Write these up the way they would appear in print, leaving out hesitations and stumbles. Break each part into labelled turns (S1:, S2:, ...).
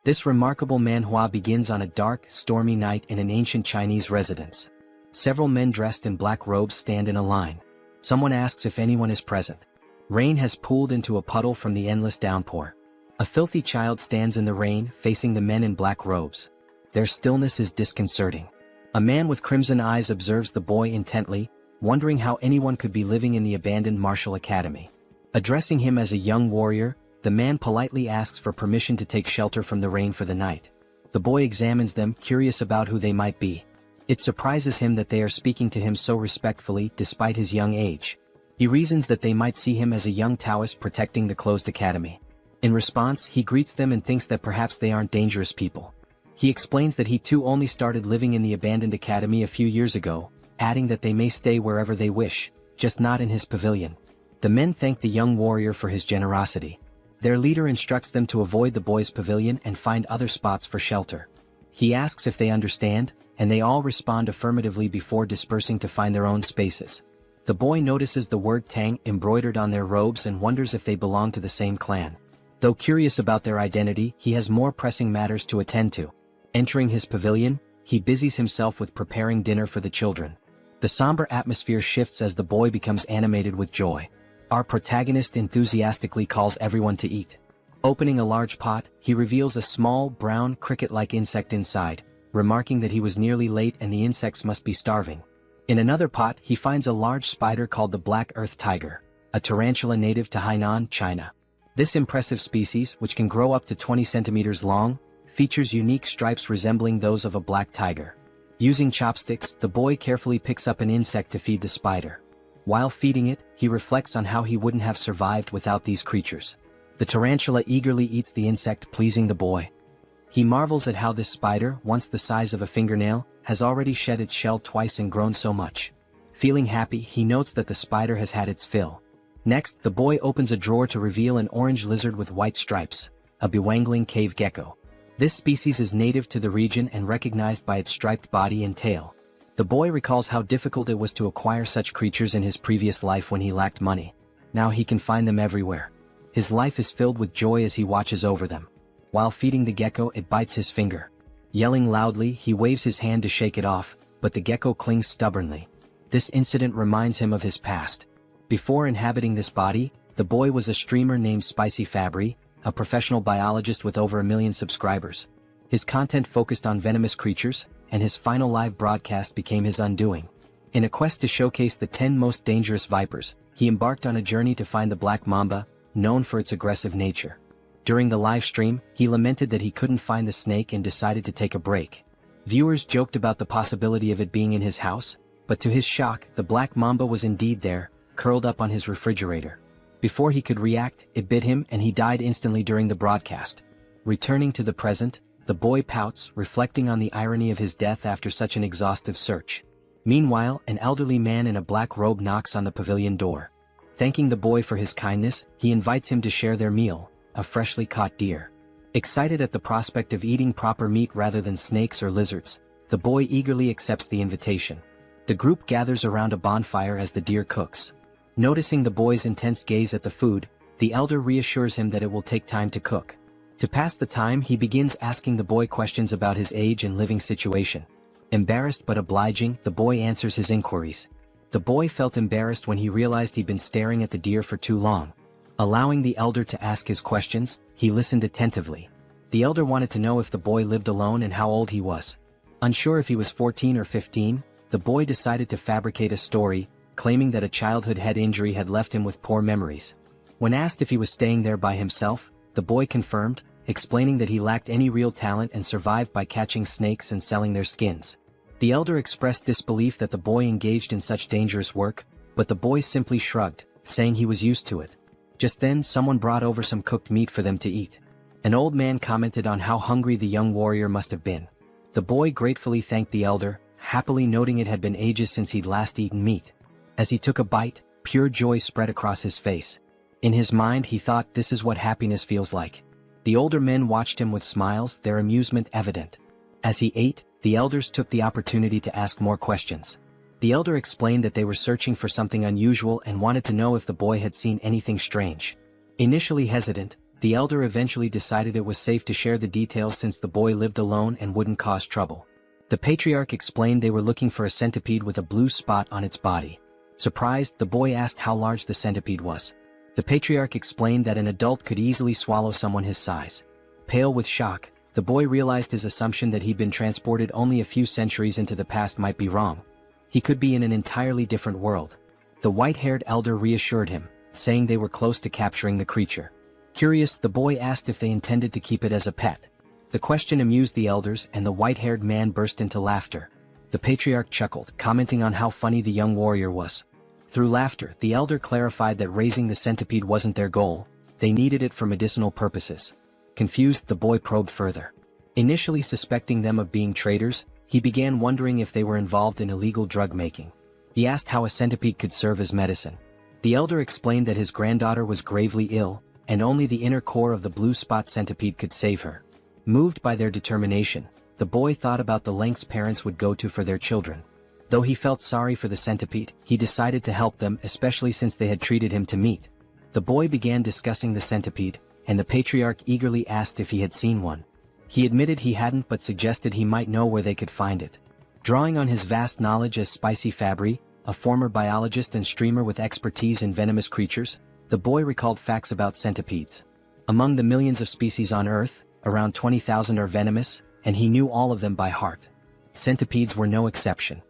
S1: This remarkable manhwa begins on a dark, stormy night in an ancient Chinese residence. Several men dressed in black robes stand in a line. Someone asks if anyone is present. Rain has pooled into a puddle from the endless downpour. A filthy child stands in the rain, facing the men in black robes. Their stillness is disconcerting. A man with crimson eyes observes the boy intently, wondering how anyone could be living in the abandoned martial academy. Addressing him as a young warrior, the man politely asks for permission to take shelter from the rain for the night. The boy examines them, curious about who they might be. It surprises him that they are speaking to him so respectfully despite his young age. He reasons that they might see him as a young Taoist protecting the closed academy. In response, he greets them and thinks that perhaps they aren't dangerous people. He explains that he too only started living in the abandoned academy a few years ago, adding that they may stay wherever they wish, just not in his pavilion. The men thank the young warrior for his generosity. Their leader instructs them to avoid the boy's pavilion and find other spots for shelter. He asks if they understand, and they all respond affirmatively before dispersing to find their own spaces. The boy notices the word Tang embroidered on their robes and wonders if they belong to the same clan. Though curious about their identity, he has more pressing matters to attend to. Entering his pavilion, he busies himself with preparing dinner for the children. The somber atmosphere shifts as the boy becomes animated with joy. Our protagonist enthusiastically calls everyone to eat. Opening a large pot, he reveals a small, brown, cricket-like insect inside, remarking that he was nearly late and the insects must be starving. In another pot, he finds a large spider called the black earth tiger, a tarantula native to Hainan, China. This impressive species, which can grow up to 20 centimeters long, features unique stripes resembling those of a black tiger. Using chopsticks, the boy carefully picks up an insect to feed the spider. While feeding it, he reflects on how he wouldn't have survived without these creatures. The tarantula eagerly eats the insect, pleasing the boy. He marvels at how this spider, once the size of a fingernail, has already shed its shell twice and grown so much. Feeling happy, he notes that the spider has had its fill. Next, the boy opens a drawer to reveal an orange lizard with white stripes, a bewangling cave gecko. This species is native to the region and recognized by its striped body and tail. The boy recalls how difficult it was to acquire such creatures in his previous life when he lacked money. Now he can find them everywhere. His life is filled with joy as he watches over them. While feeding the gecko, it bites his finger. Yelling loudly, he waves his hand to shake it off, but the gecko clings stubbornly. This incident reminds him of his past. Before inhabiting this body, the boy was a streamer named Spicy Fabry, a professional biologist with over 1 million subscribers. His content focused on venomous creatures, and his final live broadcast became his undoing. In a quest to showcase the 10 most dangerous vipers, he embarked on a journey to find the black mamba, known for its aggressive nature. During the live stream, he lamented that he couldn't find the snake and decided to take a break. Viewers joked about the possibility of it being in his house, but to his shock, the black mamba was indeed there, curled up on his refrigerator. Before he could react, it bit him and he died instantly during the broadcast. Returning to the present, the boy pouts, reflecting on the irony of his death after such an exhaustive search. Meanwhile, an elderly man in a black robe knocks on the pavilion door. Thanking the boy for his kindness, he invites him to share their meal, a freshly caught deer. Excited at the prospect of eating proper meat rather than snakes or lizards, the boy eagerly accepts the invitation. The group gathers around a bonfire as the deer cooks. Noticing the boy's intense gaze at the food, the elder reassures him that it will take time to cook. To pass the time, he begins asking the boy questions about his age and living situation. Embarrassed but obliging, the boy answers his inquiries. The boy felt embarrassed when he realized he'd been staring at the deer for too long. Allowing the elder to ask his questions, he listened attentively. The elder wanted to know if the boy lived alone and how old he was. Unsure if he was 14 or 15, the boy decided to fabricate a story, claiming that a childhood head injury had left him with poor memories. When asked if he was staying there by himself, the boy confirmed, explaining that he lacked any real talent and survived by catching snakes and selling their skins. The elder expressed disbelief that the boy engaged in such dangerous work, but the boy simply shrugged, saying he was used to it. Just then, someone brought over some cooked meat for them to eat. An old man commented on how hungry the young warrior must have been. The boy gratefully thanked the elder, happily noting it had been ages since he'd last eaten meat. As he took a bite, pure joy spread across his face. In his mind, he thought, this is what happiness feels like. The older men watched him with smiles, their amusement evident. As he ate, the elders took the opportunity to ask more questions. The elder explained that they were searching for something unusual and wanted to know if the boy had seen anything strange. Initially hesitant, The elder eventually decided it was safe to share the details since the boy lived alone and wouldn't cause trouble. The patriarch explained they were looking for a centipede with a blue spot on its body. Surprised, the boy asked how large the centipede was. The patriarch explained that an adult could easily swallow someone his size. Pale with shock, the boy realized his assumption that he'd been transported only a few centuries into the past might be wrong. He could be in an entirely different world. The white-haired elder reassured him, saying they were close to capturing the creature. Curious, the boy asked if they intended to keep it as a pet. The question amused the elders, and the white-haired man burst into laughter. The patriarch chuckled, commenting on how funny the young warrior was. Through laughter, the elder clarified that raising the centipede wasn't their goal. They needed it for medicinal purposes. Confused, the boy probed further. Initially suspecting them of being traitors, he began wondering if they were involved in illegal drug making. He asked how a centipede could serve as medicine. The elder explained that his granddaughter was gravely ill, and only the inner core of the blue spot centipede could save her. Moved by their determination, the boy thought about the lengths parents would go to for their children. Though he felt sorry for the centipede, he decided to help them, especially since they had treated him to meat. The boy began discussing the centipede, and the patriarch eagerly asked if he had seen one. He admitted he hadn't but suggested he might know where they could find it. Drawing on his vast knowledge as Spicy Fabry, a former biologist and streamer with expertise in venomous creatures, the boy recalled facts about centipedes. Among the millions of species on Earth, around 20,000 are venomous, and he knew all of them by heart. Centipedes were no exception.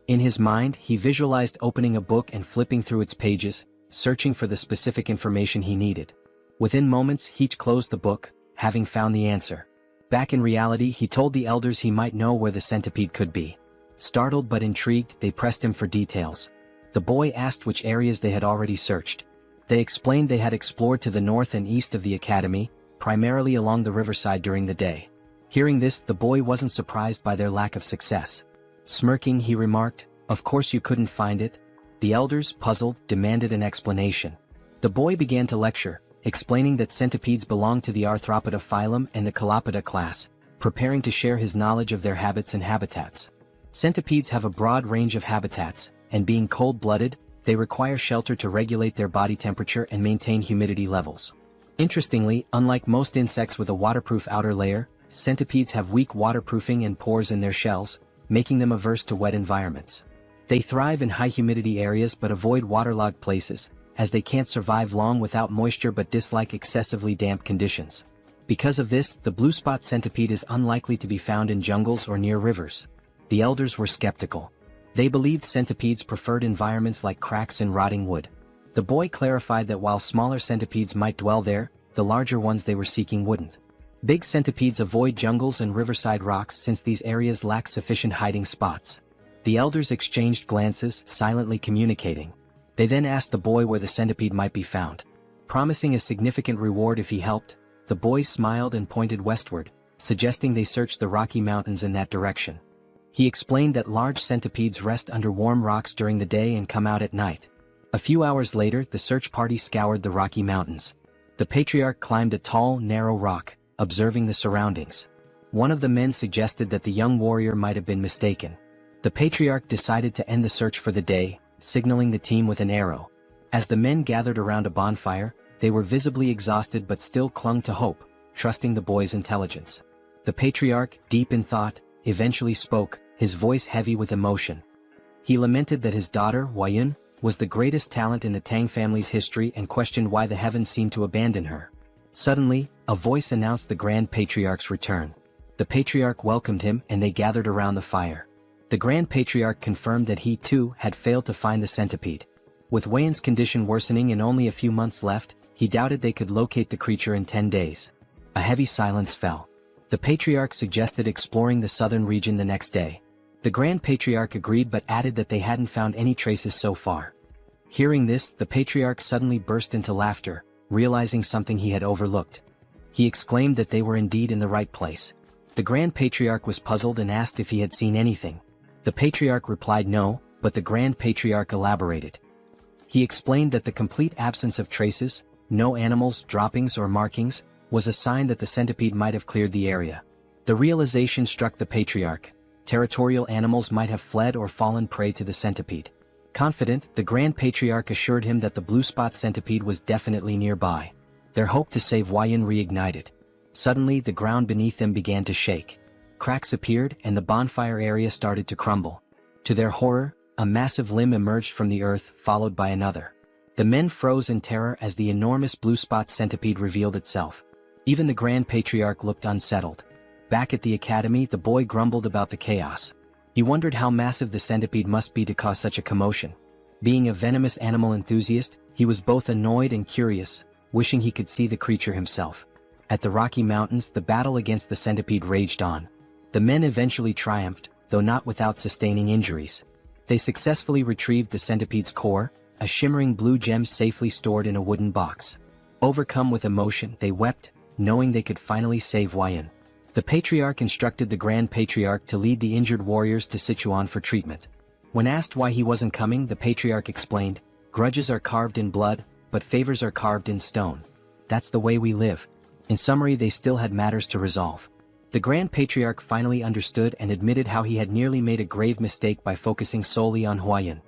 S1: In his mind, he visualized opening a book and flipping through its pages, searching for the specific information he needed. Within moments, he closed the book, having found the answer. Back in reality, he told the elders he might know where the centipede could be. Startled but intrigued, they pressed him for details. The boy asked which areas they had already searched. They explained they had explored to the north and east of the academy, primarily along the riverside during the day. Hearing this, the boy wasn't surprised by their lack of success. Smirking, he remarked, "Of course you couldn't find it." The elders, puzzled, demanded an explanation. The boy began to lecture, explaining that centipedes belong to the Arthropoda phylum and the Calopoda class, preparing to share his knowledge of their habits and habitats. Centipedes have a broad range of habitats, and being cold-blooded, they require shelter to regulate their body temperature and maintain humidity levels. Interestingly, unlike most insects with a waterproof outer layer, centipedes have weak waterproofing and pores in their shells, making them averse to wet environments. They thrive in high-humidity areas but avoid waterlogged places, as they can't survive long without moisture but dislike excessively damp conditions. Because of this, the blue spot centipede is unlikely to be found in jungles or near rivers. The elders were skeptical. They believed centipedes preferred environments like cracks and rotting wood. The boy clarified that while smaller centipedes might dwell there, the larger ones they were seeking wouldn't. Big centipedes avoid jungles and riverside rocks since these areas lack sufficient hiding spots. The elders exchanged glances, silently communicating. They then asked the boy where the centipede might be found. Promising a significant reward if he helped, the boy smiled and pointed westward, suggesting they search the Rocky Mountains in that direction. He explained that large centipedes rest under warm rocks during the day and come out at night. A few hours later, the search party scoured the Rocky Mountains. The patriarch climbed a tall, narrow rock, observing the surroundings. One of the men suggested that the young warrior might have been mistaken. The patriarch decided to end the search for the day, signaling the team with an arrow. As the men gathered around a bonfire, they were visibly exhausted but still clung to hope, trusting the boy's intelligence. The patriarch, deep in thought, eventually spoke, his voice heavy with emotion. He lamented that his daughter, Huayun, was the greatest talent in the Tang family's history and questioned why the heavens seemed to abandon her. Suddenly, a voice announced the Grand Patriarch's return. The patriarch welcomed him and they gathered around the fire. The Grand Patriarch confirmed that he too had failed to find the centipede. With Huayun's condition worsening and only a few months left, he doubted they could locate the creature in 10 days. A heavy silence fell. The patriarch suggested exploring the southern region the next day. The Grand Patriarch agreed but added that they hadn't found any traces so far. Hearing this, the patriarch suddenly burst into laughter, realizing something he had overlooked. He exclaimed that they were indeed in the right place. The Grand Patriarch was puzzled and asked if he had seen anything. The patriarch replied no, but the Grand Patriarch elaborated. He explained that the complete absence of traces, no animals, droppings or markings, was a sign that the centipede might have cleared the area. The realization struck the patriarch. Territorial animals might have fled or fallen prey to the centipede. Confident, the Grand Patriarch assured him that the blue spot centipede was definitely nearby. Their hope to save Huayan reignited. Suddenly, the ground beneath them began to shake. Cracks appeared and the bonfire area started to crumble. To their horror, a massive limb emerged from the earth, followed by another. The men froze in terror as the enormous blue spot centipede revealed itself. Even the Grand Patriarch looked unsettled. Back at the academy, the boy grumbled about the chaos. He wondered how massive the centipede must be to cause such a commotion. Being a venomous animal enthusiast, he was both annoyed and curious, wishing he could see the creature himself. At the Rocky Mountains, the battle against the centipede raged on. The men eventually triumphed, though not without sustaining injuries. They successfully retrieved the centipede's core, a shimmering blue gem safely stored in a wooden box. Overcome with emotion, they wept, knowing they could finally save Huayan. The Patriarch instructed the Grand Patriarch to lead the injured warriors to Sichuan for treatment. When asked why he wasn't coming, the Patriarch explained, "Grudges are carved in blood, but favors are carved in stone. That's the way we live." In summary, they still had matters to resolve. The Grand Patriarch finally understood and admitted how he had nearly made a grave mistake by focusing solely on Huayan.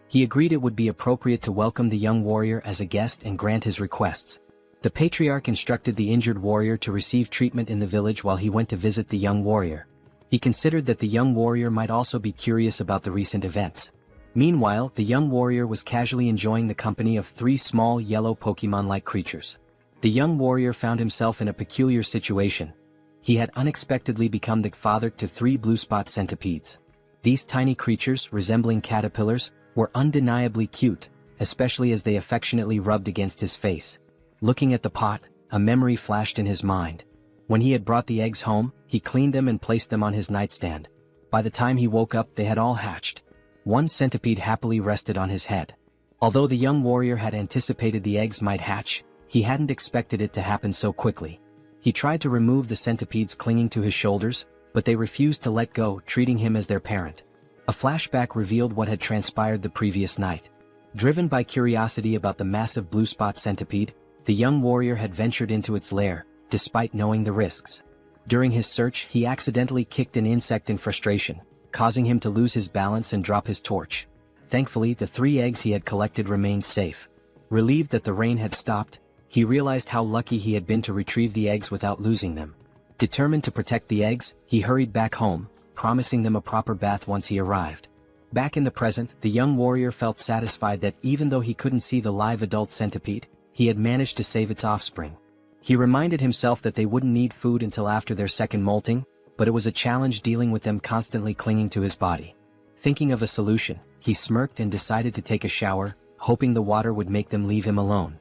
S1: He agreed it would be appropriate to welcome the young warrior as a guest and grant his requests. The Patriarch instructed the injured warrior to receive treatment in the village while he went to visit the young warrior. He considered that the young warrior might also be curious about the recent events. Meanwhile, the young warrior was casually enjoying the company of 3 small yellow Pokemon-like creatures. The young warrior found himself in a peculiar situation. He had unexpectedly become the father to 3 blue spot centipedes. These tiny creatures, resembling caterpillars, were undeniably cute, especially as they affectionately rubbed against his face. Looking at the pot, a memory flashed in his mind. When he had brought the eggs home, he cleaned them and placed them on his nightstand. By the time he woke up, they had all hatched. 1 centipede happily rested on his head. Although the young warrior had anticipated the eggs might hatch, he hadn't expected it to happen so quickly. He tried to remove the centipedes clinging to his shoulders, but they refused to let go, treating him as their parent. A flashback revealed what had transpired the previous night. Driven by curiosity about the massive blue spot centipede, the young warrior had ventured into its lair, despite knowing the risks. During his search, he accidentally kicked an insect in frustration, causing him to lose his balance and drop his torch. Thankfully, the 3 eggs he had collected remained safe. Relieved that the rain had stopped, he realized how lucky he had been to retrieve the eggs without losing them. Determined to protect the eggs, he hurried back home, promising them a proper bath once he arrived. Back in the present, the young warrior felt satisfied that even though he couldn't see the live adult centipede, he had managed to save its offspring. He reminded himself that they wouldn't need food until after their second molting, but it was a challenge dealing with them constantly clinging to his body. Thinking of a solution, he smirked and decided to take a shower, hoping the water would make them leave him alone.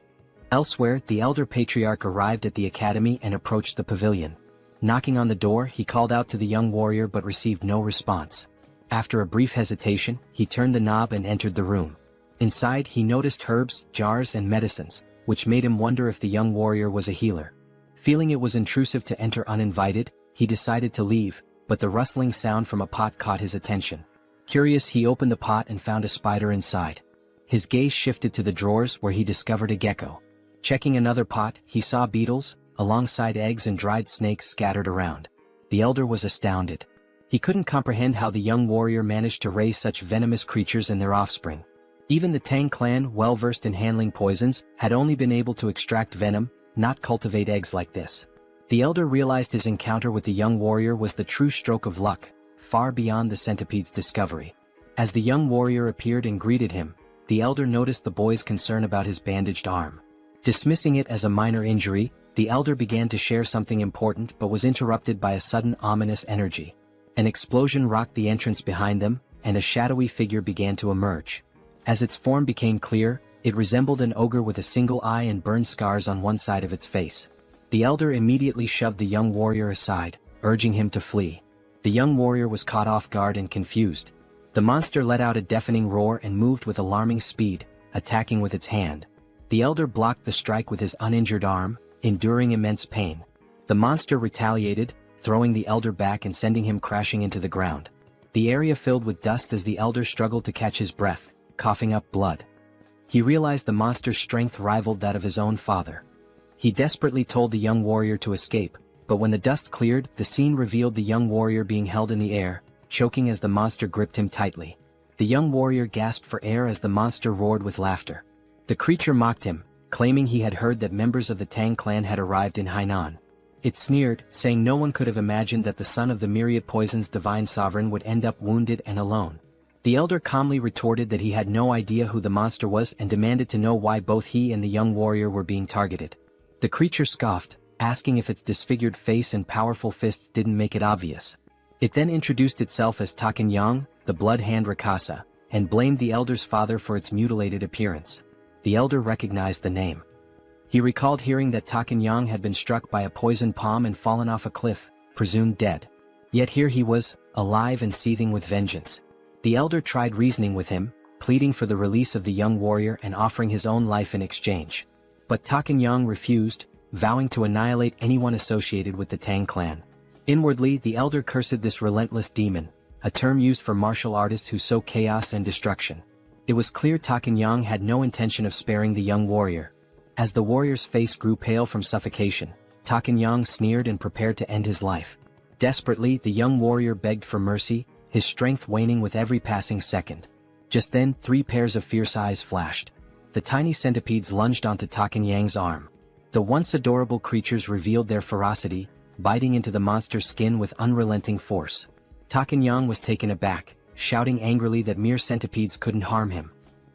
S1: Elsewhere, the elder patriarch arrived at the academy and approached the pavilion. Knocking on the door, he called out to the young warrior but received no response. After a brief hesitation, he turned the knob and entered the room. Inside, he noticed herbs, jars, and medicines, which made him wonder if the young warrior was a healer. Feeling it was intrusive to enter uninvited, he decided to leave, but the rustling sound from a pot caught his attention. Curious, he opened the pot and found a spider inside. His gaze shifted to the drawers where he discovered a gecko. Checking another pot, he saw beetles, alongside eggs and dried snakes scattered around. The elder was astounded. He couldn't comprehend how the young warrior managed to raise such venomous creatures and their offspring. Even the Tang clan, well-versed in handling poisons, had only been able to extract venom, not cultivate eggs like this. The elder realized his encounter with the young warrior was the true stroke of luck, far beyond the centipede's discovery. As the young warrior appeared and greeted him, the elder noticed the boy's concern about his bandaged arm. Dismissing it as a minor injury, the elder began to share something important but was interrupted by a sudden ominous energy. An explosion rocked the entrance behind them, and a shadowy figure began to emerge. As its form became clear, it resembled an ogre with a single eye and burned scars on one side of its face. The elder immediately shoved the young warrior aside, urging him to flee. The young warrior was caught off guard and confused. The monster let out a deafening roar and moved with alarming speed, attacking with its hand. The elder blocked the strike with his uninjured arm, enduring immense pain. The monster retaliated, throwing the elder back and sending him crashing into the ground. The area filled with dust as the elder struggled to catch his breath, coughing up blood. He realized the monster's strength rivaled that of his own father. He desperately told the young warrior to escape, but when the dust cleared, the scene revealed the young warrior being held in the air, choking as the monster gripped him tightly. The young warrior gasped for air as the monster roared with laughter. The creature mocked him, claiming he had heard that members of the Tang clan had arrived in Hainan. It sneered, saying no one could have imagined that the son of the myriad poison's divine sovereign would end up wounded and alone. The elder calmly retorted that he had no idea who the monster was and demanded to know why both he and the young warrior were being targeted. The creature scoffed, asking if its disfigured face and powerful fists didn't make it obvious. It then introduced itself as Taken Yang, the blood hand Rakasa, and blamed the elder's father for its mutilated appearance. The elder recognized the name. He recalled hearing that Taken Yang had been struck by a poison palm and fallen off a cliff, presumed dead. Yet here he was, alive and seething with vengeance. The elder tried reasoning with him, pleading for the release of the young warrior and offering his own life in exchange. But Taken Yang refused, vowing to annihilate anyone associated with the Tang clan. Inwardly, the elder cursed this relentless demon, a term used for martial artists who sow chaos and destruction. It was clear Taken Yang had no intention of sparing the young warrior. As the warrior's face grew pale from suffocation, Taken Yang sneered and prepared to end his life. Desperately, the young warrior begged for mercy, his strength waning with every passing second. Just then, 3 pairs of fierce eyes flashed. The tiny centipedes lunged onto Taken Yang's arm. The once adorable creatures revealed their ferocity, biting into the monster's skin with unrelenting force. Taken Yang was taken aback, shouting angrily that mere centipedes couldn't harm him.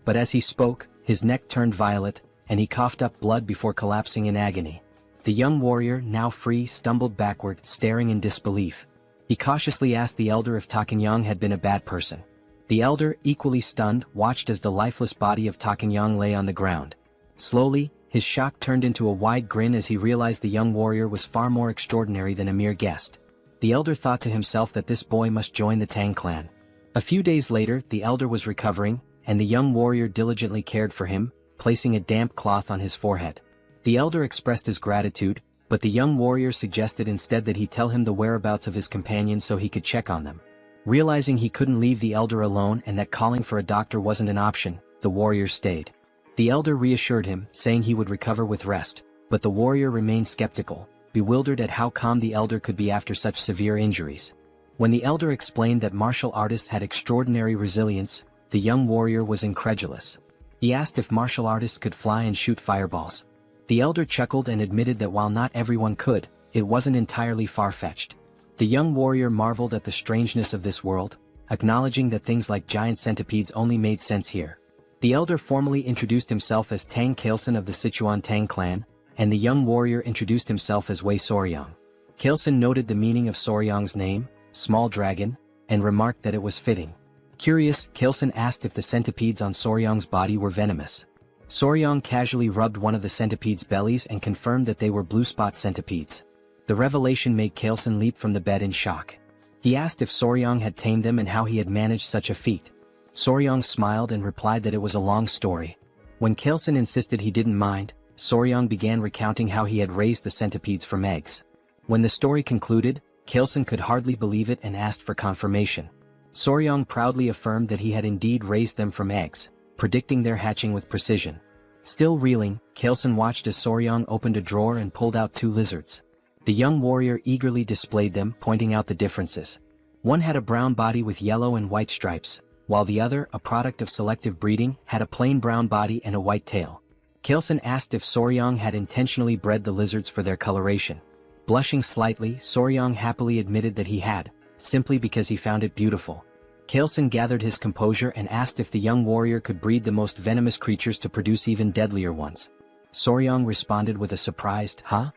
S1: But as he spoke, his neck turned violet, and he coughed up blood before collapsing in agony. The young warrior, now free, stumbled backward, staring in disbelief. He cautiously asked the elder if Taken Yang had been a bad person. The elder, equally stunned, watched as the lifeless body of Taken Yang lay on the ground. Slowly, his shock turned into a wide grin as he realized the young warrior was far more extraordinary than a mere guest. The elder thought to himself that this boy must join the Tang clan. A few days later, the elder was recovering, and the young warrior diligently cared for him, placing a damp cloth on his forehead. The elder expressed his gratitude, but the young warrior suggested instead that he tell him the whereabouts of his companions so he could check on them. Realizing he couldn't leave the elder alone and that calling for a doctor wasn't an option, the warrior stayed. The elder reassured him, saying he would recover with rest, but the warrior remained skeptical, bewildered at how calm the elder could be after such severe injuries. When the elder explained that martial artists had extraordinary resilience, the young warrior was incredulous. He asked if martial artists could fly and shoot fireballs. The elder chuckled and admitted that while not everyone could, it wasn't entirely far-fetched. The young warrior marveled at the strangeness of this world, acknowledging that things like giant centipedes only made sense here. The elder formally introduced himself as Tang Kailson of the Sichuan Tang clan, and the young warrior introduced himself as Wei Soryang. Kailson noted the meaning of Soryang's name, small dragon, and remarked that it was fitting. Curious, Kailson asked if the centipedes on Soryang's body were venomous. Soryang casually rubbed one of the centipedes' bellies and confirmed that they were blue spot centipedes. The revelation made Kailson leap from the bed in shock. He asked if Soryang had tamed them and how he had managed such a feat. Soryang smiled and replied that it was a long story. When Kailson insisted he didn't mind, Soryang began recounting how he had raised the centipedes from eggs. When the story concluded, Kailson could hardly believe it and asked for confirmation. Soryang proudly affirmed that he had indeed raised them from eggs, predicting their hatching with precision. Still reeling, Kailson watched as Soryang opened a drawer and pulled out 2 lizards. The young warrior eagerly displayed them, pointing out the differences. One had a brown body with yellow and white stripes, while the other, a product of selective breeding, had a plain brown body and a white tail. Kailson asked if Soryang had intentionally bred the lizards for their coloration. Blushing slightly, Soryang happily admitted that he had, simply because he found it beautiful. Kailson gathered his composure and asked if the young warrior could breed the most venomous creatures to produce even deadlier ones. Soryang responded with a surprised, "Huh?"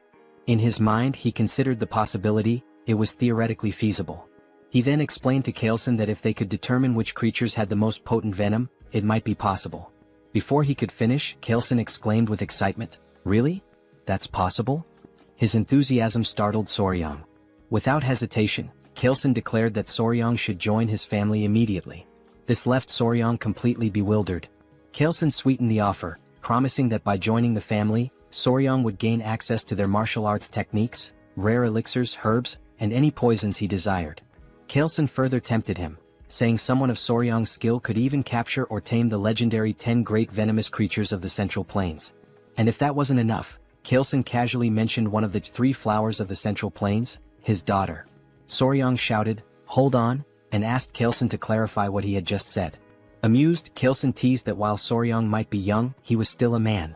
S1: In his mind he considered the possibility, it was theoretically feasible. He then explained to Kailson that if they could determine which creatures had the most potent venom, it might be possible. Before he could finish, Kailson exclaimed with excitement, "Really? That's possible?" His enthusiasm startled Soryang. Without hesitation, Kailson declared that Soryang should join his family immediately. This left Soryang completely bewildered. Kailson sweetened the offer, promising that by joining the family, Soryang would gain access to their martial arts techniques, rare elixirs, herbs, and any poisons he desired. Kailson further tempted him, saying someone of Soryang's skill could even capture or tame the legendary 10 great venomous creatures of the Central Plains. And if that wasn't enough, Kailson casually mentioned one of the 3 flowers of the Central Plains, his daughter. Soryang shouted, "Hold on," and asked Kailson to clarify what he had just said. Amused, Kailson teased that while Soryang might be young, he was still a man.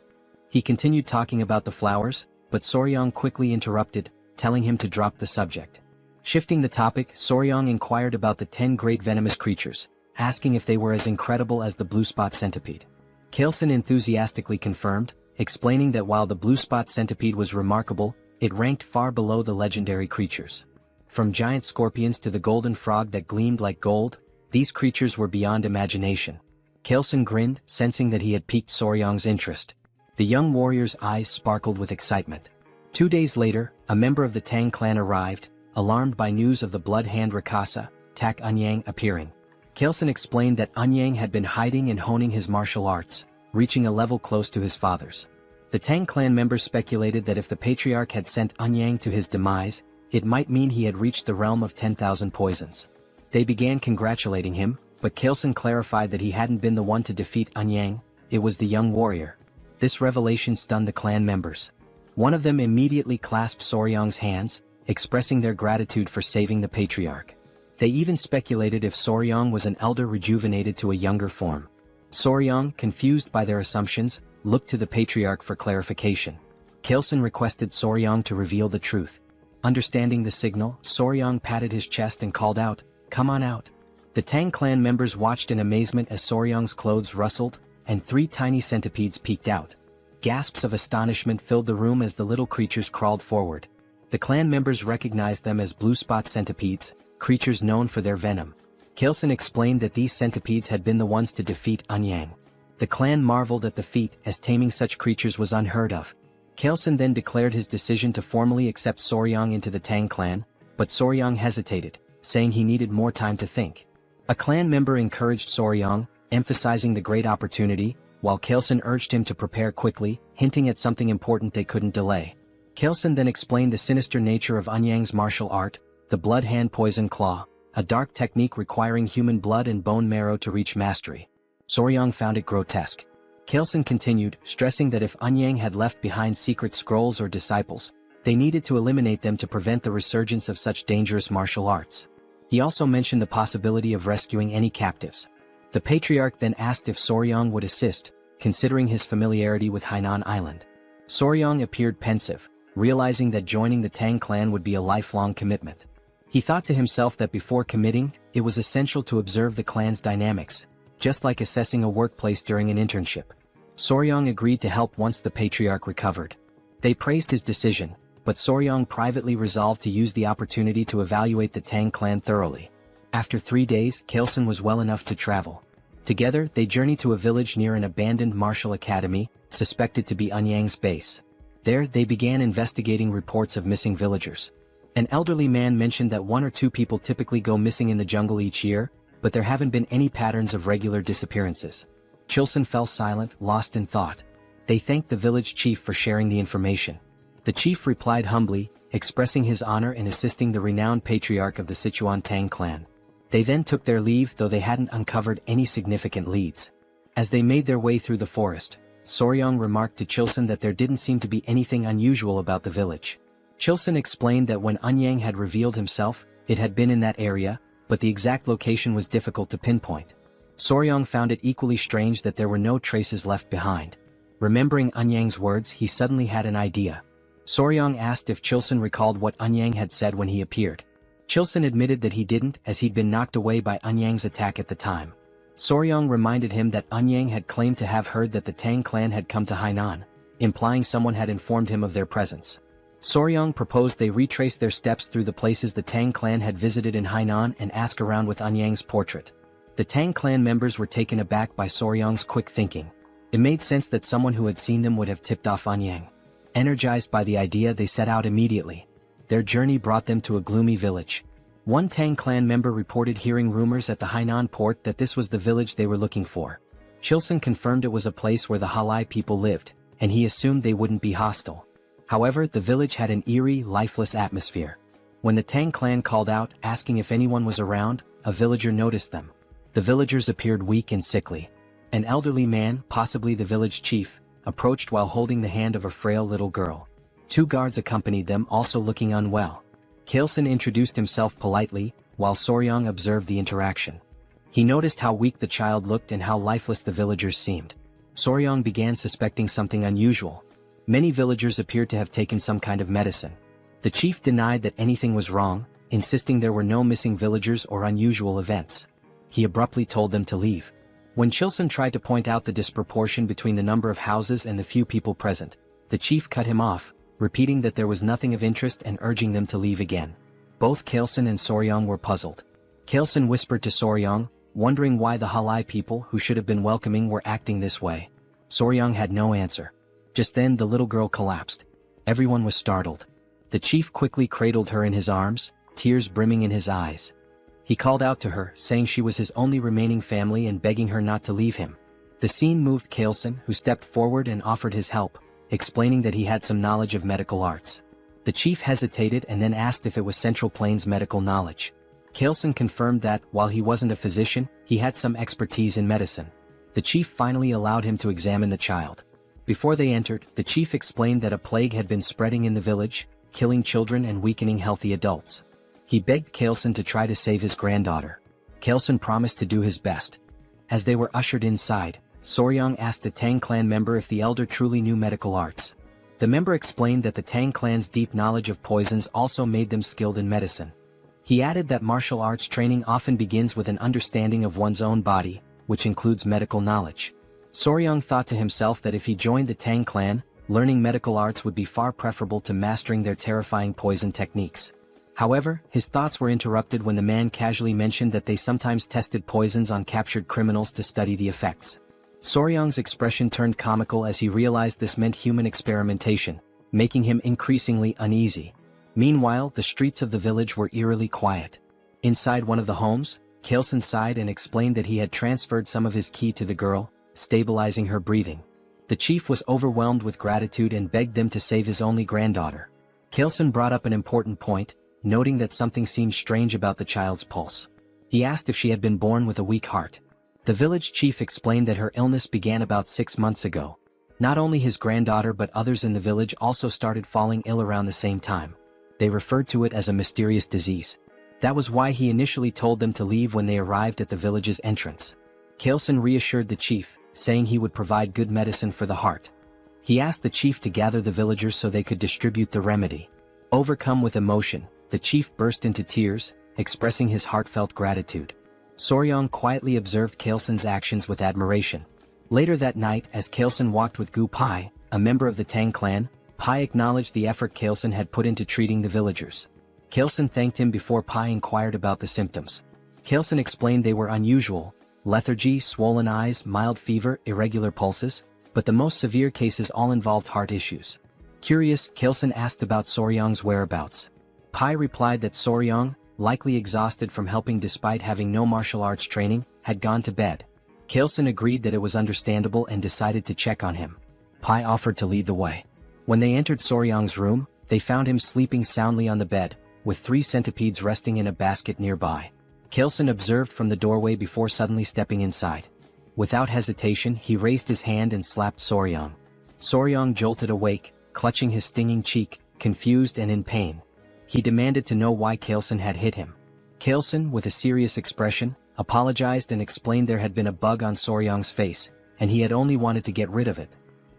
S1: He continued talking about the flowers, but Soryong quickly interrupted, telling him to drop the subject. Shifting the topic, Soryong inquired about the 10 great venomous creatures, asking if they were as incredible as the blue spot centipede. Kailson enthusiastically confirmed, explaining that while the blue spot centipede was remarkable, it ranked far below the legendary creatures. From giant scorpions to the golden frog that gleamed like gold, these creatures were beyond imagination. Kailson grinned, sensing that he had piqued Soryong's interest. The young warrior's eyes sparkled with excitement. 2 days later, a member of the Tang clan arrived, alarmed by news of the blood hand Rakasa, Tak Anyang appearing. Kailson explained that Anyang had been hiding and honing his martial arts, reaching a level close to his father's. The Tang clan members speculated that if the patriarch had sent Anyang to his demise, it might mean he had reached the realm of 10,000 poisons. They began congratulating him, but Kailson clarified that he hadn't been the one to defeat Anyang, it was the young warrior. This revelation stunned the clan members. One of them immediately clasped Soryong's hands, expressing their gratitude for saving the patriarch. They even speculated if Soryong was an elder rejuvenated to a younger form. Soryong, confused by their assumptions, looked to the patriarch for clarification. Kailson requested Soryong to reveal the truth. Understanding the signal, Soryong patted his chest and called out, "Come on out." The Tang clan members watched in amazement as Soryong's clothes rustled, and 3 tiny centipedes peeked out. Gasps of astonishment filled the room as the little creatures crawled forward. The clan members recognized them as blue spot centipedes, creatures known for their venom. Kailson explained that these centipedes had been the ones to defeat Anyang. The clan marveled at the feat, as taming such creatures was unheard of. Kailson then declared his decision to formally accept Soryong into the Tang clan, but Soryong hesitated, saying he needed more time to think. A clan member encouraged Soryong, emphasizing the great opportunity, while Kailson urged him to prepare quickly, hinting at something important they couldn't delay. Kailson then explained the sinister nature of Anyang's martial art, the blood hand poison claw, a dark technique requiring human blood and bone marrow to reach mastery. Soryong found it grotesque. Kailson continued, stressing that if Anyang had left behind secret scrolls or disciples, they needed to eliminate them to prevent the resurgence of such dangerous martial arts. He also mentioned the possibility of rescuing any captives. The patriarch then asked if Soryong would assist, considering his familiarity with Hainan Island. Soryong appeared pensive, realizing that joining the Tang clan would be a lifelong commitment. He thought to himself that before committing, it was essential to observe the clan's dynamics, just like assessing a workplace during an internship. Soryong agreed to help once the patriarch recovered. They praised his decision, but Soryong privately resolved to use the opportunity to evaluate the Tang clan thoroughly. After 3 days, Kailson was well enough to travel. Together, they journeyed to a village near an abandoned martial academy, suspected to be Anyang's base. There, they began investigating reports of missing villagers. An elderly man mentioned that 1 or 2 people typically go missing in the jungle each year, but there haven't been any patterns of regular disappearances. Chilson fell silent, lost in thought. They thanked the village chief for sharing the information. The chief replied humbly, expressing his honor in assisting the renowned patriarch of the Sichuan Tang clan. They then took their leave, though they hadn't uncovered any significant leads. As they made their way through the forest, Soryong remarked to Chilson that there didn't seem to be anything unusual about the village. Chilson explained that when Anyang had revealed himself, it had been in that area, but the exact location was difficult to pinpoint. Soryong found it equally strange that there were no traces left behind. Remembering Anyang's words, he suddenly had an idea. Soryong asked if Chilson recalled what Anyang had said when he appeared. Chilson admitted that he didn't, as he'd been knocked away by Anyang's attack at the time. Soryong reminded him that Anyang had claimed to have heard that the Tang clan had come to Hainan, implying someone had informed him of their presence. Soryong proposed they retrace their steps through the places the Tang clan had visited in Hainan and ask around with Anyang's portrait. The Tang clan members were taken aback by Soryong's quick thinking. It made sense that someone who had seen them would have tipped off Anyang. Energized by the idea, they set out immediately. Their journey brought them to a gloomy village. One Tang clan member reported hearing rumors at the Hainan port that this was the village they were looking for. Chilson confirmed it was a place where the Halai people lived, and he assumed they wouldn't be hostile. However, the village had an eerie, lifeless atmosphere. When the Tang clan called out, asking if anyone was around, a villager noticed them. The villagers appeared weak and sickly. An elderly man, possibly the village chief, approached while holding the hand of a frail little girl. 2 guards accompanied them, also looking unwell. Kailson introduced himself politely, while Soryong observed the interaction. He noticed how weak the child looked and how lifeless the villagers seemed. Soryong began suspecting something unusual, Many villagers appeared to have taken some kind of medicine. The chief denied that anything was wrong, insisting there were no missing villagers or unusual events. He abruptly told them to leave. When Chilson tried to point out the disproportion between the number of houses and the few people present, the chief cut him off, repeating that there was nothing of interest and urging them to leave again. Both Kailson and Soryong were puzzled. Kailson whispered to Soryong, wondering why the Halai people who should have been welcoming were acting this way. Soryong had no answer. Just then the little girl collapsed. Everyone was startled. The chief quickly cradled her in his arms, tears brimming in his eyes. He called out to her, saying she was his only remaining family and begging her not to leave him. The scene moved Kailson, who stepped forward and offered his help, explaining that he had some knowledge of medical arts. The chief hesitated and then asked if it was Central Plains medical knowledge. Kailson confirmed that, while he wasn't a physician, he had some expertise in medicine. The chief finally allowed him to examine the child. Before they entered, the chief explained that a plague had been spreading in the village, killing children and weakening healthy adults. He begged Kailson to try to save his granddaughter. Kailson promised to do his best. As they were ushered inside, Soryong asked a Tang clan member if the elder truly knew medical arts. The member explained that the Tang clan's deep knowledge of poisons also made them skilled in medicine. He added that martial arts training often begins with an understanding of one's own body, which includes medical knowledge. Soryong thought to himself that if he joined the Tang clan, learning medical arts would be far preferable to mastering their terrifying poison techniques. However, his thoughts were interrupted when the man casually mentioned that they sometimes tested poisons on captured criminals to study the effects. Soryong's expression turned comical as he realized this meant human experimentation, making him increasingly uneasy. Meanwhile, the streets of the village were eerily quiet. Inside one of the homes, Kailson sighed and explained that he had transferred some of his ki to the girl, stabilizing her breathing. The chief was overwhelmed with gratitude and begged them to save his only granddaughter. Kailson brought up an important point, noting that something seemed strange about the child's pulse. He asked if she had been born with a weak heart. The village chief explained that her illness began about 6 months ago. Not only his granddaughter but others in the village also started falling ill around the same time. They referred to it as a mysterious disease. That was why he initially told them to leave when they arrived at the village's entrance. Kailson reassured the chief, saying he would provide good medicine for the heart. He asked the chief to gather the villagers so they could distribute the remedy. Overcome with emotion, the chief burst into tears, expressing his heartfelt gratitude. Soryong quietly observed Kailson's actions with admiration. Later that night, as Kailson walked with Gu Pai, a member of the Tang clan, Pai acknowledged the effort Kailson had put into treating the villagers. Kailson thanked him before Pai inquired about the symptoms. Kailson explained they were unusual: lethargy, swollen eyes, mild fever, irregular pulses, but the most severe cases all involved heart issues. Curious, Kailson asked about Soryong's whereabouts. Pai replied that Soryong, likely exhausted from helping despite having no martial arts training, had gone to bed. Kailson agreed that it was understandable and decided to check on him. Pai offered to lead the way. When they entered Soryong's room, they found him sleeping soundly on the bed, with 3 centipedes resting in a basket nearby. Kailson observed from the doorway before suddenly stepping inside. Without hesitation, he raised his hand and slapped Soryong. Soryong jolted awake, clutching his stinging cheek, confused and in pain. He demanded to know why Kailson had hit him. Kailson, with a serious expression, apologized and explained there had been a bug on Soryong's face, and he had only wanted to get rid of it.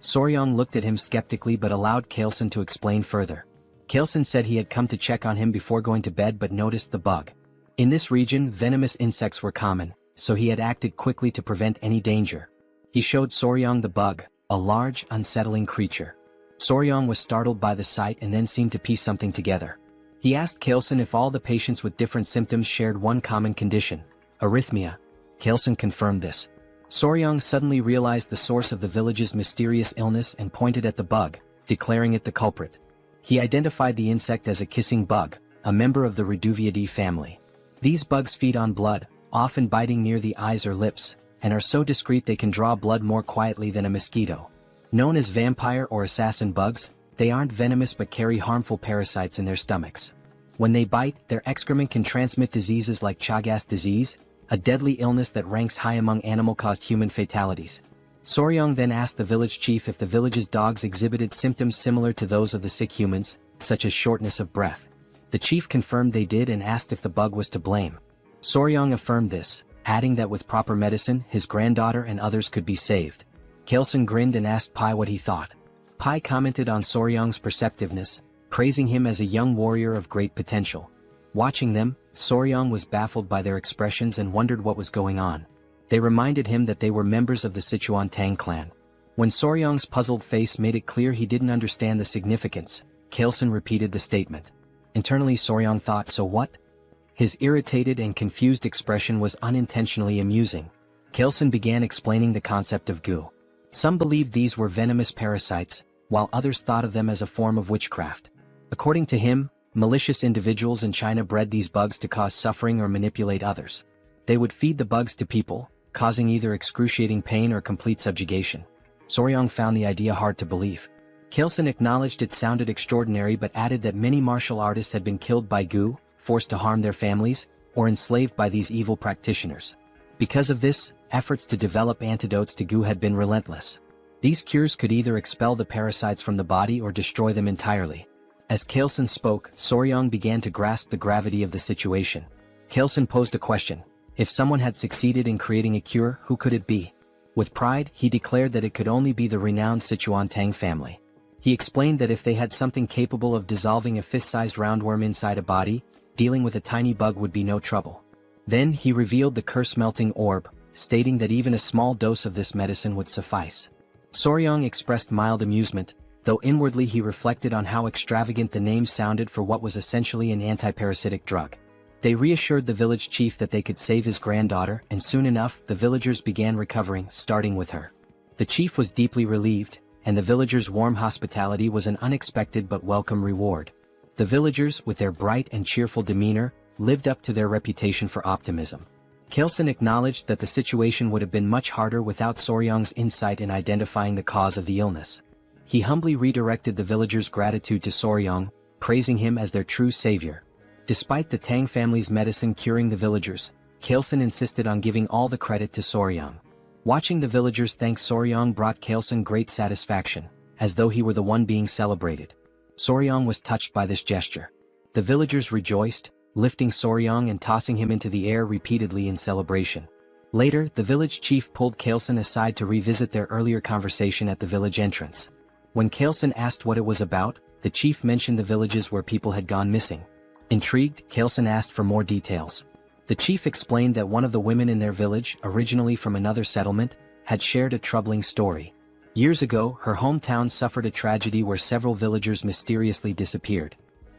S1: Soryong looked at him skeptically but allowed Kailson to explain further. Kailson said he had come to check on him before going to bed but noticed the bug. In this region, venomous insects were common, so he had acted quickly to prevent any danger. He showed Soryong the bug, a large, unsettling creature. Soryong was startled by the sight and then seemed to piece something together. He asked Kailson if all the patients with different symptoms shared one common condition: arrhythmia. Kailson confirmed this. Soryong suddenly realized the source of the village's mysterious illness and pointed at the bug, declaring it the culprit. He identified the insect as a kissing bug, a member of the Reduviidae family. These bugs feed on blood, often biting near the eyes or lips, and are so discreet they can draw blood more quietly than a mosquito. Known as vampire or assassin bugs, they aren't venomous but carry harmful parasites in their stomachs. When they bite, their excrement can transmit diseases like Chagas disease, a deadly illness that ranks high among animal-caused human fatalities. Soryong then asked the village chief if the village's dogs exhibited symptoms similar to those of the sick humans, such as shortness of breath. The chief confirmed they did and asked if the bug was to blame. Soryong affirmed this, adding that with proper medicine, his granddaughter and others could be saved. Kailson grinned and asked Pai what he thought. Pai commented on Soryang's perceptiveness, praising him as a young warrior of great potential. Watching them, Soryang was baffled by their expressions and wondered what was going on. They reminded him that they were members of the Sichuan Tang clan. When Soryang's puzzled face made it clear he didn't understand the significance, Kailson repeated the statement. Internally Soryang thought, so what? His irritated and confused expression was unintentionally amusing. Kailson began explaining the concept of gu. Some believed these were venomous parasites, while others thought of them as a form of witchcraft. According to him, malicious individuals in China bred these bugs to cause suffering or manipulate others. They would feed the bugs to people, causing either excruciating pain or complete subjugation. Soryang found the idea hard to believe. Kailson acknowledged it sounded extraordinary but added that many martial artists had been killed by gu, forced to harm their families, or enslaved by these evil practitioners. Because of this, efforts to develop antidotes to gu had been relentless. These cures could either expel the parasites from the body or destroy them entirely. As Kailson spoke, Soryang began to grasp the gravity of the situation. Kailson posed a question. If someone had succeeded in creating a cure, who could it be? With pride, he declared that it could only be the renowned Sichuan Tang family. He explained that if they had something capable of dissolving a fist-sized roundworm inside a body, dealing with a tiny bug would be no trouble. Then he revealed the curse-melting orb, stating that even a small dose of this medicine would suffice. Soryang expressed mild amusement, though inwardly he reflected on how extravagant the name sounded for what was essentially an antiparasitic drug. They reassured the village chief that they could save his granddaughter, and soon enough the villagers began recovering, starting with her. The chief was deeply relieved, and the villagers' warm hospitality was an unexpected but welcome reward. The villagers, with their bright and cheerful demeanor, lived up to their reputation for optimism. Kailson acknowledged that the situation would have been much harder without Soryang's insight in identifying the cause of the illness. He humbly redirected the villagers' gratitude to Soryang, praising him as their true savior. Despite the Tang family's medicine curing the villagers, Kailson insisted on giving all the credit to Soryang. Watching the villagers thank Soryang brought Kailson great satisfaction, as though he were the one being celebrated. Soryang was touched by this gesture. The villagers rejoiced, lifting Soryang and tossing him into the air repeatedly in celebration. Later, the village chief pulled Kailson aside to revisit their earlier conversation at the village entrance. When Kailson asked what it was about, the chief mentioned the villages where people had gone missing. Intrigued, Kailson asked for more details. The chief explained that one of the women in their village, originally from another settlement, had shared a troubling story. Years ago, her hometown suffered a tragedy where several villagers mysteriously disappeared.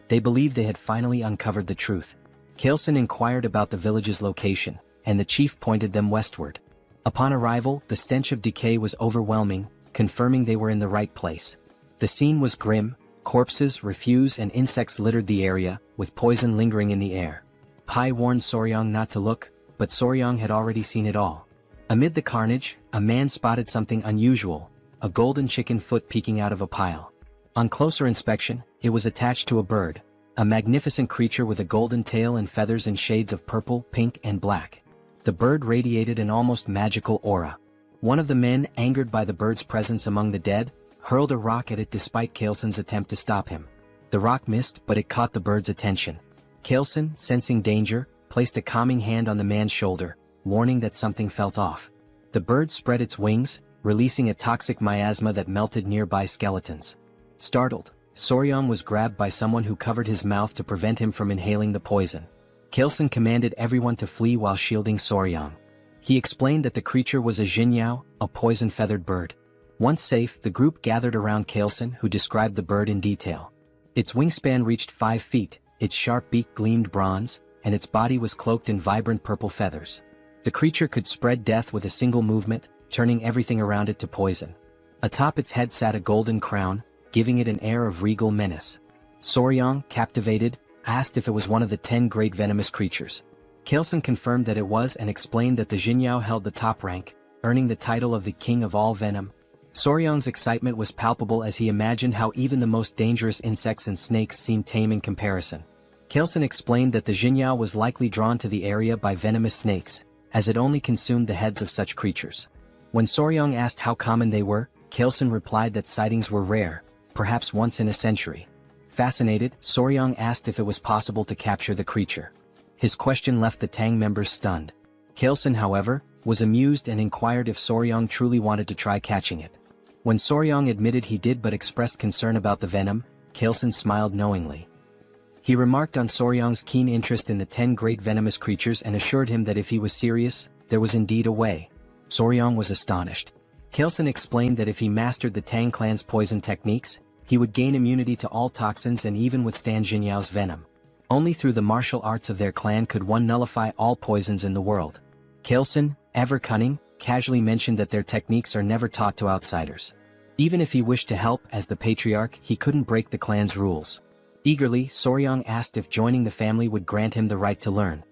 S1: They believed they had finally uncovered the truth. Kailson inquired about the village's location, and the chief pointed them westward. Upon arrival, the stench of decay was overwhelming, confirming they were in the right place. The scene was grim. Corpses, refuse and insects littered the area, with poison lingering in the air. Pai warned Soryang not to look, but Soryang had already seen it all. Amid the carnage, a man spotted something unusual, a golden chicken foot peeking out of a pile. On closer inspection, it was attached to a bird, a magnificent creature with a golden tail and feathers in shades of purple, pink and black. The bird radiated an almost magical aura. One of the men, angered by the bird's presence among the dead, hurled a rock at it despite Kailson's attempt to stop him. The rock missed, but it caught the bird's attention. Kailson, sensing danger, placed a calming hand on the man's shoulder, warning that something felt off. The bird spread its wings, releasing a toxic miasma that melted nearby skeletons. Startled, Soryang was grabbed by someone who covered his mouth to prevent him from inhaling the poison. Kailson commanded everyone to flee while shielding Soryang. He explained that the creature was a jinyao, a poison-feathered bird. Once safe, the group gathered around Kailson, who described the bird in detail. Its wingspan reached 5 feet, its sharp beak gleamed bronze, and its body was cloaked in vibrant purple feathers. The creature could spread death with a single movement, turning everything around it to poison. Atop its head sat a golden crown, giving it an air of regal menace. Soryang, captivated, asked if it was one of the 10 great venomous creatures. Kailson confirmed that it was and explained that the jinyao held the top rank, earning the title of the king of all venom. Soryang's excitement was palpable as he imagined how even the most dangerous insects and snakes seemed tame in comparison. Kailson explained that the jinyao was likely drawn to the area by venomous snakes, as it only consumed the heads of such creatures. When Soryang asked how common they were, Kailson replied that sightings were rare, perhaps once in a century. Fascinated, Soryang asked if it was possible to capture the creature. His question left the Tang members stunned. Kailson, however, was amused and inquired if Soryang truly wanted to try catching it. When Soryong admitted he did but expressed concern about the venom, Kailsun smiled knowingly. He remarked on Soryong's keen interest in the 10 great venomous creatures and assured him that if he was serious, there was indeed a way. Soryong was astonished. Kailsun explained that if he mastered the Tang clan's poison techniques, he would gain immunity to all toxins and even withstand Jinyao's venom. Only through the martial arts of their clan could one nullify all poisons in the world. Kailsun, ever cunning, casually mentioned that their techniques are never taught to outsiders. Even if he wished to help as the patriarch, he couldn't break the clan's rules. Eagerly, Soryong asked if joining the family would grant him the right to learn.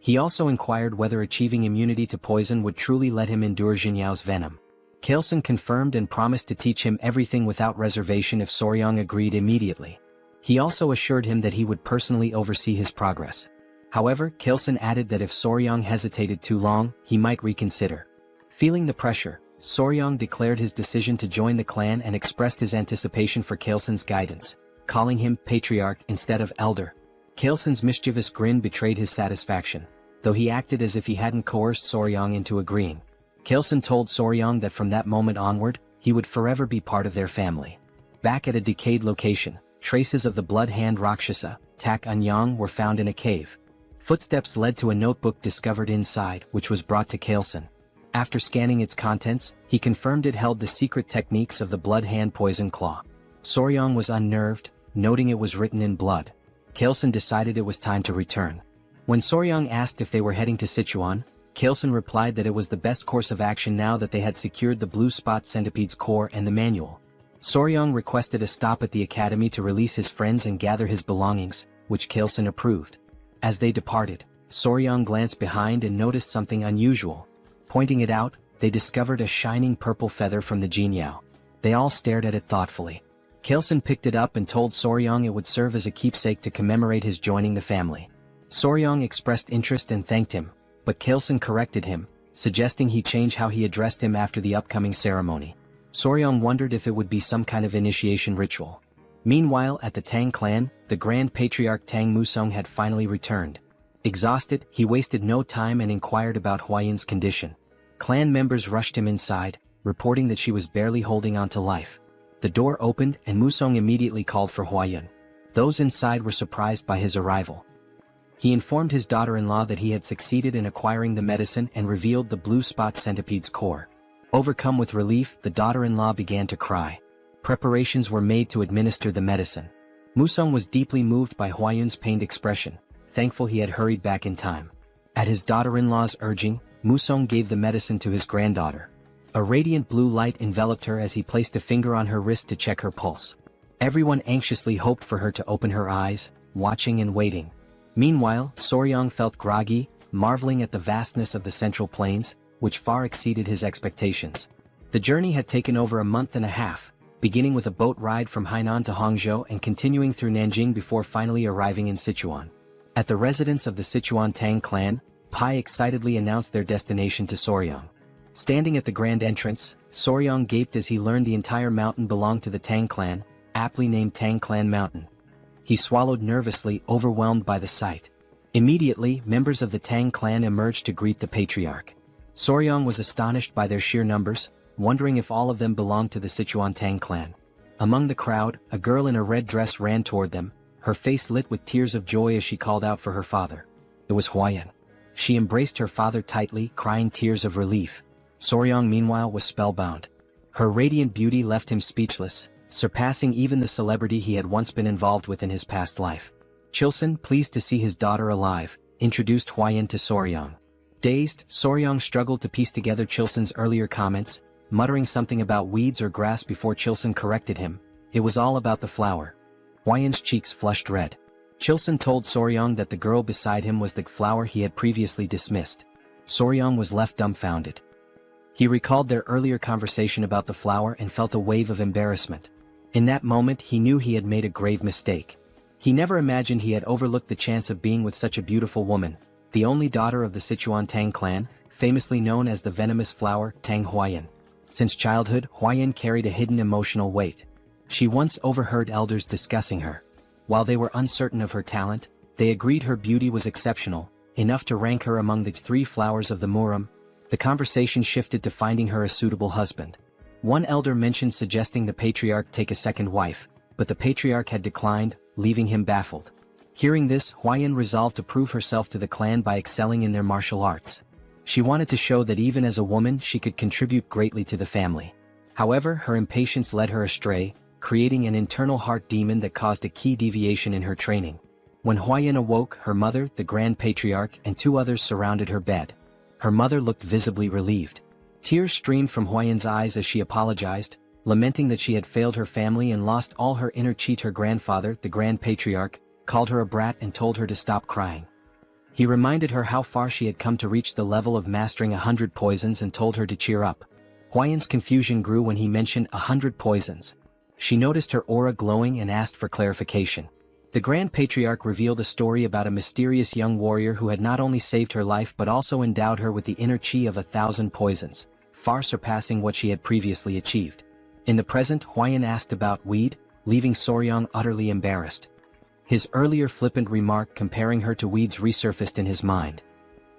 S1: He also inquired whether achieving immunity to poison would truly let him endure Jinyao's venom. Kailsun confirmed and promised to teach him everything without reservation if Soryong agreed immediately. He also assured him that he would personally oversee his progress. However, Kailsun added that if Soryong hesitated too long, he might reconsider. Feeling the pressure, Soryong declared his decision to join the clan and expressed his anticipation for Kailsun's guidance, calling him patriarch instead of elder. Kailsun's mischievous grin betrayed his satisfaction, though he acted as if he hadn't coerced Soryong into agreeing. Kailsun told Soryong that from that moment onward, he would forever be part of their family. Back at a decayed location, traces of the blood hand Rakshasa, Tak Anyang, were found in a cave. Footsteps led to a notebook discovered inside, which was brought to Kailsun. After scanning its contents, he confirmed it held the secret techniques of the blood hand poison claw. Soryong was unnerved, noting it was written in blood. Kailsun decided it was time to return. When Soryong asked if they were heading to Sichuan, Kailsun replied that it was the best course of action now that they had secured the blue spot centipede's core and the manual. Soryong requested a stop at the academy to release his friends and gather his belongings, which Kailsun approved. As they departed, Soryong glanced behind and noticed something unusual. Pointing it out, they discovered a shining purple feather from the Jinyao. They all stared at it thoughtfully. Kailsun picked it up and told Soryong it would serve as a keepsake to commemorate his joining the family. Soryong expressed interest and thanked him, but Kailsun corrected him, suggesting he change how he addressed him after the upcoming ceremony. Soryong wondered if it would be some kind of initiation ritual. Meanwhile, at the Tang clan, the Grand Patriarch Tang Musong had finally returned. Exhausted, he wasted no time and inquired about Huayan's condition. Clan members rushed him inside, reporting that she was barely holding on to life. The door opened and Musong immediately called for Huayan. Those inside were surprised by his arrival. He informed his daughter-in-law that he had succeeded in acquiring the medicine and revealed the blue spot centipede's core. Overcome with relief, the daughter-in-law began to cry. Preparations were made to administer the medicine. Musong was deeply moved by Huayan's pained expression, thankful he had hurried back in time. At his daughter-in-law's urging, Musong gave the medicine to his granddaughter. A radiant blue light enveloped her as he placed a finger on her wrist to check her pulse. Everyone anxiously hoped for her to open her eyes, watching and waiting. Meanwhile, Soryong felt groggy, marveling at the vastness of the Central Plains, which far exceeded his expectations. The journey had taken over a month and a half, beginning with a boat ride from Hainan to Hangzhou and continuing through Nanjing before finally arriving in Sichuan. At the residence of the Sichuan Tang clan, Pai excitedly announced their destination to Soryong. Standing at the grand entrance, Soryong gaped as he learned the entire mountain belonged to the Tang clan, aptly named Tang Clan Mountain. He swallowed nervously, overwhelmed by the sight. Immediately, members of the Tang clan emerged to greet the patriarch. Soryong was astonished by their sheer numbers, wondering if all of them belonged to the Sichuan Tang clan. Among the crowd, a girl in a red dress ran toward them, her face lit with tears of joy as she called out for her father. It was Huayan. She embraced her father tightly, crying tears of relief. Soryong meanwhile was spellbound. Her radiant beauty left him speechless, surpassing even the celebrity he had once been involved with in his past life. Chilsun, pleased to see his daughter alive, introduced Huayan to Soryong. Dazed, Soryong struggled to piece together Chilsun's earlier comments, muttering something about weeds or grass before Chilsun corrected him. It was all about the flower. Huayan's cheeks flushed red. Chilsun told Soryong that the girl beside him was the flower he had previously dismissed. Soryong was left dumbfounded. He recalled their earlier conversation about the flower and felt a wave of embarrassment. In that moment he knew he had made a grave mistake. He never imagined he had overlooked the chance of being with such a beautiful woman, the only daughter of the Sichuan Tang clan, famously known as the venomous flower Tang Huayan. Since childhood, Huayan carried a hidden emotional weight. She once overheard elders discussing her. While they were uncertain of her talent, they agreed her beauty was exceptional, enough to rank her among the 3 flowers of the Muram. The conversation shifted to finding her a suitable husband. One elder mentioned suggesting the patriarch take a second wife, but the patriarch had declined, leaving him baffled. Hearing this, Huayan resolved to prove herself to the clan by excelling in their martial arts. She wanted to show that even as a woman she could contribute greatly to the family. However, her impatience led her astray, creating an internal heart demon that caused a key deviation in her training. When Huayan awoke, her mother, the Grand Patriarch, and 2 others surrounded her bed. Her mother looked visibly relieved. Tears streamed from Huayan's eyes as she apologized, lamenting that she had failed her family and lost all her inner chi. Her grandfather, the Grand Patriarch, called her a brat and told her to stop crying. He reminded her how far she had come to reach the level of mastering 100 poisons and told her to cheer up. Huayan's confusion grew when he mentioned 100 poisons. She noticed her aura glowing and asked for clarification. The Grand Patriarch revealed a story about a mysterious young warrior who had not only saved her life but also endowed her with the inner chi of 1,000 poisons, far surpassing what she had previously achieved. In the present, Huayan asked about weed, leaving Soryang utterly embarrassed. His earlier flippant remark comparing her to weeds resurfaced in his mind.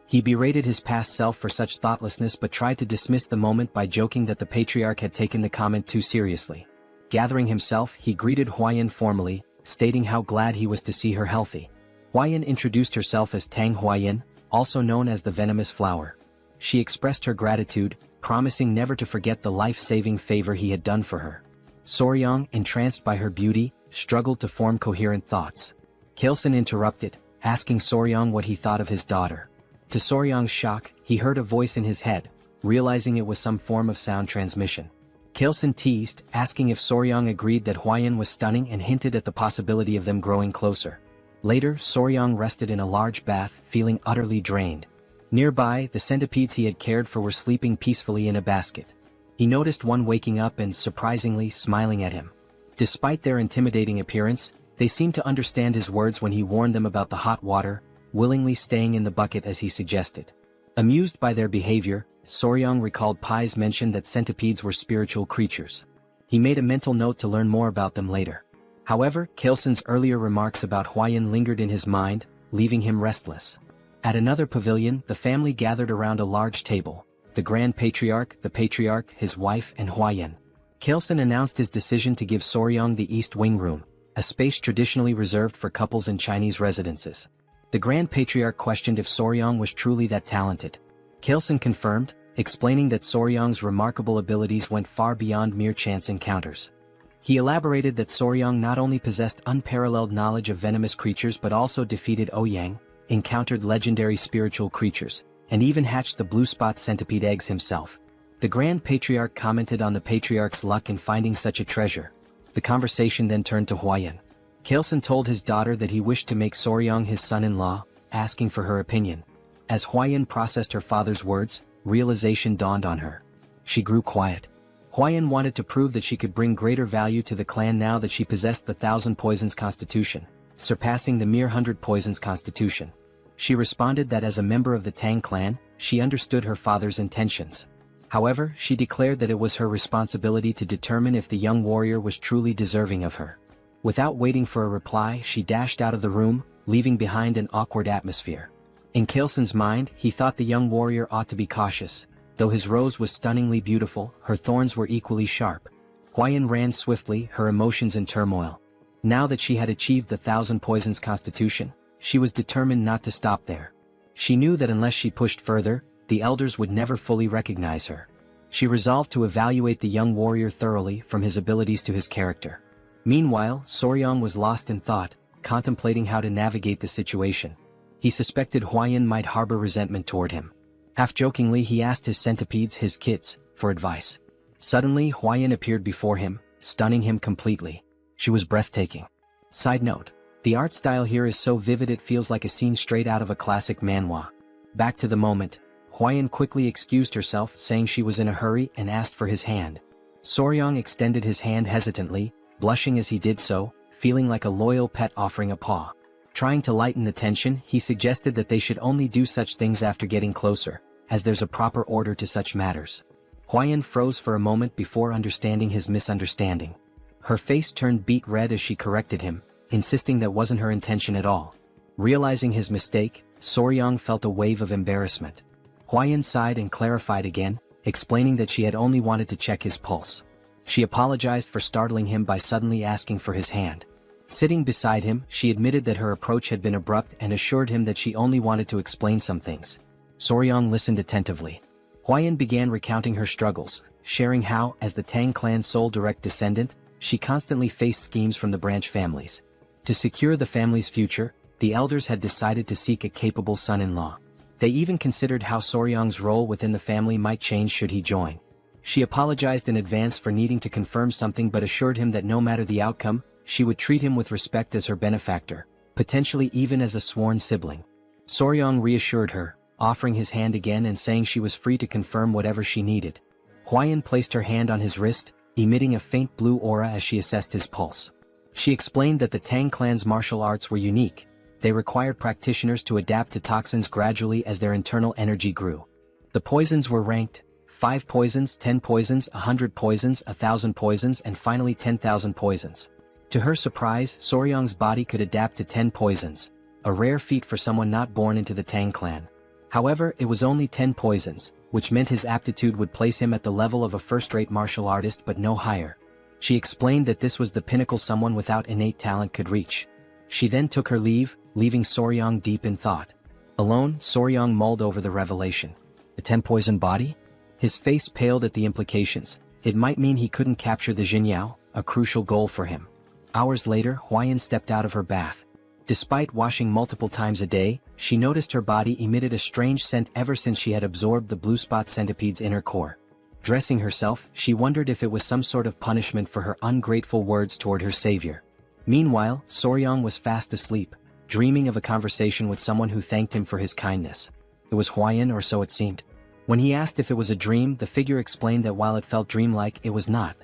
S1: He berated his past self for such thoughtlessness but tried to dismiss the moment by joking that the patriarch had taken the comment too seriously. Gathering himself, he greeted Huayan formally, stating how glad he was to see her healthy. Huayan introduced herself as Tang Huayan, also known as the Venomous Flower. She expressed her gratitude, promising never to forget the life-saving favor he had done for her. Soryang, entranced by her beauty, struggled to form coherent thoughts. Kaleson interrupted, asking Soryang what he thought of his daughter. To Soryang's shock, he heard a voice in his head, realizing it was some form of sound transmission. Kaleson teased, asking if Soryang agreed that Huayan was stunning and hinted at the possibility of them growing closer. Later, Soryang rested in a large bath, feeling utterly drained. Nearby, the centipedes he had cared for were sleeping peacefully in a basket. He noticed one waking up and, surprisingly, smiling at him. Despite their intimidating appearance, they seemed to understand his words when he warned them about the hot water, willingly staying in the bucket as he suggested. Amused by their behavior, Soryang recalled Pai's mention that centipedes were spiritual creatures. He made a mental note to learn more about them later. However, Kaleson's earlier remarks about Huayan lingered in his mind, leaving him restless. At another pavilion, the family gathered around a large table. The Grand Patriarch, the Patriarch, his wife, and Huayan. Kaleson announced his decision to give Soryang the East Wing Room, a space traditionally reserved for couples in Chinese residences. The Grand Patriarch questioned if Soryang was truly that talented. Kaleson confirmed, explaining that Soryang's remarkable abilities went far beyond mere chance encounters. He elaborated that Soryang not only possessed unparalleled knowledge of venomous creatures but also defeated Ouyang, encountered legendary spiritual creatures, and even hatched the blue spot centipede eggs himself. The Grand Patriarch commented on the Patriarch's luck in finding such a treasure. The conversation then turned to Huayan. Kaleson told his daughter that he wished to make Soryang his son-in-law, asking for her opinion. As Huayan processed her father's words, realization dawned on her. She grew quiet. Huayan wanted to prove that she could bring greater value to the clan now that she possessed the 1,000 poisons constitution, surpassing the mere 100 poisons constitution. She responded that as a member of the Tang clan, she understood her father's intentions. However, she declared that it was her responsibility to determine if the young warrior was truly deserving of her. Without waiting for a reply, she dashed out of the room, leaving behind an awkward atmosphere. In Kaleson's mind, he thought the young warrior ought to be cautious. Though his rose was stunningly beautiful, her thorns were equally sharp. Huayan ran swiftly, her emotions in turmoil. Now that she had achieved the 1,000 poisons constitution, she was determined not to stop there. She knew that unless she pushed further, the elders would never fully recognize her. She resolved to evaluate the young warrior thoroughly, from his abilities to his character. Meanwhile, Soryang was lost in thought, contemplating how to navigate the situation. He suspected Huayan might harbor resentment toward him. Half-jokingly, he asked his centipedes, his kids, for advice. Suddenly, Huayan appeared before him, stunning him completely. She was breathtaking. Side note: the art style here is so vivid it feels like a scene straight out of a classic manhwa. Back to the moment, Huayan quickly excused herself, saying she was in a hurry, and asked for his hand. Soryang extended his hand hesitantly, blushing as he did so, feeling like a loyal pet offering a paw. Trying to lighten the tension, he suggested that they should only do such things after getting closer, as there's a proper order to such matters. Huayan froze for a moment before understanding his misunderstanding. Her face turned beet red as she corrected him, insisting that wasn't her intention at all. Realizing his mistake, Soryang felt a wave of embarrassment. Huayan sighed and clarified again, explaining that she had only wanted to check his pulse. She apologized for startling him by suddenly asking for his hand. Sitting beside him, she admitted that her approach had been abrupt and assured him that she only wanted to explain some things. Soryong listened attentively. Hwayan began recounting her struggles, sharing how, as the Tang clan's sole direct descendant, she constantly faced schemes from the branch families. To secure the family's future, the elders had decided to seek a capable son-in-law. They even considered how Soryong's role within the family might change should he join. She apologized in advance for needing to confirm something but assured him that no matter the outcome, she would treat him with respect as her benefactor, potentially even as a sworn sibling. Soryong reassured her, offering his hand again and saying she was free to confirm whatever she needed. Hwayan placed her hand on his wrist, emitting a faint blue aura as she assessed his pulse. She explained that the Tang clan's martial arts were unique. They required practitioners to adapt to toxins gradually as their internal energy grew. The poisons were ranked: 5 poisons, 10 poisons, 100 poisons, 1,000 poisons, and finally 10,000 poisons. To her surprise, Soryong's body could adapt to 10 poisons, a rare feat for someone not born into the Tang clan. However, it was only 10 poisons, which meant his aptitude would place him at the level of a first-rate martial artist but no higher. She explained that this was the pinnacle someone without innate talent could reach. She then took her leave, leaving Soryong deep in thought. Alone, Soryong mulled over the revelation. A 10-poison body? His face paled at the implications. It might mean he couldn't capture the Jinyao, a crucial goal for him. Hours later, Hwayan stepped out of her bath. Despite washing multiple times a day, she noticed her body emitted a strange scent ever since she had absorbed the blue spot centipede's inner core. Dressing herself, she wondered if it was some sort of punishment for her ungrateful words toward her savior. Meanwhile, Soryong was fast asleep, dreaming of a conversation with someone who thanked him for his kindness. It was Hwayan, or so it seemed. When he asked if it was a dream, the figure explained that while it felt dreamlike, it was not.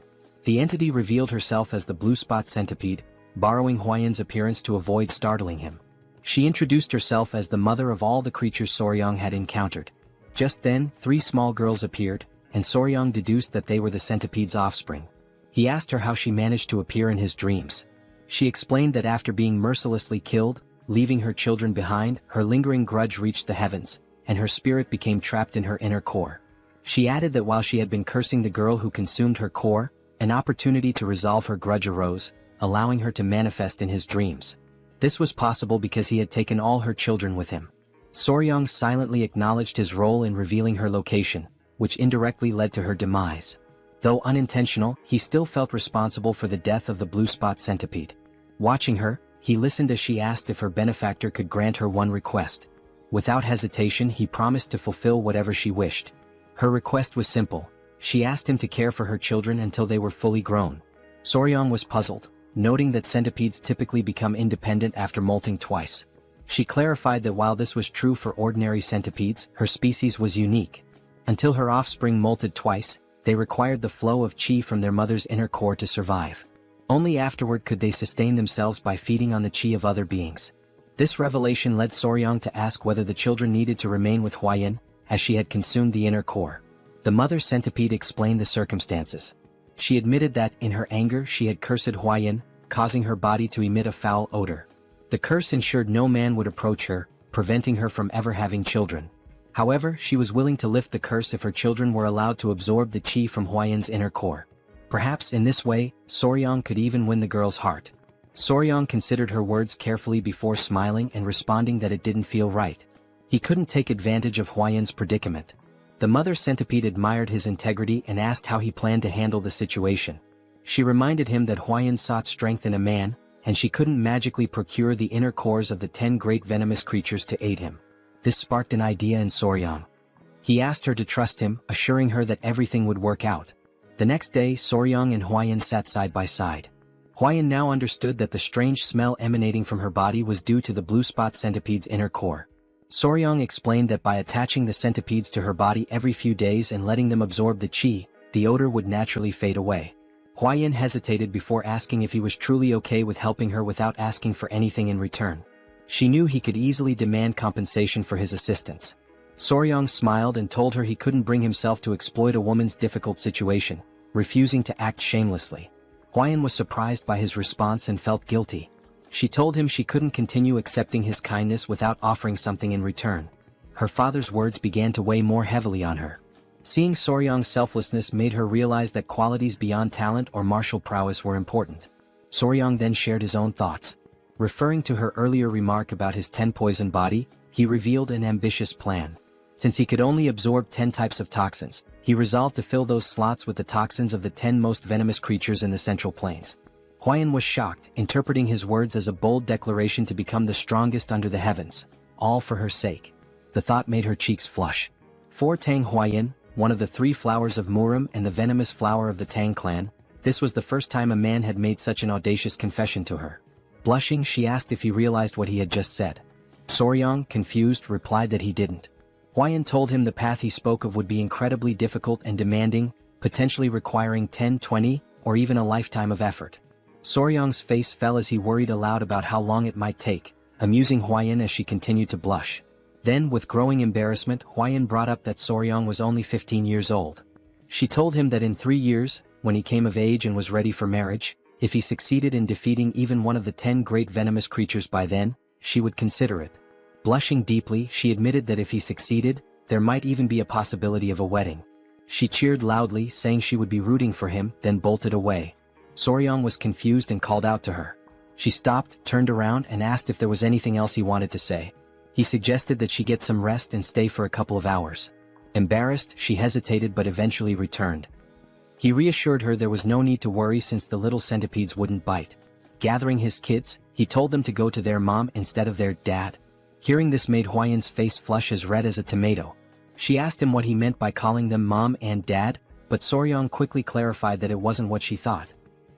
S1: The entity revealed herself as the blue spot centipede, borrowing Hwayan's appearance to avoid startling him. She introduced herself as the mother of all the creatures Soryong had encountered. Just then, 3 small girls appeared, and Soryong deduced that they were the centipede's offspring. He asked her how she managed to appear in his dreams. She explained that after being mercilessly killed, leaving her children behind, her lingering grudge reached the heavens, and her spirit became trapped in her inner core. She added that while she had been cursing the girl who consumed her core, an opportunity to resolve her grudge arose, allowing her to manifest in his dreams. This was possible because he had taken all her children with him. Soryong silently acknowledged his role in revealing her location, which indirectly led to her demise. Though unintentional, he still felt responsible for the death of the blue spot centipede. Watching her, he listened as she asked if her benefactor could grant her one request. Without hesitation, he promised to fulfill whatever she wished. Her request was simple. She asked him to care for her children until they were fully grown. Soryong was puzzled, noting that centipedes typically become independent after molting twice. She clarified that while this was true for ordinary centipedes, her species was unique. Until her offspring molted twice, they required the flow of qi from their mother's inner core to survive. Only afterward could they sustain themselves by feeding on the qi of other beings. This revelation led Soryong to ask whether the children needed to remain with Hwayan, as she had consumed the inner core. The mother centipede explained the circumstances. She admitted that, in her anger, she had cursed Hwayan, causing her body to emit a foul odor. The curse ensured no man would approach her, preventing her from ever having children. However, she was willing to lift the curse if her children were allowed to absorb the qi from Hwayan's inner core. Perhaps in this way, Soryong could even win the girl's heart. Soryong considered her words carefully before smiling and responding that it didn't feel right. He couldn't take advantage of Hwayan's predicament. The mother centipede admired his integrity and asked how he planned to handle the situation. She reminded him that Hwayan sought strength in a man, and she couldn't magically procure the inner cores of the 10 great venomous creatures to aid him. This sparked an idea in Soryong. He asked her to trust him, assuring her that everything would work out. The next day, Soryong and Hwayan sat side by side. Hwayan now understood that the strange smell emanating from her body was due to the blue spot centipede's inner core. Soryong explained that by attaching the centipedes to her body every few days and letting them absorb the qi, the odor would naturally fade away. Hwayan hesitated before asking if he was truly okay with helping her without asking for anything in return. She knew he could easily demand compensation for his assistance. Soryong smiled and told her he couldn't bring himself to exploit a woman's difficult situation, refusing to act shamelessly. Hwayan was surprised by his response and felt guilty. She told him she couldn't continue accepting his kindness without offering something in return. Her father's words began to weigh more heavily on her. Seeing Soryang's selflessness made her realize that qualities beyond talent or martial prowess were important. Soryang then shared his own thoughts. Referring to her earlier remark about his 10-poison body, he revealed an ambitious plan. Since he could only absorb 10 types of toxins, he resolved to fill those slots with the toxins of the 10 most venomous creatures in the Central Plains. Hwayan was shocked, interpreting his words as a bold declaration to become the strongest under the heavens, all for her sake. The thought made her cheeks flush. For Tang Hwayan, one of the 3 flowers of Murim and the venomous flower of the Tang clan, this was the first time a man had made such an audacious confession to her. Blushing, she asked if he realized what he had just said. Soryang, confused, replied that he didn't. Hwayan told him the path he spoke of would be incredibly difficult and demanding, potentially requiring 10, 20, or even a lifetime of effort. Soryang's face fell as he worried aloud about how long it might take, amusing Hwayan as she continued to blush. Then, with growing embarrassment, Hwayan brought up that Soryang was only 15 years old. She told him that in 3 years, when he came of age and was ready for marriage, if he succeeded in defeating even one of the 10 great venomous creatures by then, she would consider it. Blushing deeply, she admitted that if he succeeded, there might even be a possibility of a wedding. She cheered loudly, saying she would be rooting for him, then bolted away. Soryang was confused and called out to her. She stopped, turned around, and asked if there was anything else he wanted to say. He suggested that she get some rest and stay for a couple of hours. Embarrassed, she hesitated but eventually returned. He reassured her there was no need to worry since the little centipedes wouldn't bite. Gathering his kids, he told them to go to their mom instead of their dad. Hearing this made Hwayan's face flush as red as a tomato. She asked him what he meant by calling them mom and dad, but Soryang quickly clarified that it wasn't what she thought.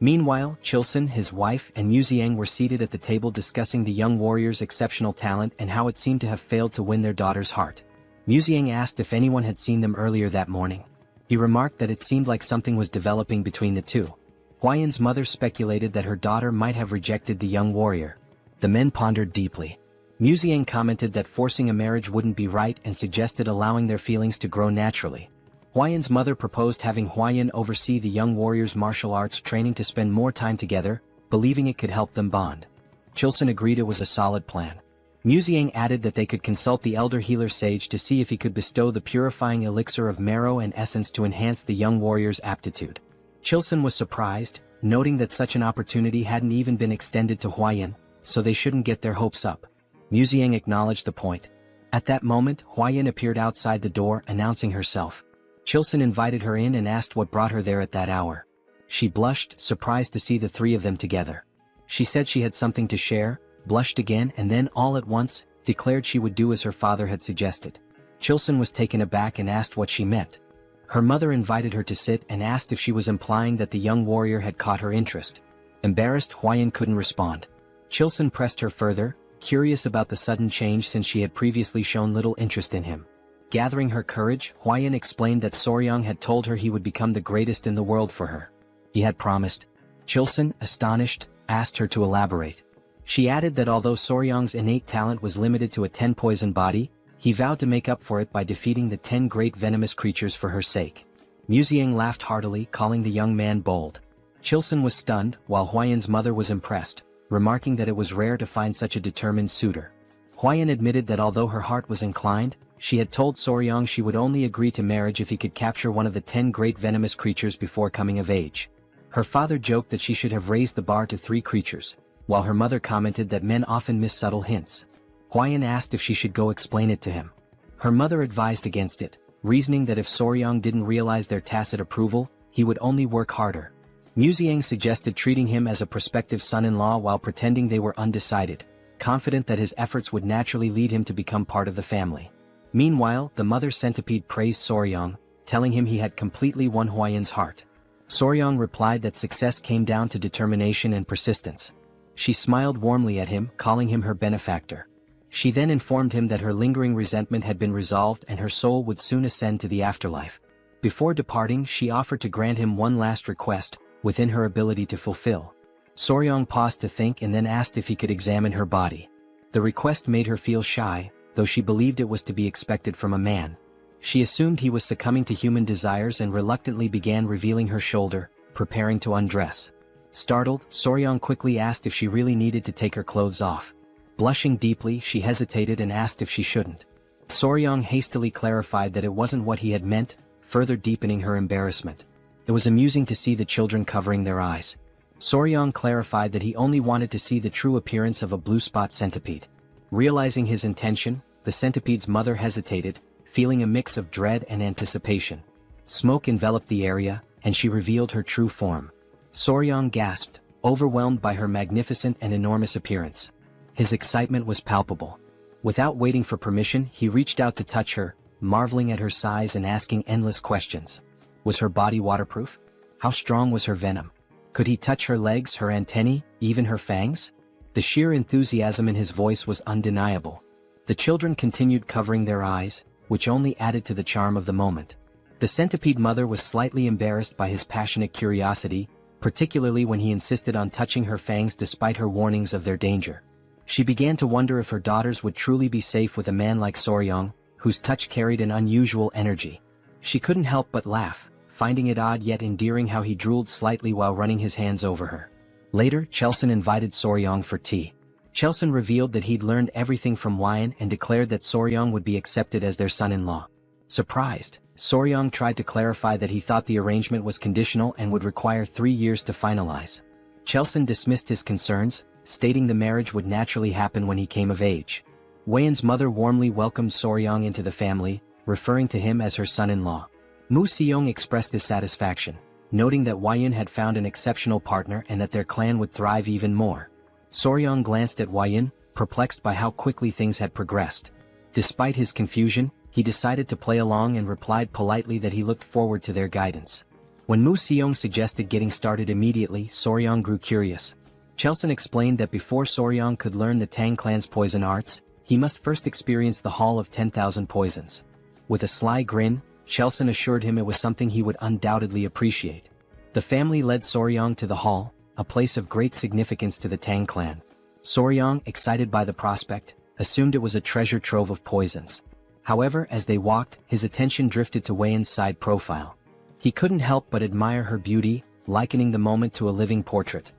S1: Meanwhile, Chilson, his wife, and Muziang were seated at the table discussing the young warrior's exceptional talent and how it seemed to have failed to win their daughter's heart. Muziang asked if anyone had seen them earlier that morning. He remarked that it seemed like something was developing between the two. Hwayan's mother speculated that her daughter might have rejected the young warrior. The men pondered deeply. Muziang commented that forcing a marriage wouldn't be right and suggested allowing their feelings to grow naturally. Hwayan's mother proposed having Hwayan oversee the young warrior's martial arts training to spend more time together, believing it could help them bond. Chilson agreed it was a solid plan. Muziang added that they could consult the elder healer sage to see if he could bestow the purifying elixir of marrow and essence to enhance the young warrior's aptitude. Chilson was surprised, noting that such an opportunity hadn't even been extended to Hwayan, so they shouldn't get their hopes up. Muziang acknowledged the point. At that moment, Hwayan appeared outside the door, announcing herself. Chilson invited her in and asked what brought her there at that hour. She blushed, surprised to see the 3 of them together. She said she had something to share, blushed again, and then, all at once, declared she would do as her father had suggested. Chilson was taken aback and asked what she meant. Her mother invited her to sit and asked if she was implying that the young warrior had caught her interest. Embarrassed, Hwayan couldn't respond. Chilson pressed her further, curious about the sudden change since she had previously shown little interest in him. Gathering her courage, Hwayan explained that Soryang had told her he would become the greatest in the world for her. He had promised. Chilson, astonished, asked her to elaborate. She added that although Soryang's innate talent was limited to a 10-poison body, he vowed to make up for it by defeating the 10 great venomous creatures for her sake. Muziang laughed heartily, calling the young man bold. Chilson was stunned, while Hwayan's mother was impressed, remarking that it was rare to find such a determined suitor. Hwayan admitted that although her heart was inclined, she had told Soryang she would only agree to marriage if he could capture one of the 10 great venomous creatures before coming of age. Her father joked that she should have raised the bar to 3 creatures, while her mother commented that men often miss subtle hints. Hwayan asked if she should go explain it to him. Her mother advised against it, reasoning that if Soryang didn't realize their tacit approval, he would only work harder. Muziang suggested treating him as a prospective son-in-law while pretending they were undecided, confident that his efforts would naturally lead him to become part of the family. Meanwhile, the mother centipede praised Soryang, telling him he had completely won Hwayan's heart. Soryang replied that success came down to determination and persistence. She smiled warmly at him, calling him her benefactor. She then informed him that her lingering resentment had been resolved and her soul would soon ascend to the afterlife. Before departing, she offered to grant him one last request, within her ability to fulfill. Soryang paused to think and then asked if he could examine her body. The request made her feel shy, though she believed it was to be expected from a man. She assumed he was succumbing to human desires and reluctantly began revealing her shoulder, preparing to undress. Startled, Soryang quickly asked if she really needed to take her clothes off. Blushing deeply, she hesitated and asked if she shouldn't. Soryang hastily clarified that it wasn't what he had meant, further deepening her embarrassment. It was amusing to see the children covering their eyes. Soryong clarified that he only wanted to see the true appearance of a blue spot centipede. Realizing his intention, the centipede's mother hesitated, feeling a mix of dread and anticipation. Smoke enveloped the area, and she revealed her true form. Soryong gasped, overwhelmed by her magnificent and enormous appearance. His excitement was palpable. Without waiting for permission, he reached out to touch her, marveling at her size and asking endless questions. Was her body waterproof? How strong was her venom? Could he touch her legs, her antennae, even her fangs? The sheer enthusiasm in his voice was undeniable. The children continued covering their eyes, which only added to the charm of the moment. The centipede mother was slightly embarrassed by his passionate curiosity, particularly when he insisted on touching her fangs despite her warnings of their danger. She began to wonder if her daughters would truly be safe with a man like Soryong, whose touch carried an unusual energy. She couldn't help but laugh, finding it odd yet endearing how he drooled slightly while running his hands over her. Later, Chelson invited Soryong for tea. Chelson revealed that he'd learned everything from Wyan and declared that Soryong would be accepted as their son-in-law. Surprised, Soryong tried to clarify that he thought the arrangement was conditional and would require 3 years to finalize. Chelson dismissed his concerns, stating the marriage would naturally happen when he came of age. Wyan's mother warmly welcomed Soryong into the family, referring to him as her son-in-law. Mu Seong expressed his satisfaction, noting that Wyan had found an exceptional partner and that their clan would thrive even more. Soryong glanced at Wyan, perplexed by how quickly things had progressed. Despite his confusion, he decided to play along and replied politely that he looked forward to their guidance. When Mu Seong suggested getting started immediately, Soryong grew curious. Chelson explained that before Soryong could learn the Tang clan's poison arts, he must first experience the Hall of 10,000 Poisons. With a sly grin, Chelson assured him it was something he would undoubtedly appreciate. The family led Soryong to the hall, a place of great significance to the Tang clan. Soryong, excited by the prospect, assumed it was a treasure trove of poisons. However, as they walked, his attention drifted to Wyan's side profile. He couldn't help but admire her beauty, likening the moment to a living portrait.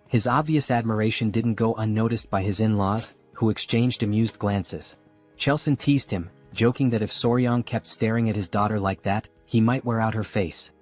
S1: His obvious admiration didn't go unnoticed by his in-laws, who exchanged amused glances. Chelson teased him, joking that if Soryong kept staring at his daughter like that, he might wear out her face.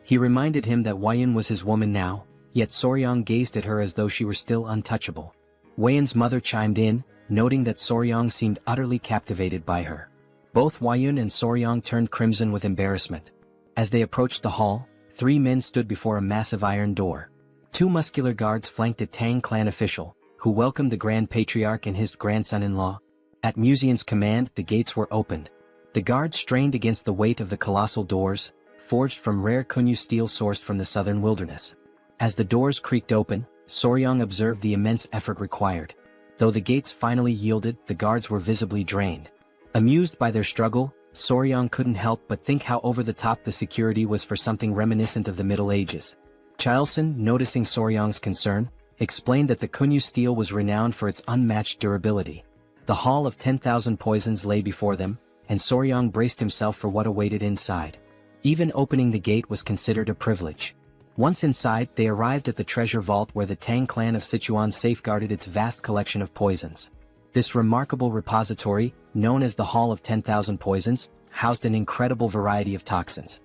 S1: He reminded him that Wyan was his woman now, yet Soryong gazed at her as though she were still untouchable. Wyan's mother chimed in, noting that Soryong seemed utterly captivated by her. Both Wyan and Soryong turned crimson with embarrassment. As they approached the hall, 3 men stood before a massive iron door. 2 muscular guards flanked a Tang clan official, who welcomed the Grand Patriarch and his grandson-in-law. At Museon's command, the gates were opened. The guards strained against the weight of the colossal doors, forged from rare Kunyu steel sourced from the southern wilderness. As the doors creaked open, Soryong observed the immense effort required. Though the gates finally yielded, the guards were visibly drained. Amused by their struggle, Soryong couldn't help but think how over-the-top the security was for something reminiscent of the Middle Ages. Chelson, noticing Soryong's concern, explained that the Kunyu steel was renowned for its unmatched durability. The Hall of 10,000 Poisons lay before them, and Soryong braced himself for what awaited inside. Even opening the gate was considered a privilege. Once inside, they arrived at the treasure vault where the Tang clan of Sichuan safeguarded its vast collection of poisons. This remarkable repository, known as the Hall of 10,000 Poisons, housed an incredible variety of toxins.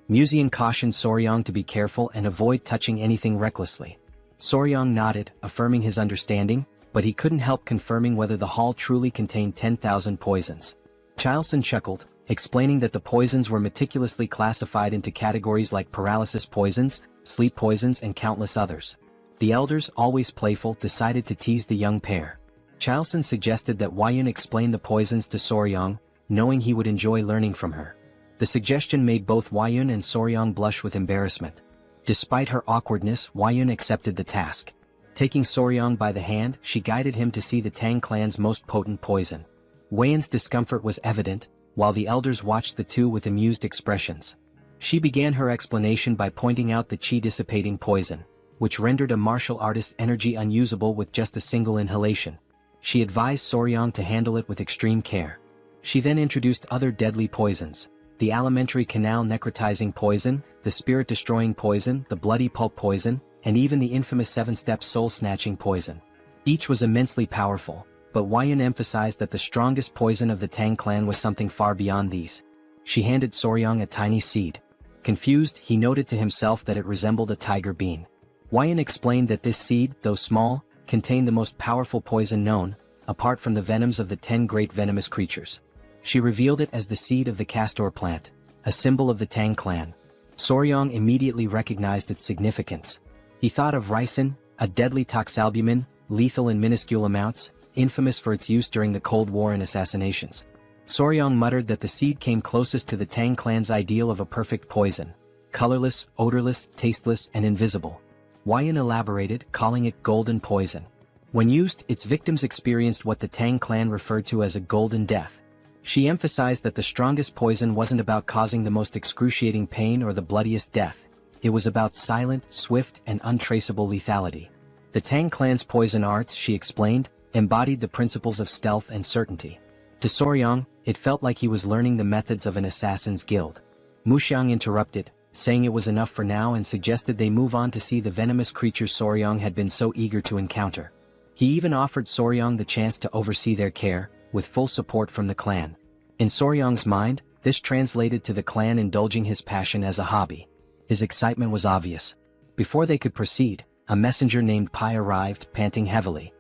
S1: Museon cautioned Soryong to be careful and avoid touching anything recklessly. Soryong nodded, affirming his understanding, but he couldn't help confirming whether the hall truly contained 10,000 poisons. Chelson chuckled, explaining that the poisons were meticulously classified into categories like paralysis poisons, sleep poisons and countless others. The elders, always playful, decided to tease the young pair. Chelson suggested that Wyan explain the poisons to Soryong, knowing he would enjoy learning from her. The suggestion made both Wyan and Soryong blush with embarrassment. Despite her awkwardness, Wyan accepted the task. Taking Soryong by the hand, she guided him to see the Tang clan's most potent poison. Wyan's discomfort was evident, while the elders watched the two with amused expressions. She began her explanation by pointing out the chi-dissipating poison, which rendered a martial artist's energy unusable with just a single inhalation. She advised Soryong to handle it with extreme care. She then introduced other deadly poisons: the alimentary canal necrotizing poison, the spirit-destroying poison, the bloody pulp poison, and even the infamous 7-step soul-snatching poison. Each was immensely powerful, but Wyan emphasized that the strongest poison of the Tang clan was something far beyond these. She handed Soryang a tiny seed. Confused, he noted to himself that it resembled a tiger bean. Hwaeun explained that this seed, though small, contained the most powerful poison known, apart from the venoms of the 10 great venomous creatures. She revealed it as the seed of the castor plant, a symbol of the Tang clan. Soryang immediately recognized its significance. He thought of ricin, a deadly toxalbumin, lethal in minuscule amounts, infamous for its use during the Cold War and assassinations. Soryang muttered that the seed came closest to the Tang clan's ideal of a perfect poison, colorless, odorless, tasteless, and invisible. Hwaeun elaborated, calling it golden poison. When used, its victims experienced what the Tang clan referred to as a golden death. She emphasized that the strongest poison wasn't about causing the most excruciating pain or the bloodiest death. It was about silent, swift, and untraceable lethality. The Tang clan's poison arts, she explained, embodied the principles of stealth and certainty. To Soryang, it felt like he was learning the methods of an assassin's guild. Muxiang interrupted, saying it was enough for now and suggested they move on to see the venomous creatures Soryang had been so eager to encounter. He even offered Soryang the chance to oversee their care, with full support from the clan. In Soryang's mind, this translated to the clan indulging his passion as a hobby. His excitement was obvious. Before they could proceed, a messenger named Pai arrived, panting heavily.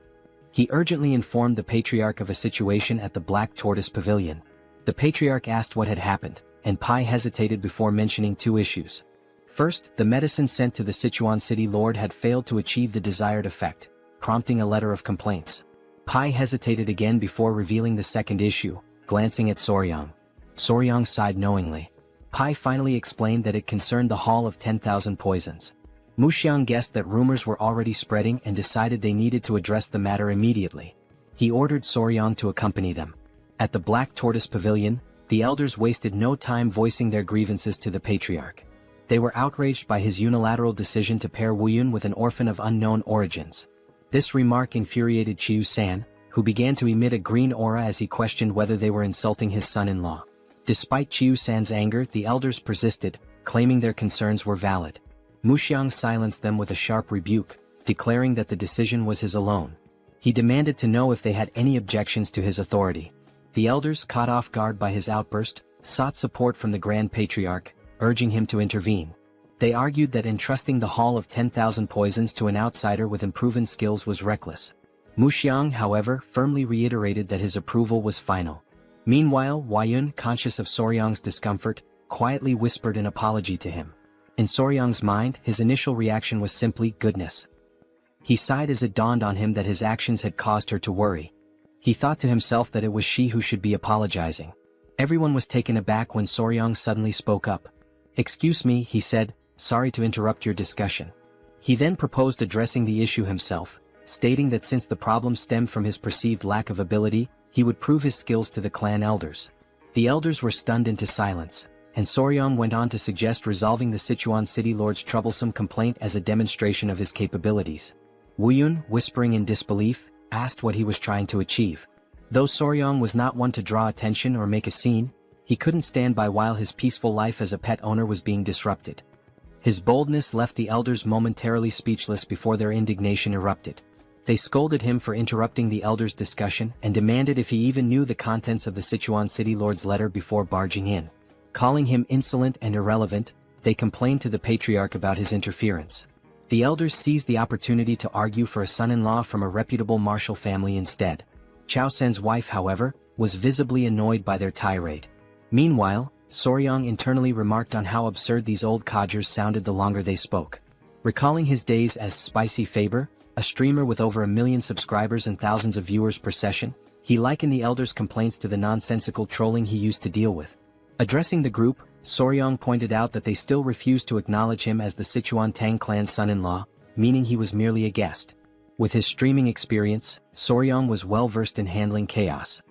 S1: He urgently informed the patriarch of a situation at the Black Tortoise Pavilion. The patriarch asked what had happened, and Pai hesitated before mentioning two issues. First, the medicine sent to the Sichuan city lord had failed to achieve the desired effect, prompting a letter of complaints. Pai hesitated again before revealing the second issue, glancing at Soryang. Soryang sighed knowingly. Pai finally explained that it concerned the Hall of 10,000 Poisons. Muxiang guessed that rumors were already spreading and decided they needed to address the matter immediately. He ordered Soryang to accompany them. At the Black Tortoise Pavilion, the elders wasted no time voicing their grievances to the patriarch. They were outraged by his unilateral decision to pair Hwaeun with an orphan of unknown origins. This remark infuriated Chiu-san, who began to emit a green aura as he questioned whether they were insulting his son-in-law. Despite Chiu-san's anger, the elders persisted, claiming their concerns were valid. Muxiang silenced them with a sharp rebuke, declaring that the decision was his alone. He demanded to know if they had any objections to his authority. The elders, caught off guard by his outburst, sought support from the Grand Patriarch, urging him to intervene. They argued that entrusting the Hall of 10,000 Poisons to an outsider with unproven skills was reckless. Muxiang, however, firmly reiterated that his approval was final. Meanwhile, Hwaeun, conscious of Soryang's discomfort, quietly whispered an apology to him. In Soryang's mind, his initial reaction was simply goodness. He sighed as it dawned on him that his actions had caused her to worry. He thought to himself that it was she who should be apologizing. Everyone was taken aback when Soryang suddenly spoke up. "Excuse me," he said, "sorry to interrupt your discussion." He then proposed addressing the issue himself, stating that since the problem stemmed from his perceived lack of ability, he would prove his skills to the clan elders. The elders were stunned into silence, and Soryang went on to suggest resolving the Sichuan city lord's troublesome complaint as a demonstration of his capabilities. Hwaeun, whispering in disbelief, asked what he was trying to achieve. Though Soryang was not one to draw attention or make a scene, he couldn't stand by while his peaceful life as a pet owner was being disrupted. His boldness left the elders momentarily speechless before their indignation erupted. They scolded him for interrupting the elders' discussion and demanded if he even knew the contents of the Sichuan city lord's letter before barging in. Calling him insolent and irrelevant, they complained to the patriarch about his interference. The elders seized the opportunity to argue for a son-in-law from a reputable martial family instead. Chao Sen's wife, however, was visibly annoyed by their tirade. Meanwhile, Soryang internally remarked on how absurd these old codgers sounded the longer they spoke. Recalling his days as Spicy Faber, a streamer with over 1 million subscribers and thousands of viewers per session, he likened the elders' complaints to the nonsensical trolling he used to deal with. Addressing the group, Soryang pointed out that they still refused to acknowledge him as the Sichuan Tang clan's son-in-law, meaning he was merely a guest. With his streaming experience, Soryang was well versed in handling chaos.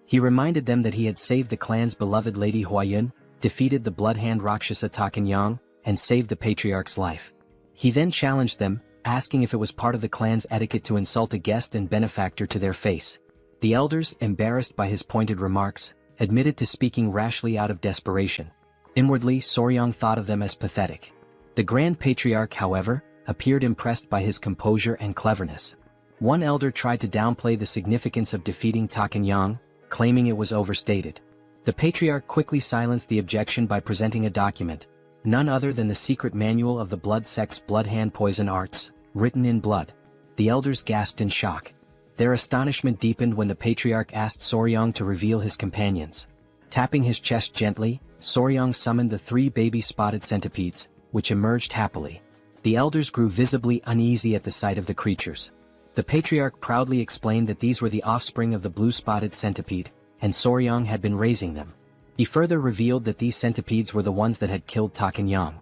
S1: He reminded them that he had saved the clan's beloved Lady Hwaeun, defeated the bloodhand Rakshasa Takanyang, and saved the patriarch's life. He then challenged them, asking if it was part of the clan's etiquette to insult a guest and benefactor to their face. The elders, embarrassed by his pointed remarks, admitted to speaking rashly out of desperation. Inwardly, Soryang thought of them as pathetic. The Grand Patriarch, however, appeared impressed by his composure and cleverness. One elder tried to downplay the significance of defeating Takanyang, claiming it was overstated. The patriarch quickly silenced the objection by presenting a document, none other than the secret manual of the blood sex blood hand poison arts, written in blood. The elders gasped in shock. Their astonishment deepened when the patriarch asked Soryang to reveal his companions. Tapping his chest gently, Soryang summoned the 3 baby spotted centipedes, which emerged happily. The elders grew visibly uneasy at the sight of the creatures. The patriarch proudly explained that these were the offspring of the blue-spotted centipede, and Soryang had been raising them. He further revealed that these centipedes were the ones that had killed Tak and Yang.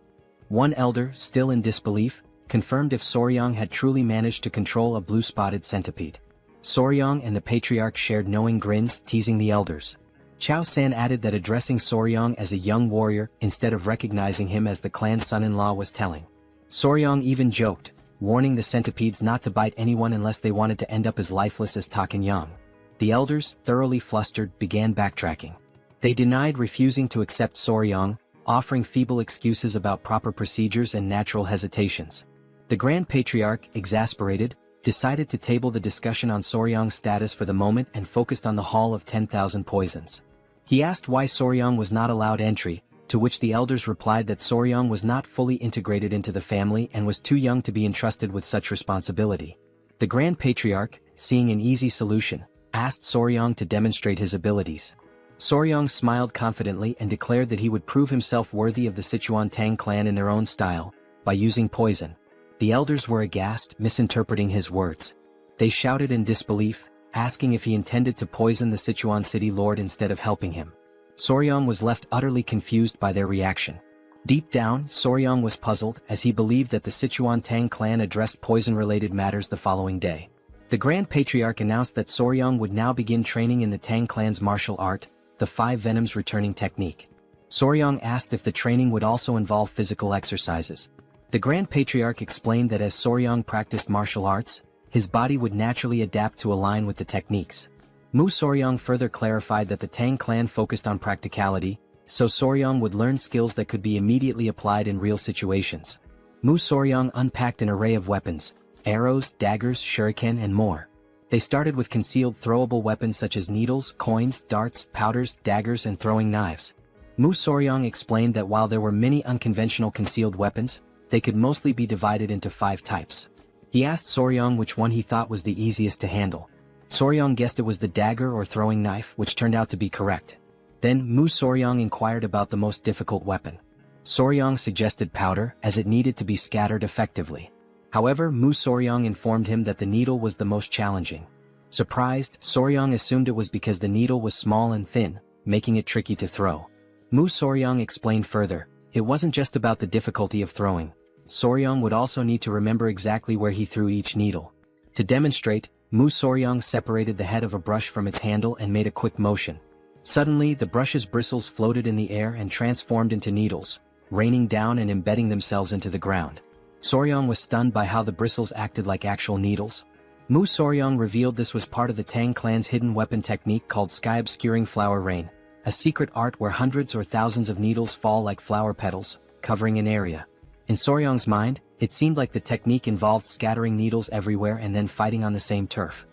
S1: One elder, still in disbelief, confirmed if Soryang had truly managed to control a blue-spotted centipede. Soryang and the patriarch shared knowing grins, teasing the elders. Chao San added that addressing Soryang as a young warrior instead of recognizing him as the clan's son-in-law was telling. Soryang even joked, warning the centipedes not to bite anyone unless they wanted to end up as lifeless as Tak and Yang. The elders, thoroughly flustered, began backtracking. They denied refusing to accept Soryang, offering feeble excuses about proper procedures and natural hesitations. The Grand Patriarch, exasperated, decided to table the discussion on Soryang's status for the moment and focused on the Hall of 10,000 Poisons. He asked why Soryang was not allowed entry, to which the elders replied that Soryang was not fully integrated into the family and was too young to be entrusted with such responsibility. The Grand Patriarch, seeing an easy solution, asked Soryang to demonstrate his abilities. Soryang smiled confidently and declared that he would prove himself worthy of the Sichuan Tang clan in their own style, by using poison. The elders were aghast, misinterpreting his words. They shouted in disbelief, asking if he intended to poison the Sichuan city lord instead of helping him. Soryang was left utterly confused by their reaction. Deep down, Soryang was puzzled as he believed that the Sichuan Tang clan addressed poison-related matters the following day. The Grand Patriarch announced that Soryang would now begin training in the Tang clan's martial art, the 5 Venoms returning technique. Soryang asked if the training would also involve physical exercises. The Grand Patriarch explained that as Soryang practiced martial arts, his body would naturally adapt to align with the techniques. Mu Soryang further clarified that the Tang clan focused on practicality, so Soryang would learn skills that could be immediately applied in real situations. Mu Soryang unpacked an array of weapons, arrows, daggers, shuriken and more. They started with concealed throwable weapons such as needles, coins, darts, powders, daggers and throwing knives. Mu Soryang explained that while there were many unconventional concealed weapons, they could mostly be divided into 5 types. He asked Soryang which one he thought was the easiest to handle. Soryang guessed it was the dagger or throwing knife, which turned out to be correct. Then Mu Soryang inquired about the most difficult weapon. Soryang suggested powder, as it needed to be scattered effectively. However, Mu Soryang informed him that the needle was the most challenging. Surprised, Soryang assumed it was because the needle was small and thin, making it tricky to throw. Mu Soryang explained further, it wasn't just about the difficulty of throwing. Soryang would also need to remember exactly where he threw each needle. To demonstrate, Mu Soryang separated the head of a brush from its handle and made a quick motion. Suddenly, the brush's bristles floated in the air and transformed into needles, raining down and embedding themselves into the ground. Soryang was stunned by how the bristles acted like actual needles. Mu Soryang revealed this was part of the Tang clan's hidden weapon technique called sky-obscuring flower rain, a secret art where hundreds or thousands of needles fall like flower petals, covering an area. In Soryang's mind, it seemed like the technique involved scattering needles everywhere and then fighting on the same turf.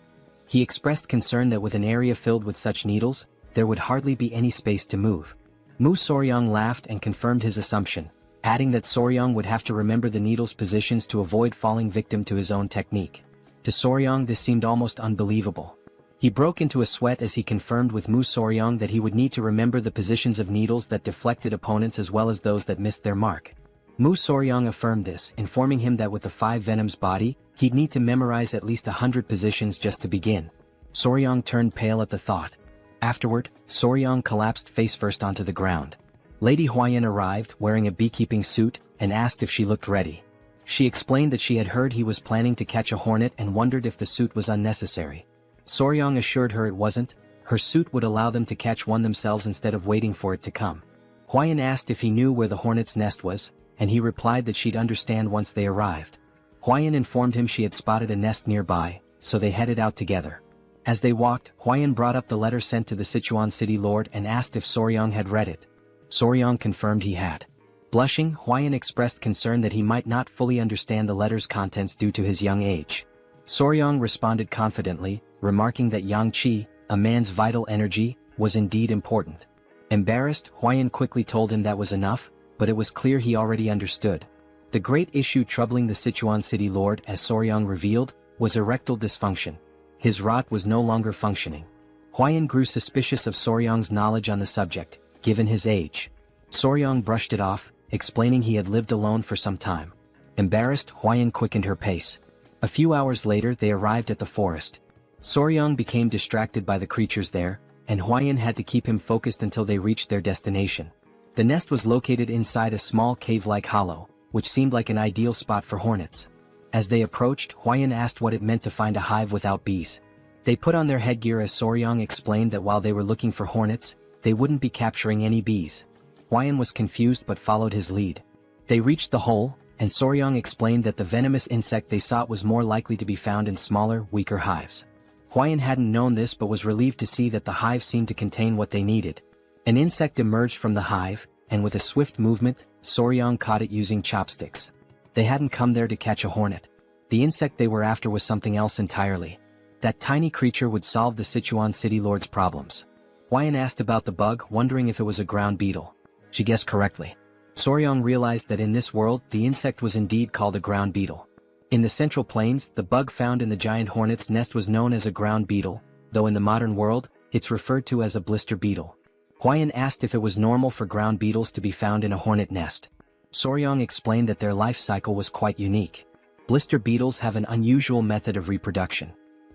S1: He expressed concern that with an area filled with such needles, there would hardly be any space to move. Mu Soryang laughed and confirmed his assumption, adding that Soryang would have to remember the needles' positions to avoid falling victim to his own technique. To Soryang this seemed almost unbelievable. He broke into a sweat as he confirmed with Mu Soryang that he would need to remember the positions of needles that deflected opponents as well as those that missed their mark. Mu Soryang affirmed this, informing him that with the 5 Venoms body, he'd need to memorize at least 100 positions just to begin. Soryang turned pale at the thought. Afterward, Soryang collapsed face first onto the ground. Lady Huayan arrived wearing a beekeeping suit and asked if she looked ready. She explained that she had heard he was planning to catch a hornet and wondered if the suit was unnecessary. Soryang assured her it wasn't, her suit would allow them to catch one themselves instead of waiting for it to come. Huayan asked if he knew where the hornet's nest was, and he replied that she'd understand once they arrived. Huayan informed him she had spotted a nest nearby, so they headed out together. As they walked, Huayan brought up the letter sent to the Sichuan city lord and asked if Soryang had read it. Soryang confirmed he had. Blushing, Huayan expressed concern that he might not fully understand the letter's contents due to his young age. Soryang responded confidently, remarking that yang qi, a man's vital energy, was indeed important. Embarrassed, Huayan quickly told him that was enough, but it was clear he already understood. The great issue troubling the Sichuan city lord, as Soryang revealed, was erectile dysfunction. His rod was no longer functioning. Huayan grew suspicious of Soryang's knowledge on the subject, given his age. Soryang brushed it off, explaining he had lived alone for some time. Embarrassed, Huayan quickened her pace. A few hours later they arrived at the forest. Soryang became distracted by the creatures there, and Huayan had to keep him focused until they reached their destination. The nest was located inside a small cave-like hollow, which seemed like an ideal spot for hornets. As they approached, Huayan asked what it meant to find a hive without bees. They put on their headgear as Soryang explained that while they were looking for hornets, they wouldn't be capturing any bees. Huayan was confused but followed his lead. They reached the hole, and Soryang explained that the venomous insect they sought was more likely to be found in smaller, weaker hives. Huayan hadn't known this but was relieved to see that the hive seemed to contain what they needed. An insect emerged from the hive, and with a swift movement, Soryang caught it using chopsticks. They hadn't come there to catch a hornet. The insect they were after was something else entirely. That tiny creature would solve the Sichuan city lord's problems. Huayan asked about the bug, wondering if it was a ground beetle. She guessed correctly. Soryang realized that in this world, the insect was indeed called a ground beetle. In the Central Plains, the bug found in the giant hornet's nest was known as a ground beetle, though in the modern world, it's referred to as a blister beetle. Huayan asked if it was normal for ground beetles to be found in a hornet nest. Soryang explained that their life cycle was quite unique. Blister beetles have an unusual method of reproduction.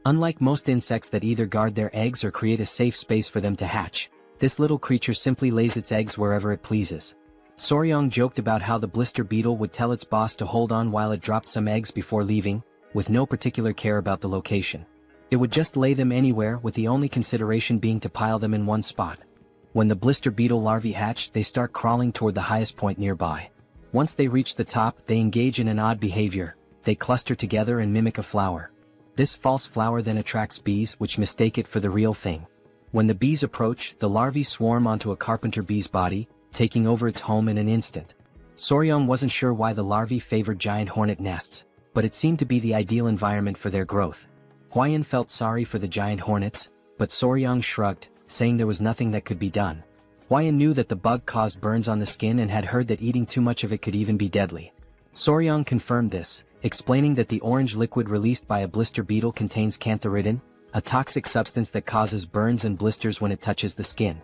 S1: Unlike most insects that either guard their eggs or create a safe space for them to hatch, this little creature simply lays its eggs wherever it pleases. Soryang joked about how the blister beetle would tell its boss to hold on while it dropped some eggs before leaving, with no particular care about the location. It would just lay them anywhere, with the only consideration being to pile them in one spot. When the blister beetle larvae hatch, they start crawling toward the highest point nearby. Once they reach the top, they engage in an odd behavior. They cluster together and mimic a flower. This false flower then attracts bees, which mistake it for the real thing. When the bees approach, the larvae swarm onto a carpenter bee's body, taking over its home in an instant. Soryang wasn't sure why the larvae favored giant hornet nests, but it seemed to be the ideal environment for their growth. Huayan felt sorry for the giant hornets, but Soryang shrugged, saying there was nothing that could be done. Huayan knew that the bug caused burns on the skin and had heard that eating too much of it could even be deadly. Soryang confirmed this, explaining that the orange liquid released by a blister beetle contains cantharidin, a toxic substance that causes burns and blisters when it touches the skin.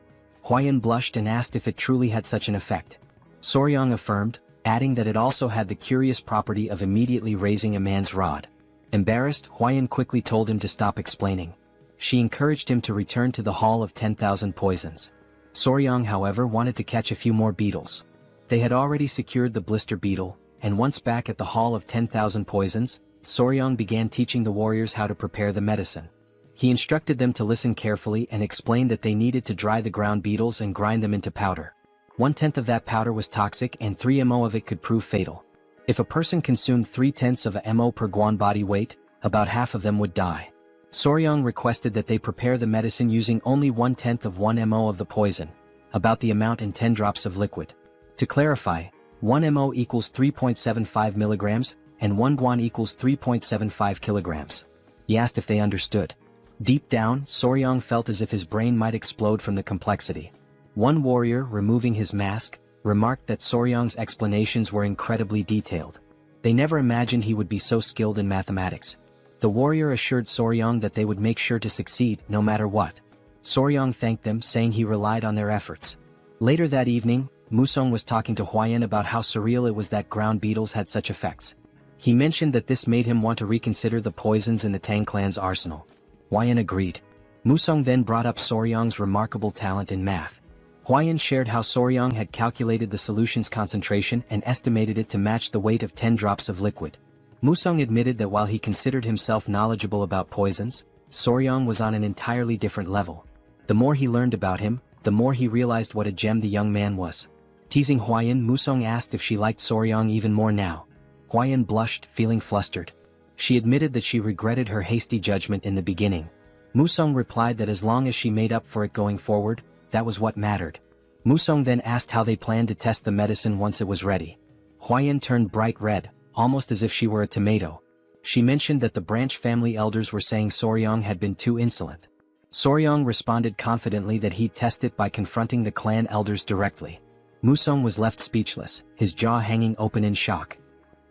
S1: Huayan blushed and asked if it truly had such an effect. Soryang affirmed, adding that it also had the curious property of immediately raising a man's rod. Embarrassed, Huayan quickly told him to stop explaining. She encouraged him to return to the Hall of 10,000 Poisons. Soryang, however, wanted to catch a few more beetles. They had already secured the blister beetle, and once back at the Hall of 10,000 Poisons, Soryang began teaching the warriors how to prepare the medicine. He instructed them to listen carefully and explained that they needed to dry the ground beetles and grind them into powder. 1/10 of that powder was toxic and 3 mo of it could prove fatal. If a person consumed 3/10 of a mo per guan body weight, about half of them would die. Soryang requested that they prepare the medicine using only 1/10 of 1 mo of the poison, about the amount in 10 drops of liquid. To clarify, 1 mo equals 3.75 milligrams, and 1 guan equals 3.75 kilograms. He asked if they understood. Deep down, Soryang felt as if his brain might explode from the complexity. One warrior, removing his mask, remarked that Soryang's explanations were incredibly detailed. They never imagined he would be so skilled in mathematics. The warrior assured Soryang that they would make sure to succeed, no matter what. Soryang thanked them, saying he relied on their efforts. Later that evening, Musong was talking to Huayan about how surreal it was that ground beetles had such effects. He mentioned that this made him want to reconsider the poisons in the Tang clan's arsenal. Huayan agreed. Musong then brought up Soryang's remarkable talent in math. Huayan shared how Soryang had calculated the solution's concentration and estimated it to match the weight of 10 drops of liquid. Musong admitted that while he considered himself knowledgeable about poisons, Soryang was on an entirely different level. The more he learned about him, the more he realized what a gem the young man was. Teasing Huayan, Musong asked if she liked Soryang even more now. Huayan blushed, feeling flustered. She admitted that she regretted her hasty judgment in the beginning. Musong replied that as long as she made up for it going forward, that was what mattered. Musong then asked how they planned to test the medicine once it was ready. Huayan turned bright red, almost as if she were a tomato. She mentioned that the branch family elders were saying Soryang had been too insolent. Soryong responded confidently that he'd test it by confronting the clan elders directly. Musong was left speechless, his jaw hanging open in shock.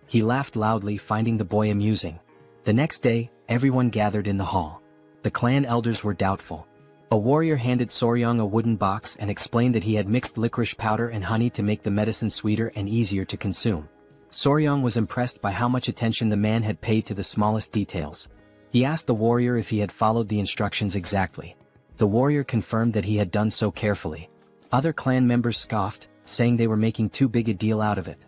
S1: He laughed loudly, finding the boy amusing. The next day, everyone gathered in the hall. The clan elders were doubtful. A warrior handed Soryong a wooden box and explained that he had mixed licorice powder and honey to make the medicine sweeter and easier to consume. Soryong was impressed by how much attention the man had paid to the smallest details. He asked the warrior if he had followed the instructions exactly. The warrior confirmed that he had done so carefully. Other clan members scoffed, saying they were making too big a deal out of it.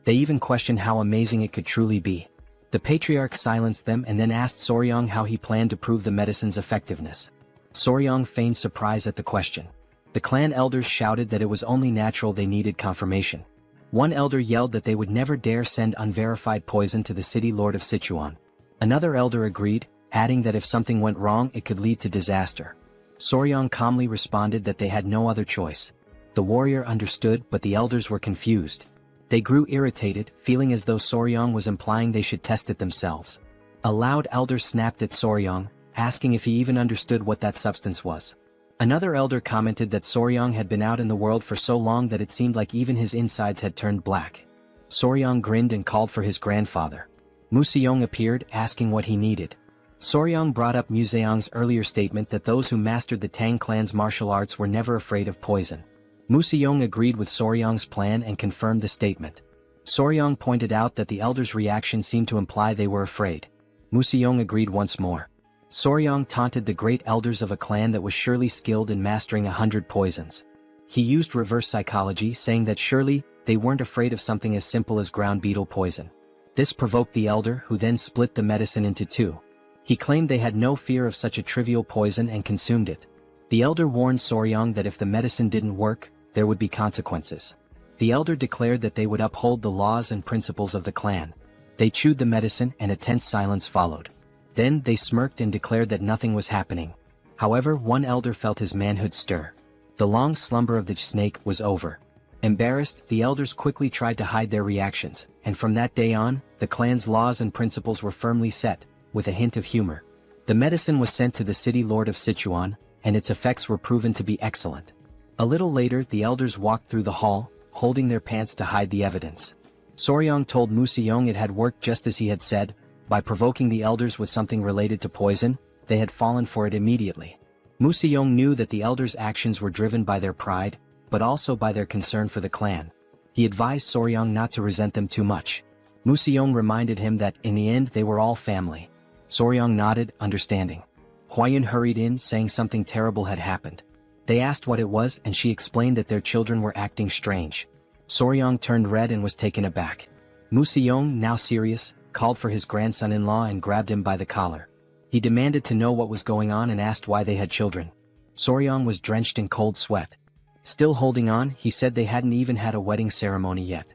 S1: They even questioned how amazing it could truly be. The patriarch silenced them and then asked Soryong how he planned to prove the medicine's effectiveness. Soryong feigned surprise at the question. The clan elders shouted that it was only natural they needed confirmation. One elder yelled that they would never dare send unverified poison to the city lord of Sichuan. Another elder agreed, adding that if something went wrong it could lead to disaster. Soryong calmly responded that they had no other choice. The warrior understood, but the elders were confused. They grew irritated, feeling as though Soryong was implying they should test it themselves. A loud elder snapped at Soryong, asking if he even understood what that substance was. Another elder commented that Soryong had been out in the world for so long that it seemed like even his insides had turned black. Soryong grinned and called for his grandfather. Museong appeared, asking what he needed. Soryong brought up Museong's earlier statement that those who mastered the Tang clan's martial arts were never afraid of poison. Museong agreed with Soryong's plan and confirmed the statement. Soryong pointed out that the elders' reaction seemed to imply they were afraid. Museong agreed once more. Soryong taunted the great elders of a clan that was surely skilled in mastering 100 poisons. He used reverse psychology, saying that surely they weren't afraid of something as simple as ground beetle poison. This provoked the elder, who then split the medicine into two. He claimed they had no fear of such a trivial poison and consumed it. The elder warned Soryong that if the medicine didn't work, there would be consequences. The elder declared that they would uphold the laws and principles of the clan. They chewed the medicine and a tense silence followed. Then they smirked and declared that nothing was happening. However, one elder felt his manhood stir. The long slumber of the snake was over. Embarrassed, the elders quickly tried to hide their reactions, and from that day on, the clan's laws and principles were firmly set, with a hint of humor. The medicine was sent to the city lord of Sichuan, and its effects were proven to be excellent. A little later, the elders walked through the hall, holding their pants to hide the evidence. Soryong told Museong it had worked just as he had said. By provoking the elders with something related to poison, they had fallen for it immediately. Museong knew that the elders' actions were driven by their pride, but also by their concern for the clan. He advised Soryong not to resent them too much. Museong reminded him that, in the end, they were all family. Soryong nodded, understanding. Huayun hurried in, saying something terrible had happened. They asked what it was, and she explained that their children were acting strange. Soryong turned red and was taken aback. Museong, now serious, called for his grandson-in-law and grabbed him by the collar. He demanded to know what was going on and asked why they had children. Soryong was drenched in cold sweat. Still holding on, he said they hadn't even had a wedding ceremony yet.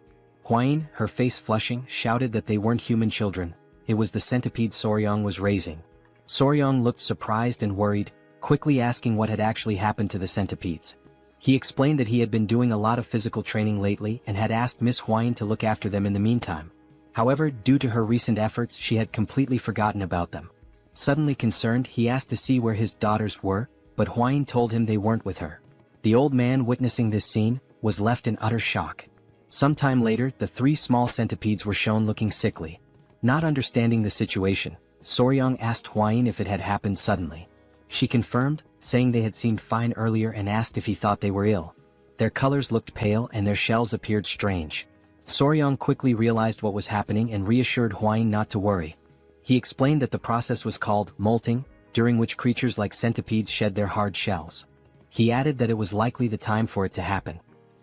S1: Huayun, her face flushing, shouted that they weren't human children. It was the centipede Soryong was raising. Soryong looked surprised and worried, quickly asking what had actually happened to the centipedes. He explained that he had been doing a lot of physical training lately and had asked Miss Huayun to look after them in the meantime. However, due to her recent efforts, she had completely forgotten about them. Suddenly concerned, he asked to see where his daughters were, but Huayun told him they weren't with her. The old man, witnessing this scene, was left in utter shock. Sometime later, the three small centipedes were shown looking sickly. Not understanding the situation, Soryong asked Huayun if it had happened suddenly. She confirmed, saying they had seemed fine earlier, and asked if he thought they were ill. Their colors looked pale and their shells appeared strange. Soryong quickly realized what was happening and reassured Huayun not to worry. He explained that the process was called molting, during which creatures like centipedes shed their hard shells. He added that it was likely the time for it to happen.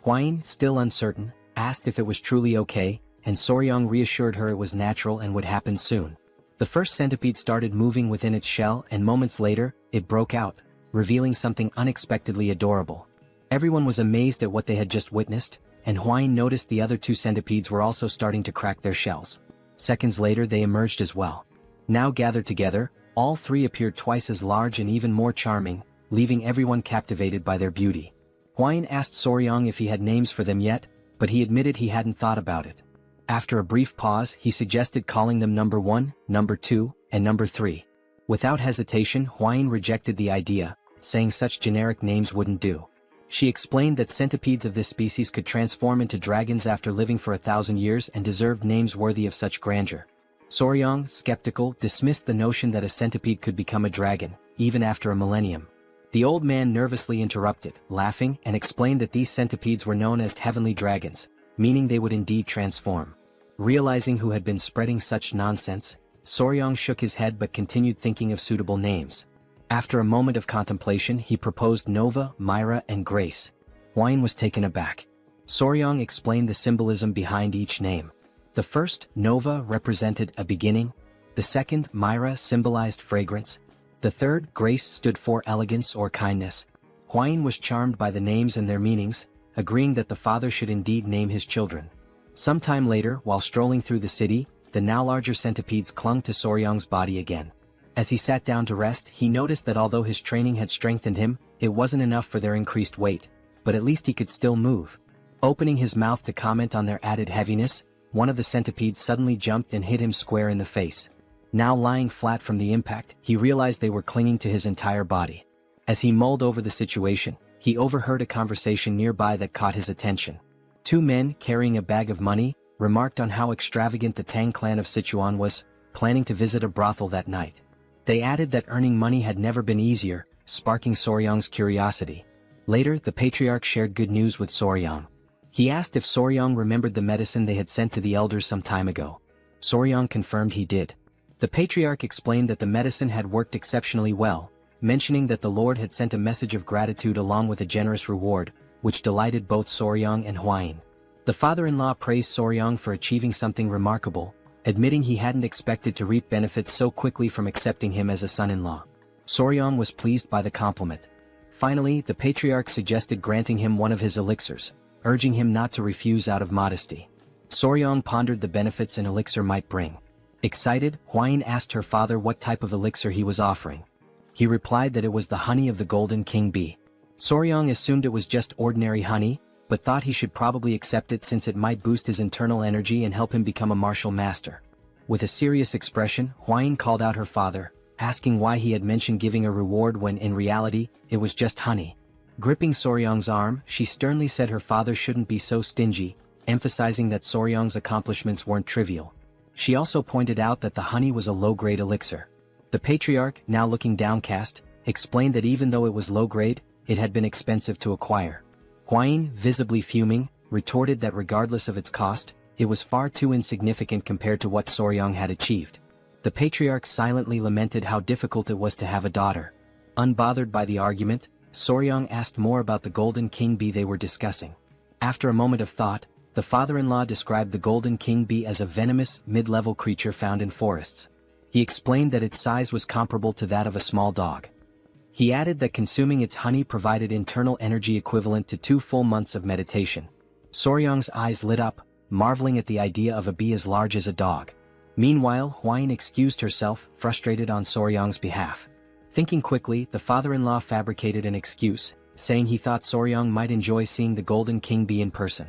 S1: Huayun, still uncertain, asked if it was truly okay, and Soryong reassured her it was natural and would happen soon. The first centipede started moving within its shell, and moments later, it broke out, revealing something unexpectedly adorable. Everyone was amazed at what they had just witnessed, and Huayun noticed the other two centipedes were also starting to crack their shells. Seconds later they emerged as well. Now gathered together, all three appeared twice as large and even more charming, leaving everyone captivated by their beauty. Huayun asked Soryong if he had names for them yet, but he admitted he hadn't thought about it. After a brief pause, he suggested calling them number 1, number 2, and number 3. Without hesitation, Huayun rejected the idea, saying such generic names wouldn't do. She explained that centipedes of this species could transform into dragons after living for 1,000 years and deserved names worthy of such grandeur. Soryong, skeptical, dismissed the notion that a centipede could become a dragon, even after a millennium. The old man nervously interrupted, laughing, and explained that these centipedes were known as heavenly dragons, meaning they would indeed transform. Realizing who had been spreading such nonsense, Soryong shook his head but continued thinking of suitable names. After a moment of contemplation, he proposed Nova, Myra, and Grace. Hwine was taken aback. Soryong explained the symbolism behind each name. The first, Nova, represented a beginning. The second, Myra, symbolized fragrance. The third, Grace, stood for elegance or kindness. Hwine was charmed by the names and their meanings, agreeing that the father should indeed name his children. Sometime later, while strolling through the city, the now larger centipedes clung to Soryong's body again. As he sat down to rest, he noticed that although his training had strengthened him, it wasn't enough for their increased weight, but at least he could still move. Opening his mouth to comment on their added heaviness, one of the centipedes suddenly jumped and hit him square in the face. Now lying flat from the impact, he realized they were clinging to his entire body. As he mulled over the situation, he overheard a conversation nearby that caught his attention. Two men, carrying a bag of money, remarked on how extravagant the Tang clan of Sichuan was, planning to visit a brothel that night. They added that earning money had never been easier, sparking Soryong's curiosity. Later, the patriarch shared good news with Soryong. He asked if Soryong remembered the medicine they had sent to the elders some time ago. Soryong confirmed he did. The patriarch explained that the medicine had worked exceptionally well, mentioning that the Lord had sent a message of gratitude along with a generous reward, which delighted both Soryong and Hwine. The father-in-law praised Soryong for achieving something remarkable, admitting he hadn't expected to reap benefits so quickly from accepting him as a son-in-law. Soryong was pleased by the compliment. Finally, the patriarch suggested granting him one of his elixirs, urging him not to refuse out of modesty. Soryong pondered the benefits an elixir might bring. Excited, Hwine asked her father what type of elixir he was offering. He replied that it was the honey of the golden king bee. Soryong assumed it was just ordinary honey, but thought he should probably accept it since it might boost his internal energy and help him become a martial master. With a serious expression, Hwine called out her father, asking why he had mentioned giving a reward when in reality, it was just honey. Gripping Soryong's arm, she sternly said her father shouldn't be so stingy, emphasizing that Soryong's accomplishments weren't trivial. She also pointed out that the honey was a low-grade elixir. The patriarch, now looking downcast, explained that even though it was low-grade, it had been expensive to acquire. Hwine, visibly fuming, retorted that regardless of its cost, it was far too insignificant compared to what Soryong had achieved. The patriarch silently lamented how difficult it was to have a daughter. Unbothered by the argument, Soryong asked more about the golden king bee they were discussing. After a moment of thought, the father-in-law described the golden king bee as a venomous, mid-level creature found in forests. He explained that its size was comparable to that of a small dog. He added that consuming its honey provided internal energy equivalent to 2 full months of meditation. Soryong's eyes lit up, marveling at the idea of a bee as large as a dog. Meanwhile, Hwine excused herself, frustrated on Soryong's behalf. Thinking quickly, the father-in-law fabricated an excuse, saying he thought Soryong might enjoy seeing the golden king bee in person.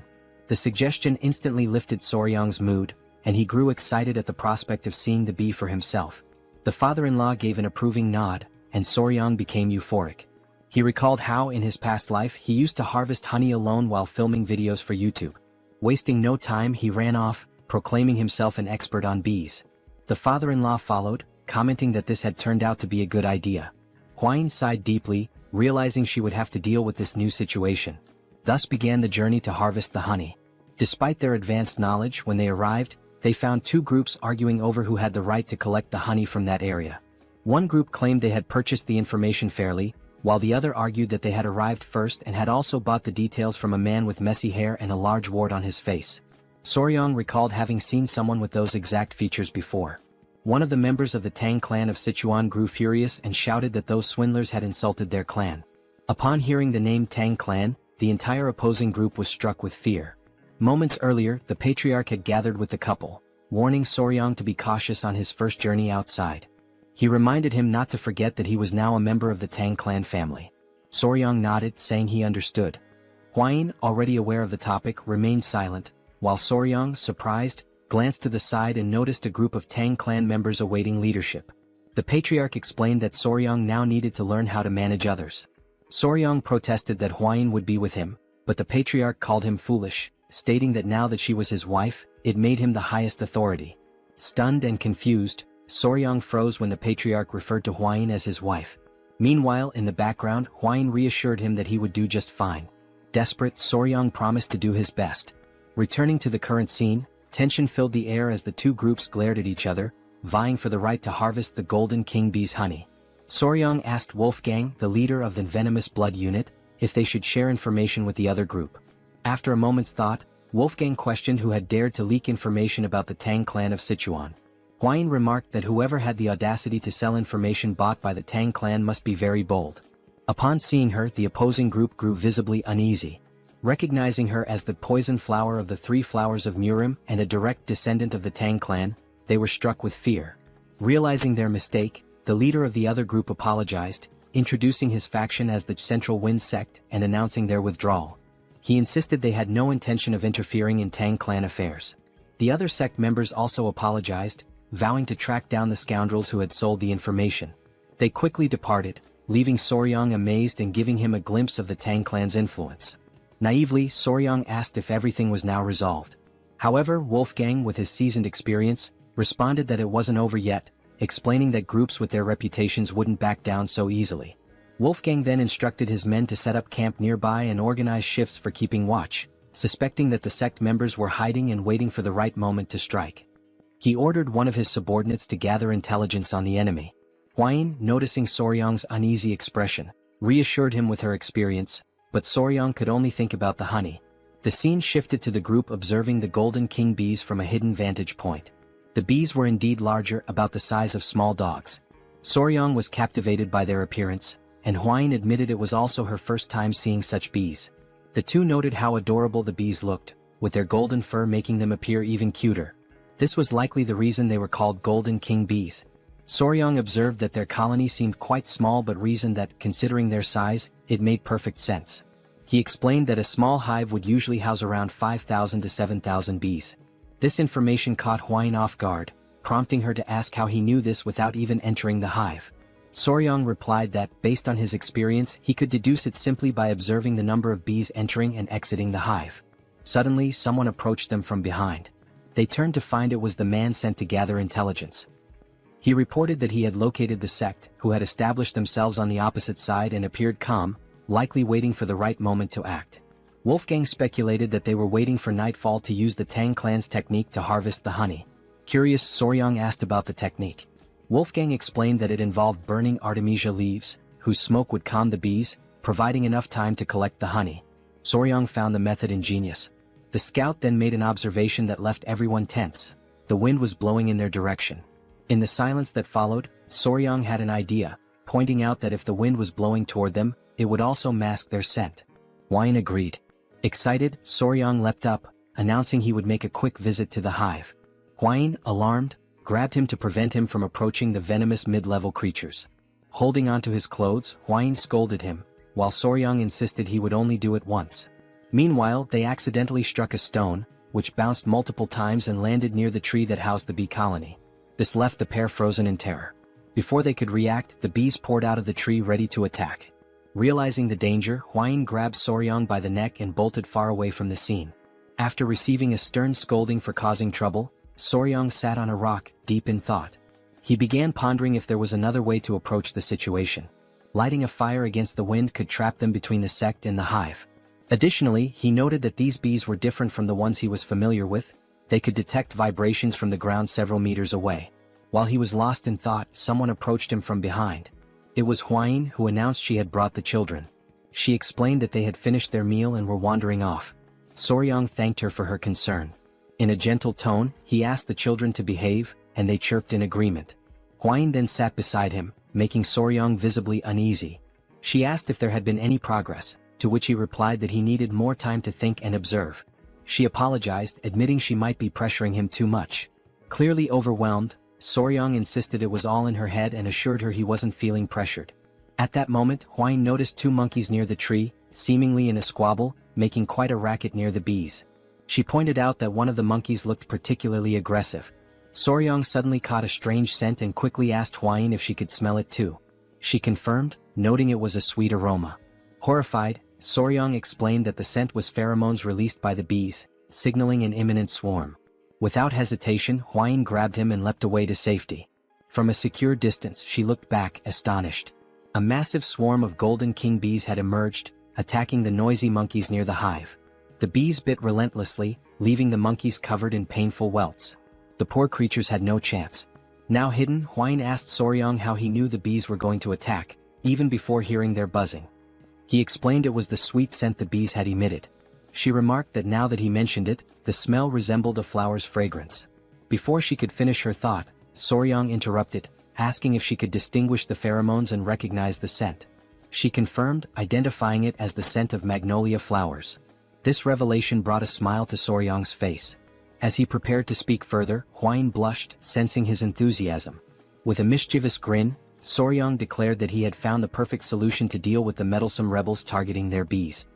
S1: The suggestion instantly lifted Soryong's mood, and he grew excited at the prospect of seeing the bee for himself. The father-in-law gave an approving nod, and Soryong became euphoric. He recalled how in his past life he used to harvest honey alone while filming videos for YouTube. Wasting no time, he ran off, proclaiming himself an expert on bees. The father-in-law followed, commenting that this had turned out to be a good idea. Hwine sighed deeply, realizing she would have to deal with this new situation. Thus began the journey to harvest the honey. Despite their advanced knowledge, when they arrived, they found two groups arguing over who had the right to collect the honey from that area. One group claimed they had purchased the information fairly, while the other argued that they had arrived first and had also bought the details from a man with messy hair and a large wart on his face. Soryong recalled having seen someone with those exact features before. One of the members of the Tang clan of Sichuan grew furious and shouted that those swindlers had insulted their clan. Upon hearing the name Tang clan, the entire opposing group was struck with fear. Moments earlier, the patriarch had gathered with the couple, warning Soryong to be cautious on his first journey outside. He reminded him not to forget that he was now a member of the Tang clan family. Soryong nodded, saying he understood. Hwine, already aware of the topic, remained silent, while Soryong, surprised, glanced to the side and noticed a group of Tang clan members awaiting leadership. The The patriarch explained that Soryang now needed to learn how to manage others. Soryang protested that Hwain would be with him, but the patriarch called him foolish, stating that now that she was his wife, it made him the highest authority. Stunned and confused, Soryang froze when the patriarch referred to Hwain as his wife. Meanwhile, in the background, Hwain reassured him that he would do just fine. Desperate, Soryang promised to do his best. Returning to the current scene, tension filled the air as the two groups glared at each other, vying for the right to harvest the Golden King Bee's honey. Soryang asked Wolfgang, the leader of the venomous blood unit, if they should share information with the other group. After a moment's thought, Wolfgang questioned who had dared to leak information about the Tang clan of Sichuan. Hwain remarked that whoever had the audacity to sell information bought by the Tang clan must be very bold. Upon seeing her, the opposing group grew visibly uneasy. Recognizing her as the poison flower of the three flowers of Murim and a direct descendant of the Tang clan, they were struck with fear. Realizing their mistake, the leader of the other group apologized, introducing his faction as the Central Wind sect and announcing their withdrawal. He insisted they had no intention of interfering in Tang clan affairs. The other sect members also apologized, vowing to track down the scoundrels who had sold the information. They quickly departed, leaving Soryang amazed and giving him a glimpse of the Tang clan's influence. Naively, Soryang asked if everything was now resolved. However, Wolfgang, with his seasoned experience, responded that it wasn't over yet, explaining that groups with their reputations wouldn't back down so easily. Wolfgang then instructed his men to set up camp nearby and organize shifts for keeping watch, suspecting that the sect members were hiding and waiting for the right moment to strike. He ordered one of his subordinates to gather intelligence on the enemy. Hwain, noticing Soryang's uneasy expression, reassured him with her experience, but Soryang could only think about the honey. The scene shifted to the group observing the Golden King bees from a hidden vantage point. The bees were indeed larger, about the size of small dogs. Soryang was captivated by their appearance, and Hwain admitted it was also her first time seeing such bees. The two noted how adorable the bees looked, with their golden fur making them appear even cuter. This was likely the reason they were called Golden King bees. Soryang observed that their colony seemed quite small but reasoned that, considering their size, it made perfect sense. He explained that a small hive would usually house around 5,000 to 7,000 bees. This information caught Hwain off guard, prompting her to ask how he knew this without even entering the hive. Soryang replied that, based on his experience, he could deduce it simply by observing the number of bees entering and exiting the hive. Suddenly, someone approached them from behind. They turned to find it was the man sent to gather intelligence. He reported that he had located the sect, who had established themselves on the opposite side and appeared calm, likely waiting for the right moment to act. Wolfgang speculated that they were waiting for nightfall to use the Tang clan's technique to harvest the honey. Curious, Soryang asked about the technique. Wolfgang explained that it involved burning artemisia leaves, whose smoke would calm the bees, providing enough time to collect the honey. Soryang found the method ingenious. The scout then made an observation that left everyone tense. The wind was blowing in their direction. In the silence that followed, Soryang had an idea, pointing out that if the wind was blowing toward them, it would also mask their scent. Hwain agreed. Excited, Soryang leapt up, announcing he would make a quick visit to the hive. Hwain, alarmed, grabbed him to prevent him from approaching the venomous mid-level creatures. Holding onto his clothes, Hwain scolded him, while Soryang insisted he would only do it once. Meanwhile, they accidentally struck a stone, which bounced multiple times and landed near the tree that housed the bee colony. This left the pair frozen in terror. Before they could react, the bees poured out of the tree ready to attack. Realizing the danger, Hwain grabbed Soryang by the neck and bolted far away from the scene. After receiving a stern scolding for causing trouble, Soryang sat on a rock, deep in thought. He began pondering if there was another way to approach the situation. Lighting a fire against the wind could trap them between the sect and the hive. Additionally, he noted that these bees were different from the ones he was familiar with. They could detect vibrations from the ground several meters away. While he was lost in thought, someone approached him from behind. It was Hwain, who announced she had brought the children. She explained that they had finished their meal and were wandering off. Soryang thanked her for her concern. In a gentle tone, he asked the children to behave, and they chirped in agreement. Hwain then sat beside him, making Soryang visibly uneasy. She asked if there had been any progress, to which he replied that he needed more time to think and observe. She apologized, admitting she might be pressuring him too much. Clearly overwhelmed, Soryang insisted it was all in her head and assured her he wasn't feeling pressured. At that moment, Hwain noticed two monkeys near the tree, seemingly in a squabble, making quite a racket near the bees. She pointed out that one of the monkeys looked particularly aggressive. Soryang suddenly caught a strange scent and quickly asked Hwain if she could smell it too. She confirmed, noting it was a sweet aroma. Horrified, Soryang explained that the scent was pheromones released by the bees, signaling an imminent swarm. Without hesitation, Hwain grabbed him and leapt away to safety. From a secure distance, she looked back, astonished. A massive swarm of golden king bees had emerged, attacking the noisy monkeys near the hive. The bees bit relentlessly, leaving the monkeys covered in painful welts. The poor creatures had no chance. Now hidden, Hwain asked Soryang how he knew the bees were going to attack, even before hearing their buzzing. He explained it was the sweet scent the bees had emitted. She remarked that now that he mentioned it, the smell resembled a flower's fragrance. Before she could finish her thought, Soryang interrupted, asking if she could distinguish the pheromones and recognize the scent. She confirmed, identifying it as the scent of magnolia flowers. This revelation brought a smile to Soryang's face. As he prepared to speak further, Hwain blushed, sensing his enthusiasm. With a mischievous grin, Soryang declared that he had found the perfect solution to deal with the meddlesome rebels targeting their bees.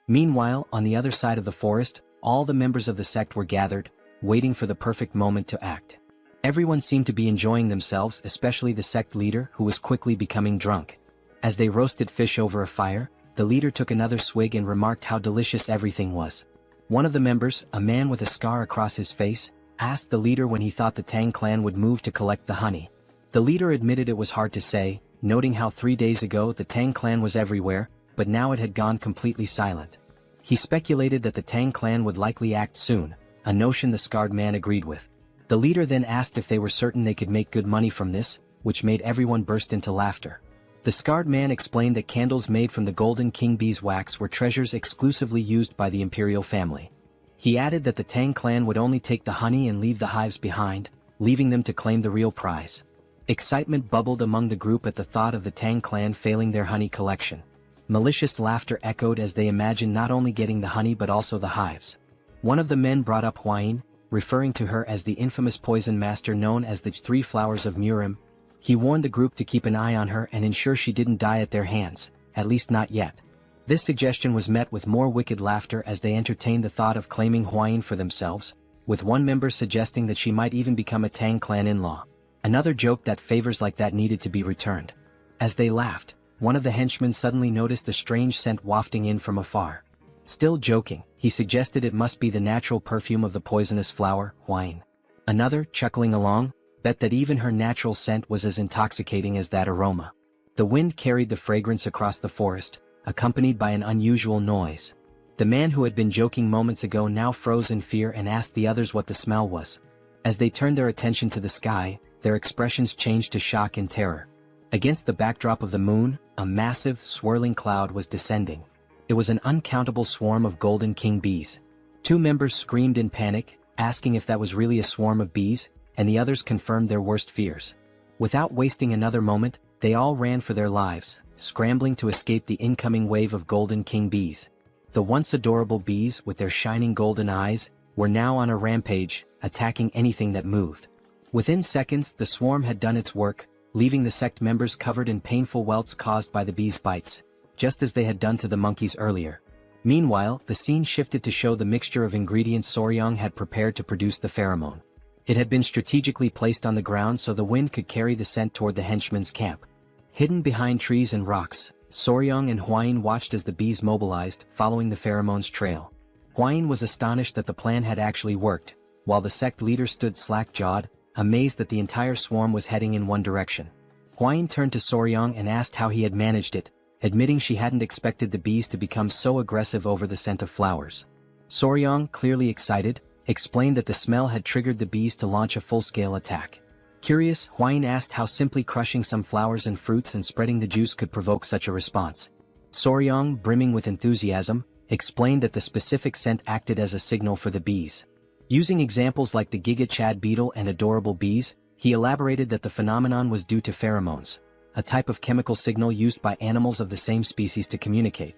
S1: Meanwhile, on the other side of the forest, all the members of the sect were gathered, waiting for the perfect moment to act. Everyone seemed to be enjoying themselves, especially the sect leader, who was quickly becoming drunk. As they roasted fish over a fire, the leader took another swig and remarked how delicious everything was. One of the members, a man with a scar across his face, asked the leader when he thought the Tang clan would move to collect the honey. The leader admitted it was hard to say, noting how 3 days ago the Tang clan was everywhere, but now it had gone completely silent. He speculated that the Tang clan would likely act soon, a notion the scarred man agreed with. The leader then asked if they were certain they could make good money from this, which made everyone burst into laughter. The scarred man explained that candles made from the golden king bee's wax were treasures exclusively used by the imperial family. He added that the Tang clan would only take the honey and leave the hives behind, leaving them to claim the real prize. Excitement bubbled among the group at the thought of the Tang clan failing their honey collection. Malicious laughter echoed as they imagined not only getting the honey but also the hives. One of the men brought up Hwain, referring to her as the infamous poison master known as the 3 Flowers of Murim. He warned the group to keep an eye on her and ensure she didn't die at their hands, at least not yet. This suggestion was met with more wicked laughter as they entertained the thought of claiming Hwain for themselves, with one member suggesting that she might even become a Tang clan in-law. Another joked that favors like that needed to be returned. As they laughed, one of the henchmen suddenly noticed a strange scent wafting in from afar. Still joking, he suggested it must be the natural perfume of the poisonous flower, Hwain. Another, chuckling along, bet that even her natural scent was as intoxicating as that aroma. The wind carried the fragrance across the forest, accompanied by an unusual noise. The man who had been joking moments ago now froze in fear and asked the others what the smell was. As they turned their attention to the sky, their expressions changed to shock and terror. Against the backdrop of the moon, a massive, swirling cloud was descending. It was an uncountable swarm of golden king bees. 2 members screamed in panic, asking if that was really a swarm of bees, and the others confirmed their worst fears. Without wasting another moment, they all ran for their lives, scrambling to escape the incoming wave of golden king bees. The once adorable bees, with their shining golden eyes, were now on a rampage, attacking anything that moved. Within seconds, the swarm had done its work, leaving the sect members covered in painful welts caused by the bees' bites, just as they had done to the monkeys earlier. Meanwhile, the scene shifted to show the mixture of ingredients Soryang had prepared to produce the pheromone. It had been strategically placed on the ground so the wind could carry the scent toward the henchmen's camp. Hidden behind trees and rocks, Soryang and Hwain watched as the bees mobilized, following the pheromone's trail. Hwain was astonished that the plan had actually worked, while the sect leader stood slack-jawed, amazed that the entire swarm was heading in one direction. Hwain turned to Soryang and asked how he had managed it, admitting she hadn't expected the bees to become so aggressive over the scent of flowers. Soryang, clearly excited, explained that the smell had triggered the bees to launch a full-scale attack. Curious, Hwain asked how simply crushing some flowers and fruits and spreading the juice could provoke such a response. Soryang, brimming with enthusiasm, explained that the specific scent acted as a signal for the bees. Using examples like the Giga Chad beetle and adorable bees, he elaborated that the phenomenon was due to pheromones, a type of chemical signal used by animals of the same species to communicate.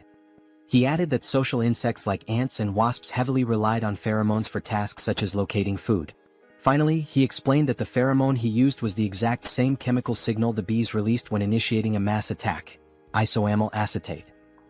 S1: He added that social insects like ants and wasps heavily relied on pheromones for tasks such as locating food. Finally, he explained that the pheromone he used was the exact same chemical signal the bees released when initiating a mass attack, isoamyl acetate.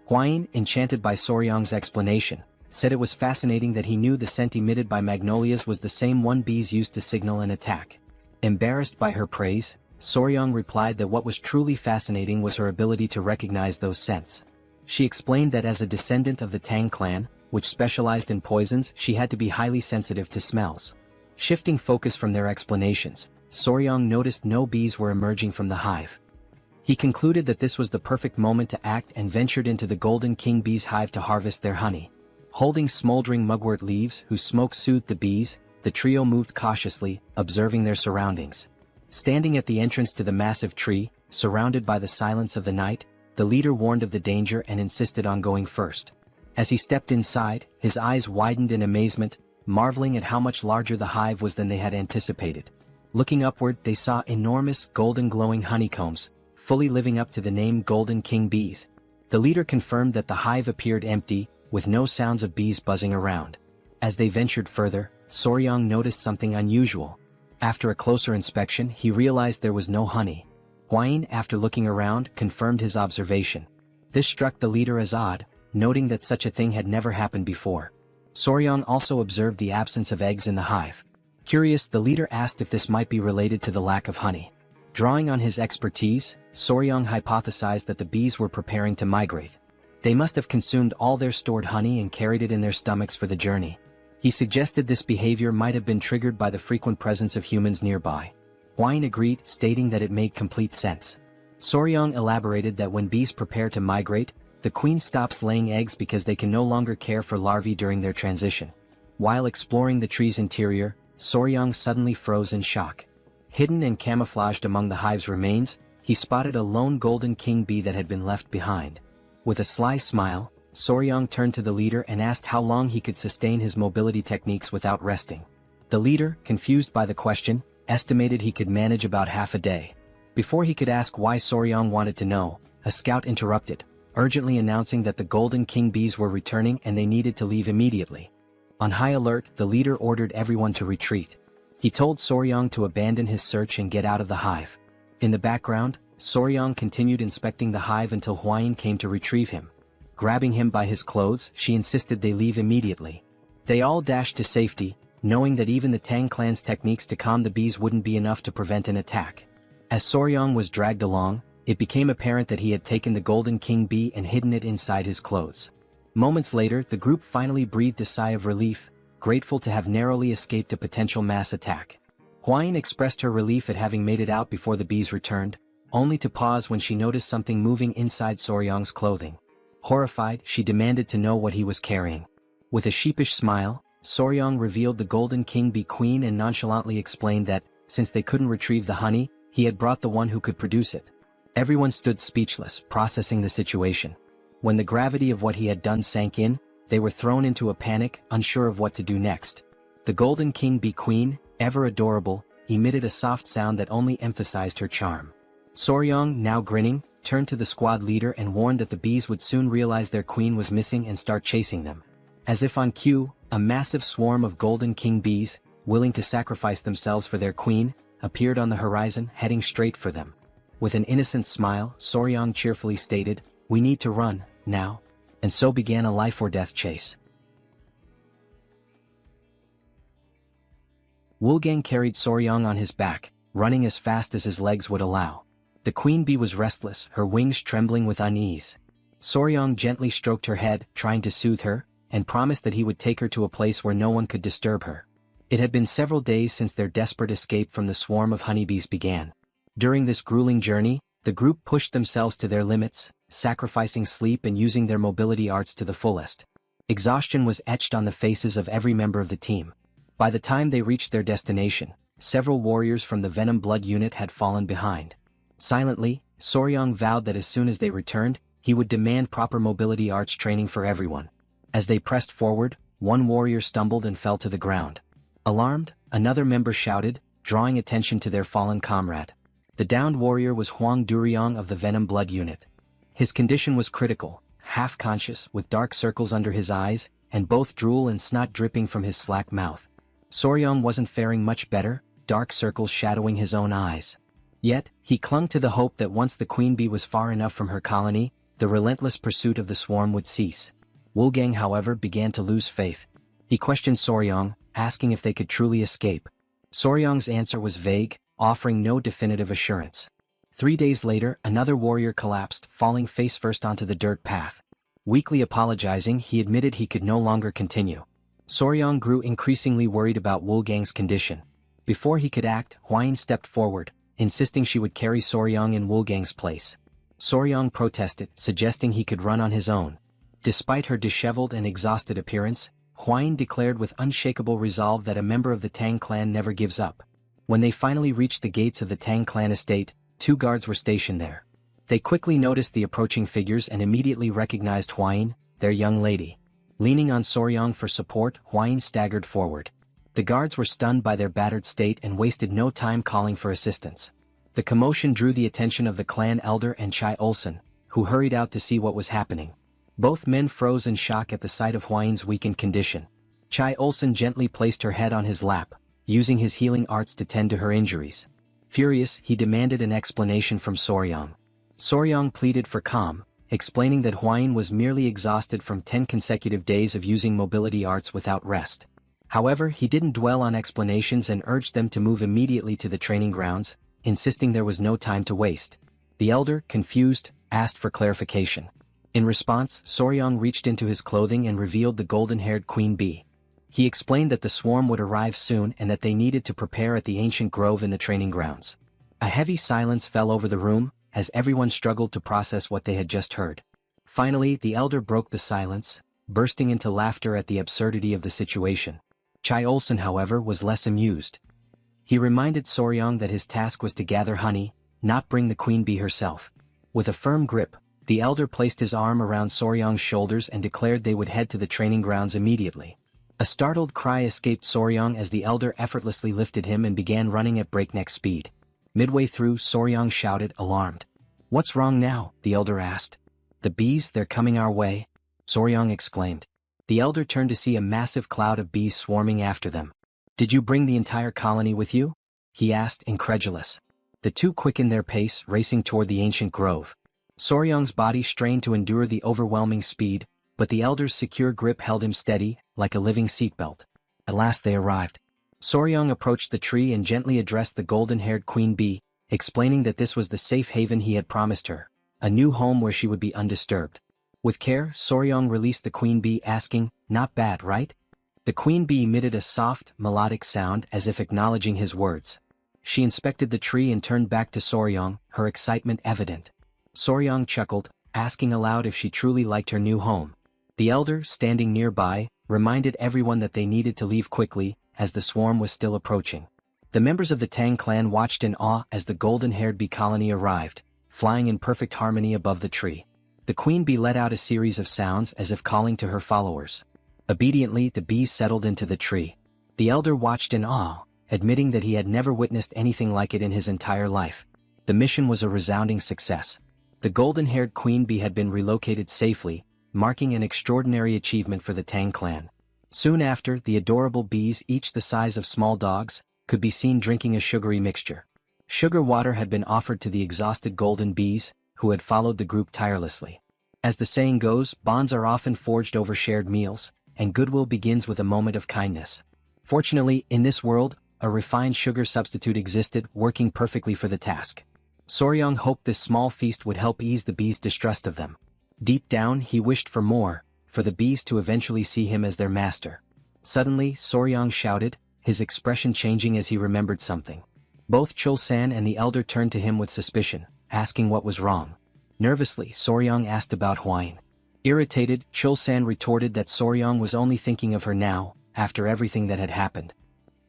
S1: Hwain, enchanted by Soryang's explanation, said it was fascinating that he knew the scent emitted by magnolias was the same one bees used to signal an attack. Embarrassed by her praise, Soryong replied that what was truly fascinating was her ability to recognize those scents. She explained that as a descendant of the Tang clan, which specialized in poisons, she had to be highly sensitive to smells. Shifting focus from their explanations, Soryong noticed no bees were emerging from the hive. He concluded that this was the perfect moment to act and ventured into the Golden King bee's hive to harvest their honey. Holding smoldering mugwort leaves whose smoke soothed the bees, the trio moved cautiously, observing their surroundings. Standing at the entrance to the massive tree, surrounded by the silence of the night, the leader warned of the danger and insisted on going first. As he stepped inside, his eyes widened in amazement, marveling at how much larger the hive was than they had anticipated. Looking upward, they saw enormous, golden glowing honeycombs, fully living up to the name Golden King bees. The leader confirmed that the hive appeared empty, with no sounds of bees buzzing around. As they ventured further, Soryong noticed something unusual. After a closer inspection, he realized there was no honey. Hwain, after looking around, confirmed his observation. This struck the leader as odd, noting that such a thing had never happened before. Soryong also observed the absence of eggs in the hive. Curious, the leader asked if this might be related to the lack of honey. Drawing on his expertise, Soryong hypothesized that the bees were preparing to migrate. They must have consumed all their stored honey and carried it in their stomachs for the journey. He suggested this behavior might have been triggered by the frequent presence of humans nearby. Hwain agreed, stating that it made complete sense. Soryong elaborated that when bees prepare to migrate, the queen stops laying eggs because they can no longer care for larvae during their transition. While exploring the tree's interior, Soryong suddenly froze in shock. Hidden and camouflaged among the hive's remains, he spotted a lone golden king bee that had been left behind. With a sly smile, Soryong turned to the leader and asked how long he could sustain his mobility techniques without resting. The leader, confused by the question, estimated he could manage about half a day. Before he could ask why Soryong wanted to know, a scout interrupted, urgently announcing that the Golden King bees were returning and they needed to leave immediately. On high alert, the leader ordered everyone to retreat. He told Soryong to abandon his search and get out of the hive. In the background, Soryong continued inspecting the hive until Hwain came to retrieve him. Grabbing him by his clothes, she insisted they leave immediately. They all dashed to safety, knowing that even the Tang clan's techniques to calm the bees wouldn't be enough to prevent an attack. As Soryong was dragged along, it became apparent that he had taken the Golden King bee and hidden it inside his clothes. Moments later, the group finally breathed a sigh of relief, grateful to have narrowly escaped a potential mass attack. Hwain expressed her relief at having made it out before the bees returned, only to pause when she noticed something moving inside Soryong's clothing. Horrified, she demanded to know what he was carrying. With a sheepish smile, Soryong revealed the Golden King bee queen and nonchalantly explained that, since they couldn't retrieve the honey, he had brought the one who could produce it. Everyone stood speechless, processing the situation. When the gravity of what he had done sank in, they were thrown into a panic, unsure of what to do next. The Golden King bee queen, ever adorable, emitted a soft sound that only emphasized her charm. Soryong, now grinning, turned to the squad leader and warned that the bees would soon realize their queen was missing and start chasing them. As if on cue, a massive swarm of Golden King bees, willing to sacrifice themselves for their queen, appeared on the horizon, heading straight for them. With an innocent smile, Soryong cheerfully stated, "We need to run, now." And so began a life-or-death chase. Woolgang carried Soryong on his back, running as fast as his legs would allow. The queen bee was restless, her wings trembling with unease. Soryong gently stroked her head, trying to soothe her, and promised that he would take her to a place where no one could disturb her. It had been several days since their desperate escape from the swarm of honeybees began. During this grueling journey, the group pushed themselves to their limits, sacrificing sleep and using their mobility arts to the fullest. Exhaustion was etched on the faces of every member of the team. By the time they reached their destination, several warriors from the Venom Blood unit had fallen behind. Silently, Soryong vowed that as soon as they returned, he would demand proper mobility arts training for everyone. As they pressed forward, one warrior stumbled and fell to the ground. Alarmed, another member shouted, drawing attention to their fallen comrade. The downed warrior was Hwang Duryong of the Venom Blood unit. His condition was critical, half-conscious, with dark circles under his eyes, and both drool and snot dripping from his slack mouth. Soryong wasn't faring much better, dark circles shadowing his own eyes. Yet, he clung to the hope that once the queen bee was far enough from her colony, the relentless pursuit of the swarm would cease. Wolgang, however, began to lose faith. He questioned Soryang, asking if they could truly escape. Soryang's answer was vague, offering no definitive assurance. 3 days later, another warrior collapsed, falling face-first onto the dirt path. Weakly apologizing, he admitted he could no longer continue. Soryang grew increasingly worried about Wolgang's condition. Before he could act, Hwain stepped forward, insisting she would carry Soryang in Wolgang's place. Soryang protested, suggesting he could run on his own. Despite her disheveled and exhausted appearance, Hwain declared with unshakable resolve that a member of the Tang clan never gives up. When they finally reached the gates of the Tang clan estate, 2 guards were stationed there. They quickly noticed the approaching figures and immediately recognized Hwain, their young lady. Leaning on Soryang for support, Hwain staggered forward. The guards were stunned by their battered state and wasted no time calling for assistance. The commotion drew the attention of the clan elder and Chai Olsen, who hurried out to see what was happening. Both men froze in shock at the sight of Hwain's weakened condition. Chai Olsen gently placed her head on his lap, using his healing arts to tend to her injuries. Furious, he demanded an explanation from Soryang. Soryang pleaded for calm, explaining that Hwain was merely exhausted from 10 consecutive days of using mobility arts without rest. However, he didn't dwell on explanations and urged them to move immediately to the training grounds, insisting there was no time to waste. The elder, confused, asked for clarification. In response, Soryang reached into his clothing and revealed the golden-haired queen bee. He explained that the swarm would arrive soon and that they needed to prepare at the ancient grove in the training grounds. A heavy silence fell over the room, as everyone struggled to process what they had just heard. Finally, the elder broke the silence, bursting into laughter at the absurdity of the situation. Chai Olsen, however, was less amused. He reminded Soryang that his task was to gather honey, not bring the queen bee herself. With a firm grip, the elder placed his arm around Soryang's shoulders and declared they would head to the training grounds immediately. A startled cry escaped Soryang as the elder effortlessly lifted him and began running at breakneck speed. Midway through, Soryang shouted, alarmed. "What's wrong now?" the elder asked. "The bees, they're coming our way," Soryang exclaimed. The elder turned to see a massive cloud of bees swarming after them. "Did you bring the entire colony with you?" he asked, incredulous. The two quickened their pace, racing toward the ancient grove. Soryang's body strained to endure the overwhelming speed, but the elder's secure grip held him steady, like a living seatbelt. At last they arrived. Soryang approached the tree and gently addressed the golden-haired queen bee, explaining that this was the safe haven he had promised her, a new home where she would be undisturbed. With care, Soryang released the queen bee, asking, "Not bad, right?" The queen bee emitted a soft, melodic sound as if acknowledging his words. She inspected the tree and turned back to Soryang, her excitement evident. Soryang chuckled, asking aloud if she truly liked her new home. The elder, standing nearby, reminded everyone that they needed to leave quickly, as the swarm was still approaching. The members of the Tang clan watched in awe as the golden-haired bee colony arrived, flying in perfect harmony above the tree. The queen bee let out a series of sounds as if calling to her followers. Obediently, the bees settled into the tree. The elder watched in awe, admitting that he had never witnessed anything like it in his entire life. The mission was a resounding success. The golden-haired queen bee had been relocated safely, marking an extraordinary achievement for the Tang clan. Soon after, the adorable bees, each the size of small dogs, could be seen drinking a sugary mixture. Sugar water had been offered to the exhausted golden bees, who had followed the group tirelessly. As the saying goes, bonds are often forged over shared meals, and goodwill begins with a moment of kindness. Fortunately, in this world, a refined sugar substitute existed, working perfectly for the task. Soryang hoped this small feast would help ease the bees' distrust of them. Deep down, he wished for more, for the bees to eventually see him as their master. Suddenly, Soryang shouted, his expression changing as he remembered something. Both Chul-san and the elder turned to him with suspicion, asking what was wrong. Nervously, Soryang asked about Hwain. Irritated, Chul-san retorted that Soryang was only thinking of her now, after everything that had happened.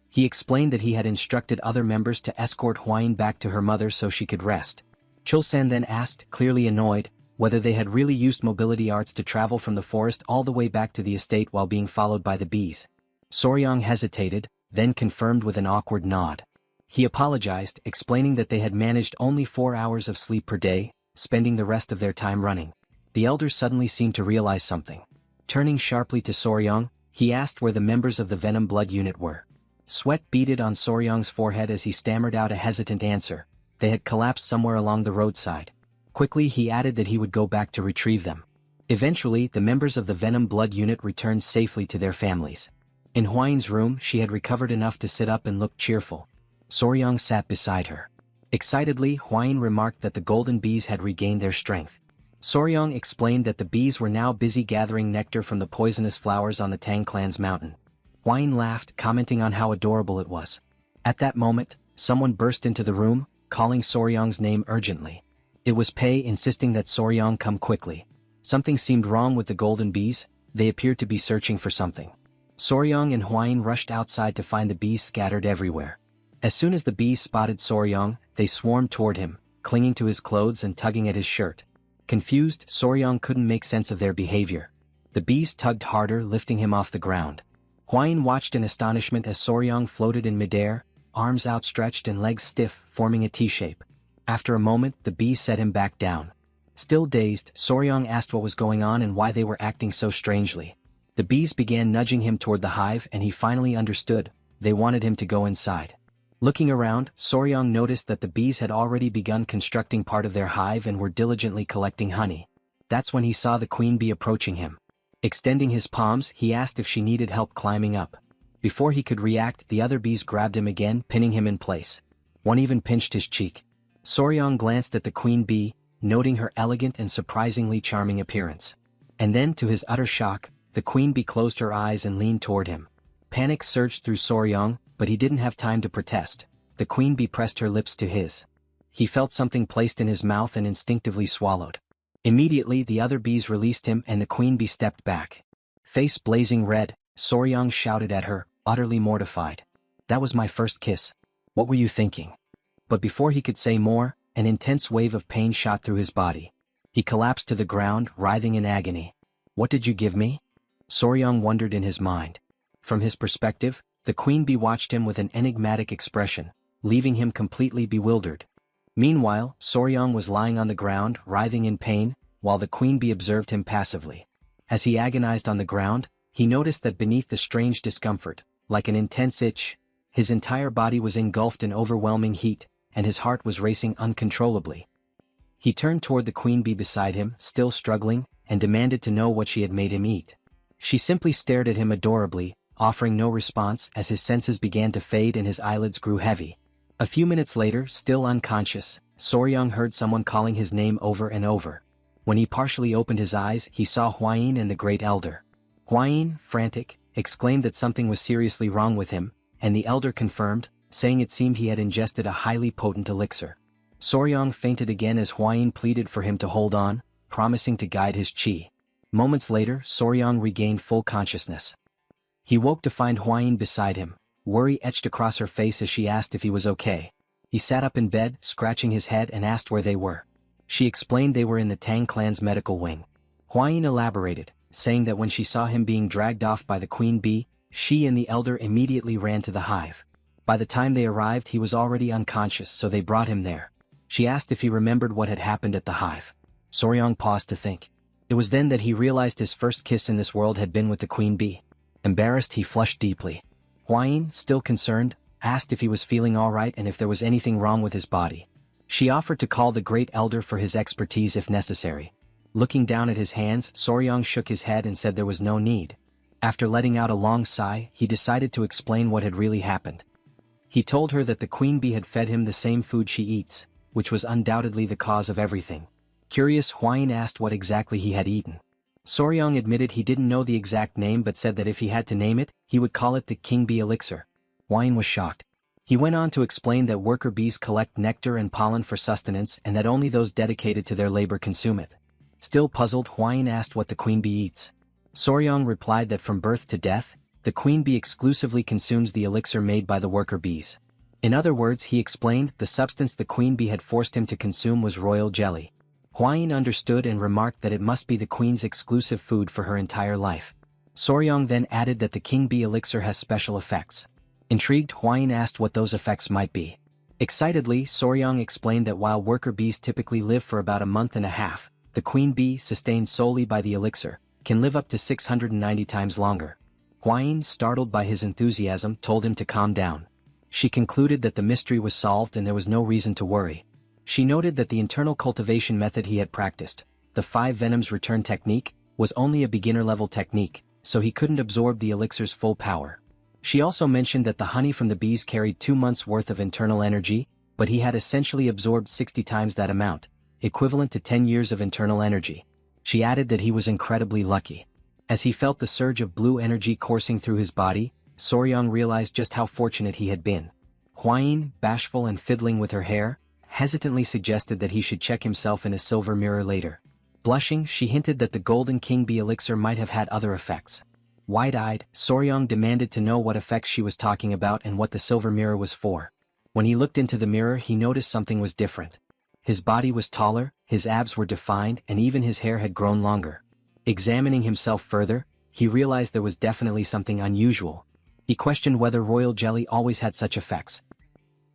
S1: He explained that he had instructed other members to escort Hwain back to her mother so she could rest. Chul-san then asked, clearly annoyed, whether they had really used mobility arts to travel from the forest all the way back to the estate while being followed by the bees. Soryang hesitated, then confirmed with an awkward nod. He apologized, explaining that they had managed only 4 hours of sleep per day, spending the rest of their time running. The elder suddenly seemed to realize something. Turning sharply to Soryang, he asked where the members of the Venom Blood unit were. Sweat beaded on Soryang's forehead as he stammered out a hesitant answer. They had collapsed somewhere along the roadside. Quickly he added that he would go back to retrieve them. Eventually, the members of the Venom Blood Unit returned safely to their families. In Hwayin's room, she had recovered enough to sit up and look cheerful. Soryong sat beside her. Excitedly, Hwayin remarked that the golden bees had regained their strength. Soryong explained that the bees were now busy gathering nectar from the poisonous flowers on the Tang clan's mountain. Hwayin laughed, commenting on how adorable it was. At that moment, someone burst into the room, calling Soryong's name urgently. It was Pei, insisting that Soryong come quickly. Something seemed wrong with the golden bees. They appeared to be searching for something. Soryong and Hwayin rushed outside to find the bees scattered everywhere. As soon as the bees spotted Soryong, they swarmed toward him, clinging to his clothes and tugging at his shirt. Confused, Soryong couldn't make sense of their behavior. The bees tugged harder, lifting him off the ground. Hwayin watched in astonishment as Soryong floated in midair, arms outstretched and legs stiff, forming a T-shape. After a moment, the bees set him back down. Still dazed, Soryong asked what was going on and why they were acting so strangely. The bees began nudging him toward the hive and he finally understood. They wanted him to go inside. Looking around, Soryong noticed that the bees had already begun constructing part of their hive and were diligently collecting honey. That's when he saw the queen bee approaching him. Extending his palms, he asked if she needed help climbing up. Before he could react, the other bees grabbed him again, pinning him in place. One even pinched his cheek. Soryong glanced at the queen bee, noting her elegant and surprisingly charming appearance. And then, to his utter shock, the queen bee closed her eyes and leaned toward him. Panic surged through Soryong, but he didn't have time to protest. The queen bee pressed her lips to his. He felt something placed in his mouth and instinctively swallowed. Immediately, the other bees released him and the queen bee stepped back. Face blazing red, Soryong shouted at her, utterly mortified. "That was my first kiss. What were you thinking?" But before he could say more, an intense wave of pain shot through his body. He collapsed to the ground, writhing in agony. "What did you give me?" Soryong wondered in his mind. From his perspective, the queen bee watched him with an enigmatic expression, leaving him completely bewildered. Meanwhile, Soryong was lying on the ground, writhing in pain, while the queen bee observed him passively. As he agonized on the ground, he noticed that beneath the strange discomfort, like an intense itch, his entire body was engulfed in overwhelming heat, and his heart was racing uncontrollably. He turned toward the queen bee beside him, still struggling, and demanded to know what she had made him eat. She simply stared at him adorably, offering no response as his senses began to fade and his eyelids grew heavy. A few minutes later, still unconscious, Soryong heard someone calling his name over and over. When he partially opened his eyes, he saw Hwayin and the Great Elder. Hwayin, frantic, exclaimed that something was seriously wrong with him, and the Elder confirmed, saying it seemed he had ingested a highly potent elixir. Soryong fainted again as Hwayin pleaded for him to hold on, promising to guide his chi. Moments later, Soryong regained full consciousness. He woke to find Hwayin beside him, worry etched across her face as she asked if he was okay. He sat up in bed, scratching his head and asked where they were. She explained they were in the Tang clan's medical wing. Hwayin elaborated, saying that when she saw him being dragged off by the queen bee, she and the elder immediately ran to the hive. By the time they arrived, he was already unconscious, so they brought him there. She asked if he remembered what had happened at the hive. Soryong paused to think. It was then that he realized his first kiss in this world had been with the queen bee. Embarrassed, he flushed deeply. Hwayin, still concerned, asked if he was feeling all right and if there was anything wrong with his body. She offered to call the Great Elder for his expertise if necessary. Looking down at his hands, Soryong shook his head and said there was no need. After letting out a long sigh, he decided to explain what had really happened. He told her that the queen bee had fed him the same food she eats, which was undoubtedly the cause of everything. Curious, Hwayin asked what exactly he had eaten. Soryong admitted he didn't know the exact name but said that if he had to name it, he would call it the king bee elixir. Hwayin was shocked. He went on to explain that worker bees collect nectar and pollen for sustenance and that only those dedicated to their labor consume it. Still puzzled, Hwayin asked what the queen bee eats. Soryong replied that from birth to death, the queen bee exclusively consumes the elixir made by the worker bees. In other words, he explained, the substance the queen bee had forced him to consume was royal jelly. Hwayin understood and remarked that it must be the queen's exclusive food for her entire life. Soryong then added that the king bee elixir has special effects. Intrigued, Hwayin asked what those effects might be. Excitedly, Soryong explained that while worker bees typically live for about a month and a half, the queen bee, sustained solely by the elixir, can live up to 690 times longer. Hwayin, startled by his enthusiasm, told him to calm down. She concluded that the mystery was solved and there was no reason to worry. She noted that the internal cultivation method he had practiced, the 5 venoms return technique, was only a beginner-level technique, so he couldn't absorb the elixir's full power. She also mentioned that the honey from the bees carried 2 months' worth of internal energy, but he had essentially absorbed 60 times that amount, equivalent to 10 years of internal energy. She added that he was incredibly lucky. As he felt the surge of blue energy coursing through his body, Soryang realized just how fortunate he had been. Hwayin, bashful and fiddling with her hair, hesitantly suggested that he should check himself in a silver mirror later. Blushing, she hinted that the Golden King Bee elixir might have had other effects. Wide-eyed, Soryang demanded to know what effects she was talking about and what the silver mirror was for. When he looked into the mirror, he noticed something was different. His body was taller, his abs were defined, and even his hair had grown longer. Examining himself further, he realized there was definitely something unusual. He questioned whether royal jelly always had such effects.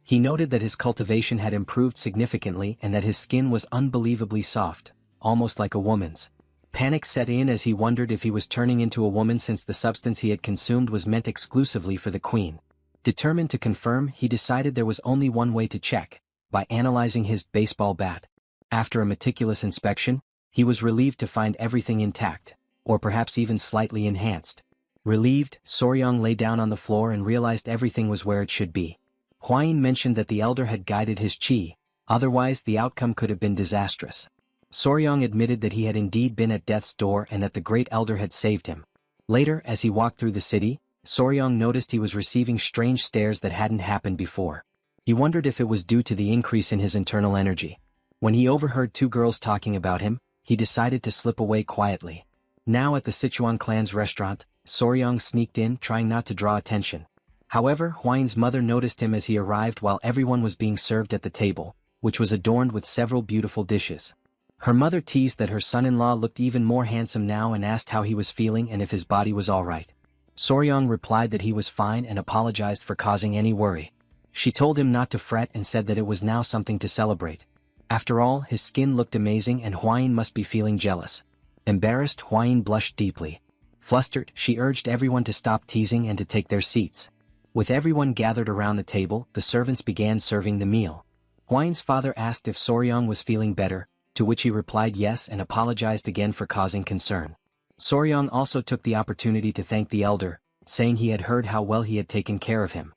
S1: He noted that his cultivation had improved significantly and that his skin was unbelievably soft, almost like a woman's. Panic set in as he wondered if he was turning into a woman since the substance he had consumed was meant exclusively for the queen. Determined to confirm, he decided there was only one way to check, by analyzing his baseball bat. After a meticulous inspection, he was relieved to find everything intact, or perhaps even slightly enhanced. Relieved, Soryang lay down on the floor and realized everything was where it should be. Hwayin mentioned that the elder had guided his chi, otherwise the outcome could have been disastrous. Soryang admitted that he had indeed been at death's door and that the great elder had saved him. Later, as he walked through the city, Soryang noticed he was receiving strange stares that hadn't happened before. He wondered if it was due to the increase in his internal energy. When he overheard 2 girls talking about him, he decided to slip away quietly. Now at the Sichuan clan's restaurant, Soryang sneaked in, trying not to draw attention. However, Hwayin's mother noticed him as he arrived while everyone was being served at the table, which was adorned with several beautiful dishes. Her mother teased that her son-in-law looked even more handsome now and asked how he was feeling and if his body was alright. Soryang replied that he was fine and apologized for causing any worry. She told him not to fret and said that it was now something to celebrate. After all, his skin looked amazing and Hwayin must be feeling jealous. Embarrassed, Hwayin blushed deeply. Flustered, she urged everyone to stop teasing and to take their seats. With everyone gathered around the table, the servants began serving the meal. Hwayin's father asked if Soryang was feeling better, to which he replied yes and apologized again for causing concern. Soryang also took the opportunity to thank the elder, saying he had heard how well he had taken care of him.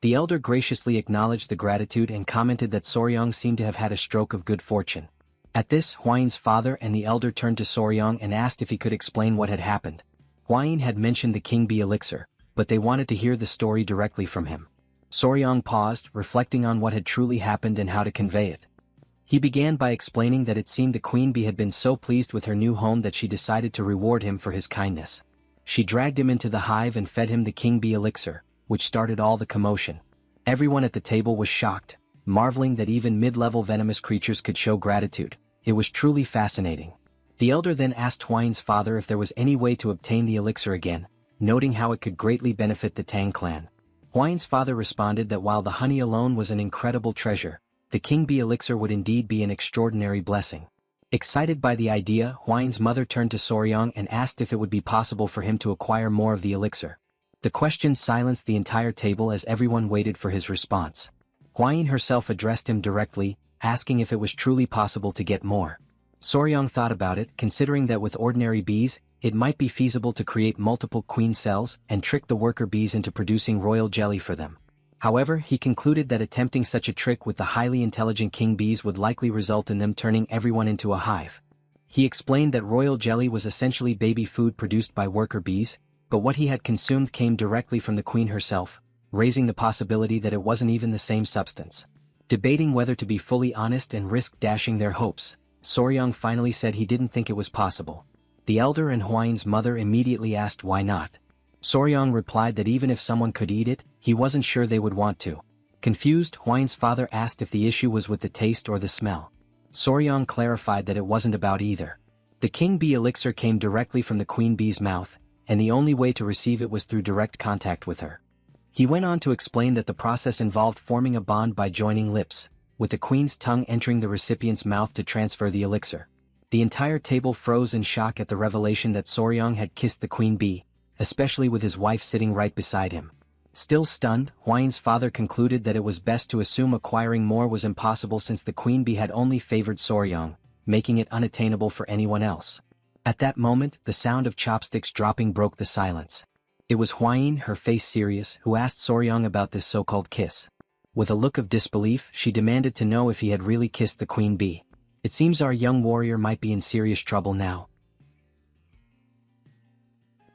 S1: The elder graciously acknowledged the gratitude and commented that Soryang seemed to have had a stroke of good fortune. At this, Hwayin's father and the elder turned to Soryang and asked if he could explain what had happened. Hwayin had mentioned the King Bee elixir, but they wanted to hear the story directly from him. Soryang paused, reflecting on what had truly happened and how to convey it. He began by explaining that it seemed the queen bee had been so pleased with her new home that she decided to reward him for his kindness. She dragged him into the hive and fed him the king bee elixir, which started all the commotion. Everyone at the table was shocked, marveling that even mid-level venomous creatures could show gratitude. It was truly fascinating. The elder then asked Hwayin's father if there was any way to obtain the elixir again, noting how it could greatly benefit the Tang clan. Hwayin's father responded that while the honey alone was an incredible treasure, the king bee elixir would indeed be an extraordinary blessing. Excited by the idea, Hwayin's mother turned to Soryang and asked if it would be possible for him to acquire more of the elixir. The question silenced the entire table as everyone waited for his response. Hwayin herself addressed him directly, asking if it was truly possible to get more. Soryang thought about it, considering that with ordinary bees, it might be feasible to create multiple queen cells and trick the worker bees into producing royal jelly for them. However, he concluded that attempting such a trick with the highly intelligent king bees would likely result in them turning everyone into a hive. He explained that royal jelly was essentially baby food produced by worker bees, but what he had consumed came directly from the queen herself, raising the possibility that it wasn't even the same substance. Debating whether to be fully honest and risk dashing their hopes, Soryang finally said he didn't think it was possible. The elder and Hwayin's mother immediately asked why not. Soryang replied that even if someone could eat it, he wasn't sure they would want to. Confused, Hwayin's father asked if the issue was with the taste or the smell. Soryang clarified that it wasn't about either. The king bee elixir came directly from the queen bee's mouth, and the only way to receive it was through direct contact with her. He went on to explain that the process involved forming a bond by joining lips, with the queen's tongue entering the recipient's mouth to transfer the elixir. The entire table froze in shock at the revelation that Soryang had kissed the queen bee, especially with his wife sitting right beside him. Still stunned, Hwayin's father concluded that it was best to assume acquiring more was impossible since the queen bee had only favored Soryang, making it unattainable for anyone else. At that moment, the sound of chopsticks dropping broke the silence. It was Hwain, her face serious, who asked Soryong about this so-called kiss. With a look of disbelief, she demanded to know if he had really kissed the queen bee. It seems our young warrior might be in serious trouble now.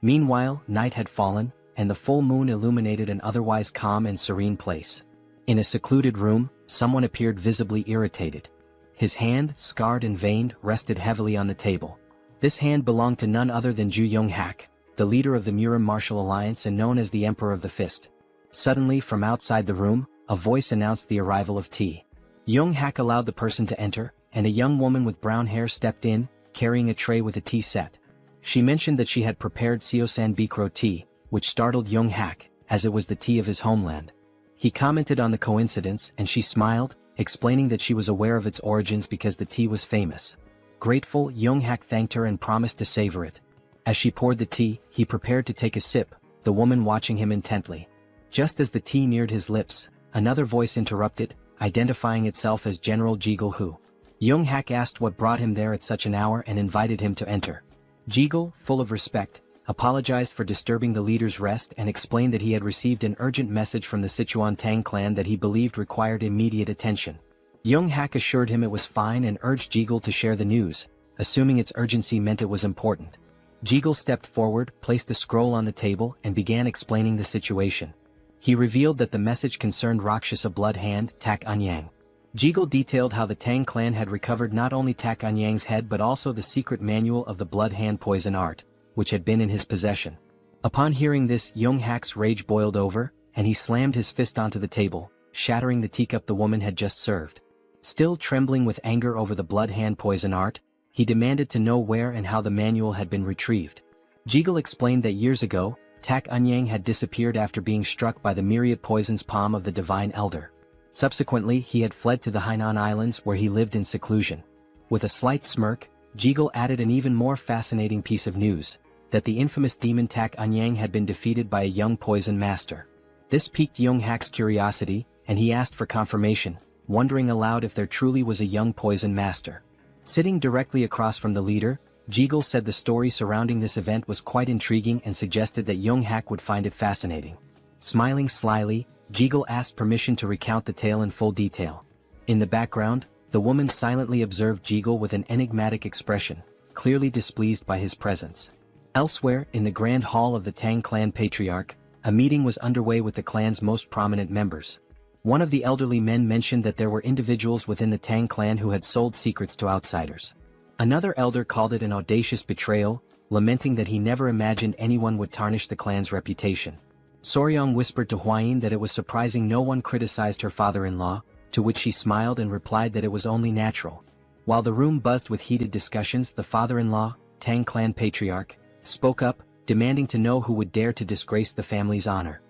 S1: Meanwhile, night had fallen, and the full moon illuminated an otherwise calm and serene place. In a secluded room, someone appeared visibly irritated. His hand, scarred and veined, rested heavily on the table. This hand belonged to none other than Ju Young-hak, the leader of the Murim Martial Alliance and known as the Emperor of the Fist. Suddenly, from outside the room, a voice announced the arrival of tea. Young-hak allowed the person to enter, and a young woman with brown hair stepped in, carrying a tray with a tea set. She mentioned that she had prepared Seosan Bikro tea, which startled Young-hak, as it was the tea of his homeland. He commented on the coincidence, and she smiled, explaining that she was aware of its origins because the tea was famous. Grateful, Young-hak thanked her and promised to savor it. As she poured the tea, he prepared to take a sip, the woman watching him intently. Just as the tea neared his lips, another voice interrupted, identifying itself as General Jigul Hu. Young-hak asked what brought him there at such an hour and invited him to enter. Jigul, full of respect, apologized for disturbing the leader's rest and explained that he had received an urgent message from the Sichuan Tang clan that he believed required immediate attention. Young-hak assured him it was fine and urged Jigul to share the news, assuming its urgency meant it was important. Jigul stepped forward, placed a scroll on the table, and began explaining the situation. He revealed that the message concerned Rakshasa blood hand, Tak Anyang. Jigul detailed how the Tang clan had recovered not only Tak Anyang's head but also the secret manual of the blood hand poison art, which had been in his possession. Upon hearing this, Young-hak's rage boiled over, and he slammed his fist onto the table, shattering the teacup the woman had just served. Still trembling with anger over the blood hand poison art, he demanded to know where and how the manual had been retrieved. Jigul explained that years ago, Tak Anyang had disappeared after being struck by the myriad poisons palm of the divine elder. Subsequently, he had fled to the Hainan Islands where he lived in seclusion. With a slight smirk, Jigul added an even more fascinating piece of news, that the infamous demon Tak Anyang had been defeated by a young poison master. This piqued Young-hak's curiosity, and he asked for confirmation, wondering aloud if there truly was a young poison master. Sitting directly across from the leader, Jigul said the story surrounding this event was quite intriguing and suggested that Young-hak would find it fascinating. Smiling slyly, Jigul asked permission to recount the tale in full detail. In the background, the woman silently observed Jigul with an enigmatic expression, clearly displeased by his presence. Elsewhere, in the Grand Hall of the Tang clan patriarch, a meeting was underway with the clan's most prominent members. One of the elderly men mentioned that there were individuals within the Tang clan who had sold secrets to outsiders. Another elder called it an audacious betrayal, lamenting that he never imagined anyone would tarnish the clan's reputation. Soryong whispered to Hwain that it was surprising no one criticized her father-in-law, to which she smiled and replied that it was only natural. While the room buzzed with heated discussions, the father-in-law, Tang clan patriarch, spoke up, demanding to know who would dare to disgrace the family's honor.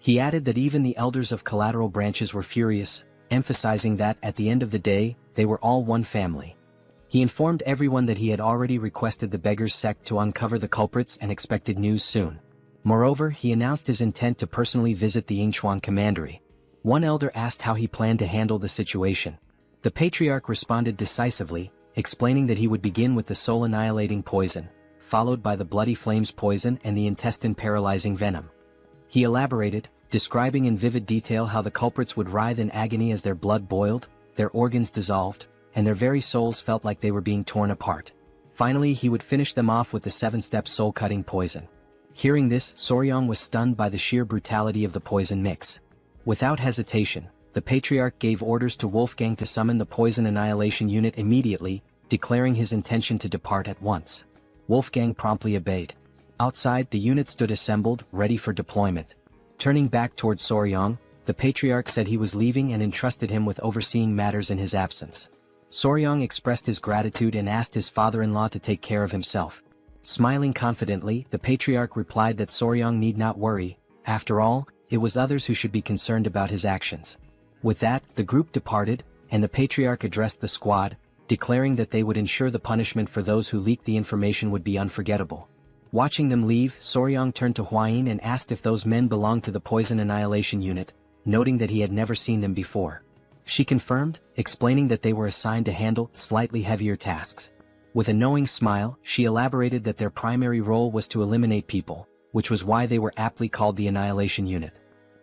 S1: He added that even the elders of collateral branches were furious, emphasizing that, at the end of the day, they were all one family. He informed everyone that he had already requested the Beggars sect to uncover the culprits and expected news soon. Moreover, he announced his intent to personally visit the Yingchuan commandery. One elder asked how he planned to handle the situation. The patriarch responded decisively, explaining that he would begin with the soul-annihilating poison, followed by the bloody flames poison and the intestine-paralyzing venom. He elaborated, describing in vivid detail how the culprits would writhe in agony as their blood boiled, their organs dissolved, and their very souls felt like they were being torn apart. Finally, he would finish them off with the 7-step soul-cutting poison. Hearing this, Soryong was stunned by the sheer brutality of the poison mix. Without hesitation, the patriarch gave orders to Wolfgang to summon the poison annihilation unit immediately, declaring his intention to depart at once. Wolfgang promptly obeyed. Outside, the unit stood assembled, ready for deployment. Turning back towards Soryong, the patriarch said he was leaving and entrusted him with overseeing matters in his absence. Soryong expressed his gratitude and asked his father-in-law to take care of himself. Smiling confidently, the patriarch replied that Soryong need not worry, after all, it was others who should be concerned about his actions. With that, the group departed, and the patriarch addressed the squad, declaring that they would ensure the punishment for those who leaked the information would be unforgettable. Watching them leave, Soryong turned to Hwain and asked if those men belonged to the poison annihilation unit, noting that he had never seen them before. she confirmed, explaining that they were assigned to handle slightly heavier tasks. With a knowing smile, she elaborated that their primary role was to eliminate people, which was why they were aptly called the Annihilation Unit.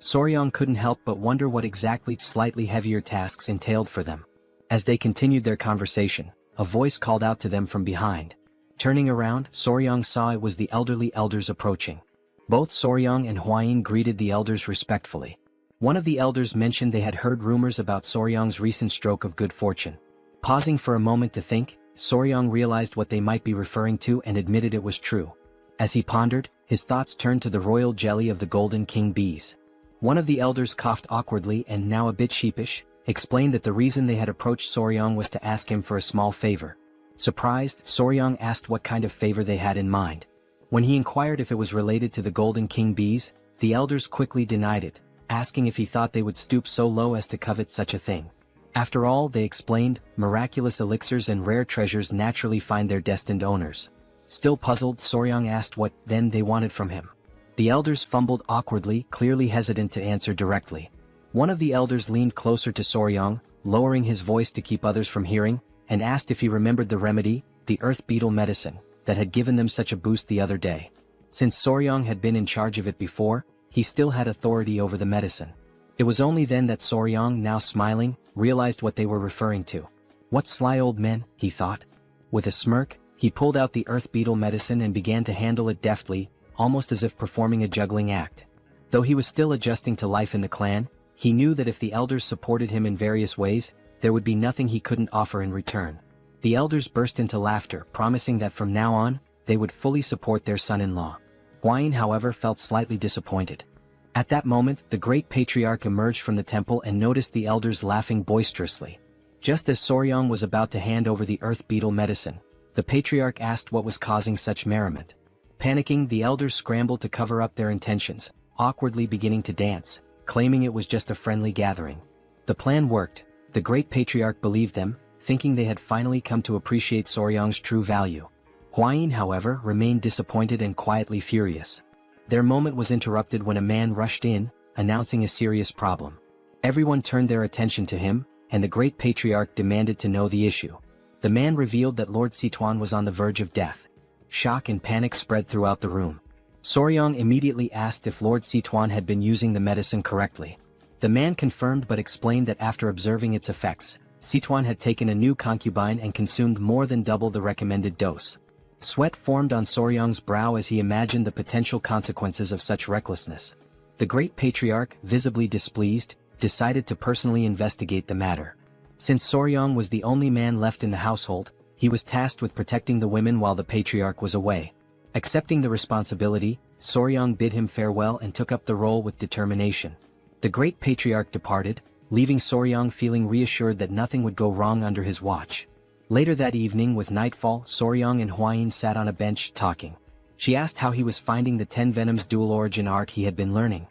S1: Soryong couldn't help but wonder what exactly slightly heavier tasks entailed for them. As they continued their conversation, a voice called out to them from behind. Turning around, Soryong saw it was the elderly elders approaching. Both Soryong and Hwain greeted the elders respectfully. One of the elders mentioned they had heard rumors about Soryong's recent stroke of good fortune. Pausing for a moment to think, Soryong realized what they might be referring to and admitted it was true. As he pondered, his thoughts turned to the royal jelly of the Golden King bees. One of the elders coughed awkwardly and, now a bit sheepish, explained that the reason they had approached Soryong was to ask him for a small favor. Surprised, Soryong asked what kind of favor they had in mind. When he inquired if it was related to the Golden King bees, the elders quickly denied it, asking if he thought they would stoop so low as to covet such a thing. After all, they explained, miraculous elixirs and rare treasures naturally find their destined owners. Still puzzled, Soryong asked what, then, they wanted from him. The elders fumbled awkwardly, clearly hesitant to answer directly. One of the elders leaned closer to Soryong, lowering his voice to keep others from hearing, and asked if he remembered the remedy, the earth beetle medicine, that had given them such a boost the other day. Since Soryong had been in charge of it before, he still had authority over the medicine. It was only then that Soryong, now smiling, realized what they were referring to. What sly old men, he thought. With a smirk, he pulled out the earth beetle medicine and began to handle it deftly, almost as if performing a juggling act. Though he was still adjusting to life in the clan, he knew that if the elders supported him in various ways, there would be nothing he couldn't offer in return. The elders burst into laughter, promising that from now on, they would fully support their son-in-law. Hwain, however, felt slightly disappointed. At that moment, the great patriarch emerged from the temple and noticed the elders laughing boisterously. Just as Soryong was about to hand over the earth beetle medicine, the patriarch asked what was causing such merriment. Panicking, the elders scrambled to cover up their intentions, awkwardly beginning to dance, claiming it was just a friendly gathering. The plan worked. The great patriarch believed them, thinking they had finally come to appreciate Soryong's true value. Hwain, however, remained disappointed and quietly furious. Their moment was interrupted when a man rushed in, announcing a serious problem. Everyone turned their attention to him, and the great patriarch demanded to know the issue. The man revealed that Lord Situan was on the verge of death. Shock and panic spread throughout the room. Soryong immediately asked if Lord Situan had been using the medicine correctly. The man confirmed but explained that after observing its effects, Situan had taken a new concubine and consumed more than double the recommended dose. Sweat formed on Soryong's brow as he imagined the potential consequences of such recklessness. The great patriarch, visibly displeased, decided to personally investigate the matter. Since Soryong was the only man left in the household, he was tasked with protecting the women while the patriarch was away. Accepting the responsibility, Soryong bid him farewell and took up the role with determination. The great patriarch departed, leaving Soryong feeling reassured that nothing would go wrong under his watch. Later that evening, with nightfall, Soryong and Hwain sat on a bench talking. She asked how he was finding the 10 Venoms dual origin art he had been learning.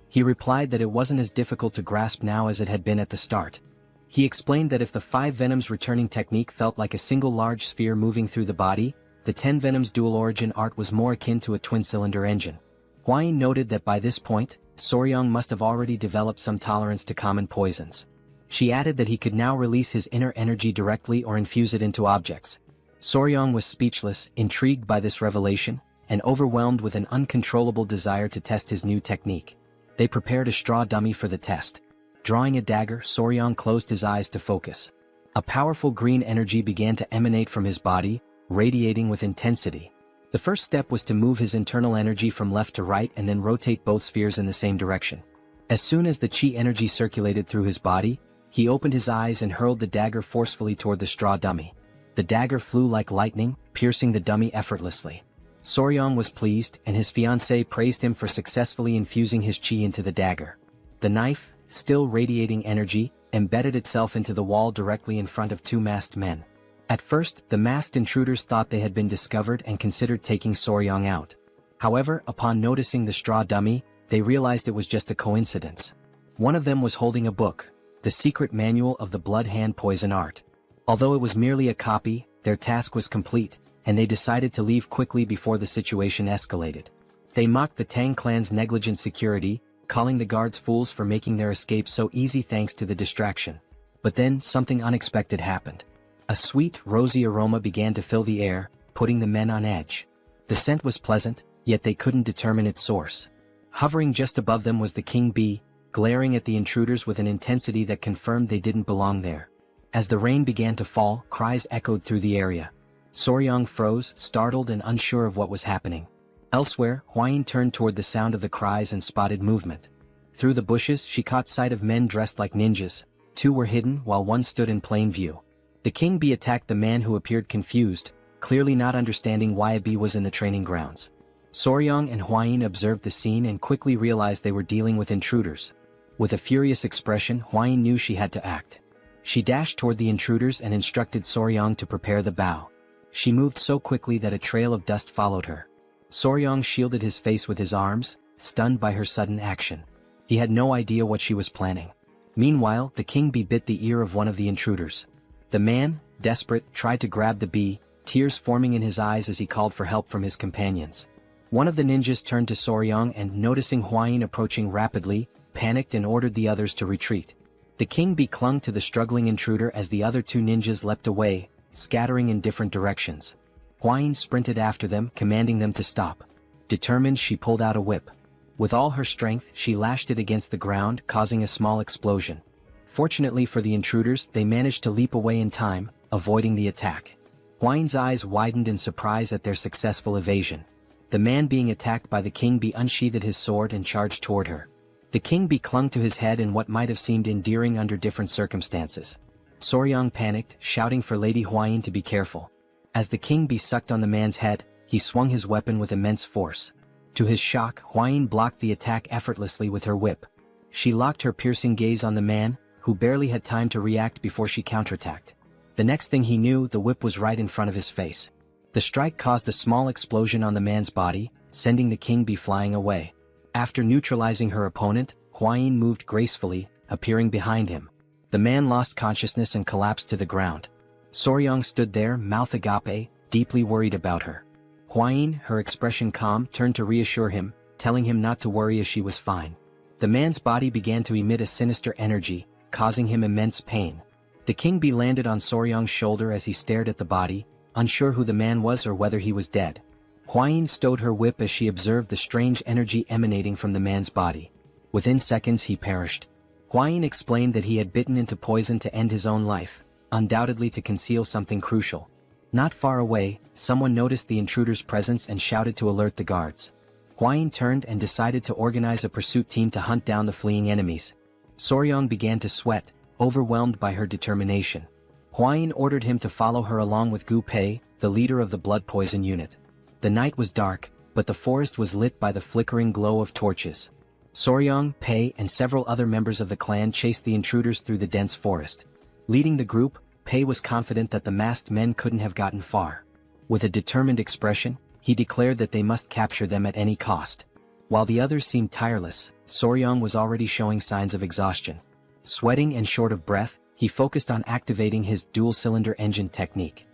S1: He replied that it wasn't as difficult to grasp now as it had been at the start. He explained that if the 5 Venoms returning technique felt like a single large sphere moving through the body, the 10 Venoms dual origin art was more akin to a twin-cylinder engine. Hwain noted that by this point, Soryong must have already developed some tolerance to common poisons. She added that he could now release his inner energy directly or infuse it into objects. Soryong was speechless, intrigued by this revelation, and overwhelmed with an uncontrollable desire to test his new technique. They prepared a straw dummy for the test. Drawing a dagger, Soryong closed his eyes to focus. A powerful green energy began to emanate from his body, radiating with intensity. The first step was to move his internal energy from left to right and then rotate both spheres in the same direction. As soon as the chi energy circulated through his body, he opened his eyes and hurled the dagger forcefully toward the straw dummy. The dagger flew like lightning, piercing the dummy effortlessly. Soryong was pleased, and his fiancée praised him for successfully infusing his chi into the dagger. The knife, still radiating energy, embedded itself into the wall directly in front of 2 masked men. At first, the masked intruders thought they had been discovered and considered taking Soryong out. However, upon noticing the straw dummy, they realized it was just a coincidence. One of them was holding a book, the secret manual of the blood hand poison art. Although it was merely a copy, their task was complete, and they decided to leave quickly before the situation escalated. They mocked the Tang clan's negligent security, calling the guards fools for making their escape so easy thanks to the distraction. But then, something unexpected happened. A sweet, rosy aroma began to fill the air, putting the men on edge. The scent was pleasant, yet they couldn't determine its source. Hovering just above them was the king bee, glaring at the intruders with an intensity that confirmed they didn't belong there. As the rain began to fall, cries echoed through the area. Soryang froze, startled and unsure of what was happening. Elsewhere, Hwayin turned toward the sound of the cries and spotted movement. Through the bushes, she caught sight of men dressed like ninjas. 2 were hidden while 1 stood in plain view. The king bee attacked the man who appeared confused, clearly not understanding why a bee was in the training grounds. Soryang and Hwayin observed the scene and quickly realized they were dealing with intruders. With a furious expression, Hwayin knew she had to act. She dashed toward the intruders and instructed Soryang to prepare the bow. She moved so quickly that a trail of dust followed her. Soryang shielded his face with his arms, stunned by her sudden action. He had no idea what she was planning. Meanwhile, the king bee bit the ear of one of the intruders. The man, desperate, tried to grab the bee, tears forming in his eyes as he called for help from his companions. One of the ninjas turned to Soryang and, noticing Hwayin approaching rapidly, panicked and ordered the others to retreat. The king bee clung to the struggling intruder as the other 2 ninjas leapt away, scattering in different directions. Hwayin sprinted after them, commanding them to stop. Determined, she pulled out a whip. With all her strength, she lashed it against the ground, causing a small explosion. Fortunately for the intruders, they managed to leap away in time, avoiding the attack. Hwayin's eyes widened in surprise at their successful evasion. The man being attacked by the king bee unsheathed his sword and charged toward her. The king bee clung to his head in what might have seemed endearing under different circumstances. Soryang panicked, shouting for Lady Hwayin to be careful. As the king bee sucked on the man's head, he swung his weapon with immense force. To his shock, Hwayin blocked the attack effortlessly with her whip. She locked her piercing gaze on the man, who barely had time to react before she counterattacked. The next thing he knew, the whip was right in front of his face. The strike caused a small explosion on the man's body, sending the king bee flying away. After neutralizing her opponent, Hwayin moved gracefully, appearing behind him. The man lost consciousness and collapsed to the ground. Soryang stood there, mouth agape, deeply worried about her. Hwayin, her expression calm, turned to reassure him, telling him not to worry as she was fine. The man's body began to emit a sinister energy, causing him immense pain. The king bee landed on Soryang's shoulder as he stared at the body, unsure who the man was or whether he was dead. Hwayin stowed her whip as she observed the strange energy emanating from the man's body. Within seconds he perished. Hwayin explained that he had bitten into poison to end his own life, undoubtedly to conceal something crucial. Not far away, someone noticed the intruder's presence and shouted to alert the guards. Hwayin turned and decided to organize a pursuit team to hunt down the fleeing enemies. Soryang began to sweat, overwhelmed by her determination. Hwayin ordered him to follow her along with Gu Pei, the leader of the blood poison unit. The night was dark, but the forest was lit by the flickering glow of torches. Soryang, Pei, and several other members of the clan chased the intruders through the dense forest. Leading the group, Pei was confident that the masked men couldn't have gotten far. With a determined expression, he declared that they must capture them at any cost. While the others seemed tireless, Soryang was already showing signs of exhaustion. Sweating and short of breath, he focused on activating his dual-cylinder engine technique.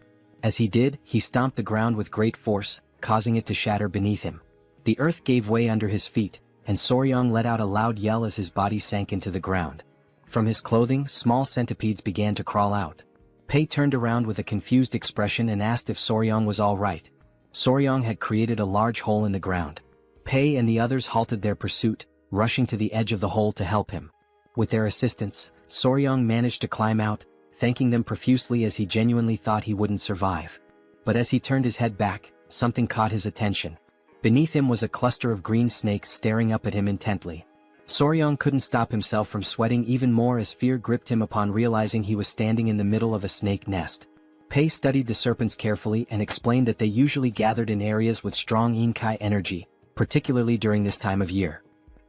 S1: As he did, he stomped the ground with great force, causing it to shatter beneath him. The earth gave way under his feet, and Soryang let out a loud yell as his body sank into the ground. From his clothing, small centipedes began to crawl out. Pei turned around with a confused expression and asked if Soryang was all right. Soryang had created a large hole in the ground. Pei and the others halted their pursuit, rushing to the edge of the hole to help him. With their assistance, Soryang managed to climb out, thanking them profusely as he genuinely thought he wouldn't survive. But as he turned his head back, something caught his attention. Beneath him was a cluster of green snakes staring up at him intently. Soryang couldn't stop himself from sweating even more as fear gripped him upon realizing he was standing in the middle of a snake nest. Pei studied the serpents carefully and explained that they usually gathered in areas with strong Inkai energy, particularly during this time of year.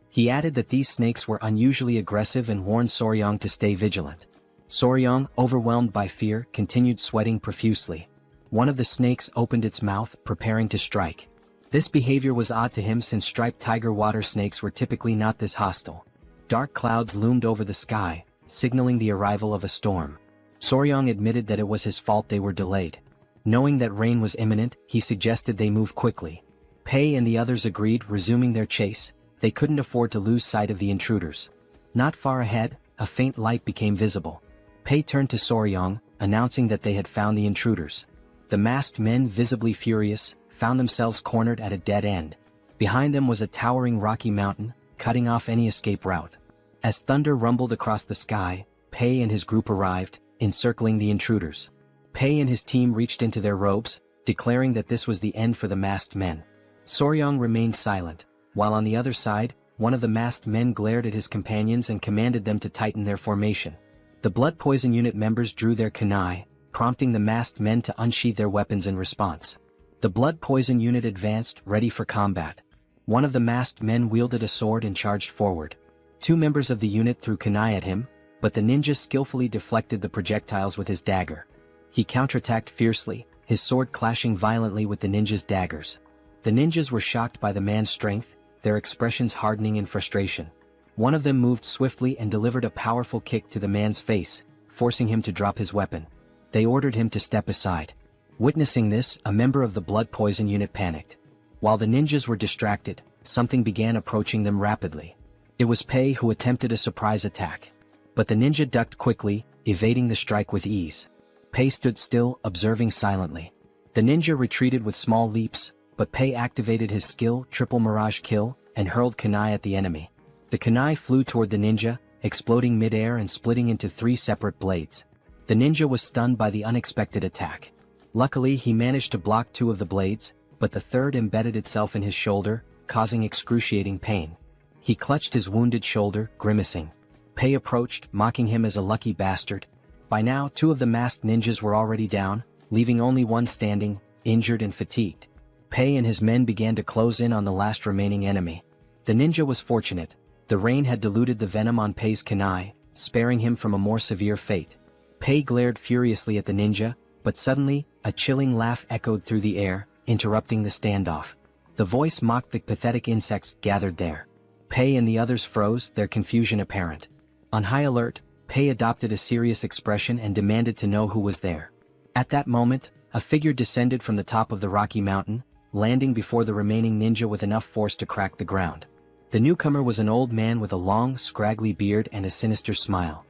S1: He added that these snakes were unusually aggressive and warned Soryang to stay vigilant. Soryang, overwhelmed by fear, continued sweating profusely. One of the snakes opened its mouth, preparing to strike. This behavior was odd to him since striped tiger water snakes were typically not this hostile. Dark clouds loomed over the sky, signaling the arrival of a storm. Soryang admitted that it was his fault they were delayed. Knowing that rain was imminent, he suggested they move quickly. Pei and the others agreed, resuming their chase, They couldn't afford to lose sight of the intruders. Not far ahead, a faint light became visible. Pei turned to Soryong, announcing that they had found the intruders. The masked men, visibly furious, found themselves cornered at a dead end. Behind them was a towering rocky mountain, cutting off any escape route. As thunder rumbled across the sky, Pei and his group arrived, encircling the intruders. Pei and his team reached into their robes, declaring that this was the end for the masked men. Soryong remained silent, while on the other side, one of the masked men glared at his companions and commanded them to tighten their formation. The blood poison unit members drew their kunai, prompting the masked men to unsheath their weapons in response. The blood poison unit advanced, ready for combat. One of the masked men wielded a sword and charged forward. Two members of the unit threw kunai at him, but the ninja skillfully deflected the projectiles with his dagger. He counterattacked fiercely, his sword clashing violently with the ninja's daggers. The ninjas were shocked by the man's strength, their expressions hardening in frustration. One of them moved swiftly and delivered a powerful kick to the man's face, forcing him to drop his weapon. They ordered him to step aside. Witnessing this, a member of the blood poison unit panicked. While the ninjas were distracted, something began approaching them rapidly. It was Pei who attempted a surprise attack. But the ninja ducked quickly, evading the strike with ease. Pei stood still, observing silently. The ninja retreated with small leaps, but Pei activated his skill, Triple Mirage Kill, and hurled kunai at the enemy. The kunai flew toward the ninja, exploding mid-air and splitting into 3 separate blades. The ninja was stunned by the unexpected attack. Luckily, he managed to block 2 of the blades, but the third embedded itself in his shoulder, causing excruciating pain. He clutched his wounded shoulder, grimacing. Pei approached, mocking him as a lucky bastard. By now, 2 of the masked ninjas were already down, leaving only one standing, injured and fatigued. Pei and his men began to close in on the last remaining enemy. The ninja was fortunate. The rain had diluted the venom on Pei's kunai, sparing him from a more severe fate. Pei glared furiously at the ninja, but suddenly, a chilling laugh echoed through the air, interrupting the standoff. The voice mocked the pathetic insects gathered there. Pei and the others froze, their confusion apparent. On high alert, Pei adopted a serious expression and demanded to know who was there. At that moment, a figure descended from the top of the rocky mountain, landing before the remaining ninja with enough force to crack the ground. The newcomer was an old man with a long, scraggly beard and a sinister smile.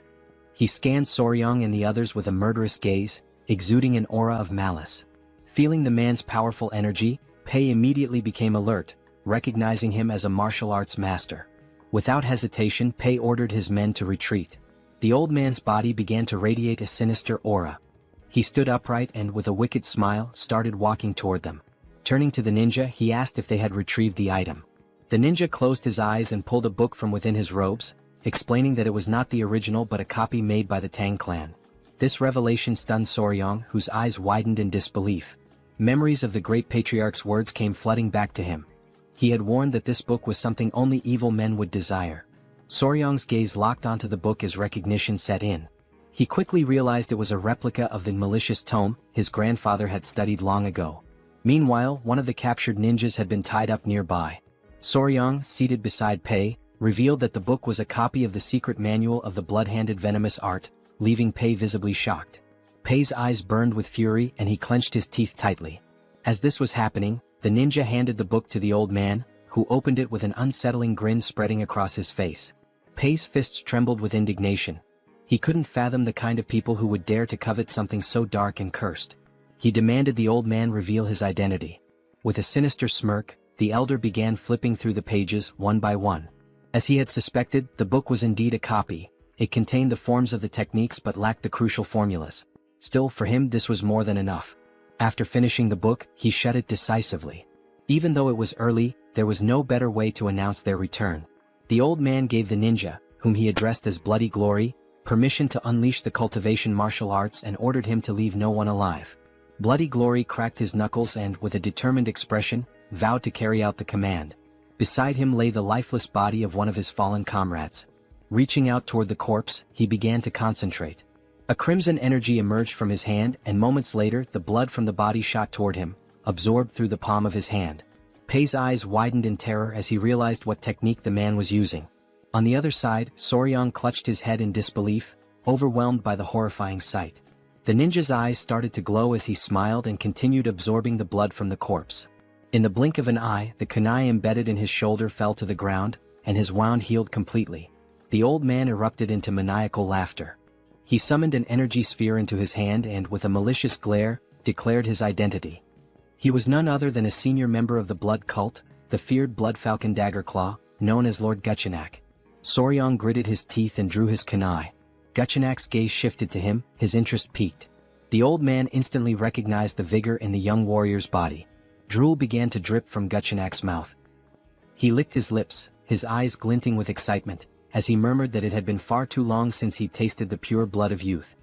S1: He scanned Soryong and the others with a murderous gaze, exuding an aura of malice. Feeling the man's powerful energy, Pei immediately became alert, recognizing him as a martial arts master. Without hesitation, Pei ordered his men to retreat. The old man's body began to radiate a sinister aura. He stood upright and, with a wicked smile, started walking toward them. Turning to the ninja, he asked if they had retrieved the item. The ninja closed his eyes and pulled a book from within his robes, explaining that it was not the original but a copy made by the Tang clan. This revelation stunned Soryong, whose eyes widened in disbelief. Memories of the great patriarch's words came flooding back to him. He had warned that this book was something only evil men would desire. Soryong's gaze locked onto the book as recognition set in. He quickly realized it was a replica of the malicious tome his grandfather had studied long ago. Meanwhile, one of the captured ninjas had been tied up nearby. Soryong, seated beside Pei, revealed that the book was a copy of the secret manual of the blood-handed venomous art, leaving Pei visibly shocked. Pei's eyes burned with fury and he clenched his teeth tightly. As this was happening, the ninja handed the book to the old man, who opened it with an unsettling grin spreading across his face. Pei's fists trembled with indignation. He couldn't fathom the kind of people who would dare to covet something so dark and cursed. He demanded the old man reveal his identity. With a sinister smirk, the elder began flipping through the pages one by one. As he had suspected, the book was indeed a copy. It contained the forms of the techniques but lacked the crucial formulas. Still, for him this was more than enough. After finishing the book, he shut it decisively. Even though it was early, there was no better way to announce their return. The old man gave the ninja, whom he addressed as Bloody Glory, permission to unleash the cultivation martial arts and ordered him to leave no one alive. Bloody Glory cracked his knuckles and, with a determined expression, vowed to carry out the command. Beside him lay the lifeless body of one of his fallen comrades. Reaching out toward the corpse, he began to concentrate. A crimson energy emerged from his hand and moments later the blood from the body shot toward him, absorbed through the palm of his hand. Pei's eyes widened in terror as he realized what technique the man was using. On the other side, Soryong clutched his head in disbelief, overwhelmed by the horrifying sight. The ninja's eyes started to glow as he smiled and continued absorbing the blood from the corpse. In the blink of an eye, the kunai embedded in his shoulder fell to the ground, and his wound healed completely. The old man erupted into maniacal laughter. He summoned an energy sphere into his hand and, with a malicious glare, declared his identity. He was none other than a senior member of the blood cult, the feared Blood Falcon Daggerclaw, known as Lord Guchenak. Soryong gritted his teeth and drew his kunai. Guchenak's gaze shifted to him, his interest piqued. The old man instantly recognized the vigor in the young warrior's body. Drool began to drip from Guchenak's mouth. He licked his lips, his eyes glinting with excitement, as he murmured that it had been far too long since he'd tasted the pure blood of youth.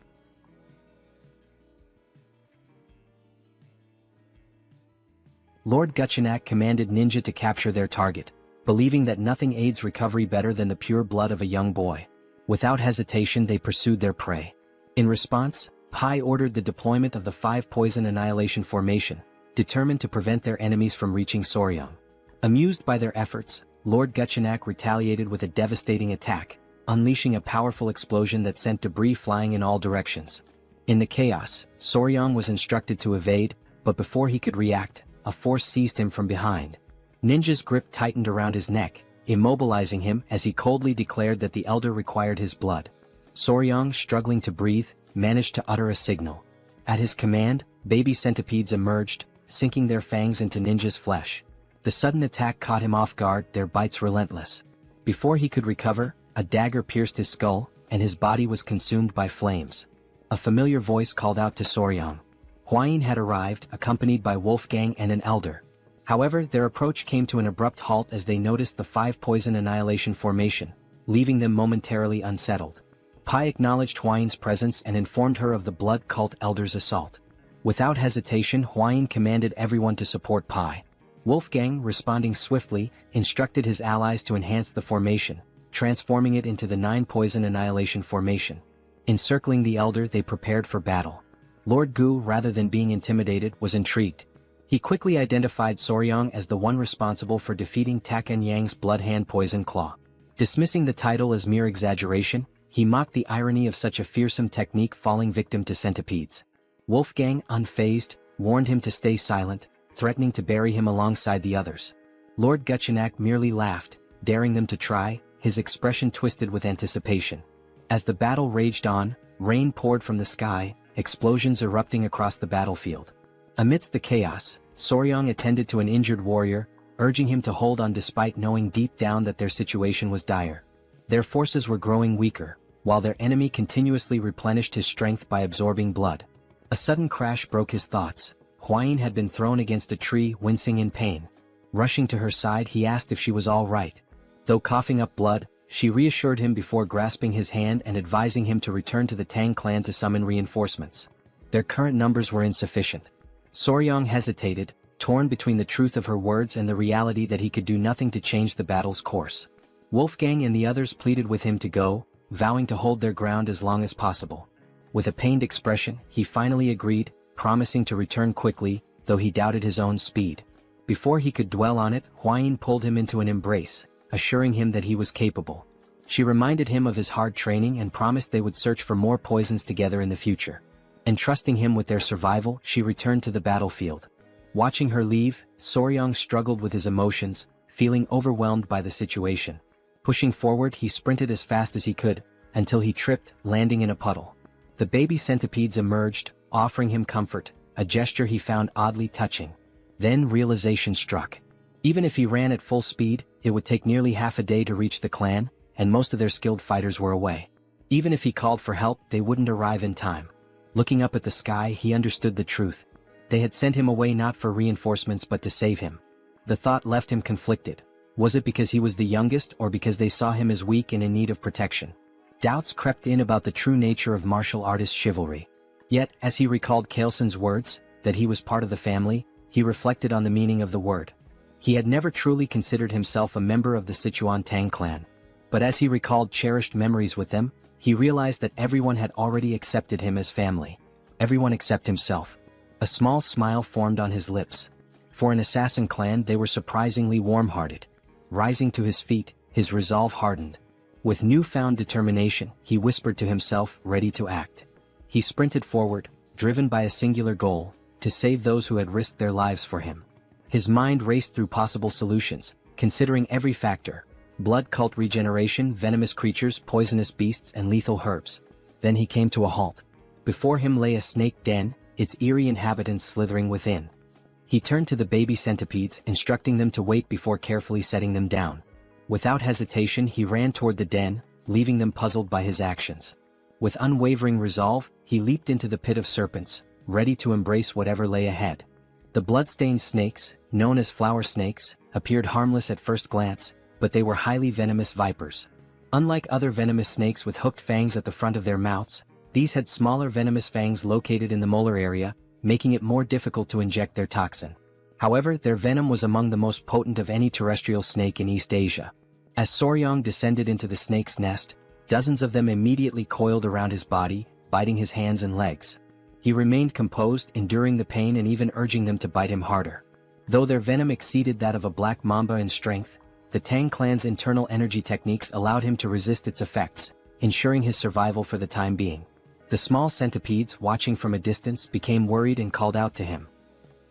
S1: Lord Guchenak commanded Ninja to capture their target, believing that nothing aids recovery better than the pure blood of a young boy. Without hesitation they pursued their prey. In response, Pai ordered the deployment of the 5 Poison Annihilation Formation, determined to prevent their enemies from reaching Soryong. Amused by their efforts, Lord Guchenak retaliated with a devastating attack, unleashing a powerful explosion that sent debris flying in all directions. In the chaos, Soryong was instructed to evade, but before he could react, a force seized him from behind. Ninja's grip tightened around his neck, immobilizing him as he coldly declared that the elder required his blood. Soryong, struggling to breathe, managed to utter a signal. At his command, baby centipedes emerged, sinking their fangs into Ninja's flesh. The sudden attack caught him off guard, their bites relentless. Before he could recover, a dagger pierced his skull, and his body was consumed by flames. A familiar voice called out to Soryong. Hwain had arrived, accompanied by Wolfgang and an elder. However, their approach came to an abrupt halt as they noticed the 5 Poison Annihilation Formation, leaving them momentarily unsettled. Pai acknowledged Hwain's presence and informed her of the blood cult elder's assault. Without hesitation, Hwain commanded everyone to support Pai. Wolfgang, responding swiftly, instructed his allies to enhance the formation, transforming it into the 9 Poison Annihilation Formation. Encircling the elder, they prepared for battle. Lord Gu, rather than being intimidated, was intrigued. He quickly identified Soryong as the one responsible for defeating Taken Yang's Blood Hand Poison Claw. Dismissing the title as mere exaggeration, he mocked the irony of such a fearsome technique falling victim to centipedes. Wolfgang, unfazed, warned him to stay silent, threatening to bury him alongside the others. Lord Guchenak merely laughed, daring them to try, his expression twisted with anticipation. As the battle raged on, rain poured from the sky, explosions erupting across the battlefield. Amidst the chaos, Soryong attended to an injured warrior, urging him to hold on despite knowing deep down that their situation was dire. Their forces were growing weaker, while their enemy continuously replenished his strength by absorbing blood. A sudden crash broke his thoughts. Hwain had been thrown against a tree, wincing in pain. Rushing to her side, he asked if she was all right. Though coughing up blood, she reassured him before grasping his hand and advising him to return to the Tang clan to summon reinforcements. Their current numbers were insufficient. Soryong hesitated, torn between the truth of her words and the reality that he could do nothing to change the battle's course. Wolfgang and the others pleaded with him to go, vowing to hold their ground as long as possible. With a pained expression, he finally agreed, promising to return quickly, though he doubted his own speed. Before he could dwell on it, Hwain pulled him into an embrace, assuring him that he was capable. She reminded him of his hard training and promised they would search for more poisons together in the future. Entrusting him with their survival, she returned to the battlefield. Watching her leave, Soryong struggled with his emotions, feeling overwhelmed by the situation. Pushing forward, he sprinted as fast as he could, until he tripped, landing in a puddle. The baby centipedes emerged, offering him comfort, a gesture he found oddly touching. Then realization struck. Even if he ran at full speed, it would take nearly half a day to reach the clan, and most of their skilled fighters were away. Even if he called for help, they wouldn't arrive in time. Looking up at the sky, he understood the truth. They had sent him away not for reinforcements but to save him. The thought left him conflicted. Was it because he was the youngest or because they saw him as weak and in need of protection? Doubts crept in about the true nature of martial artist chivalry. Yet, as he recalled Kaelson's words, that he was part of the family, he reflected on the meaning of the word. He had never truly considered himself a member of the Sichuan Tang clan. But as he recalled cherished memories with them, he realized that everyone had already accepted him as family. Everyone except himself. A small smile formed on his lips. For an assassin clan, they were surprisingly warm-hearted. Rising to his feet, his resolve hardened. With newfound determination, he whispered to himself, ready to act. He sprinted forward, driven by a singular goal, to save those who had risked their lives for him. His mind raced through possible solutions, considering every factor: blood cult regeneration, venomous creatures, poisonous beasts, and lethal herbs. Then he came to a halt. Before him lay a snake den, its eerie inhabitants slithering within. He turned to the baby centipedes, instructing them to wait before carefully setting them down. Without hesitation, he ran toward the den, leaving them puzzled by his actions. With unwavering resolve, he leaped into the pit of serpents, ready to embrace whatever lay ahead. The blood-stained snakes, known as flower snakes, appeared harmless at first glance, but they were highly venomous vipers. Unlike other venomous snakes with hooked fangs at the front of their mouths, these had smaller venomous fangs located in the molar area, making it more difficult to inject their toxin. However, their venom was among the most potent of any terrestrial snake in East Asia. As Soryang descended into the snake's nest, dozens of them immediately coiled around his body, biting his hands and legs. He remained composed, enduring the pain and even urging them to bite him harder. Though their venom exceeded that of a black mamba in strength, the Tang clan's internal energy techniques allowed him to resist its effects, ensuring his survival for the time being. The small centipedes, watching from a distance, became worried and called out to him.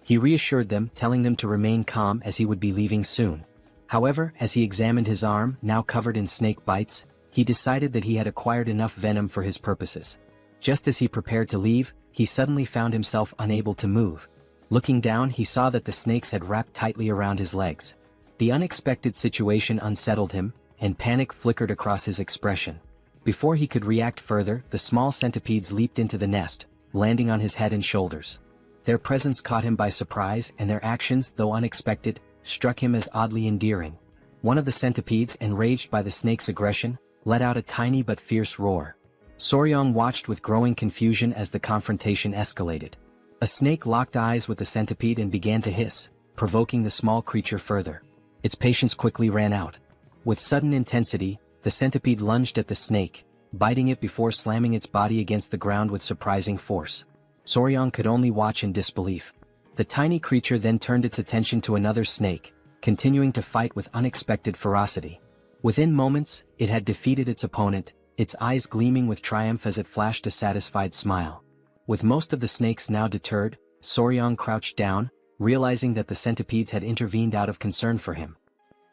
S1: He reassured them, telling them to remain calm as he would be leaving soon. However, as he examined his arm, now covered in snake bites, he decided that he had acquired enough venom for his purposes. Just as he prepared to leave, he suddenly found himself unable to move. Looking down, he saw that the snakes had wrapped tightly around his legs. The unexpected situation unsettled him, and panic flickered across his expression. Before he could react further, the small centipedes leaped into the nest, landing on his head and shoulders. Their presence caught him by surprise, and their actions, though unexpected, struck him as oddly endearing. One of the centipedes, enraged by the snake's aggression, let out a tiny but fierce roar. Soryang watched with growing confusion as the confrontation escalated. A snake locked eyes with the centipede and began to hiss, provoking the small creature further. Its patience quickly ran out. With sudden intensity, the centipede lunged at the snake, biting it before slamming its body against the ground with surprising force. Soryang could only watch in disbelief. The tiny creature then turned its attention to another snake, continuing to fight with unexpected ferocity. Within moments, it had defeated its opponent, its eyes gleaming with triumph as it flashed a satisfied smile. With most of the snakes now deterred, Soryang crouched down, realizing that the centipedes had intervened out of concern for him.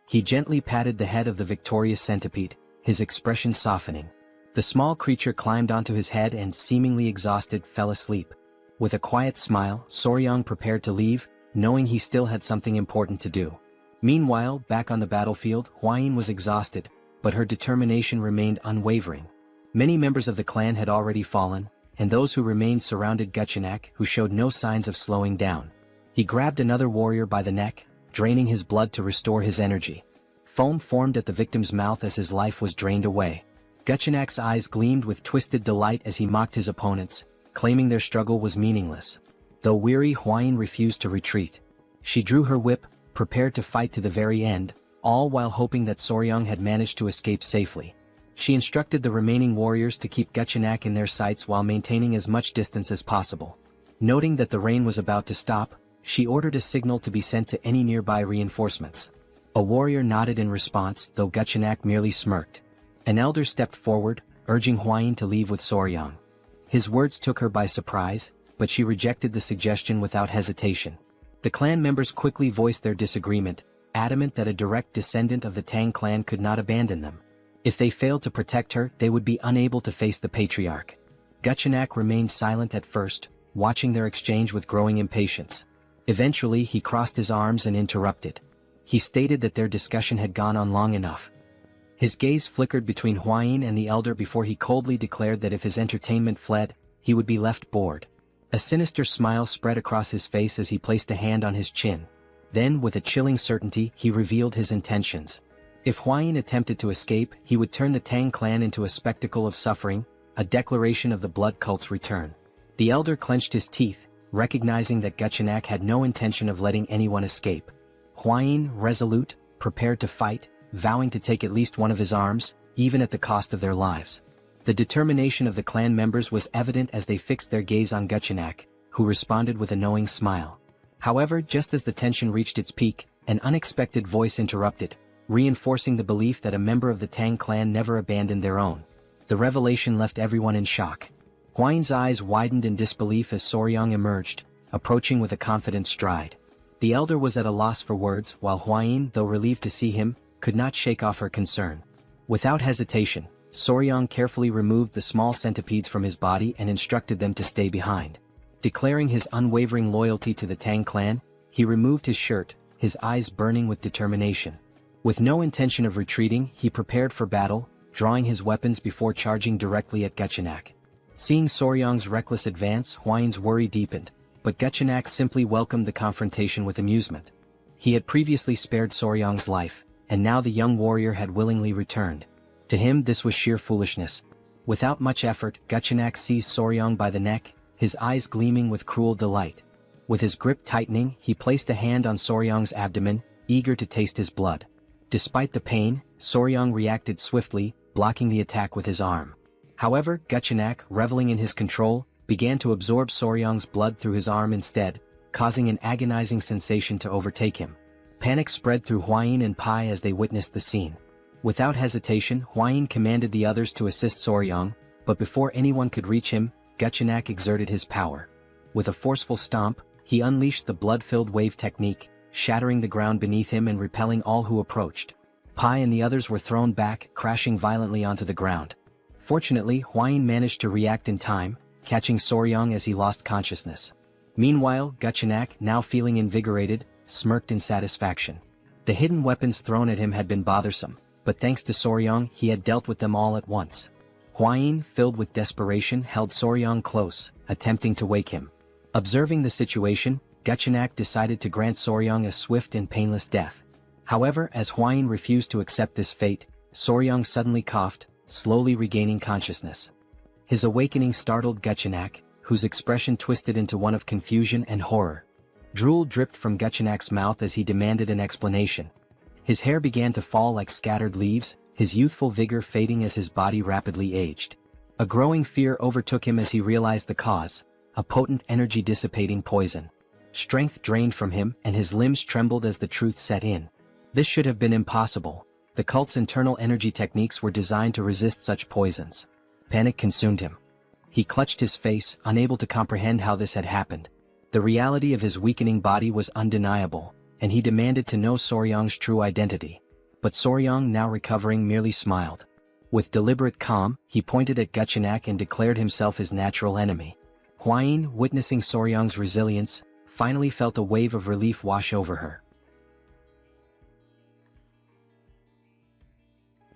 S1: He gently patted the head of the victorious centipede, his expression softening. The small creature climbed onto his head and, seemingly exhausted, fell asleep. With a quiet smile, Soryang prepared to leave, knowing he still had something important to do. Meanwhile, back on the battlefield, Hwayin was exhausted, but her determination remained unwavering. Many members of the clan had already fallen, and those who remained surrounded Guchenak, who showed no signs of slowing down. He grabbed another warrior by the neck, draining his blood to restore his energy. Foam formed at the victim's mouth as his life was drained away. Guchenak's eyes gleamed with twisted delight as he mocked his opponents, claiming their struggle was meaningless. Though weary, Hwayin refused to retreat. She drew her whip, prepared to fight to the very end, all while hoping that Soryang had managed to escape safely. She instructed the remaining warriors to keep Guchenak in their sights while maintaining as much distance as possible. Noting that the rain was about to stop, she ordered a signal to be sent to any nearby reinforcements. A warrior nodded in response, though Guchenak merely smirked. An elder stepped forward, urging Hwayin to leave with Soryang. His words took her by surprise, but she rejected the suggestion without hesitation. The clan members quickly voiced their disagreement, adamant that a direct descendant of the Tang clan could not abandon them. If they failed to protect her, they would be unable to face the patriarch. Guchenak remained silent at first, watching their exchange with growing impatience. Eventually, he crossed his arms and interrupted. He stated that their discussion had gone on long enough. His gaze flickered between Hwayin and the elder before he coldly declared that if his entertainment fled, he would be left bored. A sinister smile spread across his face as he placed a hand on his chin. Then, with a chilling certainty, he revealed his intentions. If Hwayin attempted to escape, he would turn the Tang clan into a spectacle of suffering, a declaration of the blood cult's return. The elder clenched his teeth, recognizing that Guchenak had no intention of letting anyone escape. Hwayin, resolute, prepared to fight, vowing to take at least one of his arms, even at the cost of their lives. The determination of the clan members was evident as they fixed their gaze on Guchenak, who responded with a knowing smile. However, just as the tension reached its peak, an unexpected voice interrupted, reinforcing the belief that a member of the Tang clan never abandoned their own. The revelation left everyone in shock. Hwayin's eyes widened in disbelief as Soryang emerged, approaching with a confident stride. The elder was at a loss for words, while Huayin, though relieved to see him, could not shake off her concern. Without hesitation, Soryang carefully removed the small centipedes from his body and instructed them to stay behind. Declaring his unwavering loyalty to the Tang clan, he removed his shirt, his eyes burning with determination. With no intention of retreating, he prepared for battle, drawing his weapons before charging directly at Gechenak. Seeing Soryang's reckless advance, Huayin's worry deepened, but Gechenak simply welcomed the confrontation with amusement. He had previously spared Soryang's life, and now the young warrior had willingly returned. To him this was sheer foolishness. Without much effort, Gechenak seized Soryang by the neck, his eyes gleaming with cruel delight. With his grip tightening, he placed a hand on Soryang's abdomen, eager to taste his blood. Despite the pain, Soryang reacted swiftly, blocking the attack with his arm. However, Gechenak, reveling in his control, began to absorb Soryang's blood through his arm instead, causing an agonizing sensation to overtake him. Panic spread through Huayin and Pai as they witnessed the scene. Without hesitation, Huayin commanded the others to assist Soryang, but before anyone could reach him, Gechenak exerted his power. With a forceful stomp, he unleashed the blood-filled wave technique, shattering the ground beneath him and repelling all who approached. Pai and the others were thrown back, crashing violently onto the ground. Fortunately, Huayin managed to react in time, catching Soryang as he lost consciousness. Meanwhile, Gechenak, now feeling invigorated, smirked in satisfaction. The hidden weapons thrown at him had been bothersome, but thanks to Soryang, he had dealt with them all at once. Huayin, filled with desperation, held Soryang close, attempting to wake him. Observing the situation, Gechenak decided to grant Soryang a swift and painless death. However, as Huayin refused to accept this fate, Soryang suddenly coughed, slowly regaining consciousness. His awakening startled Gechenak, whose expression twisted into one of confusion and horror. Drool dripped from Gechenak's mouth as he demanded an explanation. His hair began to fall like scattered leaves, his youthful vigor fading as his body rapidly aged. A growing fear overtook him as he realized the cause, a potent energy-dissipating poison. Strength drained from him, and his limbs trembled as the truth set in. This should have been impossible. The cult's internal energy techniques were designed to resist such poisons. Panic consumed him. He clutched his face, unable to comprehend how this had happened. The reality of his weakening body was undeniable, and he demanded to know Soryang's true identity. But Soryang, now recovering, merely smiled. With deliberate calm, he pointed at Gechenak and declared himself his natural enemy. Huayin, witnessing Soryang's resilience, finally felt a wave of relief wash over her.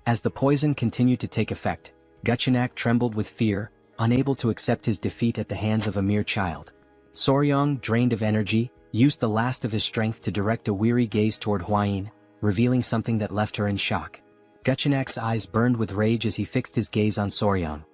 S1: As the poison continued to take effect, Gechenak trembled with fear, unable to accept his defeat at the hands of a mere child. Soryang, drained of energy, used the last of his strength to direct a weary gaze toward Huayin, revealing something that left her in shock. Gechenak's eyes burned with rage as he fixed his gaze on Soryang.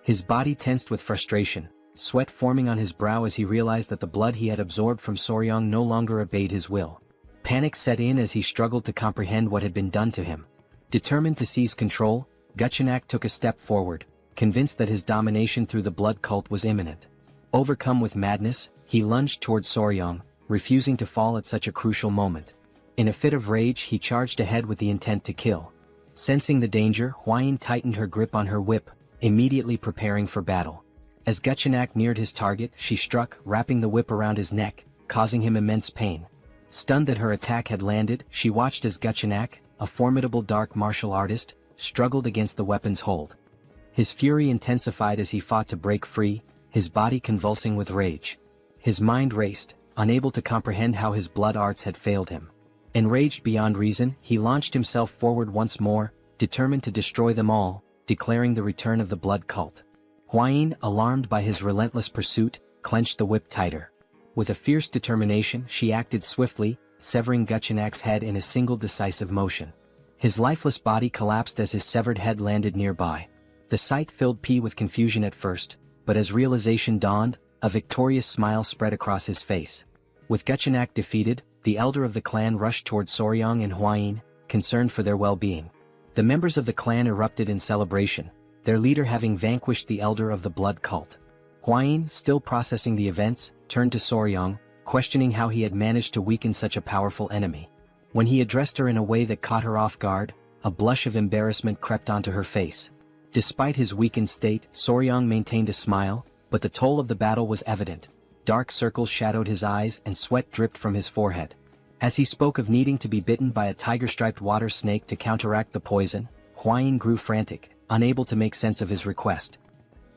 S1: His body tensed with frustration, sweat forming on his brow as he realized that the blood he had absorbed from Soryang no longer obeyed his will. Panic set in as he struggled to comprehend what had been done to him. Determined to seize control, Gechenak took a step forward, convinced that his domination through the blood cult was imminent. Overcome with madness, he lunged toward Soryang, refusing to fall at such a crucial moment. In a fit of rage, he charged ahead with the intent to kill. Sensing the danger, Huayin tightened her grip on her whip, immediately preparing for battle. As Gechenak neared his target, she struck, wrapping the whip around his neck, causing him immense pain. Stunned that her attack had landed, she watched as Gechenak, a formidable dark martial artist, struggled against the weapon's hold. His fury intensified as he fought to break free, his body convulsing with rage. His mind raced, unable to comprehend how his blood arts had failed him. Enraged beyond reason, he launched himself forward once more, determined to destroy them all, declaring the return of the blood cult. Huayin, alarmed by his relentless pursuit, clenched the whip tighter. With a fierce determination, she acted swiftly, severing Gechenak's head in a single decisive motion. His lifeless body collapsed as his severed head landed nearby. The sight filled P with confusion at first, but as realization dawned, a victorious smile spread across his face. With Gechenak defeated, the elder of the clan rushed toward Soryang and Huayin, concerned for their well-being. The members of the clan erupted in celebration, their leader having vanquished the elder of the blood cult. Huayin, still processing the events, turned to Soryang, questioning how he had managed to weaken such a powerful enemy. When he addressed her in a way that caught her off guard, a blush of embarrassment crept onto her face. Despite his weakened state, Soryang maintained a smile, but the toll of the battle was evident. dark circles shadowed his eyes and sweat dripped from his forehead. As he spoke of needing to be bitten by a tiger-striped water snake to counteract the poison, Huayin grew frantic, unable to make sense of his request.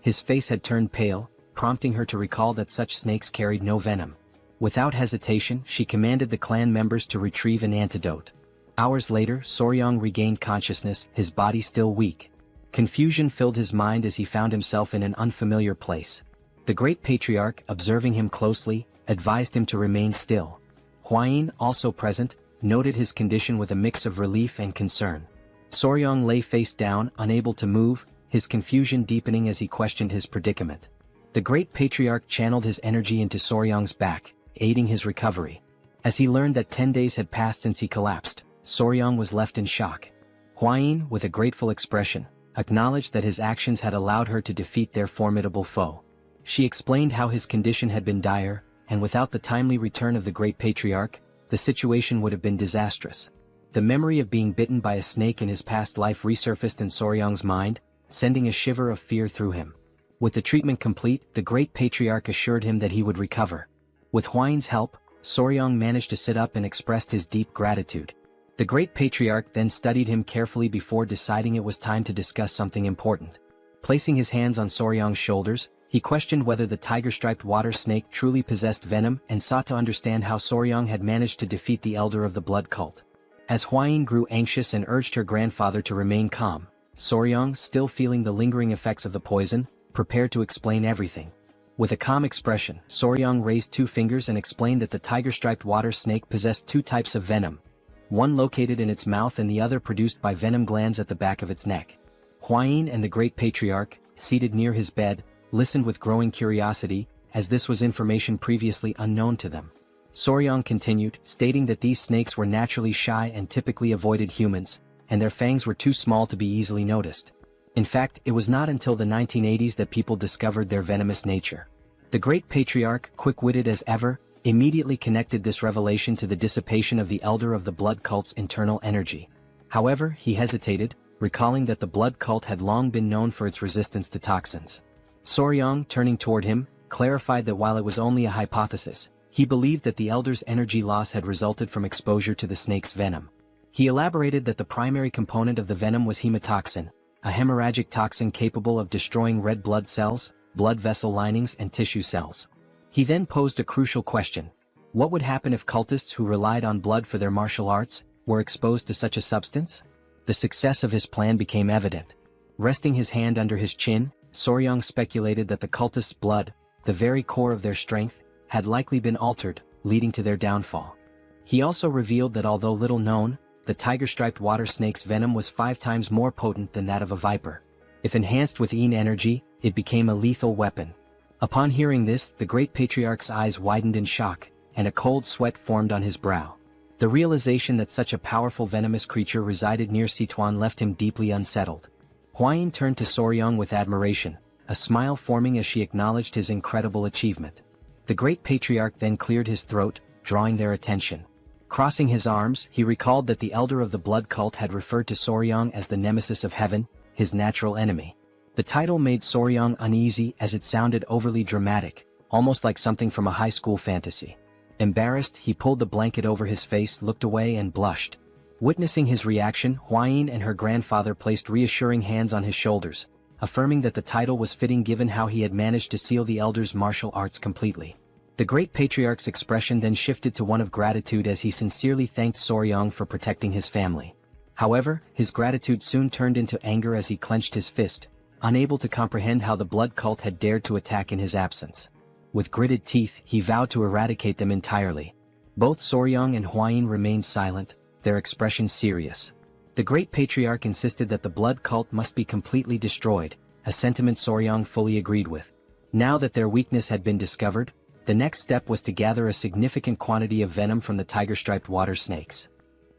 S1: His face had turned pale, prompting her to recall that such snakes carried no venom. Without hesitation, she commanded the clan members to retrieve an antidote. Hours later, Soryong regained consciousness, his body still weak. Confusion filled his mind as he found himself in an unfamiliar place. The great patriarch, observing him closely, advised him to remain still. Huayin, also present, noted his condition with a mix of relief and concern. Soryong lay face down, unable to move, his confusion deepening as he questioned his predicament. The great patriarch channeled his energy into Soryong's back, aiding his recovery. As he learned that 10 days had passed since he collapsed, Soryong was left in shock. Huayin, with a grateful expression, acknowledged that his actions had allowed her to defeat their formidable foe. She explained how his condition had been dire, and without the timely return of the great patriarch, the situation would have been disastrous. The memory of being bitten by a snake in his past life resurfaced in Soryong's mind, sending a shiver of fear through him. With the treatment complete, the great patriarch assured him that he would recover. With Huayin's help, Soryong managed to sit up and expressed his deep gratitude. The great patriarch then studied him carefully before deciding it was time to discuss something important. Placing his hands on Soryong's shoulders, he questioned whether the tiger-striped water snake truly possessed venom and sought to understand how Soryong had managed to defeat the elder of the blood cult. As Huayin grew anxious and urged her grandfather to remain calm, Soryong, still feeling the lingering effects of the poison, prepared to explain everything. With a calm expression, Soryong raised 2 fingers and explained that the tiger-striped water snake possessed 2 types of venom, one located in its mouth and the other produced by venom glands at the back of its neck. Huayin and the great patriarch, seated near his bed, listened with growing curiosity, as this was information previously unknown to them. Soryong continued, stating that these snakes were naturally shy and typically avoided humans, and their fangs were too small to be easily noticed. In fact, it was not until the 1980s that people discovered their venomous nature. The great patriarch, quick-witted as ever, immediately connected this revelation to the dissipation of the elder of the blood cult's internal energy. However, he hesitated, recalling that the blood cult had long been known for its resistance to toxins. Soryong, turning toward him, clarified that while it was only a hypothesis, he believed that the elder's energy loss had resulted from exposure to the snake's venom. He elaborated that the primary component of the venom was hemotoxin, a hemorrhagic toxin capable of destroying red blood cells, blood vessel linings and tissue cells. He then posed a crucial question. What would happen if cultists who relied on blood for their martial arts were exposed to such a substance? The success of his plan became evident. Resting his hand under his chin, Soryong speculated that the cultists' blood, the very core of their strength, had likely been altered, leading to their downfall. He also revealed that although little known, the tiger-striped water snake's venom was 5 times more potent than that of a viper. If enhanced with Yin energy, it became a lethal weapon. Upon hearing this, the great patriarch's eyes widened in shock, and a cold sweat formed on his brow. The realization that such a powerful venomous creature resided near Sichuan left him deeply unsettled. Huayin turned to Soryong with admiration, a smile forming as she acknowledged his incredible achievement. The great patriarch then cleared his throat, drawing their attention. Crossing his arms, he recalled that the elder of the blood cult had referred to Soryong as the nemesis of heaven, his natural enemy. The title made Soryong uneasy as it sounded overly dramatic, almost like something from a high school fantasy. Embarrassed, he pulled the blanket over his face, looked away and blushed. Witnessing his reaction, Huayin and her grandfather placed reassuring hands on his shoulders, affirming that the title was fitting given how he had managed to seal the elder's martial arts completely. The great patriarch's expression then shifted to one of gratitude as he sincerely thanked Soryong for protecting his family. However, his gratitude soon turned into anger as he clenched his fist, unable to comprehend how the blood cult had dared to attack in his absence. With gritted teeth, he vowed to eradicate them entirely. Both Soryong and Huayin remained silent, their expressions serious. The great patriarch insisted that the blood cult must be completely destroyed, a sentiment Soryong fully agreed with. Now that their weakness had been discovered, the next step was to gather a significant quantity of venom from the tiger-striped water snakes.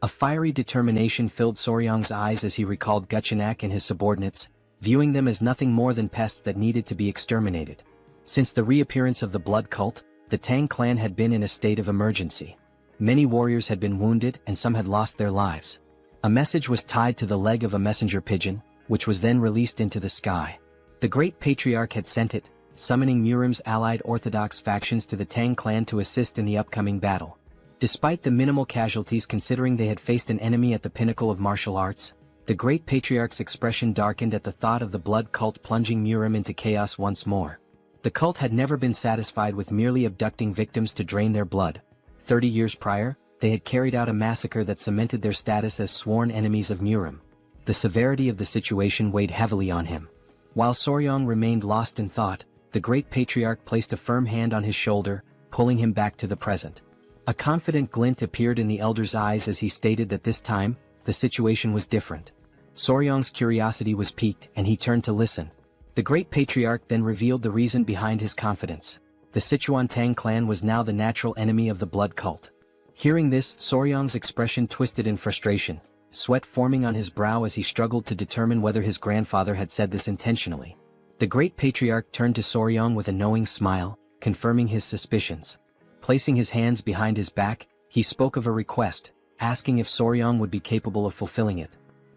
S1: A fiery determination filled Soryong's eyes as he recalled Guchenak and his subordinates, viewing them as nothing more than pests that needed to be exterminated. Since the reappearance of the blood cult, the Tang clan had been in a state of emergency. Many warriors had been wounded and some had lost their lives. A message was tied to the leg of a messenger pigeon, which was then released into the sky. The great patriarch had sent it, summoning Murim's allied Orthodox factions to the Tang clan to assist in the upcoming battle. Despite the minimal casualties considering they had faced an enemy at the pinnacle of martial arts, the great patriarch's expression darkened at the thought of the blood cult plunging Murim into chaos once more. The cult had never been satisfied with merely abducting victims to drain their blood. 30 years prior, they had carried out a massacre that cemented their status as sworn enemies of Murim. The severity of the situation weighed heavily on him. While Soryong remained lost in thought, the great patriarch placed a firm hand on his shoulder, pulling him back to the present. A confident glint appeared in the elder's eyes as he stated that this time, the situation was different. Soryong's curiosity was piqued and he turned to listen. The great patriarch then revealed the reason behind his confidence. The Sichuan Tang clan was now the natural enemy of the blood cult. Hearing this, Soryong's expression twisted in frustration, sweat forming on his brow as he struggled to determine whether his grandfather had said this intentionally. The great patriarch turned to Soryong with a knowing smile, confirming his suspicions. Placing his hands behind his back, he spoke of a request, asking if Soryong would be capable of fulfilling it.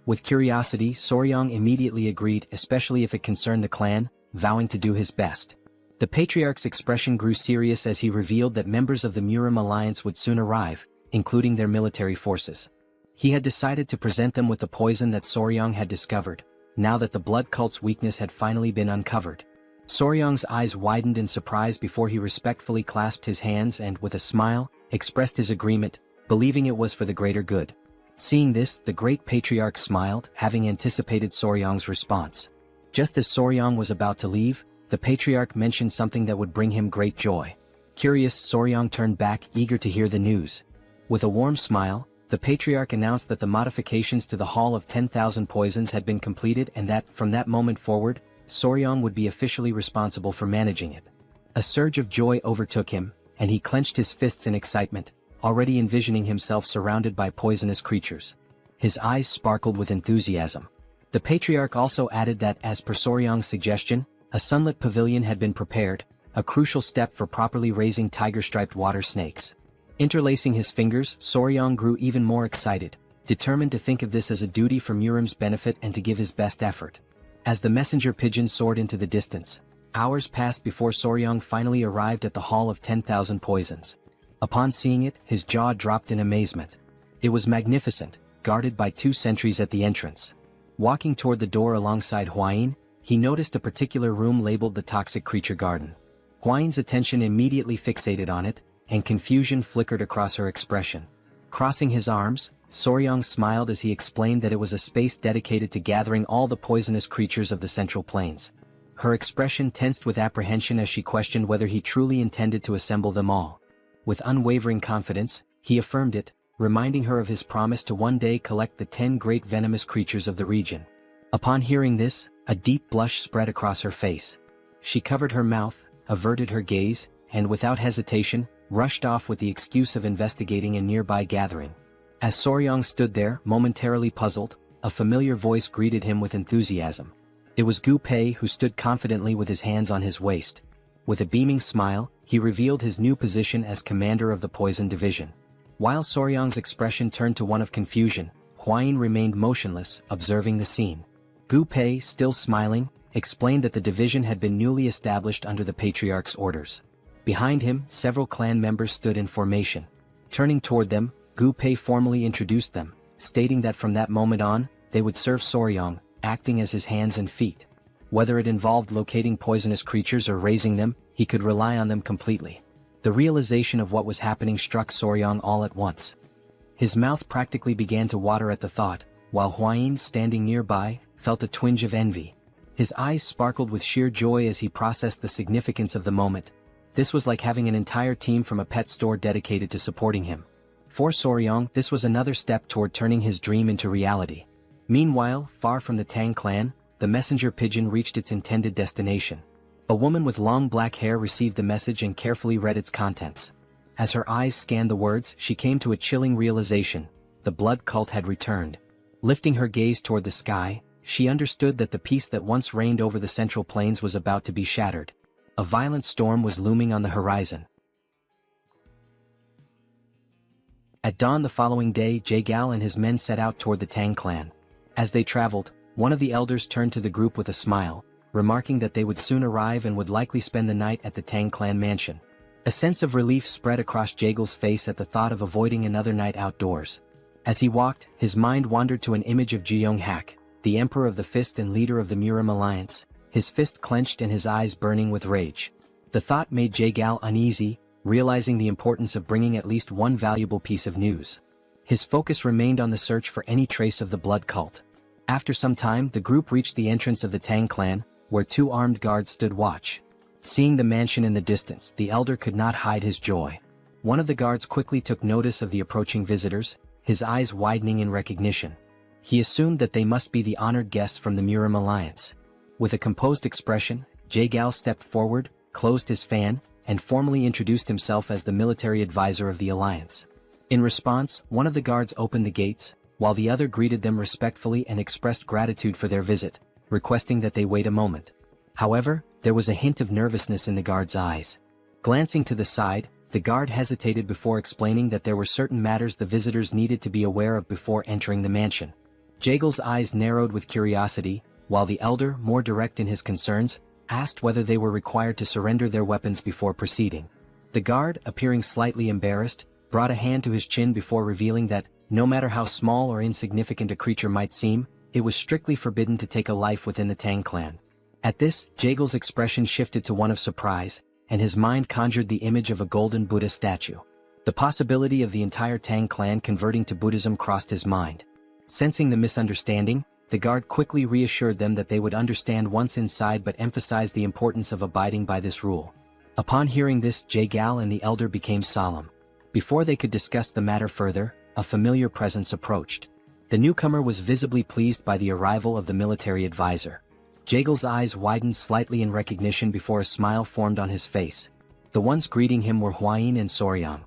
S1: With curiosity, Soryong immediately agreed, especially if it concerned the clan, vowing to do his best. The patriarch's expression grew serious as he revealed that members of the Murim alliance would soon arrive, including their military forces. He had decided to present them with the poison that Soryong had discovered, now that the blood cult's weakness had finally been uncovered. Soryong's eyes widened in surprise before he respectfully clasped his hands and, with a smile, expressed his agreement, believing it was for the greater good. Seeing this, the great patriarch smiled, having anticipated Soryong's response. Just as Soryong was about to leave, the patriarch mentioned something that would bring him great joy. Curious, Soryong turned back, eager to hear the news. With a warm smile, the patriarch announced that the modifications to the Hall of 10,000 Poisons had been completed and that, from that moment forward, Soryong would be officially responsible for managing it. A surge of joy overtook him, and he clenched his fists in excitement, already envisioning himself surrounded by poisonous creatures. His eyes sparkled with enthusiasm. The patriarch also added that, as per Soryong's suggestion, a sunlit pavilion had been prepared, a crucial step for properly raising tiger-striped water snakes. Interlacing his fingers, Soryong grew even more excited, determined to think of this as a duty for Murim's benefit and to give his best effort. As the messenger pigeon soared into the distance, hours passed before Soryong finally arrived at the Hall of 10,000 Poisons. Upon seeing it, his jaw dropped in amazement. It was magnificent, guarded by 2 sentries at the entrance. Walking toward the door alongside Hwayin, he noticed a particular room labeled the Toxic Creature Garden. Hwayin's attention immediately fixated on it, and confusion flickered across her expression. Crossing his arms, Soryong smiled as he explained that it was a space dedicated to gathering all the poisonous creatures of the Central Plains. Her expression tensed with apprehension as she questioned whether he truly intended to assemble them all. With unwavering confidence, he affirmed it, reminding her of his promise to one day collect the 10 great venomous creatures of the region. Upon hearing this, a deep blush spread across her face. She covered her mouth, averted her gaze, and without hesitation, rushed off with the excuse of investigating a nearby gathering. As Soryong stood there, momentarily puzzled, a familiar voice greeted him with enthusiasm. It was Gu Pei who stood confidently with his hands on his waist. With a beaming smile, he revealed his new position as commander of the Poison Division. While Soryong's expression turned to one of confusion, Hwayin remained motionless, observing the scene. Gu Pei, still smiling, explained that the division had been newly established under the patriarch's orders. Behind him, several clan members stood in formation. Turning toward them, Gu Pei formally introduced them, stating that from that moment on, they would serve Soryong, acting as his hands and feet. Whether it involved locating poisonous creatures or raising them, he could rely on them completely. The realization of what was happening struck Soryong all at once. His mouth practically began to water at the thought, while Hwayin, standing nearby, felt a twinge of envy. His eyes sparkled with sheer joy as he processed the significance of the moment. This was like having an entire team from a pet store dedicated to supporting him. For Soryong, this was another step toward turning his dream into reality. Meanwhile, far from the Tang clan, the messenger pigeon reached its intended destination. A woman with long black hair received the message and carefully read its contents. As her eyes scanned the words, she came to a chilling realization: the blood cult had returned. Lifting her gaze toward the sky, she understood that the peace that once reigned over the Central Plains was about to be shattered. A violent storm was looming on the horizon. At dawn the following day, Jae-gal and his men set out toward the Tang clan. As they traveled, one of the elders turned to the group with a smile, remarking that they would soon arrive and would likely spend the night at the Tang clan mansion. A sense of relief spread across Jaegal's face at the thought of avoiding another night outdoors. As he walked, his mind wandered to an image of Jeong-hak, the Emperor of the Fist and leader of the Murim Alliance, his fist clenched and his eyes burning with rage. The thought made Jaegal uneasy, realizing the importance of bringing at least one valuable piece of news. His focus remained on the search for any trace of the blood cult. After some time, the group reached the entrance of the Tang clan, where two armed guards stood watch. Seeing the mansion in the distance, the elder could not hide his joy. One of the guards quickly took notice of the approaching visitors, his eyes widening in recognition. He assumed that they must be the honored guests from the Murim Alliance. With a composed expression, Jaegal stepped forward, closed his fan, and formally introduced himself as the military advisor of the alliance. In response, one of the guards opened the gates, while the other greeted them respectfully and expressed gratitude for their visit, requesting that they wait a moment. However, there was a hint of nervousness in the guard's eyes. Glancing to the side, the guard hesitated before explaining that there were certain matters the visitors needed to be aware of before entering the mansion. Jaegal's eyes narrowed with curiosity, while the elder, more direct in his concerns, asked whether they were required to surrender their weapons before proceeding. The guard, appearing slightly embarrassed, brought a hand to his chin before revealing that, no matter how small or insignificant a creature might seem, it was strictly forbidden to take a life within the Tang clan. At this, Jaegal's expression shifted to one of surprise, and his mind conjured the image of a golden Buddha statue. The possibility of the entire Tang clan converting to Buddhism crossed his mind. Sensing the misunderstanding, the guard quickly reassured them that they would understand once inside but emphasized the importance of abiding by this rule. Upon hearing this, Jaegal and the elder became solemn. Before they could discuss the matter further, a familiar presence approached. The newcomer was visibly pleased by the arrival of the military advisor. Jaegal's eyes widened slightly in recognition before a smile formed on his face. The ones greeting him were Hwayin and Soryang.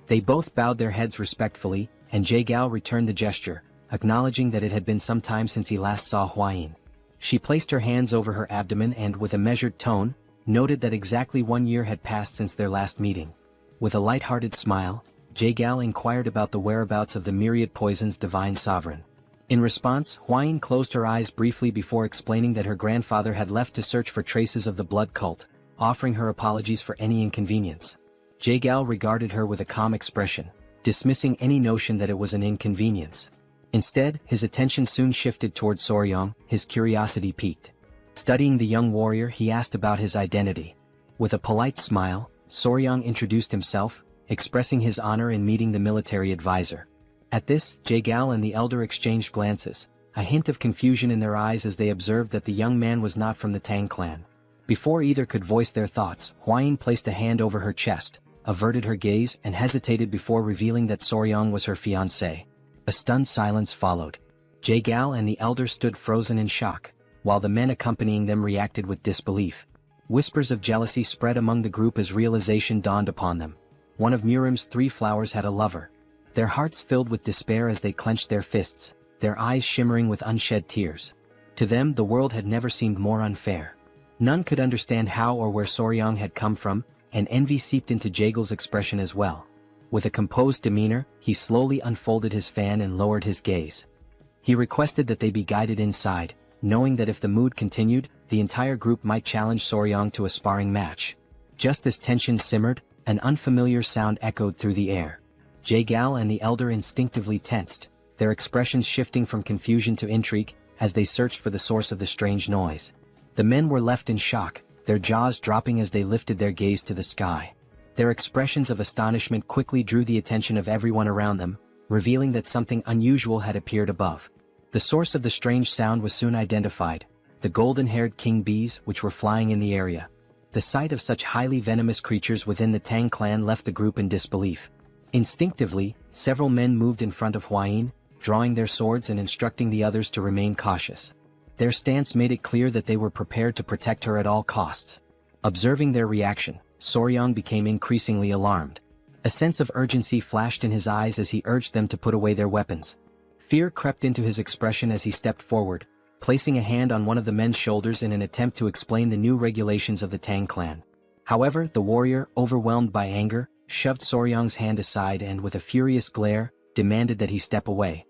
S1: They both bowed their heads respectfully, and Jaegal returned the gesture, acknowledging that it had been some time since he last saw Hwayin. She placed her hands over her abdomen and, with a measured tone, noted that exactly 1 year had passed since their last meeting. With a light-hearted smile, Jaegal inquired about the whereabouts of the myriad poison's divine sovereign. In response, Hwayin closed her eyes briefly before explaining that her grandfather had left to search for traces of the blood cult, offering her apologies for any inconvenience. Jaegal regarded her with a calm expression, dismissing any notion that it was an inconvenience. Instead, his attention soon shifted toward Soryang, his curiosity piqued. Studying the young warrior, he asked about his identity. With a polite smile, Soryang introduced himself, expressing his honor in meeting the military advisor. At this, Jaegal and the elder exchanged glances, a hint of confusion in their eyes as they observed that the young man was not from the Tang clan. Before either could voice their thoughts, Hwayin placed a hand over her chest, averted her gaze and hesitated before revealing that Soryang was her fiancé. A stunned silence followed. Jaegal and the elder stood frozen in shock, while the men accompanying them reacted with disbelief. Whispers of jealousy spread among the group as realization dawned upon them. One of Murim's 3 flowers had a lover. Their hearts filled with despair as they clenched their fists, their eyes shimmering with unshed tears. To them, the world had never seemed more unfair. None could understand how or where Soryang had come from, and envy seeped into Jaegal's expression as well. With a composed demeanor, he slowly unfolded his fan and lowered his gaze. He requested that they be guided inside, knowing that if the mood continued, the entire group might challenge Soryang to a sparring match. Just as tension simmered, an unfamiliar sound echoed through the air. Jaegal and the elder instinctively tensed, their expressions shifting from confusion to intrigue, as they searched for the source of the strange noise. The men were left in shock, their jaws dropping as they lifted their gaze to the sky. Their expressions of astonishment quickly drew the attention of everyone around them, revealing that something unusual had appeared above. The source of the strange sound was soon identified, the golden-haired king bees which were flying in the area. The sight of such highly venomous creatures within the Tang clan left the group in disbelief. Instinctively, several men moved in front of Hwayin, drawing their swords and instructing the others to remain cautious. Their stance made it clear that they were prepared to protect her at all costs. Observing their reaction, Soryang became increasingly alarmed. A sense of urgency flashed in his eyes as he urged them to put away their weapons. Fear crept into his expression as he stepped forward, placing a hand on one of the men's shoulders in an attempt to explain the new regulations of the Tang clan. However, the warrior, overwhelmed by anger, shoved Soryang's hand aside and, with a furious glare, demanded that he step away.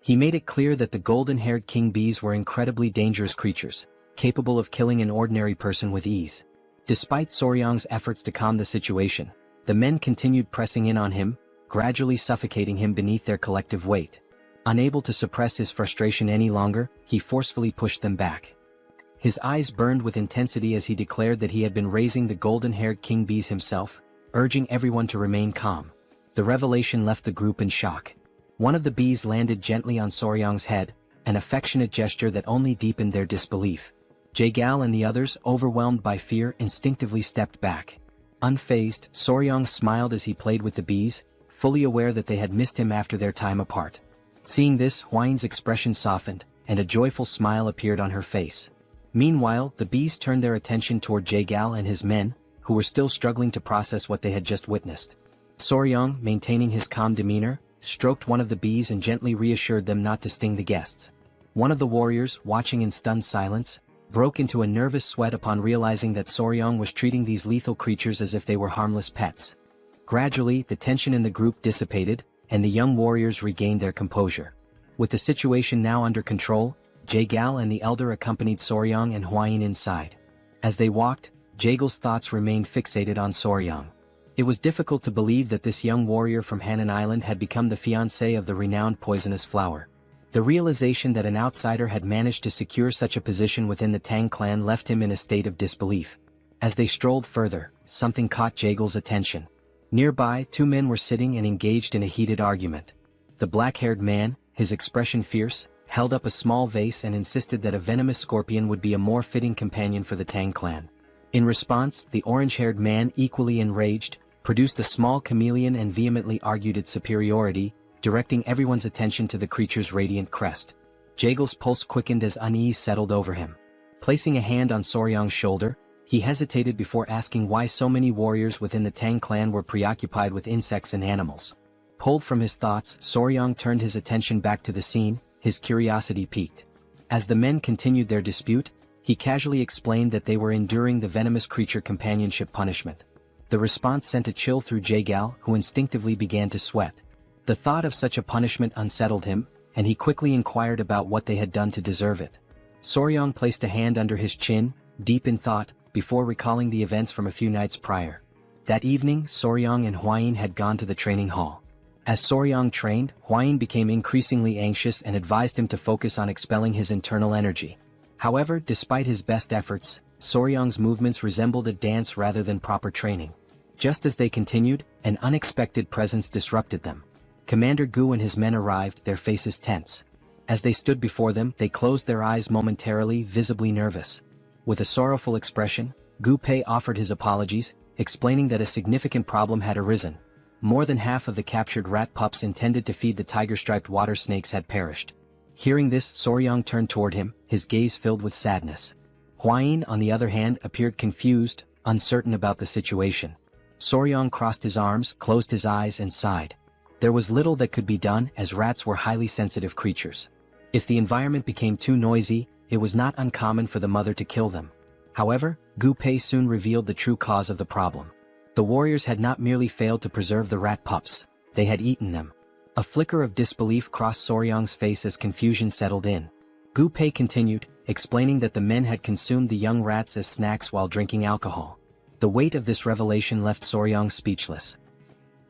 S1: He made it clear that the golden-haired king bees were incredibly dangerous creatures, capable of killing an ordinary person with ease. Despite Soryang's efforts to calm the situation, the men continued pressing in on him, gradually suffocating him beneath their collective weight. Unable to suppress his frustration any longer, he forcefully pushed them back. His eyes burned with intensity as he declared that he had been raising the golden-haired king bees himself, urging everyone to remain calm. The revelation left the group in shock. One of the bees landed gently on Soryang's head, an affectionate gesture that only deepened their disbelief. Jaegal and the others, overwhelmed by fear, instinctively stepped back. Unfazed, Soryang smiled as he played with the bees, fully aware that they had missed him after their time apart. Seeing this, Hwain's expression softened, and a joyful smile appeared on her face. Meanwhile, the bees turned their attention toward Jaegal and his men, who were still struggling to process what they had just witnessed. Soryang, maintaining his calm demeanor, stroked one of the bees and gently reassured them not to sting the guests. One of the warriors, watching in stunned silence, broke into a nervous sweat upon realizing that Soryang was treating these lethal creatures as if they were harmless pets. Gradually, the tension in the group dissipated, and the young warriors regained their composure. With the situation now under control, Jaegal and the elder accompanied Soryang and Hwain inside. As they walked, Jaegal's thoughts remained fixated on Soryang. It was difficult to believe that this young warrior from Hanan Island had become the fiancé of the renowned poisonous flower. The realization that an outsider had managed to secure such a position within the Tang clan left him in a state of disbelief. As they strolled further, something caught Jaegal's attention. Nearby, two men were sitting and engaged in a heated argument. The black-haired man, his expression fierce, held up a small vase and insisted that a venomous scorpion would be a more fitting companion for the Tang clan. In response, the orange-haired man, equally enraged, produced a small chameleon and vehemently argued its superiority, directing everyone's attention to the creature's radiant crest. Jaegal's pulse quickened as unease settled over him. Placing a hand on Soryang's shoulder, he hesitated before asking why so many warriors within the Tang clan were preoccupied with insects and animals. Pulled from his thoughts, Soryang turned his attention back to the scene, his curiosity piqued. As the men continued their dispute, he casually explained that they were enduring the venomous creature companionship punishment. The response sent a chill through Jaegal, who instinctively began to sweat. The thought of such a punishment unsettled him, and he quickly inquired about what they had done to deserve it. Soryang placed a hand under his chin, deep in thought, before recalling the events from a few nights prior. That evening, Soryang and Hwain had gone to the training hall. As Soryang trained, Hwain became increasingly anxious and advised him to focus on expelling his internal energy. However, despite his best efforts, Soryang's movements resembled a dance rather than proper training. Just as they continued, an unexpected presence disrupted them. Commander Gu and his men arrived, their faces tense. As they stood before them, they closed their eyes momentarily, visibly nervous. With a sorrowful expression, Gu Pei offered his apologies, explaining that a significant problem had arisen. More than half of the captured rat pups intended to feed the tiger-striped water snakes had perished. Hearing this, Soryang turned toward him, his gaze filled with sadness. Hwain, on the other hand, appeared confused, uncertain about the situation. Soryang crossed his arms, closed his eyes and sighed. There was little that could be done, as rats were highly sensitive creatures. If the environment became too noisy, it was not uncommon for the mother to kill them. However, Gu Pei soon revealed the true cause of the problem. The warriors had not merely failed to preserve the rat pups, they had eaten them. A flicker of disbelief crossed Soryang's face as confusion settled in. Gu Pei continued, explaining that the men had consumed the young rats as snacks while drinking alcohol. The weight of this revelation left Soryang speechless.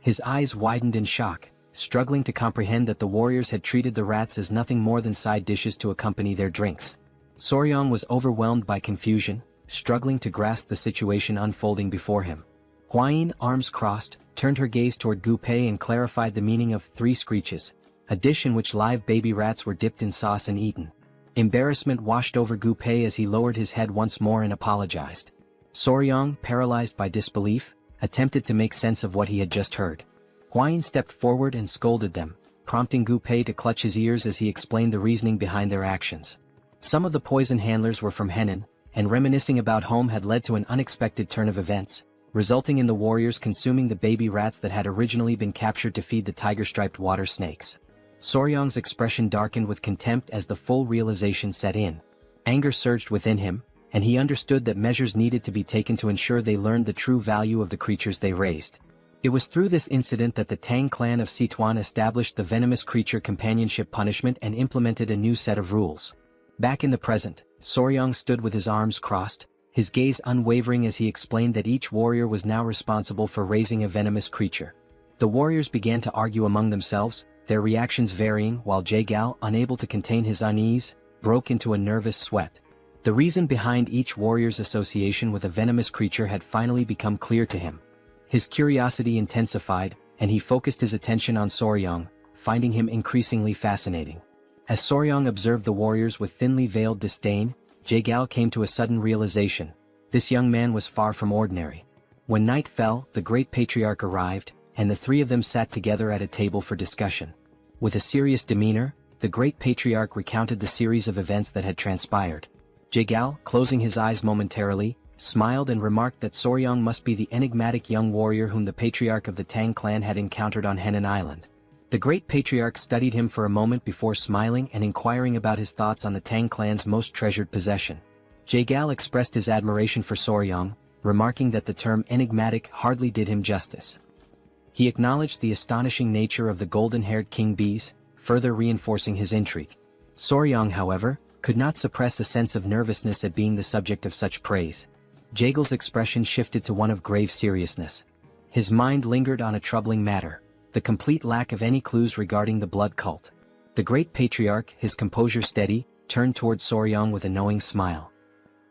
S1: His eyes widened in shock, struggling to comprehend that the warriors had treated the rats as nothing more than side dishes to accompany their drinks. Soryang was overwhelmed by confusion, struggling to grasp the situation unfolding before him. Hwain, arms crossed, turned her gaze toward Gu Pei and clarified the meaning of 3 screeches, a dish in which live baby rats were dipped in sauce and eaten. Embarrassment washed over Gu Pei as he lowered his head once more and apologized. Soryang, paralyzed by disbelief, attempted to make sense of what he had just heard. Hwain stepped forward and scolded them, prompting Gu Pei to clutch his ears as he explained the reasoning behind their actions. Some of the poison handlers were from Henan, and reminiscing about home had led to an unexpected turn of events, resulting in the warriors consuming the baby rats that had originally been captured to feed the tiger-striped water snakes. Soryang's expression darkened with contempt as the full realization set in. Anger surged within him, and he understood that measures needed to be taken to ensure they learned the true value of the creatures they raised. It was through this incident that the Tang clan of Sichuan established the venomous creature companionship punishment and implemented a new set of rules. Back in the present, Soryang stood with his arms crossed, his gaze unwavering as he explained that each warrior was now responsible for raising a venomous creature. The warriors began to argue among themselves, their reactions varying, while Jae-gal, unable to contain his unease, broke into a nervous sweat. The reason behind each warrior's association with a venomous creature had finally become clear to him. His curiosity intensified, and he focused his attention on Soryang, finding him increasingly fascinating. As Soryang observed the warriors with thinly veiled disdain, Jae-gal came to a sudden realization. This young man was far from ordinary. When night fell, the great patriarch arrived, and the three of them sat together at a table for discussion. With a serious demeanor, the great patriarch recounted the series of events that had transpired. Jae-gal, closing his eyes momentarily, smiled and remarked that Soryang must be the enigmatic young warrior whom the patriarch of the Tang clan had encountered on Henan Island. The great patriarch studied him for a moment before smiling and inquiring about his thoughts on the Tang clan's most treasured possession. Jae-gal expressed his admiration for Soryang, remarking that the term enigmatic hardly did him justice. He acknowledged the astonishing nature of the golden-haired king bees, further reinforcing his intrigue. Soryang, however, could not suppress a sense of nervousness at being the subject of such praise. Jae-gal's expression shifted to one of grave seriousness. His mind lingered on a troubling matter, the complete lack of any clues regarding the blood cult. The great patriarch, his composure steady, turned toward Soryang with a knowing smile.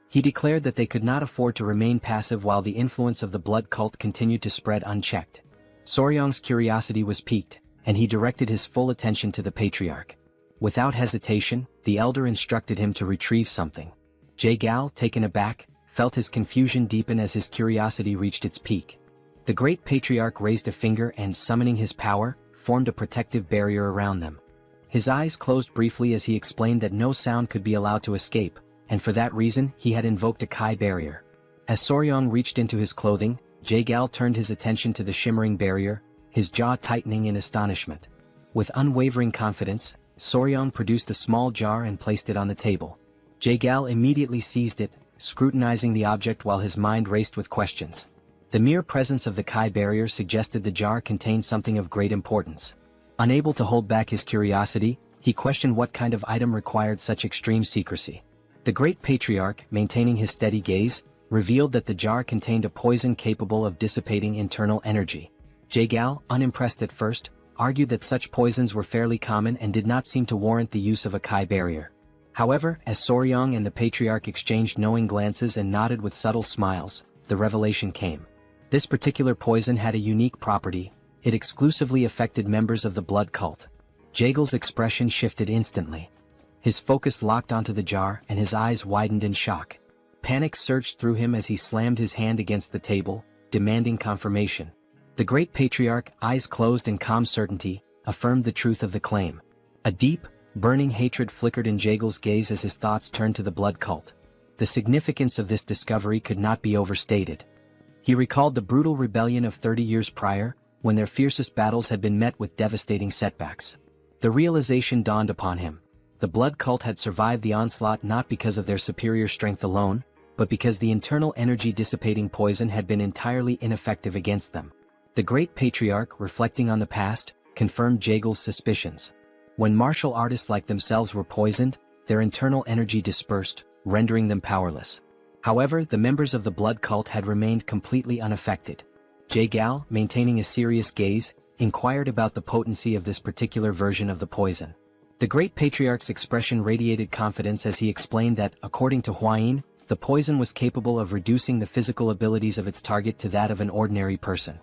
S1: He declared that they could not afford to remain passive while the influence of the blood cult continued to spread unchecked. Soryang's curiosity was piqued, and he directed his full attention to the patriarch. Without hesitation, the elder instructed him to retrieve something. Jae-gal, taken aback, felt his confusion deepen as his curiosity reached its peak. The great patriarch raised a finger and, summoning his power, formed a protective barrier around them. His eyes closed briefly as he explained that no sound could be allowed to escape, and for that reason he had invoked a Kai barrier. As Soryang reached into his clothing, Jae-gal turned his attention to the shimmering barrier, his jaw tightening in astonishment. With unwavering confidence, Soryang produced a small jar and placed it on the table. Jae-gal immediately seized it, scrutinizing the object while his mind raced with questions. The mere presence of the Kai barrier suggested the jar contained something of great importance. Unable to hold back his curiosity, he questioned what kind of item required such extreme secrecy. The great patriarch, maintaining his steady gaze, revealed that the jar contained a poison capable of dissipating internal energy. Jae-gal, unimpressed at first, argued that such poisons were fairly common and did not seem to warrant the use of a Kai barrier. However, as Soryang and the patriarch exchanged knowing glances and nodded with subtle smiles, the revelation came. This particular poison had a unique property: it exclusively affected members of the blood cult. Jae-gal's expression shifted instantly. His focus locked onto the jar and his eyes widened in shock. Panic surged through him as he slammed his hand against the table, demanding confirmation. The great patriarch, eyes closed in calm certainty, affirmed the truth of the claim. A deep, burning hatred flickered in Jae-gal's gaze as his thoughts turned to the blood cult. The significance of this discovery could not be overstated. He recalled the brutal rebellion of 30 years prior, when their fiercest battles had been met with devastating setbacks. The realization dawned upon him. The blood cult had survived the onslaught not because of their superior strength alone, but because the internal energy-dissipating poison had been entirely ineffective against them. The great patriarch, reflecting on the past, confirmed Jae-gal's suspicions. When martial artists like themselves were poisoned, their internal energy dispersed, rendering them powerless. However, the members of the blood cult had remained completely unaffected. Jae-gal, maintaining a serious gaze, inquired about the potency of this particular version of the poison. The great patriarch's expression radiated confidence as he explained that, according to Hwain, the poison was capable of reducing the physical abilities of its target to that of an ordinary person.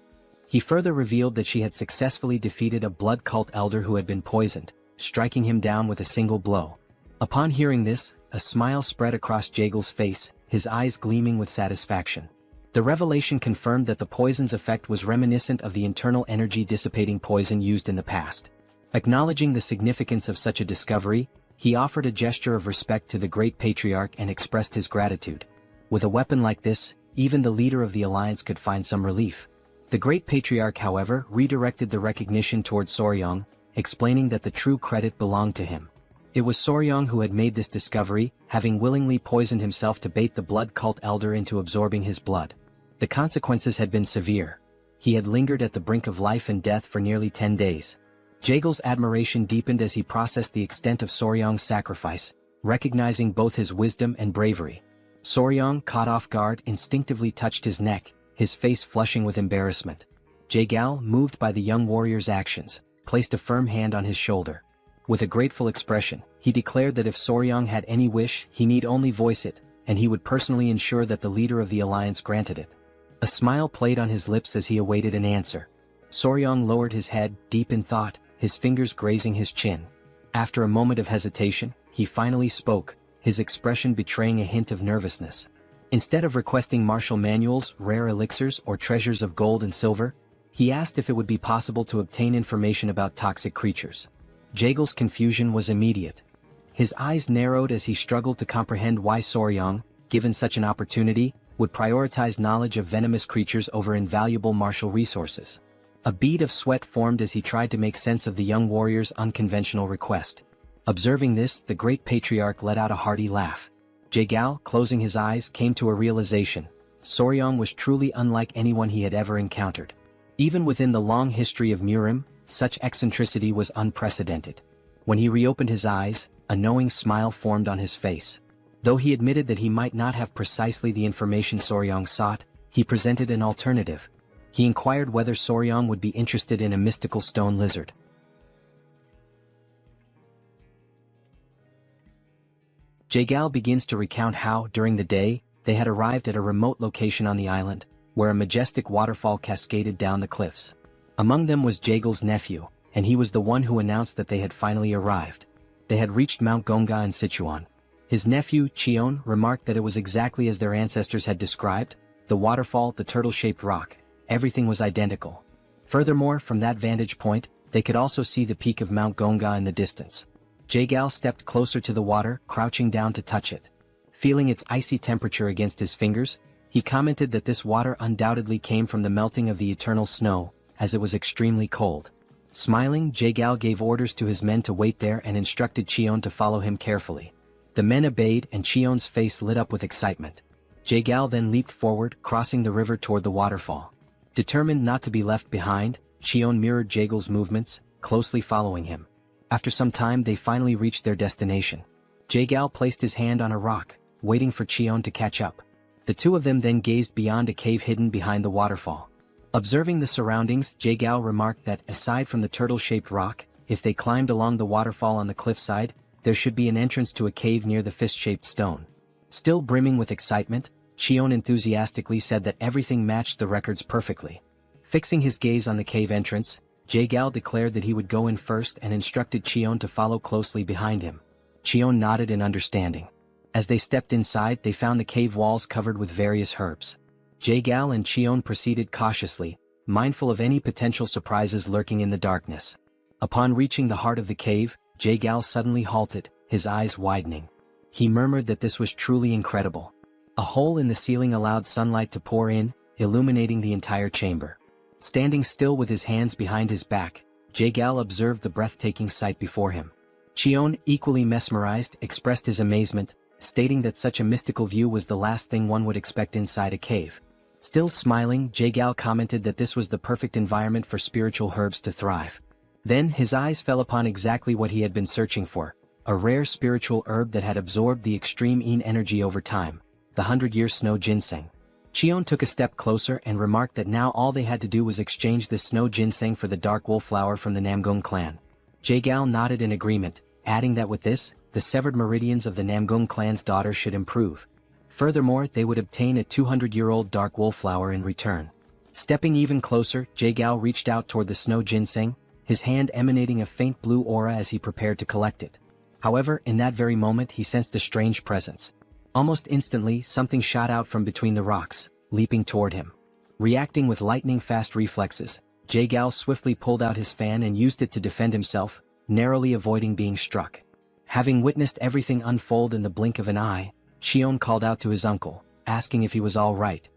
S1: He further revealed that she had successfully defeated a blood cult elder who had been poisoned, striking him down with a single blow. Upon hearing this, a smile spread across Jae-gal's face, his eyes gleaming with satisfaction. The revelation confirmed that the poison's effect was reminiscent of the internal energy-dissipating poison used in the past. Acknowledging the significance of such a discovery, he offered a gesture of respect to the great patriarch and expressed his gratitude. With a weapon like this, even the leader of the alliance could find some relief. The great patriarch, however, redirected the recognition toward Soryang, explaining that the true credit belonged to him. It was Soryang who had made this discovery, having willingly poisoned himself to bait the blood cult elder into absorbing his blood. The consequences had been severe. He had lingered at the brink of life and death for nearly 10 days. Jae-gal's admiration deepened as he processed the extent of Soryang's sacrifice, recognizing both his wisdom and bravery. Soryong, caught off guard, instinctively touched his neck, his face flushing with embarrassment. Jaegal, moved by the young warrior's actions, placed a firm hand on his shoulder. With a grateful expression, he declared that if Soryong had any wish, he need only voice it, and he would personally ensure that the leader of the alliance granted it. A smile played on his lips as he awaited an answer. Soryong lowered his head, deep in thought, his fingers grazing his chin. After a moment of hesitation, he finally spoke, his expression betraying a hint of nervousness. Instead of requesting martial manuals, rare elixirs, or treasures of gold and silver, he asked if it would be possible to obtain information about toxic creatures. Jaegal's confusion was immediate. His eyes narrowed as he struggled to comprehend why Soryong, given such an opportunity, would prioritize knowledge of venomous creatures over invaluable martial resources. A bead of sweat formed as he tried to make sense of the young warrior's unconventional request. Observing this, the great patriarch let out a hearty laugh. Jaegal, closing his eyes, came to a realization. Soryong was truly unlike anyone he had ever encountered. Even within the long history of Murim, such eccentricity was unprecedented. When he reopened his eyes, a knowing smile formed on his face. Though he admitted that he might not have precisely the information Soryong sought, he presented an alternative. He inquired whether Soryong would be interested in a mystical stone lizard. Jaegal begins to recount how, during the day, they had arrived at a remote location on the island, where a majestic waterfall cascaded down the cliffs. Among them was Jaegal's nephew, and he was the one who announced that they had finally arrived. They had reached Mount Gonga in Sichuan. His nephew, Cheon, remarked that it was exactly as their ancestors had described, the waterfall, the turtle-shaped rock, everything was identical. Furthermore, from that vantage point, they could also see the peak of Mount Gonga in the distance. Jaegal stepped closer to the water, crouching down to touch it. Feeling its icy temperature against his fingers, he commented that this water undoubtedly came from the melting of the eternal snow, as it was extremely cold. Smiling, Jaegal gave orders to his men to wait there and instructed Cheon to follow him carefully. The men obeyed, and Cheon's face lit up with excitement. Jaegal then leaped forward, crossing the river toward the waterfall. Determined not to be left behind, Cheon mirrored Jaegal's movements, closely following him. After some time they finally reached their destination. Jaegal placed his hand on a rock, waiting for Cheon to catch up. The two of them then gazed beyond a cave hidden behind the waterfall. Observing the surroundings, Jaegal remarked that, aside from the turtle-shaped rock, if they climbed along the waterfall on the cliffside, there should be an entrance to a cave near the fist-shaped stone. Still brimming with excitement, Cheon enthusiastically said that everything matched the records perfectly. Fixing his gaze on the cave entrance, Jaegal declared that he would go in first and instructed Cheon to follow closely behind him. Cheon nodded in understanding. As they stepped inside, they found the cave walls covered with various herbs. Jaegal and Cheon proceeded cautiously, mindful of any potential surprises lurking in the darkness. Upon reaching the heart of the cave, Jaegal suddenly halted, his eyes widening. He murmured that this was truly incredible. A hole in the ceiling allowed sunlight to pour in, illuminating the entire chamber. Standing still with his hands behind his back, Jaegal observed the breathtaking sight before him. Cheon, equally mesmerized, expressed his amazement, stating that such a mystical view was the last thing one would expect inside a cave. Still smiling, Jaegal commented that this was the perfect environment for spiritual herbs to thrive. Then his eyes fell upon exactly what he had been searching for, a rare spiritual herb that had absorbed the extreme yin energy over time, the 100-year snow ginseng. Cheon took a step closer and remarked that now all they had to do was exchange the snow ginseng for the dark wool flower from the Namgung clan. Jaegal nodded in agreement, adding that with this, the severed meridians of the Namgung clan's daughter should improve. Furthermore, they would obtain a 200-year-old dark wool flower in return. Stepping even closer, Jaegal reached out toward the snow ginseng, his hand emanating a faint blue aura as he prepared to collect it. However, in that very moment he sensed a strange presence. Almost instantly, something shot out from between the rocks, leaping toward him. Reacting with lightning-fast reflexes, Jaegal swiftly pulled out his fan and used it to defend himself, narrowly avoiding being struck. Having witnessed everything unfold in the blink of an eye, Cheon called out to his uncle, asking if he was all right.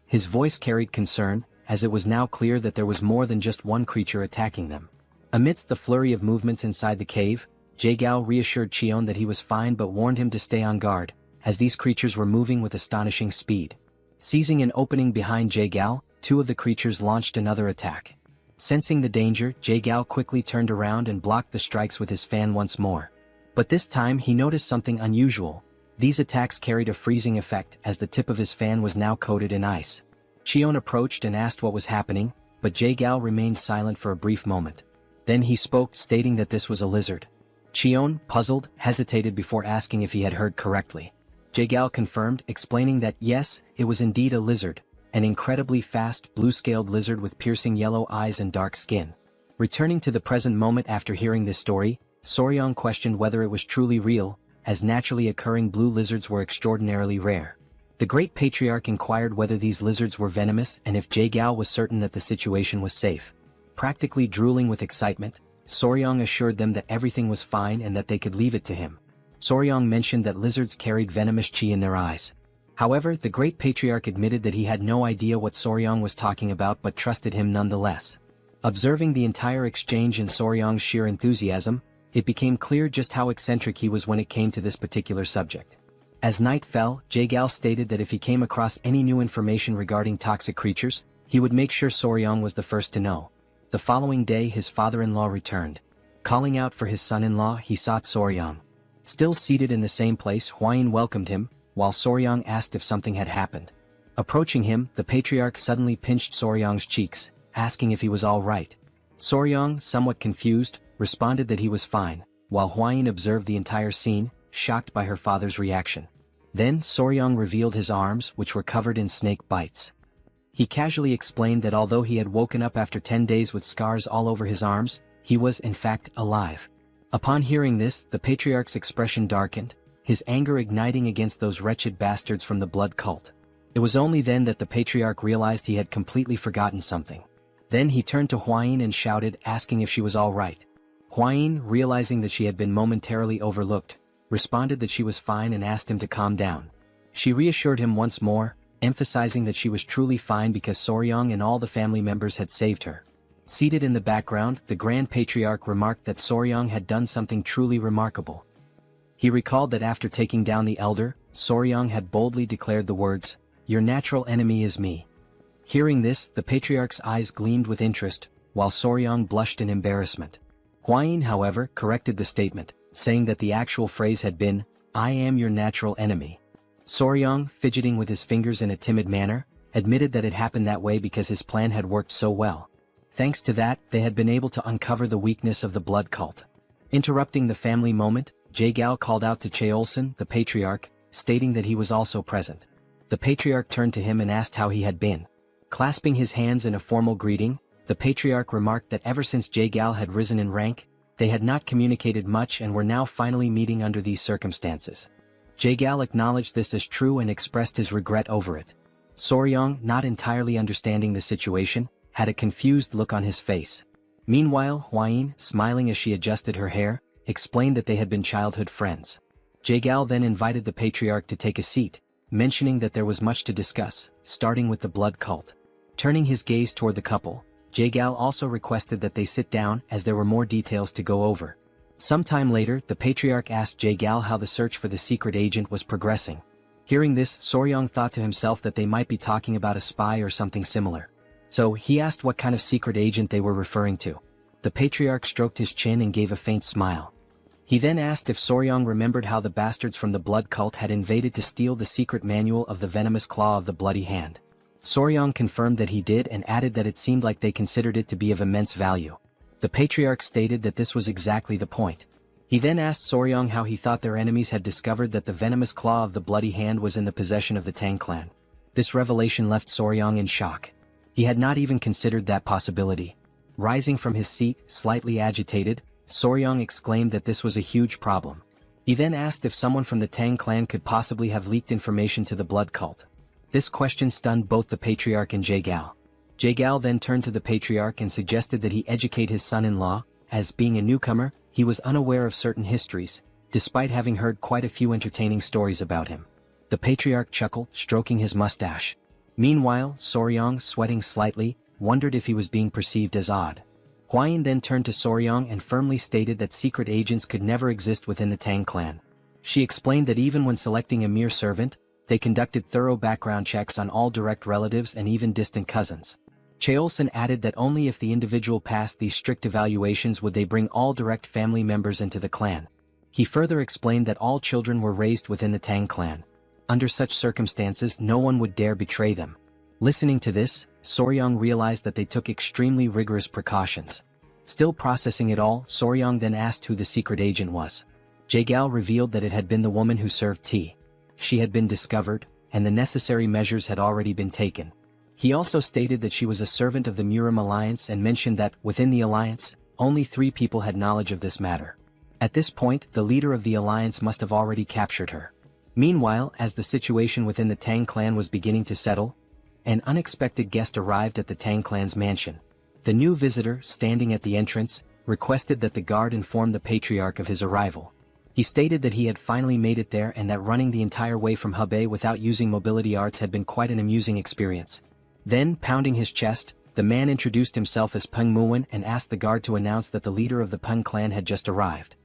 S1: His voice carried concern, as it was now clear that there was more than just one creature attacking them. Amidst the flurry of movements inside the cave, Jaegal reassured Cheon that he was fine but warned him to stay on guard, as these creatures were moving with astonishing speed. Seizing an opening behind Jaegal, two of the creatures launched another attack. Sensing the danger, Jaegal quickly turned around and blocked the strikes with his fan once more. But this time he noticed something unusual. These attacks carried a freezing effect as the tip of his fan was now coated in ice. Cheon approached and asked what was happening, but Jae-gal remained silent for a brief moment. Then he spoke, stating that this was a lizard. Cheon, puzzled, hesitated before asking if he had heard correctly. Jae-gal confirmed, explaining that yes, it was indeed a lizard, an incredibly fast blue-scaled lizard with piercing yellow eyes and dark skin. Returning to the present moment after hearing this story, Soryong questioned whether it was truly real, as naturally occurring blue lizards were extraordinarily rare. The great patriarch inquired whether these lizards were venomous and if Jae-gal was certain that the situation was safe. Practically drooling with excitement, Soryong assured them that everything was fine and that they could leave it to him. Soryong mentioned that lizards carried venomous chi in their eyes. However, the great patriarch admitted that he had no idea what Soryong was talking about but trusted him nonetheless. Observing the entire exchange and Soryong's sheer enthusiasm, it became clear just how eccentric he was when it came to this particular subject. As night fell, Jae-gal stated that if he came across any new information regarding toxic creatures, he would make sure Soryong was the first to know. The following day his father-in-law returned. Calling out for his son-in-law, he sought Soryong. Still seated in the same place, Hwain welcomed him, while Soryong asked if something had happened. Approaching him, the patriarch suddenly pinched Soryong's cheeks, asking if he was all right. Soryong, somewhat confused, responded that he was fine, while Hwain observed the entire scene, shocked by her father's reaction. Then Soryong revealed his arms, which were covered in snake bites. He casually explained that although he had woken up after 10 days with scars all over his arms, he was in fact alive. Upon hearing this, the patriarch's expression darkened, his anger igniting against those wretched bastards from the blood cult. It was only then that the patriarch realized he had completely forgotten something. Then he turned to Hwain and shouted, asking if she was all right. Hwain, realizing that she had been momentarily overlooked, responded that she was fine and asked him to calm down. She reassured him once more, emphasizing that she was truly fine because Soryong and all the family members had saved her. Seated in the background, the Grand Patriarch remarked that Soryong had done something truly remarkable. He recalled that after taking down the elder, Soryong had boldly declared the words, "Your natural enemy is me." Hearing this, the Patriarch's eyes gleamed with interest, while Soryong blushed in embarrassment. Hwain, however, corrected the statement, saying that the actual phrase had been, "I am your natural enemy." Soryong, fidgeting with his fingers in a timid manner, admitted that it happened that way because his plan had worked so well. Thanks to that, they had been able to uncover the weakness of the blood cult. Interrupting the family moment, Jae-gal called out to Cheolsun, the patriarch, stating that he was also present. The patriarch turned to him and asked how he had been. Clasping his hands in a formal greeting, the patriarch remarked that ever since Jae-gal had risen in rank, they had not communicated much and were now finally meeting under these circumstances. Jae-gal acknowledged this as true and expressed his regret over it. Soryong, not entirely understanding the situation, had a confused look on his face. Meanwhile, Hwain, smiling as she adjusted her hair, explained that they had been childhood friends. Jae-gal then invited the patriarch to take a seat, mentioning that there was much to discuss, starting with the blood cult. Turning his gaze toward the couple, Jae-gal also requested that they sit down as there were more details to go over. Sometime later, the patriarch asked Jae-gal how the search for the secret agent was progressing. Hearing this, Soryong thought to himself that they might be talking about a spy or something similar. So, he asked what kind of secret agent they were referring to. The patriarch stroked his chin and gave a faint smile. He then asked if Soryong remembered how the bastards from the blood cult had invaded to steal the secret manual of the venomous claw of the bloody hand. Soryong confirmed that he did and added that it seemed like they considered it to be of immense value. The patriarch stated that this was exactly the point. He then asked Soryong how he thought their enemies had discovered that the venomous claw of the bloody hand was in the possession of the Tang clan. This revelation left Soryong in shock. He had not even considered that possibility. Rising from his seat, slightly agitated, Soryong exclaimed that this was a huge problem. He then asked if someone from the Tang clan could possibly have leaked information to the blood cult. This question stunned both the patriarch and Jae-gal. Jae-gal then turned to the patriarch and suggested that he educate his son-in-law, as being a newcomer, he was unaware of certain histories, despite having heard quite a few entertaining stories about him. The patriarch chuckled, stroking his mustache. Meanwhile, Soryong, sweating slightly, wondered if he was being perceived as odd. Hwain then turned to Soryong and firmly stated that secret agents could never exist within the Tang clan. She explained that even when selecting a mere servant, they conducted thorough background checks on all direct relatives and even distant cousins. Cheolsun added that only if the individual passed these strict evaluations would they bring all direct family members into the clan. He further explained that all children were raised within the Tang clan. Under such circumstances, no one would dare betray them. Listening to this, Soryong realized that they took extremely rigorous precautions. Still processing it all, Soryong then asked who the secret agent was. Jae-gal revealed that it had been the woman who served tea. She had been discovered, and the necessary measures had already been taken. He also stated that she was a servant of the Murim Alliance and mentioned that, within the alliance, only 3 people had knowledge of this matter. At this point, the leader of the alliance must have already captured her. Meanwhile, as the situation within the Tang clan was beginning to settle, an unexpected guest arrived at the Tang clan's mansion. The new visitor, standing at the entrance, requested that the guard inform the patriarch of his arrival. He stated that he had finally made it there and that running the entire way from Hebei without using mobility arts had been quite an amusing experience. Then, pounding his chest, the man introduced himself as Peng Muwen and asked the guard to announce that the leader of the Peng clan had just arrived.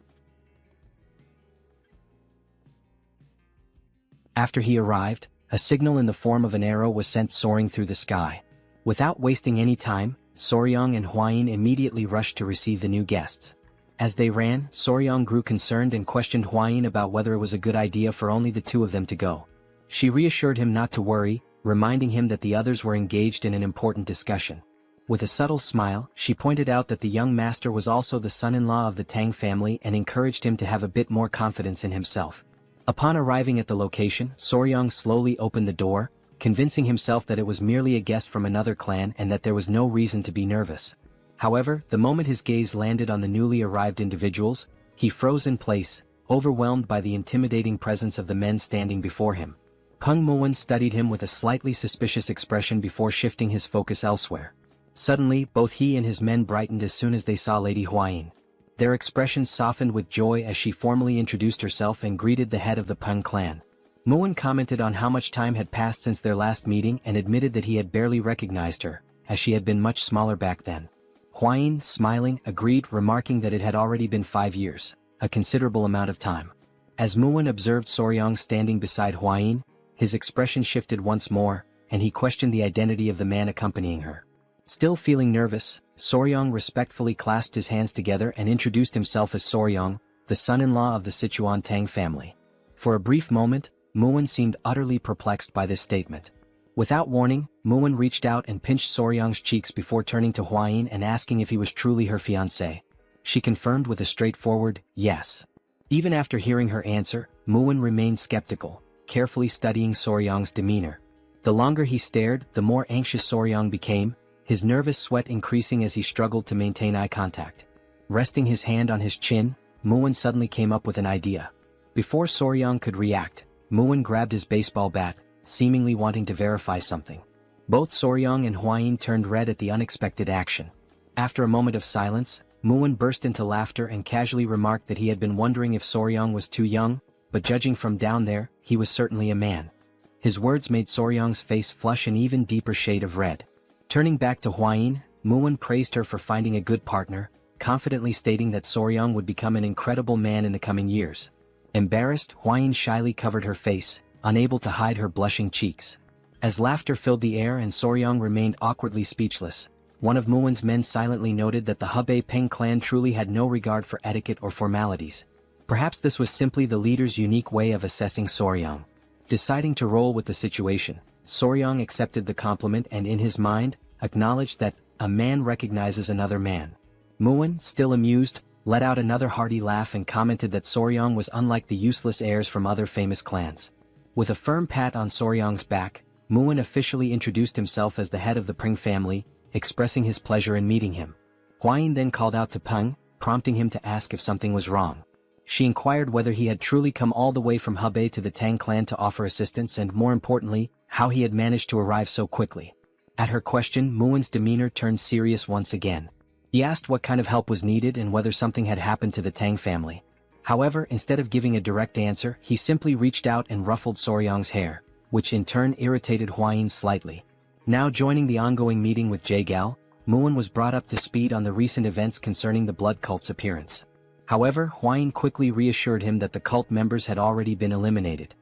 S1: After he arrived, a signal in the form of an arrow was sent soaring through the sky. Without wasting any time, Soryong and Hwayin immediately rushed to receive the new guests. As they ran, Soryong grew concerned and questioned Hwayin about whether it was a good idea for only the 2 of them to go. She reassured him not to worry, reminding him that the others were engaged in an important discussion. With a subtle smile, she pointed out that the young master was also the son-in-law of the Tang family and encouraged him to have a bit more confidence in himself. Upon arriving at the location, Soryong slowly opened the door, convincing himself that it was merely a guest from another clan and that there was no reason to be nervous. However, the moment his gaze landed on the newly arrived individuals, he froze in place, overwhelmed by the intimidating presence of the men standing before him. Peng Muwen studied him with a slightly suspicious expression before shifting his focus elsewhere. Suddenly, both he and his men brightened as soon as they saw Lady Hwayin. Their expressions softened with joy as she formally introduced herself and greeted the head of the Peng clan. Muwen commented on how much time had passed since their last meeting and admitted that he had barely recognized her, as she had been much smaller back then. Hwayin, smiling, agreed, remarking that it had already been 5 years, a considerable amount of time. As Muwen observed Soryong standing beside Hwayin, his expression shifted once more, and he questioned the identity of the man accompanying her. Still feeling nervous, Soryong respectfully clasped his hands together and introduced himself as Soryong, the son-in-law of the Sichuan Tang family. For a brief moment, Muwen seemed utterly perplexed by this statement. Without warning, Muwen reached out and pinched Soryong's cheeks before turning to Hwayin and asking if he was truly her fiancé. She confirmed with a straightforward, yes. Even after hearing her answer, Muwen remained skeptical, carefully studying Soryong's demeanor. The longer he stared, the more anxious Soryong became, his nervous sweat increasing as he struggled to maintain eye contact. Resting his hand on his chin, Muwen suddenly came up with an idea. Before Soryong could react, Muwen grabbed his baseball bat, seemingly wanting to verify something. Both Soryong and Hwayin turned red at the unexpected action. After a moment of silence, Muwen burst into laughter and casually remarked that he had been wondering if Soryong was too young, but judging from down there, he was certainly a man. His words made Soryong's face flush an even deeper shade of red. Turning back to Hwayin, Muwen praised her for finding a good partner, confidently stating that Soryong would become an incredible man in the coming years. Embarrassed, Hwayin shyly covered her face, unable to hide her blushing cheeks. As laughter filled the air and Soryong remained awkwardly speechless, one of Muwen's men silently noted that the Hebei Peng clan truly had no regard for etiquette or formalities. Perhaps this was simply the leader's unique way of assessing Soryong. Deciding to roll with the situation, Soryong accepted the compliment and in his mind, acknowledged that a man recognizes another man. Muwen, still amused, let out another hearty laugh and commented that Soryong was unlike the useless heirs from other famous clans. With a firm pat on Soryong's back, Muwen officially introduced himself as the head of the Peng family, expressing his pleasure in meeting him. Hwayin then called out to Peng, prompting him to ask if something was wrong. She inquired whether he had truly come all the way from Hebei to the Tang clan to offer assistance and, more importantly, how he had managed to arrive so quickly. At her question, Muwen's demeanor turned serious once again. He asked what kind of help was needed and whether something had happened to the Tang family. However, instead of giving a direct answer, he simply reached out and ruffled Soryong's hair, which in turn irritated Hwayin slightly. Now joining the ongoing meeting with Jae-gal, Muwen was brought up to speed on the recent events concerning the blood cult's appearance. However, Hwayin quickly reassured him that the cult members had already been eliminated.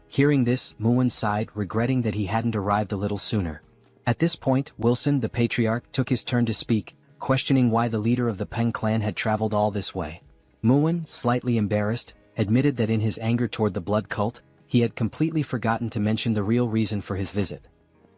S1: Hearing this, Muwen sighed, regretting that he hadn't arrived a little sooner. At this point, Wilson, the patriarch, took his turn to speak, questioning why the leader of the Peng clan had traveled all this way. Muon, slightly embarrassed, admitted that in his anger toward the blood cult, he had completely forgotten to mention the real reason for his visit.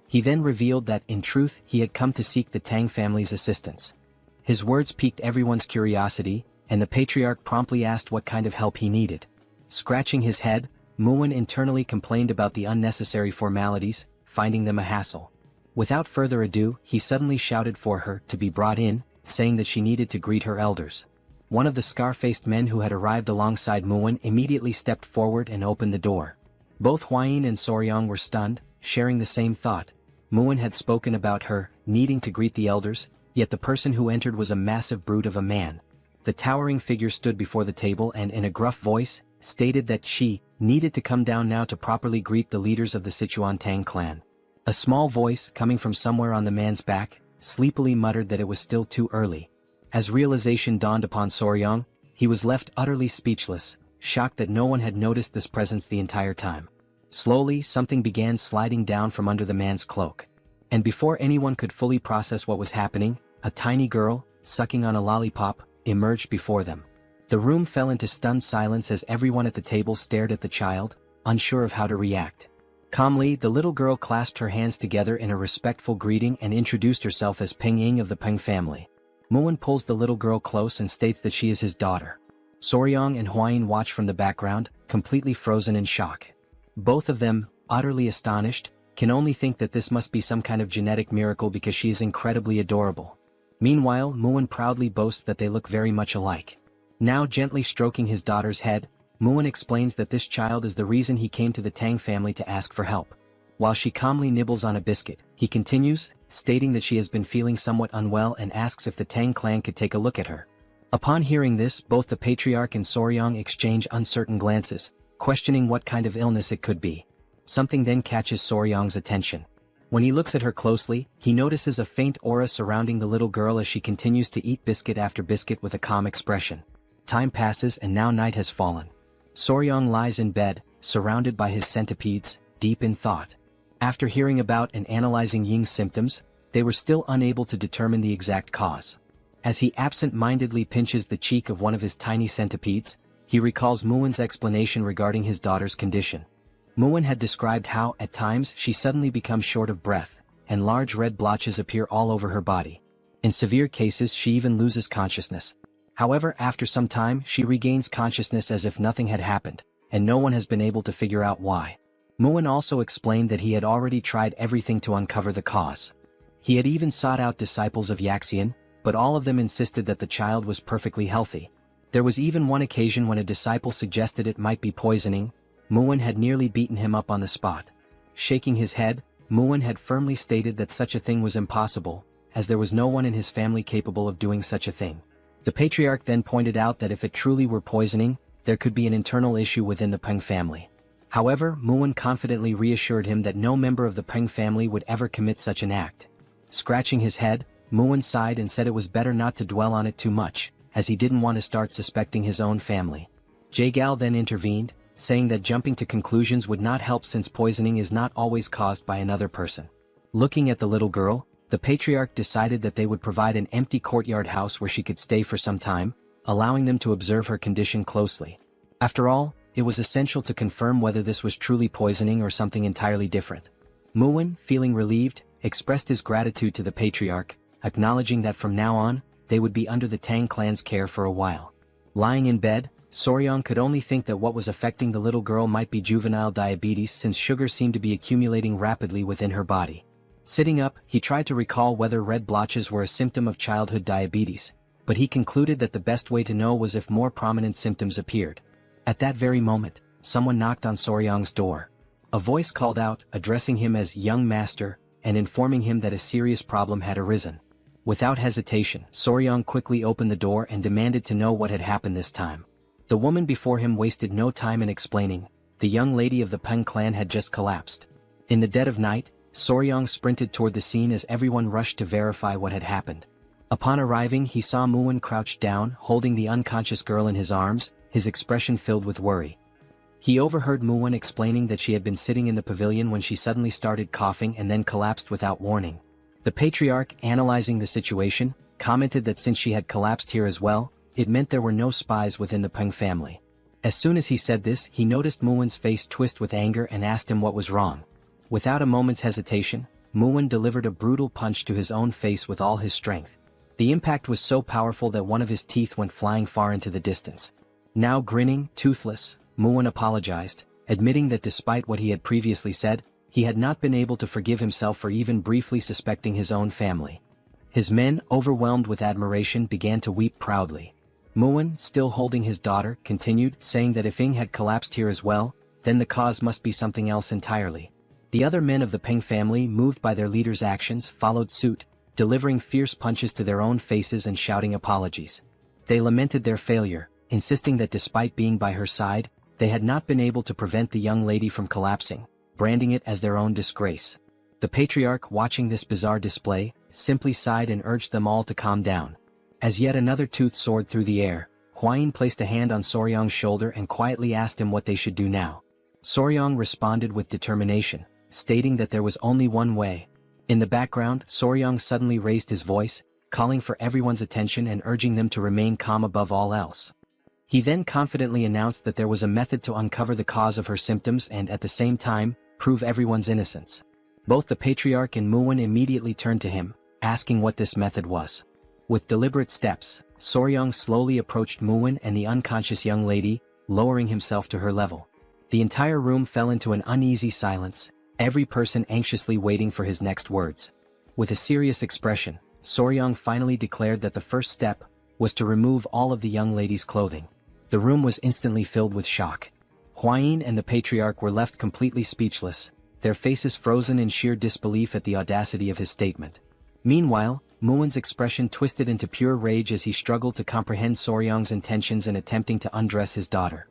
S1: He then revealed that, in truth, he had come to seek the Tang family's assistance. His words piqued everyone's curiosity, and the patriarch promptly asked what kind of help he needed. Scratching his head, Muon internally complained about the unnecessary formalities, finding them a hassle. Without further ado, he suddenly shouted for her to be brought in, saying that she needed to greet her elders. One of the scar-faced men who had arrived alongside Muon immediately stepped forward and opened the door. Both Hwain and Soryong were stunned, sharing the same thought. Muon had spoken about her needing to greet the elders, yet the person who entered was a massive brute of a man. The towering figure stood before the table and in a gruff voice, stated that she needed to come down now to properly greet the leaders of the Sichuan Tang clan. A small voice, coming from somewhere on the man's back, sleepily muttered that it was still too early. As realization dawned upon Soryong, he was left utterly speechless, shocked that no one had noticed this presence the entire time. Slowly, something began sliding down from under the man's cloak. And before anyone could fully process what was happening, a tiny girl, sucking on a lollipop, emerged before them. The room fell into stunned silence as everyone at the table stared at the child, unsure of how to react. Calmly, the little girl clasped her hands together in a respectful greeting and introduced herself as Peng Ying of the Peng family. Muon pulls the little girl close and states that she is his daughter. Soryong and Hwain watch from the background, completely frozen in shock. Both of them, utterly astonished, can only think that this must be some kind of genetic miracle because she is incredibly adorable. Meanwhile, Muon proudly boasts that they look very much alike. Now gently stroking his daughter's head, Muon explains that this child is the reason he came to the Tang family to ask for help. While she calmly nibbles on a biscuit, he continues, stating that she has been feeling somewhat unwell and asks if the Tang clan could take a look at her. Upon hearing this, both the patriarch and Soryong exchange uncertain glances, questioning what kind of illness it could be. Something then catches Soryong's attention. When he looks at her closely, he notices a faint aura surrounding the little girl as she continues to eat biscuit after biscuit with a calm expression. Time passes and now night has fallen. Soryong lies in bed, surrounded by his centipedes, deep in thought. After hearing about and analyzing Ying's symptoms, they were still unable to determine the exact cause. As he absent-mindedly pinches the cheek of one of his tiny centipedes, he recalls Muon's explanation regarding his daughter's condition. Muon had described how, at times, she suddenly becomes short of breath, and large red blotches appear all over her body. In severe cases, she even loses consciousness. However, after some time, she regains consciousness as if nothing had happened, and no one has been able to figure out why. Muon also explained that he had already tried everything to uncover the cause. He had even sought out disciples of Yaxian, but all of them insisted that the child was perfectly healthy. There was even one occasion when a disciple suggested it might be poisoning. Muon had nearly beaten him up on the spot. Shaking his head, Muon had firmly stated that such a thing was impossible, as there was no one in his family capable of doing such a thing. The patriarch then pointed out that if it truly were poisoning, there could be an internal issue within the Peng family. However, Muon confidently reassured him that no member of the Peng family would ever commit such an act. Scratching his head, Muon sighed and said it was better not to dwell on it too much, as he didn't want to start suspecting his own family. Jagal then intervened, saying that jumping to conclusions would not help since poisoning is not always caused by another person. Looking at the little girl, the patriarch decided that they would provide an empty courtyard house where she could stay for some time, allowing them to observe her condition closely. After all, it was essential to confirm whether this was truly poisoning or something entirely different. Muon, feeling relieved, expressed his gratitude to the patriarch, acknowledging that from now on, they would be under the Tang clan's care for a while. Lying in bed, Soryong could only think that what was affecting the little girl might be juvenile diabetes since sugar seemed to be accumulating rapidly within her body. Sitting up, he tried to recall whether red blotches were a symptom of childhood diabetes, but he concluded that the best way to know was if more prominent symptoms appeared. At that very moment, someone knocked on Soryong's door. A voice called out, addressing him as young master, and informing him that a serious problem had arisen. Without hesitation, Soryong quickly opened the door and demanded to know what had happened this time. The woman before him wasted no time in explaining. The young lady of the Peng clan had just collapsed. In the dead of night, Soryong sprinted toward the scene as everyone rushed to verify what had happened. Upon arriving, he saw Muon crouched down, holding the unconscious girl in his arms, his expression filled with worry. He overheard Muon explaining that she had been sitting in the pavilion when she suddenly started coughing and then collapsed without warning. The patriarch, analyzing the situation, commented that since she had collapsed here as well, it meant there were no spies within the Peng family. As soon as he said this, he noticed Muwen's face twist with anger and asked him what was wrong. Without a moment's hesitation, Muwen delivered a brutal punch to his own face with all his strength. The impact was so powerful that one of his teeth went flying far into the distance. Now grinning, toothless, Muwen apologized, admitting that despite what he had previously said, he had not been able to forgive himself for even briefly suspecting his own family. His men, overwhelmed with admiration, began to weep proudly. Muwen, still holding his daughter, continued, saying that if Ying had collapsed here as well, then the cause must be something else entirely. The other men of the Peng family, moved by their leader's actions, followed suit, delivering fierce punches to their own faces and shouting apologies. They lamented their failure, insisting that despite being by her side, they had not been able to prevent the young lady from collapsing, branding it as their own disgrace. The patriarch, watching this bizarre display, simply sighed and urged them all to calm down. As yet another tooth soared through the air, Huayin placed a hand on Soryong's shoulder and quietly asked him what they should do now. Soryong responded with determination, stating that there was only one way. In the background, Soryong suddenly raised his voice, calling for everyone's attention and urging them to remain calm above all else. He then confidently announced that there was a method to uncover the cause of her symptoms and at the same time, prove everyone's innocence. Both the patriarch and Muwen immediately turned to him, asking what this method was. With deliberate steps, Soryong slowly approached Muwen and the unconscious young lady, lowering himself to her level. The entire room fell into an uneasy silence, every person anxiously waiting for his next words. With a serious expression, Soryong finally declared that the first step was to remove all of the young lady's clothing. The room was instantly filled with shock. Huayin and the patriarch were left completely speechless, their faces frozen in sheer disbelief at the audacity of his statement. Meanwhile, Muwen's expression twisted into pure rage as he struggled to comprehend Soryong's intentions in attempting to undress his daughter.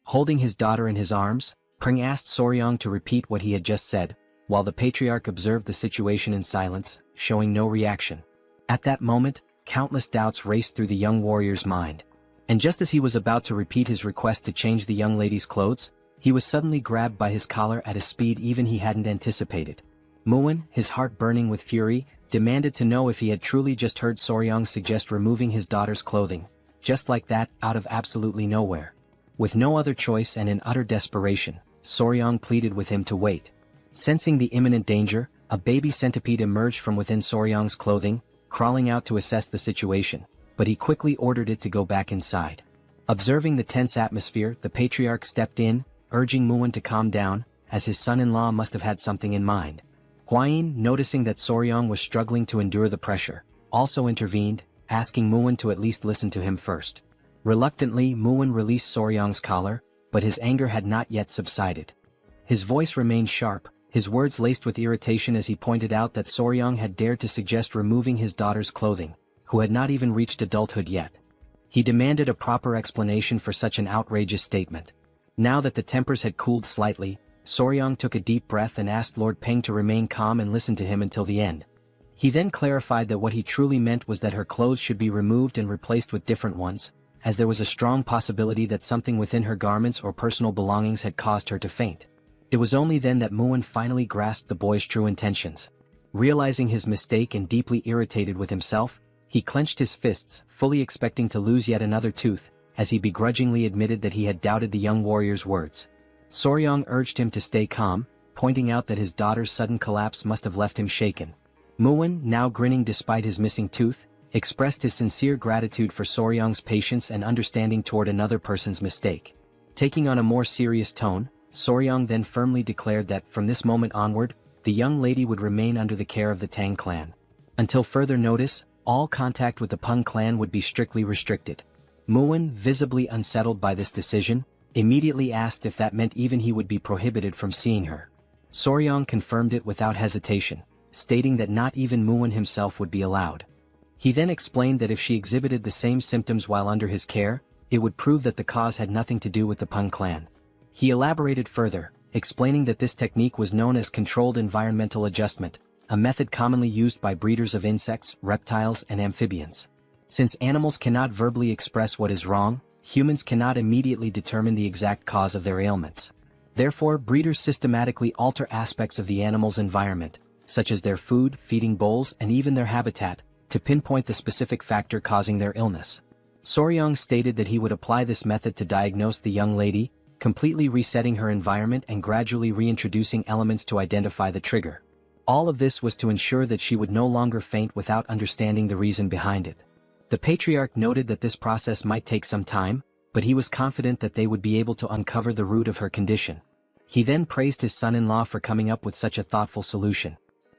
S1: Holding his daughter in his arms, Peng asked Soryong to repeat what he had just said, while the patriarch observed the situation in silence, showing no reaction. At that moment, countless doubts raced through the young warrior's mind. And just as he was about to repeat his request to change the young lady's clothes, he was suddenly grabbed by his collar at a speed even he hadn't anticipated. Muwen, his heart burning with fury, demanded to know if he had truly just heard Soryong suggest removing his daughter's clothing, just like that, out of absolutely nowhere. With no other choice and in utter desperation, Soryong pleaded with him to wait. Sensing the imminent danger, a baby centipede emerged from within Soryong's clothing, crawling out to assess the situation, but he quickly ordered it to go back inside. Observing the tense atmosphere, the patriarch stepped in, urging Muwen to calm down, as his son-in-law must have had something in mind. Huayin, noticing that Soryong was struggling to endure the pressure, also intervened, asking Muwen to at least listen to him first. Reluctantly, Muwen released Soryong's collar, but his anger had not yet subsided. His voice remained sharp, his words laced with irritation as he pointed out that Soryong had dared to suggest removing his daughter's clothing, who had not even reached adulthood yet. He demanded a proper explanation for such an outrageous statement. Now that the tempers had cooled slightly, Soryong took a deep breath and asked Lord Peng to remain calm and listen to him until the end. He then clarified that what he truly meant was that her clothes should be removed and replaced with different ones, as there was a strong possibility that something within her garments or personal belongings had caused her to faint. It was only then that Muwen finally grasped the boy's true intentions. Realizing his mistake and deeply irritated with himself, he clenched his fists, fully expecting to lose yet another tooth, as he begrudgingly admitted that he had doubted the young warrior's words. Soryong urged him to stay calm, pointing out that his daughter's sudden collapse must have left him shaken. Muwen, now grinning despite his missing tooth, expressed his sincere gratitude for Soryong's patience and understanding toward another person's mistake. Taking on a more serious tone, Soryong then firmly declared that, from this moment onward, the young lady would remain under the care of the Tang clan. Until further notice, all contact with the Peng clan would be strictly restricted. Muwen, visibly unsettled by this decision, immediately asked if that meant even he would be prohibited from seeing her. Soryong confirmed it without hesitation, stating that not even Muwen himself would be allowed. He then explained that if she exhibited the same symptoms while under his care, it would prove that the cause had nothing to do with the Peng clan. He elaborated further, explaining that this technique was known as controlled environmental adjustment, a method commonly used by breeders of insects, reptiles, and amphibians. Since animals cannot verbally express what is wrong, humans cannot immediately determine the exact cause of their ailments. Therefore, breeders systematically alter aspects of the animal's environment, such as their food, feeding bowls, and even their habitat, to pinpoint the specific factor causing their illness. Soryong stated that he would apply this method to diagnose the young lady, completely resetting her environment and gradually reintroducing elements to identify the trigger. All of this was to ensure that she would no longer faint without understanding the reason behind it. The patriarch noted that this process might take some time, but he was confident that they would be able to uncover the root of her condition. He then praised his son-in-law for coming up with such a thoughtful solution.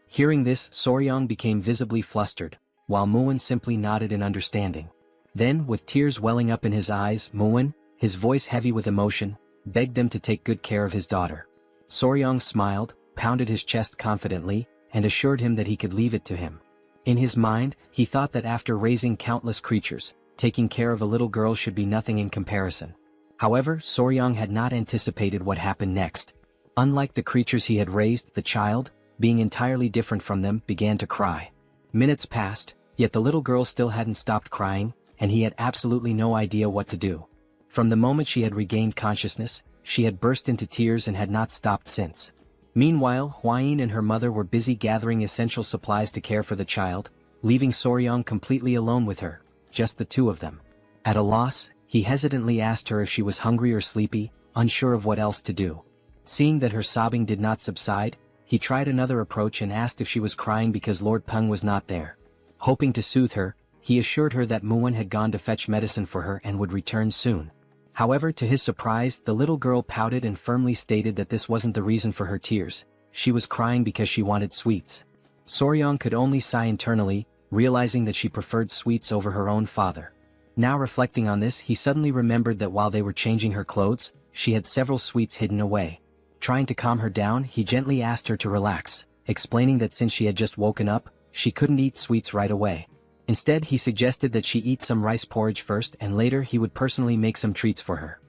S1: Hearing this, Soryong became visibly flustered, while Moon simply nodded in understanding. Then, with tears welling up in his eyes, Moon, his voice heavy with emotion, begged them to take good care of his daughter. Soryong smiled, pounded his chest confidently, and assured him that he could leave it to him. In his mind, he thought that after raising countless creatures, taking care of a little girl should be nothing in comparison. However, Soryong had not anticipated what happened next. Unlike the creatures he had raised, the child, being entirely different from them, began to cry. Minutes passed, yet the little girl still hadn't stopped crying, and he had absolutely no idea what to do. From the moment she had regained consciousness, she had burst into tears and had not stopped since. Meanwhile, Hwayin and her mother were busy gathering essential supplies to care for the child, leaving Soryong completely alone with her, just the two of them. At a loss, he hesitantly asked her if she was hungry or sleepy, unsure of what else to do. Seeing that her sobbing did not subside, he tried another approach and asked if she was crying because Lord Peng was not there. Hoping to soothe her, he assured her that Moon had gone to fetch medicine for her and would return soon. However, to his surprise, the little girl pouted and firmly stated that this wasn't the reason for her tears. She was crying because she wanted sweets. Soryong could only sigh internally, realizing that she preferred sweets over her own father. Now reflecting on this, he suddenly remembered that while they were changing her clothes, she had several sweets hidden away. Trying to calm her down, he gently asked her to relax, explaining that since she had just woken up, she couldn't eat sweets right away. Instead, he suggested that she eat some rice porridge first and later he would personally make some treats for her.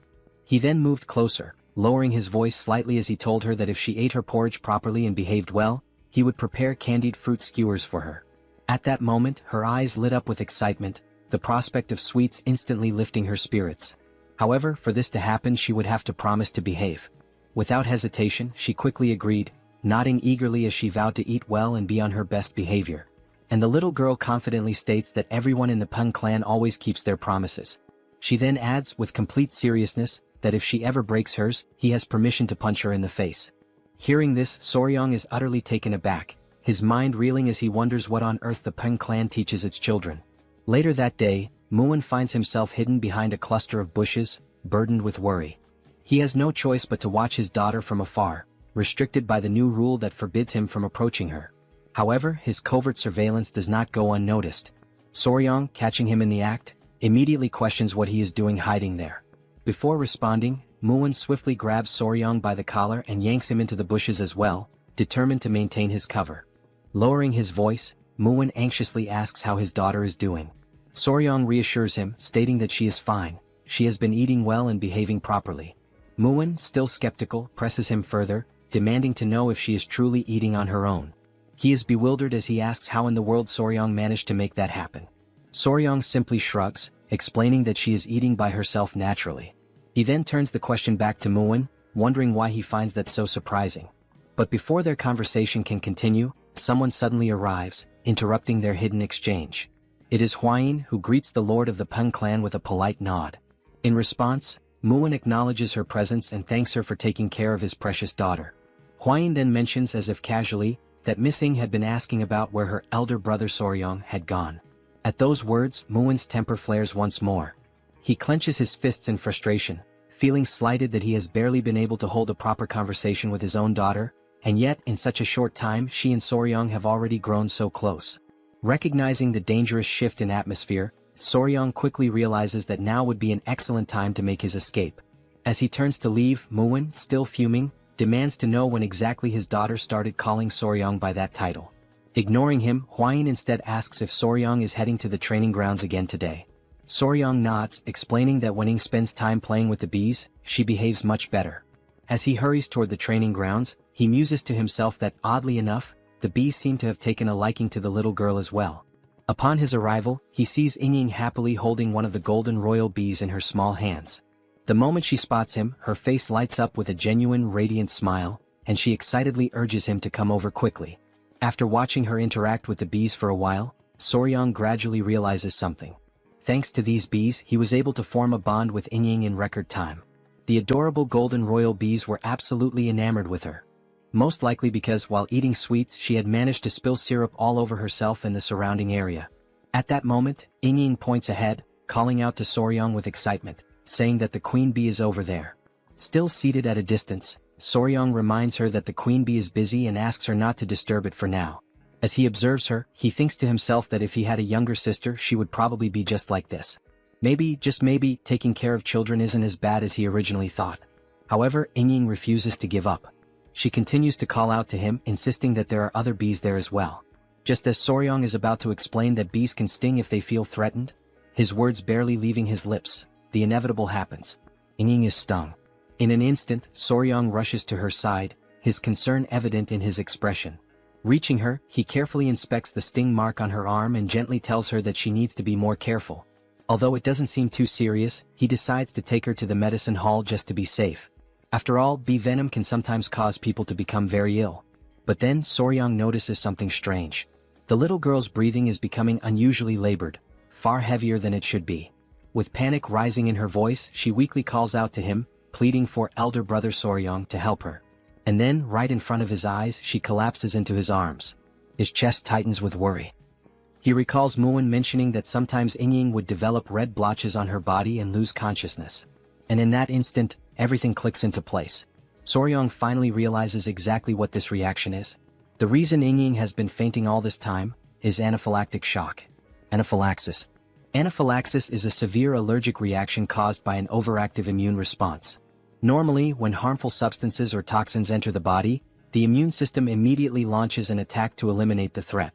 S1: He then moved closer, lowering his voice slightly as he told her that if she ate her porridge properly and behaved well, he would prepare candied fruit skewers for her. At that moment, her eyes lit up with excitement, the prospect of sweets instantly lifting her spirits. However, for this to happen she would have to promise to behave. Without hesitation, she quickly agreed, nodding eagerly as she vowed to eat well and be on her best behavior. And the little girl confidently states that everyone in the Peng clan always keeps their promises. She then adds, with complete seriousness, that if she ever breaks hers, he has permission to punch her in the face. Hearing this, Soryong is utterly taken aback, his mind reeling as he wonders what on earth the Peng clan teaches its children. Later that day, Moon finds himself hidden behind a cluster of bushes, burdened with worry. He has no choice but to watch his daughter from afar, restricted by the new rule that forbids him from approaching her. However, his covert surveillance does not go unnoticed. Soryong, catching him in the act, immediately questions what he is doing hiding there. Before responding, Moon swiftly grabs Soryong by the collar and yanks him into the bushes as well, determined to maintain his cover. Lowering his voice, Moon anxiously asks how his daughter is doing. Soryong reassures him, stating that she is fine, she has been eating well and behaving properly. Moon, still skeptical, presses him further, demanding to know if she is truly eating on her own. He is bewildered as he asks how in the world Soryong managed to make that happen. Soryong simply shrugs, explaining that she is eating by herself naturally. He then turns the question back to Moon, wondering why he finds that so surprising. But before their conversation can continue, someone suddenly arrives, interrupting their hidden exchange. It is Hwayin who greets the lord of the Peng clan with a polite nod. In response, Moon acknowledges her presence and thanks her for taking care of his precious daughter. Hwayin then mentions as if casually, that Missing had been asking about where her elder brother Soryong had gone. At those words, Moon's temper flares once more. He clenches his fists in frustration, feeling slighted that he has barely been able to hold a proper conversation with his own daughter, and yet in such a short time she and Soryong have already grown so close. Recognizing the dangerous shift in atmosphere, Soryong quickly realizes that now would be an excellent time to make his escape. As he turns to leave, Moon, still fuming, demands to know when exactly his daughter started calling Soryong by that title. Ignoring him, Hwayin instead asks if Soryong is heading to the training grounds again today. Soryong nods, explaining that when he spends time playing with the bees, she behaves much better. As he hurries toward the training grounds, he muses to himself that, oddly enough, the bees seem to have taken a liking to the little girl as well. Upon his arrival, he sees Ying happily holding one of the golden royal bees in her small hands. The moment she spots him, her face lights up with a genuine radiant smile, and she excitedly urges him to come over quickly. After watching her interact with the bees for a while, Soryong gradually realizes something. Thanks to these bees, he was able to form a bond with Inying in record time. The adorable golden royal bees were absolutely enamored with her. Most likely because while eating sweets she had managed to spill syrup all over herself and the surrounding area. At that moment, Inying points ahead, calling out to Soryong with excitement, saying that the queen bee is over there. Still seated at a distance, Soryong reminds her that the queen bee is busy and asks her not to disturb it for now. As he observes her, he thinks to himself that if he had a younger sister she would probably be just like this. Maybe, just maybe, taking care of children isn't as bad as he originally thought. However, Inying refuses to give up. She continues to call out to him, insisting that there are other bees there as well. Just as Soryong is about to explain that bees can sting if they feel threatened, his words barely leaving his lips, the inevitable happens. Inying is stung. In an instant, Soryong rushes to her side, his concern evident in his expression. Reaching her, he carefully inspects the sting mark on her arm and gently tells her that she needs to be more careful. Although it doesn't seem too serious, he decides to take her to the medicine hall just to be safe. After all, bee venom can sometimes cause people to become very ill. But then Soryong notices something strange. The little girl's breathing is becoming unusually labored, far heavier than it should be. With panic rising in her voice, she weakly calls out to him, pleading for elder brother Soryong to help her. And then, right in front of his eyes, she collapses into his arms. His chest tightens with worry. He recalls Moon mentioning that sometimes Inying would develop red blotches on her body and lose consciousness. And in that instant, everything clicks into place. Soryong finally realizes exactly what this reaction is. The reason Inying has been fainting all this time is anaphylactic shock. Anaphylaxis. Anaphylaxis is a severe allergic reaction caused by an overactive immune response. Normally, when harmful substances or toxins enter the body, the immune system immediately launches an attack to eliminate the threat.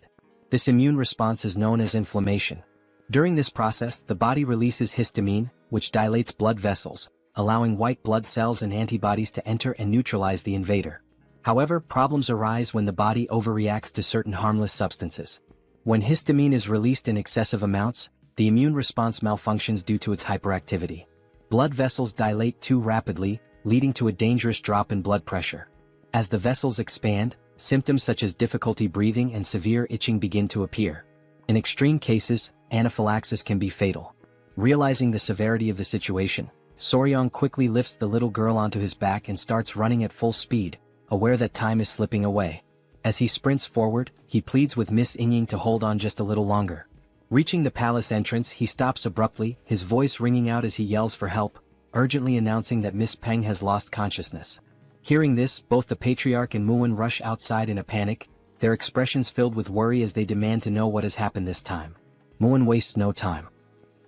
S1: This immune response is known as inflammation. During this process, the body releases histamine, which dilates blood vessels, allowing white blood cells and antibodies to enter and neutralize the invader. However, problems arise when the body overreacts to certain harmless substances. When histamine is released in excessive amounts, the immune response malfunctions due to its hyperactivity. Blood vessels dilate too rapidly, leading to a dangerous drop in blood pressure. As the vessels expand, symptoms such as difficulty breathing and severe itching begin to appear. In extreme cases, anaphylaxis can be fatal. Realizing the severity of the situation, Soryong quickly lifts the little girl onto his back and starts running at full speed, aware that time is slipping away. As he sprints forward, he pleads with Miss Inying to hold on just a little longer. Reaching the palace entrance, he stops abruptly, his voice ringing out as he yells for help, urgently announcing that Miss Peng has lost consciousness. Hearing this, both the patriarch and Moon rush outside in a panic, their expressions filled with worry as they demand to know what has happened this time. Moon wastes no time.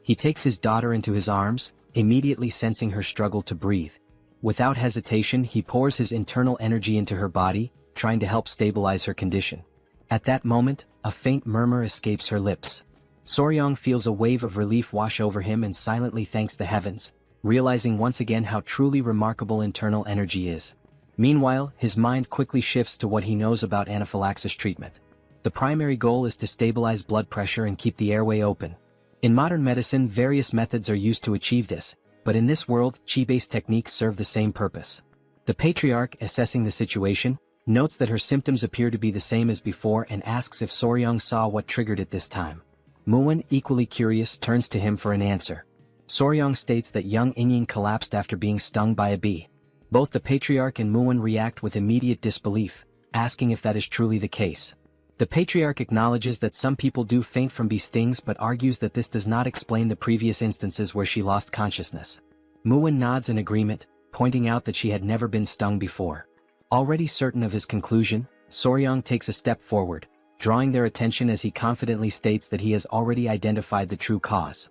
S1: He takes his daughter into his arms, immediately sensing her struggle to breathe. Without hesitation, he pours his internal energy into her body, trying to help stabilize her condition. At that moment, a faint murmur escapes her lips. Soryong feels a wave of relief wash over him and silently thanks the heavens, realizing once again how truly remarkable internal energy is. Meanwhile, his mind quickly shifts to what he knows about anaphylaxis treatment. The primary goal is to stabilize blood pressure and keep the airway open. In modern medicine, various methods are used to achieve this, but in this world, qi-based techniques serve the same purpose. The patriarch, assessing the situation, notes that her symptoms appear to be the same as before and asks if Soryong saw what triggered it this time. Moon, equally curious, turns to him for an answer. Soryong states that young Inying collapsed after being stung by a bee. Both the patriarch and Moon react with immediate disbelief, asking if that is truly the case. The patriarch acknowledges that some people do faint from bee stings but argues that this does not explain the previous instances where she lost consciousness. Moon nods in agreement, pointing out that she had never been stung before. Already certain of his conclusion, Soryong takes a step forward, drawing their attention as he confidently states that he has already identified the true cause.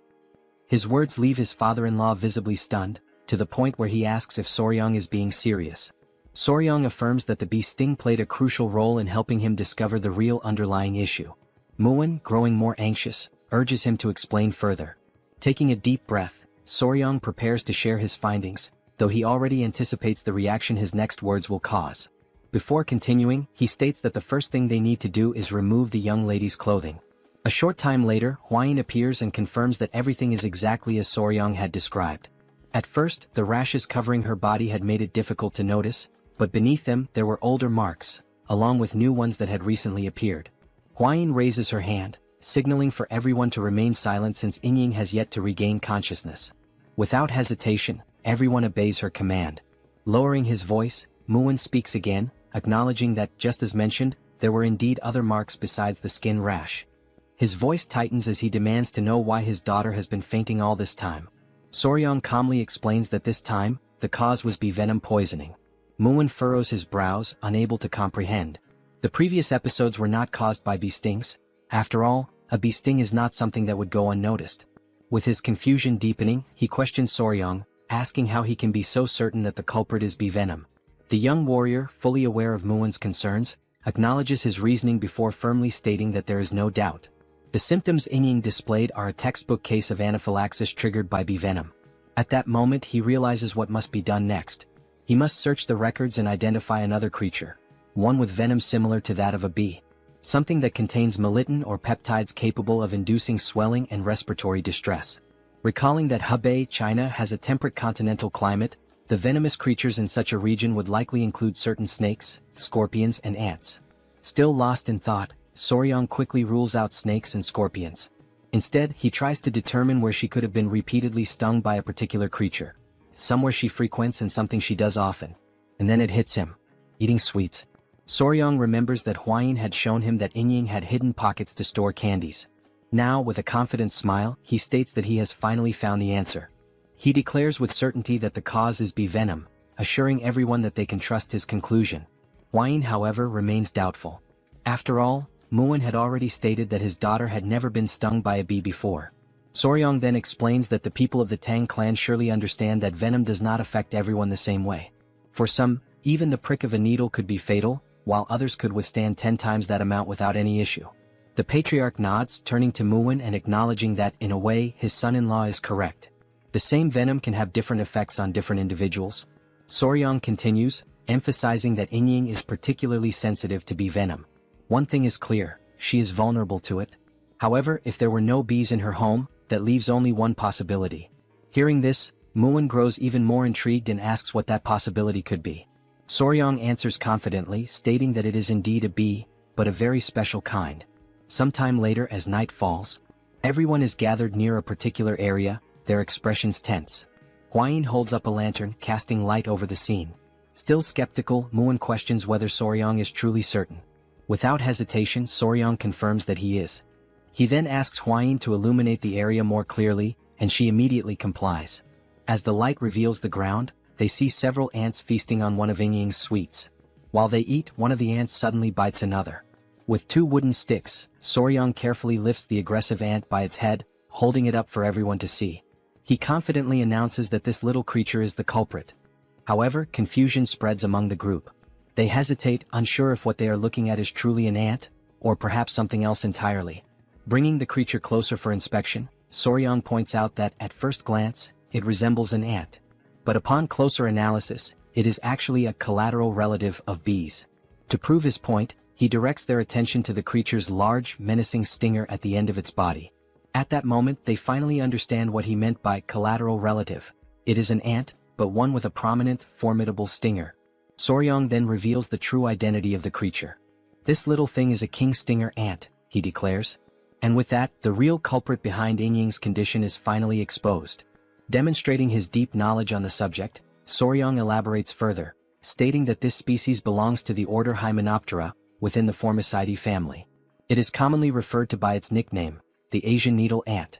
S1: His words leave his father-in-law visibly stunned, to the point where he asks if Soryong is being serious. Soryong affirms that the bee sting played a crucial role in helping him discover the real underlying issue. Moon, growing more anxious, urges him to explain further. Taking a deep breath, Soryong prepares to share his findings, though he already anticipates the reaction his next words will cause. Before continuing, he states that the first thing they need to do is remove the young lady's clothing. A short time later, Hwayin appears and confirms that everything is exactly as Soryong had described. At first, the rashes covering her body had made it difficult to notice, but beneath them there were older marks, along with new ones that had recently appeared. Huayin raises her hand, signaling for everyone to remain silent since Yingying has yet to regain consciousness. Without hesitation, everyone obeys her command. Lowering his voice, Muwen speaks again, acknowledging that, just as mentioned, there were indeed other marks besides the skin rash. His voice tightens as he demands to know why his daughter has been fainting all this time. Soryong calmly explains that this time, the cause was bee venom poisoning. Muwen furrows his brows, unable to comprehend. The previous episodes were not caused by bee stings. After all, a bee sting is not something that would go unnoticed. With his confusion deepening, he questions Soryong, asking how he can be so certain that the culprit is bee venom. The young warrior, fully aware of Muwen's concerns, acknowledges his reasoning before firmly stating that there is no doubt. The symptoms Yingying displayed are a textbook case of anaphylaxis triggered by bee venom. At that moment he realizes what must be done next. He must search the records and identify another creature, one with venom similar to that of a bee. Something that contains melittin or peptides capable of inducing swelling and respiratory distress. Recalling that Hebei, China has a temperate continental climate, the venomous creatures in such a region would likely include certain snakes, scorpions and ants. Still lost in thought, Soryong quickly rules out snakes and scorpions. Instead, he tries to determine where she could have been repeatedly stung by a particular creature. Somewhere she frequents and something she does often. And then it hits him. Eating sweets. Soryong remembers that Huayin had shown him that Yingying had hidden pockets to store candies. Now, with a confident smile, he states that he has finally found the answer. He declares with certainty that the cause is bee venom, assuring everyone that they can trust his conclusion. Huayin, however, remains doubtful. After all, Muwen had already stated that his daughter had never been stung by a bee before. Soryong then explains that the people of the Tang clan surely understand that venom does not affect everyone the same way. For some, even the prick of a needle could be fatal, while others could withstand 10 times that amount without any issue. The patriarch nods, turning to Muwen and acknowledging that, in a way, his son-in-law is correct. The same venom can have different effects on different individuals. Soryong continues, emphasizing that Yingying is particularly sensitive to bee venom. One thing is clear, she is vulnerable to it. However, if there were no bees in her home, that leaves only one possibility. Hearing this, Muwen grows even more intrigued and asks what that possibility could be. Soryong answers confidently, stating that it is indeed a bee, but a very special kind. Sometime later, as night falls, everyone is gathered near a particular area, their expressions tense. Huayin holds up a lantern, casting light over the scene. Still skeptical, Muwen questions whether Soryong is truly certain. Without hesitation, Soryong confirms that he is. He then asks Huayin to illuminate the area more clearly, and she immediately complies. As the light reveals the ground, they see several ants feasting on one of Yingying's sweets. While they eat, one of the ants suddenly bites another. With 2 wooden sticks, Soryong carefully lifts the aggressive ant by its head, holding it up for everyone to see. He confidently announces that this little creature is the culprit. However, confusion spreads among the group. They hesitate, unsure if what they are looking at is truly an ant, or perhaps something else entirely. Bringing the creature closer for inspection, Soryong points out that, at first glance, it resembles an ant. But upon closer analysis, it is actually a collateral relative of bees. To prove his point, he directs their attention to the creature's large, menacing stinger at the end of its body. At that moment, they finally understand what he meant by collateral relative. It is an ant, but one with a prominent, formidable stinger. Soryong then reveals the true identity of the creature. This little thing is a king stinger ant, he declares. And with that, the real culprit behind Yingying's condition is finally exposed. Demonstrating his deep knowledge on the subject, Soryong elaborates further, stating that this species belongs to the order Hymenoptera, within the Formicidae family. It is commonly referred to by its nickname, the Asian needle ant.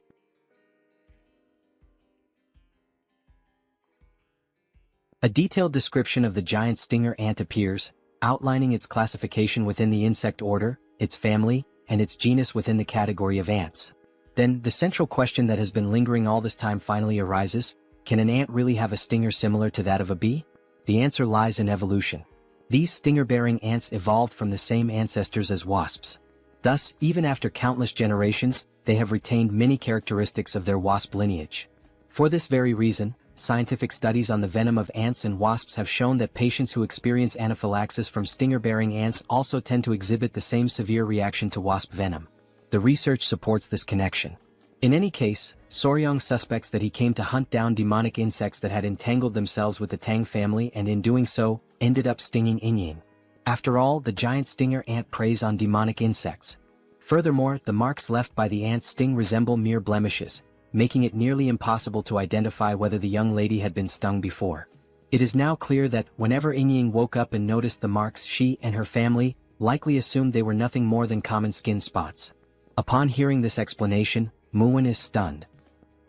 S1: A detailed description of the giant stinger ant appears, outlining its classification within the insect order, its family, and its genus within the category of ants. Then, the central question that has been lingering all this time finally arises: can an ant really have a stinger similar to that of a bee? The answer lies in evolution. These stinger-bearing ants evolved from the same ancestors as wasps. Thus, even after countless generations, they have retained many characteristics of their wasp lineage. For this very reason, scientific studies on the venom of ants and wasps have shown that patients who experience anaphylaxis from stinger-bearing ants also tend to exhibit the same severe reaction to wasp venom. The research supports this connection. In any case, Soryong suspects that he came to hunt down demonic insects that had entangled themselves with the Tang family and in doing so, ended up stinging Yingying. After all, the giant stinger ant preys on demonic insects. Furthermore, the marks left by the ant's sting resemble mere blemishes, making it nearly impossible to identify whether the young lady had been stung before. It is now clear that, whenever Ying woke up and noticed the marks, she and her family likely assumed they were nothing more than common skin spots. Upon hearing this explanation, Muwen is stunned.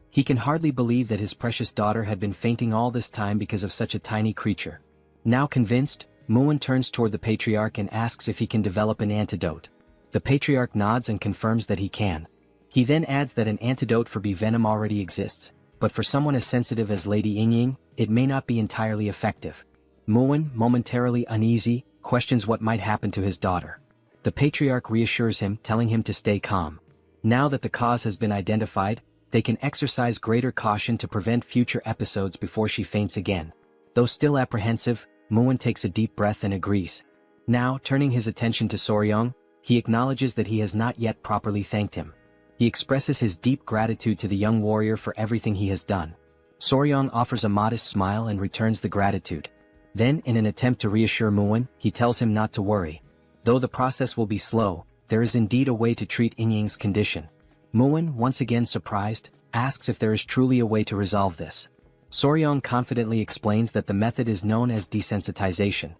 S1: He can hardly believe that his precious daughter had been fainting all this time because of such a tiny creature. Now convinced, Muwen turns toward the patriarch and asks if he can develop an antidote. The patriarch nods and confirms that he can. He then adds that an antidote for bee venom already exists, but for someone as sensitive as Lady Ying, it may not be entirely effective. Muwen, momentarily uneasy, questions what might happen to his daughter. The patriarch reassures him, telling him to stay calm. Now that the cause has been identified, they can exercise greater caution to prevent future episodes before she faints again. Though still apprehensive, Muwen takes a deep breath and agrees. Now, turning his attention to Soryong, he acknowledges that he has not yet properly thanked him. He expresses his deep gratitude to the young warrior for everything he has done. Soryong offers a modest smile and returns the gratitude. Then, in an attempt to reassure Muwen, he tells him not to worry. Though the process will be slow, there is indeed a way to treat Ying's condition. Muwen, once again surprised, asks if there is truly a way to resolve this. Soryong confidently explains that the method is known as desensitization.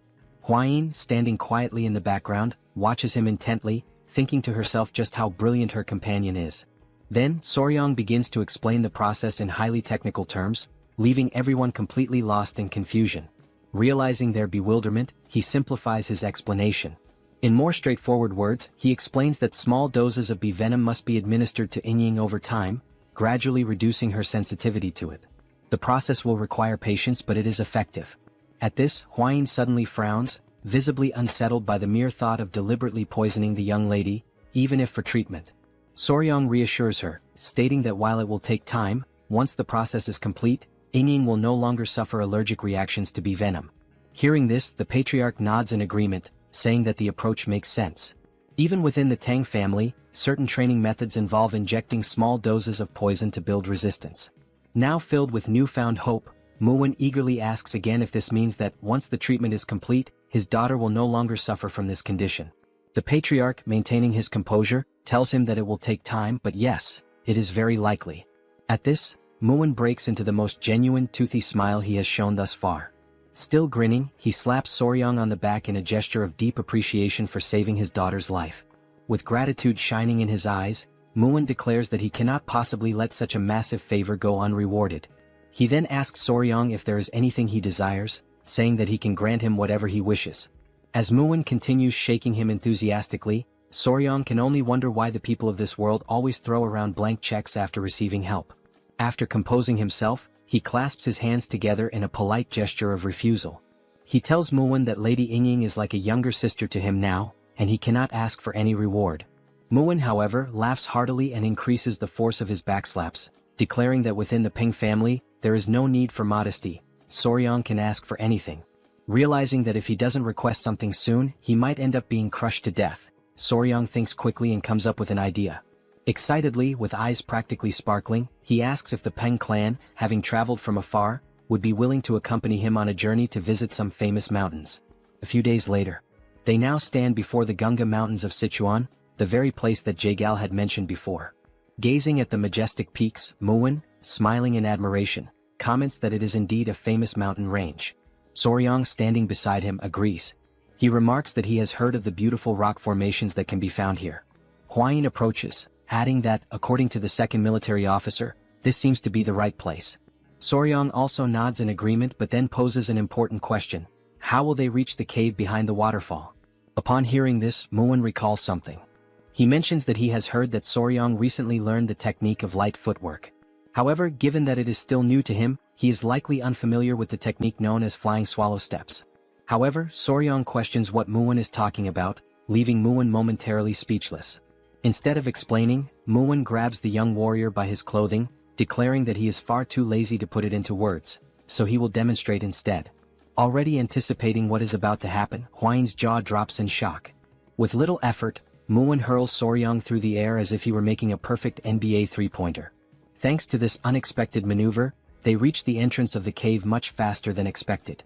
S1: Hwayin, standing quietly in the background, watches him intently, thinking to herself just how brilliant her companion is. Then, Soryong begins to explain the process in highly technical terms, leaving everyone completely lost in confusion. Realizing their bewilderment, he simplifies his explanation. In more straightforward words, he explains that small doses of bee venom must be administered to Ying over time, gradually reducing her sensitivity to it. The process will require patience, but it is effective. At this, Hwayin suddenly frowns, visibly unsettled by the mere thought of deliberately poisoning the young lady, even if for treatment. Soryong reassures her, stating that while it will take time, once the process is complete, Ying will no longer suffer allergic reactions to bee venom. Hearing this, the patriarch nods in agreement, saying that the approach makes sense. Even within the Tang family, certain training methods involve injecting small doses of poison to build resistance. Now filled with newfound hope, Muwen eagerly asks again if this means that, once the treatment is complete, his daughter will no longer suffer from this condition. The patriarch, maintaining his composure, tells him that it will take time, but yes, it is very likely. At this, Muwen breaks into the most genuine toothy smile he has shown thus far. Still grinning, he slaps Soryong on the back in a gesture of deep appreciation for saving his daughter's life. With gratitude shining in his eyes, Muwen declares that he cannot possibly let such a massive favor go unrewarded. He then asks Soryong if there is anything he desires, saying that he can grant him whatever he wishes. As Muwen continues shaking him enthusiastically, Soryong can only wonder why the people of this world always throw around blank checks after receiving help. After composing himself, he clasps his hands together in a polite gesture of refusal. He tells Muwen that Lady Ying is like a younger sister to him now, and he cannot ask for any reward. Muwen, however, laughs heartily and increases the force of his backslaps, declaring that within the Ping family, there is no need for modesty. Soryong can ask for anything. Realizing that if he doesn't request something soon, he might end up being crushed to death, Soryong thinks quickly and comes up with an idea. Excitedly, with eyes practically sparkling, he asks if the Peng clan, having traveled from afar, would be willing to accompany him on a journey to visit some famous mountains. A few days later, they now stand before the Gunga Mountains of Sichuan, the very place that Jagal had mentioned before. Gazing at the majestic peaks, Muwen, smiling in admiration, comments that it is indeed a famous mountain range. Soryong, standing beside him, agrees. He remarks that he has heard of the beautiful rock formations that can be found here. Hwayin approaches, adding that, according to the second military officer, this seems to be the right place. Soryong also nods in agreement but then poses an important question. How will they reach the cave behind the waterfall? Upon hearing this, Muwen recalls something. He mentions that he has heard that Soryong recently learned the technique of light footwork. However, given that it is still new to him, he is likely unfamiliar with the technique known as flying swallow steps. However, Soryong questions what Muwen is talking about, leaving Muwen momentarily speechless. Instead of explaining, Muwen grabs the young warrior by his clothing, declaring that he is far too lazy to put it into words, so he will demonstrate instead. Already anticipating what is about to happen, Hwayin's jaw drops in shock. With little effort, Muwen hurls Soryong through the air as if he were making a perfect NBA three-pointer. Thanks to this unexpected maneuver, they reach the entrance of the cave much faster than expected.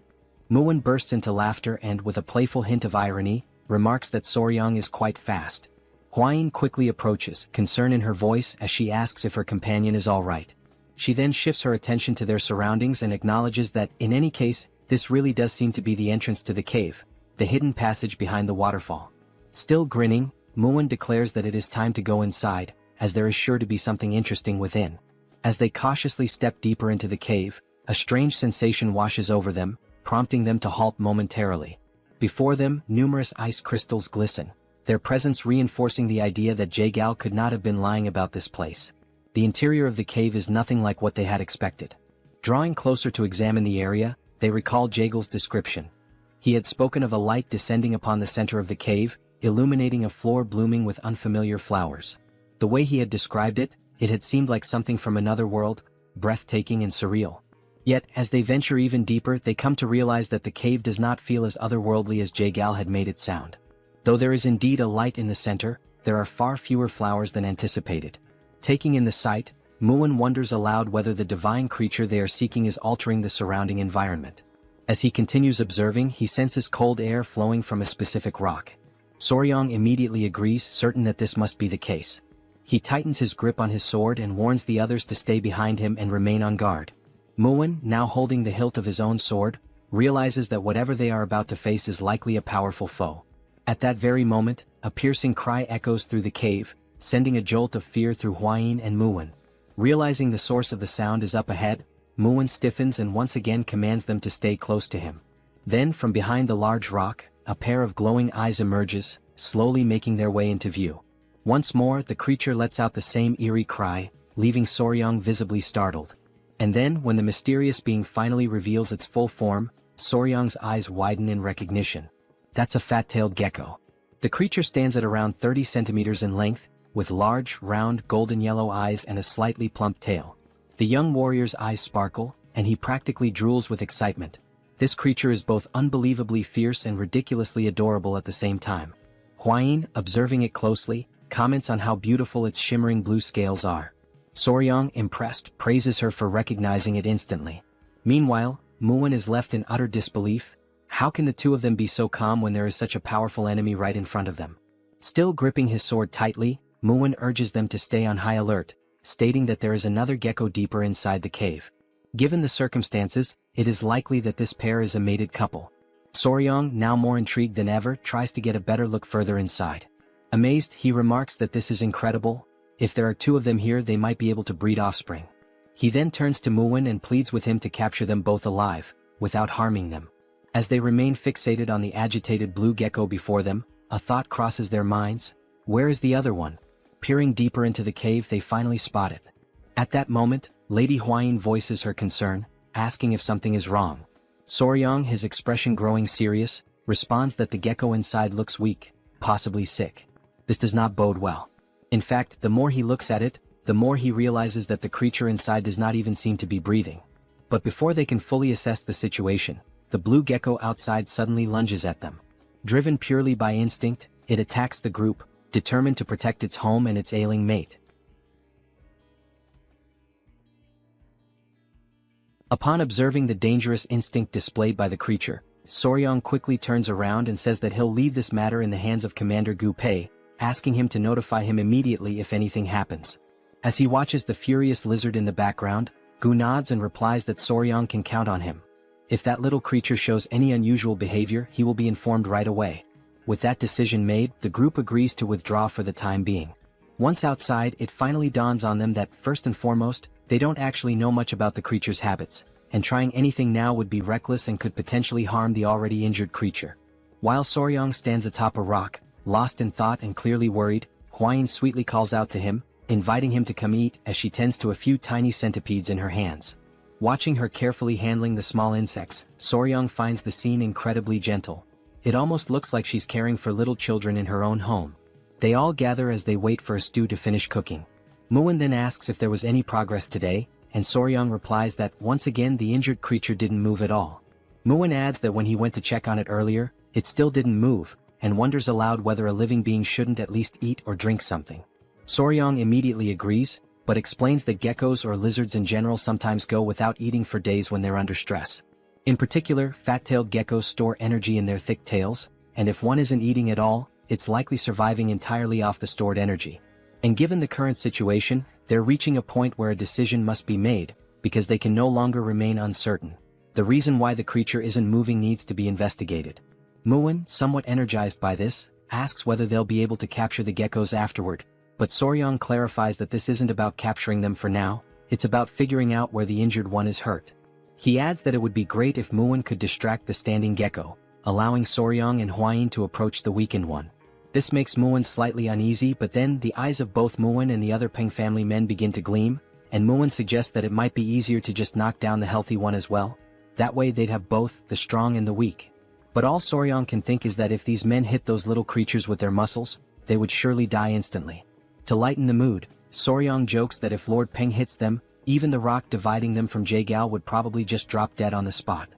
S1: Muon bursts into laughter and, with a playful hint of irony, remarks that Soryang is quite fast. Hwain quickly approaches, concern in her voice as she asks if her companion is alright. She then shifts her attention to their surroundings and acknowledges that, in any case, this really does seem to be the entrance to the cave, the hidden passage behind the waterfall. Still grinning, Muon declares that it is time to go inside, as there is sure to be something interesting within. As they cautiously step deeper into the cave, a strange sensation washes over them, prompting them to halt momentarily. Before them, numerous ice crystals glisten, their presence reinforcing the idea that Jaegal could not have been lying about this place. The interior of the cave is nothing like what they had expected. Drawing closer to examine the area, they recall Jaegal's description. He had spoken of a light descending upon the center of the cave, illuminating a floor blooming with unfamiliar flowers. The way he had described it, it had seemed like something from another world, breathtaking and surreal. Yet, as they venture even deeper, they come to realize that the cave does not feel as otherworldly as Jaegal had made it sound. Though there is indeed a light in the center, there are far fewer flowers than anticipated. Taking in the sight, Muon wonders aloud whether the divine creature they are seeking is altering the surrounding environment. As he continues observing, he senses cold air flowing from a specific rock. Soryang immediately agrees, certain that this must be the case. He tightens his grip on his sword and warns the others to stay behind him and remain on guard. Muon, now holding the hilt of his own sword, realizes that whatever they are about to face is likely a powerful foe. At that very moment, a piercing cry echoes through the cave, sending a jolt of fear through Hwain and Muon. Realizing the source of the sound is up ahead, Muon stiffens and once again commands them to stay close to him. Then, from behind the large rock, a pair of glowing eyes emerges, slowly making their way into view. Once more, the creature lets out the same eerie cry, leaving Soryang visibly startled. And then, when the mysterious being finally reveals its full form, Soryang's eyes widen in recognition. That's a fat-tailed gecko. The creature stands at around 30 centimeters in length, with large, round, golden-yellow eyes and a slightly plump tail. The young warrior's eyes sparkle, and he practically drools with excitement. This creature is both unbelievably fierce and ridiculously adorable at the same time. Hwain, observing it closely, comments on how beautiful its shimmering blue scales are. Soryang, impressed, praises her for recognizing it instantly. Meanwhile, Muon is left in utter disbelief. How can the two of them be so calm when there is such a powerful enemy right in front of them? Still gripping his sword tightly, Muon urges them to stay on high alert, stating that there is another gecko deeper inside the cave. Given the circumstances, it is likely that this pair is a mated couple. Soryang, now more intrigued than ever, tries to get a better look further inside. Amazed, he remarks that this is incredible. If there are two of them here, they might be able to breed offspring. He then turns to Muon and pleads with him to capture them both alive, without harming them. As they remain fixated on the agitated blue gecko before them, a thought crosses their minds. Where is the other one? Peering deeper into the cave, they finally spot it. At that moment, Lady Hwain voices her concern, asking if something is wrong. Soryang, his expression growing serious, responds that the gecko inside looks weak, possibly sick. This does not bode well. In fact, the more he looks at it, the more he realizes that the creature inside does not even seem to be breathing. But before they can fully assess the situation, the blue gecko outside suddenly lunges at them. Driven purely by instinct, it attacks the group, determined to protect its home and its ailing mate. Upon observing the dangerous instinct displayed by the creature, Soryang quickly turns around and says that he'll leave this matter in the hands of Commander Gu Pei, asking him to notify him immediately if anything happens. As he watches the furious lizard in the background, Gu nods and replies that Soryang can count on him. If that little creature shows any unusual behavior, he will be informed right away. With that decision made, the group agrees to withdraw for the time being. Once outside, it finally dawns on them that, first and foremost, they don't actually know much about the creature's habits, and trying anything now would be reckless and could potentially harm the already injured creature. While Soryang stands atop a rock, lost in thought and clearly worried, Hwain sweetly calls out to him, inviting him to come eat as she tends to a few tiny centipedes in her hands. Watching her carefully handling the small insects, Soryang finds the scene incredibly gentle. It almost looks like she's caring for little children in her own home. They all gather as they wait for a stew to finish cooking. Muon then asks if there was any progress today, and Soryang replies that once again the injured creature didn't move at all. Muon adds that when he went to check on it earlier, it still didn't move, and wonders aloud whether a living being shouldn't at least eat or drink something. Soryang immediately agrees, but explains that geckos or lizards in general sometimes go without eating for days when they're under stress. In particular, fat-tailed geckos store energy in their thick tails, and if one isn't eating at all, it's likely surviving entirely off the stored energy. And given the current situation, they're reaching a point where a decision must be made, because they can no longer remain uncertain. The reason why the creature isn't moving needs to be investigated. Muin, somewhat energized by this, asks whether they'll be able to capture the geckos afterward, but Soryong clarifies that this isn't about capturing them for now, it's about figuring out where the injured one is hurt. He adds that it would be great if Muin could distract the standing gecko, allowing Soryong and Hwain to approach the weakened one. This makes Muin slightly uneasy, but then the eyes of both Muin and the other Peng family men begin to gleam, and Muin suggests that it might be easier to just knock down the healthy one as well. That way they'd have both, the strong and the weak. But all Soryong can think is that if these men hit those little creatures with their muscles, they would surely die instantly. To lighten the mood, Soryong jokes that if Lord Peng hits them, even the rock dividing them from Jaegao would probably just drop dead on the spot.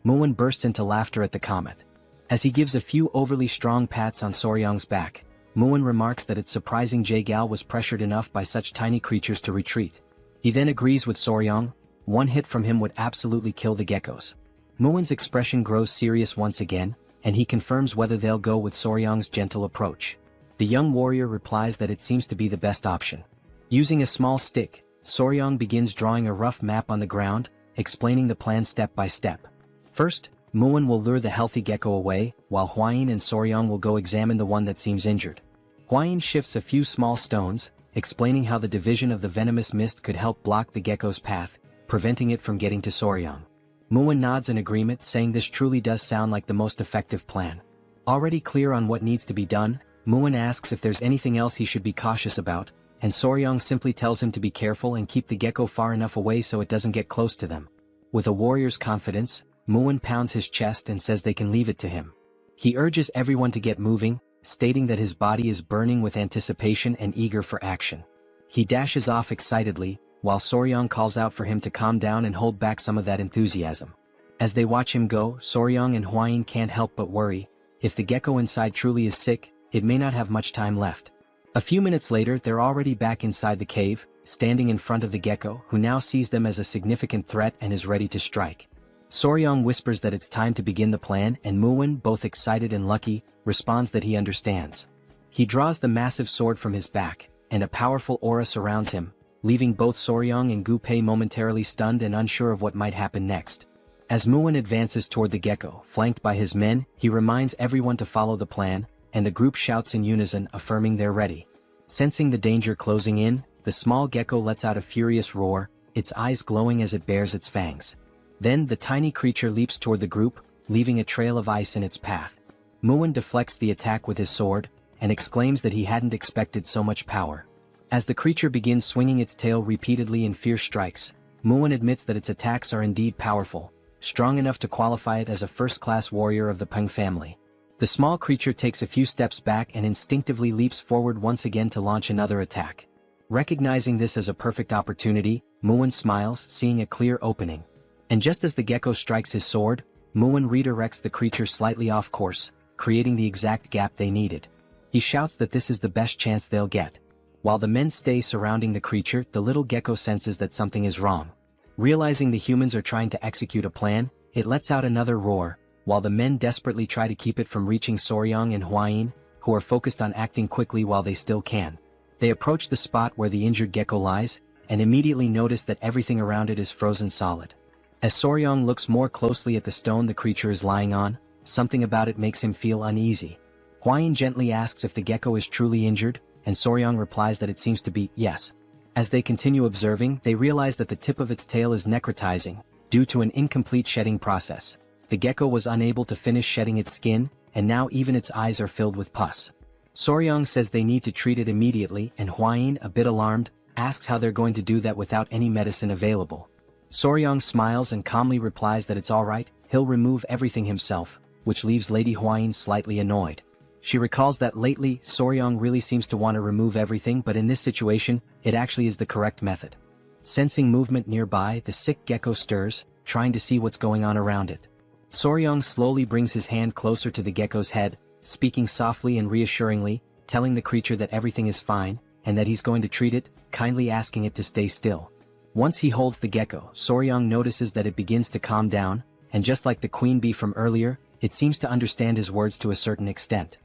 S1: Muin bursts into laughter at the comment. As he gives a few overly strong pats on Soryong's back, Muin remarks that it's surprising Jaegao was pressured enough by such tiny creatures to retreat. He then agrees with Soryong, one hit from him would absolutely kill the geckos. Muin's expression grows serious once again, and he confirms whether they'll go with Soryong's gentle approach. The young warrior replies that it seems to be the best option. Using a small stick, Soryong begins drawing a rough map on the ground, explaining the plan step by step. First, Muin will lure the healthy gecko away, while Hwain and Soryong will go examine the one that seems injured. Hwain shifts a few small stones, explaining how the division of the venomous mist could help block the gecko's path, preventing it from getting to Soryong. Muin nods in agreement, saying this truly does sound like the most effective plan. Already clear on what needs to be done, Muin asks if there's anything else he should be cautious about, and Soryong simply tells him to be careful and keep the gecko far enough away so it doesn't get close to them. With a warrior's confidence, Muin pounds his chest and says they can leave it to him. He urges everyone to get moving, stating that his body is burning with anticipation and eager for action. He dashes off excitedly, while Soryong calls out for him to calm down and hold back some of that enthusiasm. As they watch him go, Soryong and Hwain can't help but worry. If the gecko inside truly is sick, it may not have much time left. A few minutes later, they're already back inside the cave, standing in front of the gecko, who now sees them as a significant threat and is ready to strike. Soryong whispers that it's time to begin the plan, and Muin, both excited and lucky, responds that he understands. He draws the massive sword from his back, and a powerful aura surrounds him, leaving both Soryong and Gu Pei momentarily stunned and unsure of what might happen next. As Muin advances toward the gecko, flanked by his men, he reminds everyone to follow the plan, and the group shouts in unison, affirming they're ready. Sensing the danger closing in, the small gecko lets out a furious roar, its eyes glowing as it bares its fangs. Then the tiny creature leaps toward the group, leaving a trail of ice in its path. Muin deflects the attack with his sword, and exclaims that he hadn't expected so much power. As the creature begins swinging its tail repeatedly in fierce strikes, Muin admits that its attacks are indeed powerful, strong enough to qualify it as a first-class warrior of the Peng family. The small creature takes a few steps back and instinctively leaps forward once again to launch another attack. Recognizing this as a perfect opportunity, Muin smiles, seeing a clear opening. And just as the gecko strikes his sword, Muin redirects the creature slightly off course, creating the exact gap they needed. He shouts that this is the best chance they'll get. While the men stay surrounding the creature, the little gecko senses that something is wrong. Realizing the humans are trying to execute a plan, it lets out another roar, while the men desperately try to keep it from reaching Soryong and Hwain, who are focused on acting quickly while they still can. They approach the spot where the injured gecko lies, and immediately notice that everything around it is frozen solid. As Soryong looks more closely at the stone the creature is lying on, something about it makes him feel uneasy. Hwain gently asks if the gecko is truly injured, and Soryong replies that it seems to be, yes. As they continue observing, they realize that the tip of its tail is necrotizing, due to an incomplete shedding process. The gecko was unable to finish shedding its skin, and now even its eyes are filled with pus. Soryong says they need to treat it immediately, and Hwain, a bit alarmed, asks how they're going to do that without any medicine available. Soryong smiles and calmly replies that it's alright, he'll remove everything himself, which leaves Lady Hwain slightly annoyed. She recalls that lately, Soryong really seems to want to remove everything, but in this situation, it actually is the correct method. Sensing movement nearby, the sick gecko stirs, trying to see what's going on around it. Soryong slowly brings his hand closer to the gecko's head, speaking softly and reassuringly, telling the creature that everything is fine, and that he's going to treat it, kindly asking it to stay still. Once he holds the gecko, Soryong notices that it begins to calm down, and just like the queen bee from earlier, it seems to understand his words to a certain extent.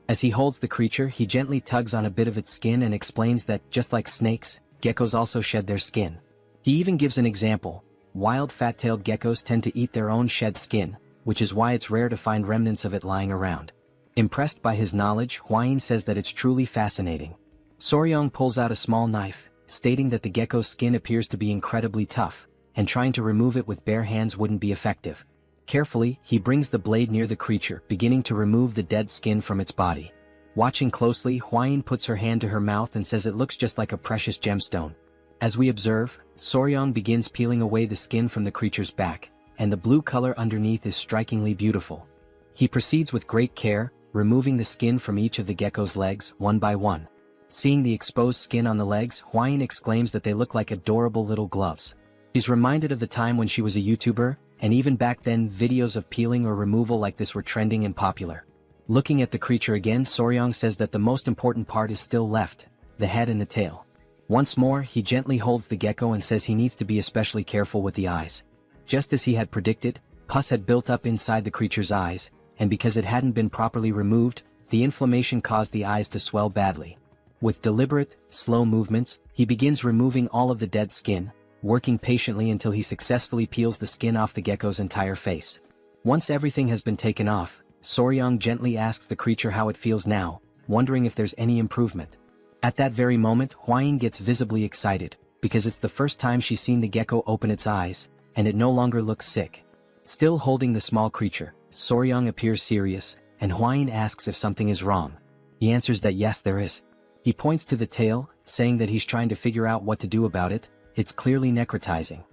S1: As he holds the creature, he gently tugs on a bit of its skin and explains that, just like snakes, geckos also shed their skin. He even gives an example. Wild fat-tailed geckos tend to eat their own shed skin, which is why it's rare to find remnants of it lying around. Impressed by his knowledge, Hwain says that it's truly fascinating. Soryong pulls out a small knife, stating that the gecko's skin appears to be incredibly tough, and trying to remove it with bare hands wouldn't be effective. Carefully, he brings the blade near the creature, beginning to remove the dead skin from its body. Watching closely, Hwain puts her hand to her mouth and says it looks just like a precious gemstone. As we observe, Soryong begins peeling away the skin from the creature's back, and the blue color underneath is strikingly beautiful. He proceeds with great care, removing the skin from each of the gecko's legs, one by one. Seeing the exposed skin on the legs, Hwain exclaims that they look like adorable little gloves. She's reminded of the time when she was a YouTuber, and even back then videos of peeling or removal like this were trending and popular. Looking at the creature again, Soryong says that the most important part is still left, the head and the tail. Once more, he gently holds the gecko and says he needs to be especially careful with the eyes. Just as he had predicted, pus had built up inside the creature's eyes, and because it hadn't been properly removed, the inflammation caused the eyes to swell badly. With deliberate, slow movements, he begins removing all of the dead skin, working patiently until he successfully peels the skin off the gecko's entire face. Once everything has been taken off, Soryong gently asks the creature how it feels now, wondering if there's any improvement. At that very moment, Hwain gets visibly excited, because it's the first time she's seen the gecko open its eyes, and it no longer looks sick. Still holding the small creature, Soryong appears serious, and Hwain asks if something is wrong. He answers that yes, there is. He points to the tail, saying that he's trying to figure out what to do about it. It's clearly necrotizing.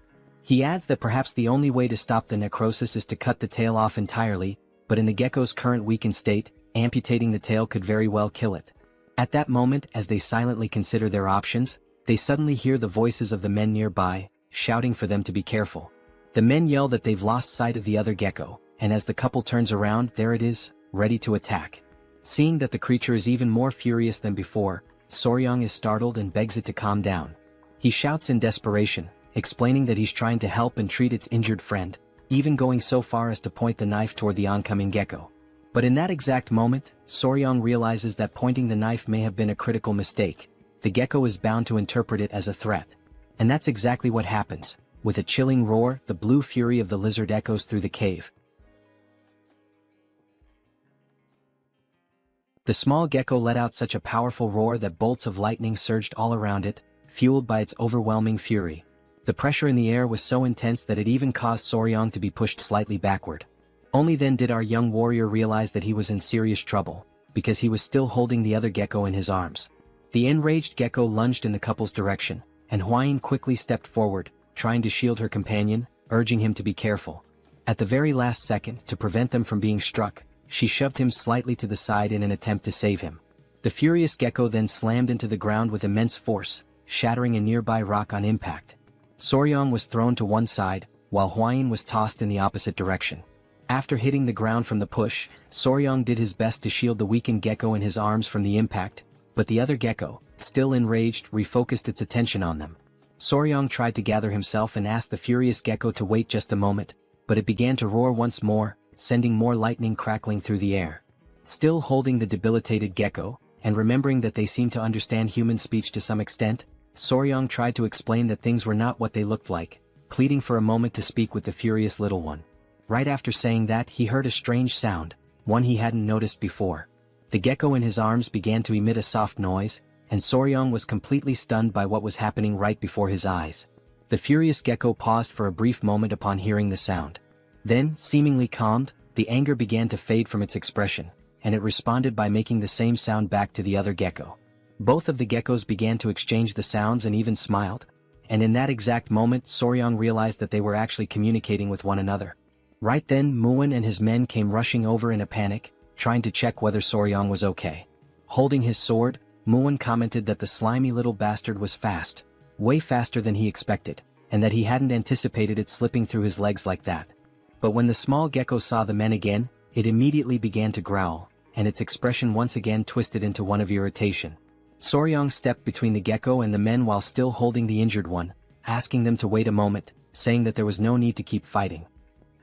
S1: He adds that perhaps the only way to stop the necrosis is to cut the tail off entirely, but in the gecko's current weakened state, amputating the tail could very well kill it. At that moment, as they silently consider their options, they suddenly hear the voices of the men nearby, shouting for them to be careful. The men yell that they've lost sight of the other gecko, and as the couple turns around, there it is, ready to attack. Seeing that the creature is even more furious than before, Soryong is startled and begs it to calm down. He shouts in desperation, explaining that he's trying to help and treat its injured friend, even going so far as to point the knife toward the oncoming gecko. But in that exact moment, Soryong realizes that pointing the knife may have been a critical mistake. The gecko is bound to interpret it as a threat. And that's exactly what happens. With a chilling roar, the blue fury of the lizard echoes through the cave. The small gecko let out such a powerful roar that bolts of lightning surged all around it, fueled by its overwhelming fury. The pressure in the air was so intense that it even caused Soryong to be pushed slightly backward. Only then did our young warrior realize that he was in serious trouble, because he was still holding the other gecko in his arms. The enraged gecko lunged in the couple's direction, and Hwain quickly stepped forward, trying to shield her companion, urging him to be careful. At the very last second, to prevent them from being struck, she shoved him slightly to the side in an attempt to save him. The furious gecko then slammed into the ground with immense force, shattering a nearby rock on impact. Soryong was thrown to one side, while Hwain was tossed in the opposite direction. After hitting the ground from the push, Soryong did his best to shield the weakened gecko in his arms from the impact, but the other gecko, still enraged, refocused its attention on them. Soryong tried to gather himself and asked the furious gecko to wait just a moment, but it began to roar once more, sending more lightning crackling through the air. Still holding the debilitated gecko, and remembering that they seemed to understand human speech to some extent, Soryong tried to explain that things were not what they looked like, pleading for a moment to speak with the furious little one. Right after saying that, he heard a strange sound, one he hadn't noticed before. The gecko in his arms began to emit a soft noise, and Soryong was completely stunned by what was happening right before his eyes. The furious gecko paused for a brief moment upon hearing the sound. Then, seemingly calmed, the anger began to fade from its expression, and it responded by making the same sound back to the other gecko. Both of the geckos began to exchange the sounds and even smiled, and in that exact moment Soryong realized that they were actually communicating with one another. Right then, Muin and his men came rushing over in a panic, trying to check whether Soryong was okay. Holding his sword, Muin commented that the slimy little bastard was fast, way faster than he expected, and that he hadn't anticipated it slipping through his legs like that. But when the small gecko saw the men again, it immediately began to growl, and its expression once again twisted into one of irritation. Soryong stepped between the gecko and the men while still holding the injured one, asking them to wait a moment, saying that there was no need to keep fighting.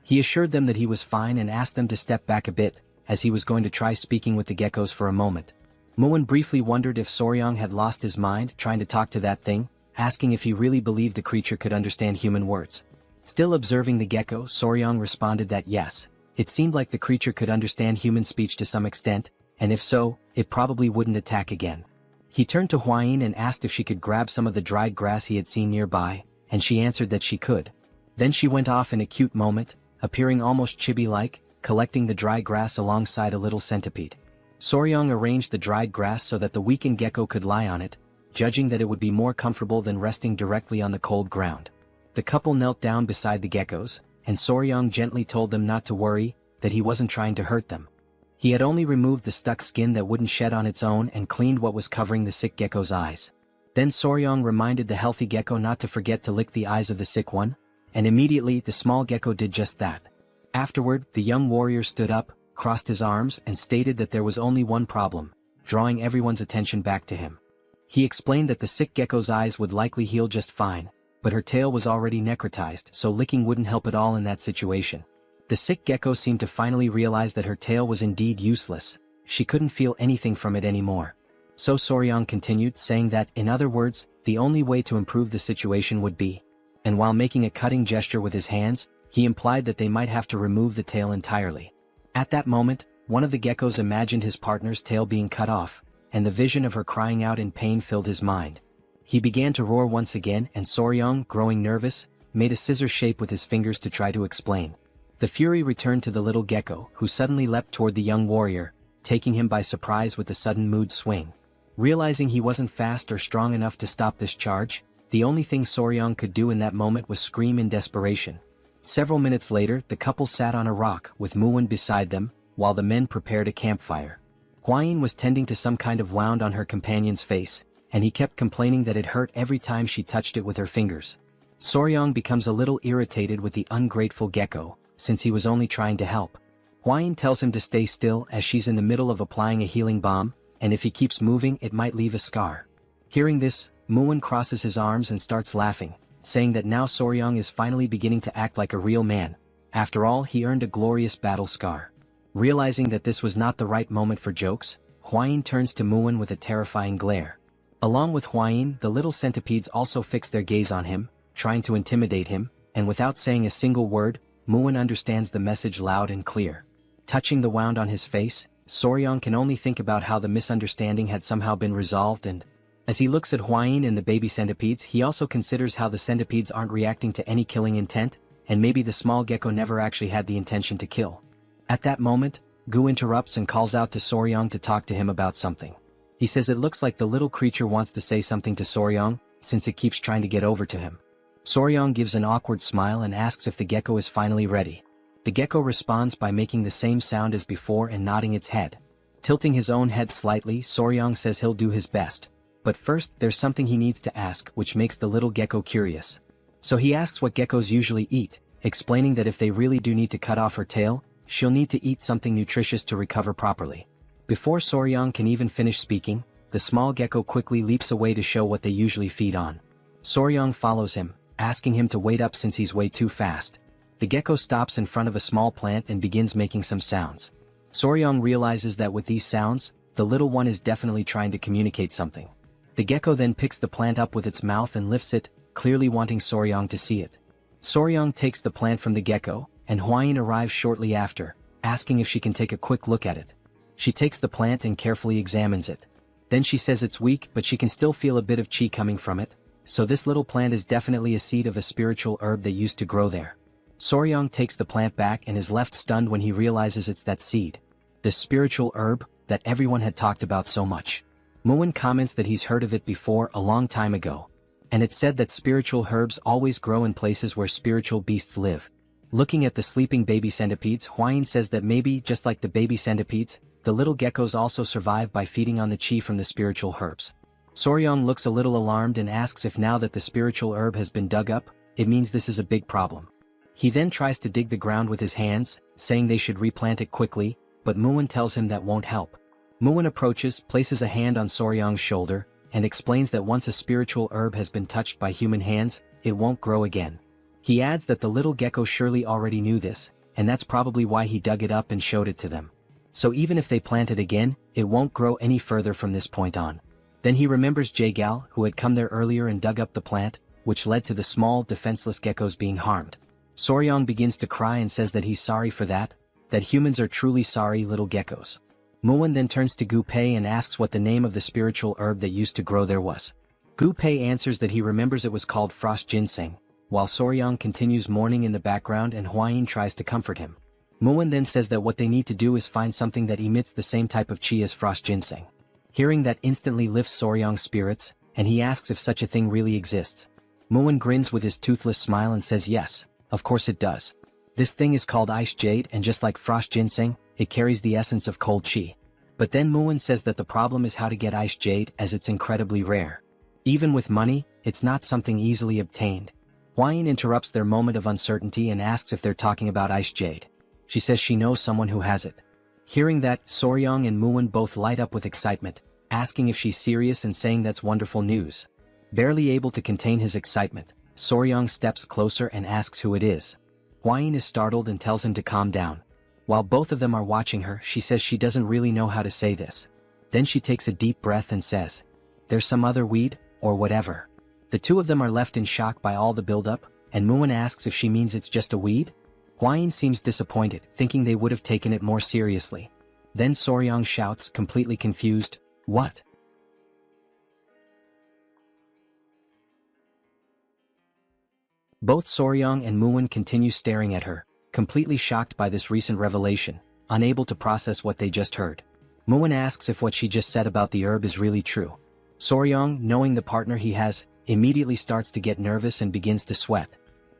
S1: He assured them that he was fine and asked them to step back a bit, as he was going to try speaking with the geckos for a moment. Moon briefly wondered if Soryong had lost his mind trying to talk to that thing, asking if he really believed the creature could understand human words. Still observing the gecko, Soryong responded that yes, it seemed like the creature could understand human speech to some extent, and if so, it probably wouldn't attack again. He turned to Hwayin and asked if she could grab some of the dried grass he had seen nearby, and she answered that she could. Then she went off in a cute moment, appearing almost chibi-like, collecting the dry grass alongside a little centipede. Soryong arranged the dried grass so that the weakened gecko could lie on it, judging that it would be more comfortable than resting directly on the cold ground. The couple knelt down beside the geckos, and Soryong gently told them not to worry, that he wasn't trying to hurt them. He had only removed the stuck skin that wouldn't shed on its own and cleaned what was covering the sick gecko's eyes. Then Soryong reminded the healthy gecko not to forget to lick the eyes of the sick one, and immediately the small gecko did just that. Afterward, the young warrior stood up, crossed his arms and stated that there was only one problem, drawing everyone's attention back to him. He explained that the sick gecko's eyes would likely heal just fine, but her tail was already necrotized, so licking wouldn't help at all in that situation. The sick gecko seemed to finally realize that her tail was indeed useless. She couldn't feel anything from it anymore. So Soryong continued, saying that, in other words, the only way to improve the situation would be, and while making a cutting gesture with his hands, he implied that they might have to remove the tail entirely. At that moment, one of the geckos imagined his partner's tail being cut off, and the vision of her crying out in pain filled his mind. He began to roar once again, and Soryong, growing nervous, made a scissor shape with his fingers to try to explain. The fury returned to the little gecko, who suddenly leapt toward the young warrior, taking him by surprise with a sudden mood swing. Realizing he wasn't fast or strong enough to stop this charge, the only thing Soryong could do in that moment was scream in desperation. Several minutes later, the couple sat on a rock with Moon beside them, while the men prepared a campfire. Hwayin was tending to some kind of wound on her companion's face, and he kept complaining that it hurt every time she touched it with her fingers. Soryong becomes a little irritated with the ungrateful gecko, since he was only trying to help. Hwayin tells him to stay still as she's in the middle of applying a healing balm, and if he keeps moving it might leave a scar. Hearing this, Moon crosses his arms and starts laughing, saying that now Soryong is finally beginning to act like a real man. After all, he earned a glorious battle scar. Realizing that this was not the right moment for jokes, Hwayin turns to Moon with a terrifying glare. Along with Hwayin, the little centipedes also fix their gaze on him, trying to intimidate him, and without saying a single word, Moon understands the message loud and clear. Touching the wound on his face, Soryong can only think about how the misunderstanding had somehow been resolved, and as he looks at Hwayin and the baby centipedes, he also considers how the centipedes aren't reacting to any killing intent, and maybe the small gecko never actually had the intention to kill. At that moment, Gu interrupts and calls out to Soryong to talk to him about something. He says it looks like the little creature wants to say something to Soryong, since it keeps trying to get over to him. Soryong gives an awkward smile and asks if the gecko is finally ready. The gecko responds by making the same sound as before and nodding its head. Tilting his own head slightly, Soryong says he'll do his best. But first, there's something he needs to ask, which makes the little gecko curious. So he asks what geckos usually eat, explaining that if they really do need to cut off her tail, she'll need to eat something nutritious to recover properly. Before Soryong can even finish speaking, the small gecko quickly leaps away to show what they usually feed on. Soryong follows him, asking him to wait up since he's way too fast. The gecko stops in front of a small plant and begins making some sounds. Soryong realizes that with these sounds, the little one is definitely trying to communicate something. The gecko then picks the plant up with its mouth and lifts it, clearly wanting Soryong to see it. Soryong takes the plant from the gecko, and Hwayin arrives shortly after, asking if she can take a quick look at it. She takes the plant and carefully examines it. Then she says it's weak but she can still feel a bit of chi coming from it, so this little plant is definitely a seed of a spiritual herb that used to grow there. Soryong takes the plant back and is left stunned when he realizes it's that seed. This spiritual herb that everyone had talked about so much. Moon comments that he's heard of it before a long time ago. And it's said that spiritual herbs always grow in places where spiritual beasts live. Looking at the sleeping baby centipedes, Hwayin says that maybe, just like the baby centipedes, the little geckos also survive by feeding on the chi from the spiritual herbs. Soryong looks a little alarmed and asks if now that the spiritual herb has been dug up, it means this is a big problem. He then tries to dig the ground with his hands, saying they should replant it quickly, but Moon tells him that won't help. Moon approaches, places a hand on Soryong's shoulder, and explains that once a spiritual herb has been touched by human hands, it won't grow again. He adds that the little gecko surely already knew this, and that's probably why he dug it up and showed it to them. So even if they plant it again, it won't grow any further from this point on. Then he remembers Jae-gal, who had come there earlier and dug up the plant, which led to the small, defenseless geckos being harmed. Soryong begins to cry and says that he's sorry for that humans are truly sorry little geckos. Muwon then turns to Gu-pei and asks what the name of the spiritual herb that used to grow there was. Gu-pei answers that he remembers it was called frost ginseng, while Soryong continues mourning in the background and Hwain tries to comfort him. Muwon then says that what they need to do is find something that emits the same type of chi as frost ginseng. Hearing that instantly lifts Soryong's spirits, and he asks if such a thing really exists. Muwon grins with his toothless smile and says yes, of course it does. This thing is called ice jade, and just like frost ginseng, it carries the essence of cold chi. But then Muwon says that the problem is how to get ice jade, as it's incredibly rare. Even with money, it's not something easily obtained. Hwain interrupts their moment of uncertainty and asks if they're talking about ice jade. She says she knows someone who has it. Hearing that, Soryong and Muwon both light up with excitement, asking if she's serious and saying that's wonderful news. Barely able to contain his excitement, Soryong steps closer and asks who it is. Hwain is startled and tells him to calm down. While both of them are watching her, she says she doesn't really know how to say this. Then she takes a deep breath and says, "There's some other weed, or whatever." The two of them are left in shock by all the buildup, and Muwon asks if she means it's just a weed. Hwain seems disappointed, thinking they would have taken it more seriously. Then Soryong shouts, completely confused, "What?" Both Soryong and Muwon continue staring at her, completely shocked by this recent revelation, unable to process what they just heard. Muwon asks if what she just said about the herb is really true. Soryong, knowing the partner he has, immediately starts to get nervous and begins to sweat.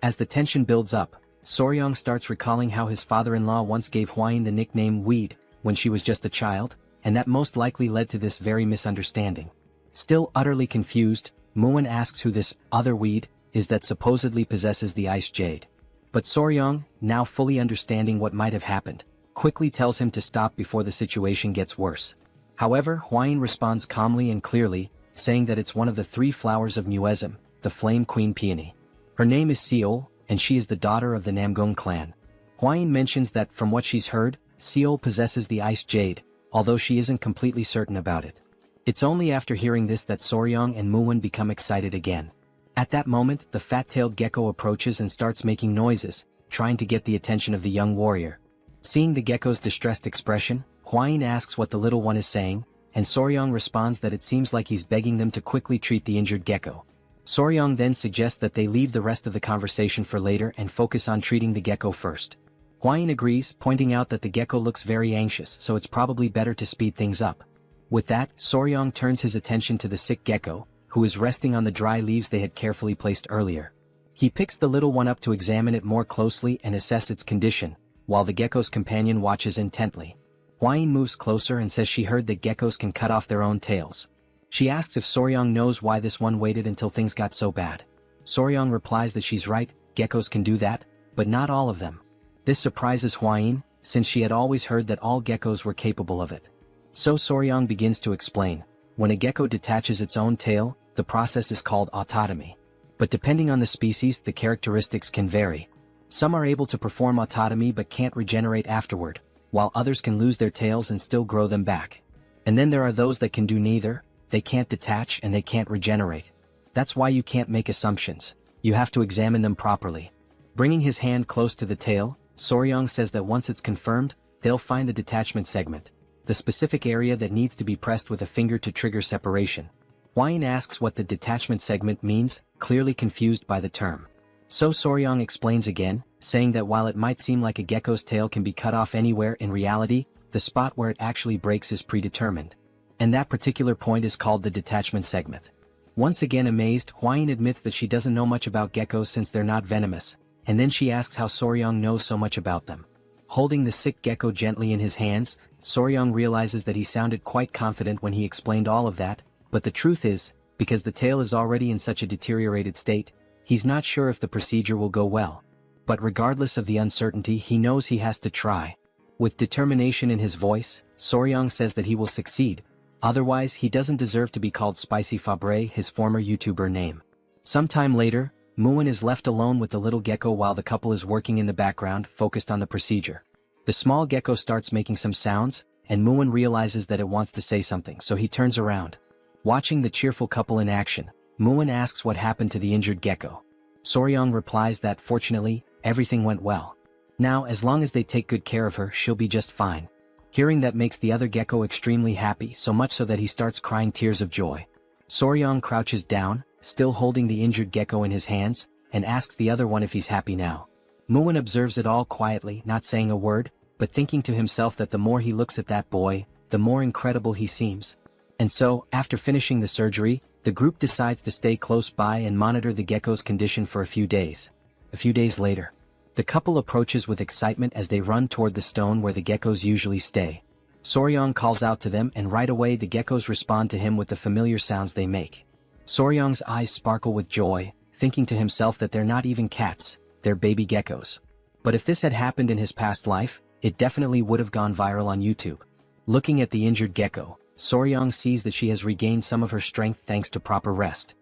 S1: As the tension builds up, Soryong starts recalling how his father-in-law once gave Hwain the nickname Weed when she was just a child, and that most likely led to this very misunderstanding. Still utterly confused, Muwon asks who this other weed is that supposedly possesses the ice jade. But Soryong, now fully understanding what might have happened, quickly tells him to stop before the situation gets worse. However, Hwain responds calmly and clearly, saying that it's one of the 3 flowers of Muezzim, the Flame Queen Peony. Her name is Seol, and she is the daughter of the Namgung clan. Hwain mentions that from what she's heard, Seol possesses the ice jade, although she isn't completely certain about it. It's only after hearing this that Soryong and Muwon become excited again. At that moment, the fat-tailed gecko approaches and starts making noises, trying to get the attention of the young warrior. Seeing the gecko's distressed expression, Hwain asks what the little one is saying, and Soryong responds that it seems like he's begging them to quickly treat the injured gecko. Soryong then suggests that they leave the rest of the conversation for later and focus on treating the gecko first. Hwain agrees, pointing out that the gecko looks very anxious, so it's probably better to speed things up. With that, Soryong turns his attention to the sick gecko, who is resting on the dry leaves they had carefully placed earlier. He picks the little one up to examine it more closely and assess its condition, while the gecko's companion watches intently. Hwain moves closer and says she heard that geckos can cut off their own tails. She asks if Soryong knows why this one waited until things got so bad. Soryong replies that she's right, geckos can do that, but not all of them. This surprises Hwain, since she had always heard that all geckos were capable of it. So Soryong begins to explain. When a gecko detaches its own tail, the process is called autotomy. But depending on the species, the characteristics can vary. Some are able to perform autotomy but can't regenerate afterward, while others can lose their tails and still grow them back. And then there are those that can do neither, they can't detach and they can't regenerate. That's why you can't make assumptions, you have to examine them properly. Bringing his hand close to the tail, Soryong says that once it's confirmed, they'll find the detachment segment, the specific area that needs to be pressed with a finger to trigger separation. Hwain asks what the detachment segment means, clearly confused by the term. So Soryong explains again, saying that while it might seem like a gecko's tail can be cut off anywhere, in reality, the spot where it actually breaks is predetermined. And that particular point is called the detachment segment. Once again amazed, Hwain admits that she doesn't know much about geckos since they're not venomous, and then she asks how Soryong knows so much about them. Holding the sick gecko gently in his hands, Soryong realizes that he sounded quite confident when he explained all of that, but the truth is, because the tail is already in such a deteriorated state, he's not sure if the procedure will go well. But regardless of the uncertainty, he knows he has to try. With determination in his voice, Soryong says that he will succeed, otherwise he doesn't deserve to be called Spicy Fabre, his former YouTuber name. Sometime later, Moon is left alone with the little gecko while the couple is working in the background, focused on the procedure. The small gecko starts making some sounds, and Moon realizes that it wants to say something, so he turns around. Watching the cheerful couple in action, Moon asks what happened to the injured gecko. Soryong replies that fortunately, everything went well. Now, as long as they take good care of her, she'll be just fine. Hearing that makes the other gecko extremely happy, so much so that he starts crying tears of joy. Soryong crouches down, still holding the injured gecko in his hands, and asks the other one if he's happy now. Moon observes it all quietly, not saying a word, but thinking to himself that the more he looks at that boy, the more incredible he seems. And so, after finishing the surgery, the group decides to stay close by and monitor the gecko's condition for a few days. A few days later, the couple approaches with excitement as they run toward the stone where the geckos usually stay. Soryong calls out to them, and right away the geckos respond to him with the familiar sounds they make. Soryong's eyes sparkle with joy, thinking to himself that they're not even cats, they're baby geckos. But if this had happened in his past life, it definitely would have gone viral on YouTube. Looking at the injured gecko, Soryong sees that she has regained some of her strength thanks to proper rest.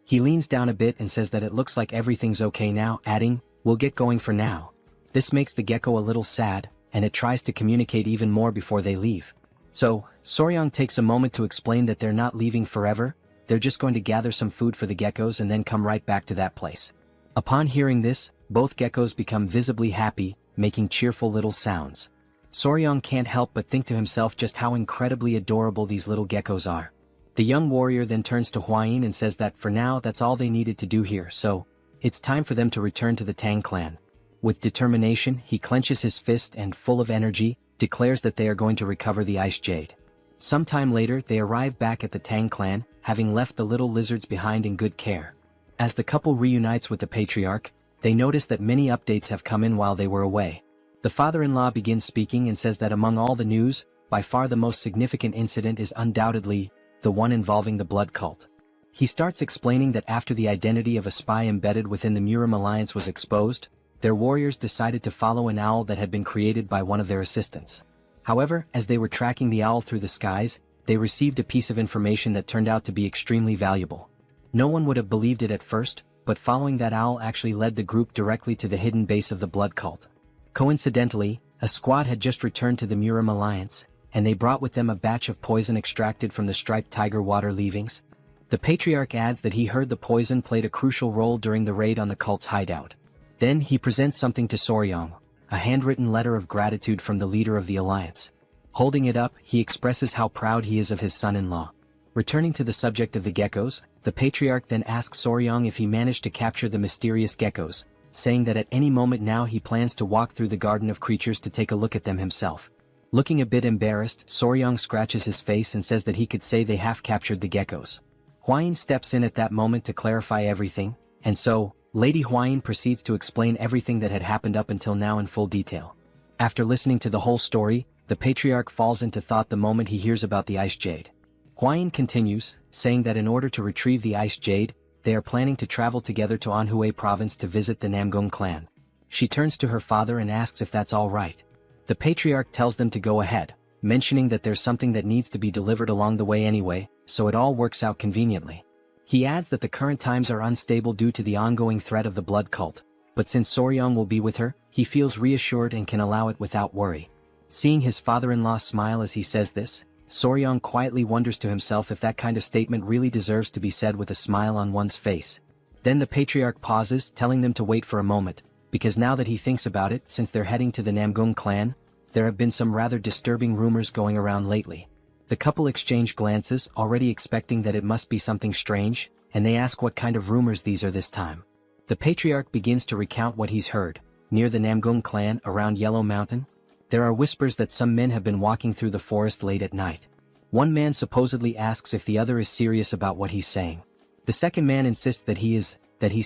S1: He leans down a bit and says that it looks like everything's okay now, adding, "We'll get going for now." This makes the gecko a little sad, and it tries to communicate even more before they leave. So, Soryong takes a moment to explain that they're not leaving forever, they're just going to gather some food for the geckos and then come right back to that place. Upon hearing this, both geckos become visibly happy, making cheerful little sounds. Soryong can't help but think to himself just how incredibly adorable these little geckos are. The young warrior then turns to Hwain and says that for now that's all they needed to do here, so it's time for them to return to the Tang clan. With determination, he clenches his fist and, full of energy, declares that they are going to recover the ice jade. Sometime later, they arrive back at the Tang clan, having left the little lizards behind in good care. As the couple reunites with the patriarch, they notice that many updates have come in while they were away. The father-in-law begins speaking and says that among all the news, by far the most significant incident is undoubtedly the one involving the blood cult. He starts explaining that after the identity of a spy embedded within the Murim alliance was exposed, their warriors decided to follow an owl that had been created by one of their assistants. However, as they were tracking the owl through the skies, they received a piece of information that turned out to be extremely valuable. No one would have believed it at first, but following that owl actually led the group directly to the hidden base of the blood cult. Coincidentally, a squad had just returned to the Murim alliance, and they brought with them a batch of poison extracted from the striped tiger water leavings. The patriarch adds that he heard the poison played a crucial role during the raid on the cult's hideout. Then he presents something to Soryong, a handwritten letter of gratitude from the leader of the alliance. Holding it up, he expresses how proud he is of his son-in-law. Returning to the subject of the geckos, the patriarch then asks Soryong if he managed to capture the mysterious geckos, saying that at any moment now he plans to walk through the garden of creatures to take a look at them himself. Looking a bit embarrassed, Soryong scratches his face and says that he could say they half-captured the geckos. Hwain steps in at that moment to clarify everything, and so, Lady Hwain proceeds to explain everything that had happened up until now in full detail. After listening to the whole story, the patriarch falls into thought the moment he hears about the ice jade. Hwain continues, saying that in order to retrieve the ice jade, they are planning to travel together to Anhui province to visit the Namgung clan. She turns to her father and asks if that's all right. The patriarch tells them to go ahead, mentioning that there's something that needs to be delivered along the way anyway, so it all works out conveniently. He adds that the current times are unstable due to the ongoing threat of the blood cult, but since Soryong will be with her, he feels reassured and can allow it without worry. Seeing his father-in-law smile as he says this, Soryong quietly wonders to himself if that kind of statement really deserves to be said with a smile on one's face. Then the patriarch pauses, telling them to wait for a moment, because now that he thinks about it, since they're heading to the Namgung clan, there have been some rather disturbing rumors going around lately. The couple exchange glances, already expecting that it must be something strange, and they ask what kind of rumors these are this time. The patriarch begins to recount what he's heard. Near the Namgung clan, around Yellow Mountain, there are whispers that some men have been walking through the forest late at night. One man supposedly asks if the other is serious about what he's saying. The second man insists that he's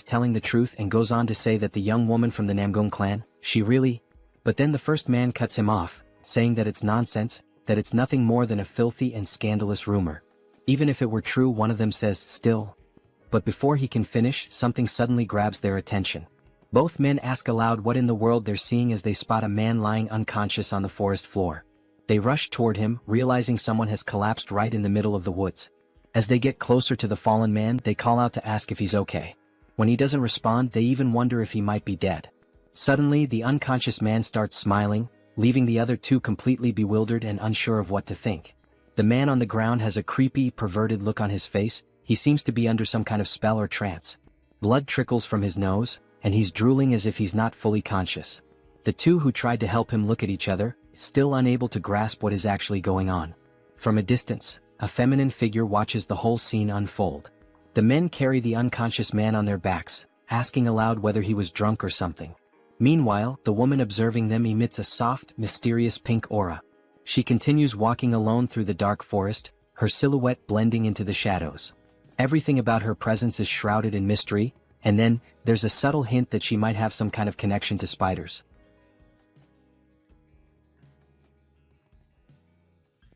S1: telling the truth and goes on to say that the young woman from the Namgung clan, she really... But then the first man cuts him off, saying that it's nonsense, that it's nothing more than a filthy and scandalous rumor. Even if it were true, one of them says, still. But before he can finish, something suddenly grabs their attention. Both men ask aloud what in the world they're seeing as they spot a man lying unconscious on the forest floor. They rush toward him, realizing someone has collapsed right in the middle of the woods. As they get closer to the fallen man, they call out to ask if he's okay. When he doesn't respond, they even wonder if he might be dead. Suddenly, the unconscious man starts smiling, leaving the other two completely bewildered and unsure of what to think. The man on the ground has a creepy, perverted look on his face. He seems to be under some kind of spell or trance. Blood trickles from his nose, and he's drooling as if he's not fully conscious. The two who tried to help him look at each other, still unable to grasp what is actually going on. From a distance, a feminine figure watches the whole scene unfold. The men carry the unconscious man on their backs, asking aloud whether he was drunk or something. Meanwhile, the woman observing them emits a soft, mysterious pink aura. She continues walking alone through the dark forest, her silhouette blending into the shadows. Everything about her presence is shrouded in mystery, and then, there's a subtle hint that she might have some kind of connection to spiders.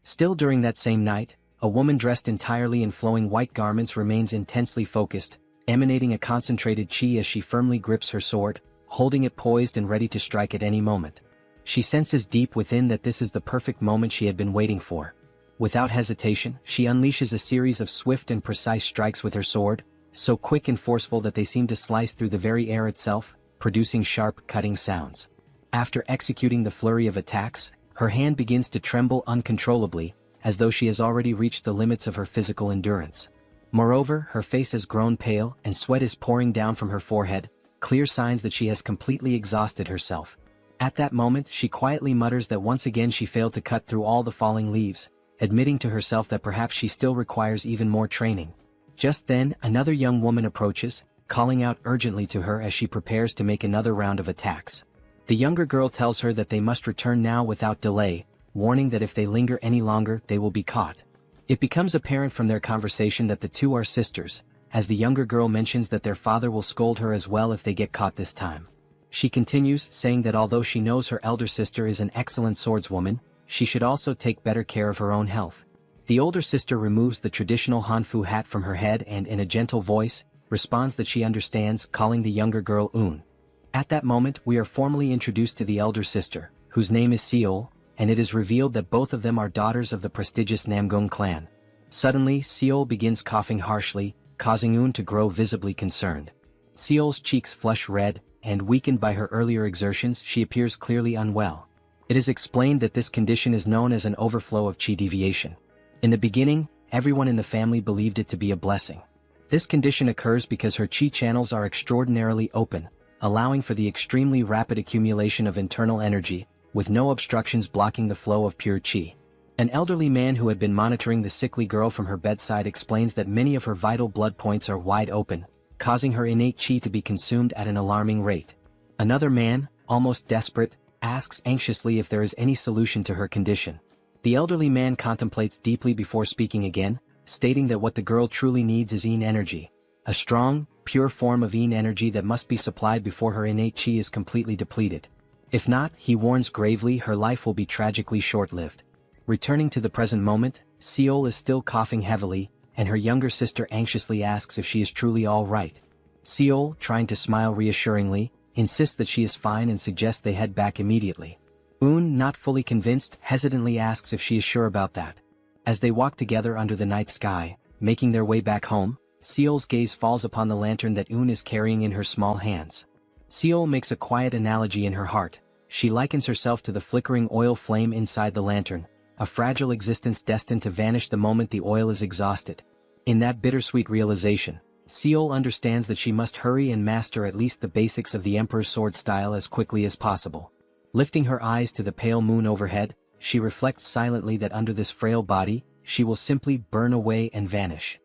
S1: Still during that same night, a woman dressed entirely in flowing white garments remains intensely focused, emanating a concentrated chi as she firmly grips her sword, holding it poised and ready to strike at any moment. She senses deep within that this is the perfect moment she had been waiting for. Without hesitation, she unleashes a series of swift and precise strikes with her sword, so quick and forceful that they seem to slice through the very air itself, producing sharp, cutting sounds. After executing the flurry of attacks, her hand begins to tremble uncontrollably, as though she has already reached the limits of her physical endurance. Moreover, her face has grown pale and sweat is pouring down from her forehead, clear signs that she has completely exhausted herself. At that moment, she quietly mutters that once again she failed to cut through all the falling leaves, admitting to herself that perhaps she still requires even more training. Just then, another young woman approaches, calling out urgently to her as she prepares to make another round of attacks. The younger girl tells her that they must return now without delay, warning that if they linger any longer, they will be caught. It becomes apparent from their conversation that the two are sisters, as the younger girl mentions that their father will scold her as well if they get caught this time. She continues, saying that although she knows her elder sister is an excellent swordswoman, she should also take better care of her own health. The older sister removes the traditional Hanfu hat from her head and in a gentle voice, responds that she understands, calling the younger girl Un. At that moment, we are formally introduced to the elder sister, whose name is Seol, and it is revealed that both of them are daughters of the prestigious Namgung clan. Suddenly, Seol begins coughing harshly, causing Un to grow visibly concerned. Seol's cheeks flush red, and weakened by her earlier exertions, she appears clearly unwell. It is explained that this condition is known as an overflow of chi deviation. In the beginning, everyone in the family believed it to be a blessing. This condition occurs because her chi channels are extraordinarily open, allowing for the extremely rapid accumulation of internal energy, with no obstructions blocking the flow of pure chi. An elderly man who had been monitoring the sickly girl from her bedside explains that many of her vital blood points are wide open, causing her innate chi to be consumed at an alarming rate. Another man, almost desperate, asks anxiously if there is any solution to her condition. The elderly man contemplates deeply before speaking again, stating that what the girl truly needs is yin energy, a strong, pure form of yin energy that must be supplied before her innate chi is completely depleted. If not, he warns gravely, her life will be tragically short-lived. Returning to the present moment, Seol is still coughing heavily, and her younger sister anxiously asks if she is truly all right. Seol, trying to smile reassuringly, insists that she is fine and suggests they head back immediately. Un, not fully convinced, hesitantly asks if she is sure about that. As they walk together under the night sky, making their way back home, Seol's gaze falls upon the lantern that Un is carrying in her small hands. Seol makes a quiet analogy in her heart. She likens herself to the flickering oil flame inside the lantern, a fragile existence destined to vanish the moment the oil is exhausted. In that bittersweet realization, Seol understands that she must hurry and master at least the basics of the Emperor's sword style as quickly as possible. Lifting her eyes to the pale moon overhead, she reflects silently that under this frail body, she will simply burn away and vanish.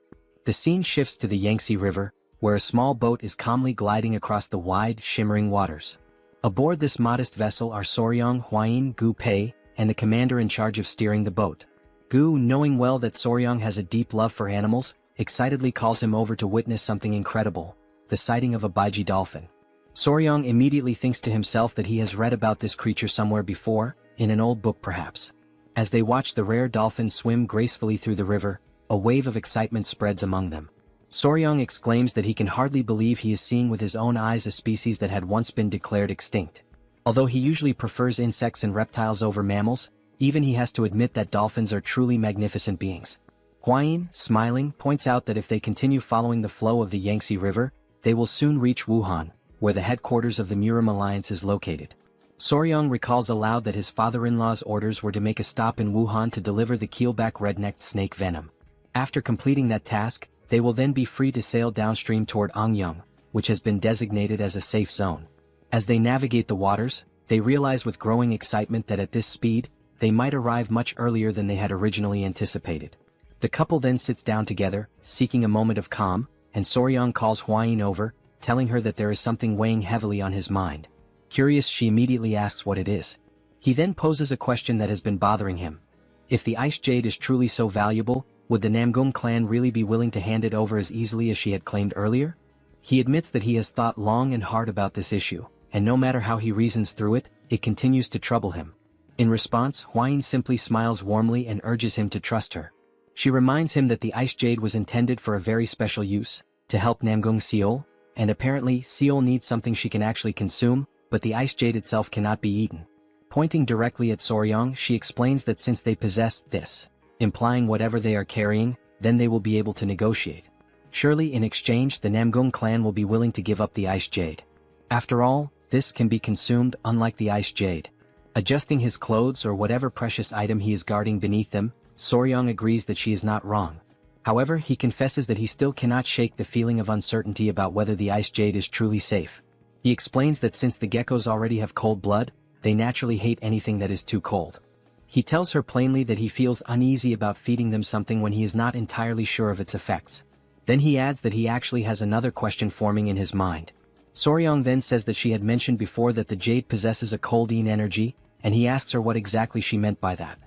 S1: The scene shifts to the Yangtze River, where a small boat is calmly gliding across the wide, shimmering waters. Aboard this modest vessel are Soryong, Hwain, Gu Pei, and the commander in charge of steering the boat. Gu, knowing well that Soryong has a deep love for animals, excitedly calls him over to witness something incredible, the sighting of a baiji dolphin. Soryong immediately thinks to himself that he has read about this creature somewhere before, in an old book perhaps. As they watch the rare dolphin swim gracefully through the river, a wave of excitement spreads among them. Soryong exclaims that he can hardly believe he is seeing with his own eyes a species that had once been declared extinct. Although he usually prefers insects and reptiles over mammals, even he has to admit that dolphins are truly magnificent beings. Hwain, smiling, points out that if they continue following the flow of the Yangtze River, they will soon reach Wuhan, where the headquarters of the Murim Alliance is located. Soryong recalls aloud that his father-in-law's orders were to make a stop in Wuhan to deliver the keelback red-necked snake venom. After completing that task, they will then be free to sail downstream toward Angyang, which has been designated as a safe zone. As they navigate the waters, they realize with growing excitement that at this speed, they might arrive much earlier than they had originally anticipated. The couple then sits down together, seeking a moment of calm, and Soryong calls Hwain over, telling her that there is something weighing heavily on his mind. Curious, she immediately asks what it is. He then poses a question that has been bothering him. If the ice jade is truly so valuable, would the Namgung clan really be willing to hand it over as easily as she had claimed earlier? He admits that he has thought long and hard about this issue, and no matter how he reasons through it, it continues to trouble him. In response, Hwain simply smiles warmly and urges him to trust her. She reminds him that the ice jade was intended for a very special use, to help Namgung Seol, and apparently Seol needs something she can actually consume, but the ice jade itself cannot be eaten. Pointing directly at Soryong, she explains that since they possess this, implying whatever they are carrying, then they will be able to negotiate. Surely in exchange the Namgung clan will be willing to give up the ice jade. After all, this can be consumed unlike the ice jade. Adjusting his clothes or whatever precious item he is guarding beneath them, Soryong agrees that she is not wrong. However, he confesses that he still cannot shake the feeling of uncertainty about whether the ice jade is truly safe. He explains that since the geckos already have cold blood, they naturally hate anything that is too cold. He tells her plainly that he feels uneasy about feeding them something when he is not entirely sure of its effects. Then he adds that he actually has another question forming in his mind. Soryong then says that she had mentioned before that the jade possesses a cold yin energy, and he asks her what exactly she meant by that.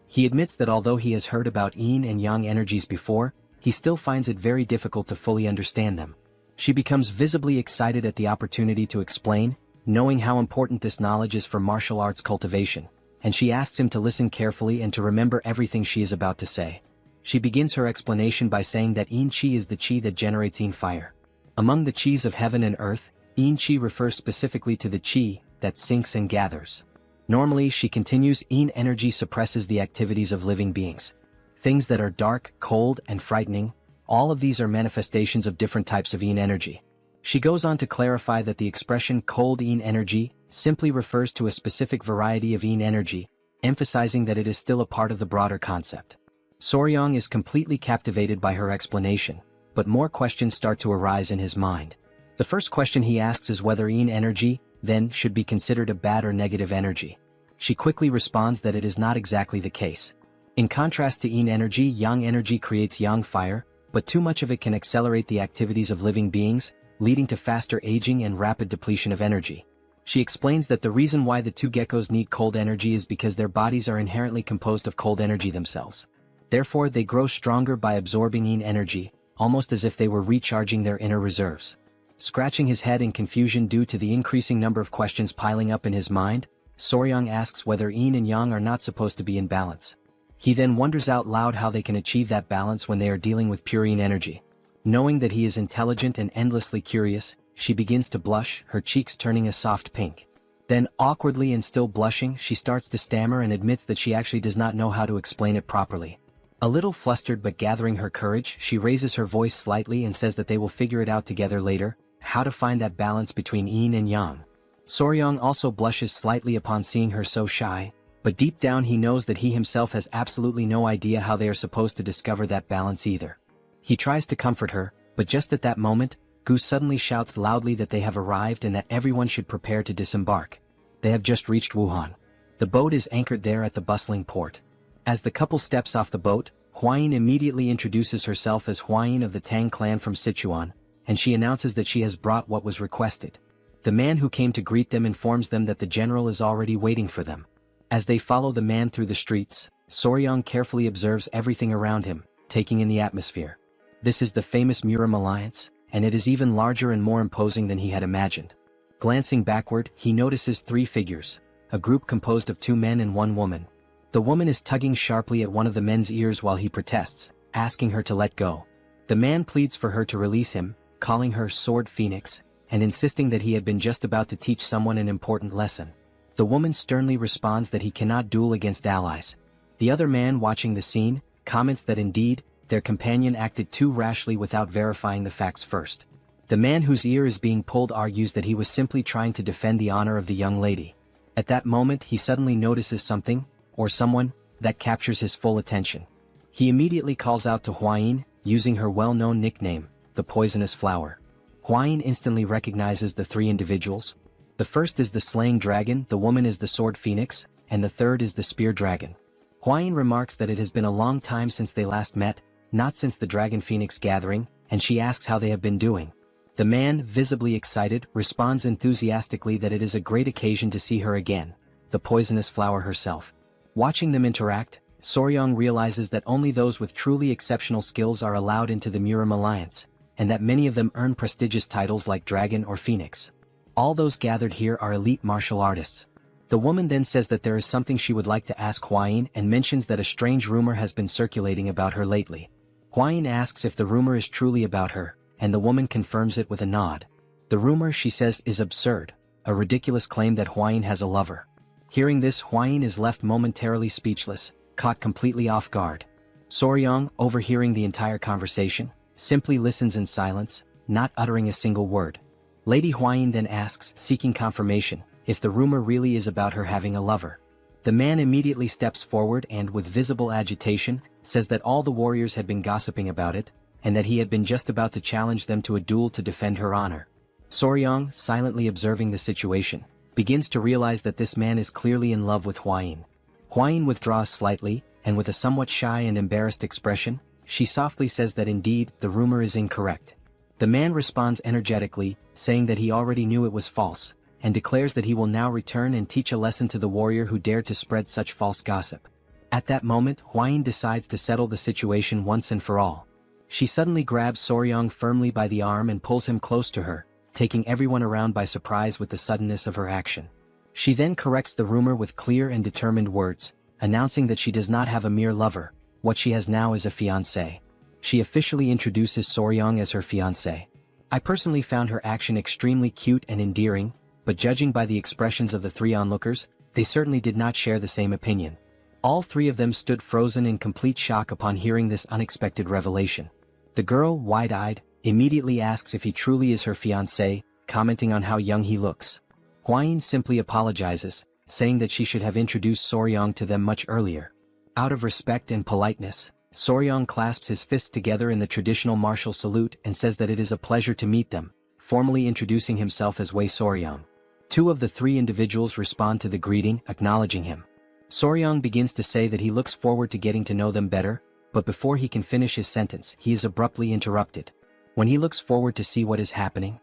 S1: He admits that although he has heard about yin and yang energies before, he still finds it very difficult to fully understand them. She becomes visibly excited at the opportunity to explain, knowing how important this knowledge is for martial arts cultivation, and she asks him to listen carefully and to remember everything she is about to say. She begins her explanation by saying that yin chi is the chi that generates yin fire. Among the chis of heaven and earth, yin chi refers specifically to the chi that sinks and gathers. Normally, she continues, yin energy suppresses the activities of living beings. Things that are dark, cold, and frightening, all of these are manifestations of different types of yin energy. She goes on to clarify that the expression cold yin energy simply refers to a specific variety of yin energy, emphasizing that it is still a part of the broader concept. Soryong is completely captivated by her explanation, but more questions start to arise in his mind. The first question he asks is whether yin energy, then, should be considered a bad or negative energy. She quickly responds that it is not exactly the case. In contrast to yin energy, yang energy creates yang fire, but too much of it can accelerate the activities of living beings, leading to faster aging and rapid depletion of energy. She explains that the reason why the two geckos need cold energy is because their bodies are inherently composed of cold energy themselves. Therefore, they grow stronger by absorbing yin energy, almost as if they were recharging their inner reserves. Scratching his head in confusion due to the increasing number of questions piling up in his mind, Soryong asks whether yin and yang are not supposed to be in balance. He then wonders out loud how they can achieve that balance when they are dealing with pure yin energy. Knowing that he is intelligent and endlessly curious, she begins to blush, her cheeks turning a soft pink. Then, awkwardly and still blushing, she starts to stammer and admits that she actually does not know how to explain it properly. A little flustered but gathering her courage, she raises her voice slightly and says that they will figure it out together later, how to find that balance between yin and yang. Soryong also blushes slightly upon seeing her so shy, but deep down he knows that he himself has absolutely no idea how they are supposed to discover that balance either. He tries to comfort her, but just at that moment, Gu suddenly shouts loudly that they have arrived and that everyone should prepare to disembark. They have just reached Wuhan. The boat is anchored there at the bustling port. As the couple steps off the boat, Hwain immediately introduces herself as Hwain of the Tang clan from Sichuan, and she announces that she has brought what was requested. The man who came to greet them informs them that the general is already waiting for them. As they follow the man through the streets, Soryong carefully observes everything around him, taking in the atmosphere. This is the famous Murim Alliance, and it is even larger and more imposing than he had imagined. Glancing backward, he notices three figures, a group composed of 2 men and 1 woman. The woman is tugging sharply at one of the men's ears while he protests, asking her to let go. The man pleads for her to release him, calling her Sword Phoenix, and insisting that he had been just about to teach someone an important lesson. The woman sternly responds that he cannot duel against allies. The other man watching the scene, comments that indeed, their companion acted too rashly without verifying the facts first. The man whose ear is being pulled argues that he was simply trying to defend the honor of the young lady. At that moment he suddenly notices something, or someone, that captures his full attention. He immediately calls out to Huayin, using her well-known nickname, the poisonous flower. Huayin instantly recognizes the three individuals. The first is the slaying dragon, the woman is the sword phoenix, and the third is the spear dragon. Huayin remarks that it has been a long time since they last met, not since the dragon phoenix gathering, and she asks how they have been doing. The man, visibly excited, responds enthusiastically that it is a great occasion to see her again, the poisonous flower herself. Watching them interact, Soryong realizes that only those with truly exceptional skills are allowed into the Murim Alliance, and that many of them earn prestigious titles like Dragon or Phoenix. All those gathered here are elite martial artists. The woman then says that there is something she would like to ask Huayin and mentions that a strange rumor has been circulating about her lately. Huayin asks if the rumor is truly about her, and the woman confirms it with a nod. The rumor, she says, is absurd, a ridiculous claim that Huayin has a lover. Hearing this, Huayin is left momentarily speechless, caught completely off guard. Soryong, overhearing the entire conversation, simply listens in silence, not uttering a single word. Lady Huayin then asks, seeking confirmation, if the rumor really is about her having a lover. The man immediately steps forward and, with visible agitation, says that all the warriors had been gossiping about it, and that he had been just about to challenge them to a duel to defend her honor. Soryong, silently observing the situation, begins to realize that this man is clearly in love with Huayin. Huayin withdraws slightly, and with a somewhat shy and embarrassed expression, she softly says that indeed, the rumor is incorrect. The man responds energetically, saying that he already knew it was false, and declares that he will now return and teach a lesson to the warrior who dared to spread such false gossip. At that moment, Huayin decides to settle the situation once and for all. She suddenly grabs Soryong firmly by the arm and pulls him close to her, taking everyone around by surprise with the suddenness of her action. She then corrects the rumor with clear and determined words, announcing that she does not have a mere lover, what she has now is a fiancé. She officially introduces Soryong as her fiancé. I personally found her action extremely cute and endearing, but judging by the expressions of the three onlookers, they certainly did not share the same opinion. All three of them stood frozen in complete shock upon hearing this unexpected revelation. The girl, wide-eyed, immediately asks if he truly is her fiancé, commenting on how young he looks. Huayin simply apologizes, saying that she should have introduced Soryong to them much earlier. Out of respect and politeness, Soryong clasps his fists together in the traditional martial salute and says that it is a pleasure to meet them, formally introducing himself as Wei Soryong. Two of the three individuals respond to the greeting, acknowledging him. Soryong begins to say that he looks forward to getting to know them better, but before he can finish his sentence, he is abruptly interrupted. When he looks forward to see what is happening,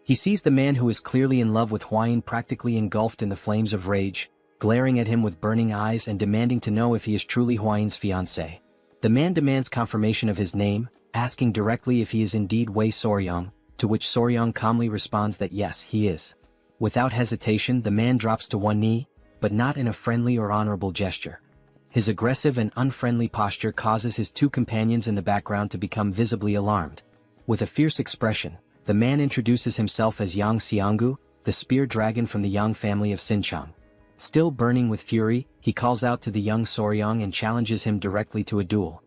S1: he sees the man who is clearly in love with Huayin practically engulfed in the flames of rage, glaring at him with burning eyes and demanding to know if he is truly Huayin's fiancé. The man demands confirmation of his name, asking directly if he is indeed Wei Soryong, to which Soryong calmly responds that yes, he is. Without hesitation, the man drops to one knee, but not in a friendly or honorable gesture. His aggressive and unfriendly posture causes his two companions in the background to become visibly alarmed. With a fierce expression, the man introduces himself as Yang Xianggu, the spear dragon from the Yang family of Xinjiang. Still burning with fury, he calls out to the young Soryong and challenges him directly to a duel.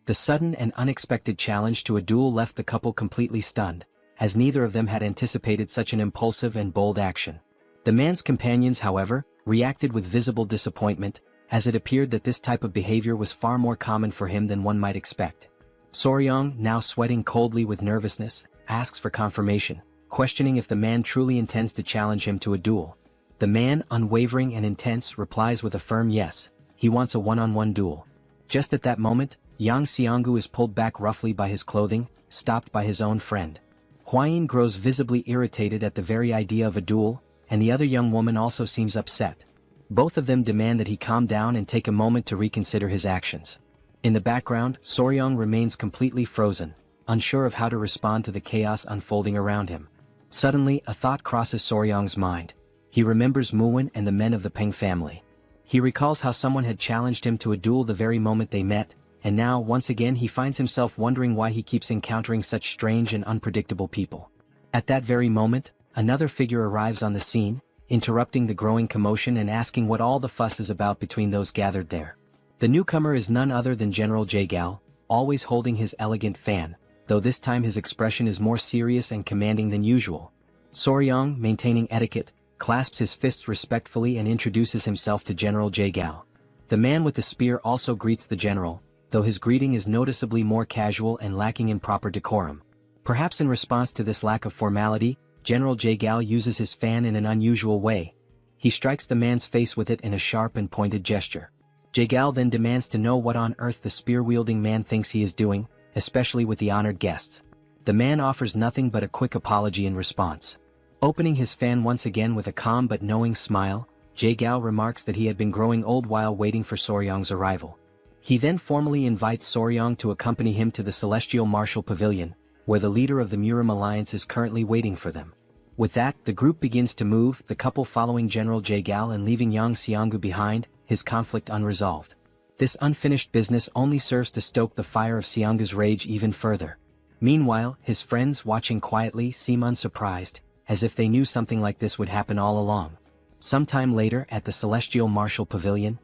S1: The sudden and unexpected challenge to a duel left the couple completely stunned, as neither of them had anticipated such an impulsive and bold action. The man's companions, however, reacted with visible disappointment, as it appeared that this type of behavior was far more common for him than one might expect. Soryong, now sweating coldly with nervousness, asks for confirmation, questioning if the man truly intends to challenge him to a duel. The man, unwavering and intense, replies with a firm yes, he wants a one-on-one duel. Just at that moment, Yang Xianggu is pulled back roughly by his clothing, stopped by his own friend. Huayin grows visibly irritated at the very idea of a duel, and the other young woman also seems upset. Both of them demand that he calm down and take a moment to reconsider his actions. In the background, Soryong remains completely frozen, unsure of how to respond to the chaos unfolding around him. Suddenly, a thought crosses Soryong's mind. He remembers Muwen and the men of the Peng family. He recalls how someone had challenged him to a duel the very moment they met, and now, once again, he finds himself wondering why he keeps encountering such strange and unpredictable people. At that very moment, another figure arrives on the scene, interrupting the growing commotion and asking what all the fuss is about between those gathered there. The newcomer is none other than General Jagal, always holding his elegant fan, though this time his expression is more serious and commanding than usual. Soryang, maintaining etiquette, clasps his fists respectfully and introduces himself to General Jae-gao. The man with the spear also greets the general, though his greeting is noticeably more casual and lacking in proper decorum. Perhaps in response to this lack of formality, General Jae-gao uses his fan in an unusual way. He strikes the man's face with it in a sharp and pointed gesture. Jae-gao then demands to know what on earth the spear-wielding man thinks he is doing, especially with the honored guests. The man offers nothing but a quick apology in response. Opening his fan once again with a calm but knowing smile, Jae-gao remarks that he had been growing old while waiting for Soryang's arrival. He then formally invites Soryang to accompany him to the Celestial Martial Pavilion, where the leader of the Murim Alliance is currently waiting for them. With that, the group begins to move, the couple following General Jae-gao and leaving Yang Xianggu behind, his conflict unresolved. This unfinished business only serves to stoke the fire of Xianggu's rage even further. Meanwhile, his friends watching quietly seem unsurprised, as if they knew something like this would happen all along. Sometime later at the Celestial Martial Pavilion,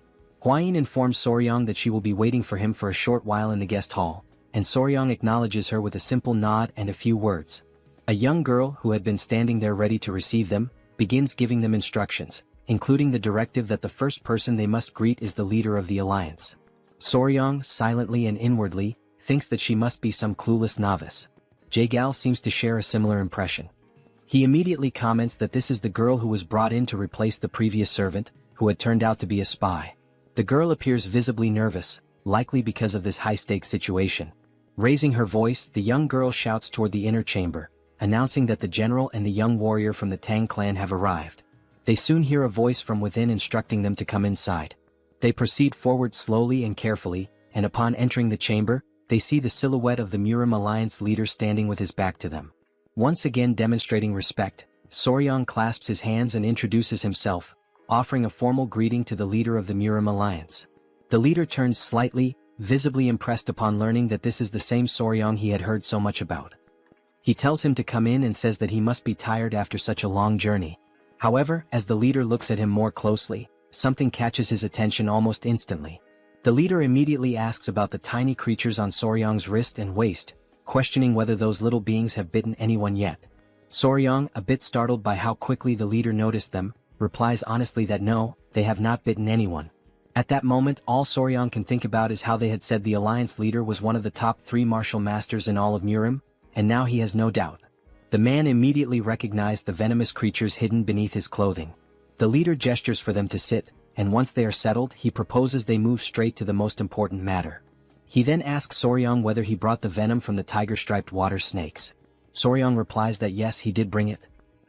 S1: Hwayin informs Soryang that she will be waiting for him for a short while in the guest hall, and Soryang acknowledges her with a simple nod and a few words. A young girl who had been standing there ready to receive them, begins giving them instructions, including the directive that the first person they must greet is the leader of the alliance. Soryang, silently and inwardly, thinks that she must be some clueless novice. Jae-gao seems to share a similar impression. He immediately comments that this is the girl who was brought in to replace the previous servant, who had turned out to be a spy. The girl appears visibly nervous, likely because of this high-stakes situation. Raising her voice, the young girl shouts toward the inner chamber, announcing that the general and the young warrior from the Tang clan have arrived. They soon hear a voice from within instructing them to come inside. They proceed forward slowly and carefully, and upon entering the chamber, they see the silhouette of the Murim Alliance leader standing with his back to them. Once again demonstrating respect, Soryang clasps his hands and introduces himself, offering a formal greeting to the leader of the Murim Alliance. The leader turns slightly, visibly impressed upon learning that this is the same Soryang he had heard so much about. He tells him to come in and says that he must be tired after such a long journey. However, as the leader looks at him more closely, something catches his attention almost instantly. The leader immediately asks about the tiny creatures on Soryang's wrist and waist, questioning whether those little beings have bitten anyone yet. Soryang, a bit startled by how quickly the leader noticed them, replies honestly that no, they have not bitten anyone. At that moment, all Soryang can think about is how they had said the alliance leader was one of the top 3 martial masters in all of Murim, and now he has no doubt. The man immediately recognized the venomous creatures hidden beneath his clothing. The leader gestures for them to sit, and once they are settled, he proposes they move straight to the most important matter. He then asks Soryang whether he brought the venom from the tiger-striped water snakes. Soryang replies that yes, he did bring it.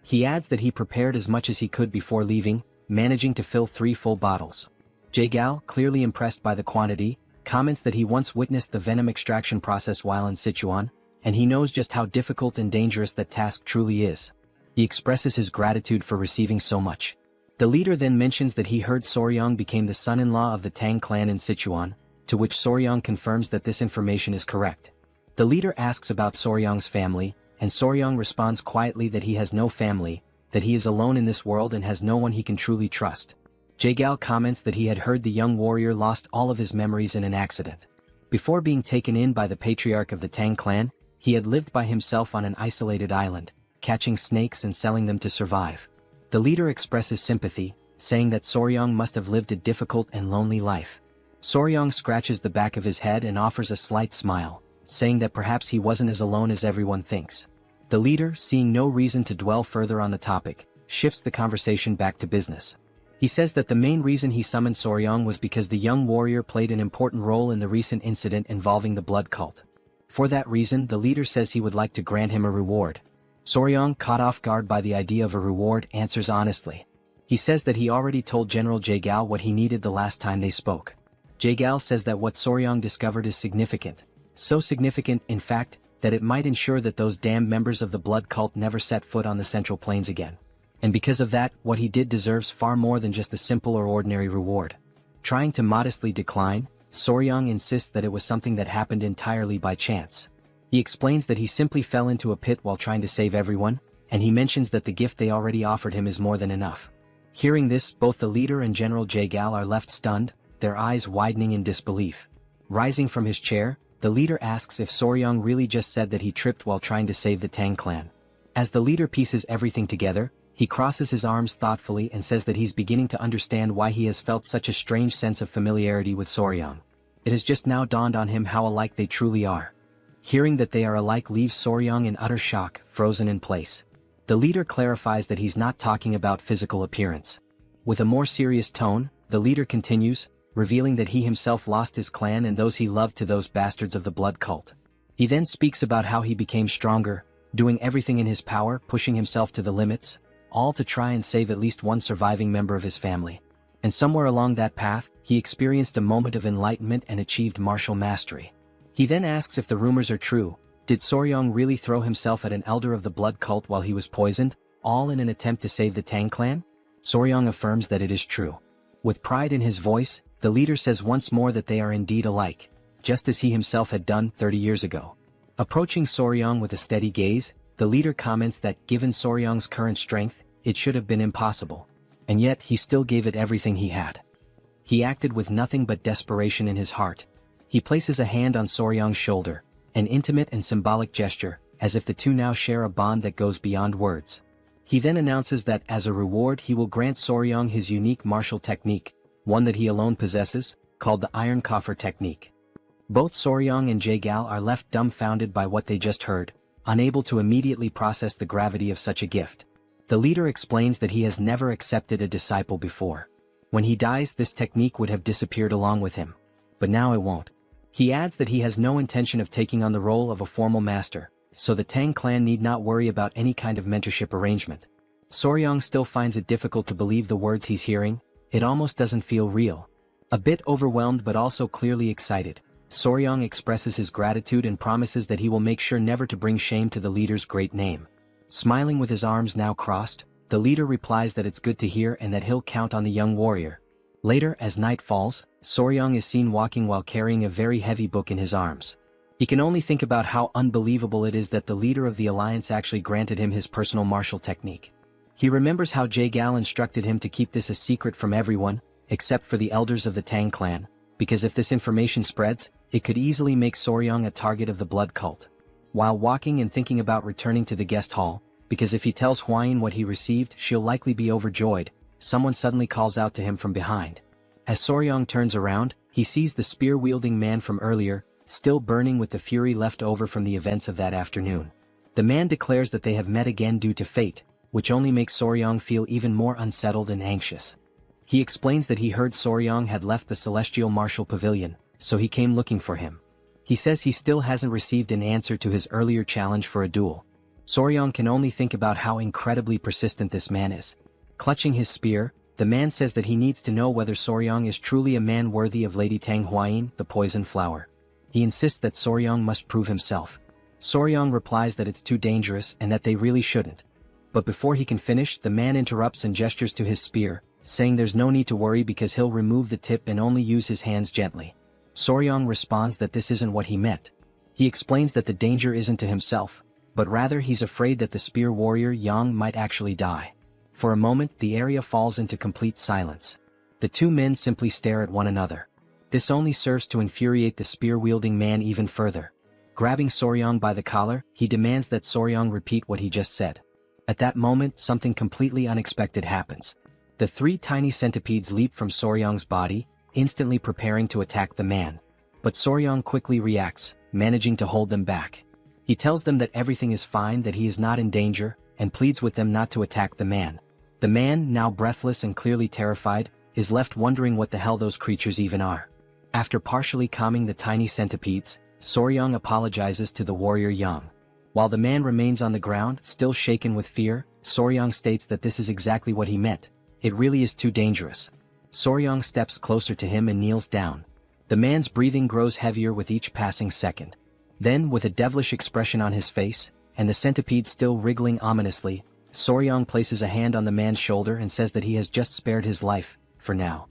S1: He adds that he prepared as much as he could before leaving, managing to fill 3 full bottles. Jae-gao, clearly impressed by the quantity, comments that he once witnessed the venom extraction process while in Sichuan, and he knows just how difficult and dangerous that task truly is. He expresses his gratitude for receiving so much. The leader then mentions that he heard Soryang became the son-in-law of the Tang clan in Sichuan, to which Soryang confirms that this information is correct. The leader asks about Soryang's family, and Soryang responds quietly that he has no family, that he is alone in this world and has no one he can truly trust. Jae-gao comments that he had heard the young warrior lost all of his memories in an accident. Before being taken in by the patriarch of the Tang clan, he had lived by himself on an isolated island, catching snakes and selling them to survive. The leader expresses sympathy, saying that Soryang must have lived a difficult and lonely life. Soryang scratches the back of his head and offers a slight smile, saying that perhaps he wasn't as alone as everyone thinks. The leader, seeing no reason to dwell further on the topic, shifts the conversation back to business. He says that the main reason he summoned Soryang was because the young warrior played an important role in the recent incident involving the blood cult. For that reason, the leader says he would like to grant him a reward. Soryang, caught off guard by the idea of a reward, answers honestly. He says that he already told General Jae-gao what he needed the last time they spoke. Jae-gao says that what Soryang discovered is significant. So significant, in fact, that it might ensure that those damned members of the blood cult never set foot on the Central Plains again. And because of that, what he did deserves far more than just a simple or ordinary reward. Trying to modestly decline, Soryang insists that it was something that happened entirely by chance. He explains that he simply fell into a pit while trying to save everyone, and he mentions that the gift they already offered him is more than enough. Hearing this, both the leader and General Jae-gao are left stunned, their eyes widening in disbelief. Rising from his chair, the leader asks if Soryong really just said that he tripped while trying to save the Tang clan. As the leader pieces everything together, he crosses his arms thoughtfully and says that he's beginning to understand why he has felt such a strange sense of familiarity with Soryong. It has just now dawned on him how alike they truly are. Hearing that they are alike leaves Soryong in utter shock, frozen in place. The leader clarifies that he's not talking about physical appearance. With a more serious tone, the leader continues, revealing that he himself lost his clan and those he loved to those bastards of the blood cult. He then speaks about how he became stronger, doing everything in his power, pushing himself to the limits, all to try and save at least one surviving member of his family. And somewhere along that path, he experienced a moment of enlightenment and achieved martial mastery. He then asks if the rumors are true. Did Soryong really throw himself at an elder of the blood cult while he was poisoned, all in an attempt to save the Tang clan? Soryong affirms that it is true. With pride in his voice, the leader says once more that they are indeed alike, just as he himself had done 30 years ago. Approaching Soryong with a steady gaze, the leader comments that given Soryong's current strength, it should have been impossible. And yet he still gave it everything he had. He acted with nothing but desperation in his heart. He places a hand on Soryong's shoulder, an intimate and symbolic gesture, as if the two now share a bond that goes beyond words. He then announces that as a reward he will grant Soryong his unique martial technique, one that he alone possesses, called the Iron Coffer technique. Both Soryong and Jae-gal are left dumbfounded by what they just heard, unable to immediately process the gravity of such a gift. The leader explains that he has never accepted a disciple before. When he dies, this technique would have disappeared along with him. But now it won't. He adds that he has no intention of taking on the role of a formal master, so the Tang clan need not worry about any kind of mentorship arrangement. Soryong still finds it difficult to believe the words he's hearing. It almost doesn't feel real. A bit overwhelmed but also clearly excited, Soryong expresses his gratitude and promises that he will make sure never to bring shame to the leader's great name. Smiling with his arms now crossed, the leader replies that it's good to hear and that he'll count on the young warrior. Later, as night falls, Soryong is seen walking while carrying a very heavy book in his arms. He can only think about how unbelievable it is that the leader of the alliance actually granted him his personal martial technique. He remembers how Jae-gal instructed him to keep this a secret from everyone, except for the elders of the Tang clan, because if this information spreads, it could easily make Soryong a target of the blood cult. While walking and thinking about returning to the guest hall, because if he tells Hwayin what he received, she'll likely be overjoyed, someone suddenly calls out to him from behind. As Soryong turns around, he sees the spear-wielding man from earlier, still burning with the fury left over from the events of that afternoon. The man declares that they have met again due to fate, which only makes Soryong feel even more unsettled and anxious. He explains that he heard Soryong had left the Celestial Martial Pavilion, so he came looking for him. He says he still hasn't received an answer to his earlier challenge for a duel. Soryong can only think about how incredibly persistent this man is. Clutching his spear, the man says that he needs to know whether Soryong is truly a man worthy of Lady Tang Hwayin, the poison flower. He insists that Soryong must prove himself. Soryong replies that it's too dangerous and that they really shouldn't. But before he can finish, the man interrupts and gestures to his spear, saying there's no need to worry because he'll remove the tip and only use his hands gently. Soryong responds that this isn't what he meant. He explains that the danger isn't to himself, but rather he's afraid that the spear warrior Yang might actually die. For a moment, the area falls into complete silence. The two men simply stare at one another. This only serves to infuriate the spear-wielding man even further. Grabbing Soryong by the collar, he demands that Soryong repeat what he just said. At that moment, something completely unexpected happens. The three tiny centipedes leap from Soryong's body, instantly preparing to attack the man. But Soryong quickly reacts, managing to hold them back. He tells them that everything is fine, that he is not in danger, and pleads with them not to attack the man. The man, now breathless and clearly terrified, is left wondering what the hell those creatures even are. After partially calming the tiny centipedes, Soryong apologizes to the warrior Yang. While the man remains on the ground, still shaken with fear, Soryong states that this is exactly what he meant. It really is too dangerous. Soryong steps closer to him and kneels down. The man's breathing grows heavier with each passing second. Then, with a devilish expression on his face, and the centipede still wriggling ominously, Soryong places a hand on the man's shoulder and says that he has just spared his life, for now.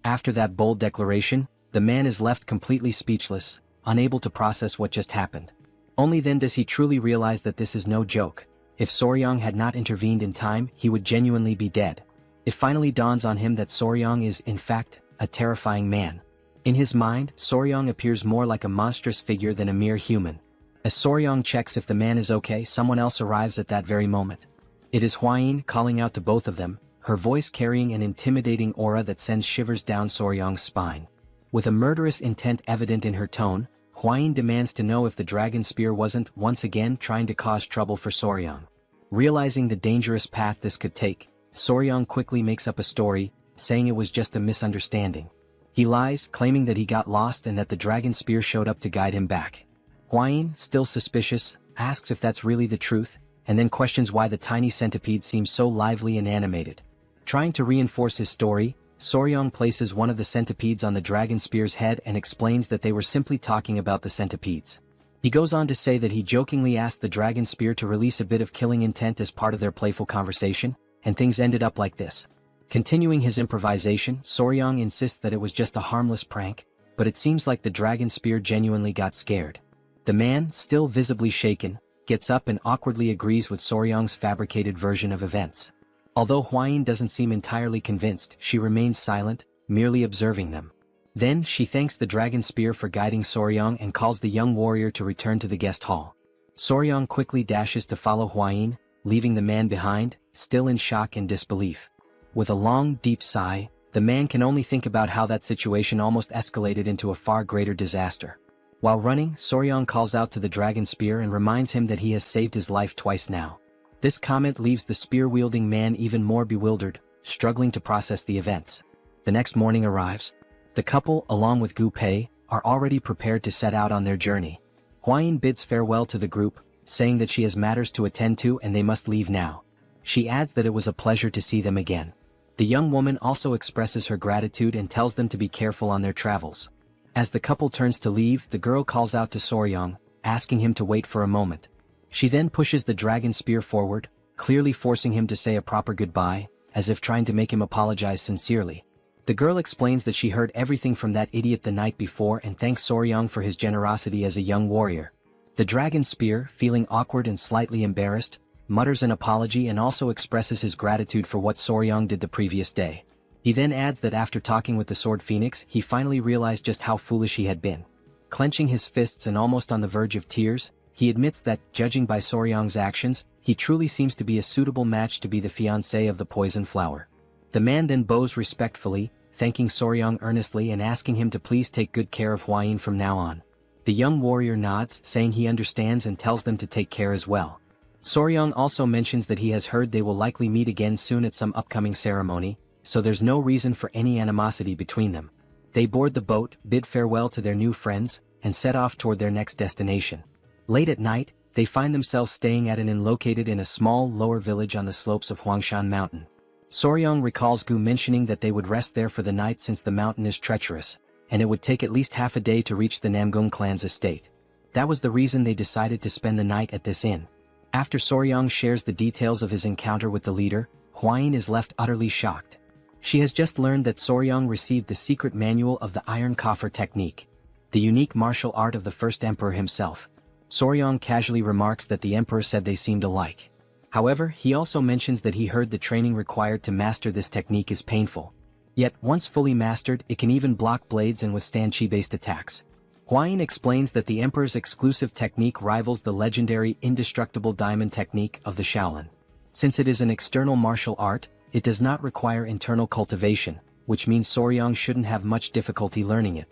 S1: After that bold declaration, the man is left completely speechless, unable to process what just happened. Only then does he truly realize that this is no joke. If Soryong had not intervened in time, he would genuinely be dead. It finally dawns on him that Soryong is, in fact, a terrifying man. In his mind, Soryong appears more like a monstrous figure than a mere human. As Soryong checks if the man is okay, someone else arrives at that very moment. It is Hwain calling out to both of them, her voice carrying an intimidating aura that sends shivers down Soryong's spine. With a murderous intent evident in her tone, Hwain demands to know if the dragon spear wasn't once again trying to cause trouble for Soryong. Realizing the dangerous path this could take, Soryong quickly makes up a story, saying it was just a misunderstanding. He lies, claiming that he got lost and that the dragon spear showed up to guide him back. Hwain, still suspicious, asks if that's really the truth, and then questions why the tiny centipede seems so lively and animated. Trying to reinforce his story, Soryong places one of the centipedes on the dragon spear's head and explains that they were simply talking about the centipedes. He goes on to say that he jokingly asked the dragon spear to release a bit of killing intent as part of their playful conversation, and things ended up like this. Continuing his improvisation, Soryong insists that it was just a harmless prank, but it seems like the dragon spear genuinely got scared. The man, still visibly shaken, gets up and awkwardly agrees with Soryong's fabricated version of events. Although Hwain doesn't seem entirely convinced, she remains silent, merely observing them. Then she thanks the dragon spear for guiding Soryong and calls the young warrior to return to the guest hall. Soryong quickly dashes to follow Hwain, leaving the man behind, still in shock and disbelief. With a long, deep sigh, the man can only think about how that situation almost escalated into a far greater disaster. While running, Soryong calls out to the dragon spear and reminds him that he has saved his life twice now. This comment leaves the spear-wielding man even more bewildered, struggling to process the events. The next morning arrives. The couple, along with Gu Pei, are already prepared to set out on their journey. Hwain bids farewell to the group, saying that she has matters to attend to and they must leave now. She adds that it was a pleasure to see them again. The young woman also expresses her gratitude and tells them to be careful on their travels. As the couple turns to leave, the girl calls out to Soryong, asking him to wait for a moment. She then pushes the dragon spear forward, clearly forcing him to say a proper goodbye, as if trying to make him apologize sincerely. The girl explains that she heard everything from that idiot the night before and thanks Soryong for his generosity as a young warrior. The dragon spear, feeling awkward and slightly embarrassed, mutters an apology and also expresses his gratitude for what Soryong did the previous day. He then adds that after talking with the Sword Phoenix, he finally realized just how foolish he had been. Clenching his fists and almost on the verge of tears, he admits that, judging by Soryong's actions, he truly seems to be a suitable match to be the fiancé of the poison flower. The man then bows respectfully, thanking Soryong earnestly and asking him to please take good care of Hwain from now on. The young warrior nods, saying he understands and tells them to take care as well. Soryong also mentions that he has heard they will likely meet again soon at some upcoming ceremony, so there's no reason for any animosity between them. They board the boat, bid farewell to their new friends, and set off toward their next destination. Late at night, they find themselves staying at an inn located in a small lower village on the slopes of Huangshan Mountain. Soryong recalls Gu mentioning that they would rest there for the night since the mountain is treacherous, and it would take at least half a day to reach the Namgung clan's estate. That was the reason they decided to spend the night at this inn. After Soryong shares the details of his encounter with the leader, Hwain is left utterly shocked. She has just learned that Soryong received the secret manual of the Iron Coffer technique, the unique martial art of the first emperor himself. Soryong casually remarks that the emperor said they seemed alike. However, he also mentions that he heard the training required to master this technique is painful. Yet, once fully mastered, it can even block blades and withstand chi-based attacks. Hwain explains that the emperor's exclusive technique rivals the legendary indestructible diamond technique of the Shaolin. Since it is an external martial art, it does not require internal cultivation, which means Soryong shouldn't have much difficulty learning it.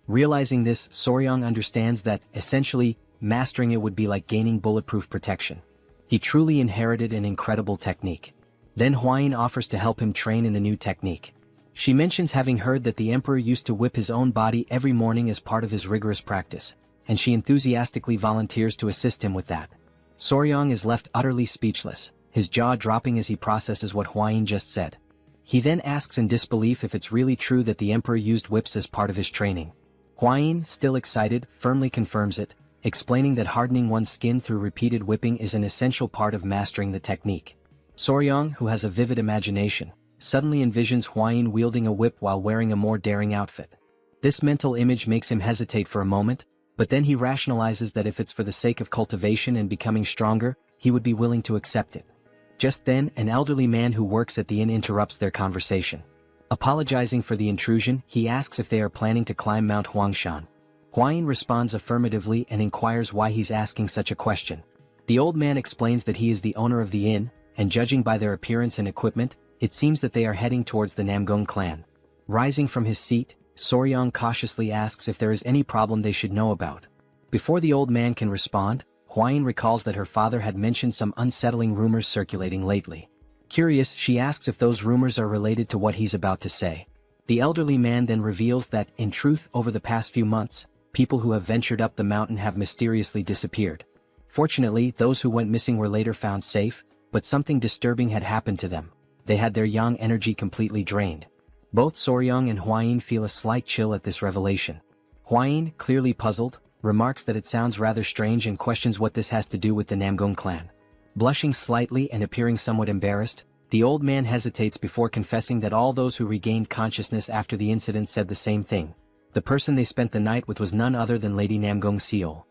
S1: Realizing this, Soryong understands that, essentially, mastering it would be like gaining bulletproof protection. He truly inherited an incredible technique. Then Hwain offers to help him train in the new technique. She mentions having heard that the emperor used to whip his own body every morning as part of his rigorous practice, and she enthusiastically volunteers to assist him with that. Soryong is left utterly speechless, his jaw dropping as he processes what Hwain just said. He then asks in disbelief if it's really true that the emperor used whips as part of his training. Hwain, still excited, firmly confirms it, explaining that hardening one's skin through repeated whipping is an essential part of mastering the technique. Soryong, who has a vivid imagination, suddenly envisions Hwain wielding a whip while wearing a more daring outfit. This mental image makes him hesitate for a moment, but then he rationalizes that if it's for the sake of cultivation and becoming stronger, he would be willing to accept it. Just then, an elderly man who works at the inn interrupts their conversation. Apologizing for the intrusion, he asks if they are planning to climb Mount Huangshan. Huayin responds affirmatively and inquires why he's asking such a question. The old man explains that he is the owner of the inn, and judging by their appearance and equipment, it seems that they are heading towards the Namgung clan. Rising from his seat, Soryong cautiously asks if there is any problem they should know about. Before the old man can respond, Huayin recalls that her father had mentioned some unsettling rumors circulating lately. Curious, she asks if those rumors are related to what he's about to say. The elderly man then reveals that, in truth, over the past few months, people who have ventured up the mountain have mysteriously disappeared. Fortunately, those who went missing were later found safe, but something disturbing had happened to them. They had their yang energy completely drained. Both Soryong and Huayin feel a slight chill at this revelation. Huayin, clearly puzzled, remarks that it sounds rather strange and questions what this has to do with the Namgung clan. Blushing slightly and appearing somewhat embarrassed, the old man hesitates before confessing that all those who regained consciousness after the incident said the same thing. The person they spent the night with was none other than Lady Namgung Seol.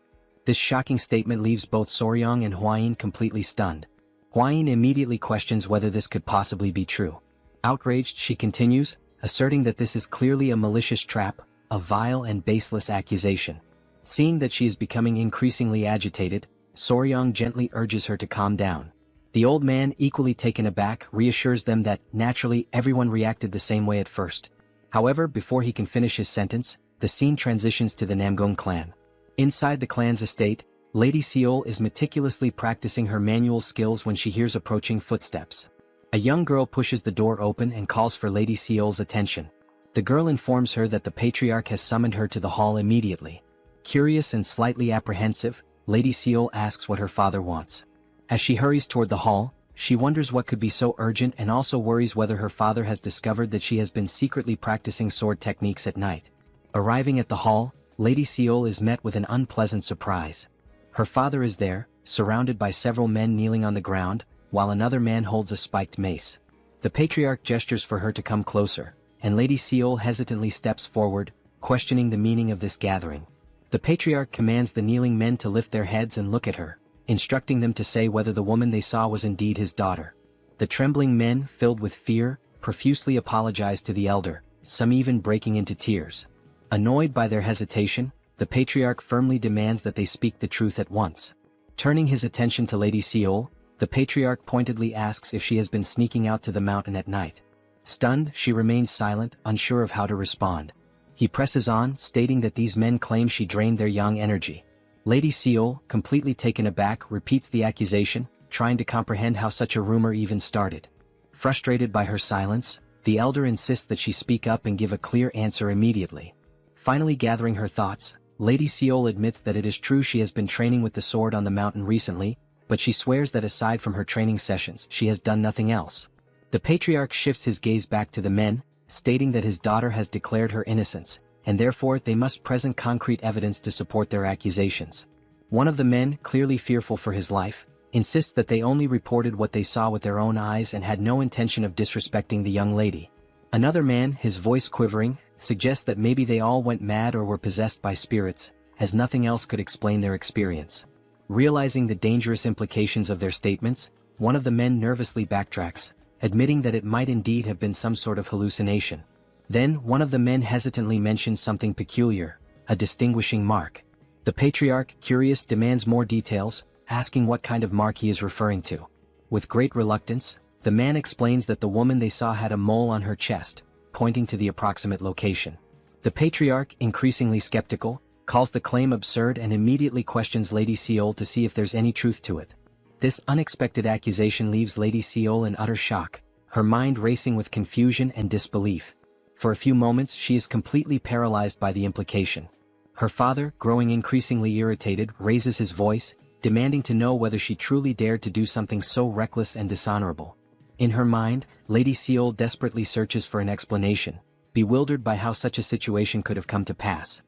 S1: This shocking statement leaves both Soryong and Huayin completely stunned. Huayin immediately questions whether this could possibly be true. Outraged, she continues, asserting that this is clearly a malicious trap, a vile and baseless accusation. Seeing that she is becoming increasingly agitated, Soryong gently urges her to calm down. The old man, equally taken aback, reassures them that, naturally, everyone reacted the same way at first. However, before he can finish his sentence, the scene transitions to the Namgung clan. Inside the clan's estate, Lady Seol is meticulously practicing her manual skills when she hears approaching footsteps. A young girl pushes the door open and calls for Lady Seol's attention. The girl informs her that the patriarch has summoned her to the hall immediately. Curious and slightly apprehensive, Lady Seol asks what her father wants. As she hurries toward the hall, she wonders what could be so urgent and also worries whether her father has discovered that she has been secretly practicing sword techniques at night. Arriving at the hall, Lady Seol is met with an unpleasant surprise. Her father is there, surrounded by several men kneeling on the ground, while another man holds a spiked mace. The patriarch gestures for her to come closer, and Lady Seol hesitantly steps forward, questioning the meaning of this gathering. The patriarch commands the kneeling men to lift their heads and look at her, instructing them to say whether the woman they saw was indeed his daughter. The trembling men, filled with fear, profusely apologize to the elder, some even breaking into tears. Annoyed by their hesitation, the patriarch firmly demands that they speak the truth at once. Turning his attention to Lady Seol, the patriarch pointedly asks if she has been sneaking out to the mountain at night. Stunned, she remains silent, unsure of how to respond. He presses on, stating that these men claim she drained their yang energy. Lady Seol, completely taken aback, repeats the accusation, trying to comprehend how such a rumor even started. Frustrated by her silence, the elder insists that she speak up and give a clear answer immediately. Finally gathering her thoughts, Lady Seol admits that it is true she has been training with the sword on the mountain recently, but she swears that aside from her training sessions, she has done nothing else. The patriarch shifts his gaze back to the men, stating that his daughter has declared her innocence, and therefore they must present concrete evidence to support their accusations. One of the men, clearly fearful for his life, insists that they only reported what they saw with their own eyes and had no intention of disrespecting the young lady. Another man, his voice quivering, suggests that maybe they all went mad or were possessed by spirits, as nothing else could explain their experience. Realizing the dangerous implications of their statements, one of the men nervously backtracks, admitting that it might indeed have been some sort of hallucination. Then, one of the men hesitantly mentions something peculiar, a distinguishing mark. The patriarch, curious, demands more details, asking what kind of mark he is referring to. With great reluctance, the man explains that the woman they saw had a mole on her chest, pointing to the approximate location. The patriarch, increasingly skeptical, calls the claim absurd and immediately questions Lady Seol to see if there's any truth to it. This unexpected accusation leaves Lady Seol in utter shock, her mind racing with confusion and disbelief. For a few moments she is completely paralyzed by the implication. Her father, growing increasingly irritated, raises his voice, demanding to know whether she truly dared to do something so reckless and dishonorable. In her mind, Lady Seol desperately searches for an explanation, bewildered by how such a situation could have come to pass.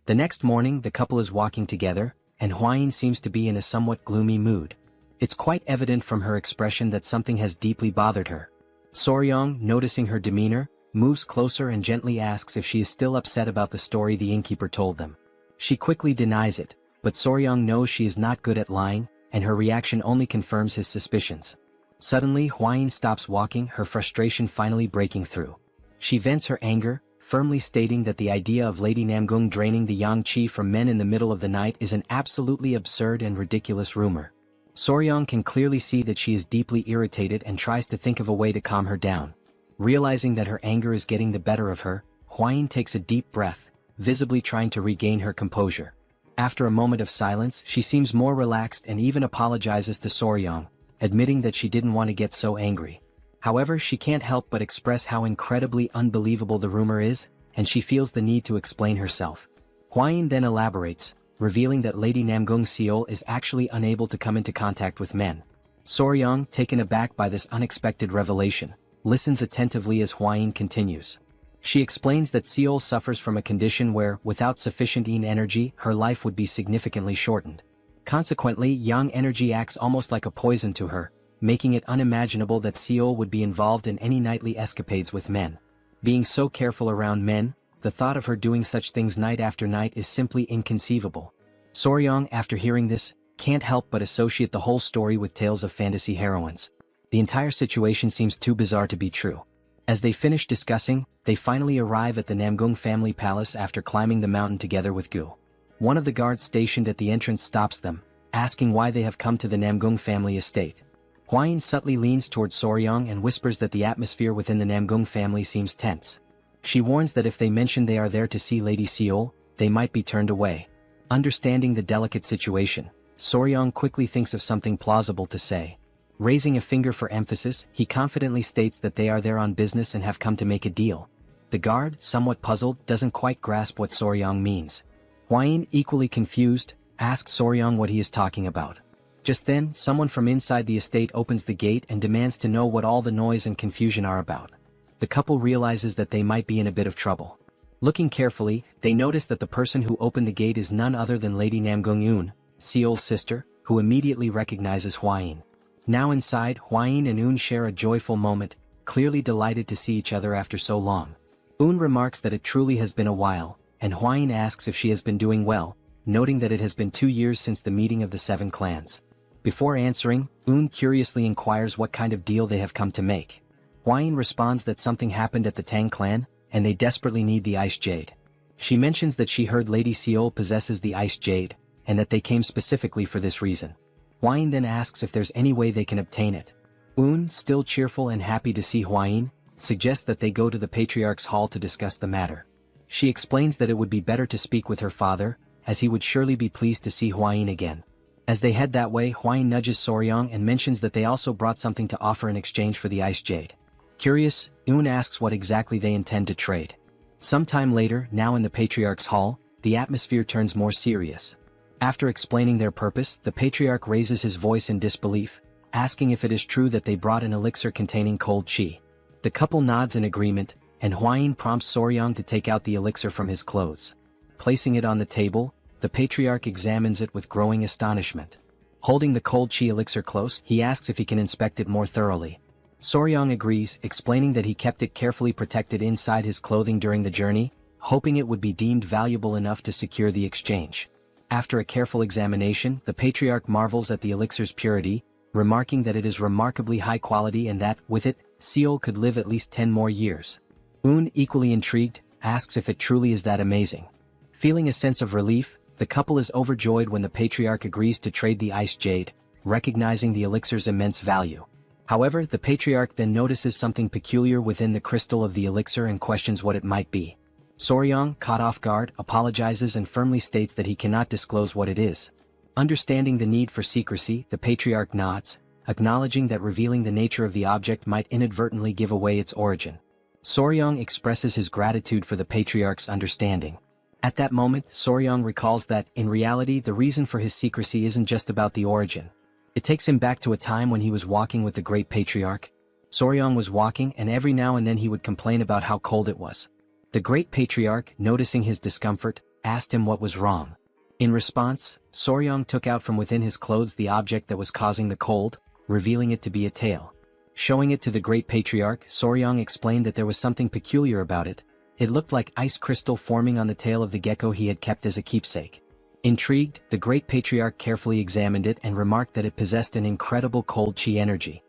S1: The next morning the couple is walking together, and Huayin seems to be in a somewhat gloomy mood. It's quite evident from her expression that something has deeply bothered her. Soryong, noticing her demeanor, moves closer and gently asks if she is still upset about the story the innkeeper told them. She quickly denies it, but Soryong knows she is not good at lying, and her reaction only confirms his suspicions. Suddenly, Huayin stops walking, her frustration finally breaking through. She vents her anger, firmly stating that the idea of Lady Namgung draining the yang qi from men in the middle of the night is an absolutely absurd and ridiculous rumor. Soryong can clearly see that she is deeply irritated and tries to think of a way to calm her down. Realizing that her anger is getting the better of her, Huayin takes a deep breath, visibly trying to regain her composure. After a moment of silence, she seems more relaxed and even apologizes to Soryong, admitting that she didn't want to get so angry. However, she can't help but express how incredibly unbelievable the rumor is, and she feels the need to explain herself. Huayin then elaborates, revealing that Lady Namgung Seol is actually unable to come into contact with men. Soryong, taken aback by this unexpected revelation, listens attentively as Huayin continues. She explains that Seol suffers from a condition where, without sufficient yin energy, her life would be significantly shortened. Consequently, yang energy acts almost like a poison to her, making it unimaginable that Seol would be involved in any nightly escapades with men. Being so careful around men, the thought of her doing such things night after night is simply inconceivable. Soryong, after hearing this, can't help but associate the whole story with tales of fantasy heroines. The entire situation seems too bizarre to be true. As they finish discussing, they finally arrive at the Namgung family palace after climbing the mountain together with Gu. One of the guards stationed at the entrance stops them, asking why they have come to the Namgung family estate. Huayin subtly leans towards Soryong and whispers that the atmosphere within the Namgung family seems tense. She warns that if they mention they are there to see Lady Seol, they might be turned away. Understanding the delicate situation, Soryong quickly thinks of something plausible to say. Raising a finger for emphasis, he confidently states that they are there on business and have come to make a deal. The guard, somewhat puzzled, doesn't quite grasp what Soryong means. Huayin, equally confused, asks Soryong what he is talking about. Just then, someone from inside the estate opens the gate and demands to know what all the noise and confusion are about. The couple realizes that they might be in a bit of trouble. Looking carefully, they notice that the person who opened the gate is none other than Lady Namgung Eun, Seol's sister, who immediately recognizes Huayin. Now inside, Huayin and Eun share a joyful moment, clearly delighted to see each other after so long. Eun remarks that it truly has been a while, and Huayin asks if she has been doing well, noting that it has been 2 years since the meeting of the 7 clans. Before answering, Eun curiously inquires what kind of deal they have come to make. Huayin responds that something happened at the Tang clan, and they desperately need the Ice Jade. She mentions that she heard Lady Seol possesses the Ice Jade, and that they came specifically for this reason. Huayin then asks if there's any way they can obtain it. Eun, still cheerful and happy to see Huayin, suggests that they go to the Patriarch's hall to discuss the matter. She explains that it would be better to speak with her father, as he would surely be pleased to see Huayin again. As they head that way, Huayin nudges Soryong and mentions that they also brought something to offer in exchange for the Ice Jade. Curious, Eun asks what exactly they intend to trade. Sometime later, now in the Patriarch's hall, the atmosphere turns more serious. After explaining their purpose, the Patriarch raises his voice in disbelief, asking if it is true that they brought an elixir containing cold qi. The couple nods in agreement, and Huayin prompts Soryong to take out the elixir from his clothes. Placing it on the table, the Patriarch examines it with growing astonishment. Holding the cold qi elixir close, he asks if he can inspect it more thoroughly. Soryong agrees, explaining that he kept it carefully protected inside his clothing during the journey, hoping it would be deemed valuable enough to secure the exchange. After a careful examination, the Patriarch marvels at the elixir's purity, remarking that it is remarkably high quality and that, with it, Seol could live at least 10 more years. Eun, equally intrigued, asks if it truly is that amazing. Feeling a sense of relief, the couple is overjoyed when the Patriarch agrees to trade the Ice Jade, recognizing the elixir's immense value. However, the Patriarch then notices something peculiar within the crystal of the elixir and questions what it might be. Soryong, caught off guard, apologizes and firmly states that he cannot disclose what it is. Understanding the need for secrecy, the Patriarch nods, acknowledging that revealing the nature of the object might inadvertently give away its origin. Soryong expresses his gratitude for the Patriarch's understanding. At that moment, Soryong recalls that, in reality, the reason for his secrecy isn't just about the origin. It takes him back to a time when he was walking with the Great Patriarch. Soryong was walking, and every now and then he would complain about how cold it was. The Great Patriarch, noticing his discomfort, asked him what was wrong. In response, Soryong took out from within his clothes the object that was causing the cold, revealing it to be a tail. Showing it to the Great Patriarch, Soryong explained that there was something peculiar about it. It looked like ice crystal forming on the tail of the gecko he had kept as a keepsake. Intrigued, the Great Patriarch carefully examined it and remarked that it possessed an incredible cold qi energy.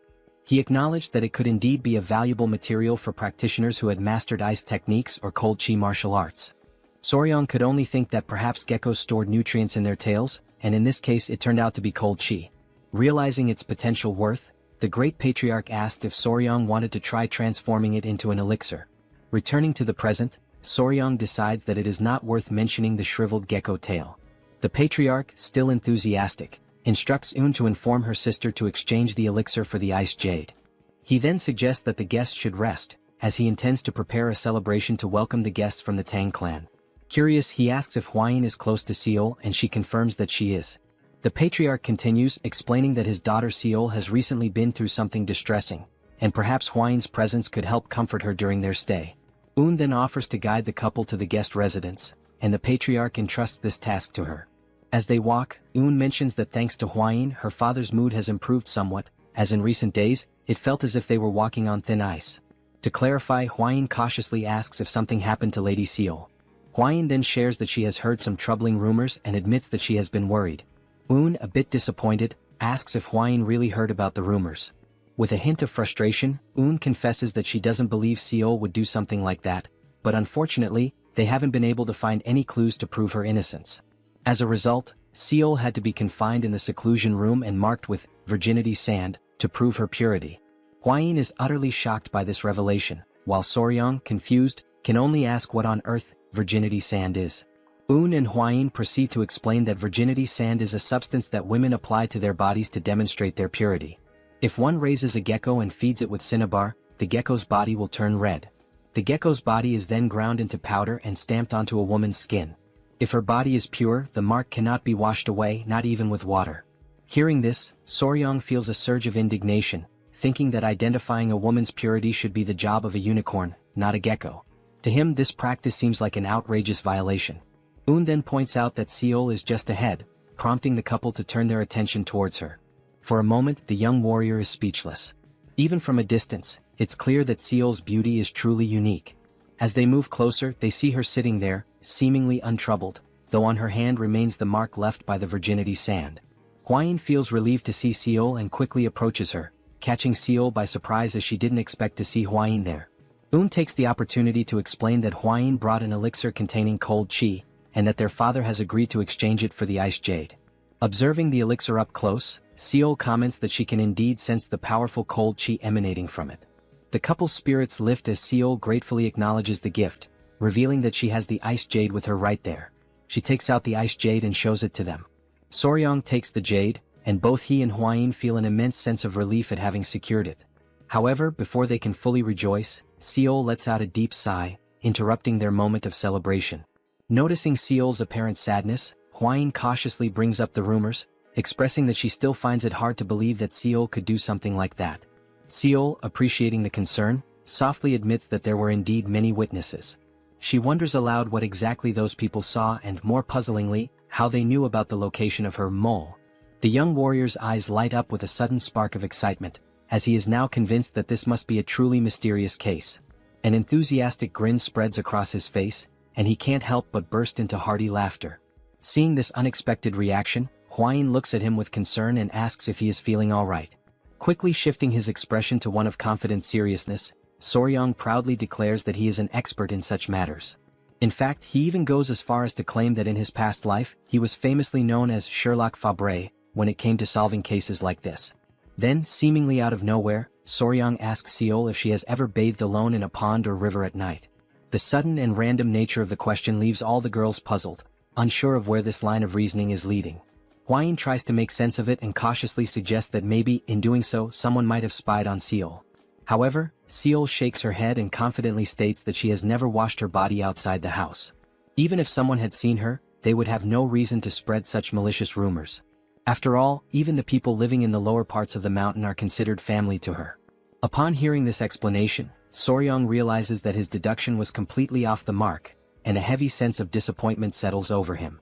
S1: He acknowledged that it could indeed be a valuable material for practitioners who had mastered ice techniques or cold chi martial arts. Soryong could only think that perhaps geckos stored nutrients in their tails, and in this case it turned out to be cold chi. Realizing its potential worth, the great patriarch asked if Soryong wanted to try transforming it into an elixir. Returning to the present, Soryong decides that it is not worth mentioning the shriveled gecko tail. The patriarch, still enthusiastic, instructs Un to inform her sister to exchange the elixir for the ice jade. He then suggests that the guests should rest, as he intends to prepare a celebration to welcome the guests from the Tang clan. Curious, he asks if Hwayin is close to Seol, and she confirms that she is. The patriarch continues, explaining that his daughter Seol has recently been through something distressing, and perhaps Hwayin's presence could help comfort her during their stay. Un then offers to guide the couple to the guest residence, and the patriarch entrusts this task to her. As they walk, Un mentions that thanks to Hwayin, her father's mood has improved somewhat, as in recent days, it felt as if they were walking on thin ice. To clarify, Hwayin cautiously asks if something happened to Lady Seol. Hwayin then shares that she has heard some troubling rumors and admits that she has been worried. Un, a bit disappointed, asks if Hwayin really heard about the rumors. With a hint of frustration, Un confesses that she doesn't believe Seol would do something like that, but unfortunately, they haven't been able to find any clues to prove her innocence. As a result, Seol had to be confined in the seclusion room and marked with virginity sand to prove her purity. Hwayin is utterly shocked by this revelation, while Soryong, confused, can only ask what on earth virginity sand is. Un and Hwayin proceed to explain that virginity sand is a substance that women apply to their bodies to demonstrate their purity. If one raises a gecko and feeds it with cinnabar, the gecko's body will turn red. The gecko's body is then ground into powder and stamped onto a woman's skin. If her body is pure, the mark cannot be washed away, not even with water. Hearing this, Soryong feels a surge of indignation, thinking that identifying a woman's purity should be the job of a unicorn, not a gecko. To him, this practice seems like an outrageous violation. Un then points out that Seol is just ahead, prompting the couple to turn their attention towards her. For a moment, the young warrior is speechless. Even from a distance, it's clear that Seol's beauty is truly unique. As they move closer, they see her sitting there, seemingly untroubled, though on her hand remains the mark left by the virginity sand. Hwayin feels relieved to see Seol and quickly approaches her, catching Seol by surprise as she didn't expect to see Hwayin there. Un takes the opportunity to explain that Hwayin brought an elixir containing cold chi, and that their father has agreed to exchange it for the ice jade. Observing the elixir up close, Seol comments that she can indeed sense the powerful cold chi emanating from it. The couple's spirits lift as Seol gratefully acknowledges the gift, revealing that she has the ice jade with her right there. She takes out the ice jade and shows it to them. Soryong takes the jade, and both he and Hwayin feel an immense sense of relief at having secured it. However, before they can fully rejoice, Seol lets out a deep sigh, interrupting their moment of celebration. Noticing Seol's apparent sadness, Hwayin cautiously brings up the rumors, expressing that she still finds it hard to believe that Seol could do something like that. Seol, appreciating the concern, softly admits that there were indeed many witnesses. She wonders aloud what exactly those people saw and, more puzzlingly, how they knew about the location of her mole. The young warrior's eyes light up with a sudden spark of excitement, as he is now convinced that this must be a truly mysterious case. An enthusiastic grin spreads across his face, and he can't help but burst into hearty laughter. Seeing this unexpected reaction, Hwayin looks at him with concern and asks if he is feeling all right. Quickly shifting his expression to one of confident seriousness, Soryong proudly declares that he is an expert in such matters. In fact, he even goes as far as to claim that in his past life, he was famously known as Sherlock Fabre when it came to solving cases like this. Then, seemingly out of nowhere, Soryong asks Seol if she has ever bathed alone in a pond or river at night. The sudden and random nature of the question leaves all the girls puzzled, unsure of where this line of reasoning is leading. Hwayin tries to make sense of it and cautiously suggests that maybe, in doing so, someone might have spied on Seol. However, Seol shakes her head and confidently states that she has never washed her body outside the house. Even if someone had seen her, they would have no reason to spread such malicious rumors. After all, even the people living in the lower parts of the mountain are considered family to her. Upon hearing this explanation, Soryong realizes that his deduction was completely off the mark, and a heavy sense of disappointment settles over him.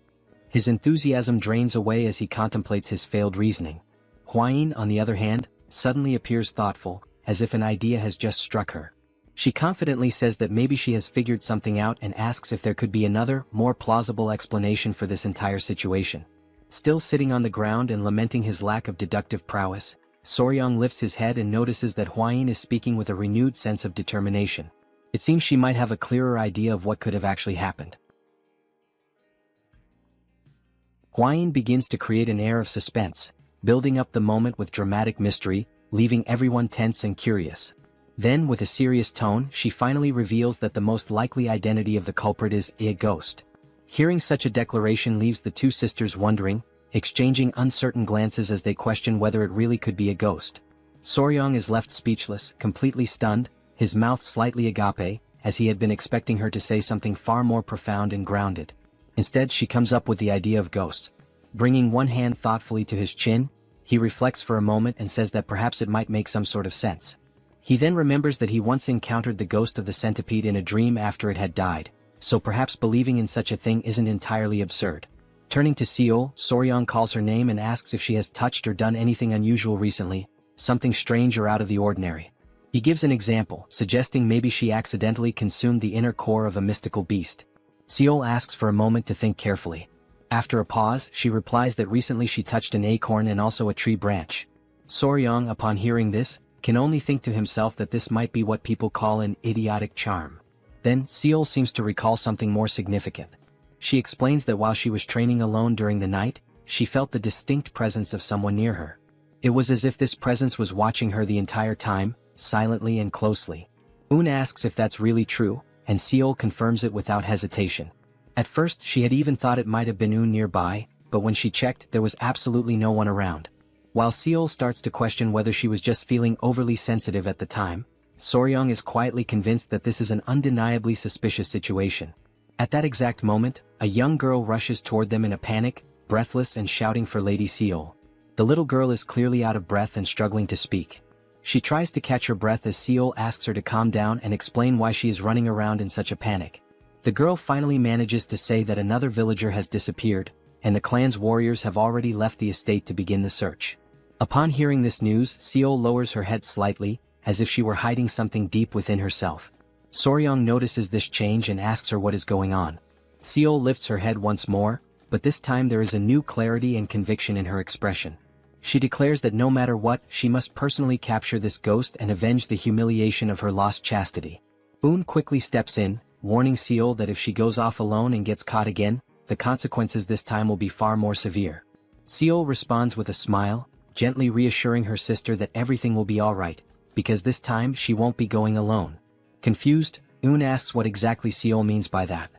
S1: His enthusiasm drains away as he contemplates his failed reasoning. Hwayin, on the other hand, suddenly appears thoughtful, as if an idea has just struck her. She confidently says that maybe she has figured something out and asks if there could be another, more plausible explanation for this entire situation. Still sitting on the ground and lamenting his lack of deductive prowess, Soryang lifts his head and notices that Hwain is speaking with a renewed sense of determination. It seems she might have a clearer idea of what could have actually happened. Hwain begins to create an air of suspense, building up the moment with dramatic mystery, leaving everyone tense and curious. Then, with a serious tone, she finally reveals that the most likely identity of the culprit is a ghost. Hearing such a declaration leaves the two sisters wondering, exchanging uncertain glances as they question whether it really could be a ghost. Soryang is left speechless, completely stunned, his mouth slightly agape, as he had been expecting her to say something far more profound and grounded. Instead, she comes up with the idea of ghost. Bringing one hand thoughtfully to his chin, he reflects for a moment and says that perhaps it might make some sort of sense. He then remembers that he once encountered the ghost of the centipede in a dream after it had died, so perhaps believing in such a thing isn't entirely absurd. Turning to Seol, Soryang calls her name and asks if she has touched or done anything unusual recently, something strange or out of the ordinary. He gives an example, suggesting maybe she accidentally consumed the inner core of a mystical beast. Seol asks for a moment to think carefully. After a pause, she replies that recently she touched an acorn and also a tree branch. Soryang, upon hearing this, can only think to himself that this might be what people call an idiotic charm. Then, Seol seems to recall something more significant. She explains that while she was training alone during the night, she felt the distinct presence of someone near her. It was as if this presence was watching her the entire time, silently and closely. Un asks if that's really true, and Seol confirms it without hesitation. At first, she had even thought it might have been Un nearby, but when she checked, there was absolutely no one around. While Seol starts to question whether she was just feeling overly sensitive at the time, Soryang is quietly convinced that this is an undeniably suspicious situation. At that exact moment, a young girl rushes toward them in a panic, breathless and shouting for Lady Seol. The little girl is clearly out of breath and struggling to speak. She tries to catch her breath as Seol asks her to calm down and explain why she is running around in such a panic. The girl finally manages to say that another villager has disappeared, and the clan's warriors have already left the estate to begin the search. Upon hearing this news, Seol lowers her head slightly, as if she were hiding something deep within herself. Soryang notices this change and asks her what is going on. Seol lifts her head once more, but this time there is a new clarity and conviction in her expression. She declares that no matter what, she must personally capture this ghost and avenge the humiliation of her lost chastity. Un quickly steps in, warning Seol that if she goes off alone and gets caught again, the consequences this time will be far more severe. Seol responds with a smile, gently reassuring her sister that everything will be alright, because this time she won't be going alone. Confused, Un asks what exactly Seol means by that.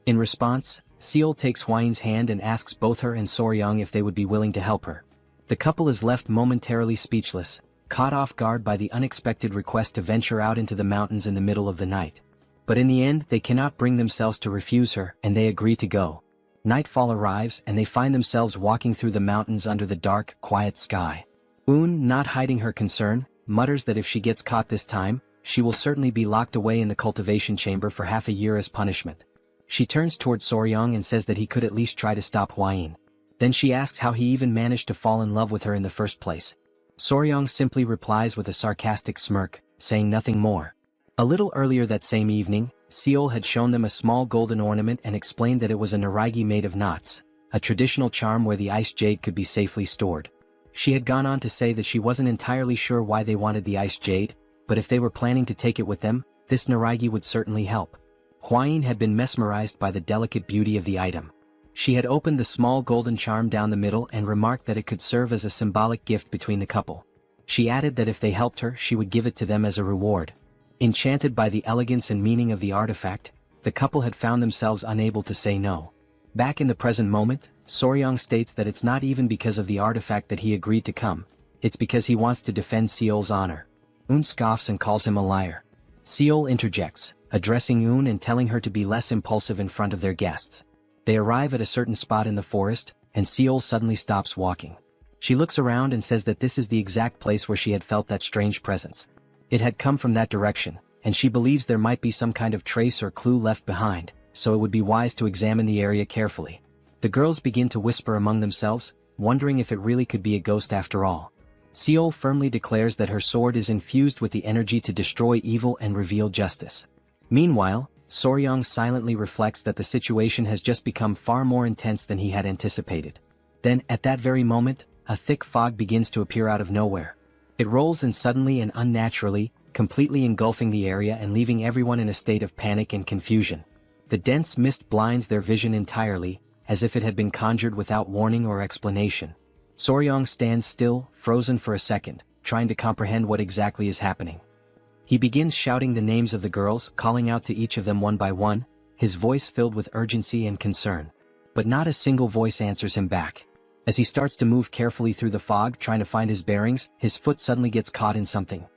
S1: In response, Seol takes Hwain's hand and asks both her and Soryang if they would be willing to help her. The couple is left momentarily speechless, caught off guard by the unexpected request to venture out into the mountains in the middle of the night. But in the end, they cannot bring themselves to refuse her, and they agree to go. Nightfall arrives and they find themselves walking through the mountains under the dark, quiet sky. Un, not hiding her concern, mutters that if she gets caught this time, she will certainly be locked away in the cultivation chamber for half a year as punishment. She turns toward Soryang and says that he could at least try to stop Hwain. Then she asks how he even managed to fall in love with her in the first place. Soryang simply replies with a sarcastic smirk, saying nothing more. A little earlier that same evening, Seol had shown them a small golden ornament and explained that it was a naragi made of knots, a traditional charm where the ice jade could be safely stored. She had gone on to say that she wasn't entirely sure why they wanted the ice jade, but if they were planning to take it with them, this naragi would certainly help. Hwain had been mesmerized by the delicate beauty of the item. She had opened the small golden charm down the middle and remarked that it could serve as a symbolic gift between the couple. She added that if they helped her, she would give it to them as a reward. Enchanted by the elegance and meaning of the artifact, the couple had found themselves unable to say no. Back in the present moment, Soryang states that it's not even because of the artifact that he agreed to come, it's because he wants to defend Seol's honor. Un scoffs and calls him a liar. Seol interjects, addressing Un and telling her to be less impulsive in front of their guests. They arrive at a certain spot in the forest, and Seol suddenly stops walking. She looks around and says that this is the exact place where she had felt that strange presence. It had come from that direction, and she believes there might be some kind of trace or clue left behind, so it would be wise to examine the area carefully. The girls begin to whisper among themselves, wondering if it really could be a ghost after all. Seol firmly declares that her sword is infused with the energy to destroy evil and reveal justice. Meanwhile, Soryang silently reflects that the situation has just become far more intense than he had anticipated. Then, at that very moment, a thick fog begins to appear out of nowhere. It rolls in suddenly and unnaturally, completely engulfing the area and leaving everyone in a state of panic and confusion. The dense mist blinds their vision entirely, as if it had been conjured without warning or explanation. Soryong stands still, frozen for a second, trying to comprehend what exactly is happening. He begins shouting the names of the girls, calling out to each of them one by one, his voice filled with urgency and concern. But not a single voice answers him back. As he starts to move carefully through the fog trying to find his bearings, his foot suddenly gets caught in something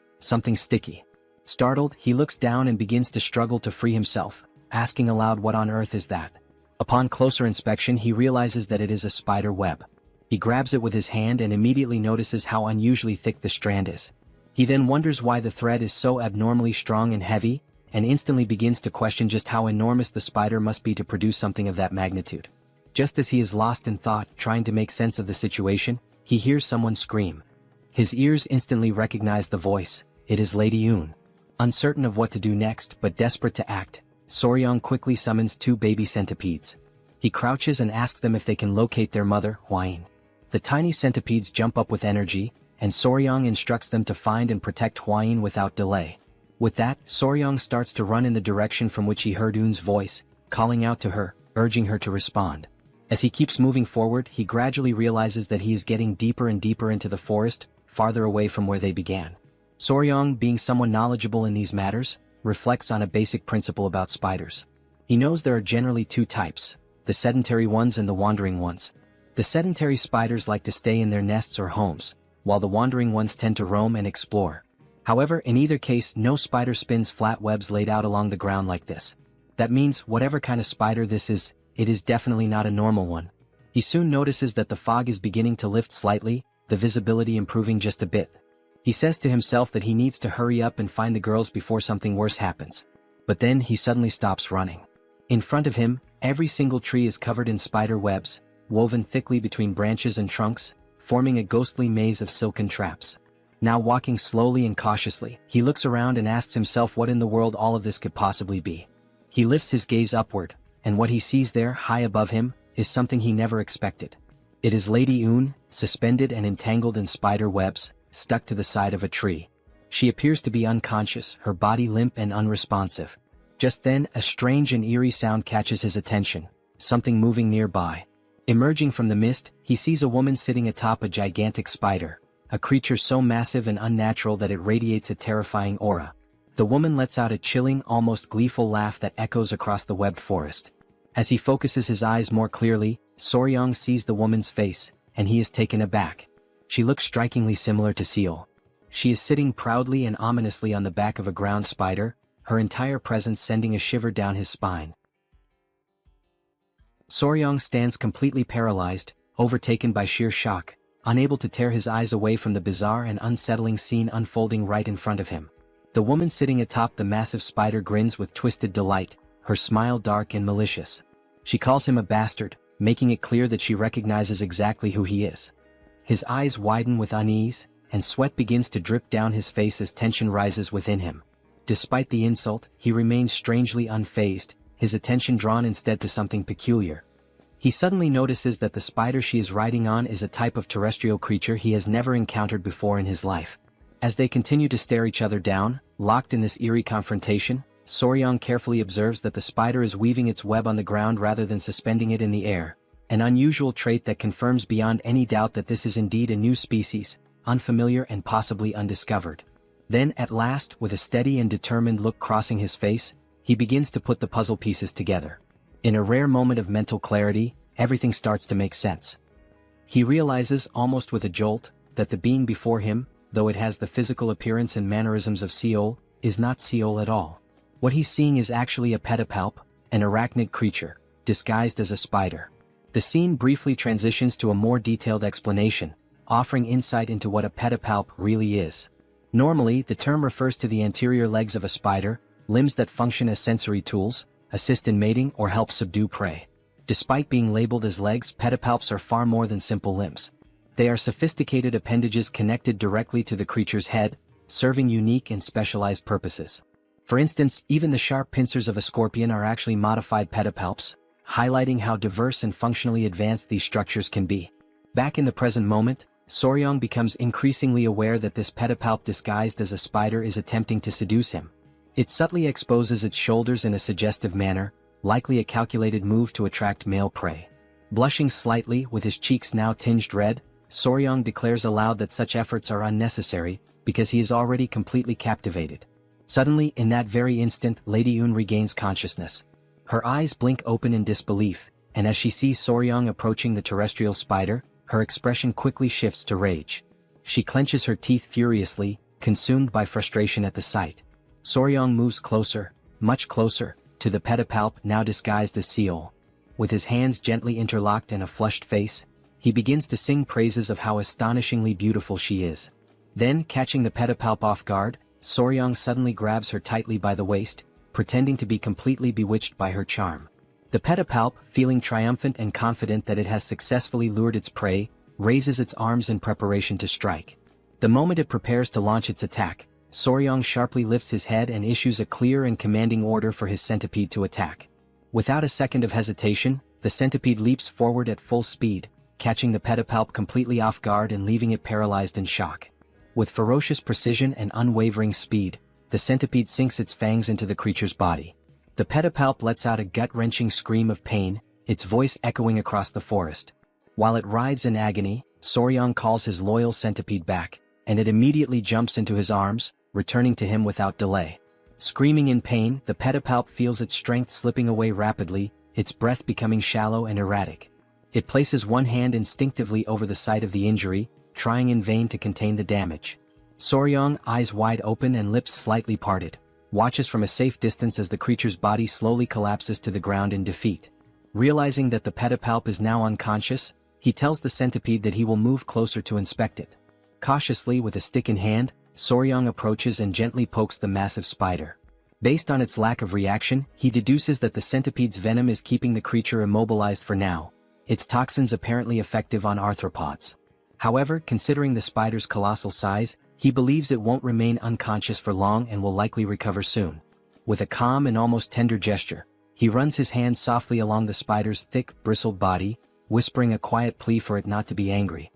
S1: sticky. Startled, he looks down and begins to struggle to free himself, asking aloud, what on earth is that? Upon closer inspection, he realizes that it is a spider web. He grabs it with his hand and immediately notices how unusually thick the strand is. He then wonders why the thread is so abnormally strong and heavy, and instantly begins to question just how enormous the spider must be to produce something of that magnitude. Just as he is lost in thought, trying to make sense of the situation, he hears someone scream. His ears instantly recognize the voice. It is Lady Yoon. Uncertain of what to do next but desperate to act, Soryong quickly summons 2 baby centipedes. He crouches and asks them if they can locate their mother, Hwain. The tiny centipedes jump up with energy, and Soryong instructs them to find and protect Hwain without delay. With that, Soryong starts to run in the direction from which he heard Yoon's voice, calling out to her, urging her to respond. As he keeps moving forward, he gradually realizes that he is getting deeper and deeper into the forest, farther away from where they began. Soryong, being someone knowledgeable in these matters, reflects on a basic principle about spiders. He knows there are generally 2 types, the sedentary ones and the wandering ones. The sedentary spiders like to stay in their nests or homes, while the wandering ones tend to roam and explore. However, in either case, no spider spins flat webs laid out along the ground like this. That means, whatever kind of spider this is, it is definitely not a normal one. He soon notices that the fog is beginning to lift slightly, the visibility improving just a bit. He says to himself that he needs to hurry up and find the girls before something worse happens. But then he suddenly stops running. In front of him, every single tree is covered in spider webs, woven thickly between branches and trunks, forming a ghostly maze of silken traps. Now walking slowly and cautiously, he looks around and asks himself what in the world all of this could possibly be. He lifts his gaze upward, and what he sees there, high above him, is something he never expected. It is Lady Yoon, suspended and entangled in spider webs, stuck to the side of a tree. She appears to be unconscious, her body limp and unresponsive. Just then, a strange and eerie sound catches his attention, something moving nearby. Emerging from the mist, he sees a woman sitting atop a gigantic spider, a creature so massive and unnatural that it radiates a terrifying aura. The woman lets out a chilling, almost gleeful laugh that echoes across the webbed forest. As he focuses his eyes more clearly, Soryong sees the woman's face, and he is taken aback. She looks strikingly similar to Seal. She is sitting proudly and ominously on the back of a ground spider, her entire presence sending a shiver down his spine. Soryong stands completely paralyzed, overtaken by sheer shock, unable to tear his eyes away from the bizarre and unsettling scene unfolding right in front of him. The woman sitting atop the massive spider grins with twisted delight, her smile dark and malicious. She calls him a bastard, making it clear that she recognizes exactly who he is. His eyes widen with unease, and sweat begins to drip down his face as tension rises within him. Despite the insult, he remains strangely unfazed, his attention drawn instead to something peculiar. He suddenly notices that the spider she is riding on is a type of terrestrial creature he has never encountered before in his life. As they continue to stare each other down, locked in this eerie confrontation, Soryong carefully observes that the spider is weaving its web on the ground rather than suspending it in the air, an unusual trait that confirms beyond any doubt that this is indeed a new species, unfamiliar and possibly undiscovered. Then, at last, with a steady and determined look crossing his face, he begins to put the puzzle pieces together. In a rare moment of mental clarity, everything starts to make sense. He realizes, almost with a jolt, that the being before him, though it has the physical appearance and mannerisms of Seol, is not Seol at all. What he's seeing is actually a pedipalp, an arachnid creature, disguised as a spider. The scene briefly transitions to a more detailed explanation, offering insight into what a pedipalp really is. Normally, the term refers to the anterior legs of a spider, limbs that function as sensory tools, assist in mating or help subdue prey. Despite being labeled as legs, pedipalps are far more than simple limbs. They are sophisticated appendages connected directly to the creature's head, serving unique and specialized purposes. For instance, even the sharp pincers of a scorpion are actually modified pedipalps, highlighting how diverse and functionally advanced these structures can be. Back in the present moment, Soryong becomes increasingly aware that this pedipalp disguised as a spider is attempting to seduce him. It subtly exposes its shoulders in a suggestive manner, likely a calculated move to attract male prey. Blushing slightly, with his cheeks now tinged red, Soryong declares aloud that such efforts are unnecessary, because he is already completely captivated. Suddenly, in that very instant, Lady Eun regains consciousness. Her eyes blink open in disbelief, and as she sees Soryong approaching the terrestrial spider, her expression quickly shifts to rage. She clenches her teeth furiously, consumed by frustration at the sight. Soryong moves closer, much closer, to the pedipalp now disguised as Seol. With his hands gently interlocked and a flushed face, he begins to sing praises of how astonishingly beautiful she is. Then, catching the pedipalp off guard, Soryong suddenly grabs her tightly by the waist, pretending to be completely bewitched by her charm. The pedipalp, feeling triumphant and confident that it has successfully lured its prey, raises its arms in preparation to strike. The moment it prepares to launch its attack, Soryong sharply lifts his head and issues a clear and commanding order for his centipede to attack. Without a second of hesitation, the centipede leaps forward at full speed, catching the pedipalp completely off guard and leaving it paralyzed in shock. With ferocious precision and unwavering speed, the centipede sinks its fangs into the creature's body. The pedipalp lets out a gut-wrenching scream of pain, its voice echoing across the forest. While it writhes in agony, Soryong calls his loyal centipede back, and it immediately jumps into his arms, returning to him without delay. Screaming in pain, the pedipalp feels its strength slipping away rapidly, its breath becoming shallow and erratic. It places one hand instinctively over the site of the injury, trying in vain to contain the damage. Soryong, eyes wide open and lips slightly parted, watches from a safe distance as the creature's body slowly collapses to the ground in defeat. Realizing that the pedipalp is now unconscious, he tells the centipede that he will move closer to inspect it. Cautiously, with a stick in hand, Soryong approaches and gently pokes the massive spider. Based on its lack of reaction, he deduces that the centipede's venom is keeping the creature immobilized for now, its toxins apparently effective on arthropods. However, considering the spider's colossal size, he believes it won't remain unconscious for long and will likely recover soon. With a calm and almost tender gesture, he runs his hand softly along the spider's thick, bristled body, whispering a quiet plea for it not to be angry.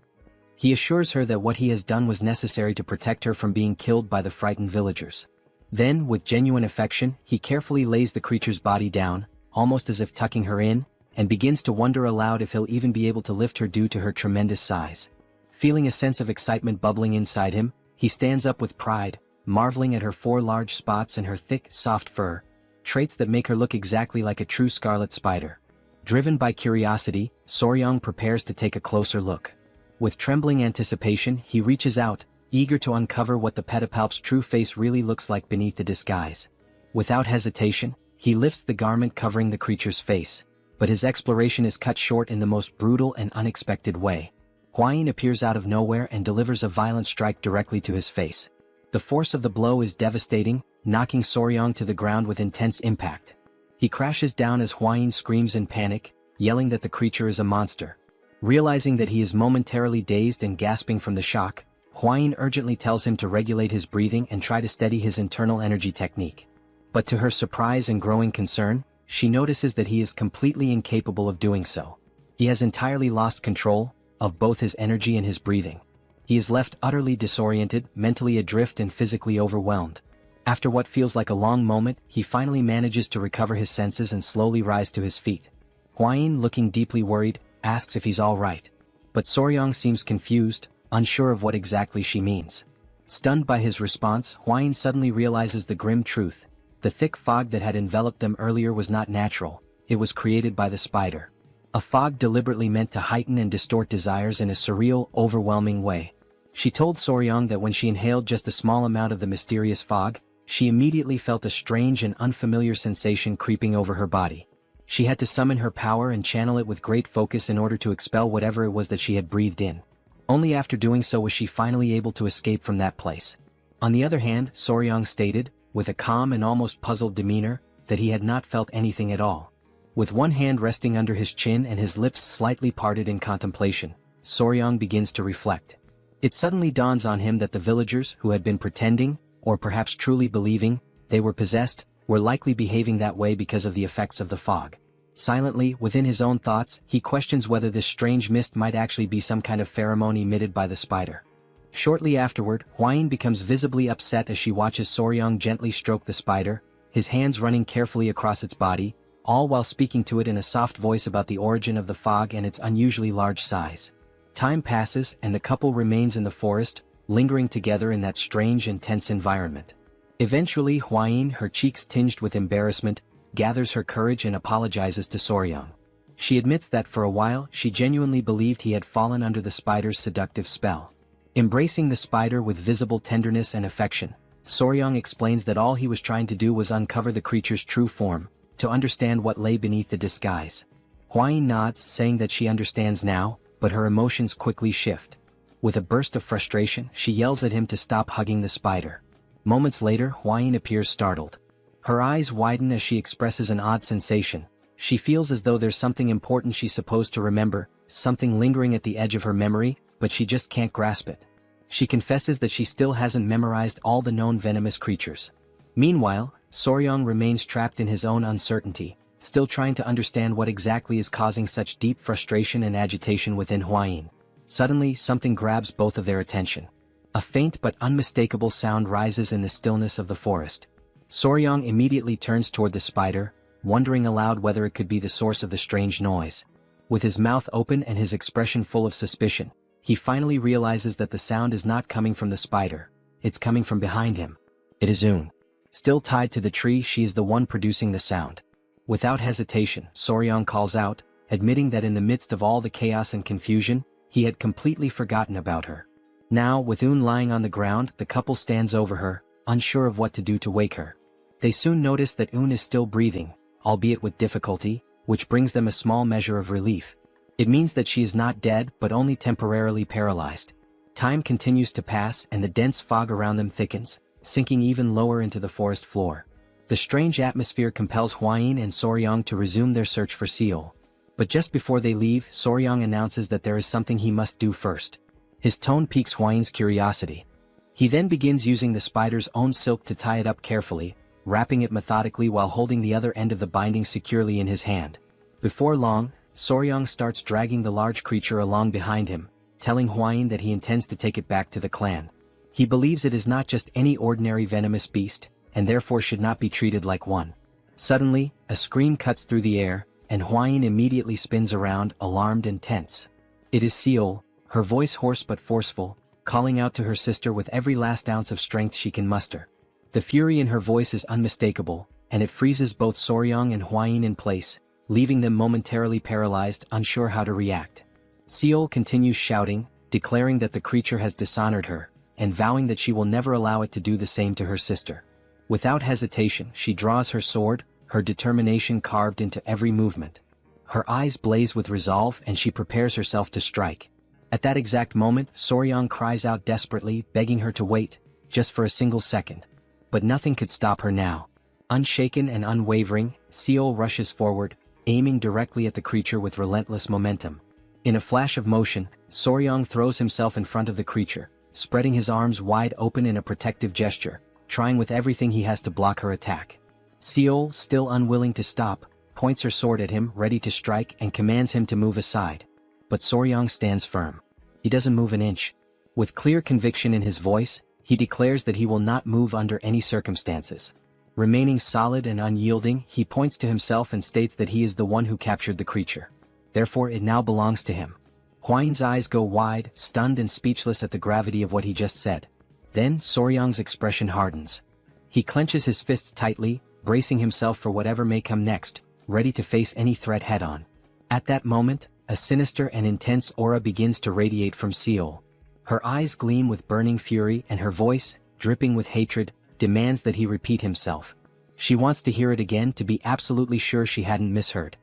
S1: He assures her that what he has done was necessary to protect her from being killed by the frightened villagers. Then, with genuine affection, he carefully lays the creature's body down, almost as if tucking her in, and begins to wonder aloud if he'll even be able to lift her due to her tremendous size. Feeling a sense of excitement bubbling inside him, he stands up with pride, marveling at her 4 large spots and her thick, soft fur, traits that make her look exactly like a true scarlet spider. Driven by curiosity, Soryong prepares to take a closer look. With trembling anticipation, he reaches out, eager to uncover what the pedipalp's true face really looks like beneath the disguise. Without hesitation, he lifts the garment covering the creature's face, but his exploration is cut short in the most brutal and unexpected way. Hwayin appears out of nowhere and delivers a violent strike directly to his face. The force of the blow is devastating, knocking Soryong to the ground with intense impact. He crashes down as Hwayin screams in panic, yelling that the creature is a monster. Realizing that he is momentarily dazed and gasping from the shock, Hwayin urgently tells him to regulate his breathing and try to steady his internal energy technique. But to her surprise and growing concern, she notices that he is completely incapable of doing so. He has entirely lost control of both his energy and his breathing. He is left utterly disoriented, mentally adrift and physically overwhelmed. After what feels like a long moment, he finally manages to recover his senses and slowly rise to his feet. Hwayin, looking deeply worried, asks if he's all right. But Soryong seems confused, unsure of what exactly she means. Stunned by his response, Hwayin suddenly realizes the grim truth. The thick fog that had enveloped them earlier was not natural, it was created by the spider. A fog deliberately meant to heighten and distort desires in a surreal, overwhelming way. She told Soryong that when she inhaled just a small amount of the mysterious fog, she immediately felt a strange and unfamiliar sensation creeping over her body. She had to summon her power and channel it with great focus in order to expel whatever it was that she had breathed in. Only after doing so was she finally able to escape from that place. On the other hand, Soryong stated, with a calm and almost puzzled demeanor, that he had not felt anything at all. With one hand resting under his chin and his lips slightly parted in contemplation, Soryong begins to reflect. It suddenly dawns on him that the villagers who had been pretending, or perhaps truly believing, they were possessed, were likely behaving that way because of the effects of the fog. Silently, within his own thoughts, he questions whether this strange mist might actually be some kind of pheromone emitted by the spider. Shortly afterward, Hwain becomes visibly upset as she watches Soryong gently stroke the spider, his hands running carefully across its body, all while speaking to it in a soft voice about the origin of the fog and its unusually large size. Time passes and the couple remains in the forest, lingering together in that strange and tense environment. Eventually Hwain, her cheeks tinged with embarrassment, gathers her courage and apologizes to Soryong. She admits that for a while she genuinely believed he had fallen under the spider's seductive spell. Embracing the spider with visible tenderness and affection, Soryong explains that all he was trying to do was uncover the creature's true form, to understand what lay beneath the disguise. Hwain nods, saying that she understands now, but her emotions quickly shift. With a burst of frustration, she yells at him to stop hugging the spider. Moments later, Hwain appears startled. Her eyes widen as she expresses an odd sensation. She feels as though there's something important she's supposed to remember, something lingering at the edge of her memory, but she just can't grasp it. She confesses that she still hasn't memorized all the known venomous creatures. Meanwhile, Soryong remains trapped in his own uncertainty, still trying to understand what exactly is causing such deep frustration and agitation within Hwain. Suddenly, something grabs both of their attention. A faint but unmistakable sound rises in the stillness of the forest. Soryong immediately turns toward the spider, wondering aloud whether it could be the source of the strange noise. With his mouth open and his expression full of suspicion, he finally realizes that the sound is not coming from the spider, it's coming from behind him. It is Eun. Still tied to the tree, she is the one producing the sound. Without hesitation, Soryong calls out, admitting that in the midst of all the chaos and confusion, he had completely forgotten about her. Now, with Eun lying on the ground, the couple stands over her, unsure of what to do to wake her. They soon notice that Eun is still breathing, albeit with difficulty, which brings them a small measure of relief. It means that she is not dead but only temporarily paralyzed. Time continues to pass and the dense fog around them thickens, sinking even lower into the forest floor. The strange atmosphere compels Hwain and Soryong to resume their search for Seol. But just before they leave, Soryong announces that there is something he must do first. His tone piques Hwain's curiosity. He then begins using the spider's own silk to tie it up carefully, wrapping it methodically while holding the other end of the binding securely in his hand. Before long, Soryong starts dragging the large creature along behind him, telling Hwain that he intends to take it back to the clan. He believes it is not just any ordinary venomous beast, and therefore should not be treated like one. Suddenly, a scream cuts through the air, and Hwain immediately spins around, alarmed and tense. It is Seol, her voice hoarse but forceful, calling out to her sister with every last ounce of strength she can muster. The fury in her voice is unmistakable, and it freezes both Soryong and Hwain in place, leaving them momentarily paralyzed, unsure how to react. Seol continues shouting, declaring that the creature has dishonored her, and vowing that she will never allow it to do the same to her sister. Without hesitation, she draws her sword, her determination carved into every movement. Her eyes blaze with resolve and she prepares herself to strike. At that exact moment, Soryong cries out desperately, begging her to wait, just for a single second. But nothing could stop her now. Unshaken and unwavering, Seol rushes forward, aiming directly at the creature with relentless momentum. In a flash of motion, Soryong throws himself in front of the creature, spreading his arms wide open in a protective gesture, trying with everything he has to block her attack. Seol, still unwilling to stop, points her sword at him, ready to strike, and commands him to move aside. But Soryong stands firm. He doesn't move an inch. With clear conviction in his voice, he declares that he will not move under any circumstances. Remaining solid and unyielding, he points to himself and states that he is the one who captured the creature. Therefore it now belongs to him. Hwain's eyes go wide, stunned and speechless at the gravity of what he just said. Then Soryong's expression hardens. He clenches his fists tightly, bracing himself for whatever may come next, ready to face any threat head-on. At that moment, a sinister and intense aura begins to radiate from Seol. Her eyes gleam with burning fury and her voice, dripping with hatred, demands that he repeat himself. She wants to hear it again to be absolutely sure she hadn't misheard.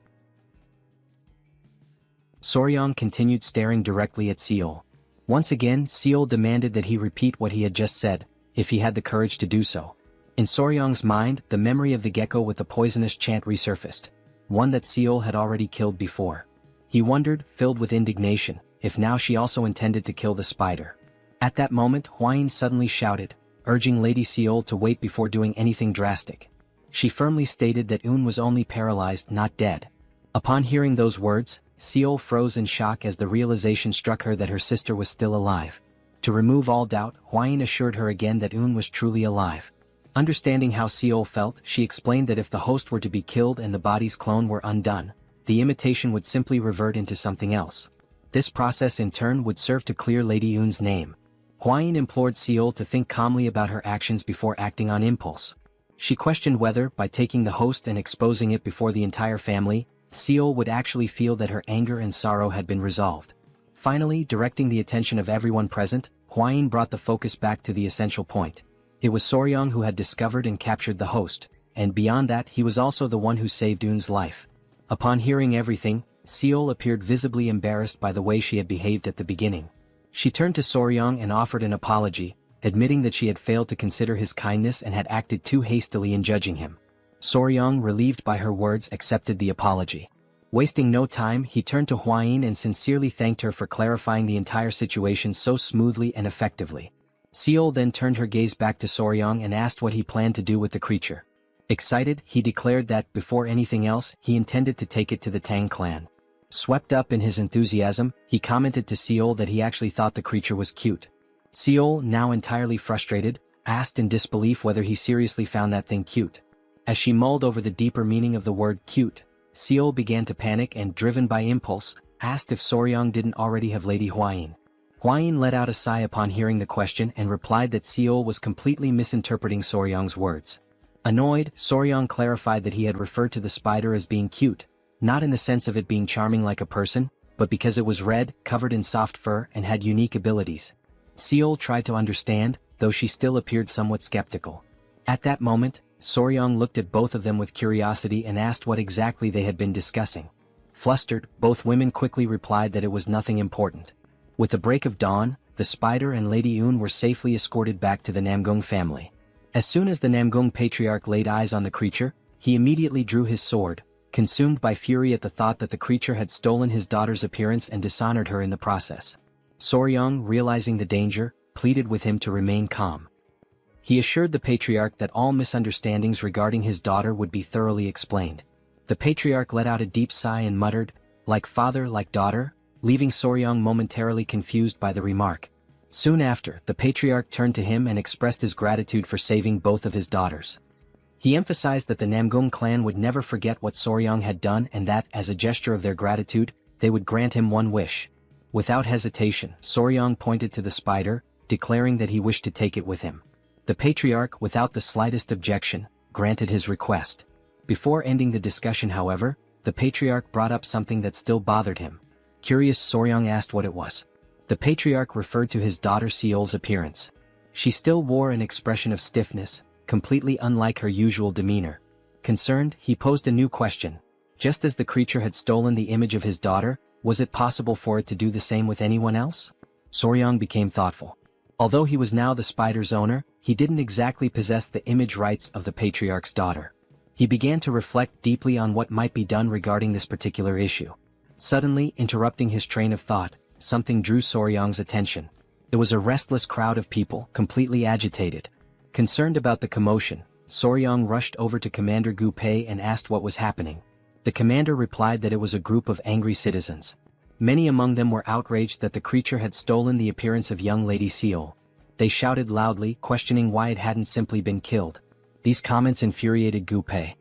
S1: Soryong continued staring directly at Seol. Once again, Seol demanded that he repeat what he had just said, if he had the courage to do so. In Soryong's mind, the memory of the gecko with the poisonous chant resurfaced, one that Seol had already killed before. He wondered, filled with indignation, if now she also intended to kill the spider. At that moment, Hwain suddenly shouted, urging Lady Seol to wait before doing anything drastic. She firmly stated that Eun was only paralyzed, not dead. Upon hearing those words, Seol froze in shock as the realization struck her that her sister was still alive. To remove all doubt, Hwain assured her again that Eun was truly alive. Understanding how Seol felt, she explained that if the host were to be killed and the body's clone were undone, the imitation would simply revert into something else. This process in turn would serve to clear Lady Eun's name. Hwain implored Seol to think calmly about her actions before acting on impulse. She questioned whether, by taking the host and exposing it before the entire family, Seol would actually feel that her anger and sorrow had been resolved. Finally, directing the attention of everyone present, Hwain brought the focus back to the essential point. It was Soryong who had discovered and captured the host, and beyond that he was also the one who saved Eun's life. Upon hearing everything, Seol appeared visibly embarrassed by the way she had behaved at the beginning. She turned to Soryong and offered an apology, admitting that she had failed to consider his kindness and had acted too hastily in judging him. Soryong, relieved by her words, accepted the apology. Wasting no time, he turned to Hwain and sincerely thanked her for clarifying the entire situation so smoothly and effectively. Seol then turned her gaze back to Soryong and asked what he planned to do with the creature. Excited, he declared that, before anything else, he intended to take it to the Tang clan. Swept up in his enthusiasm, he commented to Seol that he actually thought the creature was cute. Seol, now entirely frustrated, asked in disbelief whether he seriously found that thing cute. As she mulled over the deeper meaning of the word cute, Seol began to panic and, driven by impulse, asked if Soryong didn't already have Lady Hwain. Hwain let out a sigh upon hearing the question and replied that Seol was completely misinterpreting Soryong's words. Annoyed, Soryong clarified that he had referred to the spider as being cute, not in the sense of it being charming like a person, but because it was red, covered in soft fur, and had unique abilities. Seol tried to understand, though she still appeared somewhat skeptical. At that moment, Soryong looked at both of them with curiosity and asked what exactly they had been discussing. Flustered, both women quickly replied that it was nothing important. With the break of dawn, the spider and Lady Eun were safely escorted back to the Namgung family. As soon as the Namgung patriarch laid eyes on the creature, he immediately drew his sword, consumed by fury at the thought that the creature had stolen his daughter's appearance and dishonored her in the process. Soryong, realizing the danger, pleaded with him to remain calm. He assured the patriarch that all misunderstandings regarding his daughter would be thoroughly explained. The patriarch let out a deep sigh and muttered, "Like father, like daughter," leaving Soryong momentarily confused by the remark. Soon after, the patriarch turned to him and expressed his gratitude for saving both of his daughters. He emphasized that the Namgung clan would never forget what Soryong had done and that, as a gesture of their gratitude, they would grant him one wish. Without hesitation, Soryong pointed to the spider, declaring that he wished to take it with him. The patriarch, without the slightest objection, granted his request. Before ending the discussion, however, the patriarch brought up something that still bothered him. Curious, Soryong asked what it was. The patriarch referred to his daughter Seol's appearance. She still wore an expression of stiffness, completely unlike her usual demeanor. Concerned, he posed a new question. Just as the creature had stolen the image of his daughter, was it possible for it to do the same with anyone else? Soryong became thoughtful. Although he was now the spider's owner, he didn't exactly possess the image rights of the patriarch's daughter. He began to reflect deeply on what might be done regarding this particular issue. Suddenly, interrupting his train of thought, something drew Soryong's attention. It was a restless crowd of people, completely agitated. Concerned about the commotion, Soryong rushed over to Commander Gu Pei and asked what was happening. The commander replied that it was a group of angry citizens. Many among them were outraged that the creature had stolen the appearance of young Lady Seol. They shouted loudly, questioning why it hadn't simply been killed. These comments infuriated Gu Pei.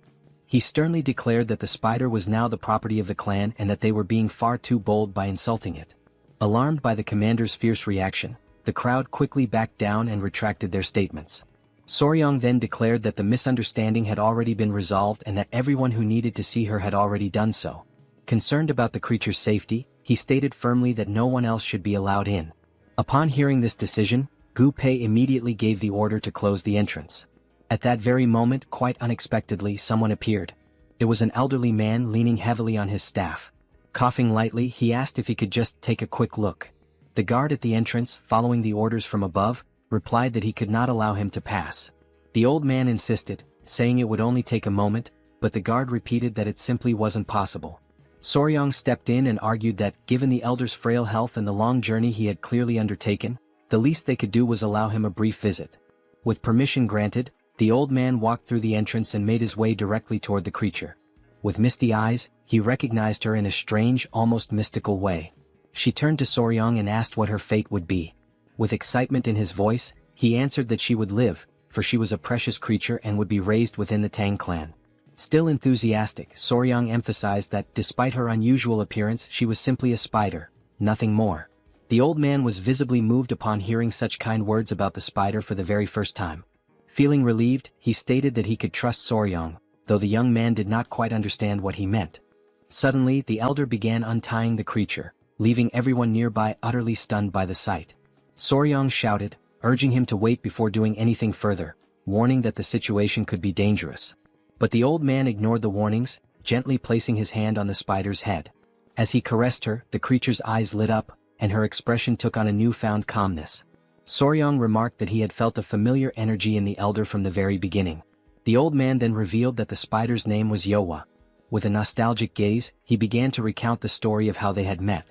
S1: He sternly declared that the spider was now the property of the clan and that they were being far too bold by insulting it. Alarmed by the commander's fierce reaction, the crowd quickly backed down and retracted their statements. Soryong then declared that the misunderstanding had already been resolved and that everyone who needed to see her had already done so. Concerned about the creature's safety, he stated firmly that no one else should be allowed in. Upon hearing this decision, Gu Pei immediately gave the order to close the entrance. At that very moment, quite unexpectedly, someone appeared. It was an elderly man leaning heavily on his staff. Coughing lightly, he asked if he could just take a quick look. The guard at the entrance, following the orders from above, replied that he could not allow him to pass. The old man insisted, saying it would only take a moment, but the guard repeated that it simply wasn't possible. Soryong stepped in and argued that, given the elder's frail health and the long journey he had clearly undertaken, the least they could do was allow him a brief visit. With permission granted, the old man walked through the entrance and made his way directly toward the creature. With misty eyes, he recognized her in a strange, almost mystical way. She turned to Soryang and asked what her fate would be. With excitement in his voice, he answered that she would live, for she was a precious creature and would be raised within the Tang clan. Still enthusiastic, Soryang emphasized that, despite her unusual appearance, she was simply a spider, nothing more. The old man was visibly moved upon hearing such kind words about the spider for the very first time. Feeling relieved, he stated that he could trust Soryang, though the young man did not quite understand what he meant. Suddenly, the elder began untying the creature, leaving everyone nearby utterly stunned by the sight. Soryang shouted, urging him to wait before doing anything further, warning that the situation could be dangerous. But the old man ignored the warnings, gently placing his hand on the spider's head. As he caressed her, the creature's eyes lit up, and her expression took on a newfound calmness. Soryang remarked that he had felt a familiar energy in the elder from the very beginning. The old man then revealed that the spider's name was Yowa. With a nostalgic gaze, he began to recount the story of how they had met.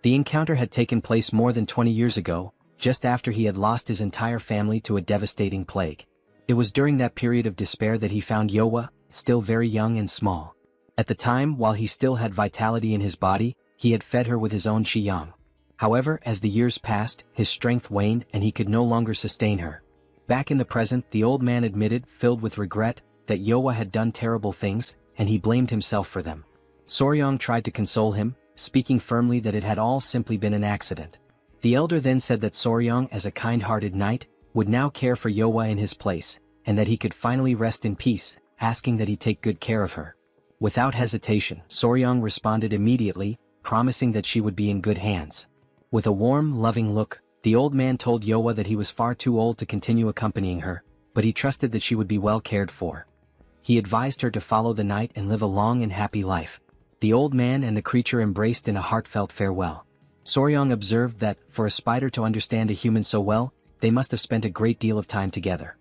S1: The encounter had taken place more than 20 years ago, just after he had lost his entire family to a devastating plague. It was during that period of despair that he found Yowa, still very young and small. At the time, while he still had vitality in his body, he had fed her with his own qi-yang. However, as the years passed, his strength waned and he could no longer sustain her. Back in the present, the old man admitted, filled with regret, that Yowa had done terrible things, and he blamed himself for them. Soryang tried to console him, speaking firmly that it had all simply been an accident. The elder then said that Soryang, as a kind-hearted knight, would now care for Yowa in his place, and that he could finally rest in peace, asking that he take good care of her. Without hesitation, Soryang responded immediately, promising that she would be in good hands. With a warm, loving look, the old man told Yowa that he was far too old to continue accompanying her, but he trusted that she would be well cared for. He advised her to follow the knight and live a long and happy life. The old man and the creature embraced in a heartfelt farewell. Soryang observed that, for a spider to understand a human so well, they must have spent a great deal of time together.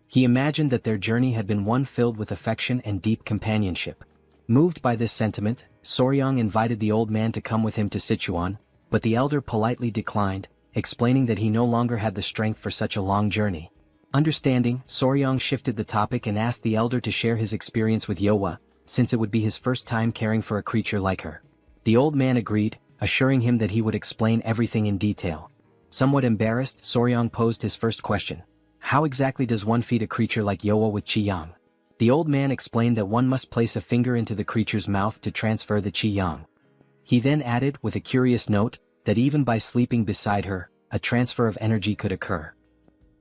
S1: He imagined that their journey had been one filled with affection and deep companionship. Moved by this sentiment, Soryang invited the old man to come with him to Sichuan, but the elder politely declined, explaining that he no longer had the strength for such a long journey. Understanding, Soryang shifted the topic and asked the elder to share his experience with Yowa, since it would be his first time caring for a creature like her. The old man agreed, assuring him that he would explain everything in detail. Somewhat embarrassed, Soryang posed his first question. How exactly does one feed a creature like Yowa with qi-yang? The old man explained that one must place a finger into the creature's mouth to transfer the qi-yang. He then added, with a curious note, that even by sleeping beside her, a transfer of energy could occur.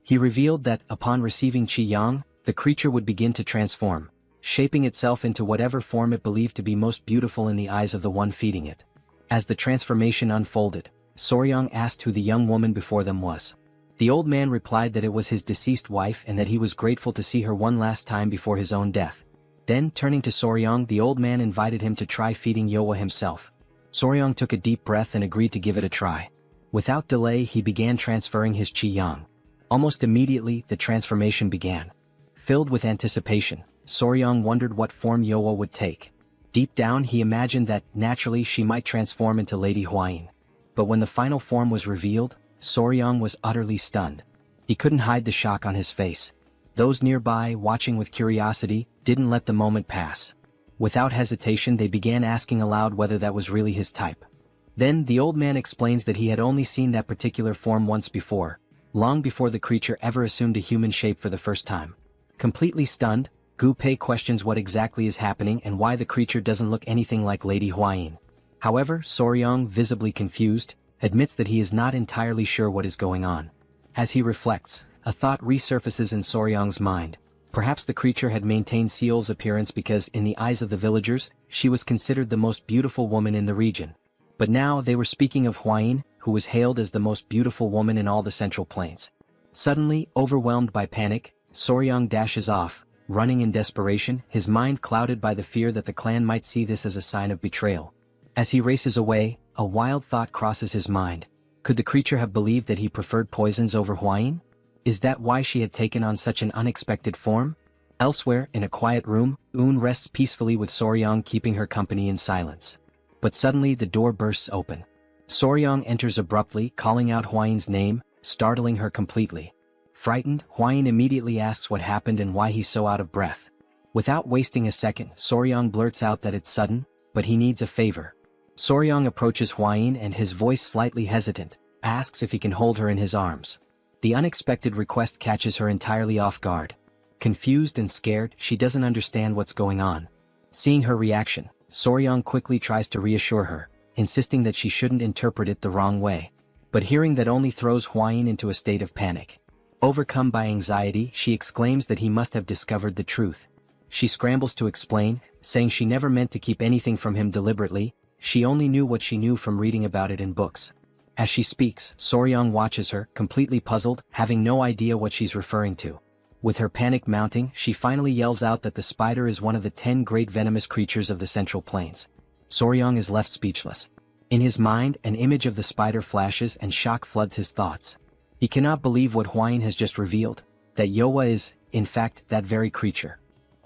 S1: He revealed that, upon receiving qi-yang, the creature would begin to transform, shaping itself into whatever form it believed to be most beautiful in the eyes of the one feeding it. As the transformation unfolded, Soryang asked who the young woman before them was. The old man replied that it was his deceased wife and that he was grateful to see her one last time before his own death. Then, turning to Soryang, the old man invited him to try feeding Yowa himself. Soryang took a deep breath and agreed to give it a try. Without delay, he began transferring his qi-yang. Almost immediately, the transformation began. Filled with anticipation, Soryang wondered what form Yowa would take. Deep down, he imagined that, naturally, she might transform into Lady Huayin. But when the final form was revealed, Soryang was utterly stunned. He couldn't hide the shock on his face. Those nearby, watching with curiosity, didn't let the moment pass. Without hesitation, they began asking aloud whether that was really his type. Then, the old man explains that he had only seen that particular form once before, long before the creature ever assumed a human shape for the first time. Completely stunned, Gu Pei questions what exactly is happening and why the creature doesn't look anything like Lady Huayin. However, Soryang, visibly confused, admits that he is not entirely sure what is going on. As he reflects, a thought resurfaces in Soryang's mind. Perhaps the creature had maintained Seol's appearance because, in the eyes of the villagers, she was considered the most beautiful woman in the region. But now they were speaking of Huayin, who was hailed as the most beautiful woman in all the Central Plains. Suddenly, overwhelmed by panic, Soryang dashes off, running in desperation, his mind clouded by the fear that the clan might see this as a sign of betrayal. As he races away, a wild thought crosses his mind. Could the creature have believed that he preferred poisons over Huayin? Is that why she had taken on such an unexpected form? Elsewhere, in a quiet room, Un rests peacefully with Soryang keeping her company in silence. But suddenly the door bursts open. Soryang enters abruptly, calling out Huayin's name, startling her completely. Frightened, Huayin immediately asks what happened and why he's so out of breath. Without wasting a second, Soryong blurts out that it's sudden, but he needs a favor. Soryong approaches Hwain and, his voice slightly hesitant, asks if he can hold her in his arms. The unexpected request catches her entirely off guard. Confused and scared, she doesn't understand what's going on. Seeing her reaction, Soryong quickly tries to reassure her, insisting that she shouldn't interpret it the wrong way. But hearing that only throws Hwain into a state of panic. Overcome by anxiety, she exclaims that he must have discovered the truth. She scrambles to explain, saying she never meant to keep anything from him deliberately, she only knew what she knew from reading about it in books. As she speaks, Soryong watches her, completely puzzled, having no idea what she's referring to. With her panic mounting, she finally yells out that the spider is one of the 10 great venomous creatures of the Central Plains. Soryong is left speechless. In his mind, an image of the spider flashes and shock floods his thoughts. He cannot believe what Hwain has just revealed, that Yowa is, in fact, that very creature.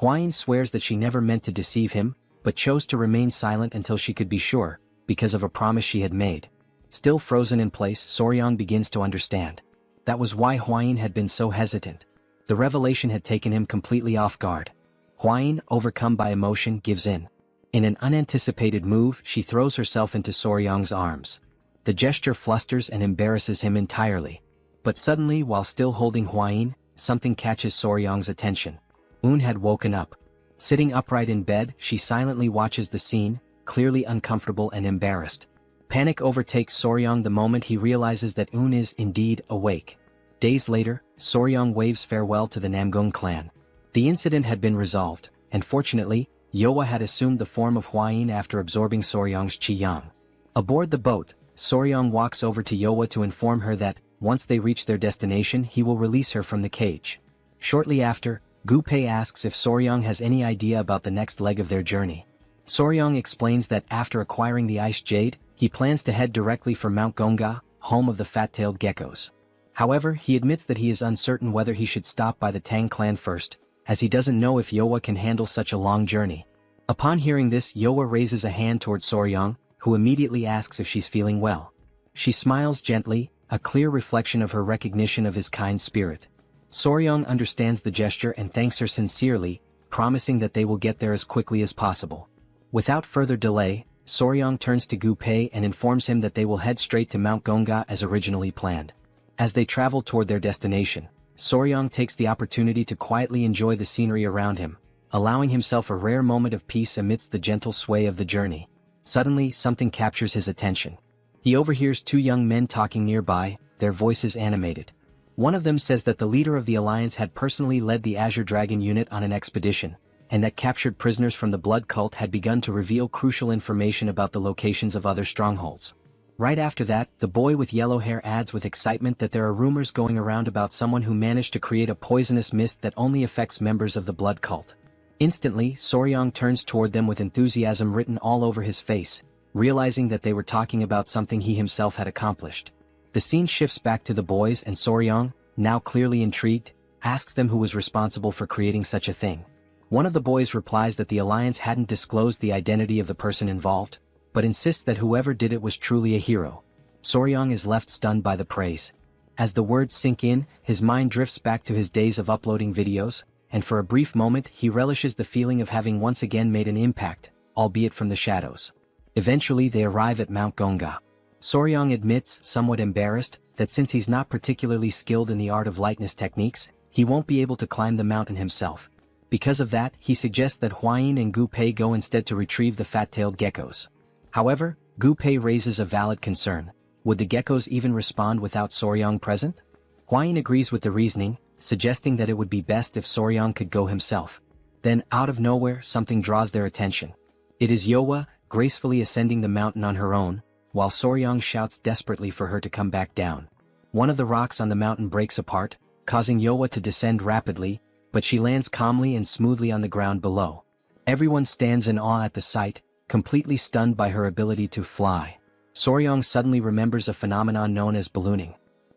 S1: Hwain swears that she never meant to deceive him, but chose to remain silent until she could be sure, because of a promise she had made. Still frozen in place, Soryong begins to understand. That was why Hwain had been so hesitant. The revelation had taken him completely off guard. Hwain, overcome by emotion, gives in. In an unanticipated move, she throws herself into Soryong's arms. The gesture flusters and embarrasses him entirely. But suddenly, while still holding Hwain, something catches Soryong's attention. Un had woken up. Sitting upright in bed, she silently watches the scene, clearly uncomfortable and embarrassed. Panic overtakes Soryong the moment he realizes that Un is indeed awake. Days later, Soryong waves farewell to the Namgung clan. The incident had been resolved, and fortunately, Yowa had assumed the form of Hwain after absorbing Soryong's qi-yang. Aboard the boat, Soryong walks over to Yowa to inform her that, once they reach their destination, he will release her from the cage. Shortly after, Gu-pei asks if Soryong has any idea about the next leg of their journey. Soryong explains that after acquiring the ice jade, he plans to head directly for Mount Gonga, home of the fat-tailed geckos. However, he admits that he is uncertain whether he should stop by the Tang clan first, as he doesn't know if Yowa can handle such a long journey. Upon hearing this, Yowa raises a hand toward Soryong, who immediately asks if she's feeling well. She smiles gently, a clear reflection of her recognition of his kind spirit. Soryong understands the gesture and thanks her sincerely, promising that they will get there as quickly as possible. Without further delay, Soryong turns to Gu-pei and informs him that they will head straight to Mount Gonga as originally planned. As they travel toward their destination, Soryong takes the opportunity to quietly enjoy the scenery around him, allowing himself a rare moment of peace amidst the gentle sway of the journey. Suddenly, something captures his attention. He overhears two young men talking nearby, their voices animated. One of them says that the leader of the alliance had personally led the Azure Dragon unit on an expedition, and that captured prisoners from the Blood Cult had begun to reveal crucial information about the locations of other strongholds. Right after that, the boy with yellow hair adds with excitement that there are rumors going around about someone who managed to create a poisonous mist that only affects members of the Blood Cult. Instantly, Soryong turns toward them with enthusiasm written all over his face, realizing that they were talking about something he himself had accomplished. The scene shifts back to the boys and Soryong, now clearly intrigued, asks them who was responsible for creating such a thing. One of the boys replies that the alliance hadn't disclosed the identity of the person involved, but insists that whoever did it was truly a hero. Soryong is left stunned by the praise. As the words sink in, his mind drifts back to his days of uploading videos, and for a brief moment he relishes the feeling of having once again made an impact, albeit from the shadows. Eventually they arrive at Mount Gonga. Soryong admits, somewhat embarrassed, that since he's not particularly skilled in the art of lightness techniques, he won't be able to climb the mountain himself. Because of that, he suggests that Hwain and Gu-pei go instead to retrieve the fat-tailed geckos. However, Gu-pei raises a valid concern. Would the geckos even respond without Soryong present? Hwain agrees with the reasoning, suggesting that it would be best if Soryong could go himself. Then, out of nowhere, something draws their attention. It is Yowa, gracefully ascending the mountain on her own, while Soryong shouts desperately for her to come back down. One of the rocks on the mountain breaks apart, causing Yowa to descend rapidly, but she lands calmly and smoothly on the ground below. Everyone stands in awe at the sight, completely stunned by her ability to fly. Soryong suddenly remembers a phenomenon known as ballooning.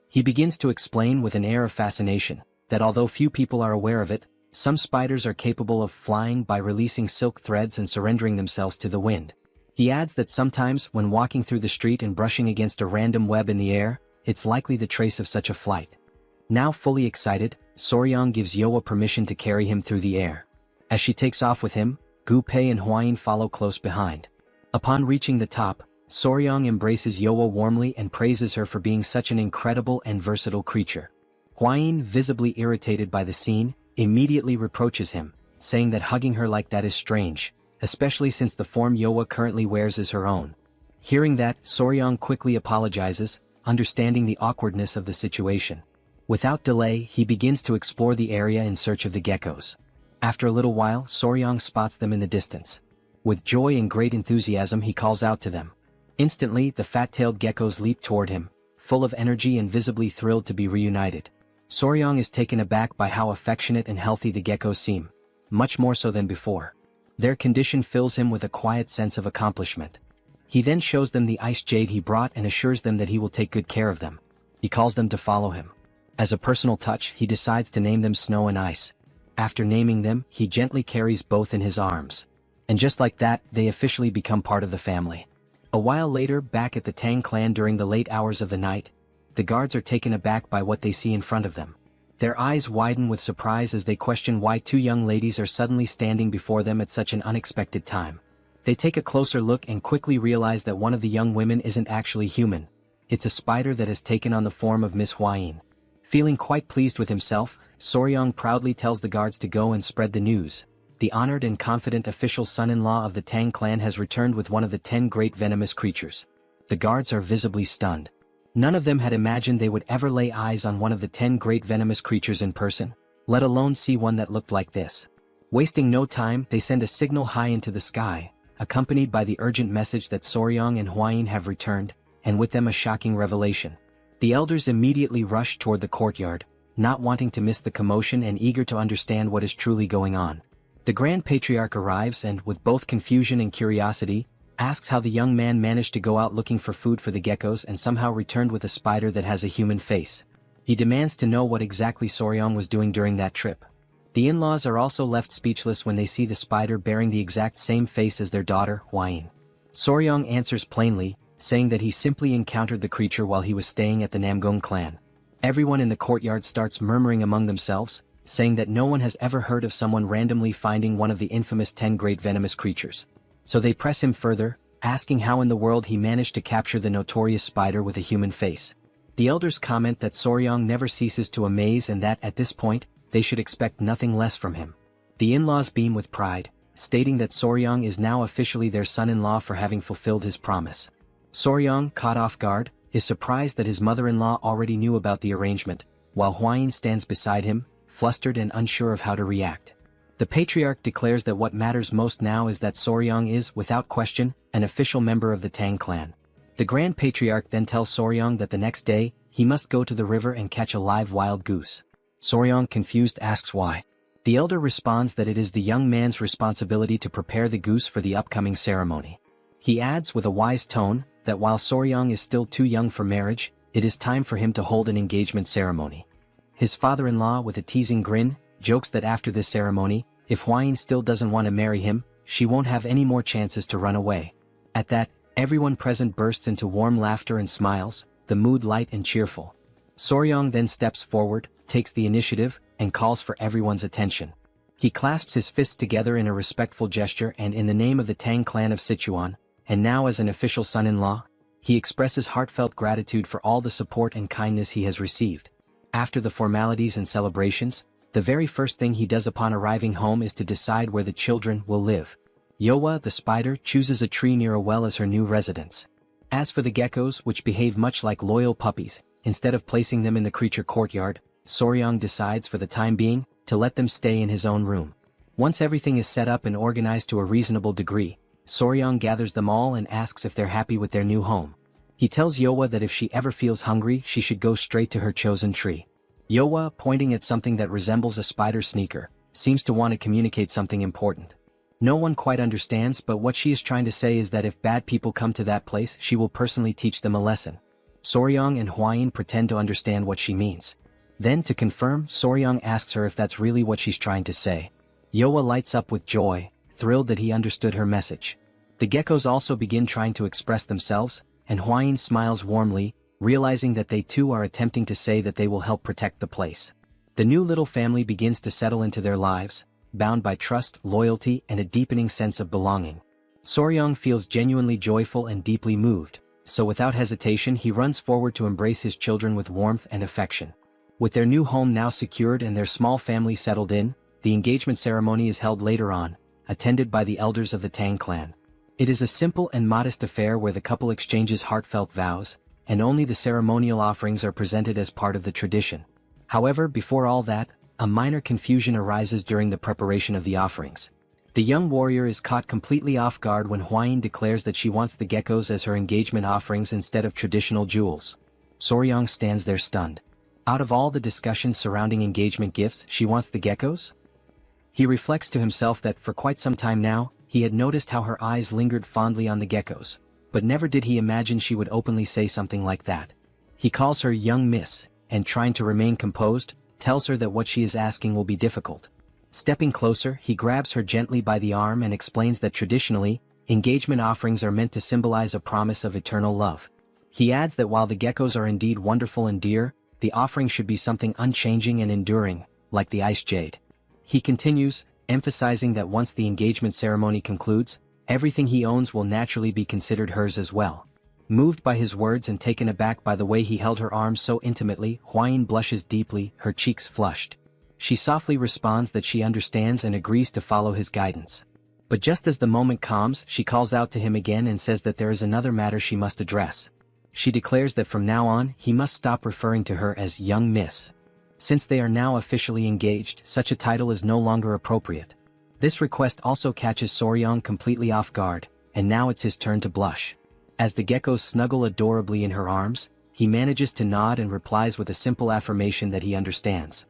S1: He begins to explain with an air of fascination, that although few people are aware of it, some spiders are capable of flying by releasing silk threads and surrendering themselves to the wind. He adds that sometimes, when walking through the street and brushing against a random web in the air, it's likely the trace of such a flight. Now fully excited, Soryong gives Yowa permission to carry him through the air. As she takes off with him, Gu Pei and Huayin follow close behind. Upon reaching the top, Soryang embraces Yoa warmly and praises her for being such an incredible and versatile creature. Huayin, visibly irritated by the scene, immediately reproaches him, saying that hugging her like that is strange, especially since the form Yoa currently wears is her own. Hearing that, Soryang quickly apologizes, understanding the awkwardness of the situation. Without delay, he begins to explore the area in search of the geckos. After a little while, Soryang spots them in the distance. With joy and great enthusiasm, he calls out to them. Instantly, the fat-tailed geckos leap toward him, full of energy and visibly thrilled to be reunited. Soryang is taken aback by how affectionate and healthy the geckos seem, much more so than before. Their condition fills him with a quiet sense of accomplishment. He then shows them the ice jade he brought and assures them that he will take good care of them. He calls them to follow him. As a personal touch, he decides to name them Snow and Ice. After naming them, he gently carries both in his arms. And just like that, they officially become part of the family. A while later, back at the Tang clan during the late hours of the night, the guards are taken aback by what they see in front of them. Their eyes widen with surprise as they question why two young ladies are suddenly standing before them at such an unexpected time. They take a closer look and quickly realize that one of the young women isn't actually human. It's a spider that has taken on the form of Miss Huayin. Feeling quite pleased with himself, Soryang proudly tells the guards to go and spread the news. The honored and confident official son-in-law of the Tang clan has returned with one of the 10 great venomous creatures. The guards are visibly stunned. None of them had imagined they would ever lay eyes on one of the 10 great venomous creatures in person, let alone see one that looked like this. Wasting no time, they send a signal high into the sky, accompanied by the urgent message that Soryang and Huayin have returned, and with them a shocking revelation. The elders immediately rush toward the courtyard, not wanting to miss the commotion and eager to understand what is truly going on. The Grand Patriarch arrives and, with both confusion and curiosity, asks how the young man managed to go out looking for food for the geckos and somehow returned with a spider that has a human face. He demands to know what exactly Soryang was doing during that trip. The in-laws are also left speechless when they see the spider bearing the exact same face as their daughter, Huayin. Soryang answers plainly, saying that he simply encountered the creature while he was staying at the Namgung clan. Everyone in the courtyard starts murmuring among themselves, saying that no one has ever heard of someone randomly finding one of the infamous 10 great venomous creatures. So they press him further, asking how in the world he managed to capture the notorious spider with a human face. The elders comment that Soryang never ceases to amaze and that at this point, they should expect nothing less from him. The in-laws beam with pride, stating that Soryang is now officially their son-in-law for having fulfilled his promise. Soryang, caught off guard, is surprised that his mother-in-law already knew about the arrangement, while Huayin stands beside him, flustered and unsure of how to react. The patriarch declares that what matters most now is that Soryang is, without question, an official member of the Tang clan. The Grand Patriarch then tells Soryang that the next day, he must go to the river and catch a live wild goose. Soryang, confused, asks why. The elder responds that it is the young man's responsibility to prepare the goose for the upcoming ceremony. He adds with a wise tone that while Soryang is still too young for marriage, it is time for him to hold an engagement ceremony. His father-in-law, with a teasing grin, jokes that after this ceremony, if Huayin still doesn't want to marry him, she won't have any more chances to run away. At that, everyone present bursts into warm laughter and smiles, the mood light and cheerful. Soryang then steps forward, takes the initiative, and calls for everyone's attention. He clasps his fists together in a respectful gesture and in the name of the Tang clan of Sichuan, and now as an official son-in-law, he expresses heartfelt gratitude for all the support and kindness he has received. After the formalities and celebrations, the very first thing he does upon arriving home is to decide where the children will live. Yoa, the spider, chooses a tree near a well as her new residence. As for the geckos, which behave much like loyal puppies, instead of placing them in the creature courtyard, Soryang decides for the time being, to let them stay in his own room. Once everything is set up and organized to a reasonable degree, Soryang gathers them all and asks if they're happy with their new home. He tells Yoa that if she ever feels hungry, she should go straight to her chosen tree. Yoa, pointing at something that resembles a spider sneaker, seems to want to communicate something important. No one quite understands, but what she is trying to say is that if bad people come to that place, she will personally teach them a lesson. Soryang and Huayin pretend to understand what she means. Then, to confirm, Soryang asks her if that's really what she's trying to say. Yoa lights up with joy, thrilled that he understood her message. The geckos also begin trying to express themselves, and Huayin smiles warmly, realizing that they too are attempting to say that they will help protect the place. The new little family begins to settle into their lives, bound by trust, loyalty, and a deepening sense of belonging. Soryong feels genuinely joyful and deeply moved, so without hesitation he runs forward to embrace his children with warmth and affection. With their new home now secured and their small family settled in, the engagement ceremony is held later on, attended by the elders of the Tang clan. It is a simple and modest affair where the couple exchanges heartfelt vows, and only the ceremonial offerings are presented as part of the tradition. However, before all that, a minor confusion arises during the preparation of the offerings. The young warrior is caught completely off guard when Hwain declares that she wants the geckos as her engagement offerings instead of traditional jewels. Soryong stands there stunned. Out of all the discussions surrounding engagement gifts, she wants the geckos? He reflects to himself that for quite some time now, he had noticed how her eyes lingered fondly on the geckos, but never did he imagine she would openly say something like that. He calls her young miss, and trying to remain composed, tells her that what she is asking will be difficult. Stepping closer, he grabs her gently by the arm and explains that traditionally, engagement offerings are meant to symbolize a promise of eternal love. He adds that while the geckos are indeed wonderful and dear, the offering should be something unchanging and enduring, like the ice jade. He continues, emphasizing that once the engagement ceremony concludes, everything he owns will naturally be considered hers as well. Moved by his words and taken aback by the way he held her arms so intimately, Hwain blushes deeply, her cheeks flushed. She softly responds that she understands and agrees to follow his guidance. But just as the moment calms, she calls out to him again and says that there is another matter she must address. She declares that from now on, he must stop referring to her as young miss. Since they are now officially engaged, such a title is no longer appropriate. This request also catches Soryong completely off guard, and now it's his turn to blush. As the geckos snuggle adorably in her arms, he manages to nod and replies with a simple affirmation that he understands.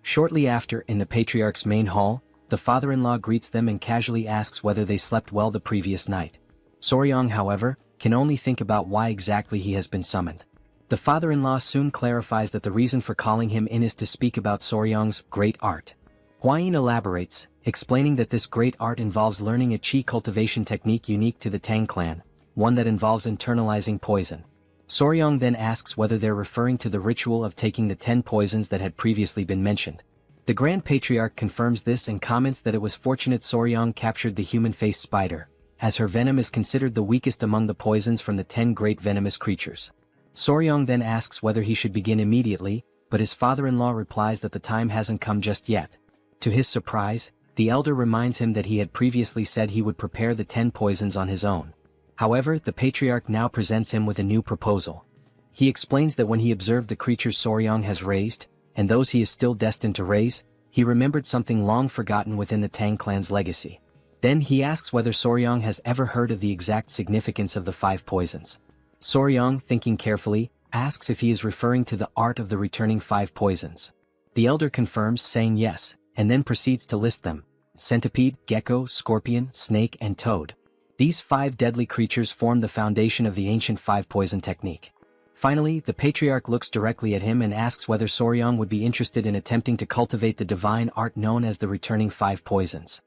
S1: Shortly after, in the patriarch's main hall, the father-in-law greets them and casually asks whether they slept well the previous night. Soryong, however, can only think about why exactly he has been summoned. The father-in-law soon clarifies that the reason for calling him in is to speak about Soryong's great art. Hwain elaborates, explaining that this great art involves learning a qi cultivation technique unique to the Tang clan, one that involves internalizing poison. Soryong then asks whether they're referring to the ritual of taking the 10 poisons that had previously been mentioned. The Grand Patriarch confirms this and comments that it was fortunate Soryong captured the human-faced spider, as her venom is considered the weakest among the poisons from the 10 great venomous creatures. Soryong then asks whether he should begin immediately, but his father-in-law replies that the time hasn't come just yet. To his surprise, the elder reminds him that he had previously said he would prepare the 10 poisons on his own. However, the patriarch now presents him with a new proposal. He explains that when he observed the creatures Soryong has raised, and those he is still destined to raise, he remembered something long forgotten within the Tang clan's legacy. Then he asks whether Soryong has ever heard of the exact significance of the 5 poisons. Soryong, thinking carefully, asks if he is referring to the art of the returning 5 poisons. The elder confirms, saying yes, and then proceeds to list them: centipede, gecko, scorpion, snake, and toad. These 5 deadly creatures form the foundation of the ancient 5 poison technique. Finally, the patriarch looks directly at him and asks whether Soryong would be interested in attempting to cultivate the divine art known as the returning 5 poisons.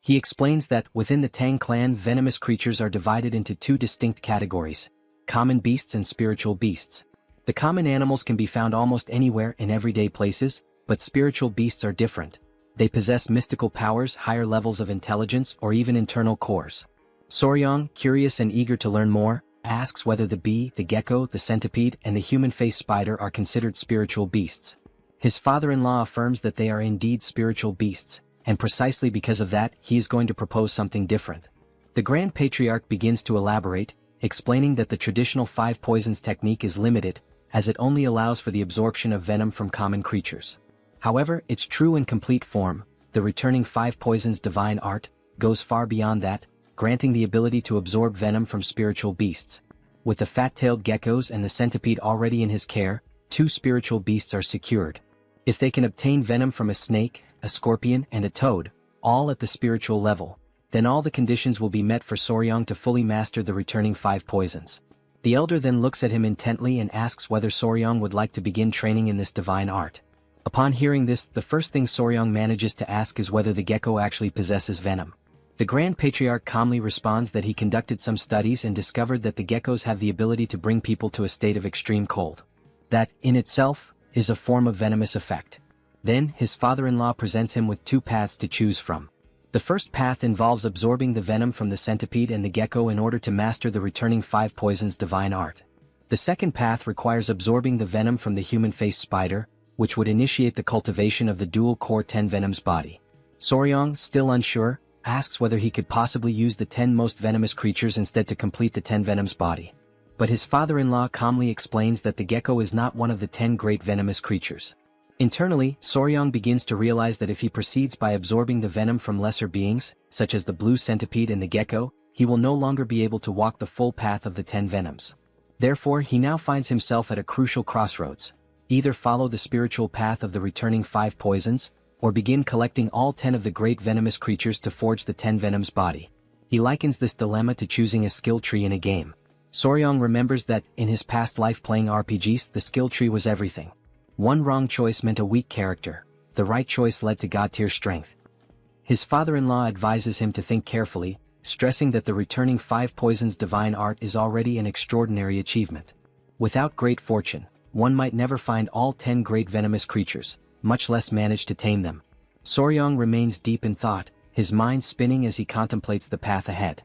S1: He explains that, within the Tang clan, venomous creatures are divided into 2 distinct categories: common beasts and spiritual beasts. The common animals can be found almost anywhere in everyday places, but spiritual beasts are different. They possess mystical powers, higher levels of intelligence, or even internal cores. Soryong, curious and eager to learn more, asks whether the bee, the gecko, the centipede, and the human-faced spider are considered spiritual beasts. His father-in-law affirms that they are indeed spiritual beasts, and precisely because of that, he is going to propose something different. The Grand Patriarch begins to elaborate, explaining that the traditional 5 poisons technique is limited, as it only allows for the absorption of venom from common creatures. However, its true and complete form, the returning 5 poisons divine art, goes far beyond that, granting the ability to absorb venom from spiritual beasts. With the fat-tailed geckos and the centipede already in his care, 2 spiritual beasts are secured. If they can obtain venom from a snake, a scorpion, and a toad, all at the spiritual level, then all the conditions will be met for Soryong to fully master the returning 5 poisons. The elder then looks at him intently and asks whether Soryong would like to begin training in this divine art. Upon hearing this, the first thing Soryong manages to ask is whether the gecko actually possesses venom. The Grand Patriarch calmly responds that he conducted some studies and discovered that the geckos have the ability to bring people to a state of extreme cold. That, in itself, is a form of venomous effect. Then, his father-in-law presents him with two paths to choose from. The first path involves absorbing the venom from the centipede and the gecko in order to master the returning 5 poisons divine art. The second path requires absorbing the venom from the human-faced spider, which would initiate the cultivation of the dual-core 10 venoms body. Soryong, still unsure, asks whether he could possibly use the 10 most venomous creatures instead to complete the 10 venoms body. But his father-in-law calmly explains that the gecko is not one of the 10 great venomous creatures. Internally, Soryong begins to realize that if he proceeds by absorbing the venom from lesser beings, such as the blue centipede and the gecko, he will no longer be able to walk the full path of the 10 venoms. Therefore, he now finds himself at a crucial crossroads. Either follow the spiritual path of the returning 5 poisons, or begin collecting all 10 of the great venomous creatures to forge the 10 venoms body. He likens this dilemma to choosing a skill tree in a game. Soryong remembers that, in his past life playing RPGs, the skill tree was everything. One wrong choice meant a weak character, the right choice led to god-tier strength. His father-in-law advises him to think carefully, stressing that the returning 5 poisons divine art is already an extraordinary achievement. Without great fortune, one might never find all 10 great venomous creatures, much less manage to tame them. Soryong remains deep in thought, his mind spinning as he contemplates the path ahead.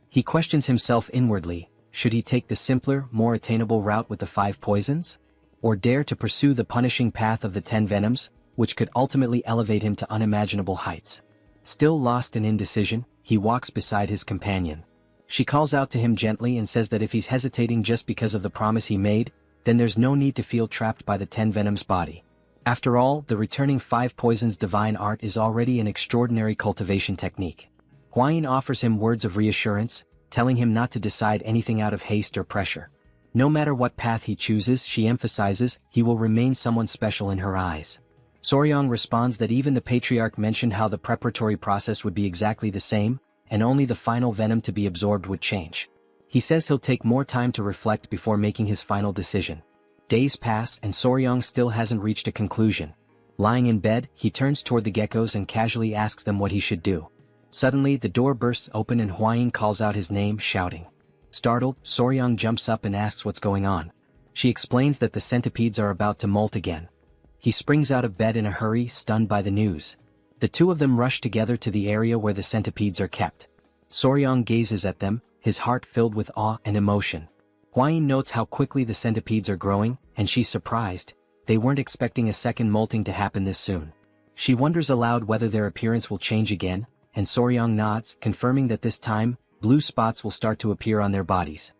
S1: He questions himself inwardly, should he take the simpler, more attainable route with the 5 poisons? Or dare to pursue the punishing path of the 10 venoms, which could ultimately elevate him to unimaginable heights? Still lost in indecision, he walks beside his companion. She calls out to him gently and says that if he's hesitating just because of the promise he made, then there's no need to feel trapped by the 10 venoms body. After all, the returning 5 poisons divine art is already an extraordinary cultivation technique. Hwayin offers him words of reassurance, telling him not to decide anything out of haste or pressure. No matter what path he chooses, she emphasizes, he will remain someone special in her eyes. Soryong responds that even the patriarch mentioned how the preparatory process would be exactly the same, and only the final venom to be absorbed would change. He says he'll take more time to reflect before making his final decision. Days pass and Soryong still hasn't reached a conclusion. Lying in bed, he turns toward the geckos and casually asks them what he should do. Suddenly, the door bursts open and Hwayin calls out his name, shouting. Startled, Soryong jumps up and asks what's going on. She explains that the centipedes are about to molt again. He springs out of bed in a hurry, stunned by the news. The two of them rush together to the area where the centipedes are kept. Soryong gazes at them, his heart filled with awe and emotion. Hwayin notes how quickly the centipedes are growing, and she's surprised. They weren't expecting a second molting to happen this soon. She wonders aloud whether their appearance will change again, and Soryong nods, confirming that this time, blue spots will start to appear on their bodies.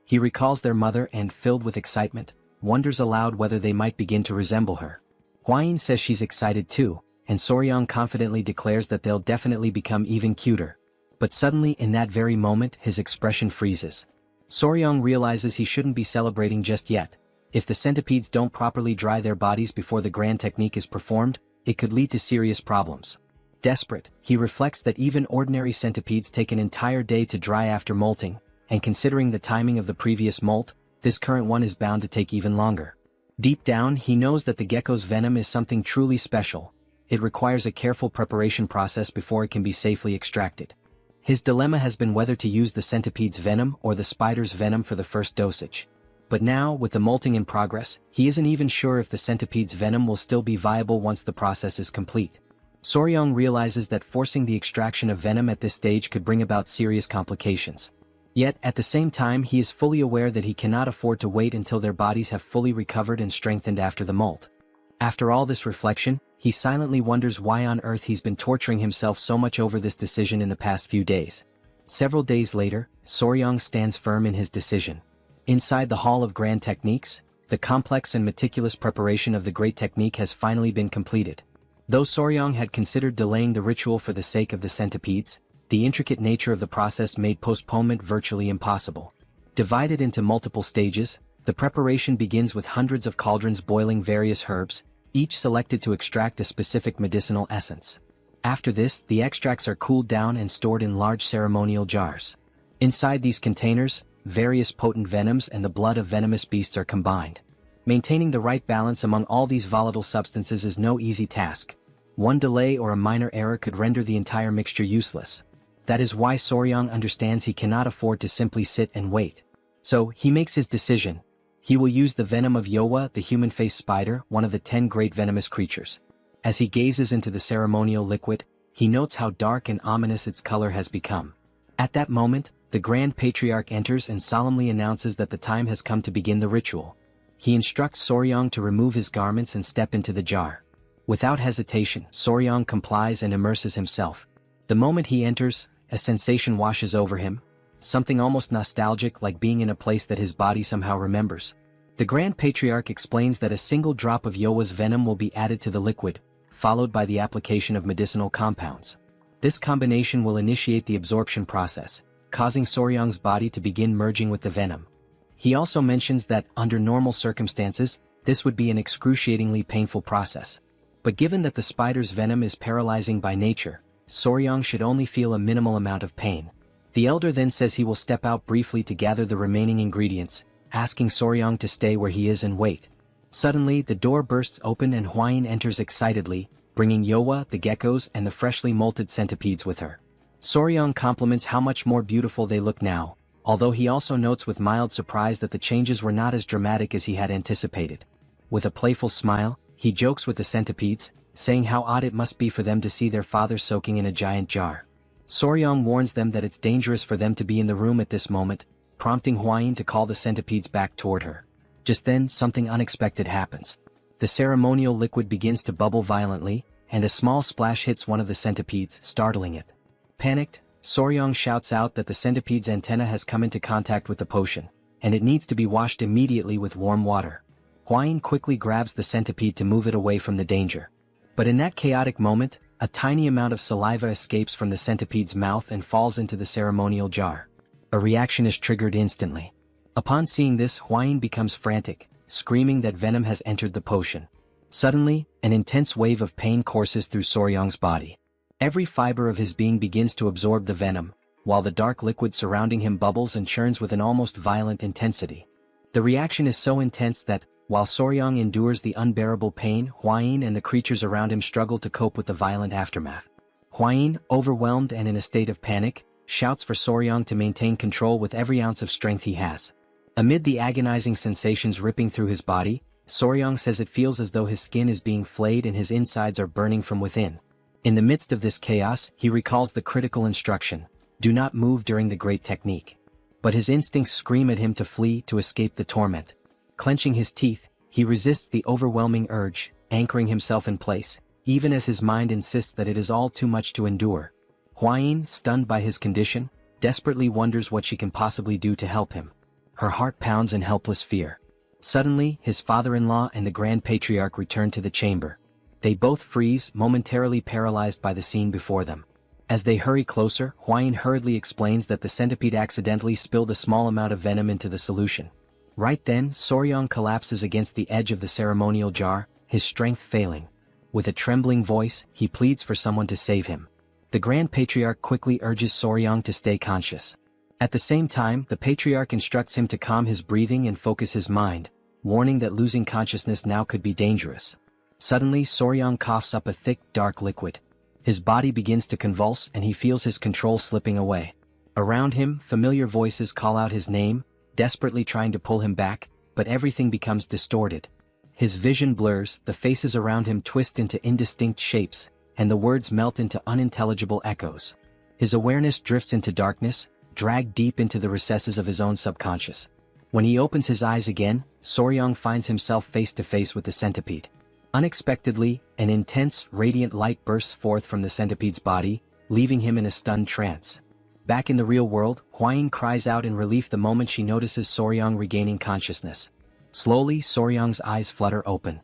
S1: He recalls their mother and, filled with excitement, wonders aloud whether they might begin to resemble her. Hwayin says she's excited too, and Soryong confidently declares that they'll definitely become even cuter. But suddenly in that very moment his expression freezes. Soryong realizes he shouldn't be celebrating just yet. If the centipedes don't properly dry their bodies before the grand technique is performed, it could lead to serious problems. Desperate, he reflects that even ordinary centipedes take an entire day to dry after molting, and considering the timing of the previous molt, this current one is bound to take even longer. Deep down, he knows that the gecko's venom is something truly special. It requires a careful preparation process before it can be safely extracted. His dilemma has been whether to use the centipede's venom or the spider's venom for the first dosage. But now, with the molting in progress, he isn't even sure if the centipede's venom will still be viable once the process is complete. Soryong realizes that forcing the extraction of venom at this stage could bring about serious complications. Yet, at the same time, he is fully aware that he cannot afford to wait until their bodies have fully recovered and strengthened after the molt. After all this reflection, he silently wonders why on earth he's been torturing himself so much over this decision in the past few days. Several days later, Soryong stands firm in his decision. Inside the Hall of Grand Techniques, the complex and meticulous preparation of the great technique has finally been completed. Though Soryong had considered delaying the ritual for the sake of the centipedes, the intricate nature of the process made postponement virtually impossible. Divided into multiple stages, the preparation begins with hundreds of cauldrons boiling various herbs, each selected to extract a specific medicinal essence. After this, the extracts are cooled down and stored in large ceremonial jars. Inside these containers, various potent venoms and the blood of venomous beasts are combined. Maintaining the right balance among all these volatile substances is no easy task. One delay or a minor error could render the entire mixture useless. That is why Soryong understands he cannot afford to simply sit and wait. So, he makes his decision. He will use the venom of Yowa, the human-faced spider, one of the 10 great venomous creatures. As he gazes into the ceremonial liquid, he notes how dark and ominous its color has become. At that moment, the Grand Patriarch enters and solemnly announces that the time has come to begin the ritual. He instructs Soryang to remove his garments and step into the jar. Without hesitation, Soryang complies and immerses himself. The moment he enters, a sensation washes over him, something almost nostalgic like being in a place that his body somehow remembers. The Grand Patriarch explains that a single drop of Yowa's venom will be added to the liquid, followed by the application of medicinal compounds. This combination will initiate the absorption process, causing Soryang's body to begin merging with the venom. He also mentions that, under normal circumstances, this would be an excruciatingly painful process. But given that the spider's venom is paralyzing by nature, Soryang should only feel a minimal amount of pain. The elder then says he will step out briefly to gather the remaining ingredients, asking Soryang to stay where he is and wait. Suddenly, the door bursts open and Hwain enters excitedly, bringing Yowa, the geckos, and the freshly molted centipedes with her. Soryang compliments how much more beautiful they look now, although he also notes with mild surprise that the changes were not as dramatic as he had anticipated. With a playful smile, he jokes with the centipedes, saying how odd it must be for them to see their father soaking in a giant jar. Soryang warns them that it's dangerous for them to be in the room at this moment, prompting Hwain to call the centipedes back toward her. Just then, something unexpected happens. The ceremonial liquid begins to bubble violently, and a small splash hits one of the centipedes, startling it. Panicked, Soryang shouts out that the centipede's antenna has come into contact with the potion, and it needs to be washed immediately with warm water. Hwain quickly grabs the centipede to move it away from the danger. But in that chaotic moment, a tiny amount of saliva escapes from the centipede's mouth and falls into the ceremonial jar. A reaction is triggered instantly. Upon seeing this, Hwain becomes frantic, screaming that venom has entered the potion. Suddenly, an intense wave of pain courses through Soryang's body. Every fiber of his being begins to absorb the venom, while the dark liquid surrounding him bubbles and churns with an almost violent intensity. The reaction is so intense that, while Soryang endures the unbearable pain, Hwain and the creatures around him struggle to cope with the violent aftermath. Hwain, overwhelmed and in a state of panic, shouts for Soryang to maintain control with every ounce of strength he has. Amid the agonizing sensations ripping through his body, Soryang says it feels as though his skin is being flayed and his insides are burning from within. In the midst of this chaos, he recalls the critical instruction, "Do not move during the great technique." But his instincts scream at him to flee to escape the torment. Clenching his teeth, he resists the overwhelming urge, anchoring himself in place, even as his mind insists that it is all too much to endure. Hwain, stunned by his condition, desperately wonders what she can possibly do to help him. Her heart pounds in helpless fear. Suddenly, his father-in-law and the Grand Patriarch return to the chamber. They both freeze, momentarily paralyzed by the scene before them. As they hurry closer, Hwain hurriedly explains that the centipede accidentally spilled a small amount of venom into the solution. Right then, Soryang collapses against the edge of the ceremonial jar, his strength failing. With a trembling voice, he pleads for someone to save him. The Grand Patriarch quickly urges Soryang to stay conscious. At the same time, the Patriarch instructs him to calm his breathing and focus his mind, warning that losing consciousness now could be dangerous. Suddenly, Soryang coughs up a thick, dark liquid. His body begins to convulse and he feels his control slipping away. Around him, familiar voices call out his name, desperately trying to pull him back, but everything becomes distorted. His vision blurs, the faces around him twist into indistinct shapes, and the words melt into unintelligible echoes. His awareness drifts into darkness, dragged deep into the recesses of his own subconscious. When he opens his eyes again, Soryang finds himself face to face with the centipede. Unexpectedly, an intense, radiant light bursts forth from the centipede's body, leaving him in a stunned trance. Back in the real world, Hwain cries out in relief the moment she notices Soryang regaining consciousness. Slowly, Soryang's eyes flutter open.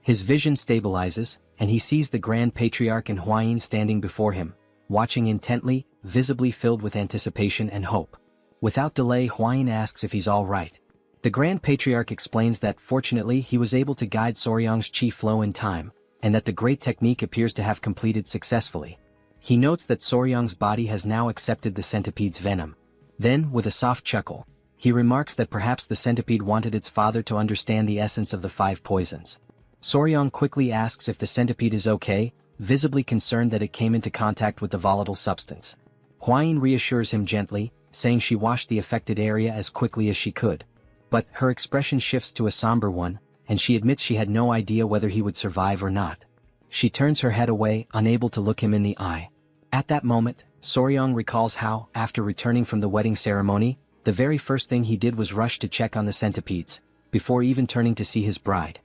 S1: His vision stabilizes, and he sees the Grand Patriarch and Hwain standing before him, watching intently, visibly filled with anticipation and hope. Without delay, Hwain asks if he's all right. The Grand Patriarch explains that fortunately he was able to guide Soryang's chi flow in time, and that the great technique appears to have completed successfully. He notes that Soryang's body has now accepted the centipede's venom. Then, with a soft chuckle, he remarks that perhaps the centipede wanted its father to understand the essence of the 5 poisons. Soryang quickly asks if the centipede is okay, visibly concerned that it came into contact with the volatile substance. Hwain reassures him gently, saying she washed the affected area as quickly as she could. But her expression shifts to a somber one, and she admits she had no idea whether he would survive or not. she turns her head away, unable to look him in the eye. At that moment, Soryong recalls how, after returning from the wedding ceremony, the very first thing he did was rush to check on the centipedes, before even turning to see his bride.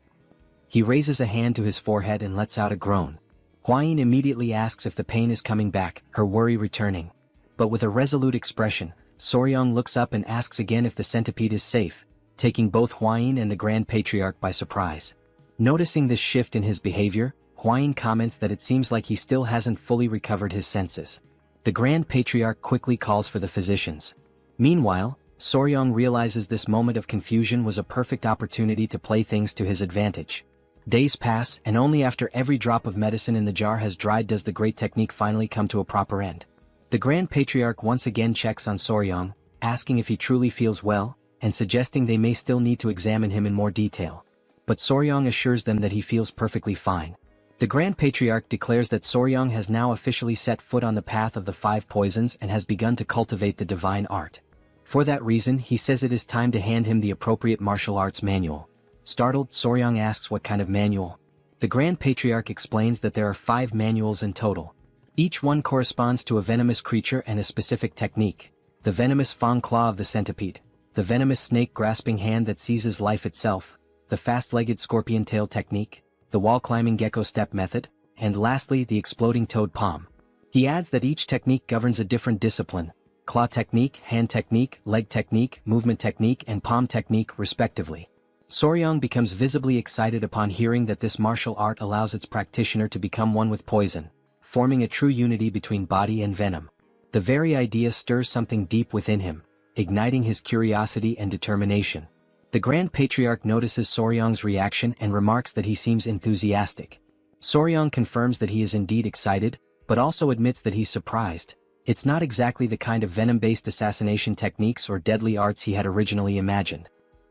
S1: He raises a hand to his forehead and lets out a groan. Hwain immediately asks if the pain is coming back, her worry returning. But with a resolute expression, Soryong looks up and asks again if the centipede is safe, taking both Hwain and the Grand Patriarch by surprise. Noticing this shift in his behavior, Hwain comments that it seems like he still hasn't fully recovered his senses. The Grand Patriarch quickly calls for the physicians. Meanwhile, Soryong realizes this moment of confusion was a perfect opportunity to play things to his advantage. Days pass, and only after every drop of medicine in the jar has dried does the great technique finally come to a proper end. The Grand Patriarch once again checks on Soryong, asking if he truly feels well, and suggesting they may still need to examine him in more detail. But Soryong assures them that he feels perfectly fine. The Grand Patriarch declares that Soryong has now officially set foot on the path of the 5 poisons and has begun to cultivate the divine art. For that reason, he says it is time to hand him the appropriate martial arts manual. Startled, Soryong asks what kind of manual. The Grand Patriarch explains that there are 5 manuals in total. Each one corresponds to a venomous creature and a specific technique. The venomous fang claw of the centipede, the venomous snake grasping hand that seizes life itself, the fast-legged scorpion tail technique, the wall-climbing gecko step method, and lastly the exploding toad palm. He adds that each technique governs a different discipline: claw technique, hand technique, leg technique, movement technique, and palm technique, respectively. Soryong becomes visibly excited upon hearing that this martial art allows its practitioner to become one with poison, forming a true unity between body and venom. The very idea stirs something deep within him, igniting his curiosity and determination. The Grand Patriarch notices Soryong's reaction and remarks that he seems enthusiastic. Soryong confirms that he is indeed excited, but also admits that he's surprised. It's not exactly the kind of venom-based assassination techniques or deadly arts he had originally imagined.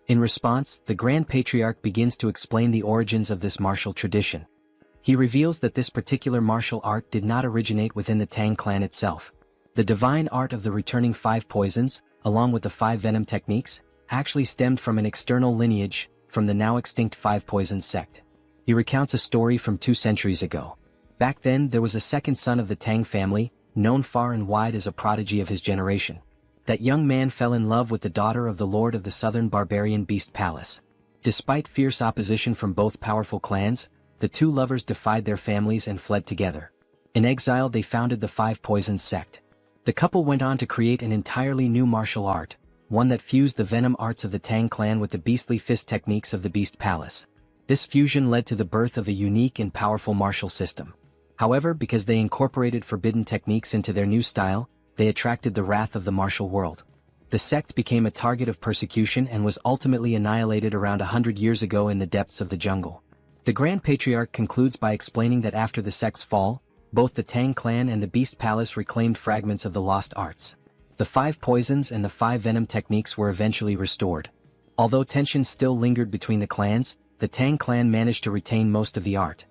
S1: In response, the Grand Patriarch begins to explain the origins of this martial tradition. He reveals that this particular martial art did not originate within the Tang clan itself. The divine art of the returning 5 poisons, along with the 5 venom techniques, actually stemmed from an external lineage, from the now extinct 5 poisons sect. He recounts a story from 2 centuries ago. Back then there was a second son of the Tang family, known far and wide as a prodigy of his generation. That young man fell in love with the daughter of the lord of the southern barbarian beast palace. Despite fierce opposition from both powerful clans, the 2 lovers defied their families and fled together. In exile they founded the 5 Poisons sect. The couple went on to create an entirely new martial art, one that fused the venom arts of the Tang clan with the beastly fist techniques of the Beast Palace. This fusion led to the birth of a unique and powerful martial system. However, because they incorporated forbidden techniques into their new style, they attracted the wrath of the martial world. The sect became a target of persecution and was ultimately annihilated around 100 years ago in the depths of the jungle. The Grand Patriarch concludes by explaining that after the sect's fall, both the Tang clan and the Beast Palace reclaimed fragments of the lost arts. The 5 poisons and the 5 venom techniques were eventually restored. Although tensions still lingered between the clans, the Tang clan managed to retain most of the art.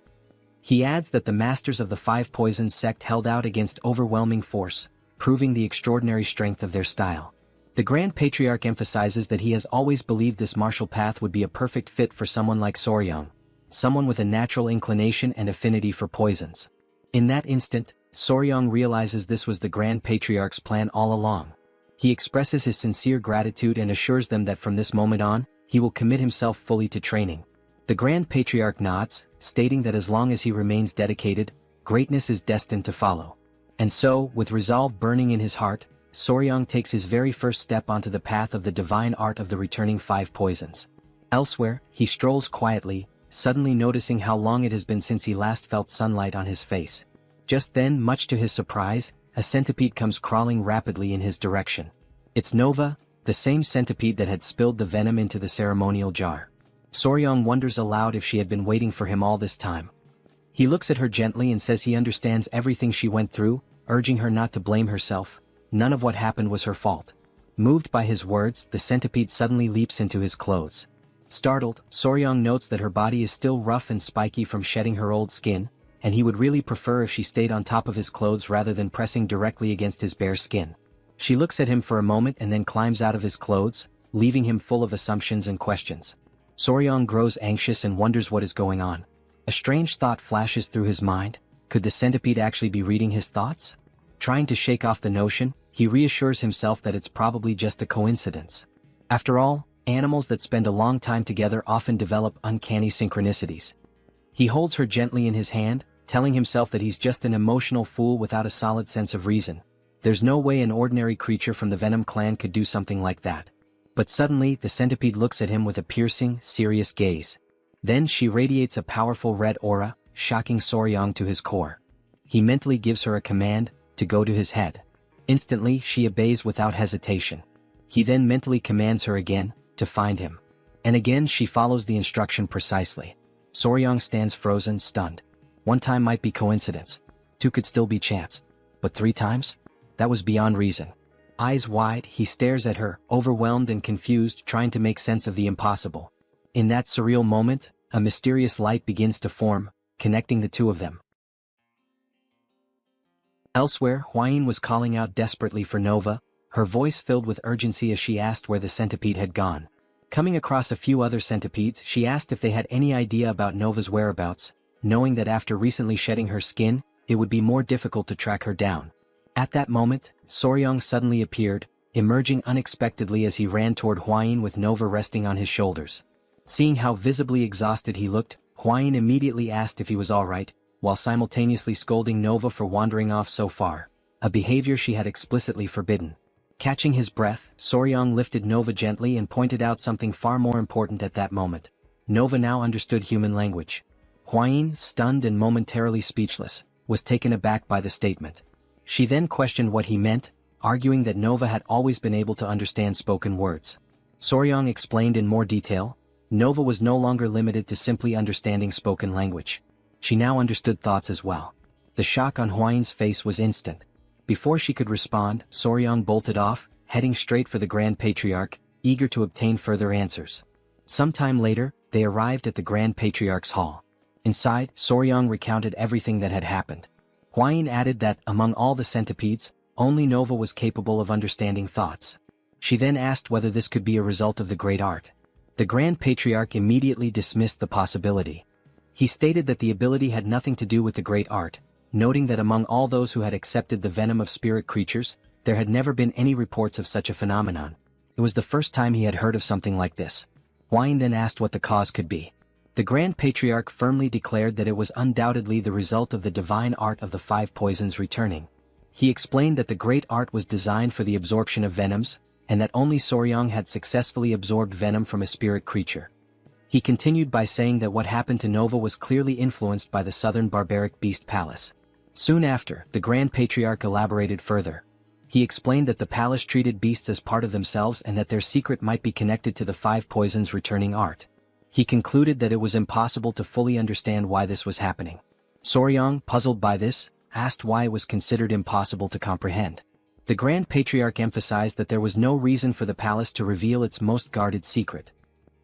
S1: He adds that the masters of the 5 poisons sect held out against overwhelming force, proving the extraordinary strength of their style. The Grand Patriarch emphasizes that he has always believed this martial path would be a perfect fit for someone like Soryong, someone with a natural inclination and affinity for poisons. In that instant, Soryong realizes this was the Grand Patriarch's plan all along. He expresses his sincere gratitude and assures them that from this moment on, he will commit himself fully to training. The Grand Patriarch nods, stating that as long as he remains dedicated, greatness is destined to follow. And so, with resolve burning in his heart, Soryong takes his very first step onto the path of the divine art of the returning 5 poisons. Elsewhere, he strolls quietly, suddenly noticing how long it has been since he last felt sunlight on his face. Just then, much to his surprise, a centipede comes crawling rapidly in his direction. It's Nova, the same centipede that had spilled the venom into the ceremonial jar. Soryong wonders aloud if she had been waiting for him all this time. He looks at her gently and says he understands everything she went through, urging her not to blame herself. None of what happened was her fault. Moved by his words, the centipede suddenly leaps into his clothes. Startled, Soryong notes that her body is still rough and spiky from shedding her old skin, and he would really prefer if she stayed on top of his clothes rather than pressing directly against his bare skin. She looks at him for a moment and then climbs out of his clothes, leaving him full of assumptions and questions. Soryong grows anxious and wonders what is going on. A strange thought flashes through his mind. Could the centipede actually be reading his thoughts? Trying to shake off the notion, he reassures himself that it's probably just a coincidence. After all, animals that spend a long time together often develop uncanny synchronicities. He holds her gently in his hand, telling himself that he's just an emotional fool without a solid sense of reason. There's no way an ordinary creature from the Venom clan could do something like that. But suddenly, the centipede looks at him with a piercing, serious gaze. Then she radiates a powerful red aura, shocking Soryang to his core. He mentally gives her a command, to go to his head. Instantly, she obeys without hesitation. He then mentally commands her again, to find him. And again she follows the instruction precisely. Soryang stands frozen, stunned. One time might be coincidence. Two could still be chance. But 3 times? That was beyond reason. Eyes wide, he stares at her, overwhelmed and confused, trying to make sense of the impossible. In that surreal moment, a mysterious light begins to form, connecting the two of them. Elsewhere, Hwayin was calling out desperately for Nova, her voice filled with urgency as she asked where the centipede had gone. Coming across a few other centipedes, she asked if they had any idea about Nova's whereabouts, knowing that after recently shedding her skin, it would be more difficult to track her down. At that moment, Soryang suddenly appeared, emerging unexpectedly as he ran toward Hwayin with Nova resting on his shoulders. Seeing how visibly exhausted he looked, Hwayin immediately asked if he was alright, while simultaneously scolding Nova for wandering off so far, a behavior she had explicitly forbidden. Catching his breath, Soryang lifted Nova gently and pointed out something far more important at that moment. Nova now understood human language. Hwayin, stunned and momentarily speechless, was taken aback by the statement. She then questioned what he meant, arguing that Nova had always been able to understand spoken words. Soryang explained in more detail, Nova was no longer limited to simply understanding spoken language. She now understood thoughts as well. The shock on Hwayin's face was instant. Before she could respond, Soryang bolted off, heading straight for the Grand Patriarch, eager to obtain further answers. Sometime later, they arrived at the Grand Patriarch's hall. Inside, Soryang recounted everything that had happened. Hwayin added that, among all the centipedes, only Nova was capable of understanding thoughts. She then asked whether this could be a result of the great art. The Grand Patriarch immediately dismissed the possibility. He stated that the ability had nothing to do with the great art, noting that among all those who had accepted the venom of spirit creatures, there had never been any reports of such a phenomenon. It was the first time he had heard of something like this. Hwayin then asked what the cause could be. The Grand Patriarch firmly declared that it was undoubtedly the result of the divine art of the 5 poisons returning. He explained that the great art was designed for the absorption of venoms, and that only Soryang had successfully absorbed venom from a spirit creature. He continued by saying that what happened to Nova was clearly influenced by the southern barbaric beast palace. Soon after, the Grand Patriarch elaborated further. He explained that the palace treated beasts as part of themselves and that their secret might be connected to the 5 poisons returning art. He concluded that it was impossible to fully understand why this was happening. Soryang, puzzled by this, asked why it was considered impossible to comprehend. The Grand Patriarch emphasized that there was no reason for the palace to reveal its most guarded secret.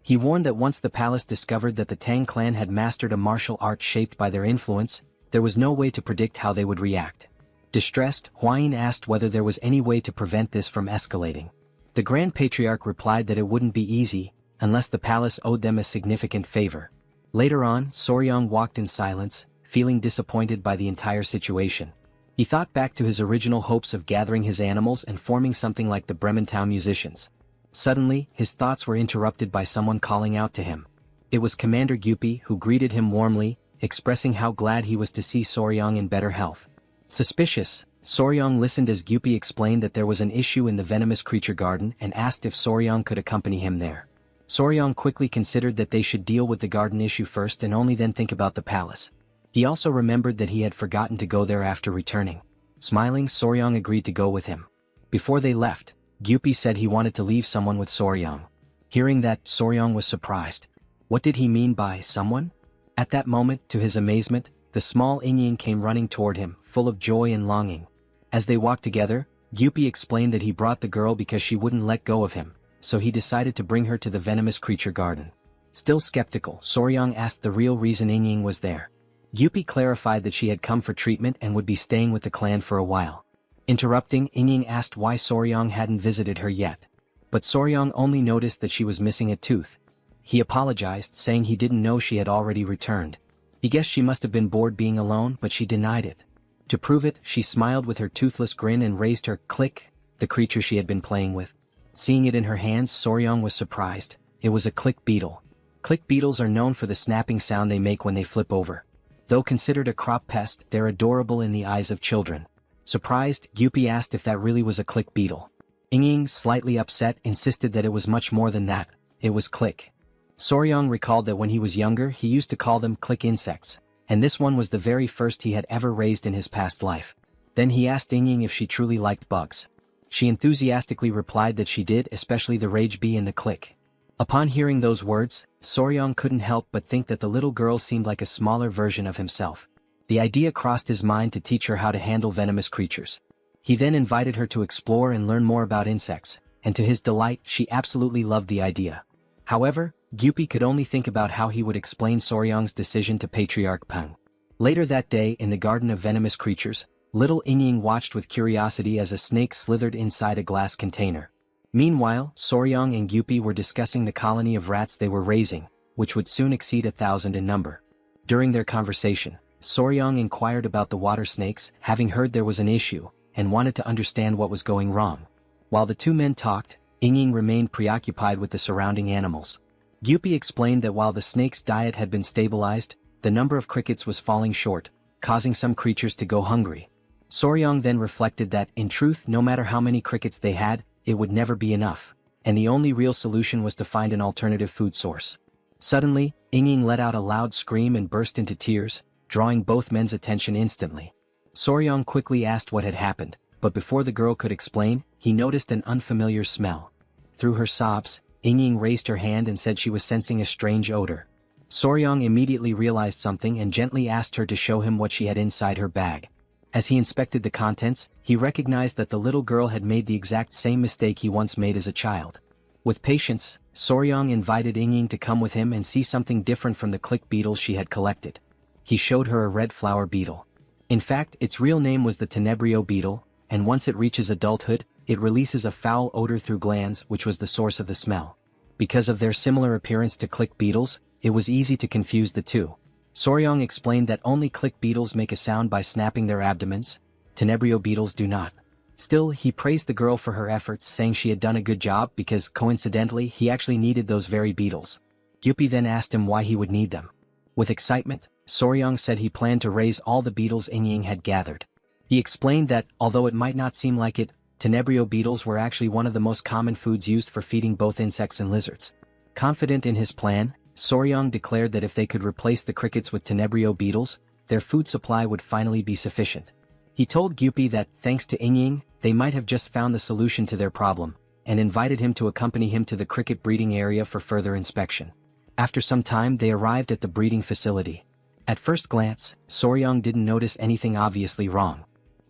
S1: He warned that once the palace discovered that the Tang clan had mastered a martial art shaped by their influence, there was no way to predict how they would react. Distressed, Hwayin asked whether there was any way to prevent this from escalating. The Grand Patriarch replied that it wouldn't be easy, unless the palace owed them a significant favor. Later on, Soryang walked in silence, feeling disappointed by the entire situation. He thought back to his original hopes of gathering his animals and forming something like the Brementown musicians. Suddenly, his thoughts were interrupted by someone calling out to him. It was Commander Gyupi, who greeted him warmly, expressing how glad he was to see Soryang in better health. Suspicious, Soryang listened as Gyupi explained that there was an issue in the venomous creature garden and asked if Soryang could accompany him there. Soryang quickly considered that they should deal with the garden issue first and only then think about the palace. He also remembered that he had forgotten to go there after returning. Smiling, Soryang agreed to go with him. Before they left, Gyupi said he wanted to leave someone with Soryang. Hearing that, Soryang was surprised. What did he mean by someone? At that moment, to his amazement, the small Inying came running toward him, full of joy and longing. As they walked together, Gyupi explained that he brought the girl because she wouldn't let go of him, so he decided to bring her to the venomous creature garden. Still skeptical, Soryang asked the real reason Inying was there. Gyupi clarified that she had come for treatment and would be staying with the clan for a while. Interrupting, Inying asked why Soryang hadn't visited her yet. But Soryang only noticed that she was missing a tooth. He apologized, saying he didn't know she had already returned. He guessed she must have been bored being alone, but she denied it. To prove it, she smiled with her toothless grin and raised her click, the creature she had been playing with. Seeing it in her hands, Soryong was surprised. It was a click beetle. Click beetles are known for the snapping sound they make when they flip over. Though considered a crop pest, they're adorable in the eyes of children. Surprised, Gyupi asked if that really was a click beetle. Ying, slightly upset, insisted that it was much more than that. It was click. Soryong recalled that when he was younger he used to call them click insects, and this one was the very first he had ever raised in his past life. Then he asked Ying if she truly liked bugs. She enthusiastically replied that she did, especially the rage bee and the click. Upon hearing those words, Soryong couldn't help but think that the little girl seemed like a smaller version of himself. The idea crossed his mind to teach her how to handle venomous creatures. He then invited her to explore and learn more about insects, and to his delight she absolutely loved the idea. However, Gyupi could only think about how he would explain Soryong's decision to Patriarch Peng. Later that day in the Garden of Venomous Creatures, little Ying watched with curiosity as a snake slithered inside a glass container. Meanwhile, Soryong and Gyupi were discussing the colony of rats they were raising, which would soon exceed 1,000 in number. During their conversation, Soryong inquired about the water snakes, having heard there was an issue, and wanted to understand what was going wrong. While the two men talked, Ying remained preoccupied with the surrounding animals. Gyupi explained that while the snake's diet had been stabilized, the number of crickets was falling short, causing some creatures to go hungry. Soryong then reflected that, in truth, no matter how many crickets they had, it would never be enough, and the only real solution was to find an alternative food source. Suddenly, Ying let out a loud scream and burst into tears, drawing both men's attention instantly. Soryong quickly asked what had happened, but before the girl could explain, he noticed an unfamiliar smell. Through her sobs, Ying raised her hand and said she was sensing a strange odor. Soryong immediately realized something and gently asked her to show him what she had inside her bag. As he inspected the contents, he recognized that the little girl had made the exact same mistake he once made as a child. With patience, Soryong invited Ying to come with him and see something different from the click beetles she had collected. He showed her a red flower beetle. In fact, its real name was the tenebrio beetle, and once it reaches adulthood, it releases a foul odor through glands, which was the source of the smell. Because of their similar appearance to click beetles, it was easy to confuse the two. Soryong explained that only click beetles make a sound by snapping their abdomens. Tenebrio beetles do not. Still, he praised the girl for her efforts, saying she had done a good job because, coincidentally, he actually needed those very beetles. Gyupi then asked him why he would need them. With excitement, Soryong said he planned to raise all the beetles Ying had gathered. He explained that, although it might not seem like it, tenebrio beetles were actually one of the most common foods used for feeding both insects and lizards. Confident in his plan, Soryong declared that if they could replace the crickets with tenebrio beetles, their food supply would finally be sufficient. He told Gyupi that, thanks to Ying, they might have just found the solution to their problem, and invited him to accompany him to the cricket breeding area for further inspection. After some time they arrived at the breeding facility. At first glance, Soryong didn't notice anything obviously wrong.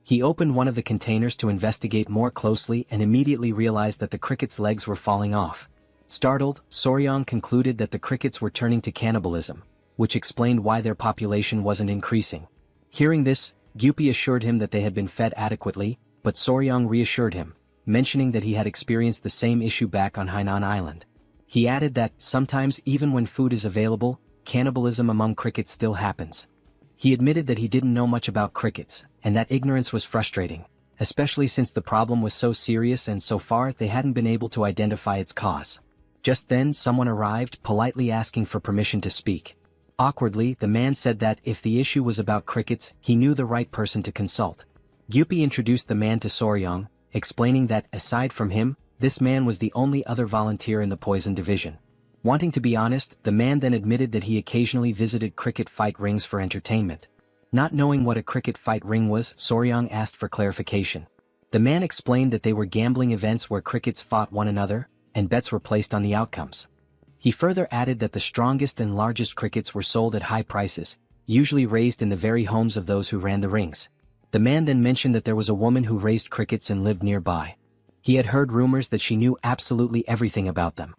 S1: He opened one of the containers to investigate more closely and immediately realized that the cricket's legs were falling off. Startled, Soryong concluded that the crickets were turning to cannibalism, which explained why their population wasn't increasing. Hearing this, Gyupi assured him that they had been fed adequately, but Soryong reassured him, mentioning that he had experienced the same issue back on Hainan Island. He added that, sometimes even when food is available, cannibalism among crickets still happens. He admitted that he didn't know much about crickets, and that ignorance was frustrating, especially since the problem was so serious and so far they hadn't been able to identify its cause. Just then someone arrived, politely asking for permission to speak. Awkwardly, the man said that if the issue was about crickets, he knew the right person to consult. Gyupi introduced the man to Soryong, explaining that, aside from him, this man was the only other volunteer in the poison division. Wanting to be honest, the man then admitted that he occasionally visited cricket fight rings for entertainment. Not knowing what a cricket fight ring was, Soryong asked for clarification. The man explained that they were gambling events where crickets fought one another, and bets were placed on the outcomes. He further added that the strongest and largest crickets were sold at high prices, usually raised in the very homes of those who ran the rings. The man then mentioned that there was a woman who raised crickets and lived nearby. He had heard rumors that she knew absolutely everything about them.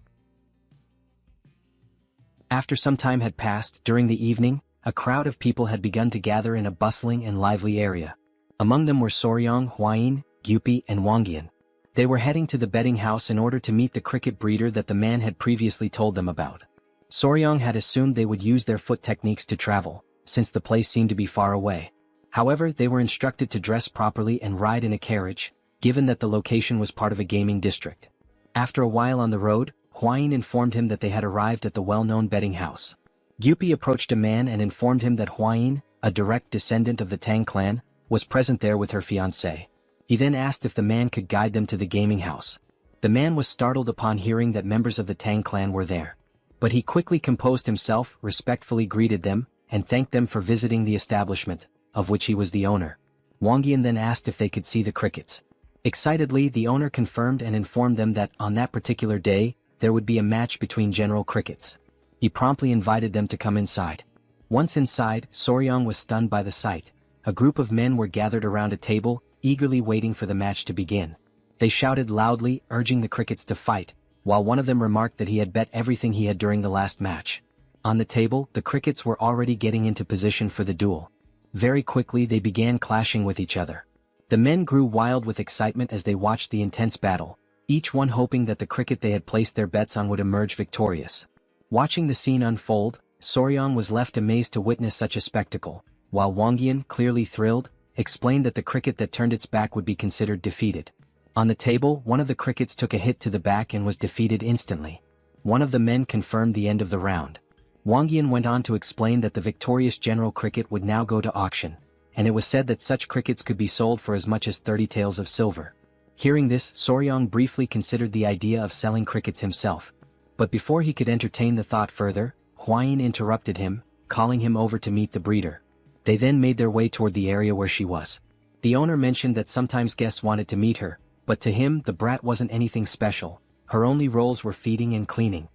S1: After some time had passed, during the evening, a crowd of people had begun to gather in a bustling and lively area. Among them were Soryong, Hwain, Gyupi, and Wangyan. They were heading to the betting house in order to meet the cricket breeder that the man had previously told them about. Soryong had assumed they would use their foot techniques to travel, since the place seemed to be far away. However, they were instructed to dress properly and ride in a carriage, given that the location was part of a gaming district. After a while on the road, Hwain informed him that they had arrived at the well-known betting house. Gyupi approached a man and informed him that Hwain, a direct descendant of the Tang clan, was present there with her fiancé. He then asked if the man could guide them to the gaming house. The man was startled upon hearing that members of the Tang clan were there. But he quickly composed himself, respectfully greeted them, and thanked them for visiting the establishment, of which he was the owner. Wangyan then asked if they could see the crickets. Excitedly, the owner confirmed and informed them that on that particular day, there would be a match between General Crickets. He promptly invited them to come inside. Once inside, Soryong was stunned by the sight. A group of men were gathered around a table, eagerly waiting for the match to begin. They shouted loudly, urging the crickets to fight, while one of them remarked that he had bet everything he had during the last match. On the table, the crickets were already getting into position for the duel. Very quickly they began clashing with each other. The men grew wild with excitement as they watched the intense battle, each one hoping that the cricket they had placed their bets on would emerge victorious. Watching the scene unfold, Soryong was left amazed to witness such a spectacle, while Wangyan, clearly thrilled, explained that the cricket that turned its back would be considered defeated. On the table, one of the crickets took a hit to the back and was defeated instantly. One of the men confirmed the end of the round. Wangyan went on to explain that the victorious General Cricket would now go to auction, and it was said that such crickets could be sold for as much as 30 taels of silver. Hearing this, Soryong briefly considered the idea of selling crickets himself. But before he could entertain the thought further, Hwain interrupted him, calling him over to meet the breeder. They then made their way toward the area where she was. The owner mentioned that sometimes guests wanted to meet her, but to him the brat wasn't anything special. Her only roles were feeding and cleaning.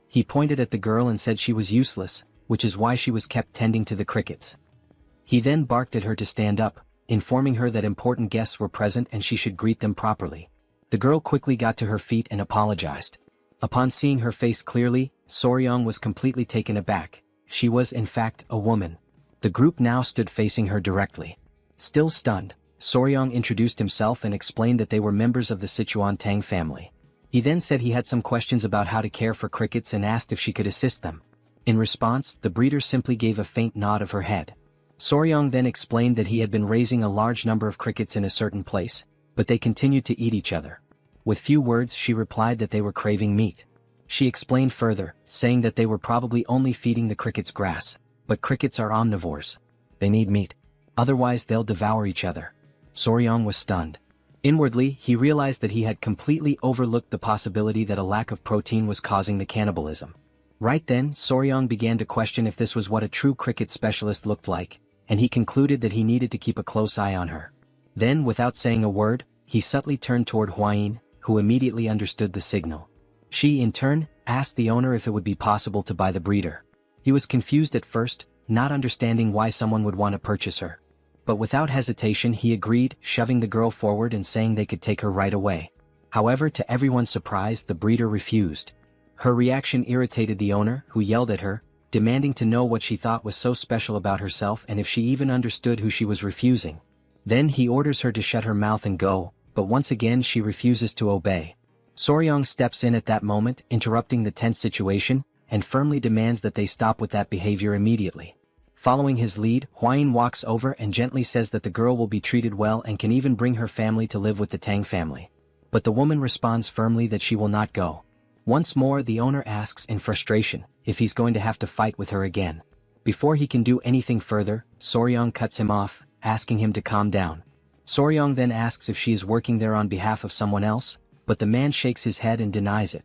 S1: He pointed at the girl and said she was useless, which is why she was kept tending to the crickets. He then barked at her to stand up, informing her that important guests were present and she should greet them properly. The girl quickly got to her feet and apologized. Upon seeing her face clearly, Soryong was completely taken aback. She was in fact a woman. The group now stood facing her directly. Still stunned, Soryong introduced himself and explained that they were members of the Sichuan Tang family. He then said he had some questions about how to care for crickets and asked if she could assist them. In response, the breeder simply gave a faint nod of her head. Soryong then explained that he had been raising a large number of crickets in a certain place, but they continued to eat each other. With few words she replied that they were craving meat. She explained further, saying that they were probably only feeding the crickets grass, but crickets are omnivores. They need meat. Otherwise they'll devour each other. Soryong was stunned. Inwardly, he realized that he had completely overlooked the possibility that a lack of protein was causing the cannibalism. Right then, Soryong began to question if this was what a true cricket specialist looked like, and he concluded that he needed to keep a close eye on her. Then, without saying a word, he subtly turned toward Hwain, who immediately understood the signal. She, in turn, asked the owner if it would be possible to buy the breeder. He was confused at first, not understanding why someone would want to purchase her. But without hesitation he agreed, shoving the girl forward and saying they could take her right away. However, to everyone's surprise, the breeder refused. Her reaction irritated the owner, who yelled at her, demanding to know what she thought was so special about herself and if she even understood who she was refusing. Then he orders her to shut her mouth and go, but once again she refuses to obey. Soryong steps in at that moment, interrupting the tense situation, and firmly demands that they stop with that behavior immediately. Following his lead, Hwain walks over and gently says that the girl will be treated well and can even bring her family to live with the Tang family. But the woman responds firmly that she will not go. Once more the owner asks in frustration if he's going to have to fight with her again. Before he can do anything further, Soryong cuts him off, asking him to calm down. Soryong then asks if she is working there on behalf of someone else, but the man shakes his head and denies it.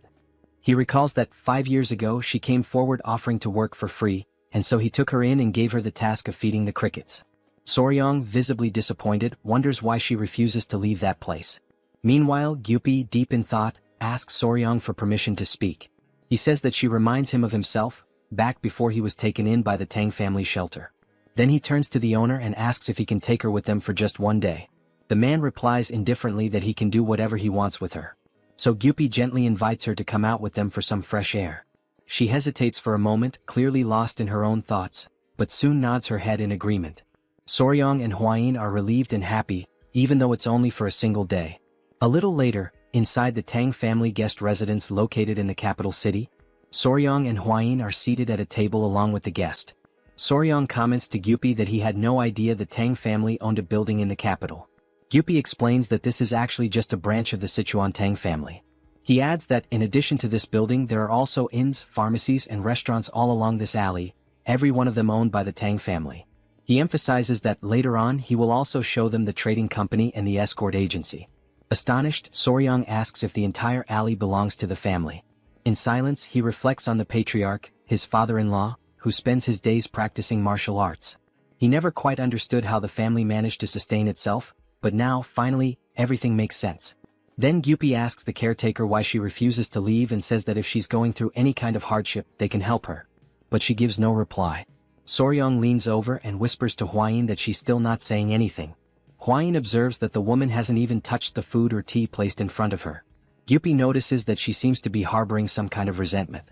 S1: He recalls that 5 years ago she came forward offering to work for free, and so he took her in and gave her the task of feeding the crickets. Soryong, visibly disappointed, wonders why she refuses to leave that place. Meanwhile, Gyupi, deep in thought, asks Soryong for permission to speak. He says that she reminds him of himself, back before he was taken in by the Tang family shelter. Then he turns to the owner and asks if he can take her with them for just one day. The man replies indifferently that he can do whatever he wants with her. So Gyupi gently invites her to come out with them for some fresh air. She hesitates for a moment, clearly lost in her own thoughts, but soon nods her head in agreement. Soryong and Hwain are relieved and happy, even though it's only for a single day. A little later, inside the Tang family guest residence located in the capital city, Soryong and Hwain are seated at a table along with the guest. Soryong comments to Gyupi that he had no idea the Tang family owned a building in the capital. Gyupi explains that this is actually just a branch of the Sichuan Tang family. He adds that in addition to this building there are also inns, pharmacies and restaurants all along this alley, every one of them owned by the Tang family. He emphasizes that later on he will also show them the trading company and the escort agency. Astonished, Soryong asks if the entire alley belongs to the family. In silence he reflects on the patriarch, his father-in-law, who spends his days practicing martial arts. He never quite understood how the family managed to sustain itself, but now, finally, everything makes sense. Then Gyupi asks the caretaker why she refuses to leave and says that if she's going through any kind of hardship, they can help her. But she gives no reply. Soryong leans over and whispers to Hwayin that she's still not saying anything. Hwayin observes that the woman hasn't even touched the food or tea placed in front of her. Gyupi notices that she seems to be harboring some kind of resentment.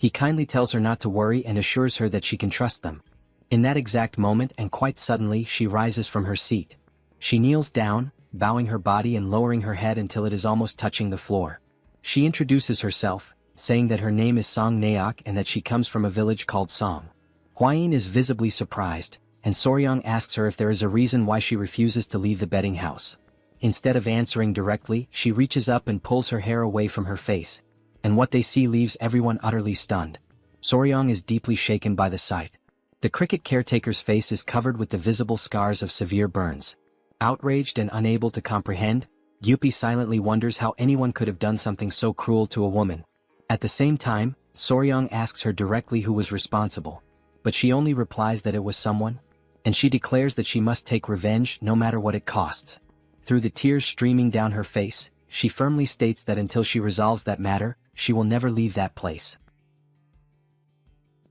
S1: He kindly tells her not to worry and assures her that she can trust them. In that exact moment and quite suddenly she rises from her seat. She kneels down, bowing her body and lowering her head until it is almost touching the floor. She introduces herself, saying that her name is Song Naok and that she comes from a village called Song. Hwayin is visibly surprised, and Soryong asks her if there is a reason why she refuses to leave the betting house. Instead of answering directly, she reaches up and pulls her hair away from her face, and what they see leaves everyone utterly stunned. Soryong is deeply shaken by the sight. The cricket caretaker's face is covered with the visible scars of severe burns. Outraged and unable to comprehend, Gyupi silently wonders how anyone could have done something so cruel to a woman. At the same time, Soryong asks her directly who was responsible. But she only replies that it was someone, and she declares that she must take revenge no matter what it costs. Through the tears streaming down her face, she firmly states that until she resolves that matter, she will never leave that place.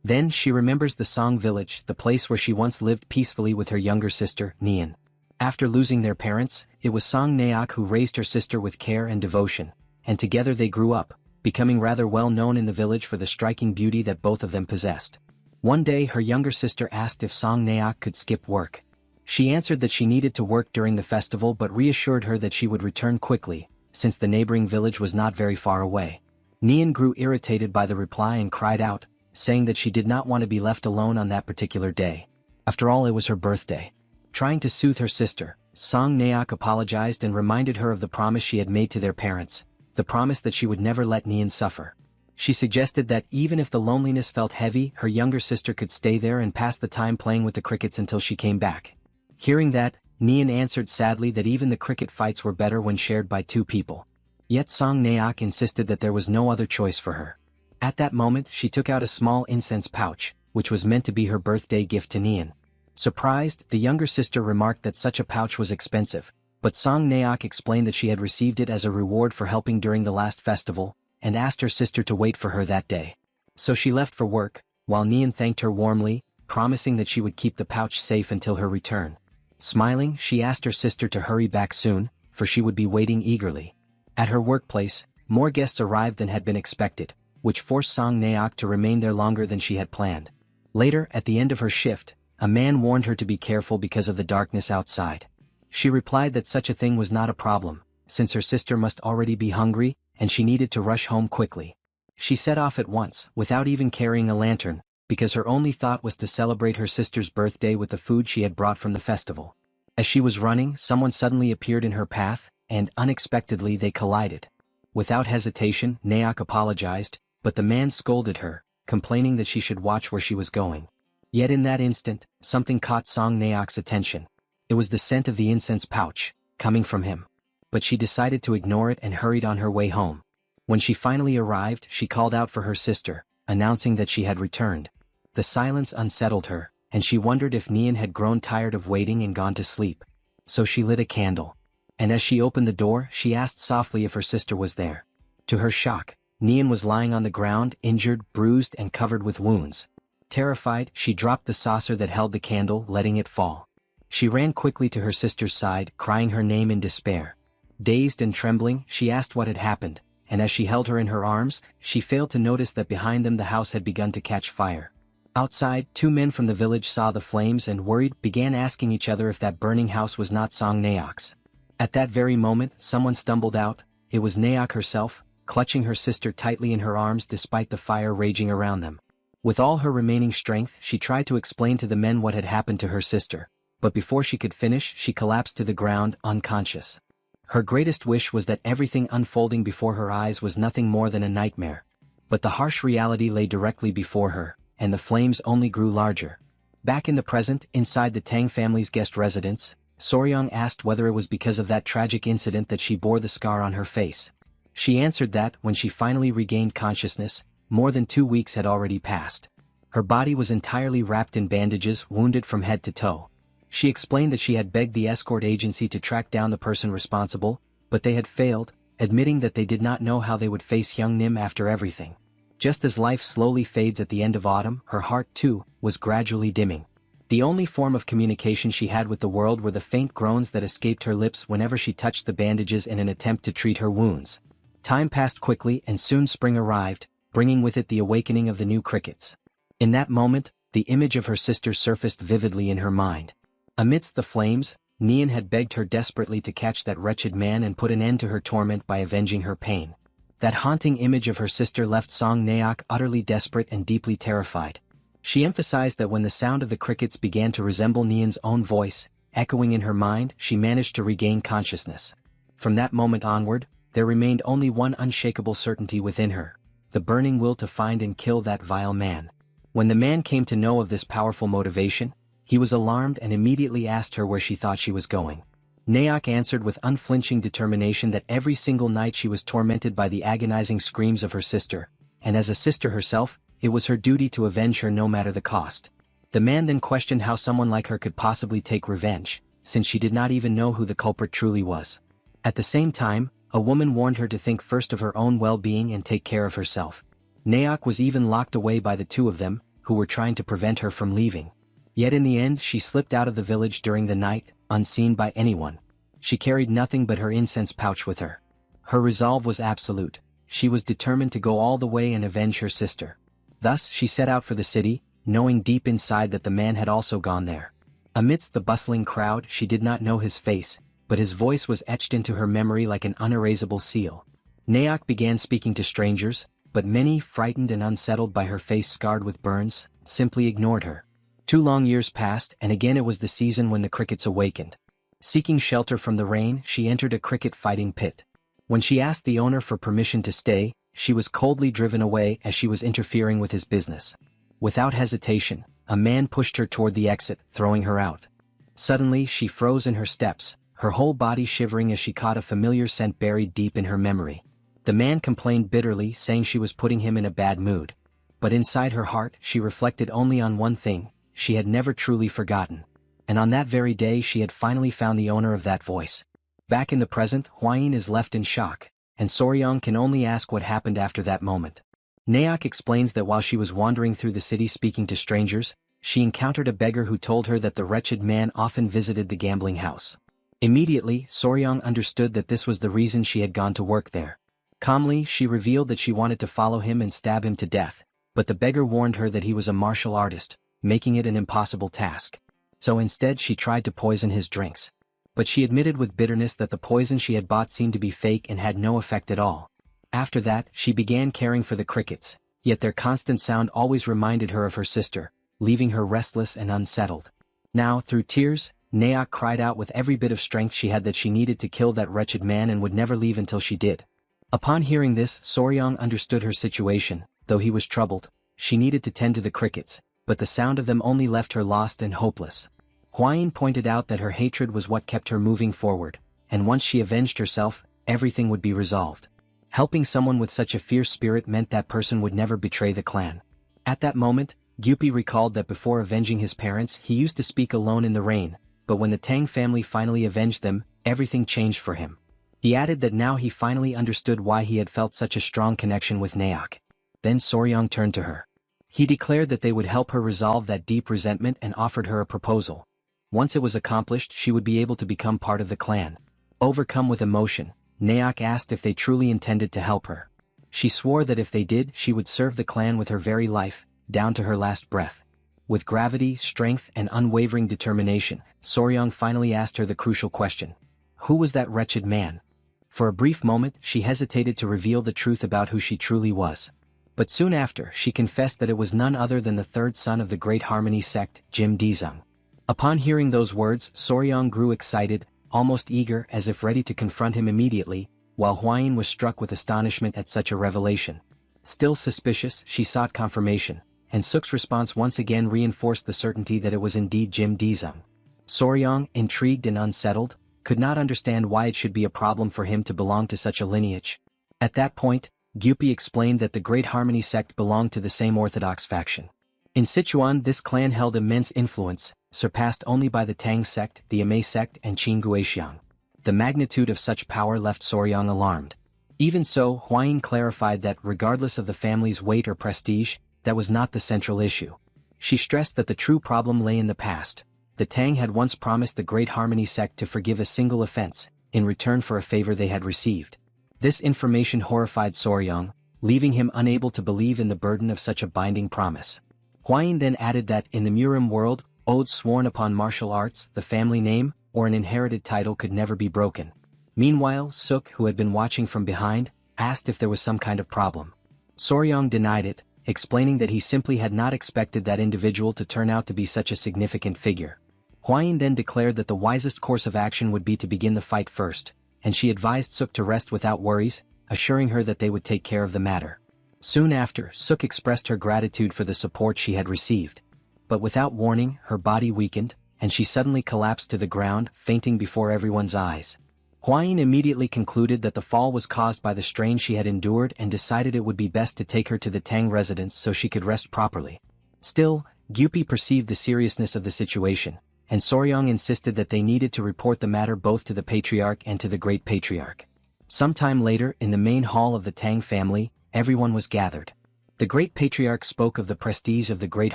S1: Then she remembers the Song village, the place where she once lived peacefully with her younger sister, Nian. After losing their parents, it was Song Naok who raised her sister with care and devotion, and together they grew up, becoming rather well known in the village for the striking beauty that both of them possessed. One day her younger sister asked if Song Naok could skip work. She answered that she needed to work during the festival but reassured her that she would return quickly, since the neighboring village was not very far away. Nian grew irritated by the reply and cried out, saying that she did not want to be left alone on that particular day. After all, it was her birthday. Trying to soothe her sister, Song Naok apologized and reminded her of the promise she had made to their parents, the promise that she would never let Nian suffer. She suggested that even if the loneliness felt heavy, her younger sister could stay there and pass the time playing with the crickets until she came back. Hearing that, Nian answered sadly that even the cricket fights were better when shared by two people. Yet Song Naok insisted that there was no other choice for her. At that moment she took out a small incense pouch, which was meant to be her birthday gift to Nian. Surprised, the younger sister remarked that such a pouch was expensive, but Song Naok explained that she had received it as a reward for helping during the last festival, and asked her sister to wait for her that day. So she left for work, while Nian thanked her warmly, promising that she would keep the pouch safe until her return. Smiling, she asked her sister to hurry back soon, for she would be waiting eagerly. At her workplace, more guests arrived than had been expected, which forced Song Naok to remain there longer than she had planned. Later, at the end of her shift, a man warned her to be careful because of the darkness outside. She replied that such a thing was not a problem, since her sister must already be hungry, and she needed to rush home quickly. She set off at once, without even carrying a lantern, because her only thought was to celebrate her sister's birthday with the food she had brought from the festival. As she was running, someone suddenly appeared in her path, and unexpectedly they collided. Without hesitation, Naok apologized, but the man scolded her, complaining that she should watch where she was going. Yet in that instant, something caught Song Naok's attention. It was the scent of the incense pouch, coming from him. But she decided to ignore it and hurried on her way home. When she finally arrived, she called out for her sister, announcing that she had returned. The silence unsettled her, and she wondered if Nian had grown tired of waiting and gone to sleep. So she lit a candle. And as she opened the door, she asked softly if her sister was there. To her shock, Nian was lying on the ground, injured, bruised, and covered with wounds. Terrified, she dropped the saucer that held the candle, letting it fall. She ran quickly to her sister's side, crying her name in despair. Dazed and trembling, she asked what had happened, and as she held her in her arms, she failed to notice that behind them the house had begun to catch fire. Outside, two men from the village saw the flames and worried, began asking each other if that burning house was not Song Naok's. At that very moment, someone stumbled out. It was Naok herself, clutching her sister tightly in her arms despite the fire raging around them. With all her remaining strength, she tried to explain to the men what had happened to her sister, but before she could finish, she collapsed to the ground, unconscious. Her greatest wish was that everything unfolding before her eyes was nothing more than a nightmare. But the harsh reality lay directly before her, and the flames only grew larger. Back in the present, inside the Tang family's guest residence, Soryang asked whether it was because of that tragic incident that she bore the scar on her face. She answered that, when she finally regained consciousness, more than 2 weeks had already passed. Her body was entirely wrapped in bandages, wounded from head to toe. She explained that she had begged the escort agency to track down the person responsible, but they had failed, admitting that they did not know how they would face young Nim after everything. Just as life slowly fades at the end of autumn, her heart, too, was gradually dimming. The only form of communication she had with the world were the faint groans that escaped her lips whenever she touched the bandages in an attempt to treat her wounds. Time passed quickly and soon spring arrived, bringing with it the awakening of the new crickets. In that moment, the image of her sister surfaced vividly in her mind. Amidst the flames, Nian had begged her desperately to catch that wretched man and put an end to her torment by avenging her pain. That haunting image of her sister left Song Naok utterly desperate and deeply terrified. She emphasized that when the sound of the crickets began to resemble Nian's own voice, echoing in her mind, she managed to regain consciousness. From that moment onward, there remained only one unshakable certainty within her: the burning will to find and kill that vile man. When the man came to know of this powerful motivation, he was alarmed and immediately asked her where she thought she was going. Naok answered with unflinching determination that every single night she was tormented by the agonizing screams of her sister, and as a sister herself, it was her duty to avenge her no matter the cost. The man then questioned how someone like her could possibly take revenge, since she did not even know who the culprit truly was. At the same time, a woman warned her to think first of her own well-being and take care of herself. Naok was even locked away by the two of them, who were trying to prevent her from leaving. Yet in the end she slipped out of the village during the night, unseen by anyone. She carried nothing but her incense pouch with her. Her resolve was absolute. She was determined to go all the way and avenge her sister. Thus she set out for the city, knowing deep inside that the man had also gone there. Amidst the bustling crowd, she did not know his face, but his voice was etched into her memory like an unerasable seal. Naok began speaking to strangers, but many, frightened and unsettled by her face scarred with burns, simply ignored her. 2 long years passed, and again it was the season when the crickets awakened. Seeking shelter from the rain, she entered a cricket fighting pit. When she asked the owner for permission to stay, she was coldly driven away as she was interfering with his business. Without hesitation, a man pushed her toward the exit, throwing her out. Suddenly she froze in her steps, her whole body shivering as she caught a familiar scent buried deep in her memory. The man complained bitterly, saying she was putting him in a bad mood. But inside her heart, she reflected only on one thing: she had never truly forgotten. And on that very day she had finally found the owner of that voice. Back in the present, Huayin is left in shock, and Soryang can only ask what happened after that moment. Naok explains that while she was wandering through the city speaking to strangers, she encountered a beggar who told her that the wretched man often visited the gambling house. Immediately, Soryang understood that this was the reason she had gone to work there. Calmly, she revealed that she wanted to follow him and stab him to death, but the beggar warned her that he was a martial artist, making it an impossible task. So instead she tried to poison his drinks. But she admitted with bitterness that the poison she had bought seemed to be fake and had no effect at all. After that, she began caring for the crickets, yet their constant sound always reminded her of her sister, leaving her restless and unsettled. Now, through tears, Naok cried out with every bit of strength she had that she needed to kill that wretched man and would never leave until she did. Upon hearing this, Soryang understood her situation. Though he was troubled, she needed to tend to the crickets, but the sound of them only left her lost and hopeless. Huayin pointed out that her hatred was what kept her moving forward, and once she avenged herself, everything would be resolved. Helping someone with such a fierce spirit meant that person would never betray the clan. At that moment, Gyupi recalled that before avenging his parents he used to speak alone in the rain, but when the Tang family finally avenged them, everything changed for him. He added that now he finally understood why he had felt such a strong connection with Naok. Then Soryang turned to her. He declared that they would help her resolve that deep resentment and offered her a proposal. Once it was accomplished, she would be able to become part of the clan. Overcome with emotion, Naok asked if they truly intended to help her. She swore that if they did, she would serve the clan with her very life, down to her last breath. With gravity, strength, and unwavering determination, Soryang finally asked her the crucial question: who was that wretched man? For a brief moment, she hesitated to reveal the truth about who she truly was. But soon after, she confessed that it was none other than the third son of the Great Harmony sect, Jim Dizung. Upon hearing those words, Soryang grew excited, almost eager, as if ready to confront him immediately, while Hwayin was struck with astonishment at such a revelation. Still suspicious, she sought confirmation, and Suk's response once again reinforced the certainty that it was indeed Jim Dizung. Soryang, intrigued and unsettled, could not understand why it should be a problem for him to belong to such a lineage. At that point, Gyupi explained that the Great Harmony sect belonged to the same orthodox faction. In Sichuan, this clan held immense influence, surpassed only by the Tang sect, the Amei sect, and Qin Guixiang. The magnitude of such power left Soryang alarmed. Even so, Hwayin clarified that regardless of the family's weight or prestige, that was not the central issue. She stressed that the true problem lay in the past. The Tang had once promised the Great Harmony sect to forgive a single offense, in return for a favor they had received. This information horrified Soryang, leaving him unable to believe in the burden of such a binding promise. Hwayin then added that in the Murim world, oaths sworn upon martial arts, the family name, or an inherited title could never be broken. Meanwhile, Suk, who had been watching from behind, asked if there was some kind of problem. Soryang denied it, explaining that he simply had not expected that individual to turn out to be such a significant figure. Hwayin then declared that the wisest course of action would be to begin the fight first, and she advised Suk to rest without worries, assuring her that they would take care of the matter. Soon after, Suk expressed her gratitude for the support she had received. But without warning, her body weakened, and she suddenly collapsed to the ground, fainting before everyone's eyes. Hwayin immediately concluded that the fall was caused by the strain she had endured and decided it would be best to take her to the Tang residence so she could rest properly. Still, Gyupi perceived the seriousness of the situation, and Soryang insisted that they needed to report the matter both to the Patriarch and to the Great Patriarch. Sometime later, in the main hall of the Tang family, everyone was gathered. The Great Patriarch spoke of the prestige of the Great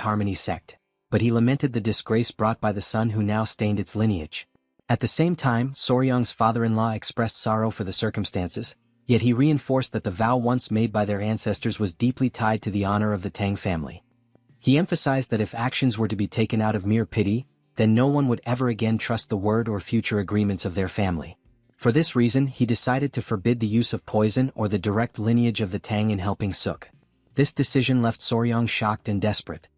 S1: Harmony sect, but he lamented the disgrace brought by the son who now stained its lineage. At the same time, Soryang's father-in-law expressed sorrow for the circumstances, yet he reinforced that the vow once made by their ancestors was deeply tied to the honor of the Tang family. He emphasized that if actions were to be taken out of mere pity, then no one would ever again trust the word or future agreements of their family. For this reason, he decided to forbid the use of poison or the direct lineage of the Tang in helping Suk. This decision left Soryang shocked and desperate.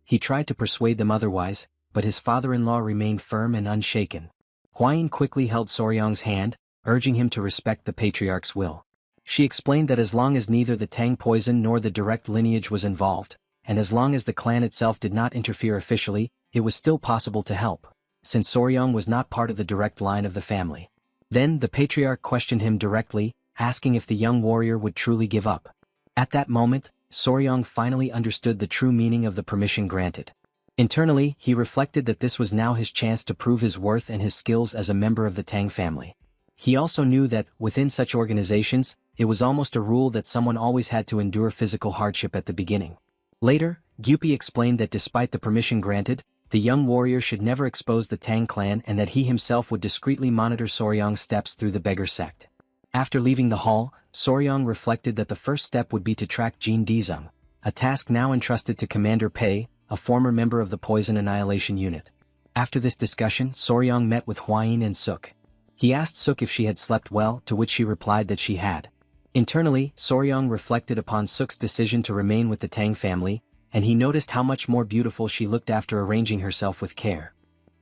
S1: He tried to persuade them otherwise, but his father-in-law remained firm and unshaken. Hwayin quickly held Soryang's hand, urging him to respect the patriarch's will. She explained that as long as neither the Tang poison nor the direct lineage was involved, and as long as the clan itself did not interfere officially, it was still possible to help, since Soryang was not part of the direct line of the family. Then the patriarch questioned him directly, asking if the young warrior would truly give up. At that moment, Soryang finally understood the true meaning of the permission granted. Internally, he reflected that this was now his chance to prove his worth and his skills as a member of the Tang family. He also knew that, within such organizations, it was almost a rule that someone always had to endure physical hardship at the beginning. Later, Gyupi explained that despite the permission granted, the young warrior should never expose the Tang clan and that he himself would discreetly monitor Soryang's steps through the beggar sect. After leaving the hall, Soryang reflected that the first step would be to track Jin Dizung, a task now entrusted to Commander Pei, a former member of the Poison Annihilation Unit. After this discussion, Soryang met with Hwayin and Suk. He asked Suk if she had slept well, to which she replied that she had. Internally, Soryang reflected upon Suk's decision to remain with the Tang family, and he noticed how much more beautiful she looked after arranging herself with care.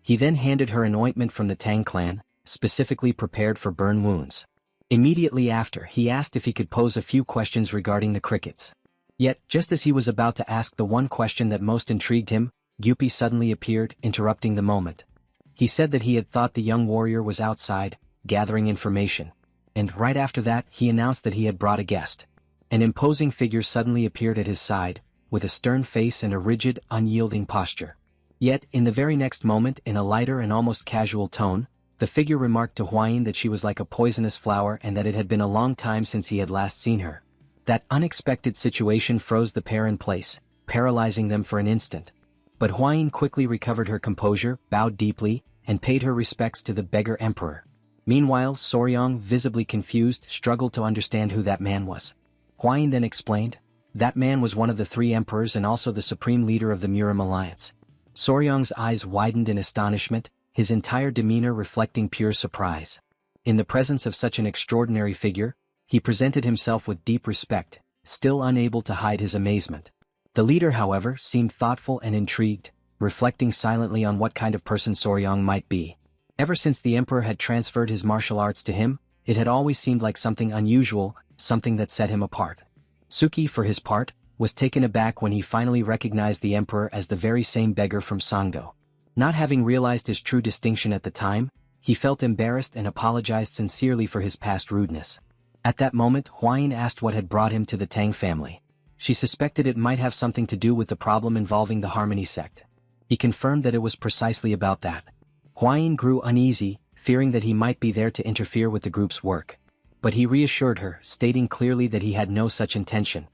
S1: He then handed her an ointment from the Tang clan, specifically prepared for burn wounds. Immediately after, he asked if he could pose a few questions regarding the crickets. Yet, just as he was about to ask the one question that most intrigued him, Gyupi suddenly appeared, interrupting the moment. He said that he had thought the young warrior was outside, gathering information. And right after that, he announced that he had brought a guest. An imposing figure suddenly appeared at his side, with a stern face and a rigid, unyielding posture. Yet, in the very next moment, in a lighter and almost casual tone, the figure remarked to Hwayin that she was like a poisonous flower and that it had been a long time since he had last seen her. That unexpected situation froze the pair in place, paralyzing them for an instant. But Hwayin quickly recovered her composure, bowed deeply, and paid her respects to the beggar emperor. Meanwhile, Soryang, visibly confused, struggled to understand who that man was. Hwayin then explained, that man was one of the three emperors and also the supreme leader of the Murim alliance. Soryang's eyes widened in astonishment, his entire demeanor reflecting pure surprise. In the presence of such an extraordinary figure, he presented himself with deep respect, still unable to hide his amazement. The leader, however, seemed thoughtful and intrigued, reflecting silently on what kind of person Soryang might be. Ever since the emperor had transferred his martial arts to him, it had always seemed like something unusual, something that set him apart. Suki, for his part, was taken aback when he finally recognized the emperor as the very same beggar from Sangdo. Not having realized his true distinction at the time, he felt embarrassed and apologized sincerely for his past rudeness. At that moment, Huayin asked what had brought him to the Tang family. She suspected it might have something to do with the problem involving the Harmony sect. He confirmed that it was precisely about that. Huayin grew uneasy, fearing that he might be there to interfere with the group's work. But he reassured her, stating clearly that he had no such intention.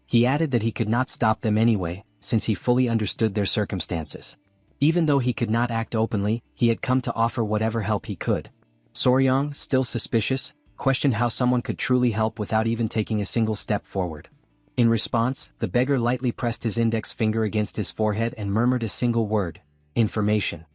S1: He added that he could not stop them anyway, since he fully understood their circumstances. Even though he could not act openly, he had come to offer whatever help he could. Soryang, still suspicious, questioned how someone could truly help without even taking a single step forward. In response, the beggar lightly pressed his index finger against his forehead and murmured a single word: information.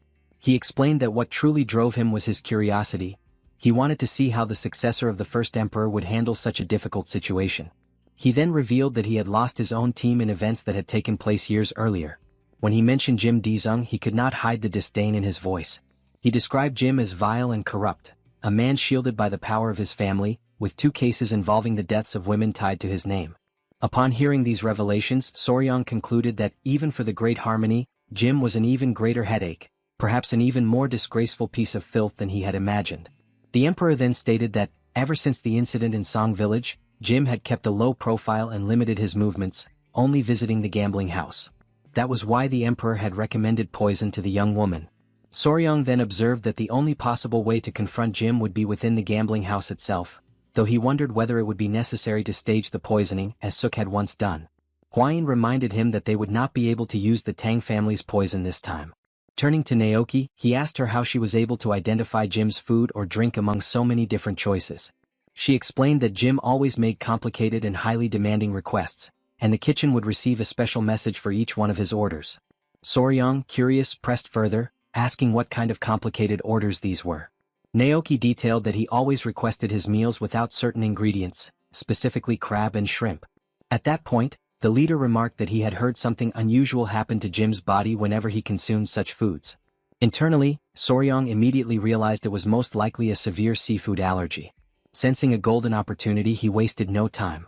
S1: He explained that what truly drove him was his curiosity. He wanted to see how the successor of the first emperor would handle such a difficult situation. He then revealed that he had lost his own team in events that had taken place years earlier. When he mentioned Jim Dizung, he could not hide the disdain in his voice. He described Jim as vile and corrupt, a man shielded by the power of his family, with 2 cases involving the deaths of women tied to his name. Upon hearing these revelations, Soryang concluded that, even for the Great Harmony, Jim was an even greater headache, perhaps an even more disgraceful piece of filth than he had imagined. The emperor then stated that, ever since the incident in Song Village, Jim had kept a low profile and limited his movements, only visiting the gambling house. That was why the emperor had recommended poison to the young woman. Soryang then observed that the only possible way to confront Jim would be within the gambling house itself, though he wondered whether it would be necessary to stage the poisoning as Suk had once done. Huayin reminded him that they would not be able to use the Tang family's poison this time. Turning to Naoki, he asked her how she was able to identify Jim's food or drink among so many different choices. She explained that Jim always made complicated and highly demanding requests, and the kitchen would receive a special message for each one of his orders. Soryang, curious, pressed further, asking what kind of complicated orders these were. Naoki detailed that he always requested his meals without certain ingredients, specifically crab and shrimp. At that point, the leader remarked that he had heard something unusual happen to Jim's body whenever he consumed such foods. Internally, Soryang immediately realized it was most likely a severe seafood allergy. Sensing a golden opportunity, he wasted no time.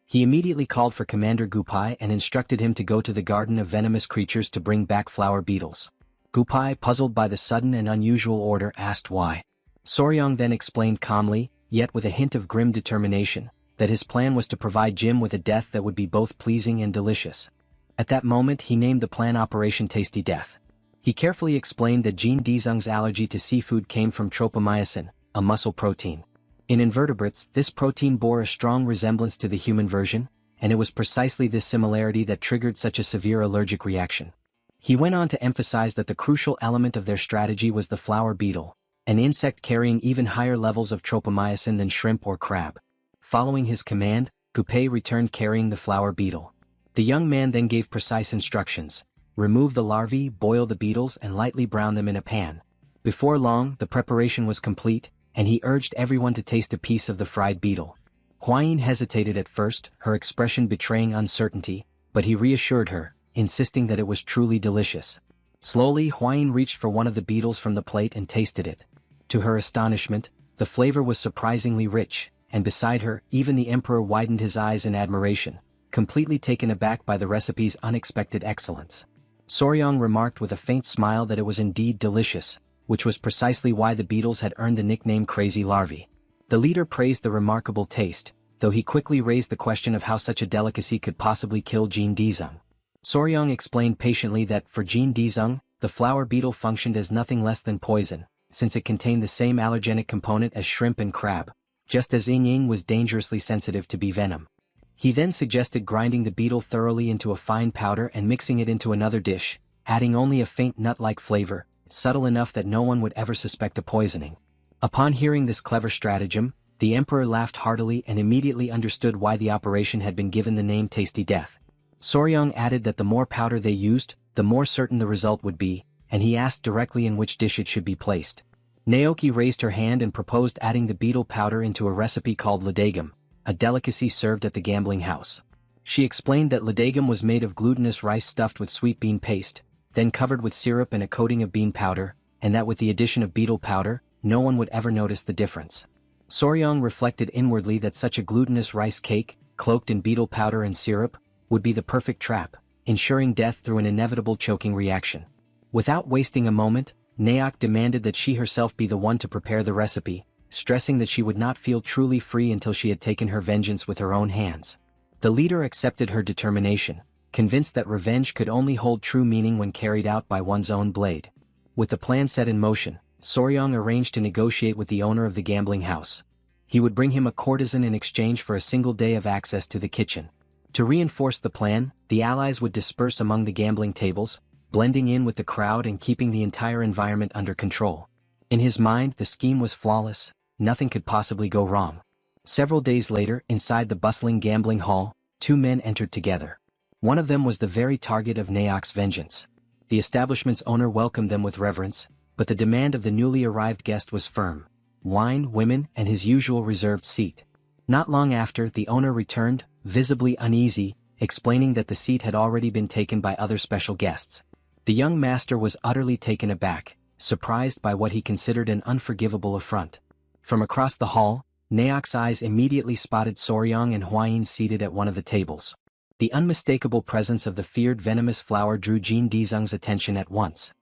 S1: He immediately called for Commander Gupai and instructed him to go to the garden of venomous creatures to bring back flower beetles. Gupai, puzzled by the sudden and unusual order, asked why. Soryang then explained calmly, yet with a hint of grim determination, that his plan was to provide Jim with a death that would be both pleasing and delicious. At that moment he named the plan Operation Tasty Death. He carefully explained that Jin Dizung's allergy to seafood came from tropomyosin, a muscle protein. In invertebrates, this protein bore a strong resemblance to the human version, and it was precisely this similarity that triggered such a severe allergic reaction. He went on to emphasize that the crucial element of their strategy was the flower beetle, an insect carrying even higher levels of tropomyosin than shrimp or crab. Following his command, Gupai returned carrying the flower beetle. The young man then gave precise instructions: remove the larvae, boil the beetles, and lightly brown them in a pan. Before long, the preparation was complete, and he urged everyone to taste a piece of the fried beetle. Huayin hesitated at first, her expression betraying uncertainty, but he reassured her, insisting that it was truly delicious. Slowly, Huayin reached for one of the beetles from the plate and tasted it. To her astonishment, the flavor was surprisingly rich, and beside her, even the emperor widened his eyes in admiration, completely taken aback by the recipe's unexpected excellence. Soryang remarked with a faint smile that it was indeed delicious, which was precisely why the beetles had earned the nickname Crazy Larvae. The leader praised the remarkable taste, though he quickly raised the question of how such a delicacy could possibly kill Jin Dizung. Soryang explained patiently that, for Jin Dizung, the flower beetle functioned as nothing less than poison, since it contained the same allergenic component as shrimp and crab, just as Ying was dangerously sensitive to bee venom. He then suggested grinding the beetle thoroughly into a fine powder and mixing it into another dish, adding only a faint nut-like flavor, subtle enough that no one would ever suspect a poisoning. Upon hearing this clever stratagem, the emperor laughed heartily and immediately understood why the operation had been given the name Tasty Death. Soryang added that the more powder they used, the more certain the result would be, and he asked directly in which dish it should be placed. Naoki raised her hand and proposed adding the beetle powder into a recipe called ladagum, a delicacy served at the gambling house. She explained that ladegum was made of glutinous rice stuffed with sweet bean paste, then covered with syrup and a coating of bean powder, and that with the addition of beetle powder, no one would ever notice the difference. Soryong reflected inwardly that such a glutinous rice cake, cloaked in beetle powder and syrup, would be the perfect trap, ensuring death through an inevitable choking reaction. Without wasting a moment, Naok demanded that she herself be the one to prepare the recipe, stressing that she would not feel truly free until she had taken her vengeance with her own hands. The leader accepted her determination, convinced that revenge could only hold true meaning when carried out by one's own blade. With the plan set in motion, Soryong arranged to negotiate with the owner of the gambling house. He would bring him a courtesan in exchange for a single day of access to the kitchen. To reinforce the plan, the allies would disperse among the gambling tables, blending in with the crowd and keeping the entire environment under control. In his mind, the scheme was flawless, nothing could possibly go wrong. Several days later, inside the bustling gambling hall, two men entered together. One of them was the very target of Naok's vengeance. The establishment's owner welcomed them with reverence, but the demand of the newly arrived guest was firm: wine, women, and his usual reserved seat. Not long after, the owner returned, visibly uneasy, explaining that the seat had already been taken by other special guests. The young master was utterly taken aback, surprised by what he considered an unforgivable affront. From across the hall, Naok's eyes immediately spotted Soryong and Hwayin seated at one of the tables. The unmistakable presence of the feared venomous flower drew Jin Dizung's attention at once.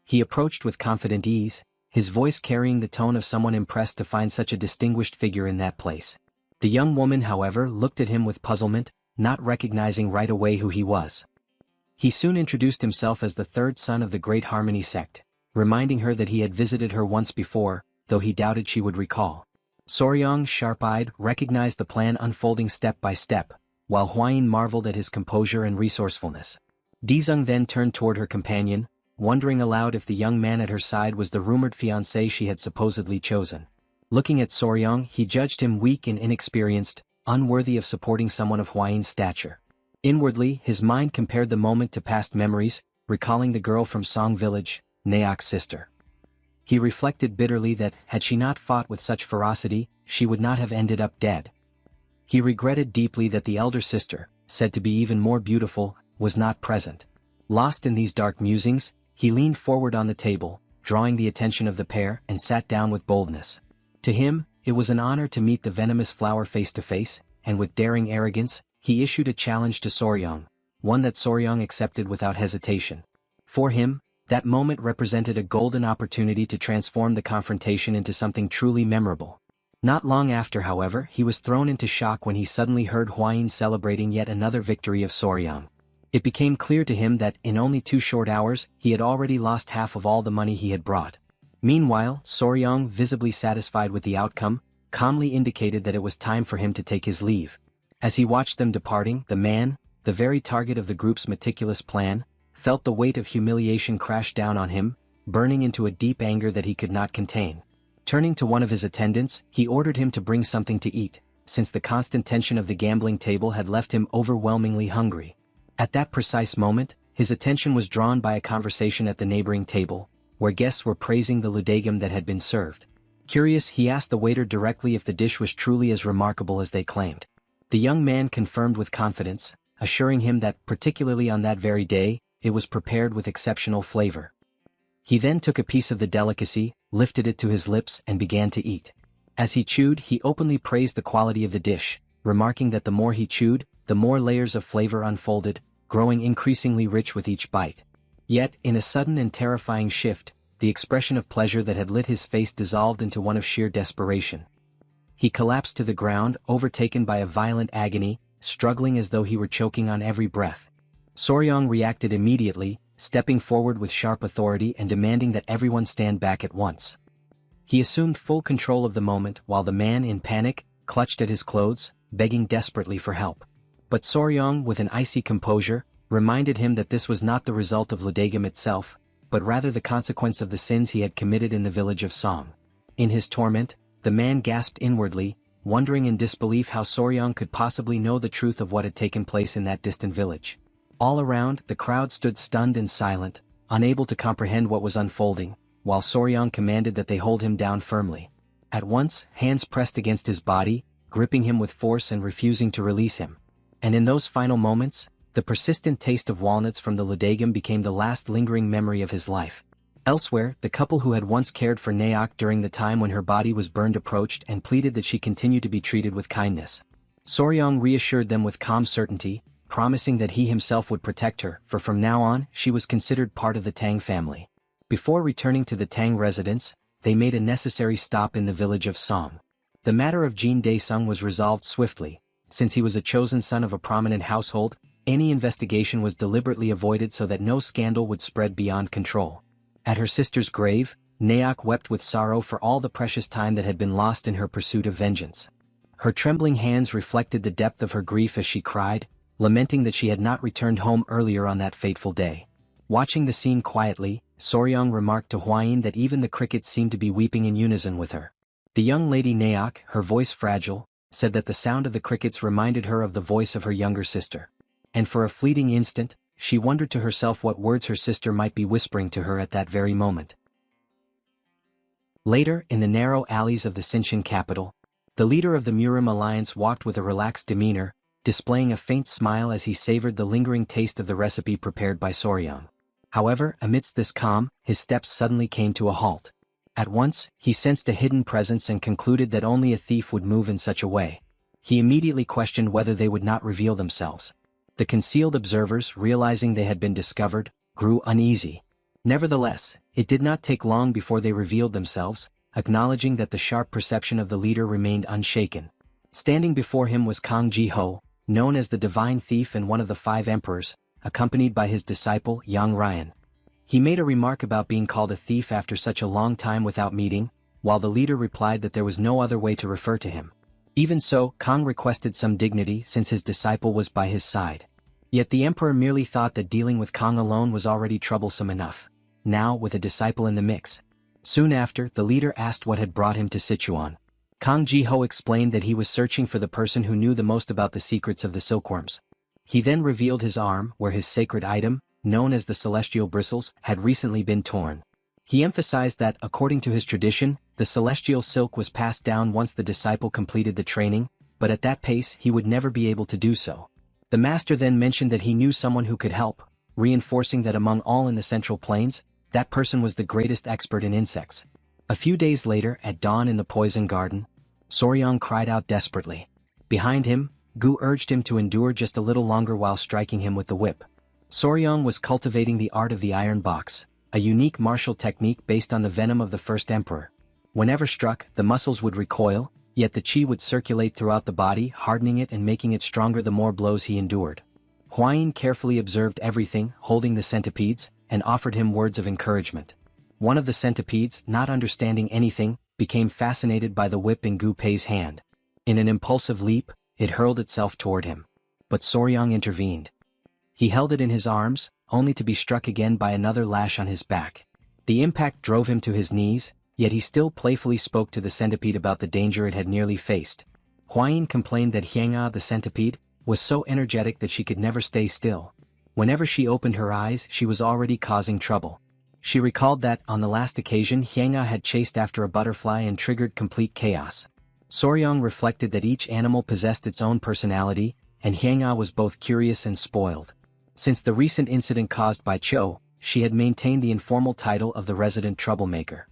S1: He approached with confident ease, his voice carrying the tone of someone impressed to find such a distinguished figure in that place. The young woman, however, looked at him with puzzlement, not recognizing right away who he was. He soon introduced himself as the third son of the Great Harmony sect, reminding her that he had visited her once before, though he doubted she would recall. Soryong, sharp-eyed, recognized the plan unfolding step by step, while Hwayin marveled at his composure and resourcefulness. Dizung then turned toward her companion, wondering aloud if the young man at her side was the rumored fiancé she had supposedly chosen. Looking at Soryong, he judged him weak and inexperienced, unworthy of supporting someone of Hwayin's stature. Inwardly, his mind compared the moment to past memories, recalling the girl from Song Village, Naok's sister. He reflected bitterly that, had she not fought with such ferocity, she would not have ended up dead. He regretted deeply that the elder sister, said to be even more beautiful, was not present. Lost in these dark musings, he leaned forward on the table, drawing the attention of the pair, and sat down with boldness. To him, it was an honor to meet the venomous flower face to face, and with daring arrogance, he issued a challenge to Soryong, one that Soryong accepted without hesitation. For him, that moment represented a golden opportunity to transform the confrontation into something truly memorable. Not long after, however, he was thrown into shock when he suddenly heard Hwayin celebrating yet another victory of Soryong. It became clear to him that, in only 2 short hours, he had already lost half of all the money he had brought. Meanwhile, Soryong, visibly satisfied with the outcome, calmly indicated that it was time for him to take his leave. As he watched them departing, the man, the very target of the group's meticulous plan, felt the weight of humiliation crash down on him, burning into a deep anger that he could not contain. Turning to one of his attendants, he ordered him to bring something to eat, since the constant tension of the gambling table had left him overwhelmingly hungry. At that precise moment, his attention was drawn by a conversation at the neighboring table, where guests were praising the ludegum that had been served. Curious, he asked the waiter directly if the dish was truly as remarkable as they claimed. The young man confirmed with confidence, assuring him that, particularly on that very day, it was prepared with exceptional flavor. He then took a piece of the delicacy, lifted it to his lips, and began to eat. As he chewed, he openly praised the quality of the dish, remarking that the more he chewed, the more layers of flavor unfolded, growing increasingly rich with each bite. Yet, in a sudden and terrifying shift, the expression of pleasure that had lit his face dissolved into one of sheer desperation. He collapsed to the ground, overtaken by a violent agony, struggling as though he were choking on every breath. Soryong reacted immediately, stepping forward with sharp authority and demanding that everyone stand back at once. He assumed full control of the moment while the man, in panic, clutched at his clothes, begging desperately for help. But Soryong, with an icy composure, reminded him that this was not the result of ludegum itself, but rather the consequence of the sins he had committed in the village of Song. In his torment, the man gasped inwardly, wondering in disbelief how Soryong could possibly know the truth of what had taken place in that distant village. All around, the crowd stood stunned and silent, unable to comprehend what was unfolding, while Soryong commanded that they hold him down firmly. At once, hands pressed against his body, gripping him with force and refusing to release him. And in those final moments, the persistent taste of walnuts from the ladagam became the last lingering memory of his life. Elsewhere, the couple who had once cared for Naok during the time when her body was burned approached and pleaded that she continue to be treated with kindness. Soryong reassured them with calm certainty, promising that he himself would protect her, for from now on, she was considered part of the Tang family. Before returning to the Tang residence, they made a necessary stop in the village of Song. The matter of Jin Daesung was resolved swiftly. Since he was a chosen son of a prominent household, any investigation was deliberately avoided so that no scandal would spread beyond control. At her sister's grave, Naok wept with sorrow for all the precious time that had been lost in her pursuit of vengeance. Her trembling hands reflected the depth of her grief as she cried, lamenting that she had not returned home earlier on that fateful day. Watching the scene quietly, Soryong remarked to Hwain that even the crickets seemed to be weeping in unison with her. The young lady Naok, her voice fragile, said that the sound of the crickets reminded her of the voice of her younger sister. And for a fleeting instant, she wondered to herself what words her sister might be whispering to her at that very moment. Later, in the narrow alleys of the Sinshin capital, the leader of the Murim alliance walked with a relaxed demeanor, displaying a faint smile as he savored the lingering taste of the recipe prepared by Soryong. However, amidst this calm, his steps suddenly came to a halt. At once, he sensed a hidden presence and concluded that only a thief would move in such a way. He immediately questioned whether they would not reveal themselves. The concealed observers, realizing they had been discovered, grew uneasy. Nevertheless, it did not take long before they revealed themselves, acknowledging that the sharp perception of the leader remained unshaken. Standing before him was Kang Ji-ho, known as the Divine Thief and one of the 5 emperors, accompanied by his disciple Yang Ryan. He made a remark about being called a thief after such a long time without meeting, while the leader replied that there was no other way to refer to him. Even so, Kang requested some dignity since his disciple was by his side. Yet the emperor merely thought that dealing with Kang alone was already troublesome enough. Now, with a disciple in the mix. Soon after, the leader asked what had brought him to Sichuan. Kang Ji-ho explained that he was searching for the person who knew the most about the secrets of the silkworms. He then revealed his arm, where his sacred item, known as the celestial bristles, had recently been torn. He emphasized that, according to his tradition, the celestial silk was passed down once the disciple completed the training, but at that pace he would never be able to do so. The master then mentioned that he knew someone who could help, reinforcing that among all in the Central Plains, that person was the greatest expert in insects. A few days later, at dawn in the poison garden, Soryong cried out desperately. Behind him, Gu urged him to endure just a little longer while striking him with the whip. Soryong was cultivating the art of the iron box, a unique martial technique based on the venom of the first emperor. Whenever struck, the muscles would recoil, yet the chi would circulate throughout the body, hardening it and making it stronger the more blows he endured. Hwain carefully observed everything, holding the centipedes, and offered him words of encouragement. One of the centipedes, not understanding anything, became fascinated by the whip in Gu Pei's hand. In an impulsive leap, it hurled itself toward him. But Soryong intervened. He held it in his arms, only to be struck again by another lash on his back. The impact drove him to his knees, yet he still playfully spoke to the centipede about the danger it had nearly faced. Hwain complained that Hyanga, the centipede, was so energetic that she could never stay still. Whenever she opened her eyes, she was already causing trouble. She recalled that, on the last occasion, Hyanga had chased after a butterfly and triggered complete chaos. Soryong reflected that each animal possessed its own personality, and Hyanga was both curious and spoiled. Since the recent incident caused by Cho, she had maintained the informal title of the resident troublemaker.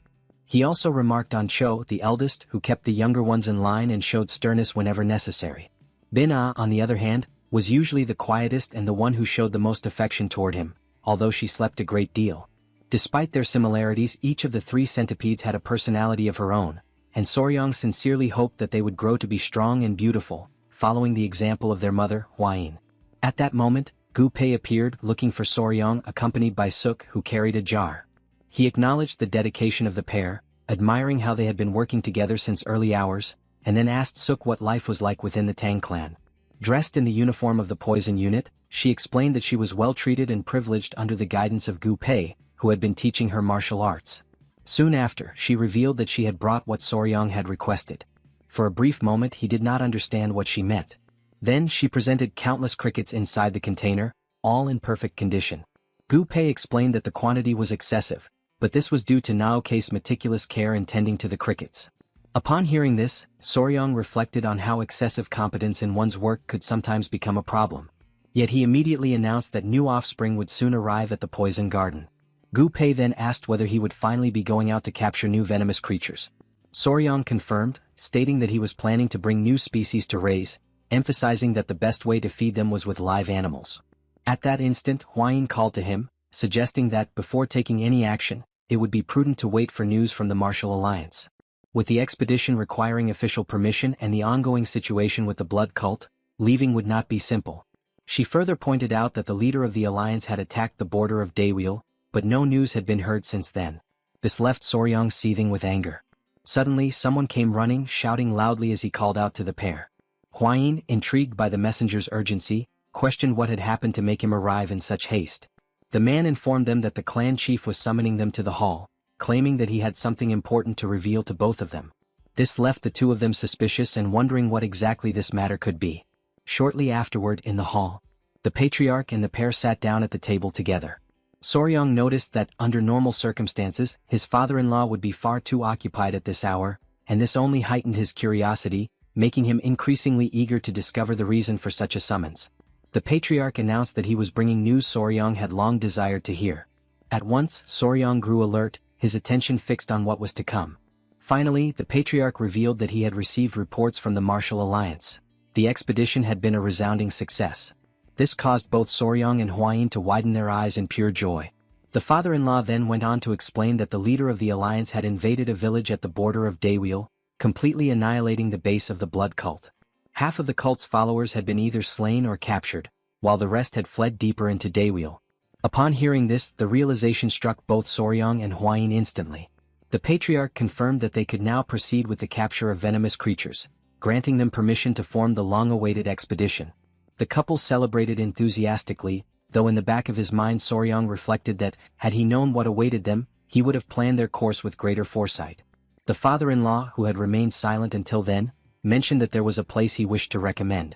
S1: He also remarked on Cho, the eldest, who kept the younger ones in line and showed sternness whenever necessary. Bin-ah, on the other hand, was usually the quietest and the one who showed the most affection toward him, although she slept a great deal. Despite their similarities, each of the 3 centipedes had a personality of her own, and Soryong sincerely hoped that they would grow to be strong and beautiful, following the example of their mother, Hwain. At that moment, Gu Pei appeared, looking for Soryong, accompanied by Suk, who carried a jar. He acknowledged the dedication of the pair, admiring how they had been working together since early hours, and then asked Suk what life was like within the Tang clan. Dressed in the uniform of the poison unit, she explained that she was well treated and privileged under the guidance of Gu Pei, who had been teaching her martial arts. Soon after, she revealed that she had brought what Soryong had requested. For a brief moment he did not understand what she meant. Then she presented countless crickets inside the container, all in perfect condition. Gu Pei explained that the quantity was excessive, but this was due to Naoke's meticulous care in tending to the crickets. Upon hearing this, Soryong reflected on how excessive competence in one's work could sometimes become a problem. Yet he immediately announced that new offspring would soon arrive at the poison garden. Gu Pei then asked whether he would finally be going out to capture new venomous creatures. Soryong confirmed, stating that he was planning to bring new species to raise, emphasizing that the best way to feed them was with live animals. At that instant, Huayin called to him, suggesting that, before taking any action, it would be prudent to wait for news from the Martial Alliance. With the expedition requiring official permission and the ongoing situation with the blood cult, leaving would not be simple. She further pointed out that the leader of the alliance had attacked the border of Daewil, but no news had been heard since then. This left Soryong seething with anger. Suddenly, someone came running, shouting loudly as he called out to the pair. Huayin, intrigued by the messenger's urgency, questioned what had happened to make him arrive in such haste. The man informed them that the clan chief was summoning them to the hall, claiming that he had something important to reveal to both of them. This left the two of them suspicious and wondering what exactly this matter could be. Shortly afterward, in the hall, the patriarch and the pair sat down at the table together. Soryong noticed that, under normal circumstances, his father-in-law would be far too occupied at this hour, and this only heightened his curiosity, making him increasingly eager to discover the reason for such a summons. The patriarch announced that he was bringing news Soryong had long desired to hear. At once, Soryong grew alert, his attention fixed on what was to come. Finally, the patriarch revealed that he had received reports from the Martial Alliance. The expedition had been a resounding success. This caused both Soryong and Huayin to widen their eyes in pure joy. The father-in-law then went on to explain that the leader of the alliance had invaded a village at the border of Daewil, completely annihilating the base of the blood cult. Half of the cult's followers had been either slain or captured, while the rest had fled deeper into Daewil. Upon hearing this, the realization struck both Soryong and Huayin instantly. The patriarch confirmed that they could now proceed with the capture of venomous creatures, granting them permission to form the long-awaited expedition. The couple celebrated enthusiastically, though in the back of his mind Soryong reflected that, had he known what awaited them, he would have planned their course with greater foresight. The father-in-law, who had remained silent until then, mentioned that there was a place he wished to recommend.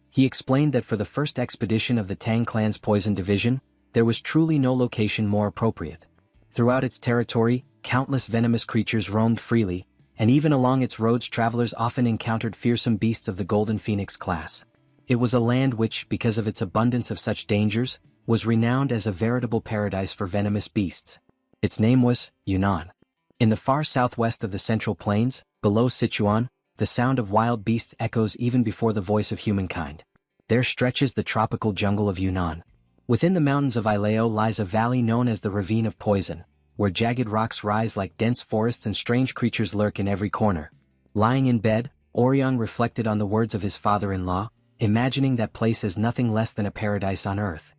S1: He explained that for the first expedition of the Tang clan's poison division, there was truly no location more appropriate. Throughout its territory, countless venomous creatures roamed freely, and even along its roads travelers often encountered fearsome beasts of the Golden Phoenix class. It was a land which, because of its abundance of such dangers, was renowned as a veritable paradise for venomous beasts. Its name was Yunnan. In the far southwest of the Central Plains, below Sichuan, the sound of wild beasts echoes even before the voice of humankind. There stretches the tropical jungle of Yunnan. Within the mountains of Ileo lies a valley known as the Ravine of Poison, where jagged rocks rise like dense forests and strange creatures lurk in every corner. Lying in bed, Oryang reflected on the words of his father-in-law, imagining that place as nothing less than a paradise on earth.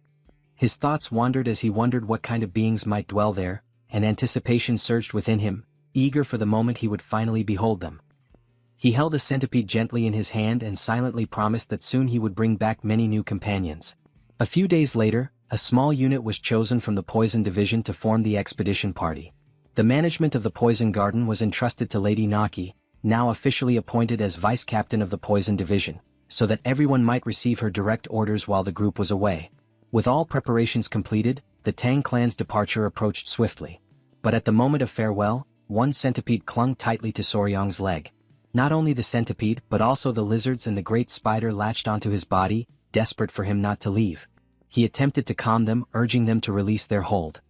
S1: His thoughts wandered as he wondered what kind of beings might dwell there, and anticipation surged within him, eager for the moment he would finally behold them. He held a centipede gently in his hand and silently promised that soon he would bring back many new companions. A few days later, a small unit was chosen from the Poison Division to form the expedition party. The management of the Poison Garden was entrusted to Lady Naki, now officially appointed as vice-captain of the Poison Division, so that everyone might receive her direct orders while the group was away. With all preparations completed, the Tang clan's departure approached swiftly. But at the moment of farewell, one centipede clung tightly to Soryong's leg. Not only the centipede but also the lizards and the great spider latched onto his body, desperate for him not to leave. He attempted to calm them, urging them to release their hold.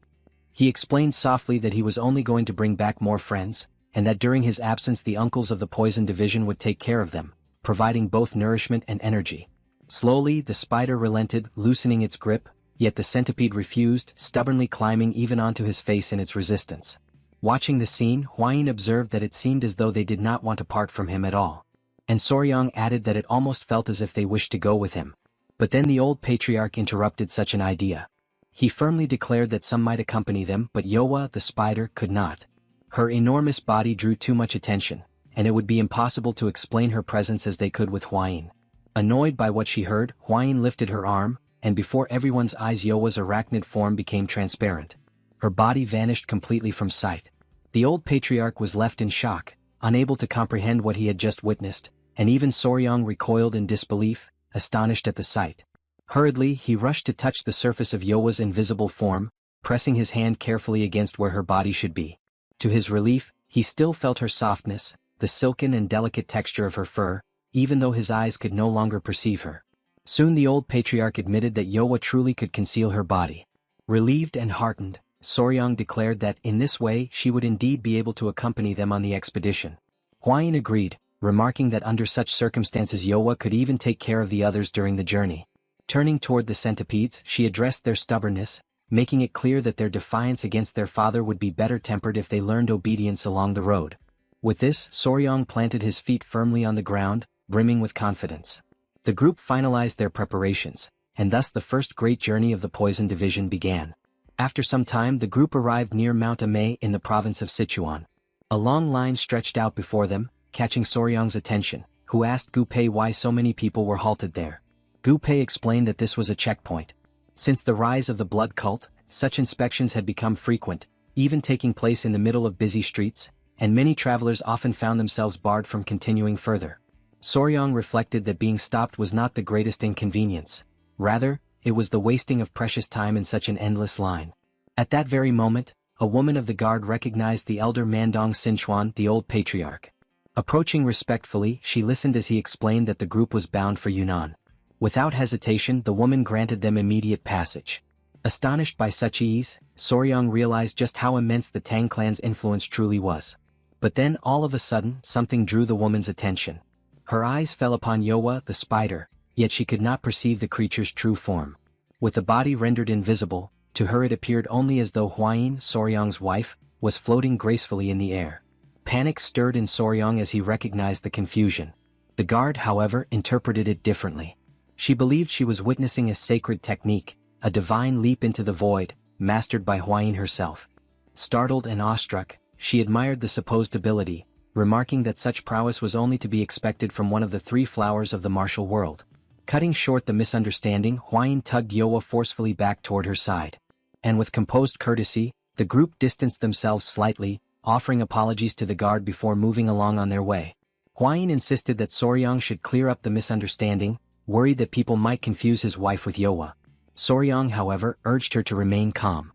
S1: He explained softly that he was only going to bring back more friends, and that during his absence the uncles of the Poison Division would take care of them, providing both nourishment and energy. Slowly, the spider relented, loosening its grip, yet the centipede refused, stubbornly climbing even onto his face in its resistance. Watching the scene, Huayin observed that it seemed as though they did not want to part from him at all. And Soryong added that it almost felt as if they wished to go with him. But then the old patriarch interrupted such an idea. He firmly declared that some might accompany them, but Yowa, the spider, could not. Her enormous body drew too much attention, and it would be impossible to explain her presence as they could with Huayin. Annoyed by what she heard, Huayin lifted her arm, and before everyone's eyes Yowa's arachnid form became transparent. Her body vanished completely from sight. The old patriarch was left in shock, unable to comprehend what he had just witnessed, and even Soryong recoiled in disbelief, astonished at the sight. Hurriedly, he rushed to touch the surface of Yowa's invisible form, pressing his hand carefully against where her body should be. To his relief, he still felt her softness, the silken and delicate texture of her fur, even though his eyes could no longer perceive her. Soon the old patriarch admitted that Yowa truly could conceal her body. Relieved and heartened, Soryang declared that in this way she would indeed be able to accompany them on the expedition. Hwayin agreed, remarking that under such circumstances Yowa could even take care of the others during the journey. Turning toward the centipedes, she addressed their stubbornness, making it clear that their defiance against their father would be better tempered if they learned obedience along the road. With this, Soryang planted his feet firmly on the ground, brimming with confidence. The group finalized their preparations, and thus the first great journey of the Poison Division began. After some time the group arrived near Mount Amei in the province of Sichuan. A long line stretched out before them, catching Soryang's attention, who asked Gu Pei why so many people were halted there. Gu Pei explained that this was a checkpoint. Since the rise of the blood cult, such inspections had become frequent, even taking place in the middle of busy streets, and many travelers often found themselves barred from continuing further. Soryang reflected that being stopped was not the greatest inconvenience. Rather, it was the wasting of precious time in such an endless line. At that very moment, a woman of the guard recognized the elder Mandong Sinchuan, the old patriarch. Approaching respectfully, she listened as he explained that the group was bound for Yunnan. Without hesitation, the woman granted them immediate passage. Astonished by such ease, Soryang realized just how immense the Tang clan's influence truly was. But then, all of a sudden, something drew the woman's attention. Her eyes fell upon Yowa, the spider, yet she could not perceive the creature's true form. With the body rendered invisible, to her it appeared only as though Hwayin, Soryang's wife, was floating gracefully in the air. Panic stirred in Soryang as he recognized the confusion. The guard, however, interpreted it differently. She believed she was witnessing a sacred technique, a divine leap into the void, mastered by Hwayin herself. Startled and awestruck, she admired the supposed ability, remarking that such prowess was only to be expected from one of the three flowers of the martial world. Cutting short the misunderstanding, Hwayin tugged Yowa forcefully back toward her side. And with composed courtesy, the group distanced themselves slightly, offering apologies to the guard before moving along on their way. Hwayin insisted that Soryang should clear up the misunderstanding, worried that people might confuse his wife with Yowa. Soryang, however, urged her to remain calm.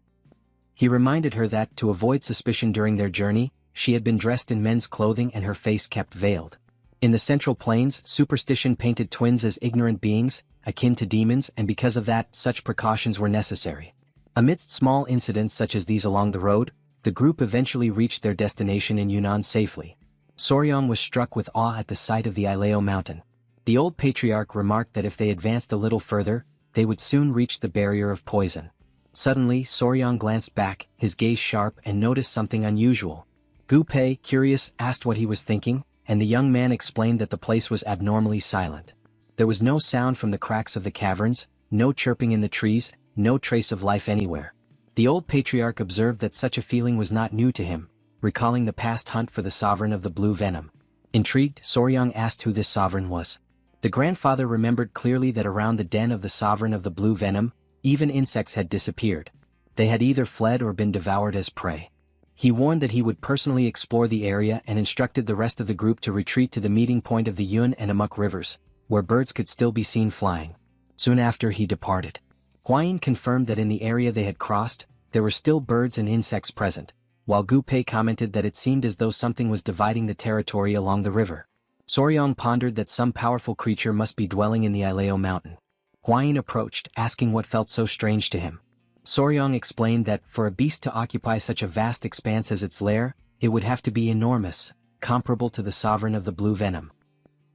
S1: He reminded her that, to avoid suspicion during their journey, she had been dressed in men's clothing and her face kept veiled. In the Central Plains, superstition painted twins as ignorant beings, akin to demons, and because of that, such precautions were necessary. Amidst small incidents such as these along the road, the group eventually reached their destination in Yunnan safely. Soryang was struck with awe at the sight of the Ileo mountain. The old patriarch remarked that if they advanced a little further, they would soon reach the barrier of poison. Suddenly, Soryang glanced back, his gaze sharp, and noticed something unusual. Gu Pei, curious, asked what he was thinking, and the young man explained that the place was abnormally silent. There was no sound from the cracks of the caverns, no chirping in the trees, no trace of life anywhere. The old patriarch observed that such a feeling was not new to him, recalling the past hunt for the sovereign of the blue venom. Intrigued, Soryang asked who this sovereign was. The grandfather remembered clearly that around the den of the sovereign of the blue venom, even insects had disappeared. They had either fled or been devoured as prey. He warned that he would personally explore the area and instructed the rest of the group to retreat to the meeting point of the Yun and Amuk rivers, where birds could still be seen flying. Soon after he departed. Hwayin confirmed that in the area they had crossed, there were still birds and insects present, while Gu Pei commented that it seemed as though something was dividing the territory along the river. Soryang pondered that some powerful creature must be dwelling in the Ileo mountain. Hwayin approached, asking what felt so strange to him. Soryang explained that, for a beast to occupy such a vast expanse as its lair, it would have to be enormous, comparable to the sovereign of the blue venom.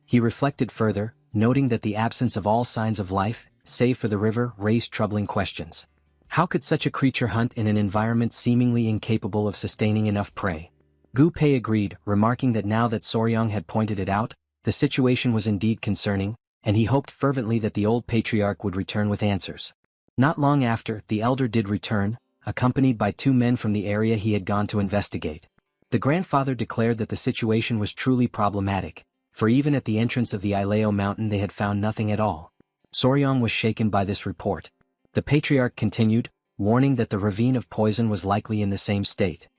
S1: He reflected further, noting that the absence of all signs of life, save for the river, raised troubling questions. How could such a creature hunt in an environment seemingly incapable of sustaining enough prey? Gu Pei agreed, remarking that now that Soryang had pointed it out, the situation was indeed concerning, and he hoped fervently that the old patriarch would return with answers. Not long after, the elder did return, accompanied by two men from the area he had gone to investigate. The grandfather declared that the situation was truly problematic, for even at the entrance of the Ileo mountain they had found nothing at all. Soryang was shaken by this report. The patriarch continued, warning that the ravine of poison was likely in the same state.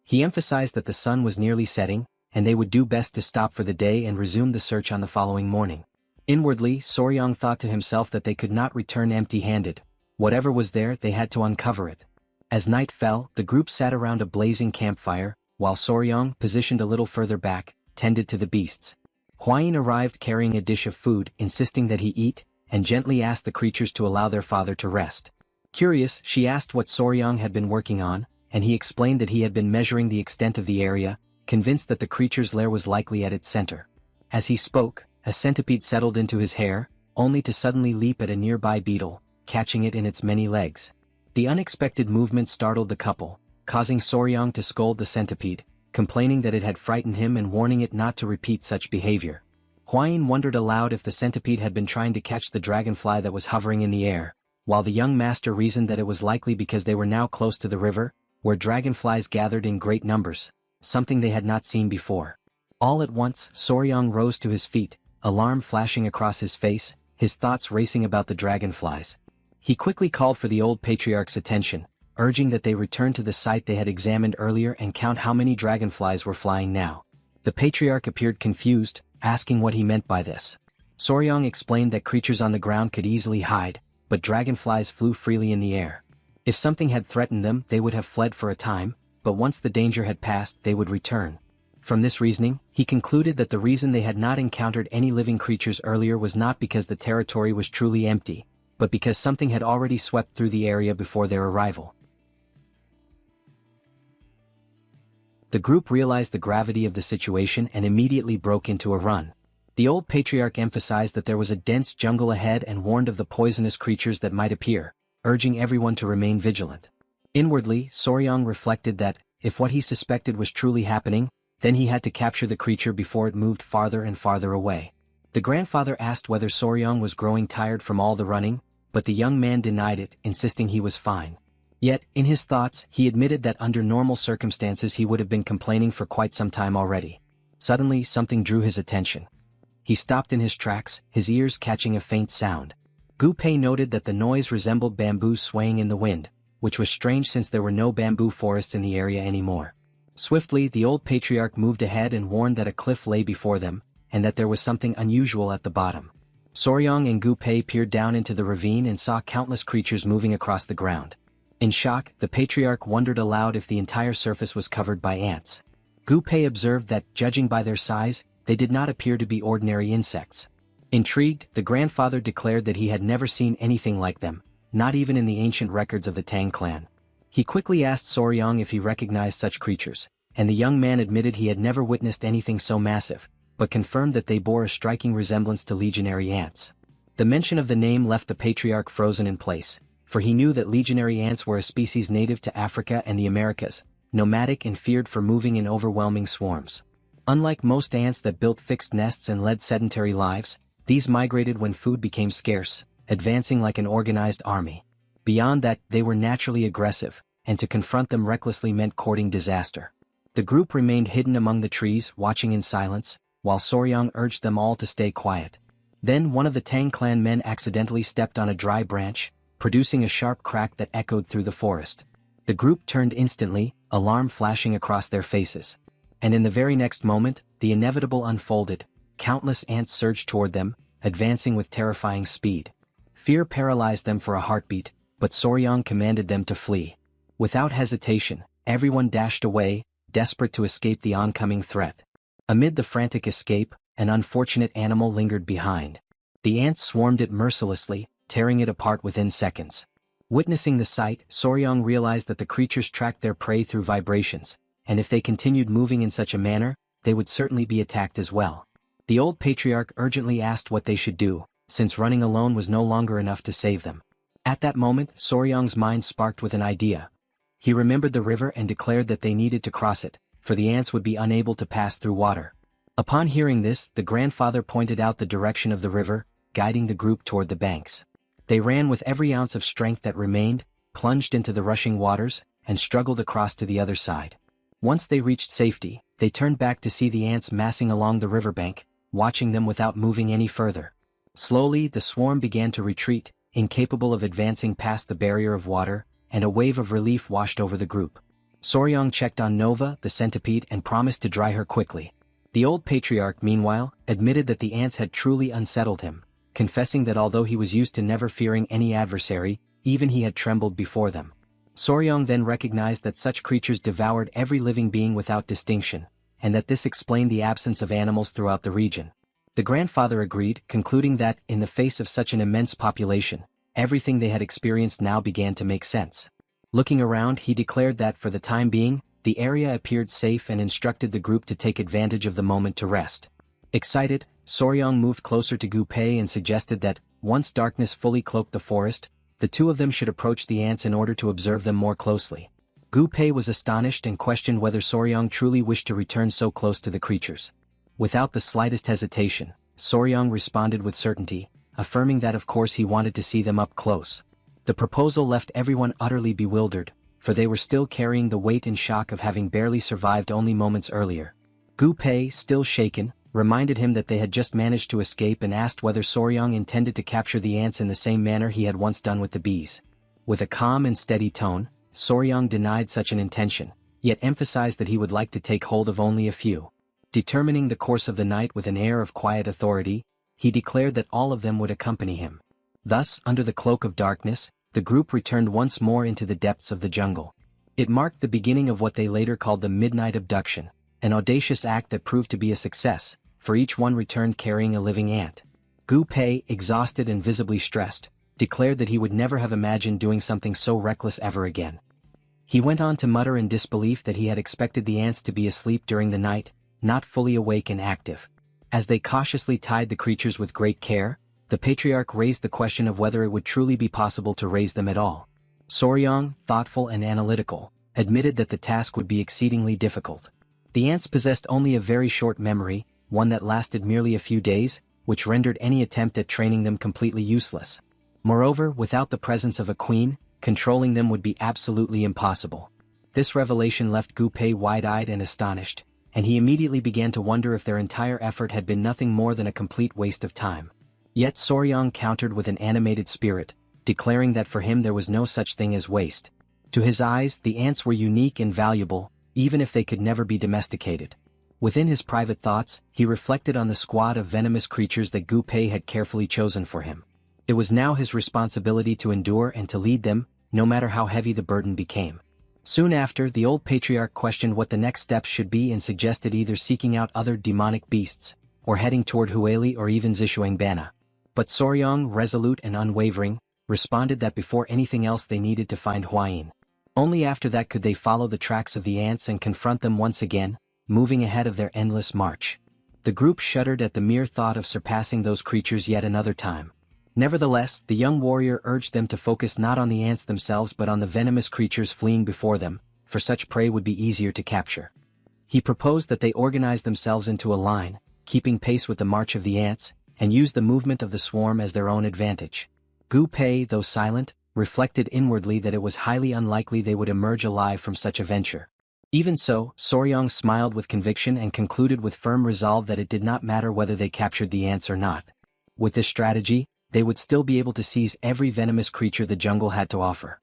S1: He emphasized that the sun was nearly setting, and they would do best to stop for the day and resume the search on the following morning. Inwardly, Soryang thought to himself that they could not return empty-handed. Whatever was there, they had to uncover it. As night fell, the group sat around a blazing campfire, while Soryang, positioned a little further back, tended to the beasts. Hwain arrived carrying a dish of food, insisting that he eat, and gently asked the creatures to allow their father to rest. Curious, she asked what Soryang had been working on, and he explained that he had been measuring the extent of the area, convinced that the creature's lair was likely at its center. As he spoke, a centipede settled into his hair, only to suddenly leap at a nearby beetle, catching it in its many legs. The unexpected movement startled the couple, causing Soryang to scold the centipede, complaining that it had frightened him and warning it not to repeat such behavior. Hwain wondered aloud if the centipede had been trying to catch the dragonfly that was hovering in the air, while the young master reasoned that it was likely because they were now close to the river, where dragonflies gathered in great numbers, something they had not seen before. All at once, Soryang rose to his feet, alarm flashing across his face, his thoughts racing about the dragonflies. He quickly called for the old patriarch's attention, urging that they return to the site they had examined earlier and count how many dragonflies were flying now. The patriarch appeared confused, asking what he meant by this. Soryang explained that creatures on the ground could easily hide, but dragonflies flew freely in the air. If something had threatened them, they would have fled for a time, but once the danger had passed, they would return. From this reasoning, he concluded that the reason they had not encountered any living creatures earlier was not because the territory was truly empty, but because something had already swept through the area before their arrival. The group realized the gravity of the situation and immediately broke into a run. The old patriarch emphasized that there was a dense jungle ahead and warned of the poisonous creatures that might appear, urging everyone to remain vigilant. Inwardly, Soryang reflected that, if what he suspected was truly happening, then he had to capture the creature before it moved farther and farther away. The grandfather asked whether Soryang was growing tired from all the running, but the young man denied it, insisting he was fine. Yet, in his thoughts, he admitted that under normal circumstances he would have been complaining for quite some time already. Suddenly, something drew his attention. He stopped in his tracks, his ears catching a faint sound. Gu Pei noted that the noise resembled bamboo swaying in the wind, which was strange since there were no bamboo forests in the area anymore. Swiftly, the old patriarch moved ahead and warned that a cliff lay before them, and that there was something unusual at the bottom. Soryang and Gu Pei peered down into the ravine and saw countless creatures moving across the ground. In shock, the patriarch wondered aloud if the entire surface was covered by ants. Gu Pei observed that, judging by their size, they did not appear to be ordinary insects. Intrigued, the grandfather declared that he had never seen anything like them, not even in the ancient records of the Tang clan. He quickly asked Soryang if he recognized such creatures, and the young man admitted he had never witnessed anything so massive, but confirmed that they bore a striking resemblance to legionary ants. The mention of the name left the patriarch frozen in place, for he knew that legionary ants were a species native to Africa and the Americas, nomadic and feared for moving in overwhelming swarms. Unlike most ants that built fixed nests and led sedentary lives, these migrated when food became scarce, advancing like an organized army. Beyond that, they were naturally aggressive, and to confront them recklessly meant courting disaster. The group remained hidden among the trees, watching in silence, while Soryang urged them all to stay quiet. Then one of the Tang clan men accidentally stepped on a dry branch, producing a sharp crack that echoed through the forest. The group turned instantly, alarm flashing across their faces. And in the very next moment, the inevitable unfolded. Countless ants surged toward them, advancing with terrifying speed. Fear paralyzed them for a heartbeat, but Soryang commanded them to flee. Without hesitation, everyone dashed away, desperate to escape the oncoming threat. Amid the frantic escape, an unfortunate animal lingered behind. The ants swarmed it mercilessly, tearing it apart within seconds. Witnessing the sight, Soryang realized that the creatures tracked their prey through vibrations, and if they continued moving in such a manner, they would certainly be attacked as well. The old patriarch urgently asked what they should do, since running alone was no longer enough to save them. At that moment, Soryang's mind sparked with an idea. He remembered the river and declared that they needed to cross it, for the ants would be unable to pass through water. Upon hearing this, the grandfather pointed out the direction of the river, guiding the group toward the banks. They ran with every ounce of strength that remained, plunged into the rushing waters, and struggled across to the other side. Once they reached safety, they turned back to see the ants massing along the riverbank, watching them without moving any further. Slowly, the swarm began to retreat, incapable of advancing past the barrier of water, and a wave of relief washed over the group. Soryang checked on Nova, the centipede, and promised to dry her quickly. The old patriarch, meanwhile, admitted that the ants had truly unsettled him, confessing that although he was used to never fearing any adversary, even he had trembled before them. Soryang then recognized that such creatures devoured every living being without distinction, and that this explained the absence of animals throughout the region. The grandfather agreed, concluding that, in the face of such an immense population, everything they had experienced now began to make sense. Looking around, he declared that, for the time being, the area appeared safe and instructed the group to take advantage of the moment to rest. Excited, Soryang moved closer to Gu Pei and suggested that, once darkness fully cloaked the forest, the two of them should approach the ants in order to observe them more closely. Gu Pei was astonished and questioned whether Soryang truly wished to return so close to the creatures. Without the slightest hesitation, Soryang responded with certainty, affirming that of course he wanted to see them up close. The proposal left everyone utterly bewildered, for they were still carrying the weight and shock of having barely survived only moments earlier. Gu Pei, still shaken, reminded him that they had just managed to escape and asked whether Soryang intended to capture the ants in the same manner he had once done with the bees. With a calm and steady tone, Soryang denied such an intention, yet emphasized that he would like to take hold of only a few. Determining the course of the night with an air of quiet authority, he declared that all of them would accompany him. Thus, under the cloak of darkness, the group returned once more into the depths of the jungle. It marked the beginning of what they later called the Midnight Abduction, an audacious act that proved to be a success, for each one returned carrying a living ant. Gu Pei, exhausted and visibly stressed, declared that he would never have imagined doing something so reckless ever again. He went on to mutter in disbelief that he had expected the ants to be asleep during the night, not fully awake and active. As they cautiously tied the creatures with great care, the patriarch raised the question of whether it would truly be possible to raise them at all. Soryang, thoughtful and analytical, admitted that the task would be exceedingly difficult. The ants possessed only a very short memory, one that lasted merely a few days, which rendered any attempt at training them completely useless. Moreover, without the presence of a queen, controlling them would be absolutely impossible. This revelation left Gu Pei wide-eyed and astonished, and he immediately began to wonder if their entire effort had been nothing more than a complete waste of time. Yet Soryang countered with an animated spirit, declaring that for him there was no such thing as waste. To his eyes, the ants were unique and valuable, even if they could never be domesticated. Within his private thoughts, he reflected on the squad of venomous creatures that Gu Pei had carefully chosen for him. It was now his responsibility to endure and to lead them, no matter how heavy the burden became. Soon after, the old patriarch questioned what the next steps should be and suggested either seeking out other demonic beasts, or heading toward Hueli or even Zishuangbana. But Soryang, resolute and unwavering, responded that before anything else they needed to find Huayin. Only after that could they follow the tracks of the ants and confront them once again, moving ahead of their endless march. The group shuddered at the mere thought of surpassing those creatures yet another time. Nevertheless, the young warrior urged them to focus not on the ants themselves but on the venomous creatures fleeing before them, for such prey would be easier to capture. He proposed that they organize themselves into a line, keeping pace with the march of the ants, and use the movement of the swarm as their own advantage. Gu Pei, though silent, reflected inwardly that it was highly unlikely they would emerge alive from such a venture. Even so, Soryang smiled with conviction and concluded with firm resolve that it did not matter whether they captured the ants or not. With this strategy, they would still be able to seize every venomous creature the jungle had to offer.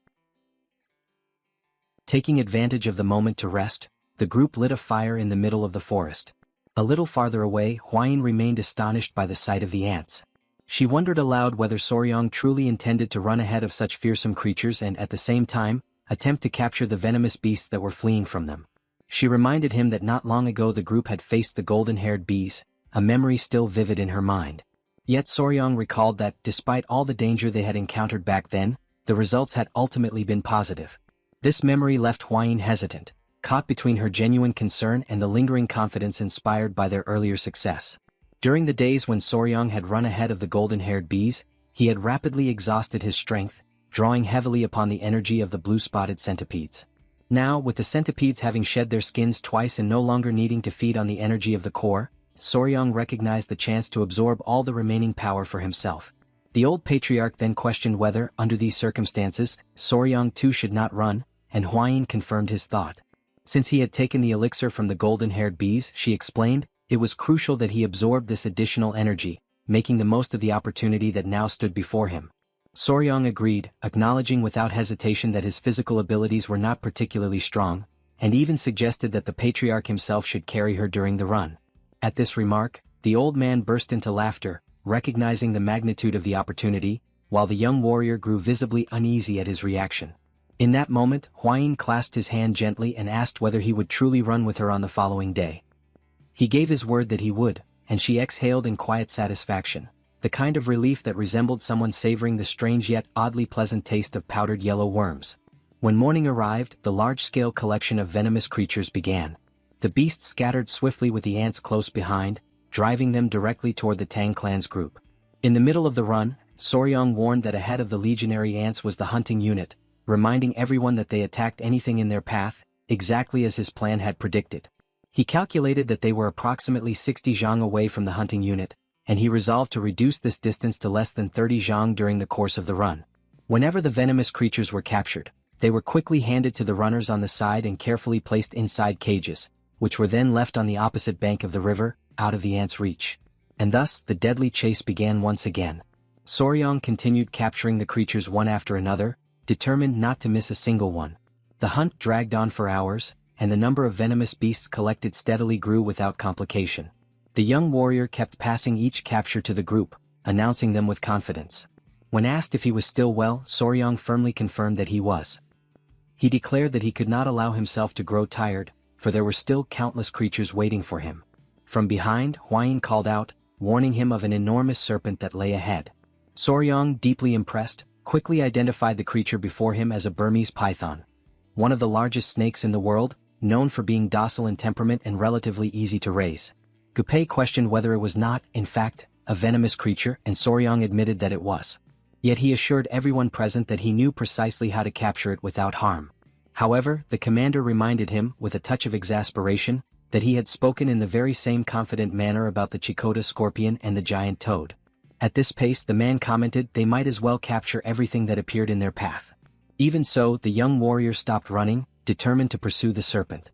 S1: Taking advantage of the moment to rest, the group lit a fire in the middle of the forest. A little farther away, Huayin remained astonished by the sight of the ants. She wondered aloud whether Soryang truly intended to run ahead of such fearsome creatures and, at the same time, attempt to capture the venomous beasts that were fleeing from them. She reminded him that not long ago the group had faced the golden-haired bees, a memory still vivid in her mind. Yet Soryang recalled that, despite all the danger they had encountered back then, the results had ultimately been positive. This memory left Huayin hesitant, caught between her genuine concern and the lingering confidence inspired by their earlier success. During the days when Soryang had run ahead of the golden-haired bees, he had rapidly exhausted his strength, drawing heavily upon the energy of the blue-spotted centipedes. Now, with the centipedes having shed their skins twice and no longer needing to feed on the energy of the core, Soryang recognized the chance to absorb all the remaining power for himself. The old patriarch then questioned whether, under these circumstances, Soryang too should not run, and Huayin confirmed his thought. Since he had taken the elixir from the golden-haired bees, she explained, it was crucial that he absorbed this additional energy, making the most of the opportunity that now stood before him. Soryang agreed, acknowledging without hesitation that his physical abilities were not particularly strong, and even suggested that the patriarch himself should carry her during the run. At this remark, the old man burst into laughter, recognizing the magnitude of the opportunity, while the young warrior grew visibly uneasy at his reaction. In that moment, Huayin clasped his hand gently and asked whether he would truly run with her on the following day. He gave his word that he would, and she exhaled in quiet satisfaction, the kind of relief that resembled someone savoring the strange yet oddly pleasant taste of powdered yellow worms. When morning arrived, the large-scale collection of venomous creatures began. The beasts scattered swiftly with the ants close behind, driving them directly toward the Tang clan's group. In the middle of the run, Soryong warned that ahead of the legionary ants was the hunting unit, reminding everyone that they attacked anything in their path, exactly as his plan had predicted. He calculated that they were approximately 60 zhang away from the hunting unit, and he resolved to reduce this distance to less than 30 zhang during the course of the run. Whenever the venomous creatures were captured, they were quickly handed to the runners on the side and carefully placed inside cages, which were then left on the opposite bank of the river, out of the ants' reach. And thus, the deadly chase began once again. Soryong continued capturing the creatures one after another, determined not to miss a single one. The hunt dragged on for hours, and the number of venomous beasts collected steadily grew without complication. The young warrior kept passing each capture to the group, announcing them with confidence. When asked if he was still well, Soryong firmly confirmed that he was. He declared that he could not allow himself to grow tired, for there were still countless creatures waiting for him. From behind, Hwayin called out, warning him of an enormous serpent that lay ahead. Soryong, deeply impressed, quickly identified the creature before him as a Burmese python. One of the largest snakes in the world, known for being docile in temperament and relatively easy to raise. Gupei questioned whether it was not, in fact, a venomous creature, and Soryong admitted that it was. Yet he assured everyone present that he knew precisely how to capture it without harm. However, the commander reminded him, with a touch of exasperation, that he had spoken in the very same confident manner about the Chikota scorpion and the giant toad. At this pace, the man commented they might as well capture everything that appeared in their path. Even so, the young warrior stopped running, determined to pursue the serpent.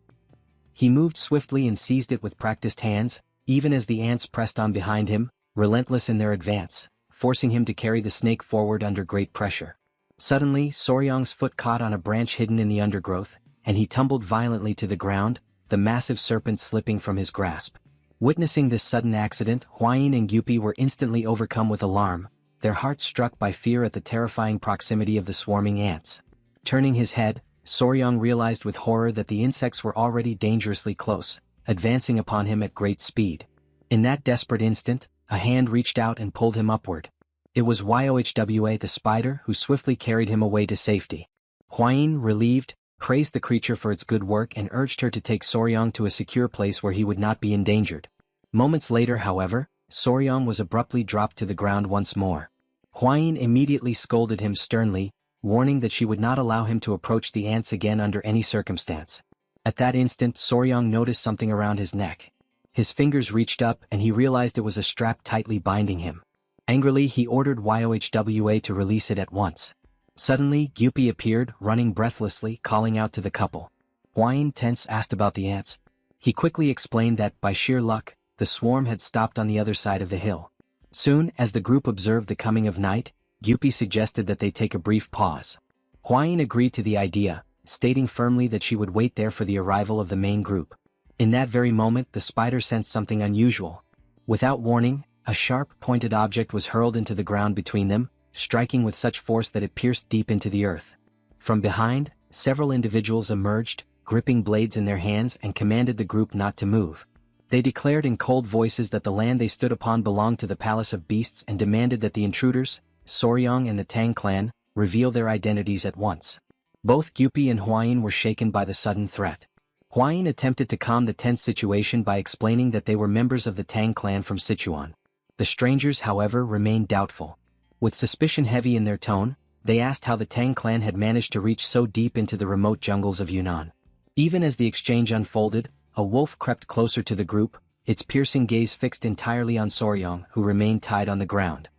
S1: He moved swiftly and seized it with practiced hands, even as the ants pressed on behind him, relentless in their advance, forcing him to carry the snake forward under great pressure. Suddenly, Soryong's foot caught on a branch hidden in the undergrowth, and he tumbled violently to the ground, the massive serpent slipping from his grasp. Witnessing this sudden accident, Hwayin and Gyupi were instantly overcome with alarm, their hearts struck by fear at the terrifying proximity of the swarming ants. Turning his head, Soryong realized with horror that the insects were already dangerously close, advancing upon him at great speed. In that desperate instant, a hand reached out and pulled him upward. It was Yohwa the spider who swiftly carried him away to safety. Hwayin, relieved, praised the creature for its good work and urged her to take Soryong to a secure place where he would not be endangered. Moments later, however, Soryong was abruptly dropped to the ground once more. Hwayin immediately scolded him sternly, warning that she would not allow him to approach the ants again under any circumstance. At that instant, Soryong noticed something around his neck. His fingers reached up and he realized it was a strap tightly binding him. Angrily, he ordered Yohwa to release it at once. Suddenly, Gyupi appeared, running breathlessly, calling out to the couple. Hwayin, tense, asked about the ants. He quickly explained that, by sheer luck, the swarm had stopped on the other side of the hill. Soon, as the group observed the coming of night, Gyupi suggested that they take a brief pause. Hwayin agreed to the idea, stating firmly that she would wait there for the arrival of the main group. In that very moment, the spider sensed something unusual. Without warning, a sharp, pointed object was hurled into the ground between them, striking with such force that it pierced deep into the earth. From behind, several individuals emerged, gripping blades in their hands, and commanded the group not to move. They declared in cold voices that the land they stood upon belonged to the Palace of Beasts and demanded that the intruders, Soryong and the Tang clan, reveal their identities at once. Both Gyupi and Hwayin were shaken by the sudden threat. Hwayin attempted to calm the tense situation by explaining that they were members of the Tang clan from Sichuan. The strangers, however, remained doubtful. With suspicion heavy in their tone, they asked how the Tang clan had managed to reach so deep into the remote jungles of Yunnan. Even as the exchange unfolded, a wolf crept closer to the group, its piercing gaze fixed entirely on Soryong, who remained tied on the ground.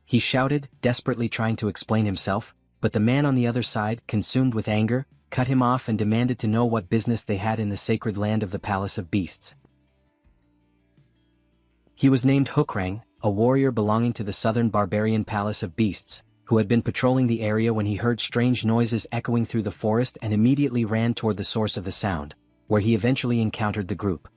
S1: He shouted, desperately trying to explain himself, but the man on the other side, consumed with anger, cut him off and demanded to know what business they had in the sacred land of the Palace of Beasts. He was named Hukrang, a warrior belonging to the southern barbarian Palace of Beasts, who had been patrolling the area when he heard strange noises echoing through the forest and immediately ran toward the source of the sound, where he eventually encountered the group.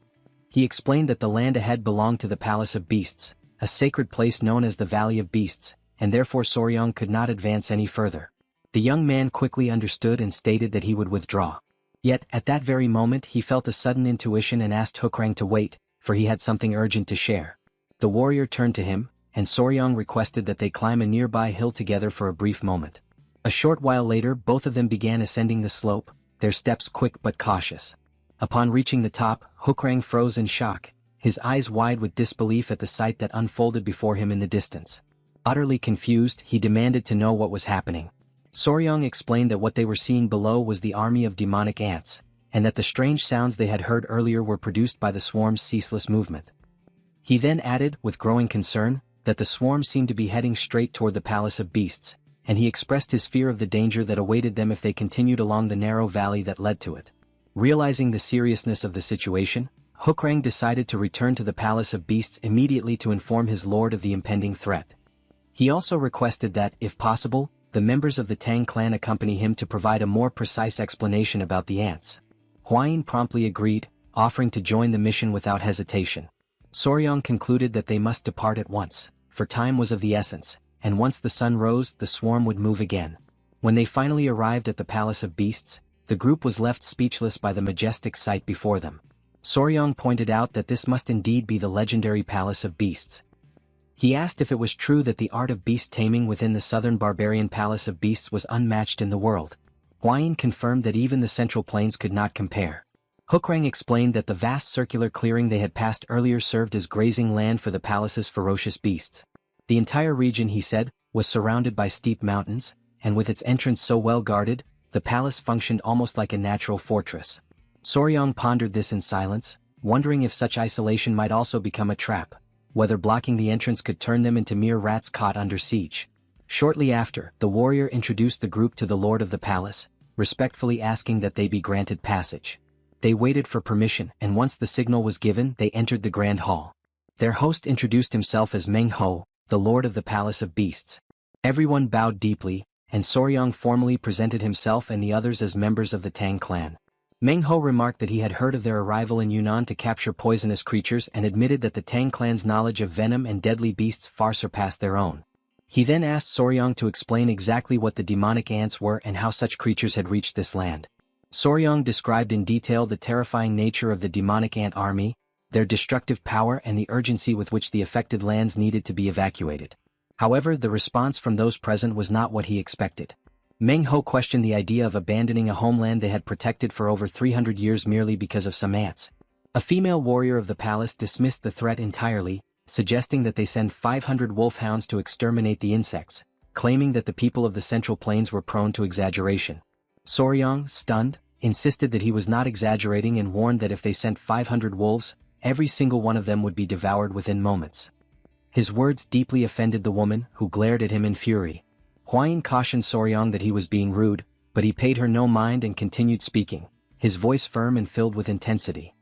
S1: He explained that the land ahead belonged to the Palace of Beasts, a sacred place known as the Valley of Beasts, and therefore Soryong could not advance any further. The young man quickly understood and stated that he would withdraw. Yet, at that very moment he felt a sudden intuition and asked Hukrang to wait, for he had something urgent to share. The warrior turned to him, and Soryang requested that they climb a nearby hill together for a brief moment. A short while later both of them began ascending the slope, their steps quick but cautious. Upon reaching the top, Hokrang froze in shock, his eyes wide with disbelief at the sight that unfolded before him in the distance. Utterly confused, he demanded to know what was happening. Soryang explained that what they were seeing below was the army of demonic ants, and that the strange sounds they had heard earlier were produced by the swarm's ceaseless movement. He then added, with growing concern, that the swarm seemed to be heading straight toward the Palace of Beasts, and he expressed his fear of the danger that awaited them if they continued along the narrow valley that led to it. Realizing the seriousness of the situation, Hokrang decided to return to the Palace of Beasts immediately to inform his lord of the impending threat. He also requested that, if possible, the members of the Tang clan accompany him to provide a more precise explanation about the ants. Hwayin promptly agreed, offering to join the mission without hesitation. Soryang concluded that they must depart at once, for time was of the essence, and once the sun rose the swarm would move again. When they finally arrived at the Palace of Beasts, the group was left speechless by the majestic sight before them. Soryang pointed out that this must indeed be the legendary Palace of Beasts. He asked if it was true that the art of beast taming within the southern barbarian Palace of Beasts was unmatched in the world. Hwayin confirmed that even the Central Plains could not compare. Hokrang explained that the vast circular clearing they had passed earlier served as grazing land for the palace's ferocious beasts. The entire region, he said, was surrounded by steep mountains, and with its entrance so well guarded, the palace functioned almost like a natural fortress. Soryang pondered this in silence, wondering if such isolation might also become a trap, whether blocking the entrance could turn them into mere rats caught under siege. Shortly after, the warrior introduced the group to the lord of the palace, respectfully asking that they be granted passage. They waited for permission, and once the signal was given they entered the grand hall. Their host introduced himself as Meng Ho, the lord of the Palace of Beasts. Everyone bowed deeply, and Soryang formally presented himself and the others as members of the Tang clan. Meng Ho remarked that he had heard of their arrival in Yunnan to capture poisonous creatures and admitted that the Tang clan's knowledge of venom and deadly beasts far surpassed their own. He then asked Soryang to explain exactly what the demonic ants were and how such creatures had reached this land. Soryang described in detail the terrifying nature of the demonic ant army, their destructive power and the urgency with which the affected lands needed to be evacuated. However, the response from those present was not what he expected. Meng Ho questioned the idea of abandoning a homeland they had protected for over 300 years merely because of some ants. A female warrior of the palace dismissed the threat entirely, suggesting that they send 500 wolfhounds to exterminate the insects, claiming that the people of the Central Plains were prone to exaggeration. Soryang, stunned, insisted that he was not exaggerating and warned that if they sent 500 wolves, every single one of them would be devoured within moments. His words deeply offended the woman, who glared at him in fury. Hwayin cautioned Soryang that he was being rude, but he paid her no mind and continued speaking, his voice firm and filled with intensity.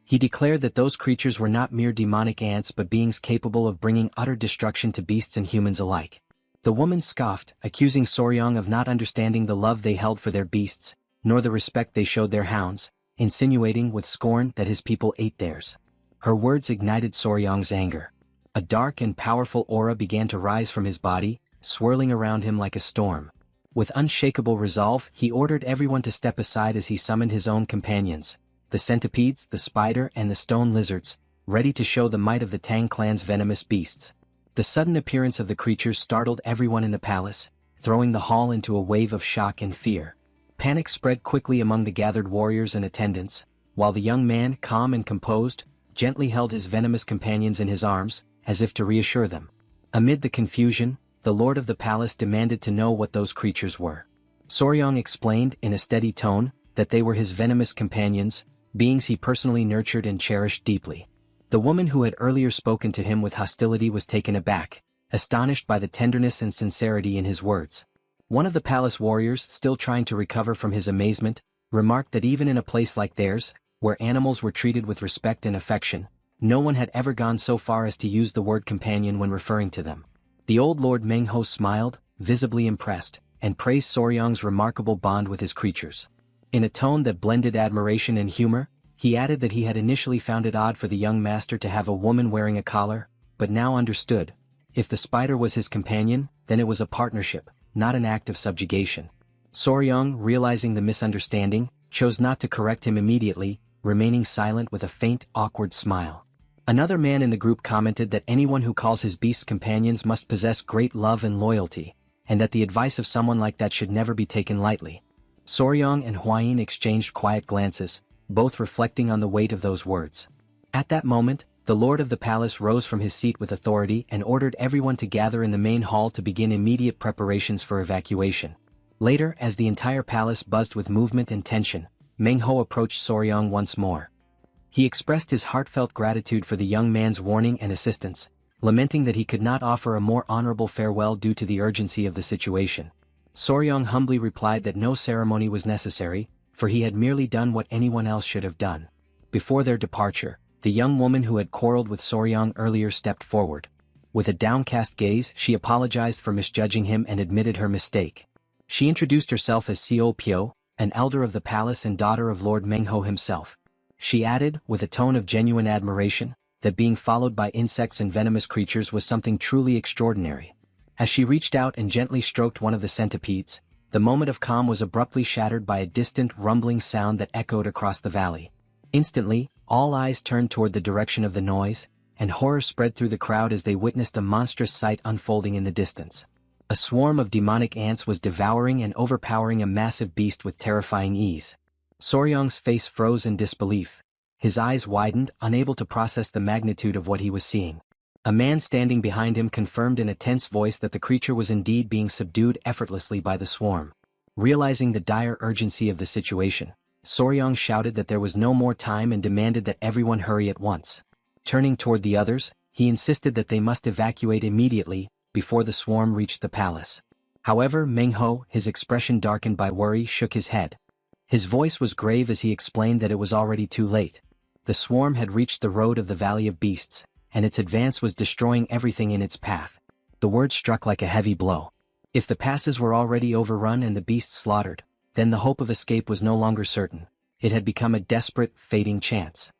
S1: He declared that those creatures were not mere demonic ants but beings capable of bringing utter destruction to beasts and humans alike. The woman scoffed, accusing Soryang of not understanding the love they held for their beasts, nor the respect they showed their hounds, insinuating with scorn that his people ate theirs. Her words ignited Soryang's anger. A dark and powerful aura began to rise from his body, swirling around him like a storm. With unshakable resolve, he ordered everyone to step aside as he summoned his own companions, the centipedes, the spider, and the stone lizards, ready to show the might of the Tang clan's venomous beasts. The sudden appearance of the creatures startled everyone in the palace, throwing the hall into a wave of shock and fear. Panic spread quickly among the gathered warriors and attendants, while the young man, calm and composed, gently held his venomous companions in his arms, as if to reassure them. Amid the confusion, the lord of the palace demanded to know what those creatures were. Soryang explained, in a steady tone, that they were his venomous companions, beings he personally nurtured and cherished deeply. The woman who had earlier spoken to him with hostility was taken aback, astonished by the tenderness and sincerity in his words. One of the palace warriors, still trying to recover from his amazement, remarked that even in a place like theirs, where animals were treated with respect and affection, no one had ever gone so far as to use the word companion when referring to them. The old Lord Meng Ho smiled, visibly impressed, and praised Soryang's remarkable bond with his creatures. In a tone that blended admiration and humor, he added that he had initially found it odd for the young master to have a woman wearing a collar, but now understood. If the spider was his companion, then it was a partnership, not an act of subjugation. Soryang, realizing the misunderstanding, chose not to correct him immediately, remaining silent with a faint, awkward smile. Another man in the group commented that anyone who calls his beasts companions must possess great love and loyalty, and that the advice of someone like that should never be taken lightly. Soryang and Hwain exchanged quiet glances, both reflecting on the weight of those words. At that moment, the lord of the palace rose from his seat with authority and ordered everyone to gather in the main hall to begin immediate preparations for evacuation. Later, as the entire palace buzzed with movement and tension, Mengho approached Soryang once more. He expressed his heartfelt gratitude for the young man's warning and assistance, lamenting that he could not offer a more honorable farewell due to the urgency of the situation. Soryang humbly replied that no ceremony was necessary, for he had merely done what anyone else should have done. Before their departure, the young woman who had quarreled with Soryang earlier stepped forward. With a downcast gaze, she apologized for misjudging him and admitted her mistake. She introduced herself as Seo Pyo, an elder of the palace and daughter of Lord Mengho himself. She added, with a tone of genuine admiration, that being followed by insects and venomous creatures was something truly extraordinary. As she reached out and gently stroked one of the centipedes, the moment of calm was abruptly shattered by a distant rumbling sound that echoed across the valley. Instantly, all eyes turned toward the direction of the noise, and horror spread through the crowd as they witnessed a monstrous sight unfolding in the distance. A swarm of demonic ants was devouring and overpowering a massive beast with terrifying ease. Soryang's face froze in disbelief. His eyes widened, unable to process the magnitude of what he was seeing. A man standing behind him confirmed in a tense voice that the creature was indeed being subdued effortlessly by the swarm. Realizing the dire urgency of the situation, Soryang shouted that there was no more time and demanded that everyone hurry at once. Turning toward the others, he insisted that they must evacuate immediately, before the swarm reached the palace. However, Mengho, his expression darkened by worry, shook his head. His voice was grave as he explained that it was already too late. The swarm had reached the road of the Valley of Beasts, and its advance was destroying everything in its path. The word struck like a heavy blow. If the passes were already overrun and the beasts slaughtered, then the hope of escape was no longer certain. It had become a desperate, fading chance.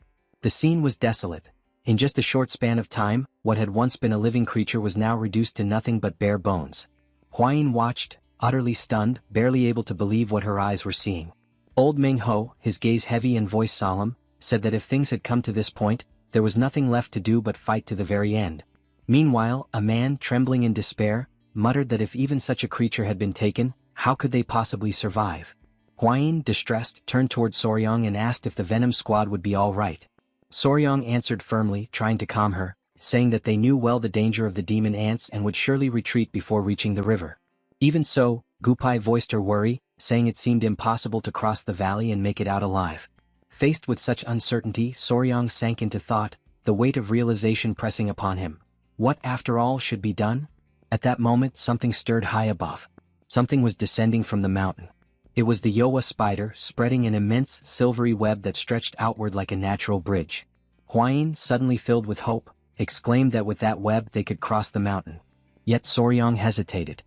S1: The scene was desolate. In just a short span of time, what had once been a living creature was now reduced to nothing but bare bones. Hwain watched, utterly stunned, barely able to believe what her eyes were seeing. Old Mengho, his gaze heavy and voice solemn, said that if things had come to this point, there was nothing left to do but fight to the very end. Meanwhile, a man, trembling in despair, muttered that if even such a creature had been taken, how could they possibly survive? Hwain, distressed, turned toward Soryang and asked if the Venom Squad would be all right. Soryang answered firmly, trying to calm her, saying that they knew well the danger of the demon ants and would surely retreat before reaching the river. Even so, Gupai voiced her worry, saying it seemed impossible to cross the valley and make it out alive. Faced with such uncertainty, Soryang sank into thought, the weight of realization pressing upon him. What, after all, should be done? At that moment, something stirred high above. Something was descending from the mountain. It was the Yowa spider, spreading an immense, silvery web that stretched outward like a natural bridge. Hwain, suddenly filled with hope, exclaimed that with that web they could cross the mountain. Yet Soryang hesitated.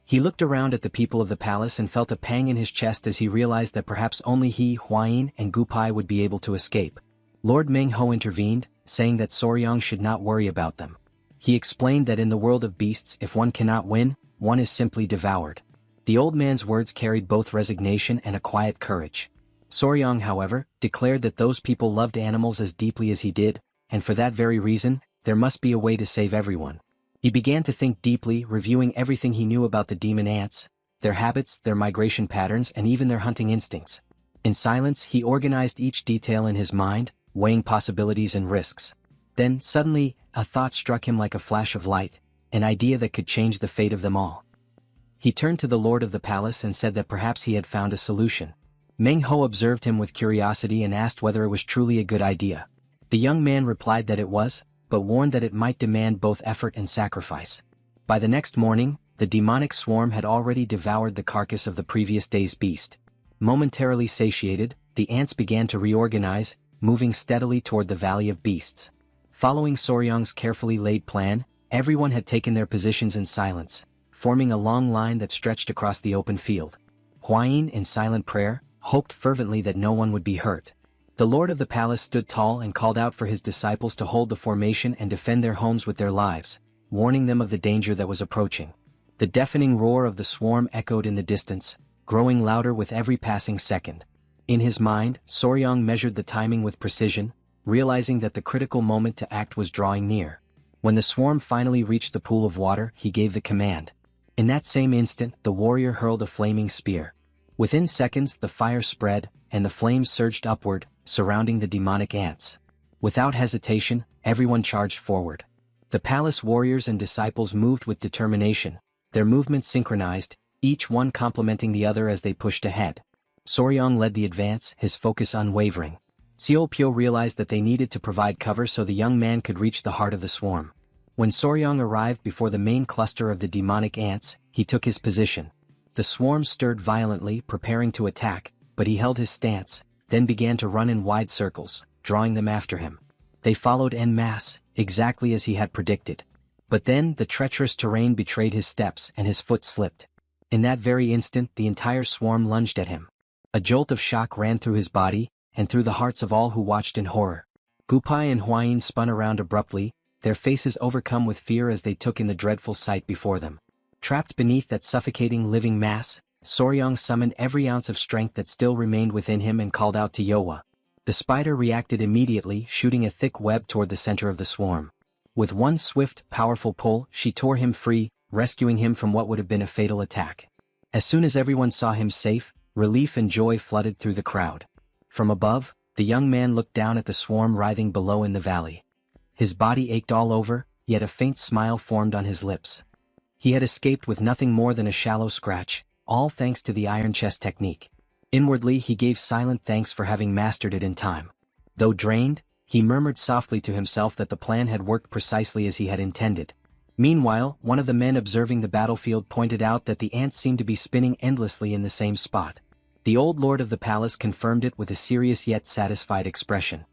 S1: He looked around at the people of the palace and felt a pang in his chest as he realized that perhaps only he, Hwain, and Gupai would be able to escape. Lord Mengho intervened, saying that Soryang should not worry about them. He explained that in the world of beasts, if one cannot win, one is simply devoured. The old man's words carried both resignation and a quiet courage. Soryang, however, declared that those people loved animals as deeply as he did, and for that very reason, there must be a way to save everyone. He began to think deeply, reviewing everything he knew about the demon ants, their habits, their migration patterns, and even their hunting instincts. In silence, he organized each detail in his mind, weighing possibilities and risks. Then, suddenly, a thought struck him like a flash of light, an idea that could change the fate of them all. He turned to the lord of the palace and said that perhaps he had found a solution. Mengho observed him with curiosity and asked whether it was truly a good idea. The young man replied that it was, but warned that it might demand both effort and sacrifice. By the next morning, the demonic swarm had already devoured the carcass of the previous day's beast. Momentarily satiated, the ants began to reorganize, moving steadily toward the Valley of Beasts. Following Soryang's carefully laid plan, everyone had taken their positions in silence, forming a long line that stretched across the open field. Hwain, in silent prayer, hoped fervently that no one would be hurt. The lord of the palace stood tall and called out for his disciples to hold the formation and defend their homes with their lives, warning them of the danger that was approaching. The deafening roar of the swarm echoed in the distance, growing louder with every passing second. In his mind, Soryang measured the timing with precision, realizing that the critical moment to act was drawing near. When the swarm finally reached the pool of water, he gave the command. In that same instant, the warrior hurled a flaming spear. Within seconds, the fire spread, and the flames surged upward, surrounding the demonic ants. Without hesitation, everyone charged forward. The palace warriors and disciples moved with determination, their movements synchronized, each one complementing the other as they pushed ahead. Soryang led the advance, his focus unwavering. Seolpyo realized that they needed to provide cover so the young man could reach the heart of the swarm. When Soryang arrived before the main cluster of the demonic ants, he took his position. The swarm stirred violently, preparing to attack, but he held his stance, then began to run in wide circles, drawing them after him. They followed en masse, exactly as he had predicted. But then, the treacherous terrain betrayed his steps and his foot slipped. In that very instant, the entire swarm lunged at him. A jolt of shock ran through his body, and through the hearts of all who watched in horror. Gupai and Hwain spun around abruptly, their faces overcome with fear as they took in the dreadful sight before them. Trapped beneath that suffocating living mass, Soryang summoned every ounce of strength that still remained within him and called out to Yowa. The spider reacted immediately, shooting a thick web toward the center of the swarm. With one swift, powerful pull, she tore him free, rescuing him from what would have been a fatal attack. As soon as everyone saw him safe, relief and joy flooded through the crowd. From above, the young man looked down at the swarm writhing below in the valley. His body ached all over, yet a faint smile formed on his lips. He had escaped with nothing more than a shallow scratch, all thanks to the iron chest technique. Inwardly he gave silent thanks for having mastered it in time. Though drained, he murmured softly to himself that the plan had worked precisely as he had intended. Meanwhile, one of the men observing the battlefield pointed out that the ants seemed to be spinning endlessly in the same spot. The old lord of the palace confirmed it with a serious yet satisfied expression.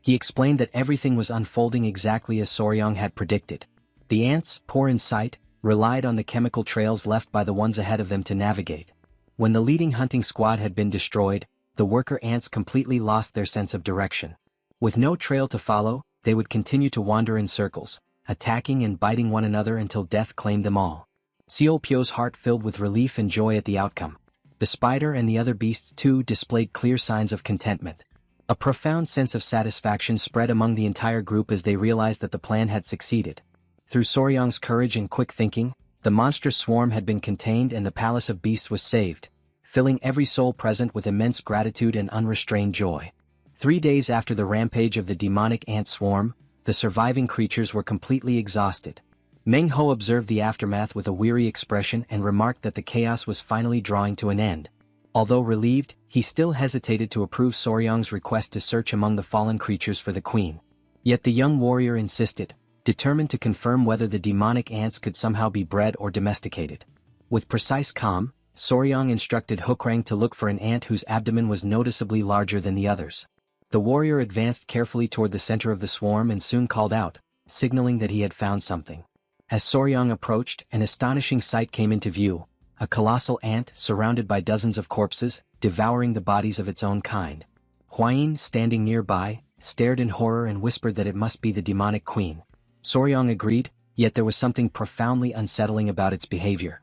S1: He explained that everything was unfolding exactly as Soryang had predicted. The ants, poor in sight, relied on the chemical trails left by the ones ahead of them to navigate. When the leading hunting squad had been destroyed, the worker ants completely lost their sense of direction. With no trail to follow, they would continue to wander in circles, attacking and biting one another until death claimed them all. Seolpyo's heart filled with relief and joy at the outcome. The spider and the other beasts too displayed clear signs of contentment. A profound sense of satisfaction spread among the entire group as they realized that the plan had succeeded. Through Soryang's courage and quick thinking, the monstrous swarm had been contained and the palace of beasts was saved, filling every soul present with immense gratitude and unrestrained joy. 3 days after the rampage of the demonic ant swarm, the surviving creatures were completely exhausted. Meng Ho observed the aftermath with a weary expression and remarked that the chaos was finally drawing to an end. Although relieved, he still hesitated to approve Soryang's request to search among the fallen creatures for the queen. Yet the young warrior insisted, determined to confirm whether the demonic ants could somehow be bred or domesticated. With precise calm, Soryang instructed Hukrang to look for an ant whose abdomen was noticeably larger than the others. The warrior advanced carefully toward the center of the swarm and soon called out, signaling that he had found something. As Soryang approached, an astonishing sight came into view, a colossal ant surrounded by dozens of corpses, devouring the bodies of its own kind. Hwain, standing nearby, stared in horror and whispered that it must be the demonic queen. Soryang agreed, yet there was something profoundly unsettling about its behavior.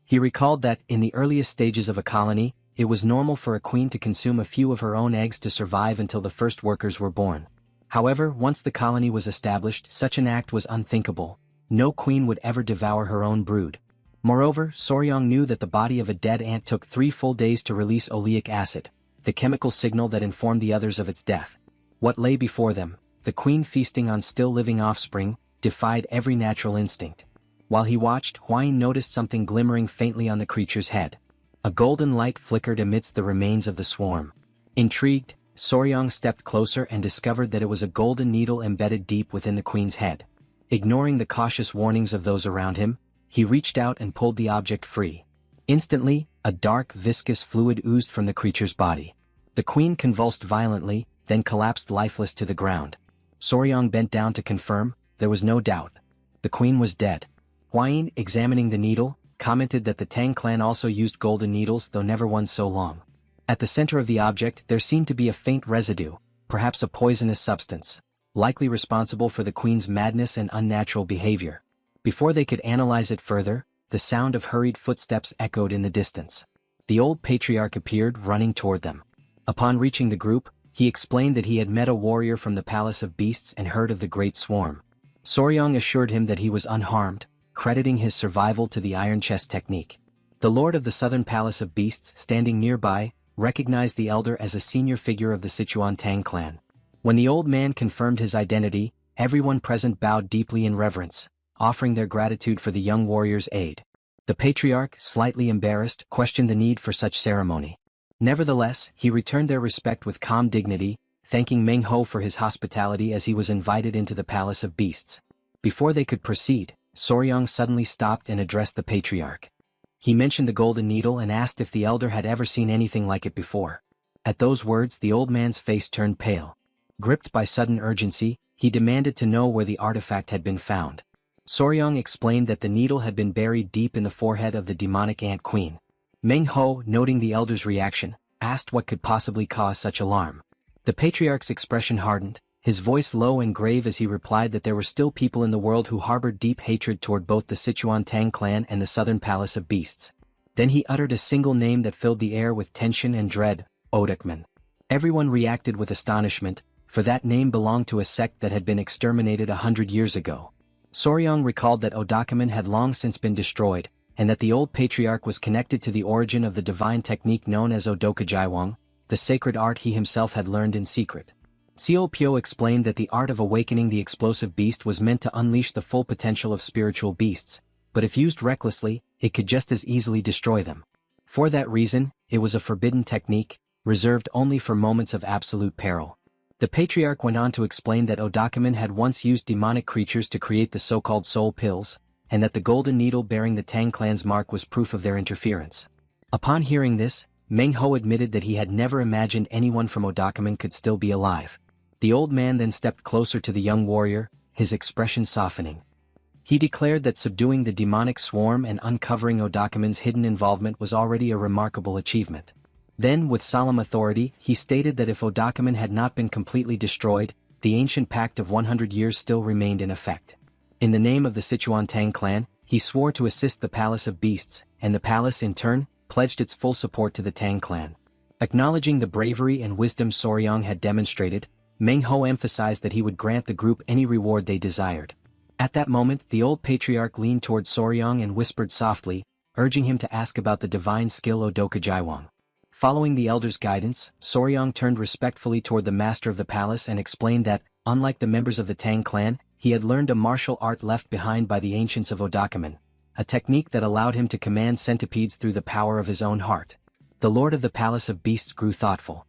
S1: He recalled that, in the earliest stages of a colony, it was normal for a queen to consume a few of her own eggs to survive until the first workers were born. However, once the colony was established, such an act was unthinkable. No queen would ever devour her own brood. Moreover, Soryang knew that the body of a dead ant took 3 full days to release oleic acid, the chemical signal that informed the others of its death. What lay before them, the queen feasting on still-living offspring, defied every natural instinct. While he watched, Hwain noticed something glimmering faintly on the creature's head. A golden light flickered amidst the remains of the swarm. Intrigued, Soryang stepped closer and discovered that it was a golden needle embedded deep within the queen's head. Ignoring the cautious warnings of those around him, he reached out and pulled the object free. Instantly, a dark, viscous fluid oozed from the creature's body. The queen convulsed violently, then collapsed lifeless to the ground. Soryang bent down to confirm, there was no doubt. The queen was dead. Hwain, examining the needle, commented that the Tang clan also used golden needles, though never one so long. At the center of the object there seemed to be a faint residue, perhaps a poisonous substance, likely responsible for the queen's madness and unnatural behavior. Before they could analyze it further, the sound of hurried footsteps echoed in the distance. The old patriarch appeared, running toward them. Upon reaching the group, He explained that he had met a warrior from the Palace of Beasts and heard of the Great Swarm. Soryang assured him that he was unharmed, crediting his survival to the Iron Chest technique. The lord of the southern Palace of Beasts, standing nearby, recognized the elder as a senior figure of the Sichuan Tang clan. When the old man confirmed his identity, everyone present bowed deeply in reverence, offering their gratitude for the young warrior's aid. The patriarch, slightly embarrassed, questioned the need for such ceremony. Nevertheless, he returned their respect with calm dignity, thanking Meng Ho for his hospitality as he was invited into the Palace of Beasts. Before they could proceed, Soryang suddenly stopped and addressed the patriarch. He mentioned the golden needle and asked if the elder had ever seen anything like it before. At those words, the old man's face turned pale. Gripped by sudden urgency, he demanded to know where the artifact had been found. Soryang explained that the needle had been buried deep in the forehead of the demonic ant queen. Meng Ho, noting the elder's reaction, asked what could possibly cause such alarm. The patriarch's expression hardened, his voice low and grave as he replied that there were still people in the world who harbored deep hatred toward both the Sichuan Tang clan and the Southern Palace of Beasts. Then he uttered a single name that filled the air with tension and dread, Odakman. Everyone reacted with astonishment, for that name belonged to a sect that had been exterminated 100 years ago. Soryang recalled that Odakaman had long since been destroyed, and that the old patriarch was connected to the origin of the divine technique known as Odokajaiwang, the sacred art he himself had learned in secret. Seo Pyo explained that the art of awakening the explosive beast was meant to unleash the full potential of spiritual beasts, but if used recklessly, it could just as easily destroy them. For that reason, it was a forbidden technique, reserved only for moments of absolute peril. The patriarch went on to explain that Odakaman had once used demonic creatures to create the so-called soul pills, and that the golden needle bearing the Tang clan's mark was proof of their interference. Upon hearing this, Meng Ho admitted that he had never imagined anyone from Odakaman could still be alive. The old man then stepped closer to the young warrior, his expression softening. He declared that subduing the demonic swarm and uncovering Odakaman's hidden involvement was already a remarkable achievement. Then, with solemn authority, he stated that if Odakaman had not been completely destroyed, the ancient pact of 100 years still remained in effect. In the name of the Sichuan Tang clan, he swore to assist the Palace of Beasts, and the palace in turn, pledged its full support to the Tang clan. Acknowledging the bravery and wisdom Soryang had demonstrated, Meng Ho emphasized that he would grant the group any reward they desired. At that moment, the old patriarch leaned toward Soryang and whispered softly, urging him to ask about the divine skill Odokajaiwang. Following the elder's guidance, Soryang turned respectfully toward the master of the palace and explained that, unlike the members of the Tang clan, he had learned a martial art left behind by the ancients of Odakaman, a technique that allowed him to command centipedes through the power of his own heart. The lord of the Palace of Beasts grew thoughtful.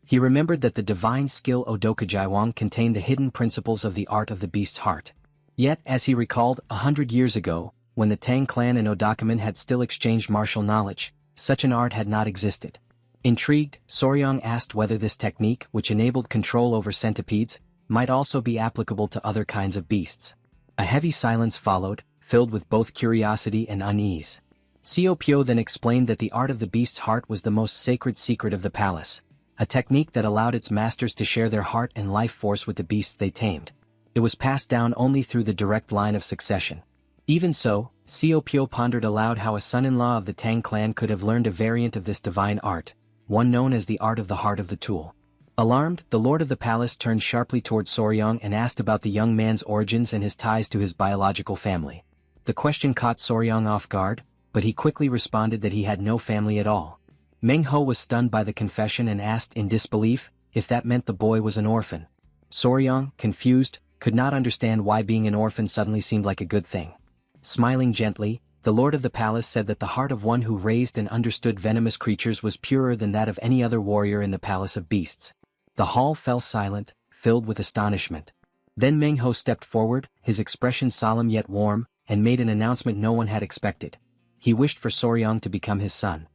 S1: He remembered that the divine skill Odokajaiwang contained the hidden principles of the art of the beast's heart. Yet, as he recalled, 100 years ago, when the Tang clan and Odakaman had still exchanged martial knowledge, such an art had not existed. Intrigued, Soryang asked whether this technique, which enabled control over centipedes, might also be applicable to other kinds of beasts. A heavy silence followed, filled with both curiosity and unease. Seo Pyo then explained that the art of the beast's heart was the most sacred secret of the palace, a technique that allowed its masters to share their heart and life force with the beasts they tamed. It was passed down only through the direct line of succession. Even so, Seo Pyo pondered aloud how a son-in-law of the Tang clan could have learned a variant of this divine art, one known as the art of the heart of the tool. Alarmed, the lord of the palace turned sharply toward Soryang and asked about the young man's origins and his ties to his biological family. The question caught Soryang off guard, but he quickly responded that he had no family at all. Meng Ho was stunned by the confession and asked in disbelief if that meant the boy was an orphan. Soryang, confused, could not understand why being an orphan suddenly seemed like a good thing. Smiling gently, the lord of the palace said that the heart of one who raised and understood venomous creatures was purer than that of any other warrior in the Palace of Beasts. The hall fell silent, filled with astonishment. Then Meng Ho stepped forward, his expression solemn yet warm, and made an announcement no one had expected. He wished for Soryang to become his son.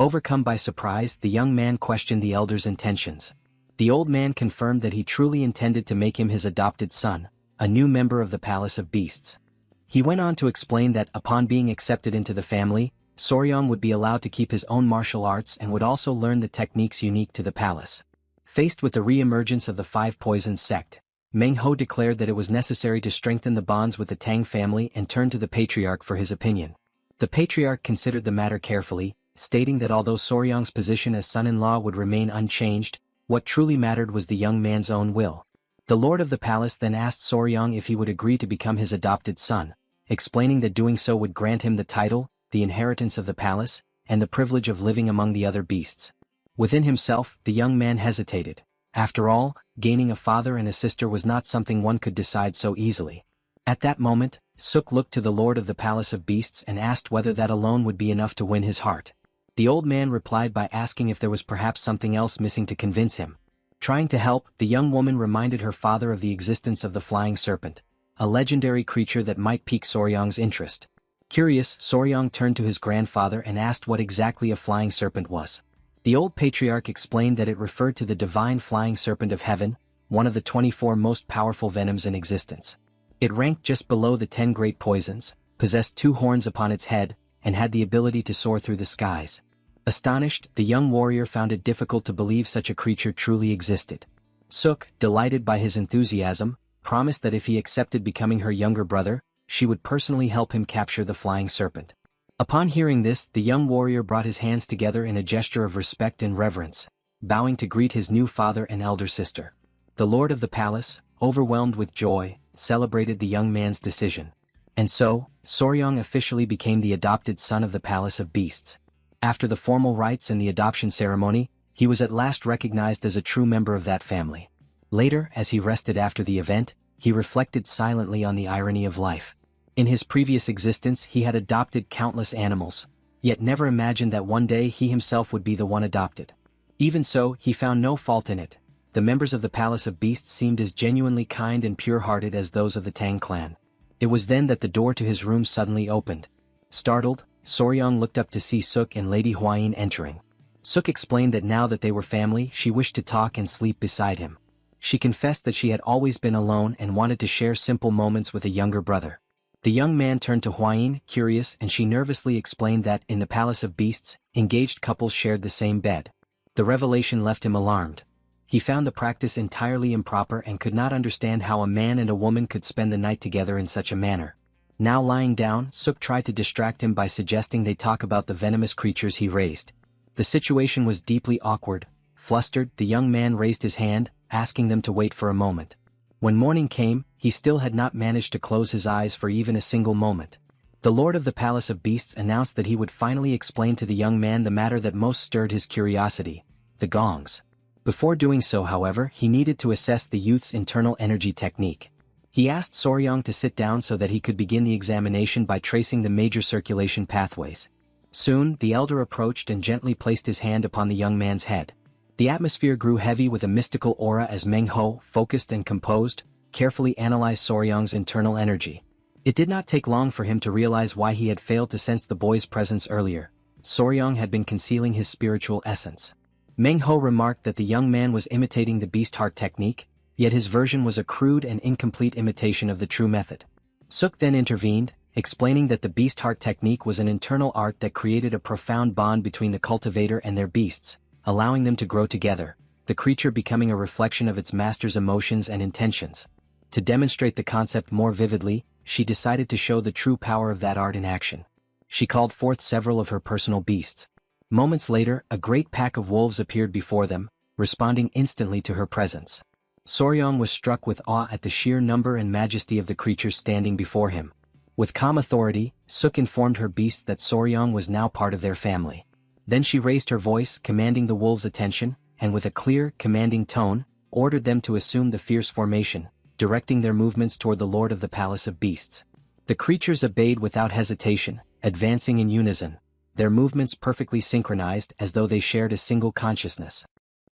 S1: Overcome by surprise, the young man questioned the elder's intentions. The old man confirmed that he truly intended to make him his adopted son, a new member of the Palace of Beasts. He went on to explain that, upon being accepted into the family, Soryang would be allowed to keep his own martial arts and would also learn the techniques unique to the palace. Faced with the re-emergence of the Five Poisons sect, Meng Ho declared that it was necessary to strengthen the bonds with the Tang family and turned to the patriarch for his opinion. The patriarch considered the matter carefully, stating that although Soryang's position as son-in-law would remain unchanged, What truly mattered was the young man's own will. The lord of the palace then asked Soryang if he would agree to become his adopted son, explaining that doing so would grant him the title, the inheritance of the palace, and the privilege of living among the other beasts. Within himself, the young man hesitated. After all, gaining a father and a sister was not something one could decide so easily. At that moment, Suk looked to the lord of the palace of beasts and asked whether that alone would be enough to win his heart. The old man replied by asking if there was perhaps something else missing to convince him. Trying to help, the young woman reminded her father of the existence of the flying serpent, a legendary creature that might pique Soryang's interest. Curious, Soryang turned to his grandfather and asked what exactly a flying serpent was. The old patriarch explained that it referred to the divine flying serpent of heaven, one of the 24 most powerful venoms in existence. It ranked just below the 10 great poisons, possessed 2 horns upon its head, and had the ability to soar through the skies. Astonished, the young warrior found it difficult to believe such a creature truly existed. Suk, delighted by his enthusiasm, promised that if he accepted becoming her younger brother, she would personally help him capture the flying serpent. Upon hearing this, the young warrior brought his hands together in a gesture of respect and reverence, bowing to greet his new father and elder sister. The lord of the palace, overwhelmed with joy, celebrated the young man's decision. And so, Soryang officially became the adopted son of the Palace of Beasts. After the formal rites and the adoption ceremony, he was at last recognized as a true member of that family. Later, as he rested after the event, he reflected silently on the irony of life. In his previous existence he had adopted countless animals, yet never imagined that one day he himself would be the one adopted. Even so, he found no fault in it. The members of the Palace of Beasts seemed as genuinely kind and pure-hearted as those of the Tang clan. It was then that the door to his room suddenly opened. Startled, Soryang looked up to see Suk and Lady Hwayin entering. Suk explained that now that they were family, she wished to talk and sleep beside him. She confessed that she had always been alone and wanted to share simple moments with a younger brother. The young man turned to Hwayin, curious, and she nervously explained that, in the Palace of Beasts, engaged couples shared the same bed. The revelation left him alarmed. He found the practice entirely improper and could not understand how a man and a woman could spend the night together in such a manner. Now lying down, Suk tried to distract him by suggesting they talk about the venomous creatures he raised. The situation was deeply awkward. Flustered, the young man raised his hand, asking them to wait for a moment. When morning came, he still had not managed to close his eyes for even a single moment. The lord of the Palace of Beasts announced that he would finally explain to the young man the matter that most stirred his curiosity: the gongs. Before doing so, however, he needed to assess the youth's internal energy technique. He asked Soryang to sit down so that he could begin the examination by tracing the major circulation pathways. Soon, the elder approached and gently placed his hand upon the young man's head. The atmosphere grew heavy with a mystical aura as Meng-ho, focused and composed, carefully analyzed Soryang's internal energy. It did not take long for him to realize why he had failed to sense the boy's presence earlier. Soryang had been concealing his spiritual essence. Meng-ho remarked that the young man was imitating the beast heart technique, yet his version was a crude and incomplete imitation of the true method. Suk then intervened, explaining that the beast heart technique was an internal art that created a profound bond between the cultivator and their beasts, allowing them to grow together, the creature becoming a reflection of its master's emotions and intentions. To demonstrate the concept more vividly, she decided to show the true power of that art in action. She called forth several of her personal beasts. Moments later, a great pack of wolves appeared before them, responding instantly to her presence. Soryang was struck with awe at the sheer number and majesty of the creatures standing before him. With calm authority, Suk informed her beasts that Soryang was now part of their family. Then she raised her voice, commanding the wolves' attention, and with a clear, commanding tone, ordered them to assume the fierce formation, directing their movements toward the lord of the Palace of Beasts. The creatures obeyed without hesitation, advancing in unison, their movements perfectly synchronized as though they shared a single consciousness.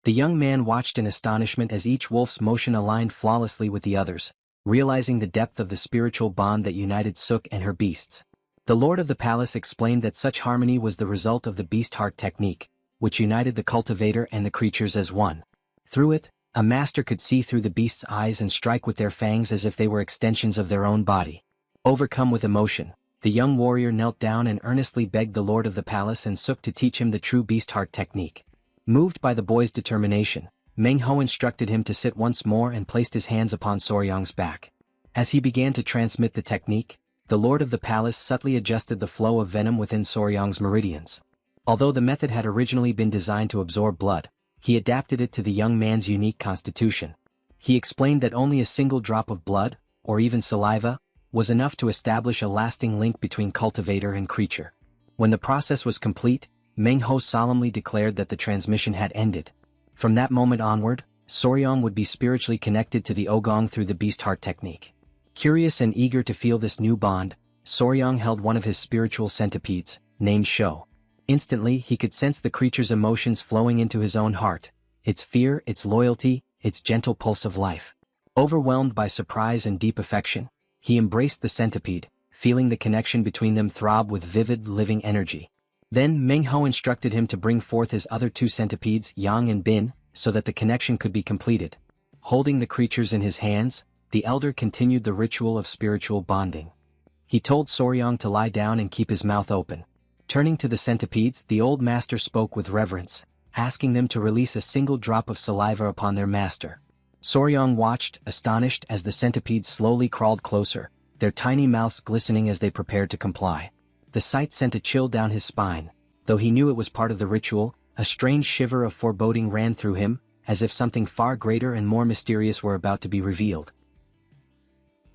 S1: The young man watched in astonishment as each wolf's motion aligned flawlessly with the others, realizing the depth of the spiritual bond that united Suk and her beasts. The lord of the palace explained that such harmony was the result of the beast heart technique, which united the cultivator and the creatures as one. Through it, a master could see through the beast's eyes and strike with their fangs as if they were extensions of their own body. Overcome with emotion, the young warrior knelt down and earnestly begged the lord of the palace and Suk to teach him the true beast heart technique. Moved by the boy's determination, Meng-ho instructed him to sit once more and placed his hands upon Soryang's back. As he began to transmit the technique, the lord of the palace subtly adjusted the flow of venom within Soryang's meridians. Although the method had originally been designed to absorb blood, he adapted it to the young man's unique constitution. He explained that only a single drop of blood, or even saliva, was enough to establish a lasting link between cultivator and creature. When the process was complete, Manhwa solemnly declared that the transmission had ended. From that moment onward, Soryong would be spiritually connected to the Ogong through the beast heart technique. Curious and eager to feel this new bond, Soryong held one of his spiritual centipedes, named Sho. Instantly he could sense the creature's emotions flowing into his own heart, its fear, its loyalty, its gentle pulse of life. Overwhelmed by surprise and deep affection, he embraced the centipede, feeling the connection between them throb with vivid, living energy. Then Manhwa instructed him to bring forth his other two centipedes, Yang and Bin, so that the connection could be completed. Holding the creatures in his hands, the elder continued the ritual of spiritual bonding. He told Soryong to lie down and keep his mouth open. Turning to the centipedes, the old master spoke with reverence, asking them to release a single drop of saliva upon their master. Soryong watched, astonished, as the centipedes slowly crawled closer, their tiny mouths glistening as they prepared to comply. The sight sent a chill down his spine. Though he knew it was part of the ritual, a strange shiver of foreboding ran through him, as if something far greater and more mysterious were about to be revealed.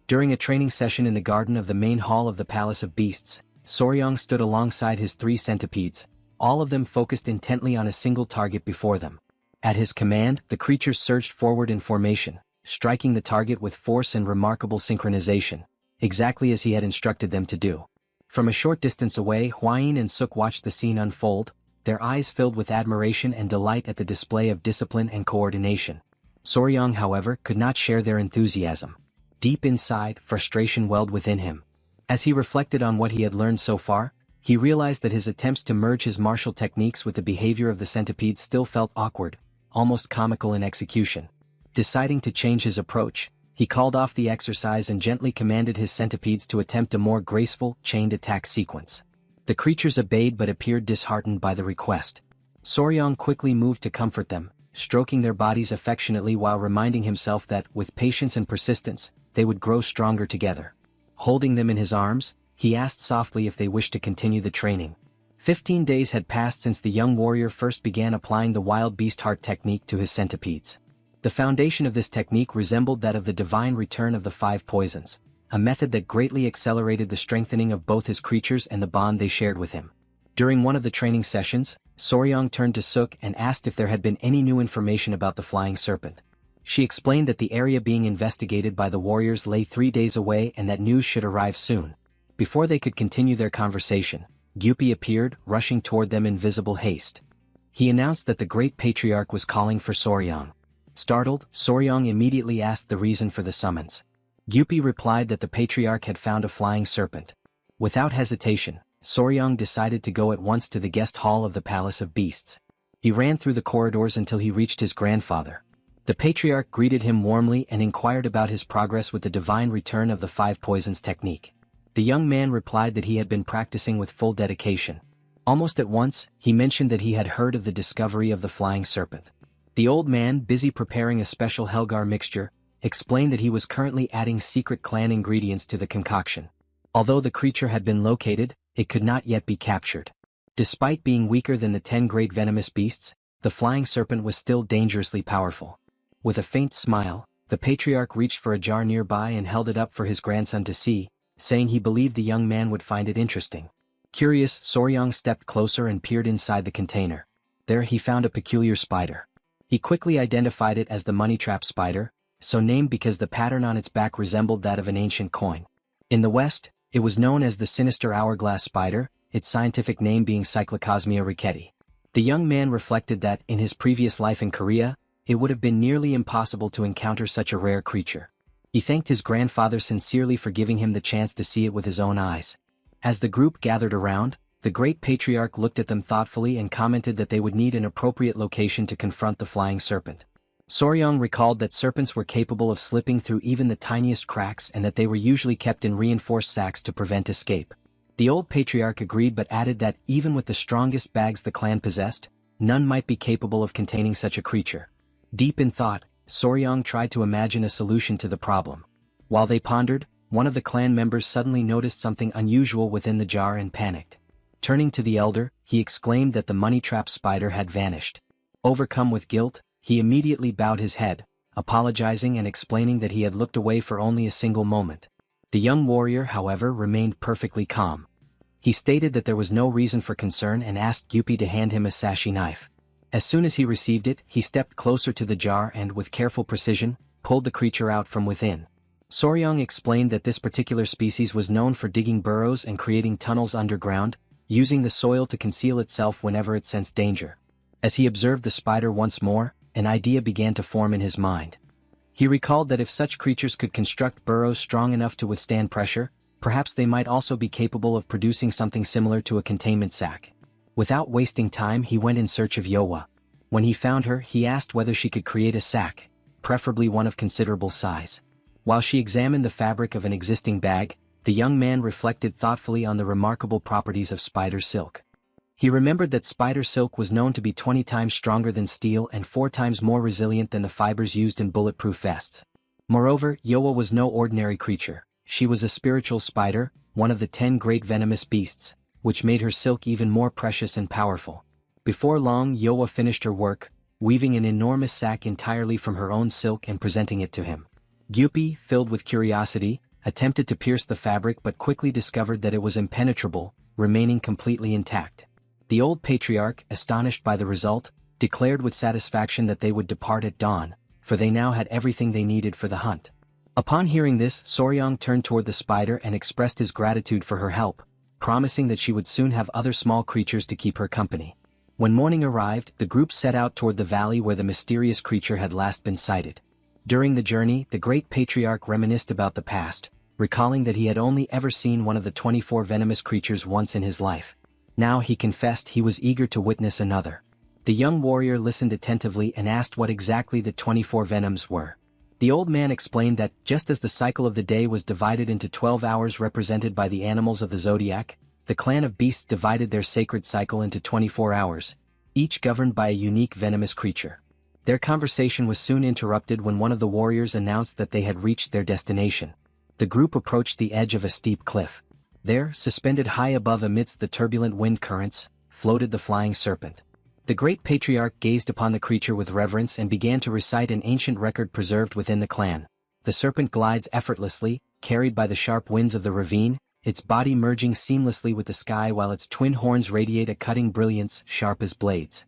S1: During a training session in the garden of the main hall of the Palace of Beasts, Soryong stood alongside his three centipedes, all of them focused intently on a single target before them. At his command, the creatures surged forward in formation, striking the target with force and remarkable synchronization, exactly as he had instructed them to do. From a short distance away, Hwayin and Suk watched the scene unfold, their eyes filled with admiration and delight at the display of discipline and coordination. Soryong, however, could not share their enthusiasm. Deep inside, frustration welled within him. As he reflected on what he had learned so far, he realized that his attempts to merge his martial techniques with the behavior of the centipedes still felt awkward, almost comical in execution. Deciding to change his approach, he called off the exercise and gently commanded his centipedes to attempt a more graceful, chained attack sequence. The creatures obeyed but appeared disheartened by the request. Soryong quickly moved to comfort them, stroking their bodies affectionately while reminding himself that, with patience and persistence, they would grow stronger together. Holding them in his arms, he asked softly if they wished to continue the training. 15 days had passed since the young warrior first began applying the wild beast heart technique to his centipedes. The foundation of this technique resembled that of the divine return of the 5 poisons, a method that greatly accelerated the strengthening of both his creatures and the bond they shared with him. During one of the training sessions, Soryong turned to Suk and asked if there had been any new information about the flying serpent. She explained that the area being investigated by the warriors lay 3 days away and that news should arrive soon. Before they could continue their conversation, Gyupi appeared, rushing toward them in visible haste. He announced that the great patriarch was calling for Soryong. Startled, Soryong immediately asked the reason for the summons. Gyupi replied that the patriarch had found a flying serpent. Without hesitation, Soryong decided to go at once to the guest hall of the Palace of Beasts. He ran through the corridors until he reached his grandfather. The patriarch greeted him warmly and inquired about his progress with the divine return of the 5 poisons technique. The young man replied that he had been practicing with full dedication. Almost at once, he mentioned that he had heard of the discovery of the flying serpent. The old man, busy preparing a special Helgar mixture, explained that he was currently adding secret clan ingredients to the concoction. Although the creature had been located, it could not yet be captured. Despite being weaker than the 10 great venomous beasts, the flying serpent was still dangerously powerful. With a faint smile, the patriarch reached for a jar nearby and held it up for his grandson to see, saying he believed the young man would find it interesting. Curious, Soryong stepped closer and peered inside the container. There he found a peculiar spider. He quickly identified it as the money trap spider, so named because the pattern on its back resembled that of an ancient coin. In the West, it was known as the sinister hourglass spider, its scientific name being Cyclocosmia ricketi. The young man reflected that, in his previous life in Korea, it would have been nearly impossible to encounter such a rare creature. He thanked his grandfather sincerely for giving him the chance to see it with his own eyes. As the group gathered around, the great patriarch looked at them thoughtfully and commented that they would need an appropriate location to confront the flying serpent. Soryong recalled that serpents were capable of slipping through even the tiniest cracks and that they were usually kept in reinforced sacks to prevent escape. The old patriarch agreed but added that even with the strongest bags the clan possessed, none might be capable of containing such a creature. Deep in thought, Soryong tried to imagine a solution to the problem. While they pondered, one of the clan members suddenly noticed something unusual within the jar and panicked. Turning to the elder, he exclaimed that the money trap spider had vanished. Overcome with guilt, he immediately bowed his head, apologizing and explaining that he had looked away for only a single moment. The young warrior, however, remained perfectly calm. He stated that there was no reason for concern and asked Gyupi to hand him a sashi knife. As soon as he received it, he stepped closer to the jar and, with careful precision, pulled the creature out from within. Soryong explained that this particular species was known for digging burrows and creating tunnels underground, using the soil to conceal itself whenever it sensed danger. As he observed the spider once more, an idea began to form in his mind. He recalled that if such creatures could construct burrows strong enough to withstand pressure, perhaps they might also be capable of producing something similar to a containment sac. Without wasting time, he went in search of Yowa. When he found her, he asked whether she could create a sac, preferably one of considerable size. While she examined the fabric of an existing bag, the young man reflected thoughtfully on the remarkable properties of spider silk. He remembered that spider silk was known to be 20 times stronger than steel and 4 times more resilient than the fibers used in bulletproof vests. Moreover, Yowa was no ordinary creature. She was a spiritual spider, one of the 10 great venomous beasts, which made her silk even more precious and powerful. Before long, Yowa finished her work, weaving an enormous sack entirely from her own silk and presenting it to him. Gyupi, filled with curiosity, attempted to pierce the fabric but quickly discovered that it was impenetrable, remaining completely intact. The old patriarch, astonished by the result, declared with satisfaction that they would depart at dawn, for they now had everything they needed for the hunt. Upon hearing this, Soryong turned toward the spider and expressed his gratitude for her help, promising that she would soon have other small creatures to keep her company. When morning arrived, the group set out toward the valley where the mysterious creature had last been sighted. During the journey, the great patriarch reminisced about the past, recalling that he had only ever seen one of the 24 venomous creatures once in his life. Now he confessed he was eager to witness another. The young warrior listened attentively and asked what exactly the 24 venoms were. The old man explained that, just as the cycle of the day was divided into 12 hours represented by the animals of the zodiac, the clan of beasts divided their sacred cycle into 24 hours, each governed by a unique venomous creature. Their conversation was soon interrupted when one of the warriors announced that they had reached their destination. The group approached the edge of a steep cliff. There, suspended high above amidst the turbulent wind currents, floated the flying serpent. The great patriarch gazed upon the creature with reverence and began to recite an ancient record preserved within the clan. The serpent glides effortlessly, carried by the sharp winds of the ravine, its body merging seamlessly with the sky while its twin horns radiate a cutting brilliance sharp as blades.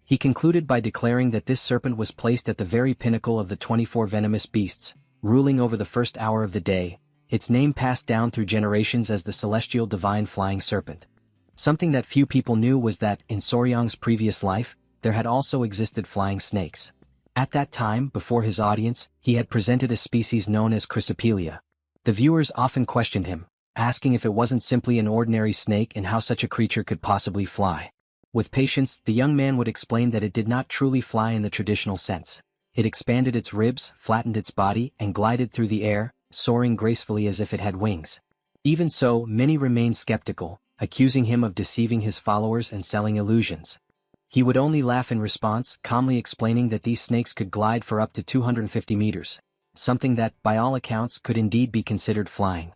S1: He concluded by declaring that this serpent was placed at the very pinnacle of the 24 venomous beasts, ruling over the first hour of the day, its name passed down through generations as the celestial divine flying serpent. Something that few people knew was that, in Soryong's previous life, there had also existed flying snakes. At that time, before his audience, he had presented a species known as Chrysopelia. The viewers often questioned him, asking if it wasn't simply an ordinary snake and how such a creature could possibly fly. With patience, the young man would explain that it did not truly fly in the traditional sense. It expanded its ribs, flattened its body, and glided through the air, soaring gracefully as if it had wings. Even so, many remained skeptical, accusing him of deceiving his followers and selling illusions. He would only laugh in response, calmly explaining that these snakes could glide for up to 250 meters, something that, by all accounts, could indeed be considered flying.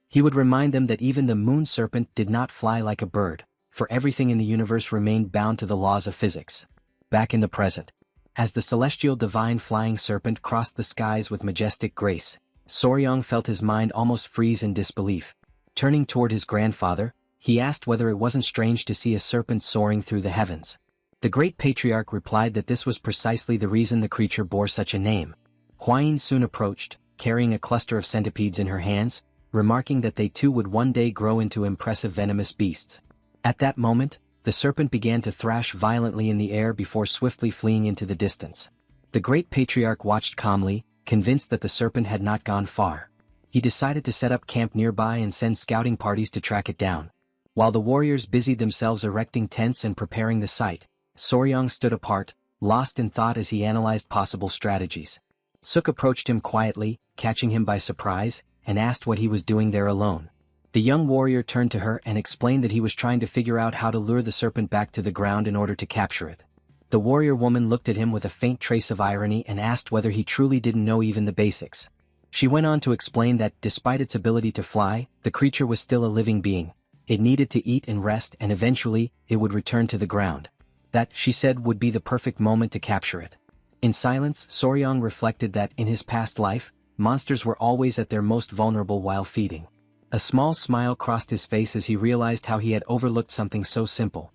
S1: He would remind them that even the moon serpent did not fly like a bird, for everything in the universe remained bound to the laws of physics. Back in the present, as the celestial divine flying serpent crossed the skies with majestic grace, Soryong felt his mind almost freeze in disbelief. Turning toward his grandfather, he asked whether it wasn't strange to see a serpent soaring through the heavens. The great patriarch replied that this was precisely the reason the creature bore such a name. Hwain soon approached, carrying a cluster of centipedes in her hands, remarking that they too would one day grow into impressive venomous beasts. At that moment, the serpent began to thrash violently in the air before swiftly fleeing into the distance. The great patriarch watched calmly, convinced that the serpent had not gone far. He decided to set up camp nearby and send scouting parties to track it down. While the warriors busied themselves erecting tents and preparing the site, Soryong stood apart, lost in thought as he analyzed possible strategies. Suk approached him quietly, catching him by surprise, and asked what he was doing there alone. The young warrior turned to her and explained that he was trying to figure out how to lure the serpent back to the ground in order to capture it. The warrior woman looked at him with a faint trace of irony and asked whether he truly didn't know even the basics. She went on to explain that, despite its ability to fly, the creature was still a living being. It needed to eat and rest, and eventually, it would return to the ground. That, she said, would be the perfect moment to capture it. In silence, Soryang reflected that, in his past life, monsters were always at their most vulnerable while feeding. A small smile crossed his face as he realized how he had overlooked something so simple.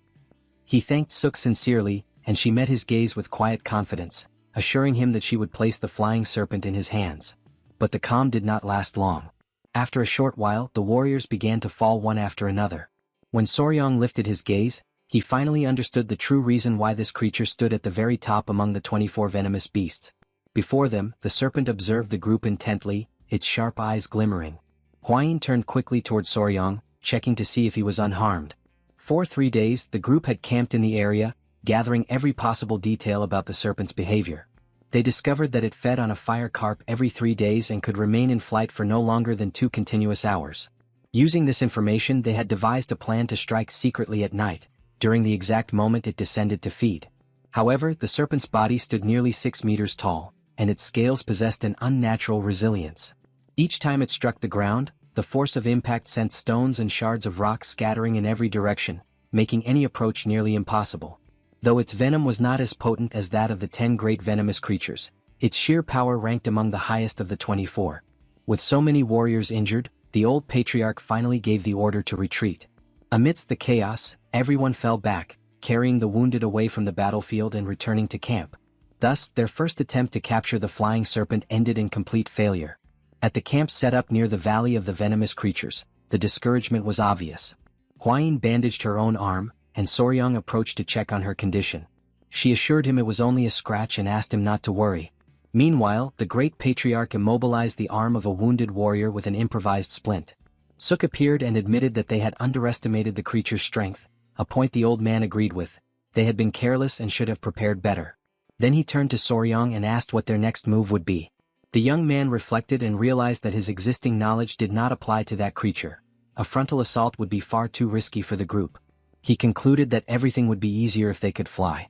S1: He thanked Suk sincerely, and she met his gaze with quiet confidence, assuring him that she would place the flying serpent in his hands. But the calm did not last long. After a short while, the warriors began to fall one after another. When Soryang lifted his gaze, he finally understood the true reason why this creature stood at the very top among the 24 venomous beasts. Before them, the serpent observed the group intently, its sharp eyes glimmering. Hwayin turned quickly toward Soryang, checking to see if he was unharmed. For 3 days, the group had camped in the area, gathering every possible detail about the serpent's behavior. They discovered that it fed on a fire carp every 3 days and could remain in flight for no longer than 2 continuous hours. Using this information, they had devised a plan to strike secretly at night, during the exact moment it descended to feed. However, the serpent's body stood nearly 6 meters tall, and its scales possessed an unnatural resilience. Each time it struck the ground, the force of impact sent stones and shards of rock scattering in every direction, making any approach nearly impossible. Though its venom was not as potent as that of the 10 great venomous creatures, its sheer power ranked among the highest of the 24. With so many warriors injured, the old patriarch finally gave the order to retreat. Amidst the chaos, everyone fell back, carrying the wounded away from the battlefield and returning to camp. Thus, their first attempt to capture the flying serpent ended in complete failure. At the camp set up near the Valley of the Venomous Creatures, the discouragement was obvious. Hwayin bandaged her own arm, and Soryang approached to check on her condition. She assured him it was only a scratch and asked him not to worry. Meanwhile, the great patriarch immobilized the arm of a wounded warrior with an improvised splint. Suk appeared and admitted that they had underestimated the creature's strength, a point the old man agreed with. They had been careless and should have prepared better. Then he turned to Soryang and asked what their next move would be. The young man reflected and realized that his existing knowledge did not apply to that creature. A frontal assault would be far too risky for the group. He concluded that everything would be easier if they could fly.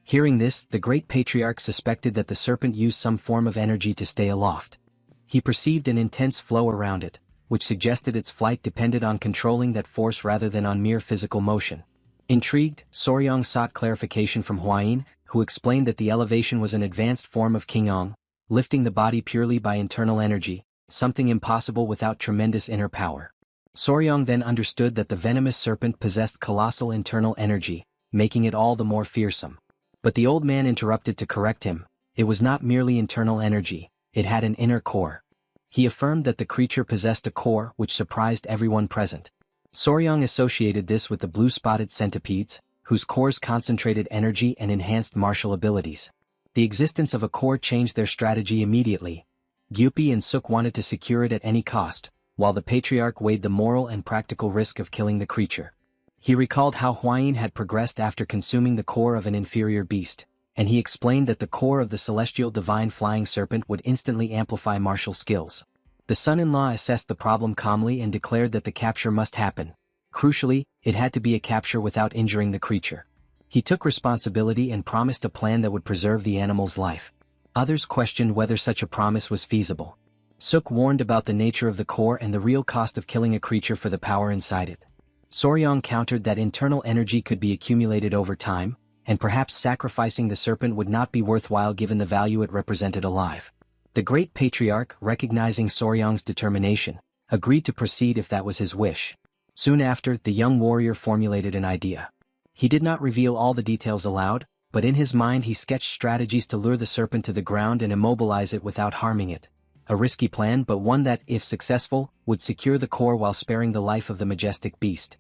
S1: Hearing this, the great patriarch suspected that the serpent used some form of energy to stay aloft. He perceived an intense flow around it, which suggested its flight depended on controlling that force rather than on mere physical motion. Intrigued, Soryang sought clarification from Hwayin, who explained that the elevation was an advanced form of Qigong, lifting the body purely by internal energy, something impossible without tremendous inner power. Soryang then understood that the venomous serpent possessed colossal internal energy, making it all the more fearsome. But the old man interrupted to correct him. It was not merely internal energy, it had an inner core. He affirmed that the creature possessed a core which surprised everyone present. Soryang associated this with the blue-spotted centipedes, whose cores concentrated energy and enhanced martial abilities. The existence of a core changed their strategy immediately. Gyupi and Suk wanted to secure it at any cost, while the patriarch weighed the moral and practical risk of killing the creature. He recalled how Hwayin had progressed after consuming the core of an inferior beast, and he explained that the core of the celestial divine flying serpent would instantly amplify martial skills. The son-in-law assessed the problem calmly and declared that the capture must happen. Crucially, it had to be a capture without injuring the creature. He took responsibility and promised a plan that would preserve the animal's life. Others questioned whether such a promise was feasible. Suk warned about the nature of the core and the real cost of killing a creature for the power inside it. Soryang countered that internal energy could be accumulated over time, and perhaps sacrificing the serpent would not be worthwhile given the value it represented alive. The great patriarch, recognizing Soryang's determination, agreed to proceed if that was his wish. Soon after, the young warrior formulated an idea. He did not reveal all the details aloud, but in his mind he sketched strategies to lure the serpent to the ground and immobilize it without harming it. A risky plan, but one that, if successful, would secure the core while sparing the life of the majestic beast.